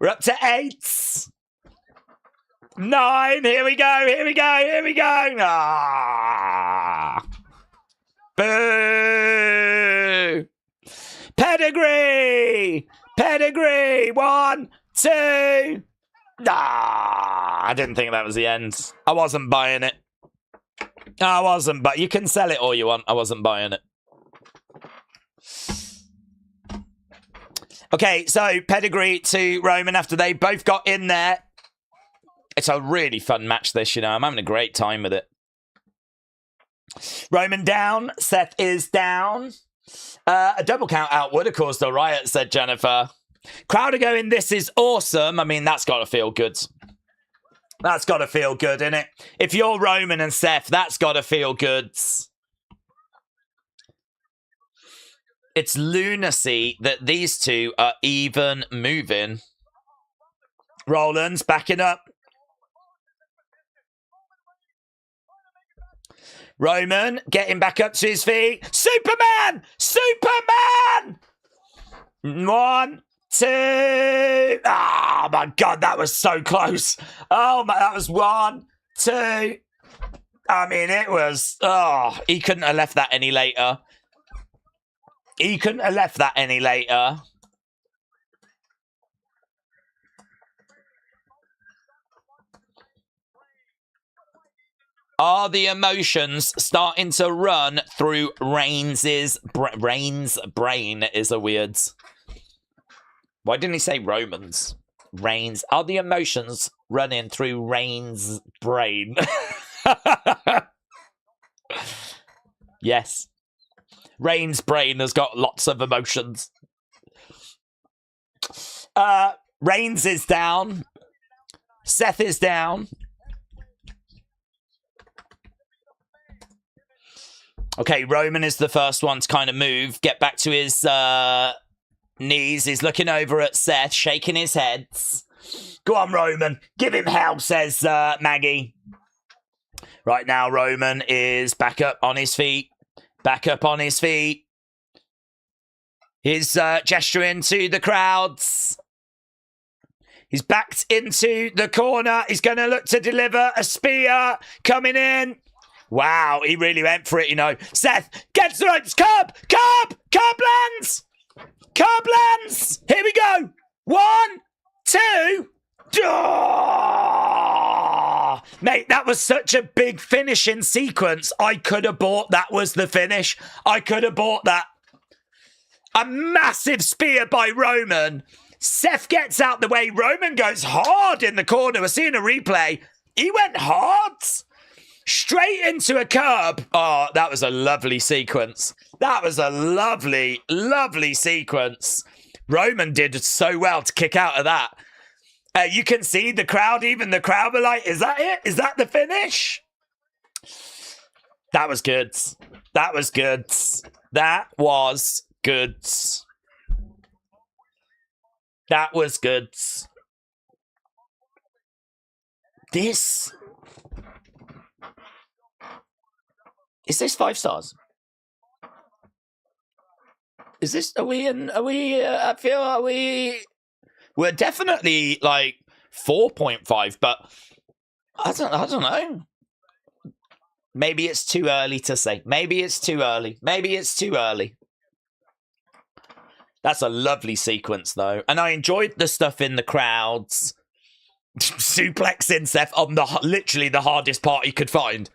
We're up to 8. 9. Here we go. Here we go. Here we go. Ah. Boo. Pedigree. Pedigree. 1, 2. Ah. I didn't think that was the end. I wasn't buying it. I wasn't, but you can sell it all you want. I wasn't buying it. Okay, so Pedigree to Roman after they both got in there. It's a really fun match, this, you know. I'm having a great time with it. Roman down. Seth is down. A double count out would have caused a riot, said Jennifer. Crowd are going, this is awesome. I mean, that's got to feel good. That's got to feel good, innit? If you're Roman and Seth, that's got to feel good. It's lunacy that these two are even moving. Rollins backing up. Roman getting back up to his feet. Superman! Superman! 1, 2. Oh my God, that was so close. Oh my, that was 1, 2. I mean, it was. Oh, he couldn't have left that any later. He couldn't have left that any later. Are the emotions starting to run through Reigns' brain is a weird. Why didn't he say Roman's? Reigns. Are the emotions running through Reigns' brain? Yes. Reigns' brain has got lots of emotions. Reigns is down. Seth is down. Okay, Roman is the first one to kind of move, get back to his knees. He's looking over at Seth, shaking his head. Go on, Roman. Give him hell, says Maggie. Right now, Roman is back up on his feet. Back up on his feet. He's gesturing to the crowds. He's backed into the corner. He's going to look to deliver a spear coming in. Wow, he really went for it, you know. Seth gets the ropes. Curb! Curb! Curb lands! Curb lands! Here we go. 1, 2. Oh! Mate, that was such a big finishing sequence. I could have bought that was the finish. I could have bought that. A massive spear by Roman. Seth gets out the way. Roman goes hard in the corner. We're seeing a replay. He went hard. Straight into a curb. Oh, that was a lovely sequence. That was a lovely, lovely sequence. Roman did so well to kick out of that. You can see the crowd, even the crowd were like, is that it? Is that the finish? That was good. That was good. That was good. That was good. This... Is this 5 stars? Is this, I feel, we're definitely like 4.5, but I don't know. Maybe it's too early to say. Maybe it's too early. Maybe it's too early. That's a lovely sequence though. And I enjoyed the stuff in the crowds. Suplexing Seth on literally the hardest part he could find.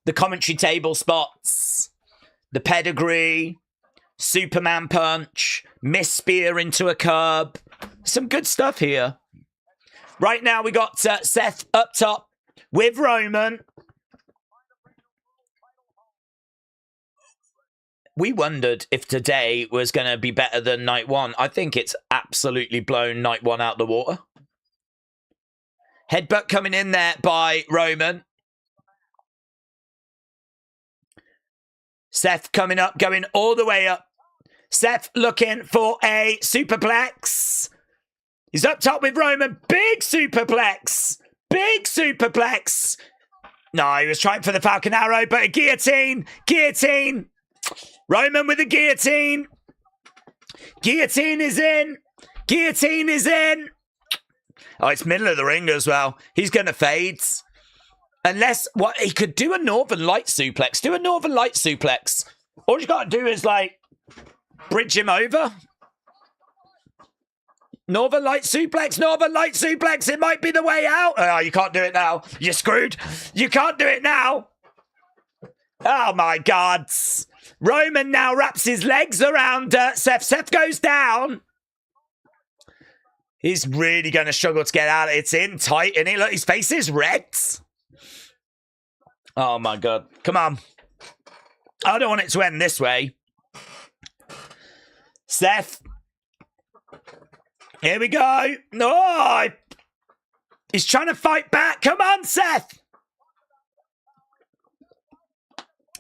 The commentary table spots, the pedigree, Superman punch, miss spear into a curb. Some good stuff here. Right now we got Seth up top with Roman. We wondered if today was going to be better than night 1. I think it's absolutely blown night 1 out the water. Headbutt coming in there by Roman. Seth coming up, going all the way up. Seth looking for a superplex. He's up top with Roman. Big superplex. Big superplex. No, he was trying for the Falcon Arrow, but a guillotine. Guillotine. Roman with the guillotine. Guillotine is in. Guillotine is in. Oh, it's middle of the ring as well. He's going to fade. Unless, what, he could do a Northern Light suplex. Do a Northern Light suplex. All you got to do is, like, bridge him over. Northern Light suplex. Northern Light suplex. It might be the way out. Oh, you can't do it now. You're screwed. You can't do it now. Oh, my God. Roman now wraps his legs around Seth. Seth goes down. He's really going to struggle to get out. It's in tight, and look, his face is red. Oh, my God. Come on. I don't want it to end this way. Seth. Here we go. No. He's trying to fight back. Come on, Seth.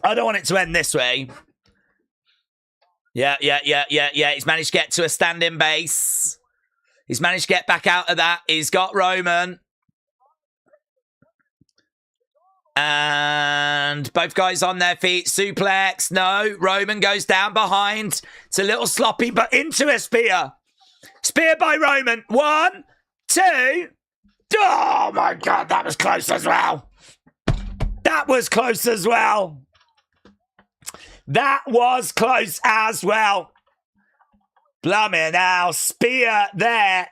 I don't want it to end this way. Yeah. He's managed to get to a standing base. He's managed to get back out of that. He's got Roman. And both guys on their feet. Suplex. No. Roman goes down behind. It's a little sloppy, but into a spear. Spear by Roman. 1, 2. Oh, my God. That was close as well. That was close as well. That was close as well. Blimey now. Spear there.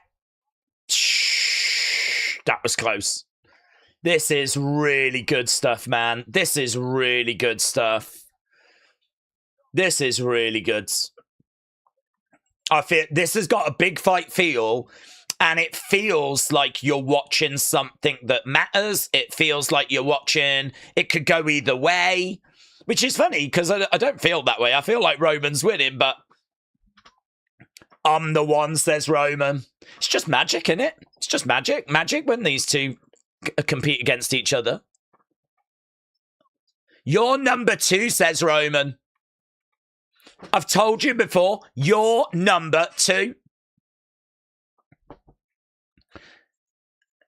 Shh. That was close. This is really good stuff, man. This is really good stuff. This is really good. I feel this has got a big fight feel, and it feels like you're watching something that matters. It feels like you're watching, it could go either way, which is funny because I don't feel that way. I feel like Roman's winning, but I'm the one, says Roman. It's just magic, isn't it? It's just magic. Magic when these two compete against each other. You're number 2, says Roman. I've told you before, you're number 2.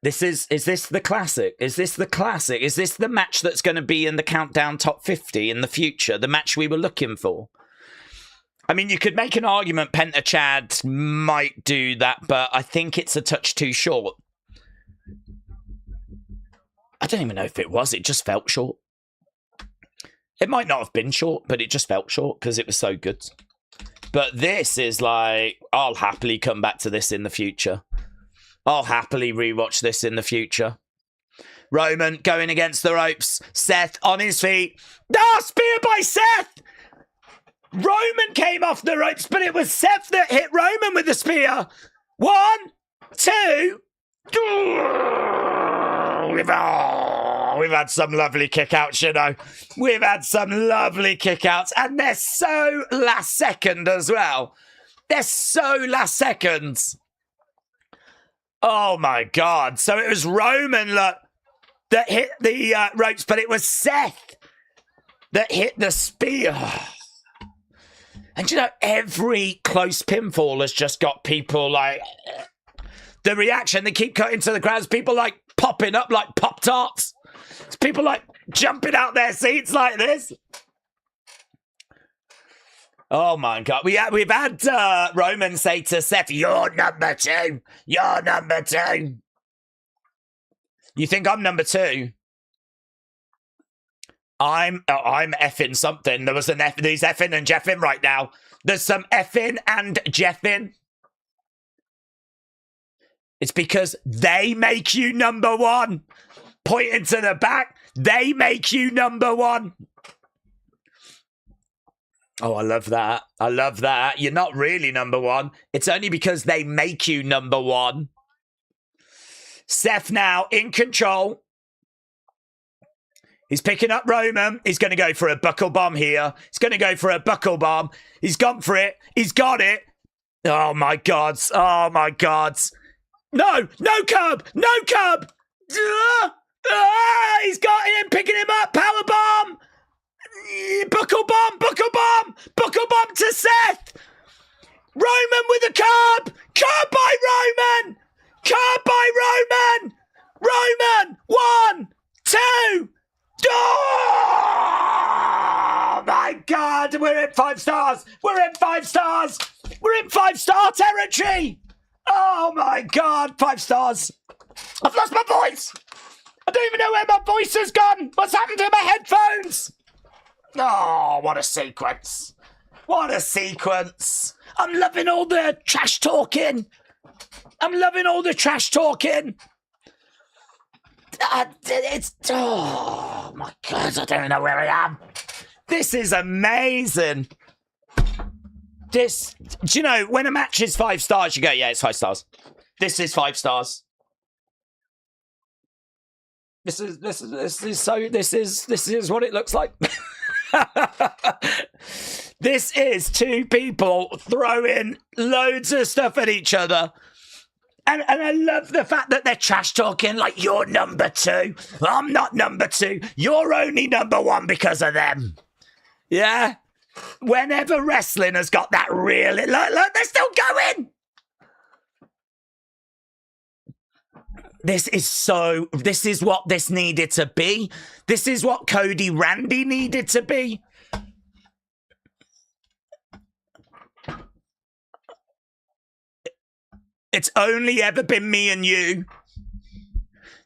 Is this the classic? Is this the classic? Is this the match that's going to be in the Countdown Top 50 in the future? The match we were looking for? I mean, you could make an argument Penta Chad might do that, but I think it's a touch too short. I don't even know if it was. It just felt short. It might not have been short, but it just felt short because it was so good. But this is like, I'll happily come back to this in the future. I'll happily rewatch this in the future. Roman going against the ropes. Seth on his feet. Ah, spear by Seth! Roman came off the ropes, but it was Seth that hit Roman with the spear. 1, 2. We've had some lovely kickouts, you know. We've had some lovely kickouts, and they're so last second as well. They're so last seconds. Oh, my God. So it was Roman, look, that hit the ropes, but it was Seth that hit the spear. And, you know, every close pinfall has just got people, like, the reaction, they keep cutting to the crowds, people, like, popping up like Pop-Tarts. It's people, like, jumping out their seats like this. Oh, my God. We've had Roman say to Seth, you're number 2. You're number 2. You think I'm number 2? I'm effing something. There was an F. There's effing and jeffing right now. There's some effing and jeffing. It's because they make you number 1. Pointing to the back, they make you number 1. Oh, I love that. I love that. You're not really number 1. It's only because they make you number 1. Seth now in control. He's picking up Roman. He's going to go for a buckle bomb here. He's going to go for a buckle bomb. He's gone for it. He's got it. Oh, my God. Oh, my God. No, no curb. No curb. He's got him, picking him up, powerbomb. Buckle bomb to Seth. Roman with a curb by Roman. Roman, 1, 2. Oh my God, we're in 5 stars. We're in 5-star territory. Oh my God, 5 stars. I've lost my voice. I don't even know where my voice has gone. What's happened to my headphones? Oh, what a sequence. I'm loving all the trash talking. Oh my God, I don't know where I am. This is amazing. Do you know, when a match is 5 stars, you go, yeah, it's 5 stars. This is 5 stars. This is what it looks like. This is 2 people throwing loads of stuff at each other. And I love the fact that they're trash talking like, you're number 2. I'm not number 2. You're only number 1 because of them. Yeah? Whenever wrestling has got that real... Look, they're still going! This is what this needed to be. This is what Cody Randy needed to be. It's only ever been me and you.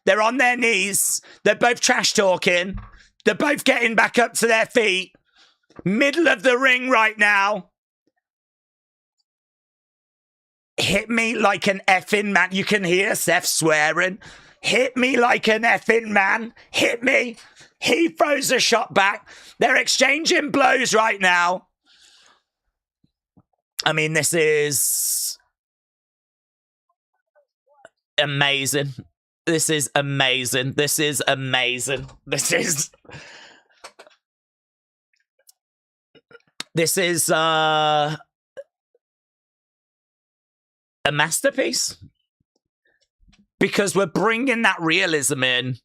They're on their knees. They're both trash talking. They're both getting back up to their feet. Middle of the ring right now. Hit me like an effing man. You can hear Seth swearing. Hit me like an effing man. Hit me. He throws a shot back. They're exchanging blows right now. I mean, this is amazing. This is amazing. A masterpiece, because we're bringing that realism in.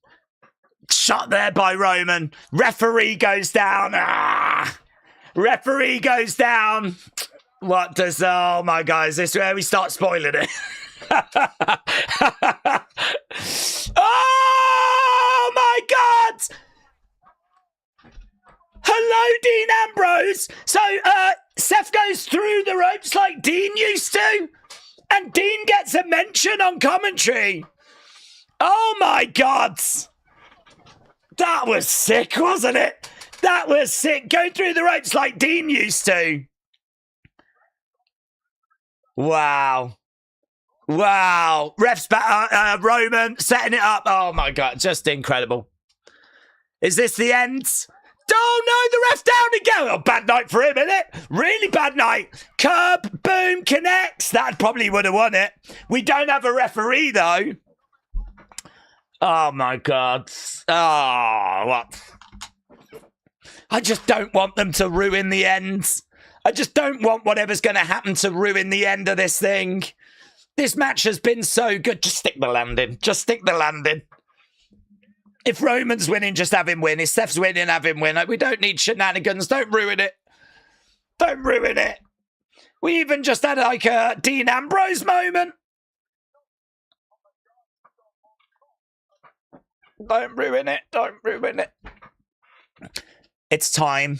Shot there by Roman. Referee goes down. Referee goes down. What does... Oh my God, is this where we start spoiling it? Oh my God! Hello, Dean Ambrose. So Seth goes through the ropes like Dean used to. And Dean gets a mention on commentary. Oh my God. That was sick, wasn't it? That was sick. Go through the ropes like Dean used to. Wow. Ref's back. Roman setting it up. Oh my God. Just incredible. Is this the end? Oh no, the ref's down again. Oh, bad night for him, isn't it? Really bad night. Curb, boom, connects. That probably would have won it. We don't have a referee, though. Oh, my God. Oh, what? I just don't want them to ruin the end. I just don't want whatever's going to happen to ruin the end of this thing. This match has been so good. Just stick the landing. If Roman's winning, just have him win. If Steph's winning, have him win. We don't need shenanigans. Don't ruin it. We even just had like a Dean Ambrose moment. Don't ruin it. It's time.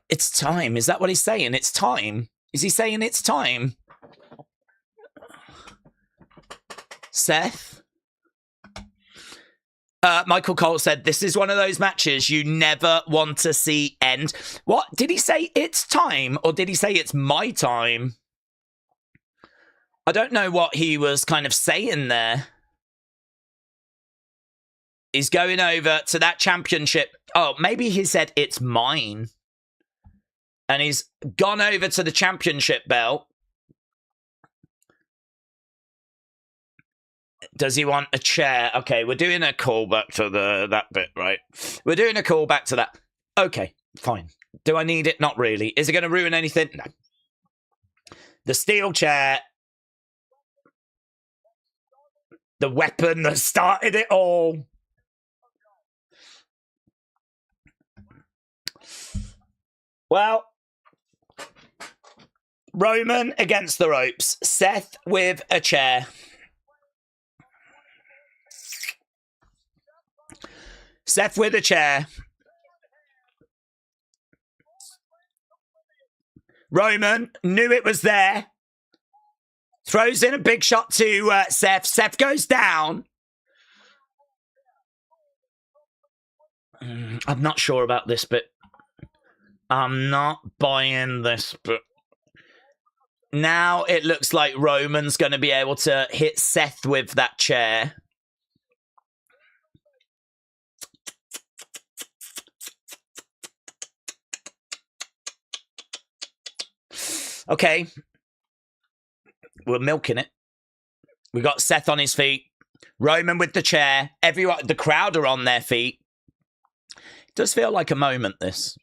Is that what he's saying? It's time. Is he saying it's time? Seth? Michael Cole said, this is one of those matches you never want to see end. What? Did he say it's time? Or did he say it's my time? I don't know what he was kind of saying there. He's going over to that championship. Oh, maybe he said it's mine. And he's gone over to the championship belt. Does he want a chair? Okay, we're doing a callback to that bit, right? We're doing a callback to that. Okay, fine. Do I need it? Not really. Is it going to ruin anything? No. The steel chair. The weapon that started it all. Well, Roman against the ropes. Seth with a chair. Seth with a chair. Roman knew it was there. Throws in a big shot to Seth. Seth goes down. I'm not sure about this bit. I'm not buying this bit. Now it looks like Roman's going to be able to hit Seth with that chair. Okay. We're milking it. We got Seth on his feet. Roman with the chair. Everyone, the crowd are on their feet. It does feel like a moment, this.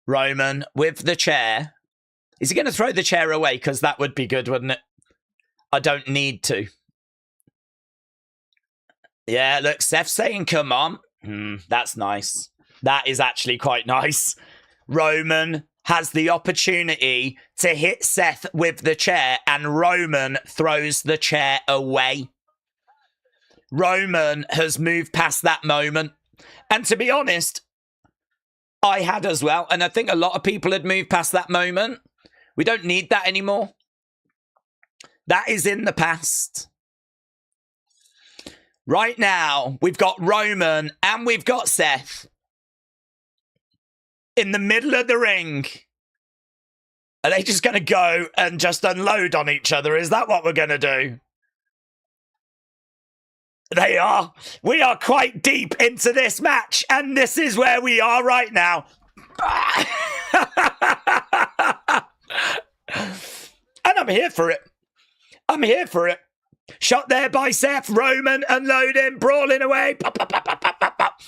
Roman with the chair. Is he going to throw the chair away? Because that would be good, wouldn't it? I don't need to. Yeah, look, Seth's saying, come on. That's nice. That is actually quite nice. Roman has the opportunity to hit Seth with the chair, and Roman throws the chair away. Roman has moved past that moment. And to be honest, I had as well. And I think a lot of people had moved past that moment. We don't need that anymore. That is in the past. Right now, we've got Roman and we've got Seth in the middle of the ring. Are they just going to go and just unload on each other? Is that what we're going to do? They are. We are quite deep into this match, and this is where we are right now. And I'm here for it. I'm here for it. Shot there by Seth. Roman unloading, brawling away. Pop, pop, pop, pop, pop, pop, pop.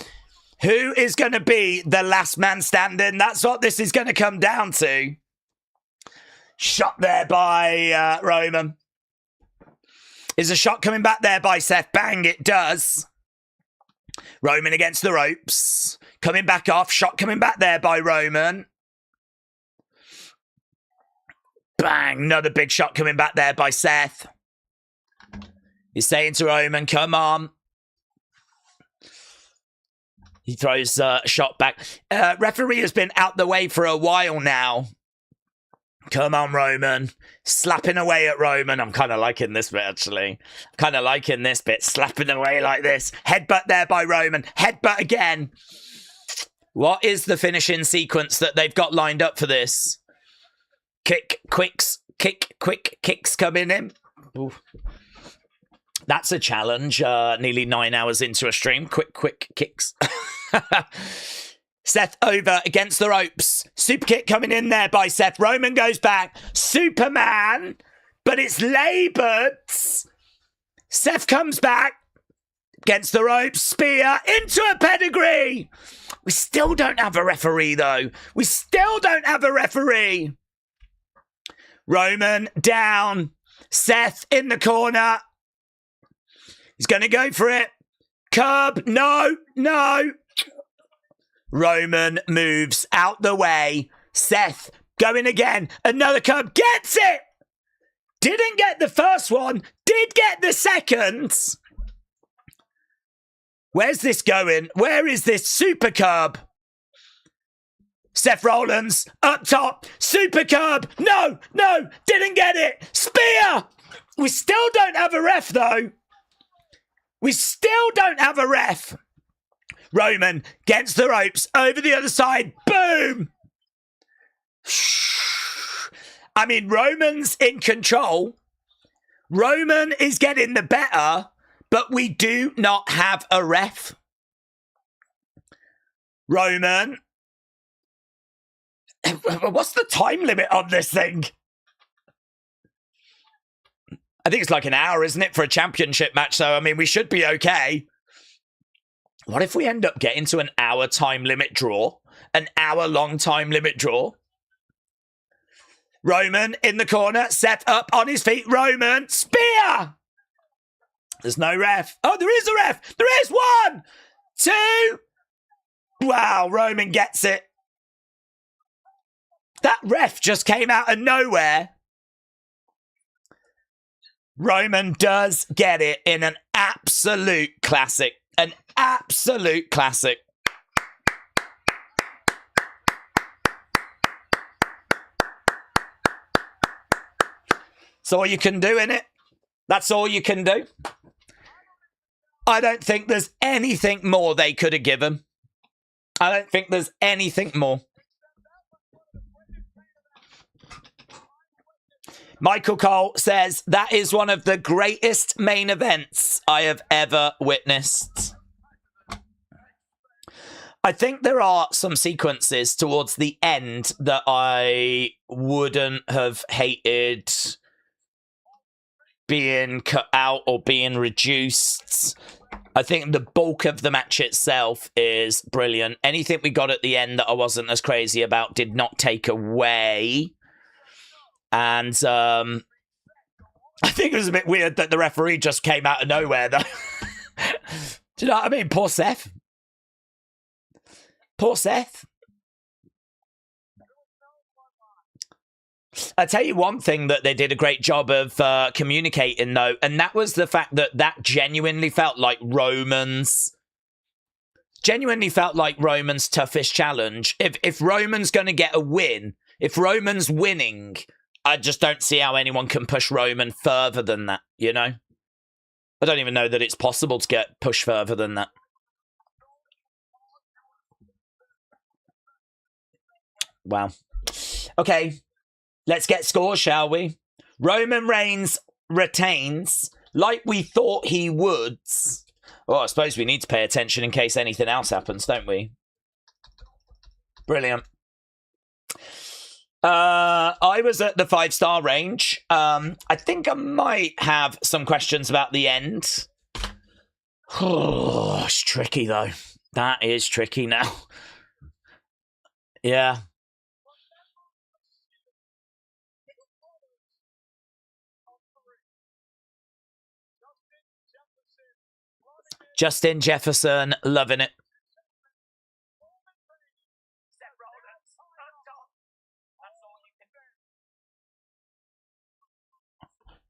Who is going to be the last man standing? That's what this is going to come down to. Shot there by Roman. Is a shot coming back there by Seth? Bang, it does. Roman against the ropes. Coming back off. Shot coming back there by Roman. Bang, another big shot coming back there by Seth. He's saying to Roman, come on. He throws a shot back. Referee has been out the way for a while now. Come on, Roman. Slapping away at Roman. I'm kind of liking this bit, actually. Kind of liking this bit. Slapping away like this. Headbutt there by Roman. Headbutt again. What is the finishing sequence that they've got lined up for this? Kick, quick kicks coming in. Oof. That's a challenge. Nearly 9 hours into a stream. Quick kicks. Seth over against the ropes. Super kick coming in there by Seth. Roman goes back. Superman. But it's laboured. Seth comes back against the ropes. Spear into a pedigree. We still don't have a referee, though. We still don't have a referee. Roman down. Seth in the corner. He's going to go for it. Curb. No. Roman moves out the way. Seth going again. Another curb. Gets it. Didn't get the first one. Did get the second. Where's this going? Where is this super curb? Seth Rollins up top. Super curb. No. Didn't get it. Spear. We still don't have a ref, though. We still don't have a ref. Roman gets the ropes over the other side. Boom. I mean, Roman's in control. Roman is getting the better, but we do not have a ref. Roman. What's the time limit on this thing? I think it's like an hour, isn't it, for a championship match? So, I mean, we should be okay. What if we end up getting to an hour time limit draw? An hour-long time limit draw? Roman in the corner. Seth up on his feet. Roman. Spear! There's no ref. Oh, there is a ref. There is 1, 2. Wow, Roman gets it. That ref just came out of nowhere. Roman does get it in an absolute classic. An absolute classic. That's all you can do, innit? That's all you can do. I don't think there's anything more they could have given. I don't think there's anything more. Michael Cole says, that is one of the greatest main events I have ever witnessed. I think there are some sequences towards the end that I wouldn't have hated being cut out or being reduced. I think the bulk of the match itself is brilliant. Anything we got at the end that I wasn't as crazy about did not take away. And I think it was a bit weird that the referee just came out of nowhere, though. Do you know what I mean? Poor Seth. Poor Seth. I'll tell you one thing that they did a great job of communicating, though, and that was the fact that that genuinely felt like Roman's toughest challenge. If Roman's going to get a win, if Roman's winning, I just don't see how anyone can push Roman further than that, you know? I don't even know that it's possible to get pushed further than that. Wow. Okay. Let's get scores, shall we? Roman Reigns retains, like we thought he would. Well, I suppose we need to pay attention in case anything else happens, don't we? Brilliant. I was at the 5-star range. I think I might have some questions about the end. Oh, it's tricky, though. That is tricky now. Yeah. Justin Jefferson, loving it.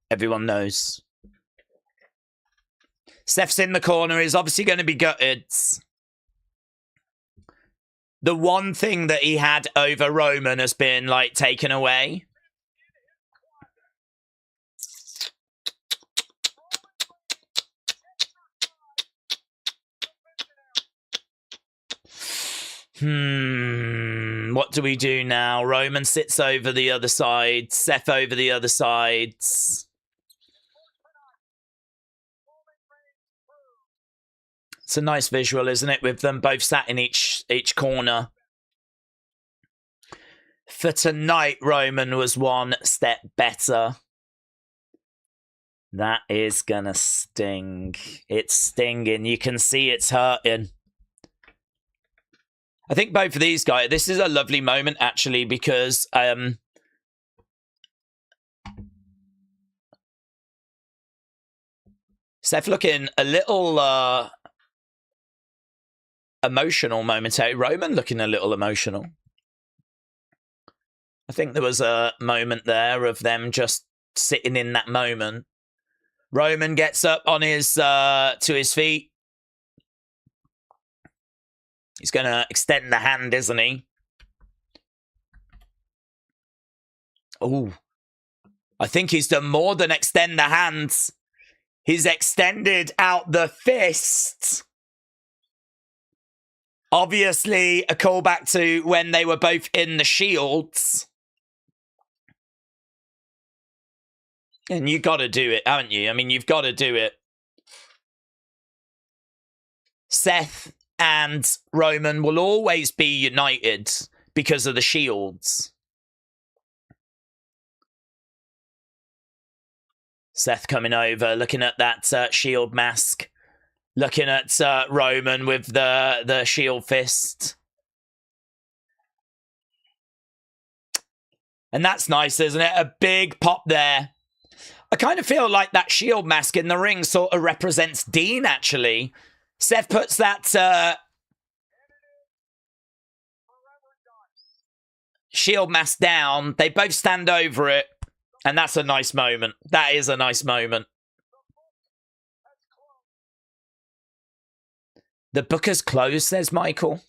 Everyone knows. Seth's in the corner. He's obviously going to be gutted. The one thing that he had over Roman has been, like, taken away. What do we do now? Roman sits over the other side. Seth over the other side. It's a nice visual, isn't it? With them both sat in each corner. For tonight, Roman was one step better. That is gonna sting. It's stinging. You can see it's hurting. I think both of these guys, this is a lovely moment, actually, because Seth looking a little emotional momentarily. Roman looking a little emotional. I think there was a moment there of them just sitting in that moment. Roman gets up on his to his feet. He's going to extend the hand, isn't he? Oh, I think he's done more than extend the hands. He's extended out the fist. Obviously, a callback to when they were both in the Shields. And you got to do it, haven't you? I mean, you've got to do it. Seth and Roman will always be united because of the Shields. Seth coming over, looking at that Shield mask. Looking at Roman with the Shield fist. And that's nice, isn't it? A big pop there. I kind of feel like that shield mask in the ring sort of represents Dean, actually. Seth puts that shield mask down. They both stand over it. And that's a nice moment. That is a nice moment. The book has closed, says Michael.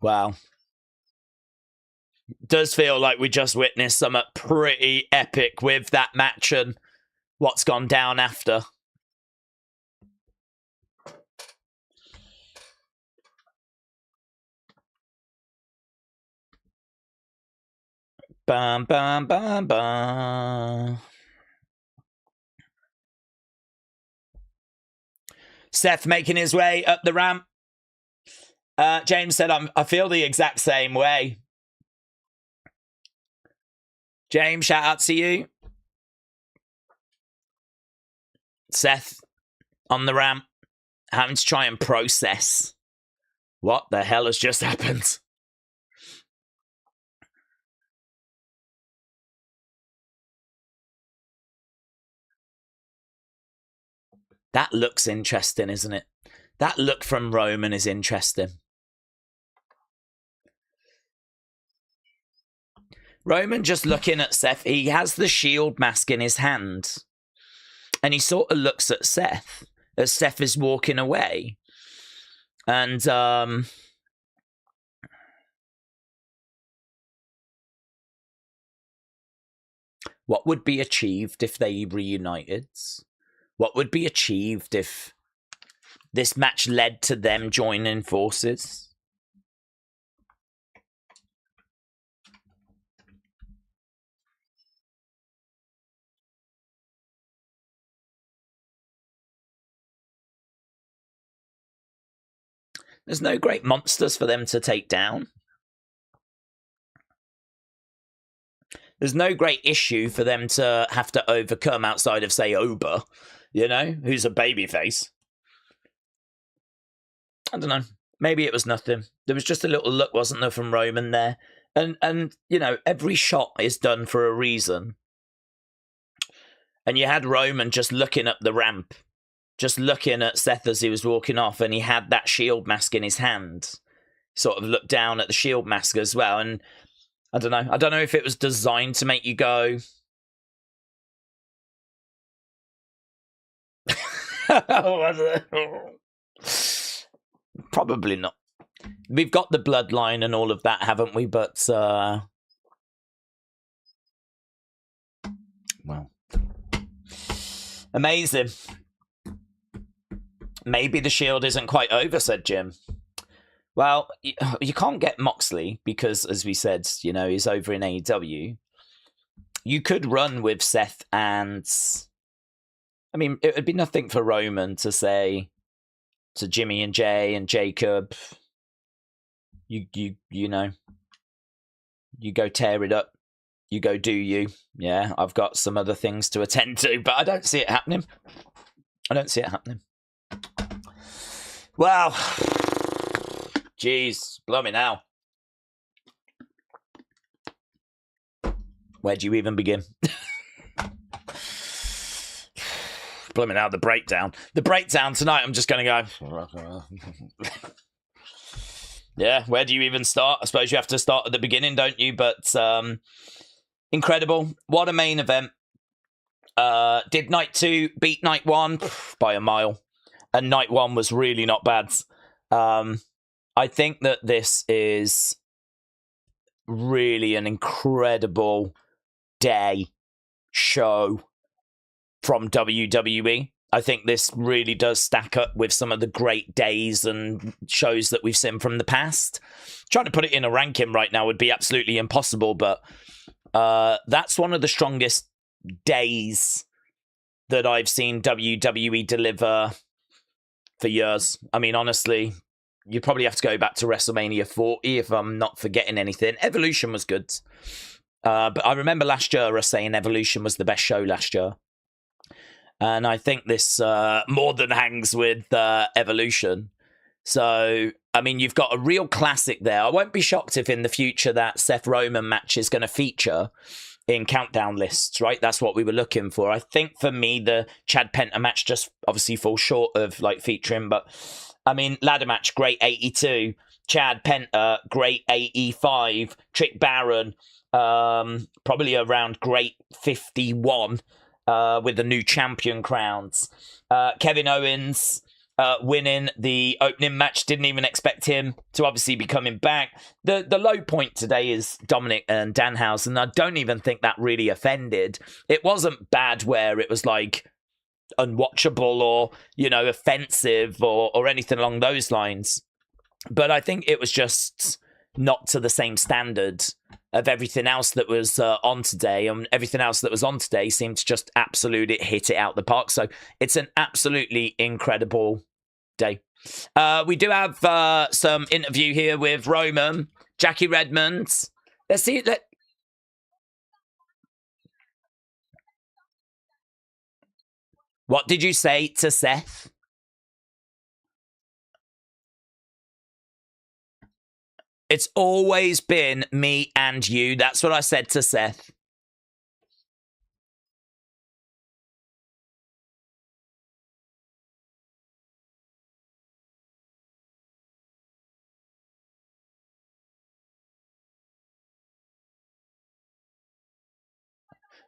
Wow. Does feel like we just witnessed something pretty epic with that match and what's gone down after. Bum, bum, bum, bum. Seth making his way up the ramp. James said, I feel the exact same way. James, shout out to you. Seth on the ramp, having to try and process what the hell has just happened. That looks interesting, isn't it? That look from Roman is interesting. Roman just looking at Seth. He has the shield mask in his hand. And he sort of looks at Seth as Seth is walking away. And what would be achieved if they reunited? What would be achieved if this match led to them joining forces? There's no great monsters for them to take down. There's no great issue for them to have to overcome outside of, say, Oba, you know, who's a babyface. I don't know. Maybe it was nothing. There was just a little look, wasn't there, from Roman there? And you know, every shot is done for a reason. And you had Roman just looking up the ramp, just looking at Seth as he was walking off, and he had that shield mask in his hand. Sort of looked down at the shield mask as well, and I don't know. I don't know if it was designed to make you go. Probably not. We've got the bloodline and all of that, haven't we? But well, amazing. Maybe the Shield isn't quite over, said Jim. Well, you can't get Moxley because, as we said, you know, he's over in AEW. You could run with Seth and... I mean, it would be nothing for Roman to say to Jimmy and Jay and Jacob, you know, you go tear it up. You go do you. Yeah, I've got some other things to attend to, but I don't see it happening. I don't see it happening. Well... Jeez, blow me now. Where do you even begin? Blow me now, the breakdown. The breakdown tonight, I'm just going to go... Yeah, where do you even start? I suppose you have to start at the beginning, don't you? But incredible. What a main event. Did night 2 beat night 1? By a mile. And night 1 was really not bad. I think that this is really an incredible day show from WWE. I think this really does stack up with some of the great days and shows that we've seen from the past. Trying to put it in a ranking right now would be absolutely impossible, but that's one of the strongest days that I've seen WWE deliver for years. I mean, honestly... You probably have to go back to WrestleMania 40 if I'm not forgetting anything. Evolution was good. But I remember last year us saying Evolution was the best show last year. And I think this more than hangs with Evolution. So, I mean, you've got a real classic there. I won't be shocked if in the future that Seth Roman match is going to feature in countdown lists, right? That's what we were looking for. I think for me, the Chad Penta match just obviously falls short of like featuring, but I mean, ladder match, great 82. Chad Penta, great 85. Trick Baron, probably around great 51 with the new champion crowns. Kevin Owens winning the opening match. Didn't even expect him to obviously be coming back. The low point today is Dominic and Danhausen. I don't even think that really offended. It wasn't bad where it was like unwatchable or, you know, offensive or anything along those lines. But I think it was just not to the same standard of everything else that was on today. And everything else that was on today seemed to just absolutely hit it out the park. So it's an absolutely incredible day. We do have some interview here with Roman, Jackie Redmond. Let's see. What did you say to Seth? It's always been me and you. That's what I said to Seth.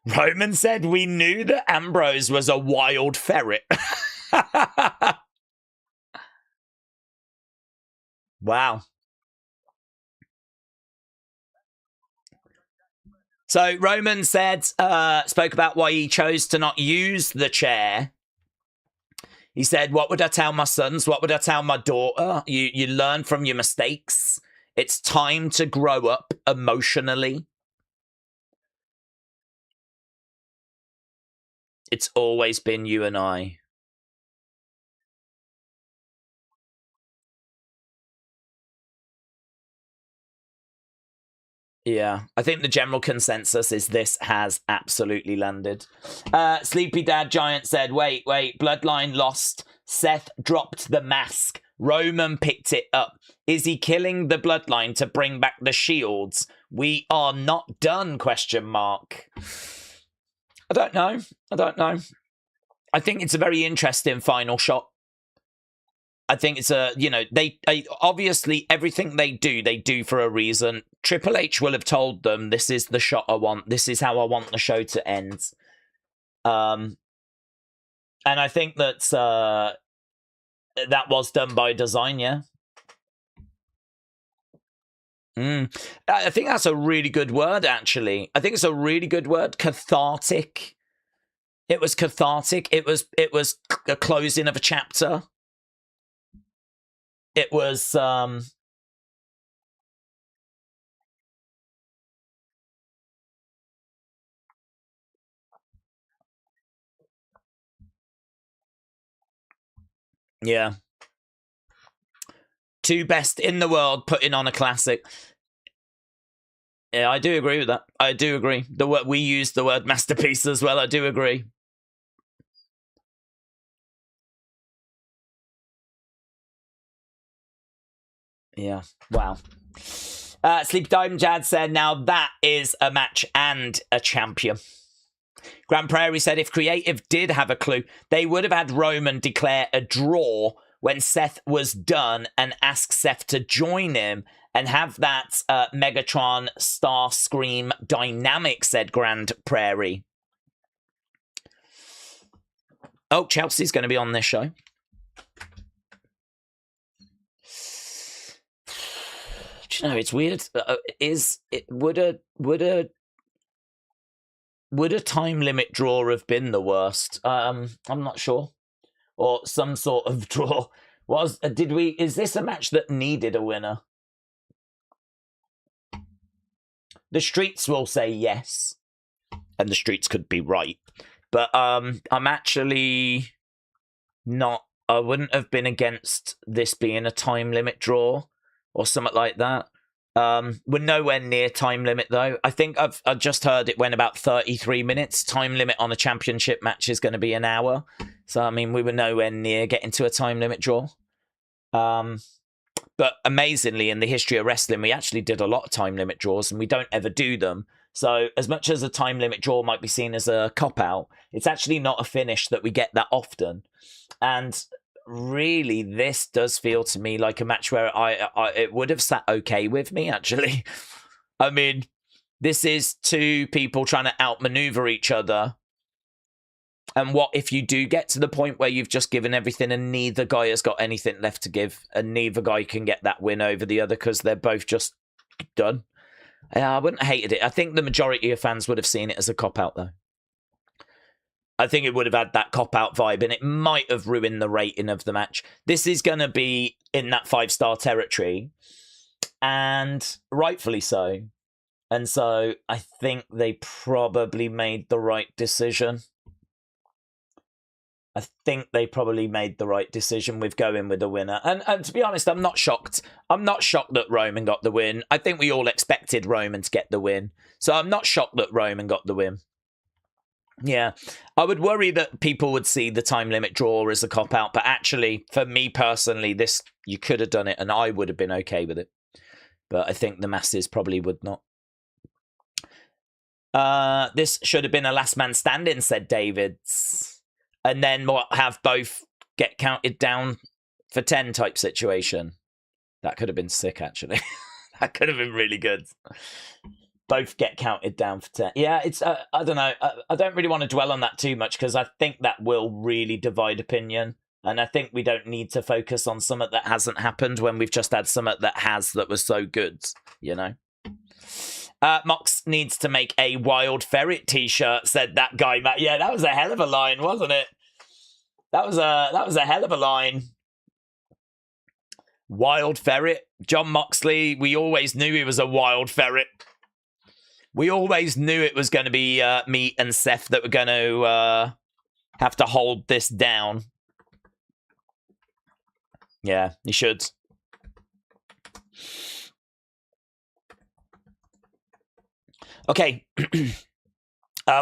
Roman said we knew that Ambrose was a wild ferret. Wow. So Roman said, spoke about why he chose to not use the chair. He said, what would I tell my sons? What would I tell my daughter? You learn from your mistakes. It's time to grow up emotionally. It's always been you and I. Yeah, I think the general consensus is this has absolutely landed. Sleepy Dad Giant said, wait, Bloodline lost. Seth dropped the mask. Roman picked it up. Is he killing the Bloodline to bring back the Shields? We are not done, question mark. I don't know. I think it's a very interesting final shot. I think it's a, you know, they obviously everything they do for a reason. Triple H will have told them, this is the shot I want. This is how I want the show to end. And I think that that was done by design, yeah. I think that's a really good word, actually. I think it's a really good word. Cathartic. It was cathartic. It was a closing of a chapter. It was yeah. Two best in the world putting on a classic. Yeah, I do agree with that. I do agree. The word we use the word masterpiece as well. I do agree. Yeah. Wow. Sleep Diamond Jad said, now that is a match and a champion. Grand Prairie said, if Creative did have a clue, they would have had Roman declare a draw when Seth was done and ask Seth to join him and have that Megatron Star Scream dynamic, said Grand Prairie. Oh, Chelsea's going to be on this show. Do you know, it's weird. Would a time limit draw have been the worst? I'm not sure. Or some sort of draw. Is this a match that needed a winner? The streets will say yes. And the streets could be right. But I'm actually not. I wouldn't have been against this being a time limit draw or something like that. We're nowhere near time limit, though. I think I've just heard it went about 33 minutes. Time limit on a championship match is going to be an hour. So, I mean, we were nowhere near getting to a time limit draw. But amazingly, in the history of wrestling, we actually did a lot of time limit draws, and we don't ever do them. So as much as a time limit draw might be seen as a cop-out, it's actually not a finish that we get that often. And really, this does feel to me like a match where it would have sat okay with me, actually. I mean, this is two people trying to outmaneuver each other. And what if you do get to the point where you've just given everything and neither guy has got anything left to give and neither guy can get that win over the other because they're both just done? I wouldn't have hated it. I think the majority of fans would have seen it as a cop-out, though. I think it would have had that cop-out vibe, and it might have ruined the rating of the match. This is going to be in that 5-star territory, and rightfully so. And so I think they probably made the right decision. I think they probably made the right decision with going with the winner. And to be honest, I'm not shocked. I'm not shocked that Roman got the win. I think we all expected Roman to get the win. So I'm not shocked that Roman got the win. Yeah, I would worry that people would see the time limit draw as a cop-out. But actually, for me personally, this you could have done it and I would have been okay with it. But I think the masses probably would not. This should have been a last man standing, said Davids. And then what, have both get counted down for 10 type situation. That could have been sick, actually. That could have been really good. Both get counted down for 10. Yeah, it's, I don't know. I don't really want to dwell on that too much because I think that will really divide opinion. And I think we don't need to focus on something that hasn't happened when we've just had something that has that was so good, you know? Mox needs to make a Wild Ferret t-shirt, said that guy, Matt. Yeah, that was a hell of a line, wasn't it? That was a hell of a line. Wild Ferret. John Moxley, we always knew he was a wild ferret. We always knew it was going to be me and Seth that were going to have to hold this down. Yeah, he should. Okay,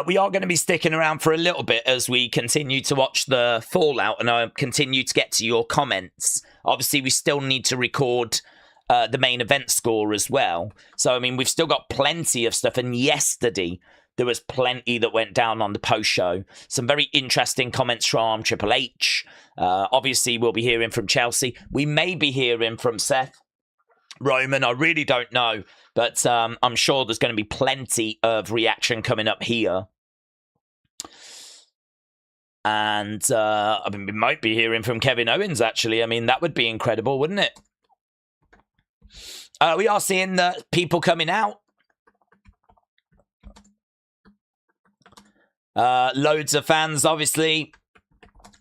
we are going to be sticking around for a little bit as we continue to watch the fallout and I continue to get to your comments. Obviously, we still need to record the main event score as well. So, I mean, we've still got plenty of stuff. And yesterday, there was plenty that went down on the post-show. Some very interesting comments from Triple H. Obviously, we'll be hearing from Chelsea. We may be hearing from Seth. Roman, I really don't know. But I'm sure there's going to be plenty of reaction coming up here. And I mean, we might be hearing from Kevin Owens, actually. I mean, that would be incredible, wouldn't it? We are seeing the people coming out. Loads of fans, obviously.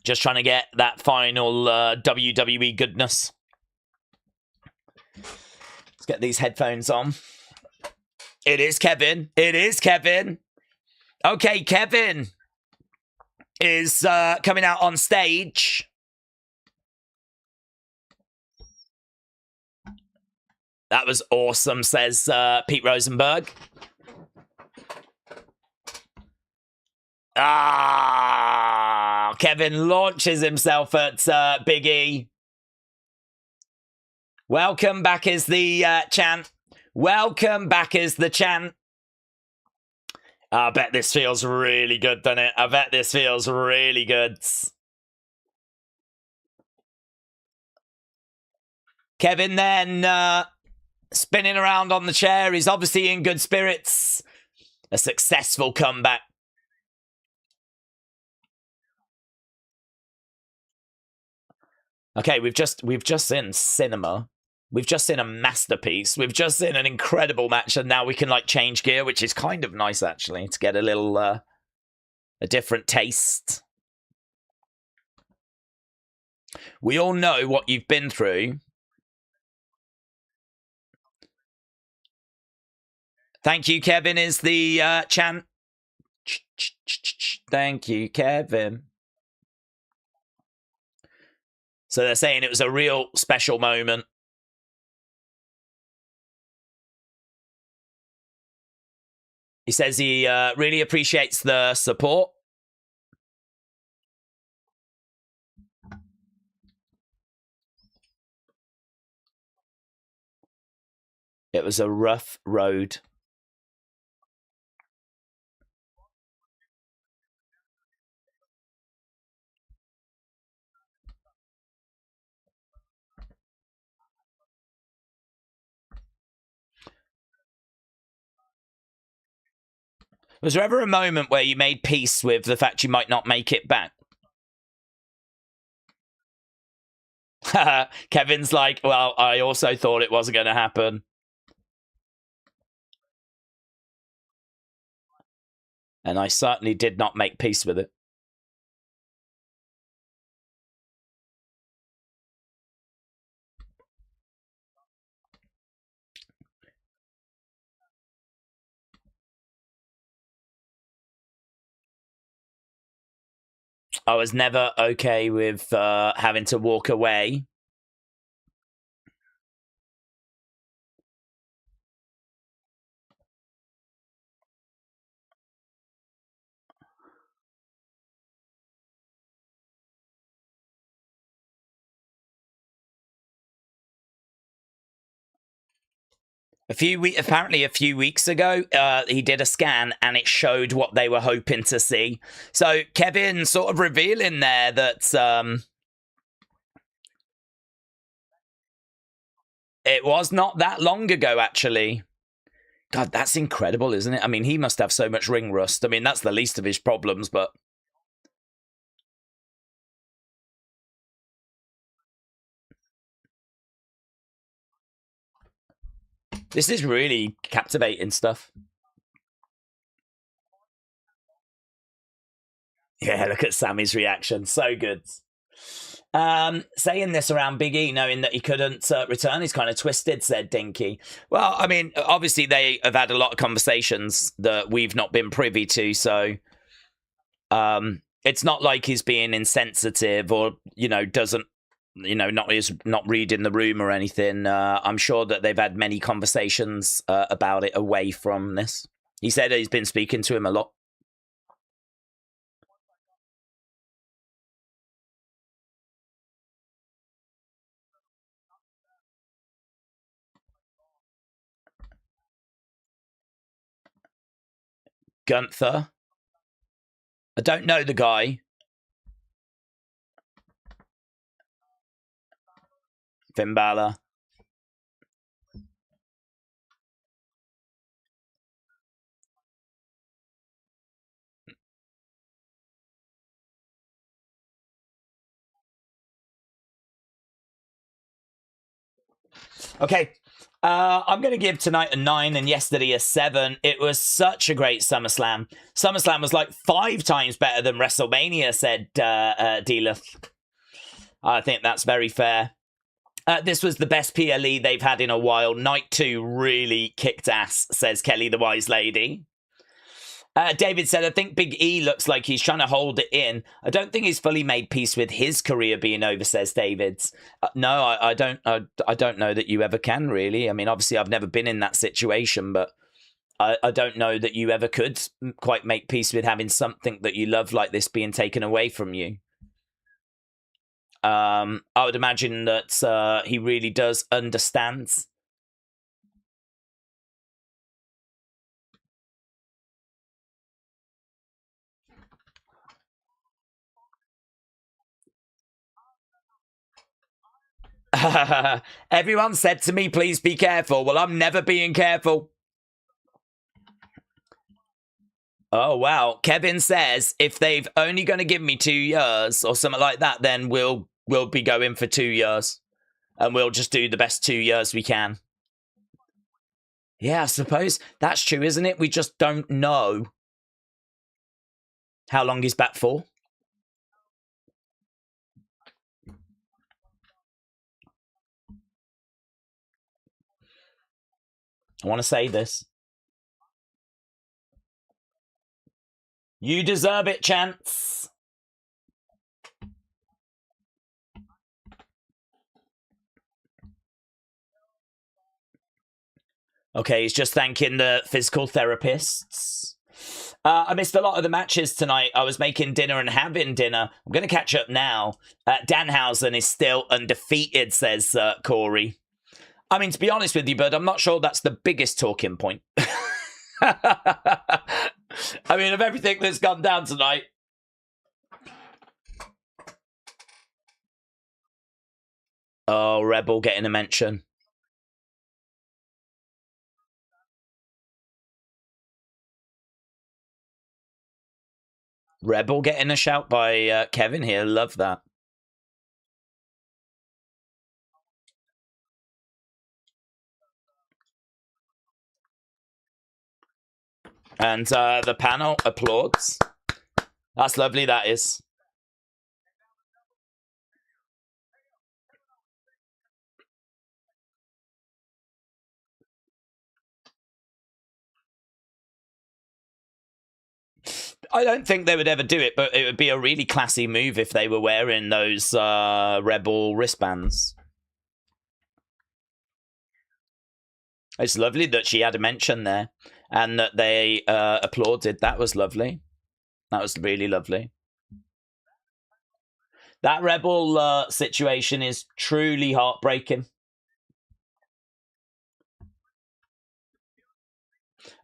Just trying to get that final WWE goodness. Get these headphones on. It is Kevin. It is Kevin. Okay, Kevin is coming out on stage. That was awesome, says Pete Rosenberg. Kevin launches himself at Big E. Welcome back is the chant. Welcome back is the chant. I bet this feels really good, doesn't it? I bet this feels really good. Kevin then spinning around on the chair. He's obviously in good spirits. A successful comeback. Okay, we've just seen cinema. We've just seen a masterpiece. We've just seen an incredible match, and now we can like change gear, which is kind of nice actually to get a little a different taste. We all know what you've been through. Thank you, Kevin, is the chant. Thank you, Kevin. So they're saying it was a real special moment. He says he really appreciates the support. It was a rough road. Was there ever a moment where you made peace with the fact you might not make it back? Kevin's like, well, I also thought it wasn't going to happen. And I certainly did not make peace with it. I was never okay with having to walk away. Apparently a few weeks ago, he did a scan and it showed what they were hoping to see. So Kevin sort of revealing there that it was not that long ago, actually. God, that's incredible, isn't it? I mean, he must have so much ring rust. I mean, that's the least of his problems, but... This is really captivating stuff. Yeah, look at Sammy's reaction. So good. Saying this around Big E, knowing that he couldn't return, is kind of twisted, said Dinky. Well, I mean, obviously they have had a lot of conversations that we've not been privy to, so it's not like he's being insensitive or, you know, doesn't, you know, not reading the room or anything. I'm sure that they've had many conversations about it away from this. He said he's been speaking to him a lot. Gunther. I don't know the guy. Finn Balor. Okay, I'm going to give tonight a 9 and yesterday a 7. It was such a great SummerSlam. SummerSlam was like 5 times better than WrestleMania, said Dealeth. I think that's very fair. This was the best PLE they've had in a while. Night 2 really kicked ass, says Kelly the Wise Lady. David said, I think Big E looks like he's trying to hold it in. I don't think he's fully made peace with his career being over, says David. No, I don't know that you ever can, really. I mean, obviously, I've never been in that situation, but I don't know that you ever could quite make peace with having something that you love like this being taken away from you. I would imagine that he really does understand. Everyone said to me, please be careful. Well, I'm never being careful. Oh, wow. Kevin says if they've only going to give me 2 years or something like that, then we'll be going for 2 years. And we'll just do the best 2 years we can. Yeah, I suppose that's true, isn't it? We just don't know how long he's back for. I want to say this. You deserve it, Chance. Okay, he's just thanking the physical therapists. I missed a lot of the matches tonight. I was making dinner and having dinner. I'm going to catch up now. Danhausen is still undefeated, says Corey. I mean, to be honest with you, Bud, I'm not sure that's the biggest talking point. I mean, of everything that's gone down tonight. Oh, Rebel getting a mention. Rebel getting a shout by Kevin here. Love that. And the panel applauds. That's lovely, that is. I don't think they would ever do it, but it would be a really classy move if they were wearing those Rebel wristbands. It's lovely that she had a mention there and that they applauded. That was lovely. That was really lovely. That Rebel situation is truly heartbreaking.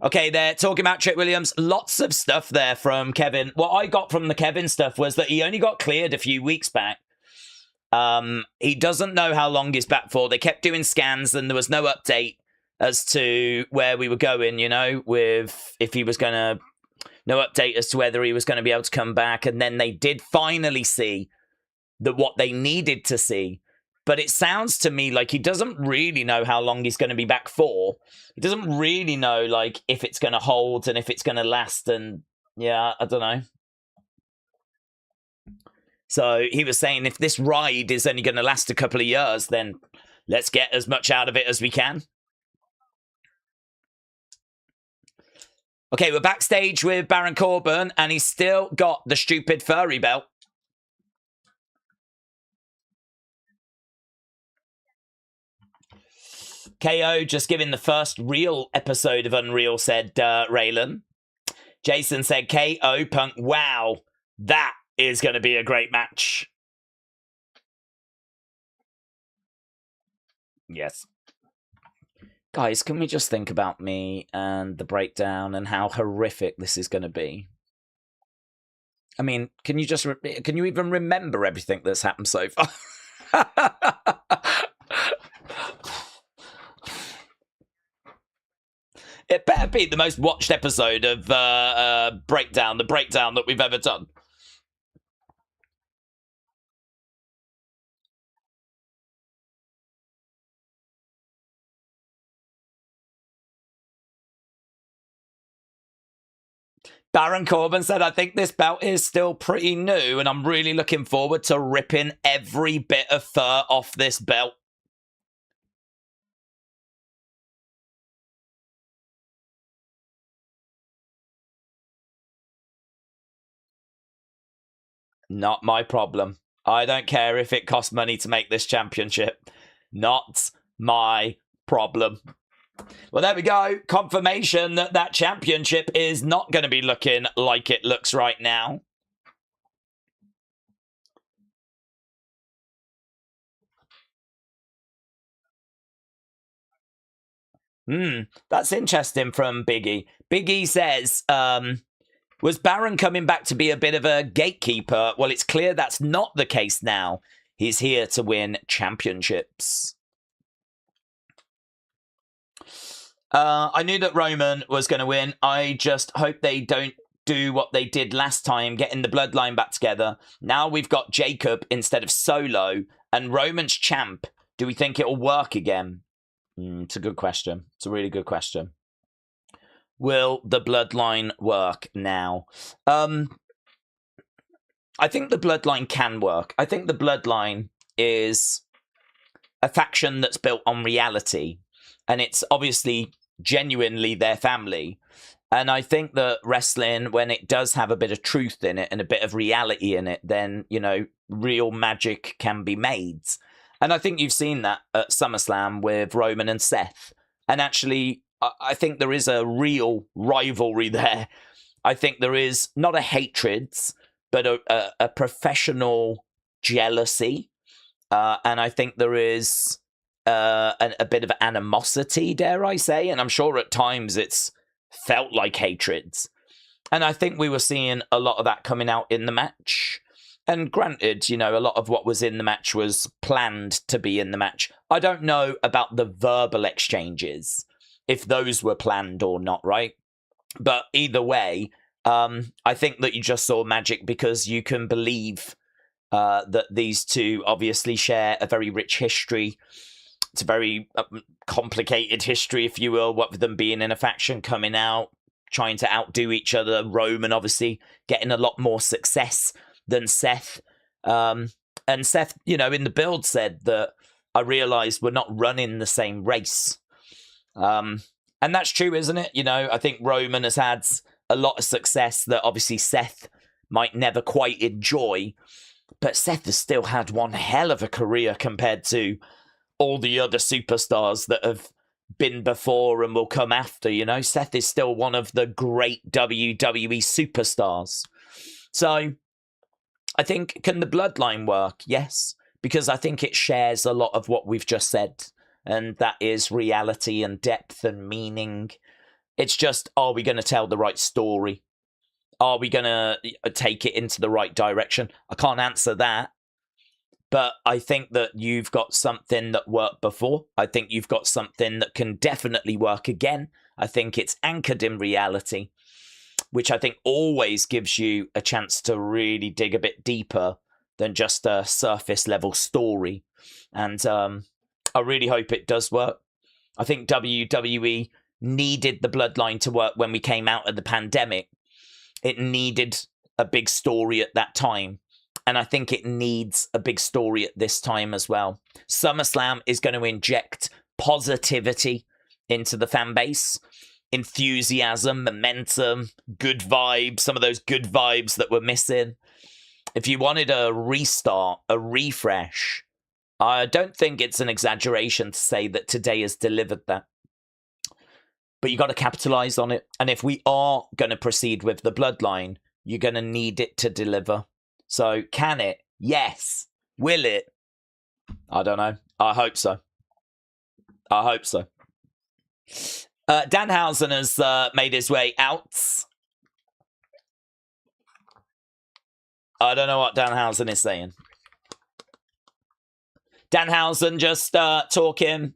Okay, they're talking about Trick Williams. Lots of stuff there from Kevin. What I got from the Kevin stuff was that he only got cleared a few weeks back. He doesn't know how long he's back for. They kept doing scans and there was no update as to where we were going, you know, with if he was going to... No update as to whether he was going to be able to come back. And then they did finally see that what they needed to see. But it sounds to me like he doesn't really know how long he's going to be back for. He doesn't really know, like, if it's going to hold and if it's going to last. And, yeah, I don't know. So he was saying if this ride is only going to last a couple of years, then let's get as much out of it as we can. Okay, we're backstage with Baron Corbin, and he's still got the stupid furry belt. KO just giving the first real episode of Unreal, said Raylan. Jason said, KO Punk, wow, that is going to be a great match. Yes. Guys, can we just think about me and the breakdown and how horrific this is going to be? I mean, can you even remember everything that's happened so far? It better be the most watched episode of Breakdown, the breakdown that we've ever done. Baron Corbin said, I think this belt is still pretty new, and I'm really looking forward to ripping every bit of fur off this belt. Not my problem. I don't care if it costs money to make this championship. Not my problem. Well, there we go. Confirmation that that championship is not going to be looking like it looks right now. That's interesting from Biggie. Biggie says, was Baron coming back to be a bit of a gatekeeper? Well, it's clear that's not the case now. He's here to win championships. I knew that Roman was going to win. I just hope they don't do what they did last time, getting the bloodline back together. Now we've got Jacob instead of Solo, and Roman's champ. Do we think it'll work again? It's a good question. It's a really good question. Will the bloodline work now? I think the bloodline can work. I think the bloodline is a faction that's built on reality, and it's obviously genuinely their family. And I think that wrestling, when it does have a bit of truth in it and a bit of reality in it, then, you know, real magic can be made. And I think you've seen that at SummerSlam with Roman and Seth. And actually, I think there is a real rivalry there. I think there is not a hatred, but a professional jealousy. And I think there is a bit of animosity, dare I say, and I'm sure at times it's felt like hatreds. And I think we were seeing a lot of that coming out in the match. And granted, a lot of what was in the match was planned to be in the match. I don't know about the verbal exchanges, if those were planned or not, right? But either way, I think that you just saw magic because you can believe that these two obviously share a very rich history. It's a very complicated history, if you will, what with them being in a faction, coming out, trying to outdo each other. Roman obviously getting a lot more success than Seth. And Seth, in the build said that I realized we're not running the same race. And that's true, isn't it? I think Roman has had a lot of success that obviously Seth might never quite enjoy. But Seth has still had one hell of a career compared to all the other superstars that have been before and will come after. Seth is still one of the great WWE superstars. So I think, can the bloodline work? Yes, because I think it shares a lot of what we've just said, and that is reality and depth and meaning. It's just, are we going to tell the right story? Are we going to take it into the right direction? I can't answer that. But I think that you've got something that worked before. I think you've got something that can definitely work again. I think it's anchored in reality, which I think always gives you a chance to really dig a bit deeper than just a surface level story. And I really hope it does work. I think WWE needed the bloodline to work when we came out of the pandemic. It needed a big story at that time. And I think it needs a big story at this time as well. SummerSlam is going to inject positivity into the fan base. Enthusiasm, momentum, good vibes, some of those good vibes that were missing. If you wanted a restart, a refresh, I don't think it's an exaggeration to say that today has delivered that. But you got to capitalize on it. And if we are going to proceed with the bloodline, you're going to need it to deliver. So can it? Yes. Will it? I don't know. I hope so. I hope so. Danhausen has made his way out. I don't know what Danhausen is saying. Danhausen just talking.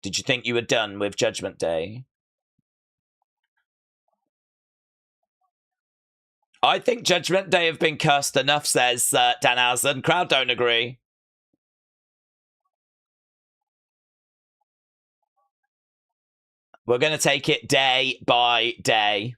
Did you think you were done with Judgment Day? I think Judgment Day have been cursed enough, says Danhausen. Crowd don't agree. We're going to take it day by day.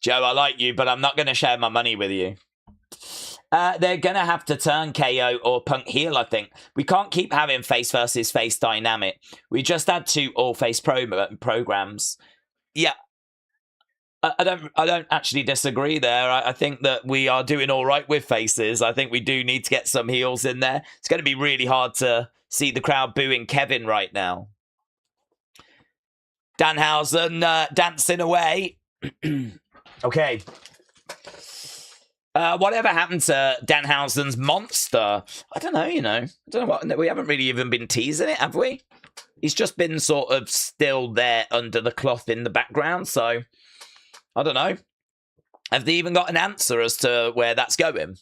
Joe, I like you, but I'm not going to share my money with you. They're going to have to turn KO or Punk heel, I think. We can't keep having face versus face dynamic. We just had 2 all-face programs. Yeah. I don't actually disagree there. I think that we are doing all right with faces. I think we do need to get some heels in there. It's going to be really hard to see the crowd booing Kevin right now. Danhausen dancing away. Okay. Whatever happened to Danhausen's monster? I don't know, I don't know what. We haven't really even been teasing it, have we? He's just been sort of still there under the cloth in the background, so I don't know. Have they even got an answer as to where that's going?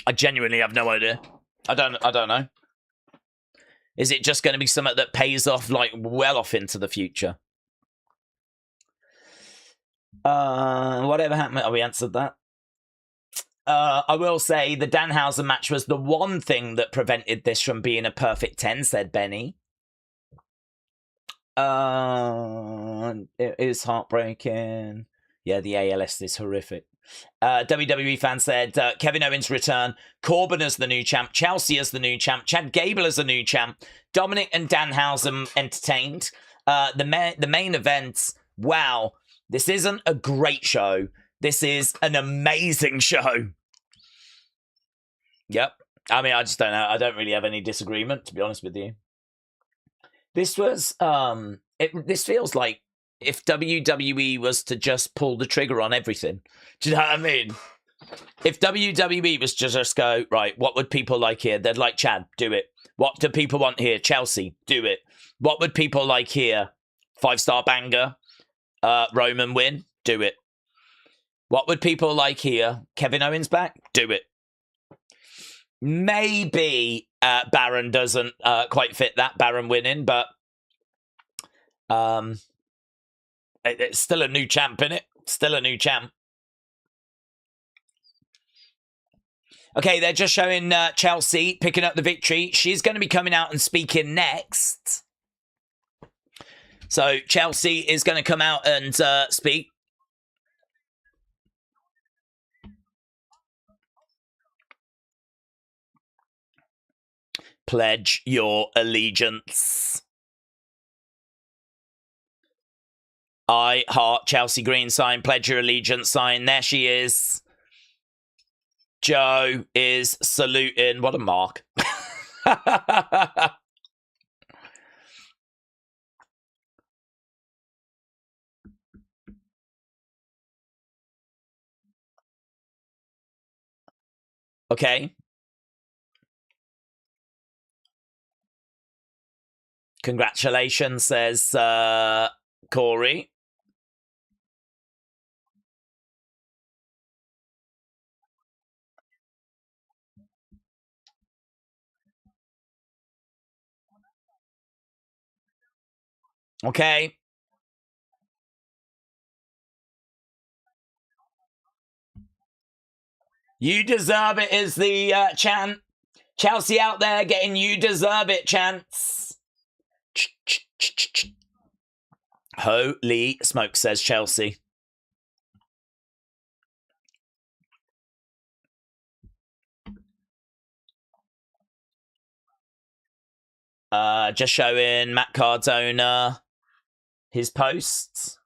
I genuinely have no idea. I don't know. Is it just going to be something that pays off, like, well off into the future? Whatever happened? Oh, we answered that. I will say the Danhausen match was the one thing that prevented this from being a perfect 10, said Benny. It is heartbreaking. Yeah, the ALS is horrific. WWE fan said Kevin Owens return, Corbin as the new champ, Chelsea as the new champ, Chad Gable as the new champ, Dominic and Danhausen entertained. The main event, wow, this isn't a great show. This is an amazing show. Yep. I mean, I just don't know. I don't really have any disagreement, to be honest with you. This was this feels like if WWE was to just pull the trigger on everything. Do you know what I mean? If WWE was to just go, right, what would people like here? They'd like Chad, do it. What do people want here? Chelsea, do it. What would people like here? 5-star banger. Roman win, do it. What would people like here? Kevin Owens back, do it. Maybe Baron doesn't quite fit that, Baron winning, but it's still a new champ, innit? Still a new champ. Okay, they're just showing Chelsea picking up the victory. She's going to be coming out and speaking next. So Chelsea is going to come out and speak. Pledge your allegiance. I heart Chelsea Green sign, pledge your allegiance sign. There she is. Joe is saluting. What a mark. Okay. Congratulations, says Corey. Okay. You deserve it is the chant. Chelsea out there getting you deserve it chants. Holy smoke, says Chelsea. Just showing Matt Cardona his posts.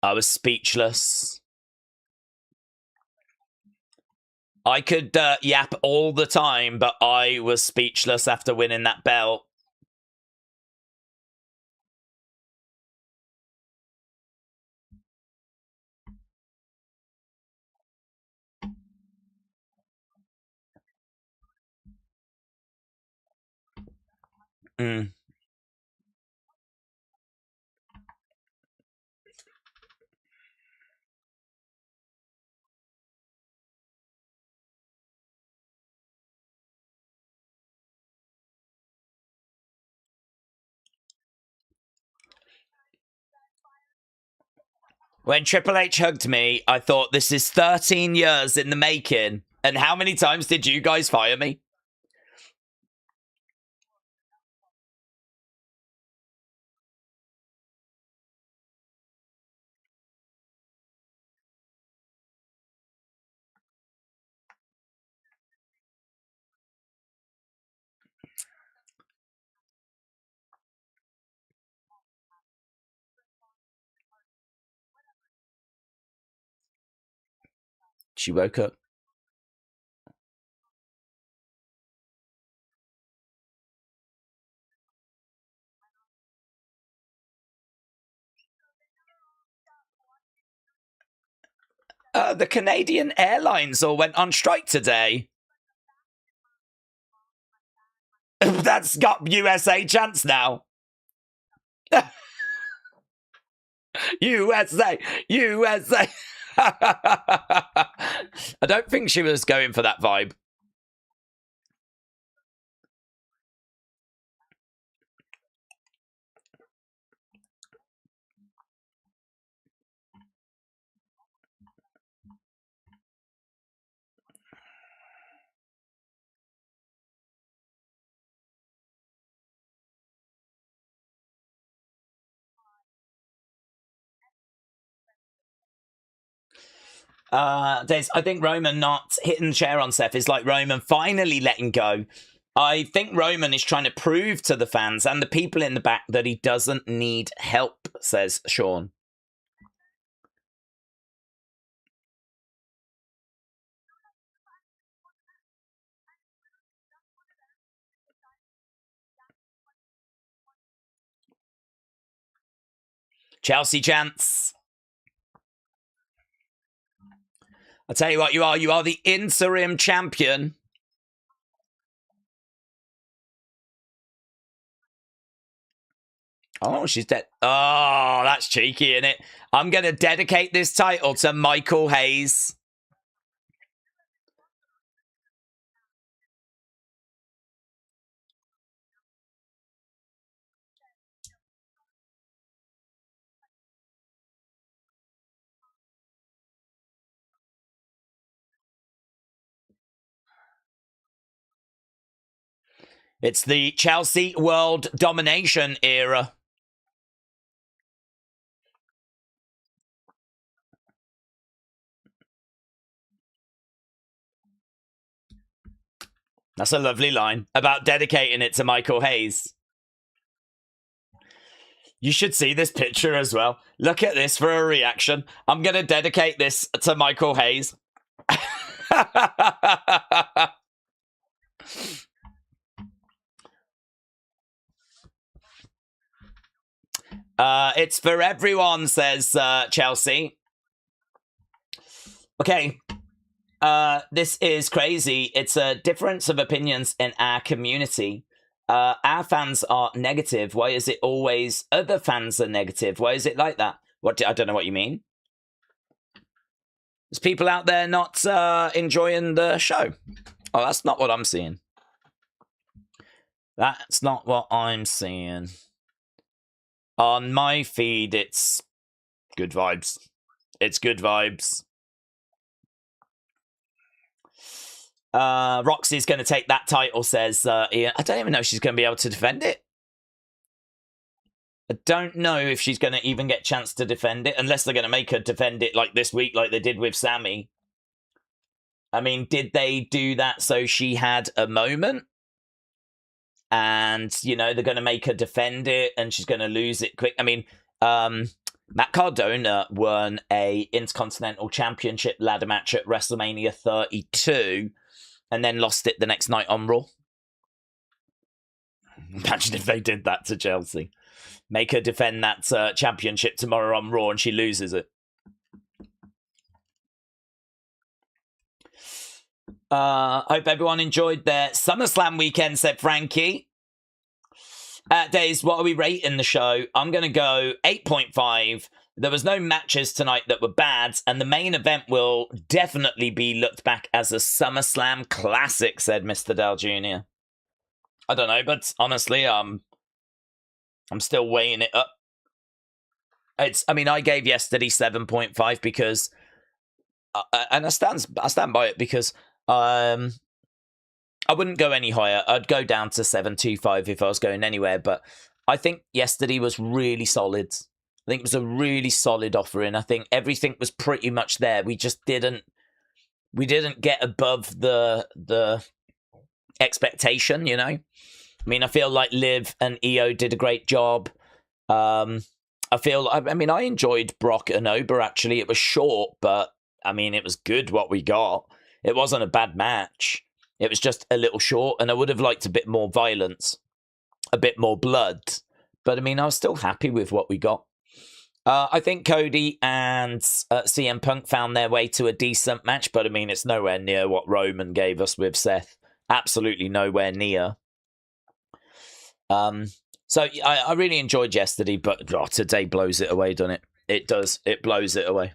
I was speechless. I could yap all the time, but I was speechless after winning that belt. When Triple H hugged me, I thought, this is 13 years in the making. And how many times did you guys fire me? She woke up. The Canadian Airlines all went on strike today. That's got USA chance now. USA, USA. I don't think she was going for that vibe. Des, I think Roman not hitting the chair on Seth is like Roman finally letting go. I think Roman is trying to prove to the fans and the people in the back that he doesn't need help, says Sean. Chelsea chance. I'll tell you what you are. You are the interim champion. Oh, she's dead. Oh, that's cheeky, isn't it? I'm going to dedicate this title to Michael Hayes. It's the Chelsea World Domination era. That's a lovely line about dedicating it to Michael Hayes. You should see this picture as well. Look at this for a reaction. I'm going to dedicate this to Michael Hayes. It's for everyone, says Chelsea. Okay. This is crazy. It's a difference of opinions in our community. Our fans are negative. Why is it always other fans are negative? Why is it like that? I don't know what you mean. There's people out there not enjoying the show. Oh, that's not what I'm seeing. That's not what I'm seeing. On my feed, it's good vibes. It's good vibes. Roxy's going to take that title, says Ian. I don't even know if she's going to be able to defend it. I don't know if she's going to even get a chance to defend it, unless they're going to make her defend it like this week, like they did with Sammy. I mean, did they do that so she had a moment? And, you know, they're going to make her defend it and she's going to lose it quick. I mean, Matt Cardona won a Intercontinental Championship ladder match at WrestleMania 32 and then lost it the next night on Raw. Imagine if they did that to Chelsea. Make her defend that championship tomorrow on Raw and she loses it. Hope everyone enjoyed their SummerSlam weekend, said Frankie. Days, what are we rating the show? I'm going to go 8.5. There was no matches tonight that were bad, and the main event will definitely be looked back as a SummerSlam classic, said Mr. Dell Jr. I don't know, but honestly, I'm still weighing it up. I gave yesterday 7.5 because, and I stand by it because I wouldn't go any higher. I'd go down to 7.25 if I was going anywhere, but I think yesterday was really solid. I think it was a really solid offering. I think everything was pretty much there. We just didn't get above the expectation, you know? I mean, I feel like Liv and Io did a great job. I enjoyed Brock and Ober, actually. It was short, but, I mean, it was good what we got. It wasn't a bad match. It was just a little short, and I would have liked a bit more violence, a bit more blood. But, I mean, I was still happy with what we got. I think Cody and CM Punk found their way to a decent match, but, I mean, it's nowhere near what Roman gave us with Seth. Absolutely nowhere near. So I really enjoyed yesterday, but today blows it away, doesn't it? It does. It blows it away.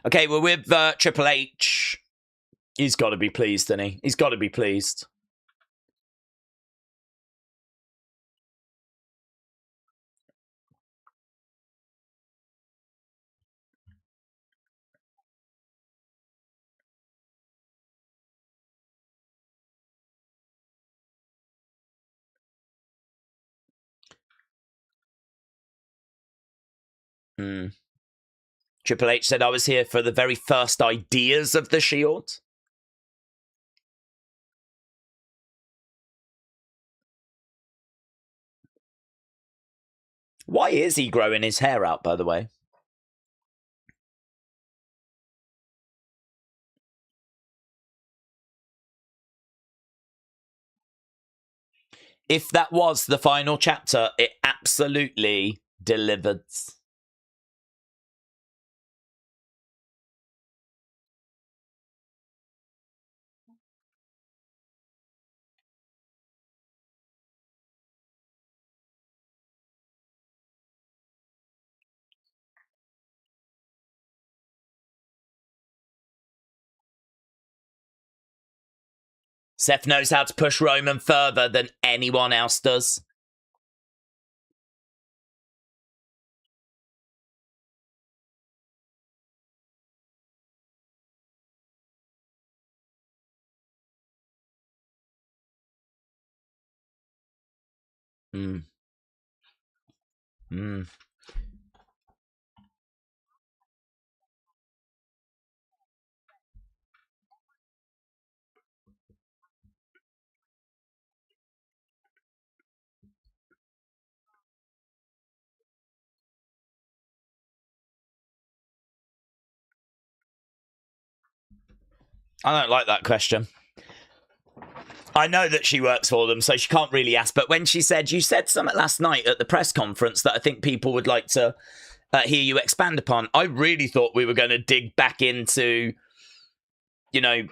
Okay, we're with Triple H. He's got to be pleased, doesn't he? He's got to be pleased. Triple H said, I was here for the very first ideas of the Shield. Why is he growing his hair out, by the way? if that was the final chapter, it absolutely delivered. Seth knows how to push Roman further than anyone else does. Mm. Mm. I don't like that question. I know that she works for them, so she can't really ask. But when she said, you said something last night at the press conference that I think people would like to hear you expand upon. I really thought we were going to dig back into, you know,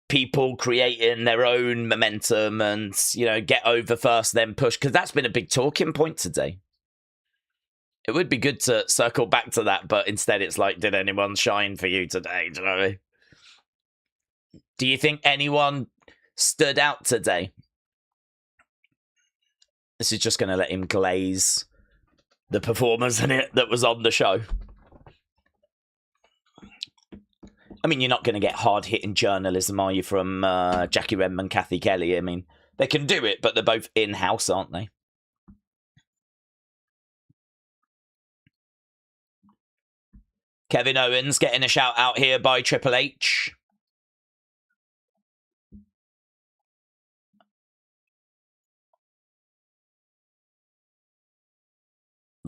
people creating their own momentum and, you know, get over first, then push. Because that's been a big talking point today. It would be good to circle back to that, but instead it's like, did anyone shine for you today? Do you know what I mean? Do you think anyone stood out today? This is just going to let him glaze the performers in it that was on the show. I mean, you're not going to get hard-hitting journalism, are you, from Jackie Redmond, Kathy Kelly? I mean, they can do it, but they're both in-house, aren't they? Kevin Owens getting a shout-out here by Triple H.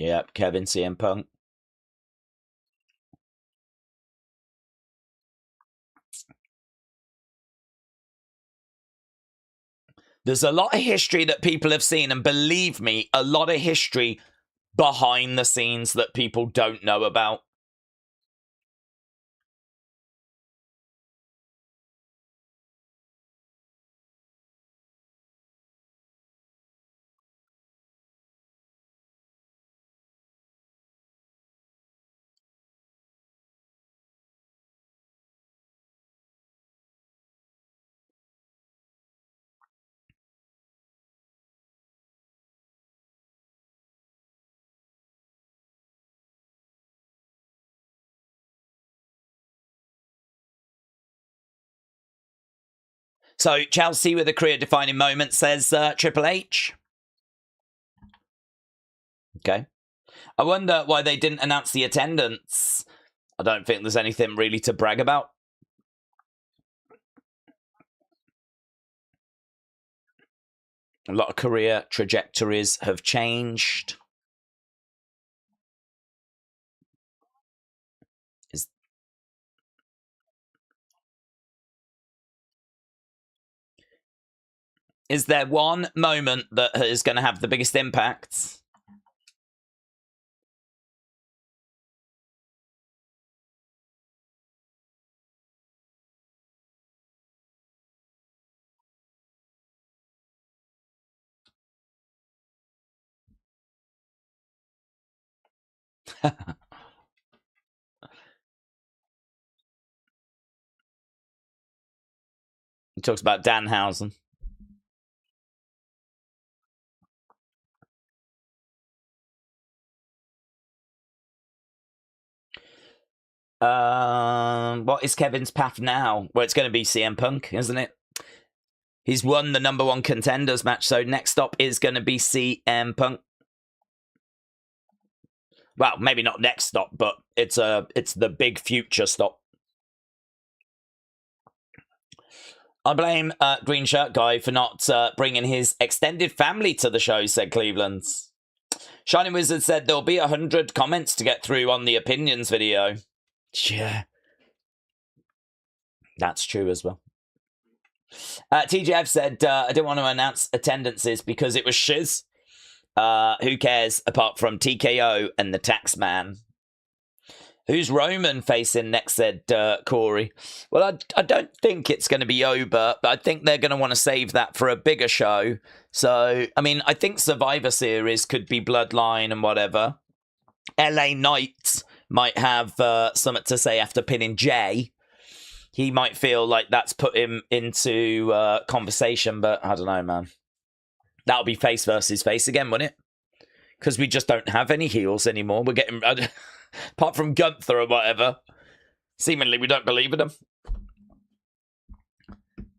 Yep, Kevin, CM Punk. There's a lot of history that people have seen, and believe me, a lot of history behind the scenes that people don't know about. So, Chelsea with a career-defining moment, says Triple H. Okay. I wonder why they didn't announce the attendance. I don't think there's anything really to brag about. A lot of career trajectories have changed. Is there one moment that is going to have the biggest impact? He talks about Danhausen. What is Kevin's path now? Well, it's going to be CM Punk, isn't it? He's won the number one contenders match, so next stop is going to be CM Punk. Well, maybe not next stop, but it's the big future stop. I blame Green Shirt Guy for not bringing his extended family to the show, said Cleveland. Shining Wizard said there'll be 100 comments to get through on the opinions video. Yeah. That's true as well. TGF said, I didn't want to announce attendances because it was shiz. Who cares apart from TKO and the Taxman? Who's Roman facing next, said Corey. Well, I don't think it's going to be Oba, but I think they're going to want to save that for a bigger show. So, I mean, I think Survivor Series could be Bloodline and whatever. LA Knight might have something to say after pinning Jay. He might feel like that's put him into conversation, but I don't know, man. That'll be face versus face again, wouldn't it? Because we just don't have any heels anymore. We're getting... apart from Gunther or whatever, seemingly we don't believe in them.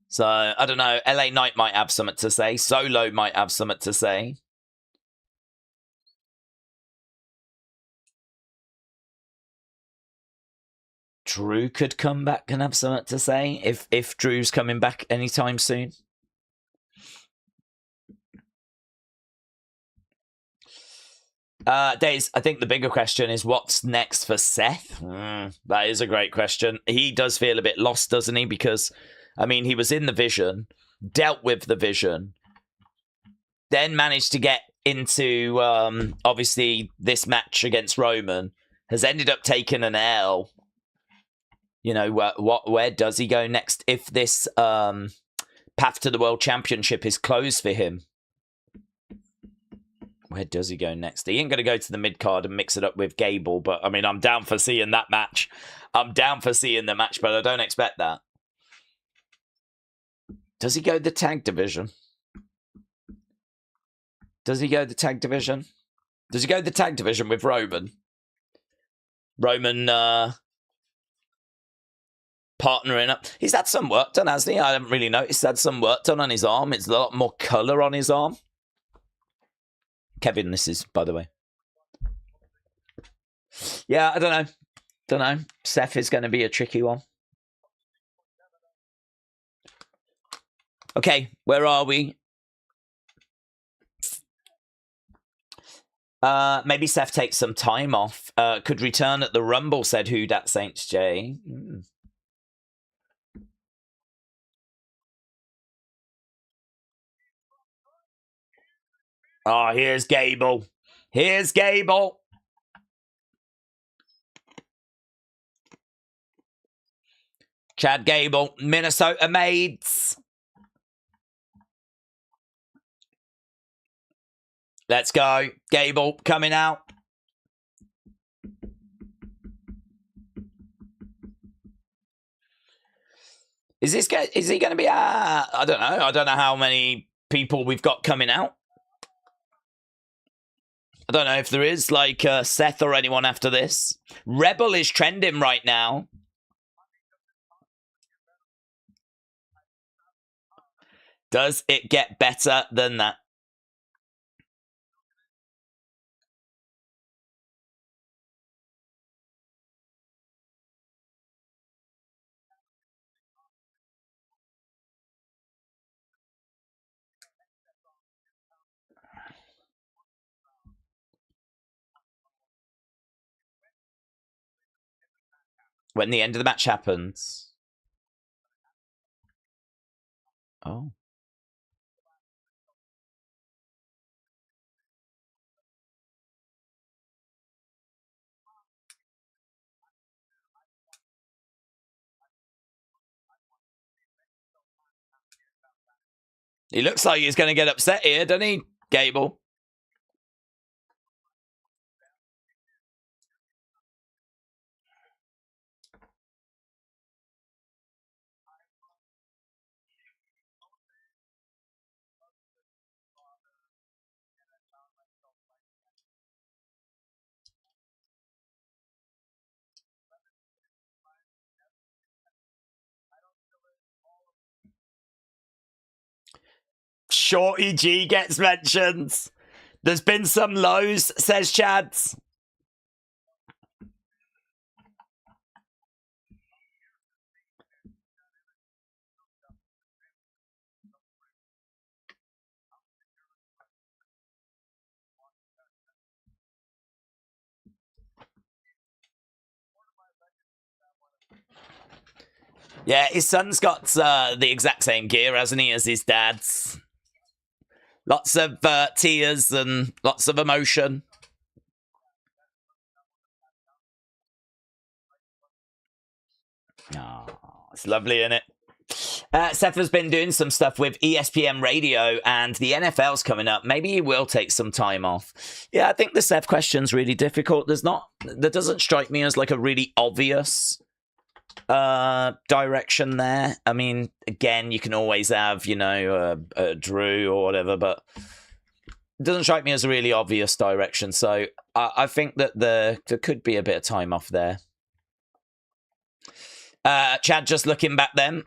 So, I don't know. LA Knight might have something to say. Solo might have something to say. Drew could come back and have something to say if Drew's coming back anytime soon. Days, I think the bigger question is what's next for Seth? That is a great question. He does feel a bit lost, doesn't he? Because, I mean, he was in the Vision, dealt with the Vision, then managed to get into, obviously, this match against Roman, has ended up taking an L. You know, where does he go next if this path to the World Championship is closed for him? Where does he go next? He ain't going to go to the mid-card and mix it up with Gable, but, I mean, I'm down for seeing that match. I'm down for seeing the match, but I don't expect that. Does he go the tag division? Does he go the tag division? Does he go the tag division with Roman? Roman, partnering up. He's had some work done, hasn't he? I haven't really noticed. He's had some work done on his arm. It's a lot more colour on his arm. Kevin, this is, by the way. Yeah, I don't know. Seth is going to be a tricky one. Okay, where are we? Maybe Seth takes some time off. Could return at the Rumble, said Who Dat Saints J. Oh, here's Gable. Here's Gable. Chad Gable, Minnesota Maids. Let's go. Gable coming out. Is he going to be? I don't know. I don't know how many people we've got coming out. I don't know if there is like Seth or anyone after this. Rebel is trending right now. Does it get better than that? When the end of the match happens. Oh. He looks like he's going to get upset here, doesn't he, Gable? Shorty G gets mentions. There's been some lows, says Chads. Yeah, his son's got the exact same gear, hasn't he, as his dad's. Lots of tears and lots of emotion. Oh, it's lovely, isn't it? Seth has been doing some stuff with ESPN Radio, and the NFL's coming up. Maybe he will take some time off. Yeah, I think the Seth question's really difficult. There doesn't strike me as like a really obvious direction there. I mean, again, you can always have, a Drew or whatever, but it doesn't strike me as a really obvious direction. So I think that there could be a bit of time off there. Chad just looking back then.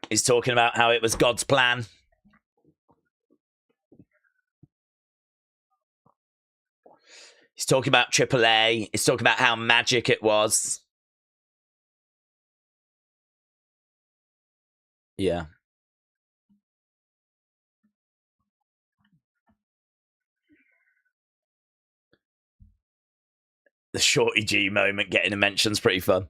He's talking about how it was God's plan. He's talking about AAA. He's talking about how magic it was. Yeah. The Shorty G moment getting a mention's pretty fun.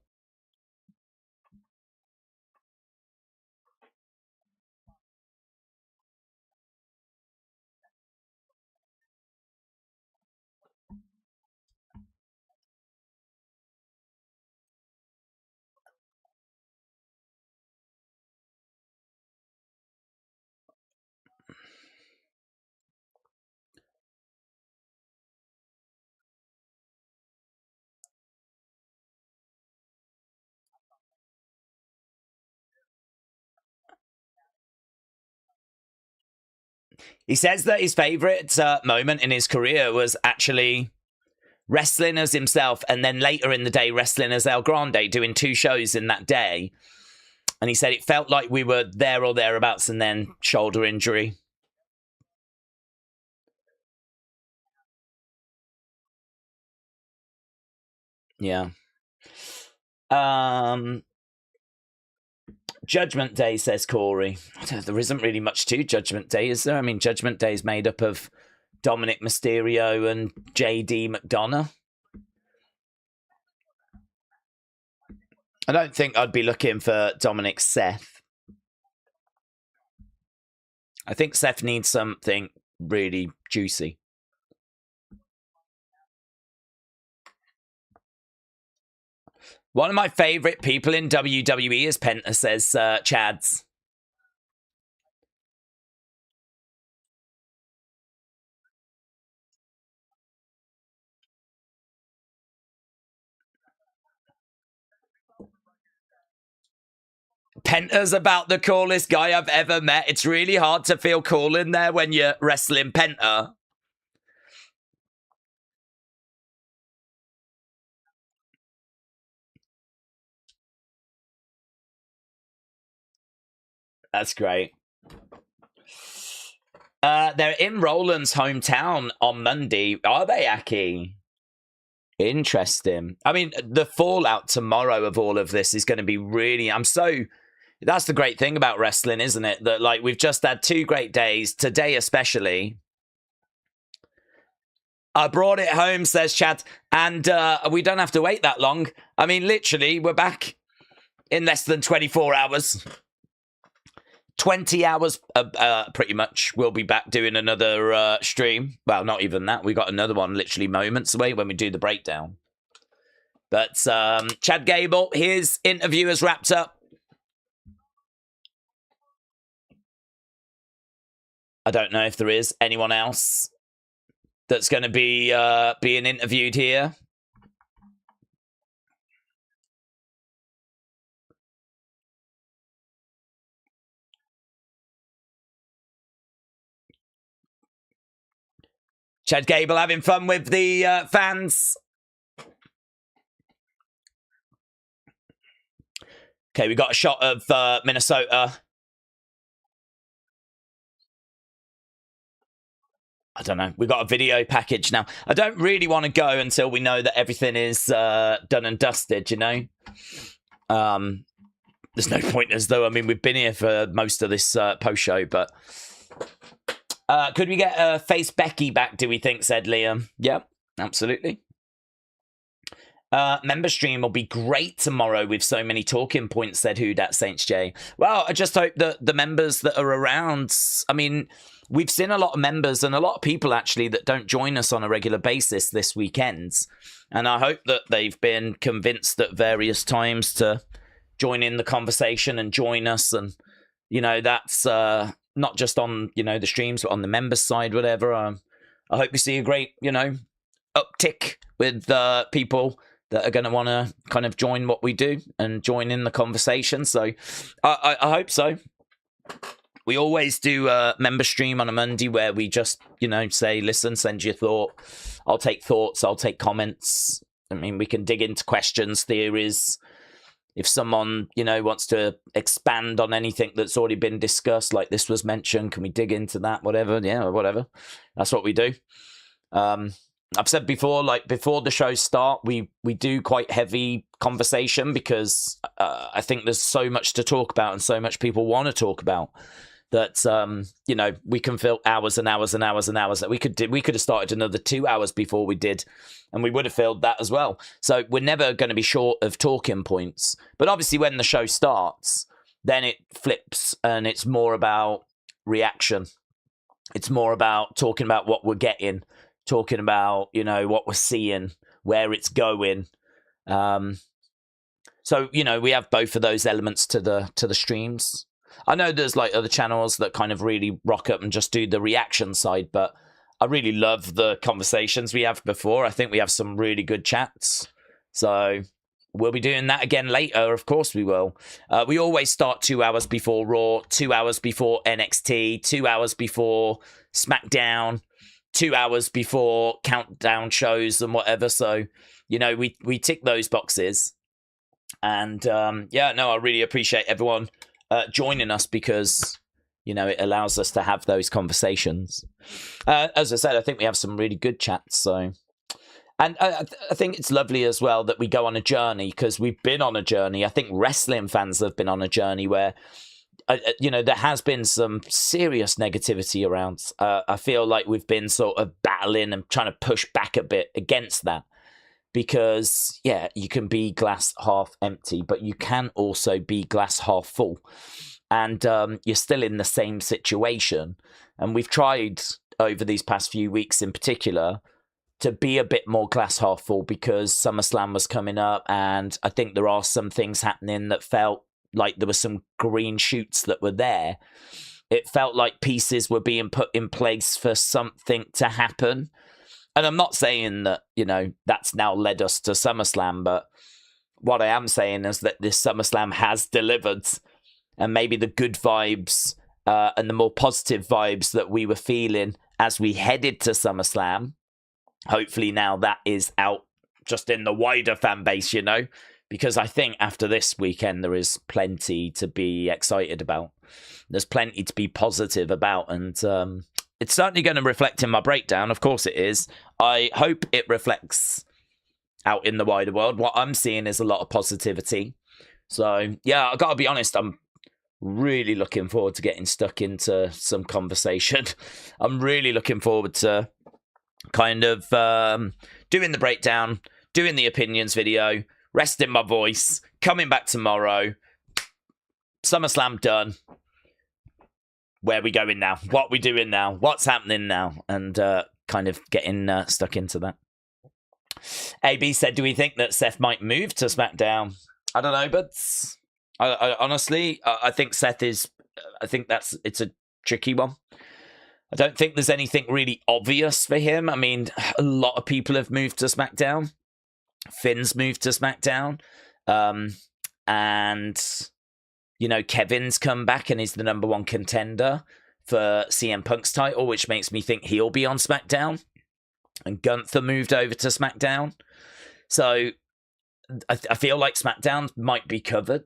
He says that his favorite moment in his career was actually wrestling as himself, and then later in the day wrestling as El Grande, doing 2 shows in that day. And he said it felt like we were there or thereabouts, and then shoulder injury. Yeah. Judgment Day, says Corey. There isn't really much to Judgment Day, is there? I mean, Judgment Day is made up of Dominic Mysterio and JD McDonough. I don't think I'd be looking for Dominic Seth. I think Seth needs something really juicy. One of my favourite people in WWE is Penta, says Chads. Penta's about the coolest guy I've ever met. It's really hard to feel cool in there when you're wrestling Penta. That's great. They're in Roland's hometown on Monday. Are they, Aki? Interesting. I mean, the fallout tomorrow of all of this is going to be really... That's the great thing about wrestling, isn't it? That, like, we've just had 2 great days, today especially. I brought it home, says Chad, and we don't have to wait that long. I mean, literally, we're back in less than 24 hours. 20 hours, pretty much. We'll be back doing another stream. Well, not even that. We got another one literally moments away when we do the breakdown. But Chad Gable, his interview has wrapped up. I don't know if there is anyone else that's going to be being interviewed here. Chad Gable having fun with the fans. Okay, we got a shot of Minnesota. I don't know. We got a video package now. I don't really want to go until we know that everything is done and dusted, you know? There's no point as though, I mean, we've been here for most of this post-show, but Could we get Face Becky back, do we think, said Liam? Yep, absolutely. Member stream will be great tomorrow with so many talking points, said Who Dat Saints J. Well, I just hope that the members that are around, I mean, we've seen a lot of members and a lot of people actually that don't join us on a regular basis this weekend. And I hope that they've been convinced at various times to join in the conversation and join us. And, you know, that's not just on, you know, the streams, but on the members side, whatever. I hope we see a great, you know, uptick with people that are going to want to kind of join what we do and join in the conversation. So I hope so. We always do a member stream on a Monday where we just, you know, say, listen, send your thought. I'll take thoughts. I'll take comments. I mean, we can dig into questions, theories. If someone, you know, wants to expand on anything that's already been discussed, like this was mentioned, can we dig into that? Whatever. Yeah, whatever. That's what we do. I've said before, like before the shows start, we do quite heavy conversation because I think there's so much to talk about and so much people want to talk about that, you know, we can fill hours and hours and hours and hours that we could have started another 2 hours before we did, and we would have filled that as well. So we're never going to be short of talking points. But obviously when the show starts, then it flips and it's more about reaction. It's more about talking about what we're getting, talking about, you know, what we're seeing, where it's going. So, you know, we have both of those elements to the streams. I know there's like other channels that kind of really rock up and just do the reaction side, but I really love the conversations we have before. I think we have some really good chats. So we'll be doing that again later. Of course we will. We always start 2 hours before Raw, 2 hours before NXT, 2 hours before SmackDown, 2 hours before countdown shows and whatever. So, you know, we tick those boxes. And yeah, no, I really appreciate everyone joining us because, you know, it allows us to have those conversations. As I said, I think we have some really good chats. So, and I think it's lovely as well that we go on a journey because we've been on a journey. I think wrestling fans have been on a journey where, you know, there has been some serious negativity around. I feel like we've been sort of battling and trying to push back a bit against that because, yeah, you can be glass half empty, but you can also be glass half full. And you're still in the same situation. And we've tried over these past few weeks in particular to be a bit more glass half full because SummerSlam was coming up. And I think there are some things happening that felt like there were some green shoots that were there. It felt like pieces were being put in place for something to happen. And I'm not saying that, you know, that's now led us to SummerSlam, but what I am saying is that this SummerSlam has delivered, and maybe the good vibes and the more positive vibes that we were feeling as we headed to SummerSlam, hopefully now that is out just in the wider fan base, you know, because I think after this weekend there is plenty to be excited about. There's plenty to be positive about, and it's certainly going to reflect in my breakdown. Of course it is. I hope it reflects out in the wider world. What I'm seeing is a lot of positivity. So, yeah, I've got to be honest, I'm really looking forward to getting stuck into some conversation. I'm really looking forward to kind of doing the breakdown, doing the opinions video, resting my voice, coming back tomorrow. SummerSlam done. Where are we going now? What are we doing now? What's happening now? And kind of getting stuck into that. AB said, do we think that Seth might move to SmackDown? I don't know, but I honestly, I think Seth is, I think it's a tricky one. I don't think there's anything really obvious for him. I mean, a lot of people have moved to SmackDown. Finn's moved to SmackDown. And, you know, Kevin's come back and is the number one contender for CM Punk's title, which makes me think he'll be on SmackDown. And Gunther moved over to SmackDown. So I feel like SmackDown might be covered.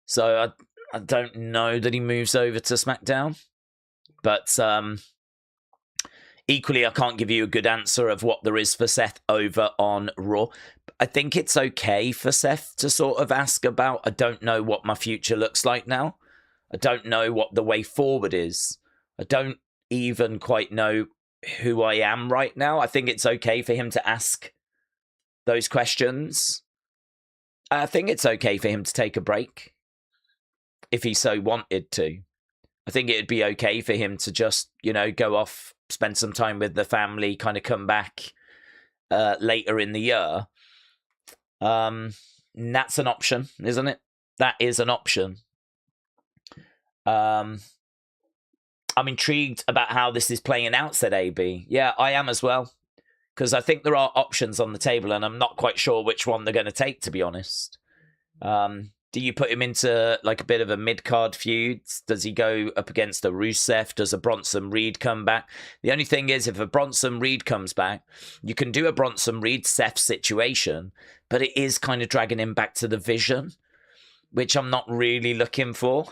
So I don't know that he moves over to SmackDown. But equally, I can't give you a good answer of what there is for Seth over on Raw. I think it's okay for Seth to sort of ask about, I don't know what my future looks like now. I don't know what the way forward is. I don't even quite know who I am right now. I think it's okay for him to ask those questions. I think it's okay for him to take a break if he so wanted to. I think it'd be okay for him to just, go off, spend some time with the family, kind of come back later in the year. That's an option, isn't it? That is an option. I'm intrigued about how this is playing out, said AB. Yeah, I am as well. Because I think there are options on the table, and I'm not quite sure which one they're going to take, to be honest. Do you put him into like a bit of a mid-card feud? Does he go up against a Rusev? Does a Bronson Reed come back? The only thing is, if a Bronson Reed comes back, you can do a Bronson Reed-Seth situation, but it is kind of dragging him back to the Vision, which I'm not really looking for.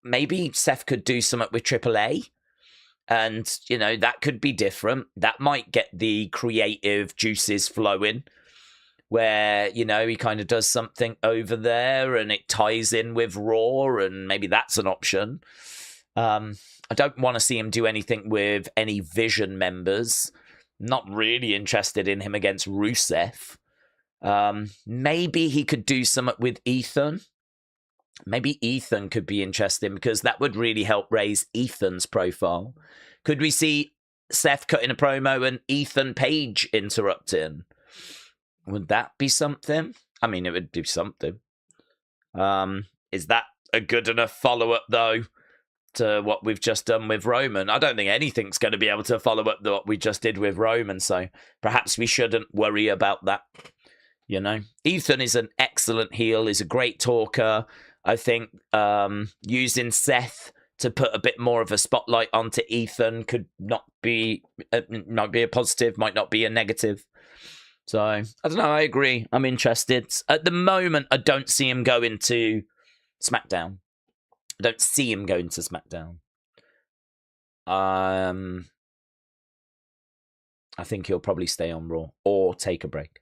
Maybe Seth could do something with AAA, and, that could be different. That might get the creative juices flowing, where, he kind of does something over there and it ties in with Raw, and maybe that's an option. I don't want to see him do anything with any Vision members. Not really interested in him against Rusev. Maybe he could do something with Ethan. Maybe Ethan could be interesting, because that would really help raise Ethan's profile. Could we see Seth cutting a promo and Ethan Page interrupting? Would that be something? I mean, it would do something. Is that a good enough follow-up, though, to what we've just done with Roman? I don't think anything's going to be able to follow up what we just did with Roman, so perhaps we shouldn't worry about that. Ethan is an excellent heel. He's a great talker. I think using Seth to put a bit more of a spotlight onto Ethan could might be a positive, might not be a negative. So, I don't know, I agree. I'm interested. At the moment, I don't see him going to SmackDown. I don't see him going to SmackDown. I think he'll probably stay on Raw or take a break.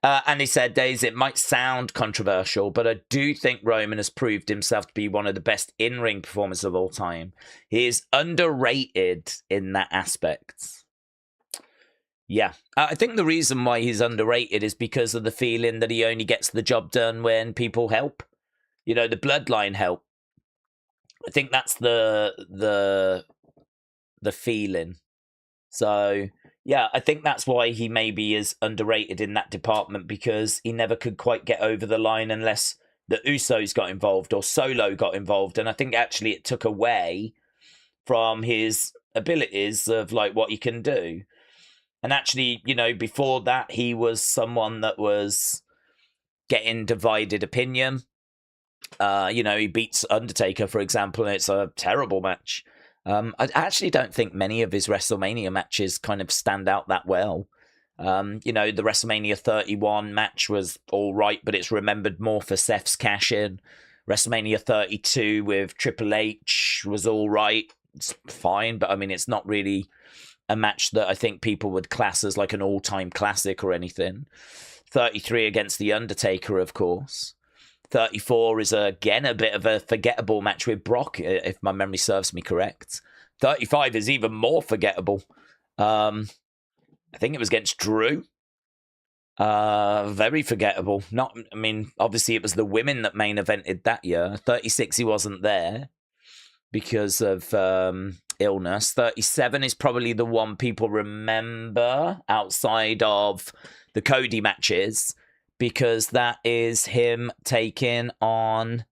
And he said, Days, it might sound controversial, but I do think Roman has proved himself to be one of the best in-ring performers of all time. He is underrated in that aspect. Yeah, I think the reason why he's underrated is because of the feeling that he only gets the job done when people help. The bloodline help. I think that's the feeling. So, yeah, I think that's why he maybe is underrated in that department, because he never could quite get over the line unless the Usos got involved or Solo got involved. And I think actually it took away from his abilities of like what he can do. And actually, before that, he was someone that was getting divided opinion. He beats Undertaker, for example, and it's a terrible match. I actually don't think many of his WrestleMania matches kind of stand out that well. The WrestleMania 31 match was all right, but it's remembered more for Seth's cash-in. WrestleMania 32 with Triple H was all right. It's fine, but I mean, it's not really a match that I think people would class as like an all-time classic or anything. 33 against The Undertaker, of course. 34 is, again, a bit of a forgettable match with Brock, if my memory serves me correct. 35 is even more forgettable. I think it was against Drew. Very forgettable. Obviously it was the women that main evented that year. 36, he wasn't there because of illness. 37 is probably the one people remember outside of the Cody matches, because that is him taking on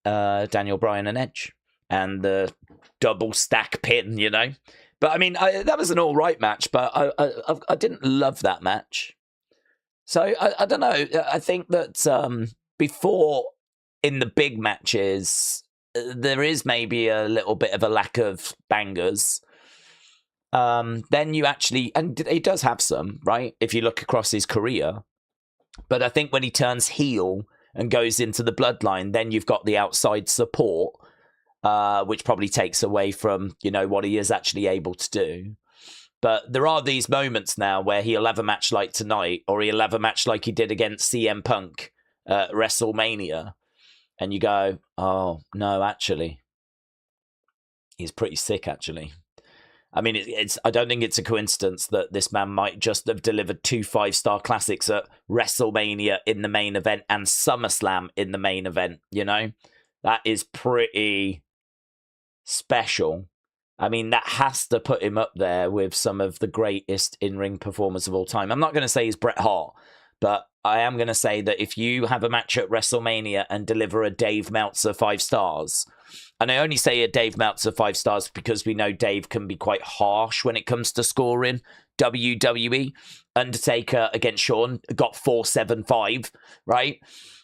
Daniel Bryan and Edge and the double stack pin, But I mean, that was an all right match, but I didn't love that match. So I don't know. I think that before in the big matches, there is maybe a little bit of a lack of bangers. Then you actually, and he does have some, right? If you look across his career. But I think when he turns heel and goes into the bloodline, then you've got the outside support, which probably takes away from, what he is actually able to do. But there are these moments now where he'll have a match like tonight, or he'll have a match like he did against CM Punk at WrestleMania. And you go, oh, no, actually, He's pretty sick, actually. I mean, I don't think it's a coincidence that this man might just have delivered 2 5-star classics at WrestleMania in the main event and SummerSlam in the main event, you know? That is pretty special. I mean, that has to put him up there with some of the greatest in-ring performers of all time. I'm not going to say he's Bret Hart, but I am going to say that if you have a match at WrestleMania and deliver a Dave Meltzer 5 stars, and I only say a Dave Meltzer 5 stars because we know Dave can be quite harsh when it comes to scoring. WWE, Undertaker against Shawn got 4.75, right?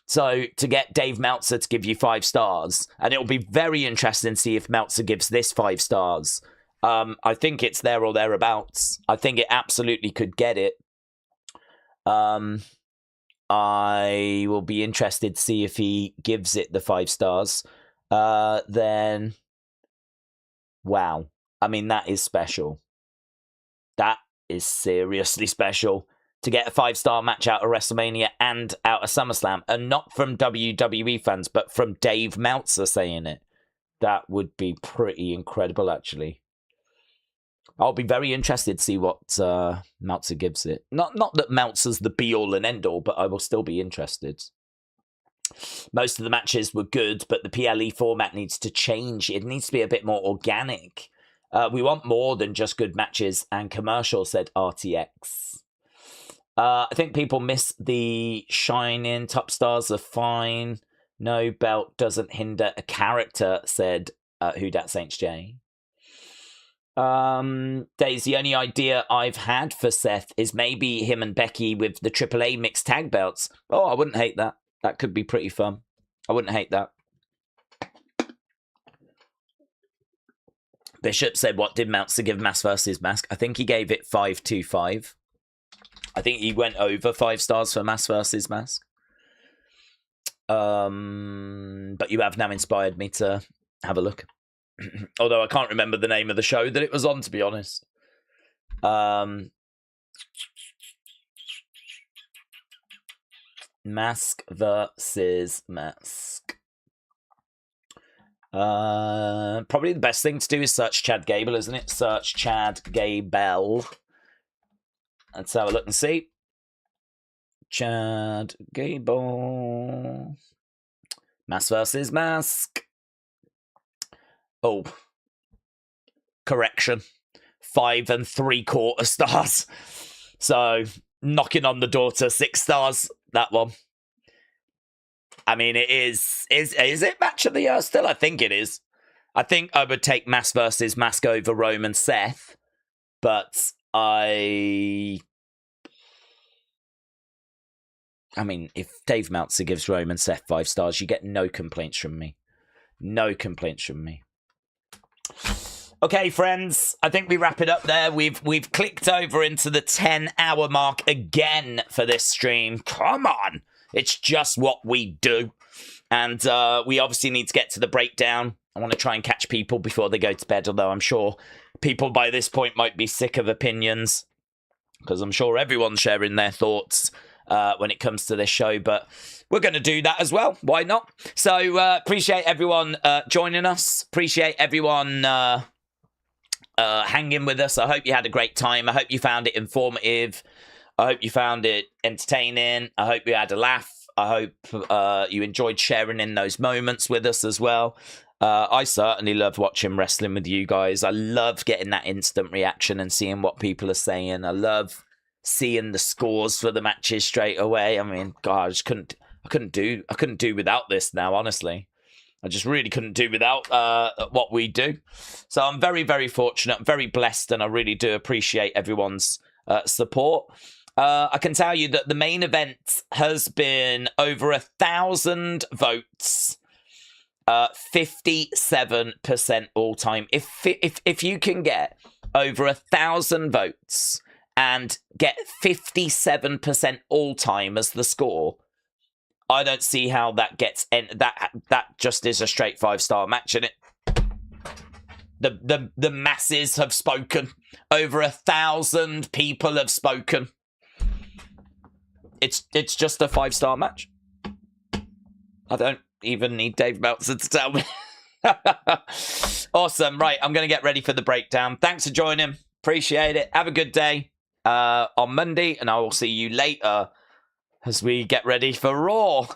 So to get Dave Meltzer to give you 5 stars, and it'll be very interesting to see if Meltzer gives this 5 stars. I think it's there or thereabouts. I think it absolutely could get it. I will be interested to see if he gives it the 5 stars. Then, wow. I mean, that is special. That is seriously special. To get a 5-star match out of WrestleMania and out of SummerSlam, and not from WWE fans, but from Dave Meltzer saying it. That would be pretty incredible, actually. I'll be very interested to see what Meltzer gives it. Not that Meltzer's the be-all and end-all, but I will still be interested. Most of the matches were good, but the PLE format needs to change. It needs to be a bit more organic. We want more than just good matches and commercials, said RTX. I think people miss the shine-in. Top stars are fine. No belt doesn't hinder a character, said Who Dat Saints J. Days, the only idea I've had for Seth is maybe him and Becky with the AAA mixed tag belts. Oh, I wouldn't hate that. That could be pretty fun. I wouldn't hate that. Bishop said, what did Meltzer give Mask versus Mask? I think he gave it 5.25. I think he went over 5 stars for Mask versus Mask. But you have now inspired me to have a look. Although I can't remember the name of the show that it was on, to be honest. Mask versus Mask. Probably the best thing to do is search Chad Gable, isn't it? Search Chad Gable. Let's have a look and see. Chad Gable. Mask versus Mask. Oh, correction. 5 3/4 stars. So, knocking on the door to 6 stars, that one. I mean, it is it match of the year still? I think it is. I think I would take Mask versus Mask over Roman Seth, but I mean, if Dave Meltzer gives Roman Seth 5 stars, you get no complaints from me. No complaints from me. Okay, friends, I think we wrap it up there. We've clicked over into the 10-hour mark again for this stream. Come on. It's just what we do. And we obviously need to get to the breakdown. I want to try and catch people before they go to bed, although I'm sure people by this point might be sick of opinions, because I'm sure everyone's sharing their thoughts when it comes to this show, but we're going to do that as well. Why not? So appreciate everyone joining us. Appreciate everyone hanging with us. I hope you had a great time. I hope you found it informative. I hope you found it entertaining. I hope you had a laugh. I hope you enjoyed sharing in those moments with us as well. I certainly love watching wrestling with you guys. I love getting that instant reaction and seeing what people are saying. I love seeing the scores for the matches straight away. I mean, God, I couldn't do without this now, honestly. I just really couldn't do without what we do. So I'm very, very fortunate, very blessed, and I really do appreciate everyone's support. I can tell you that the main event has been over 1,000 votes, 57% all time. If you can get over 1,000 votes and get 57% all time as the score, I don't see how that gets that just is a straight 5-star match, isn't it? The masses have spoken. Over 1,000 people have spoken. It's just a 5-star match. I don't even need Dave Meltzer to tell me. Awesome. Right, I'm going to get ready for the breakdown. Thanks for joining. Appreciate it. Have a good day on Monday, and I will see you later as we get ready for Raw.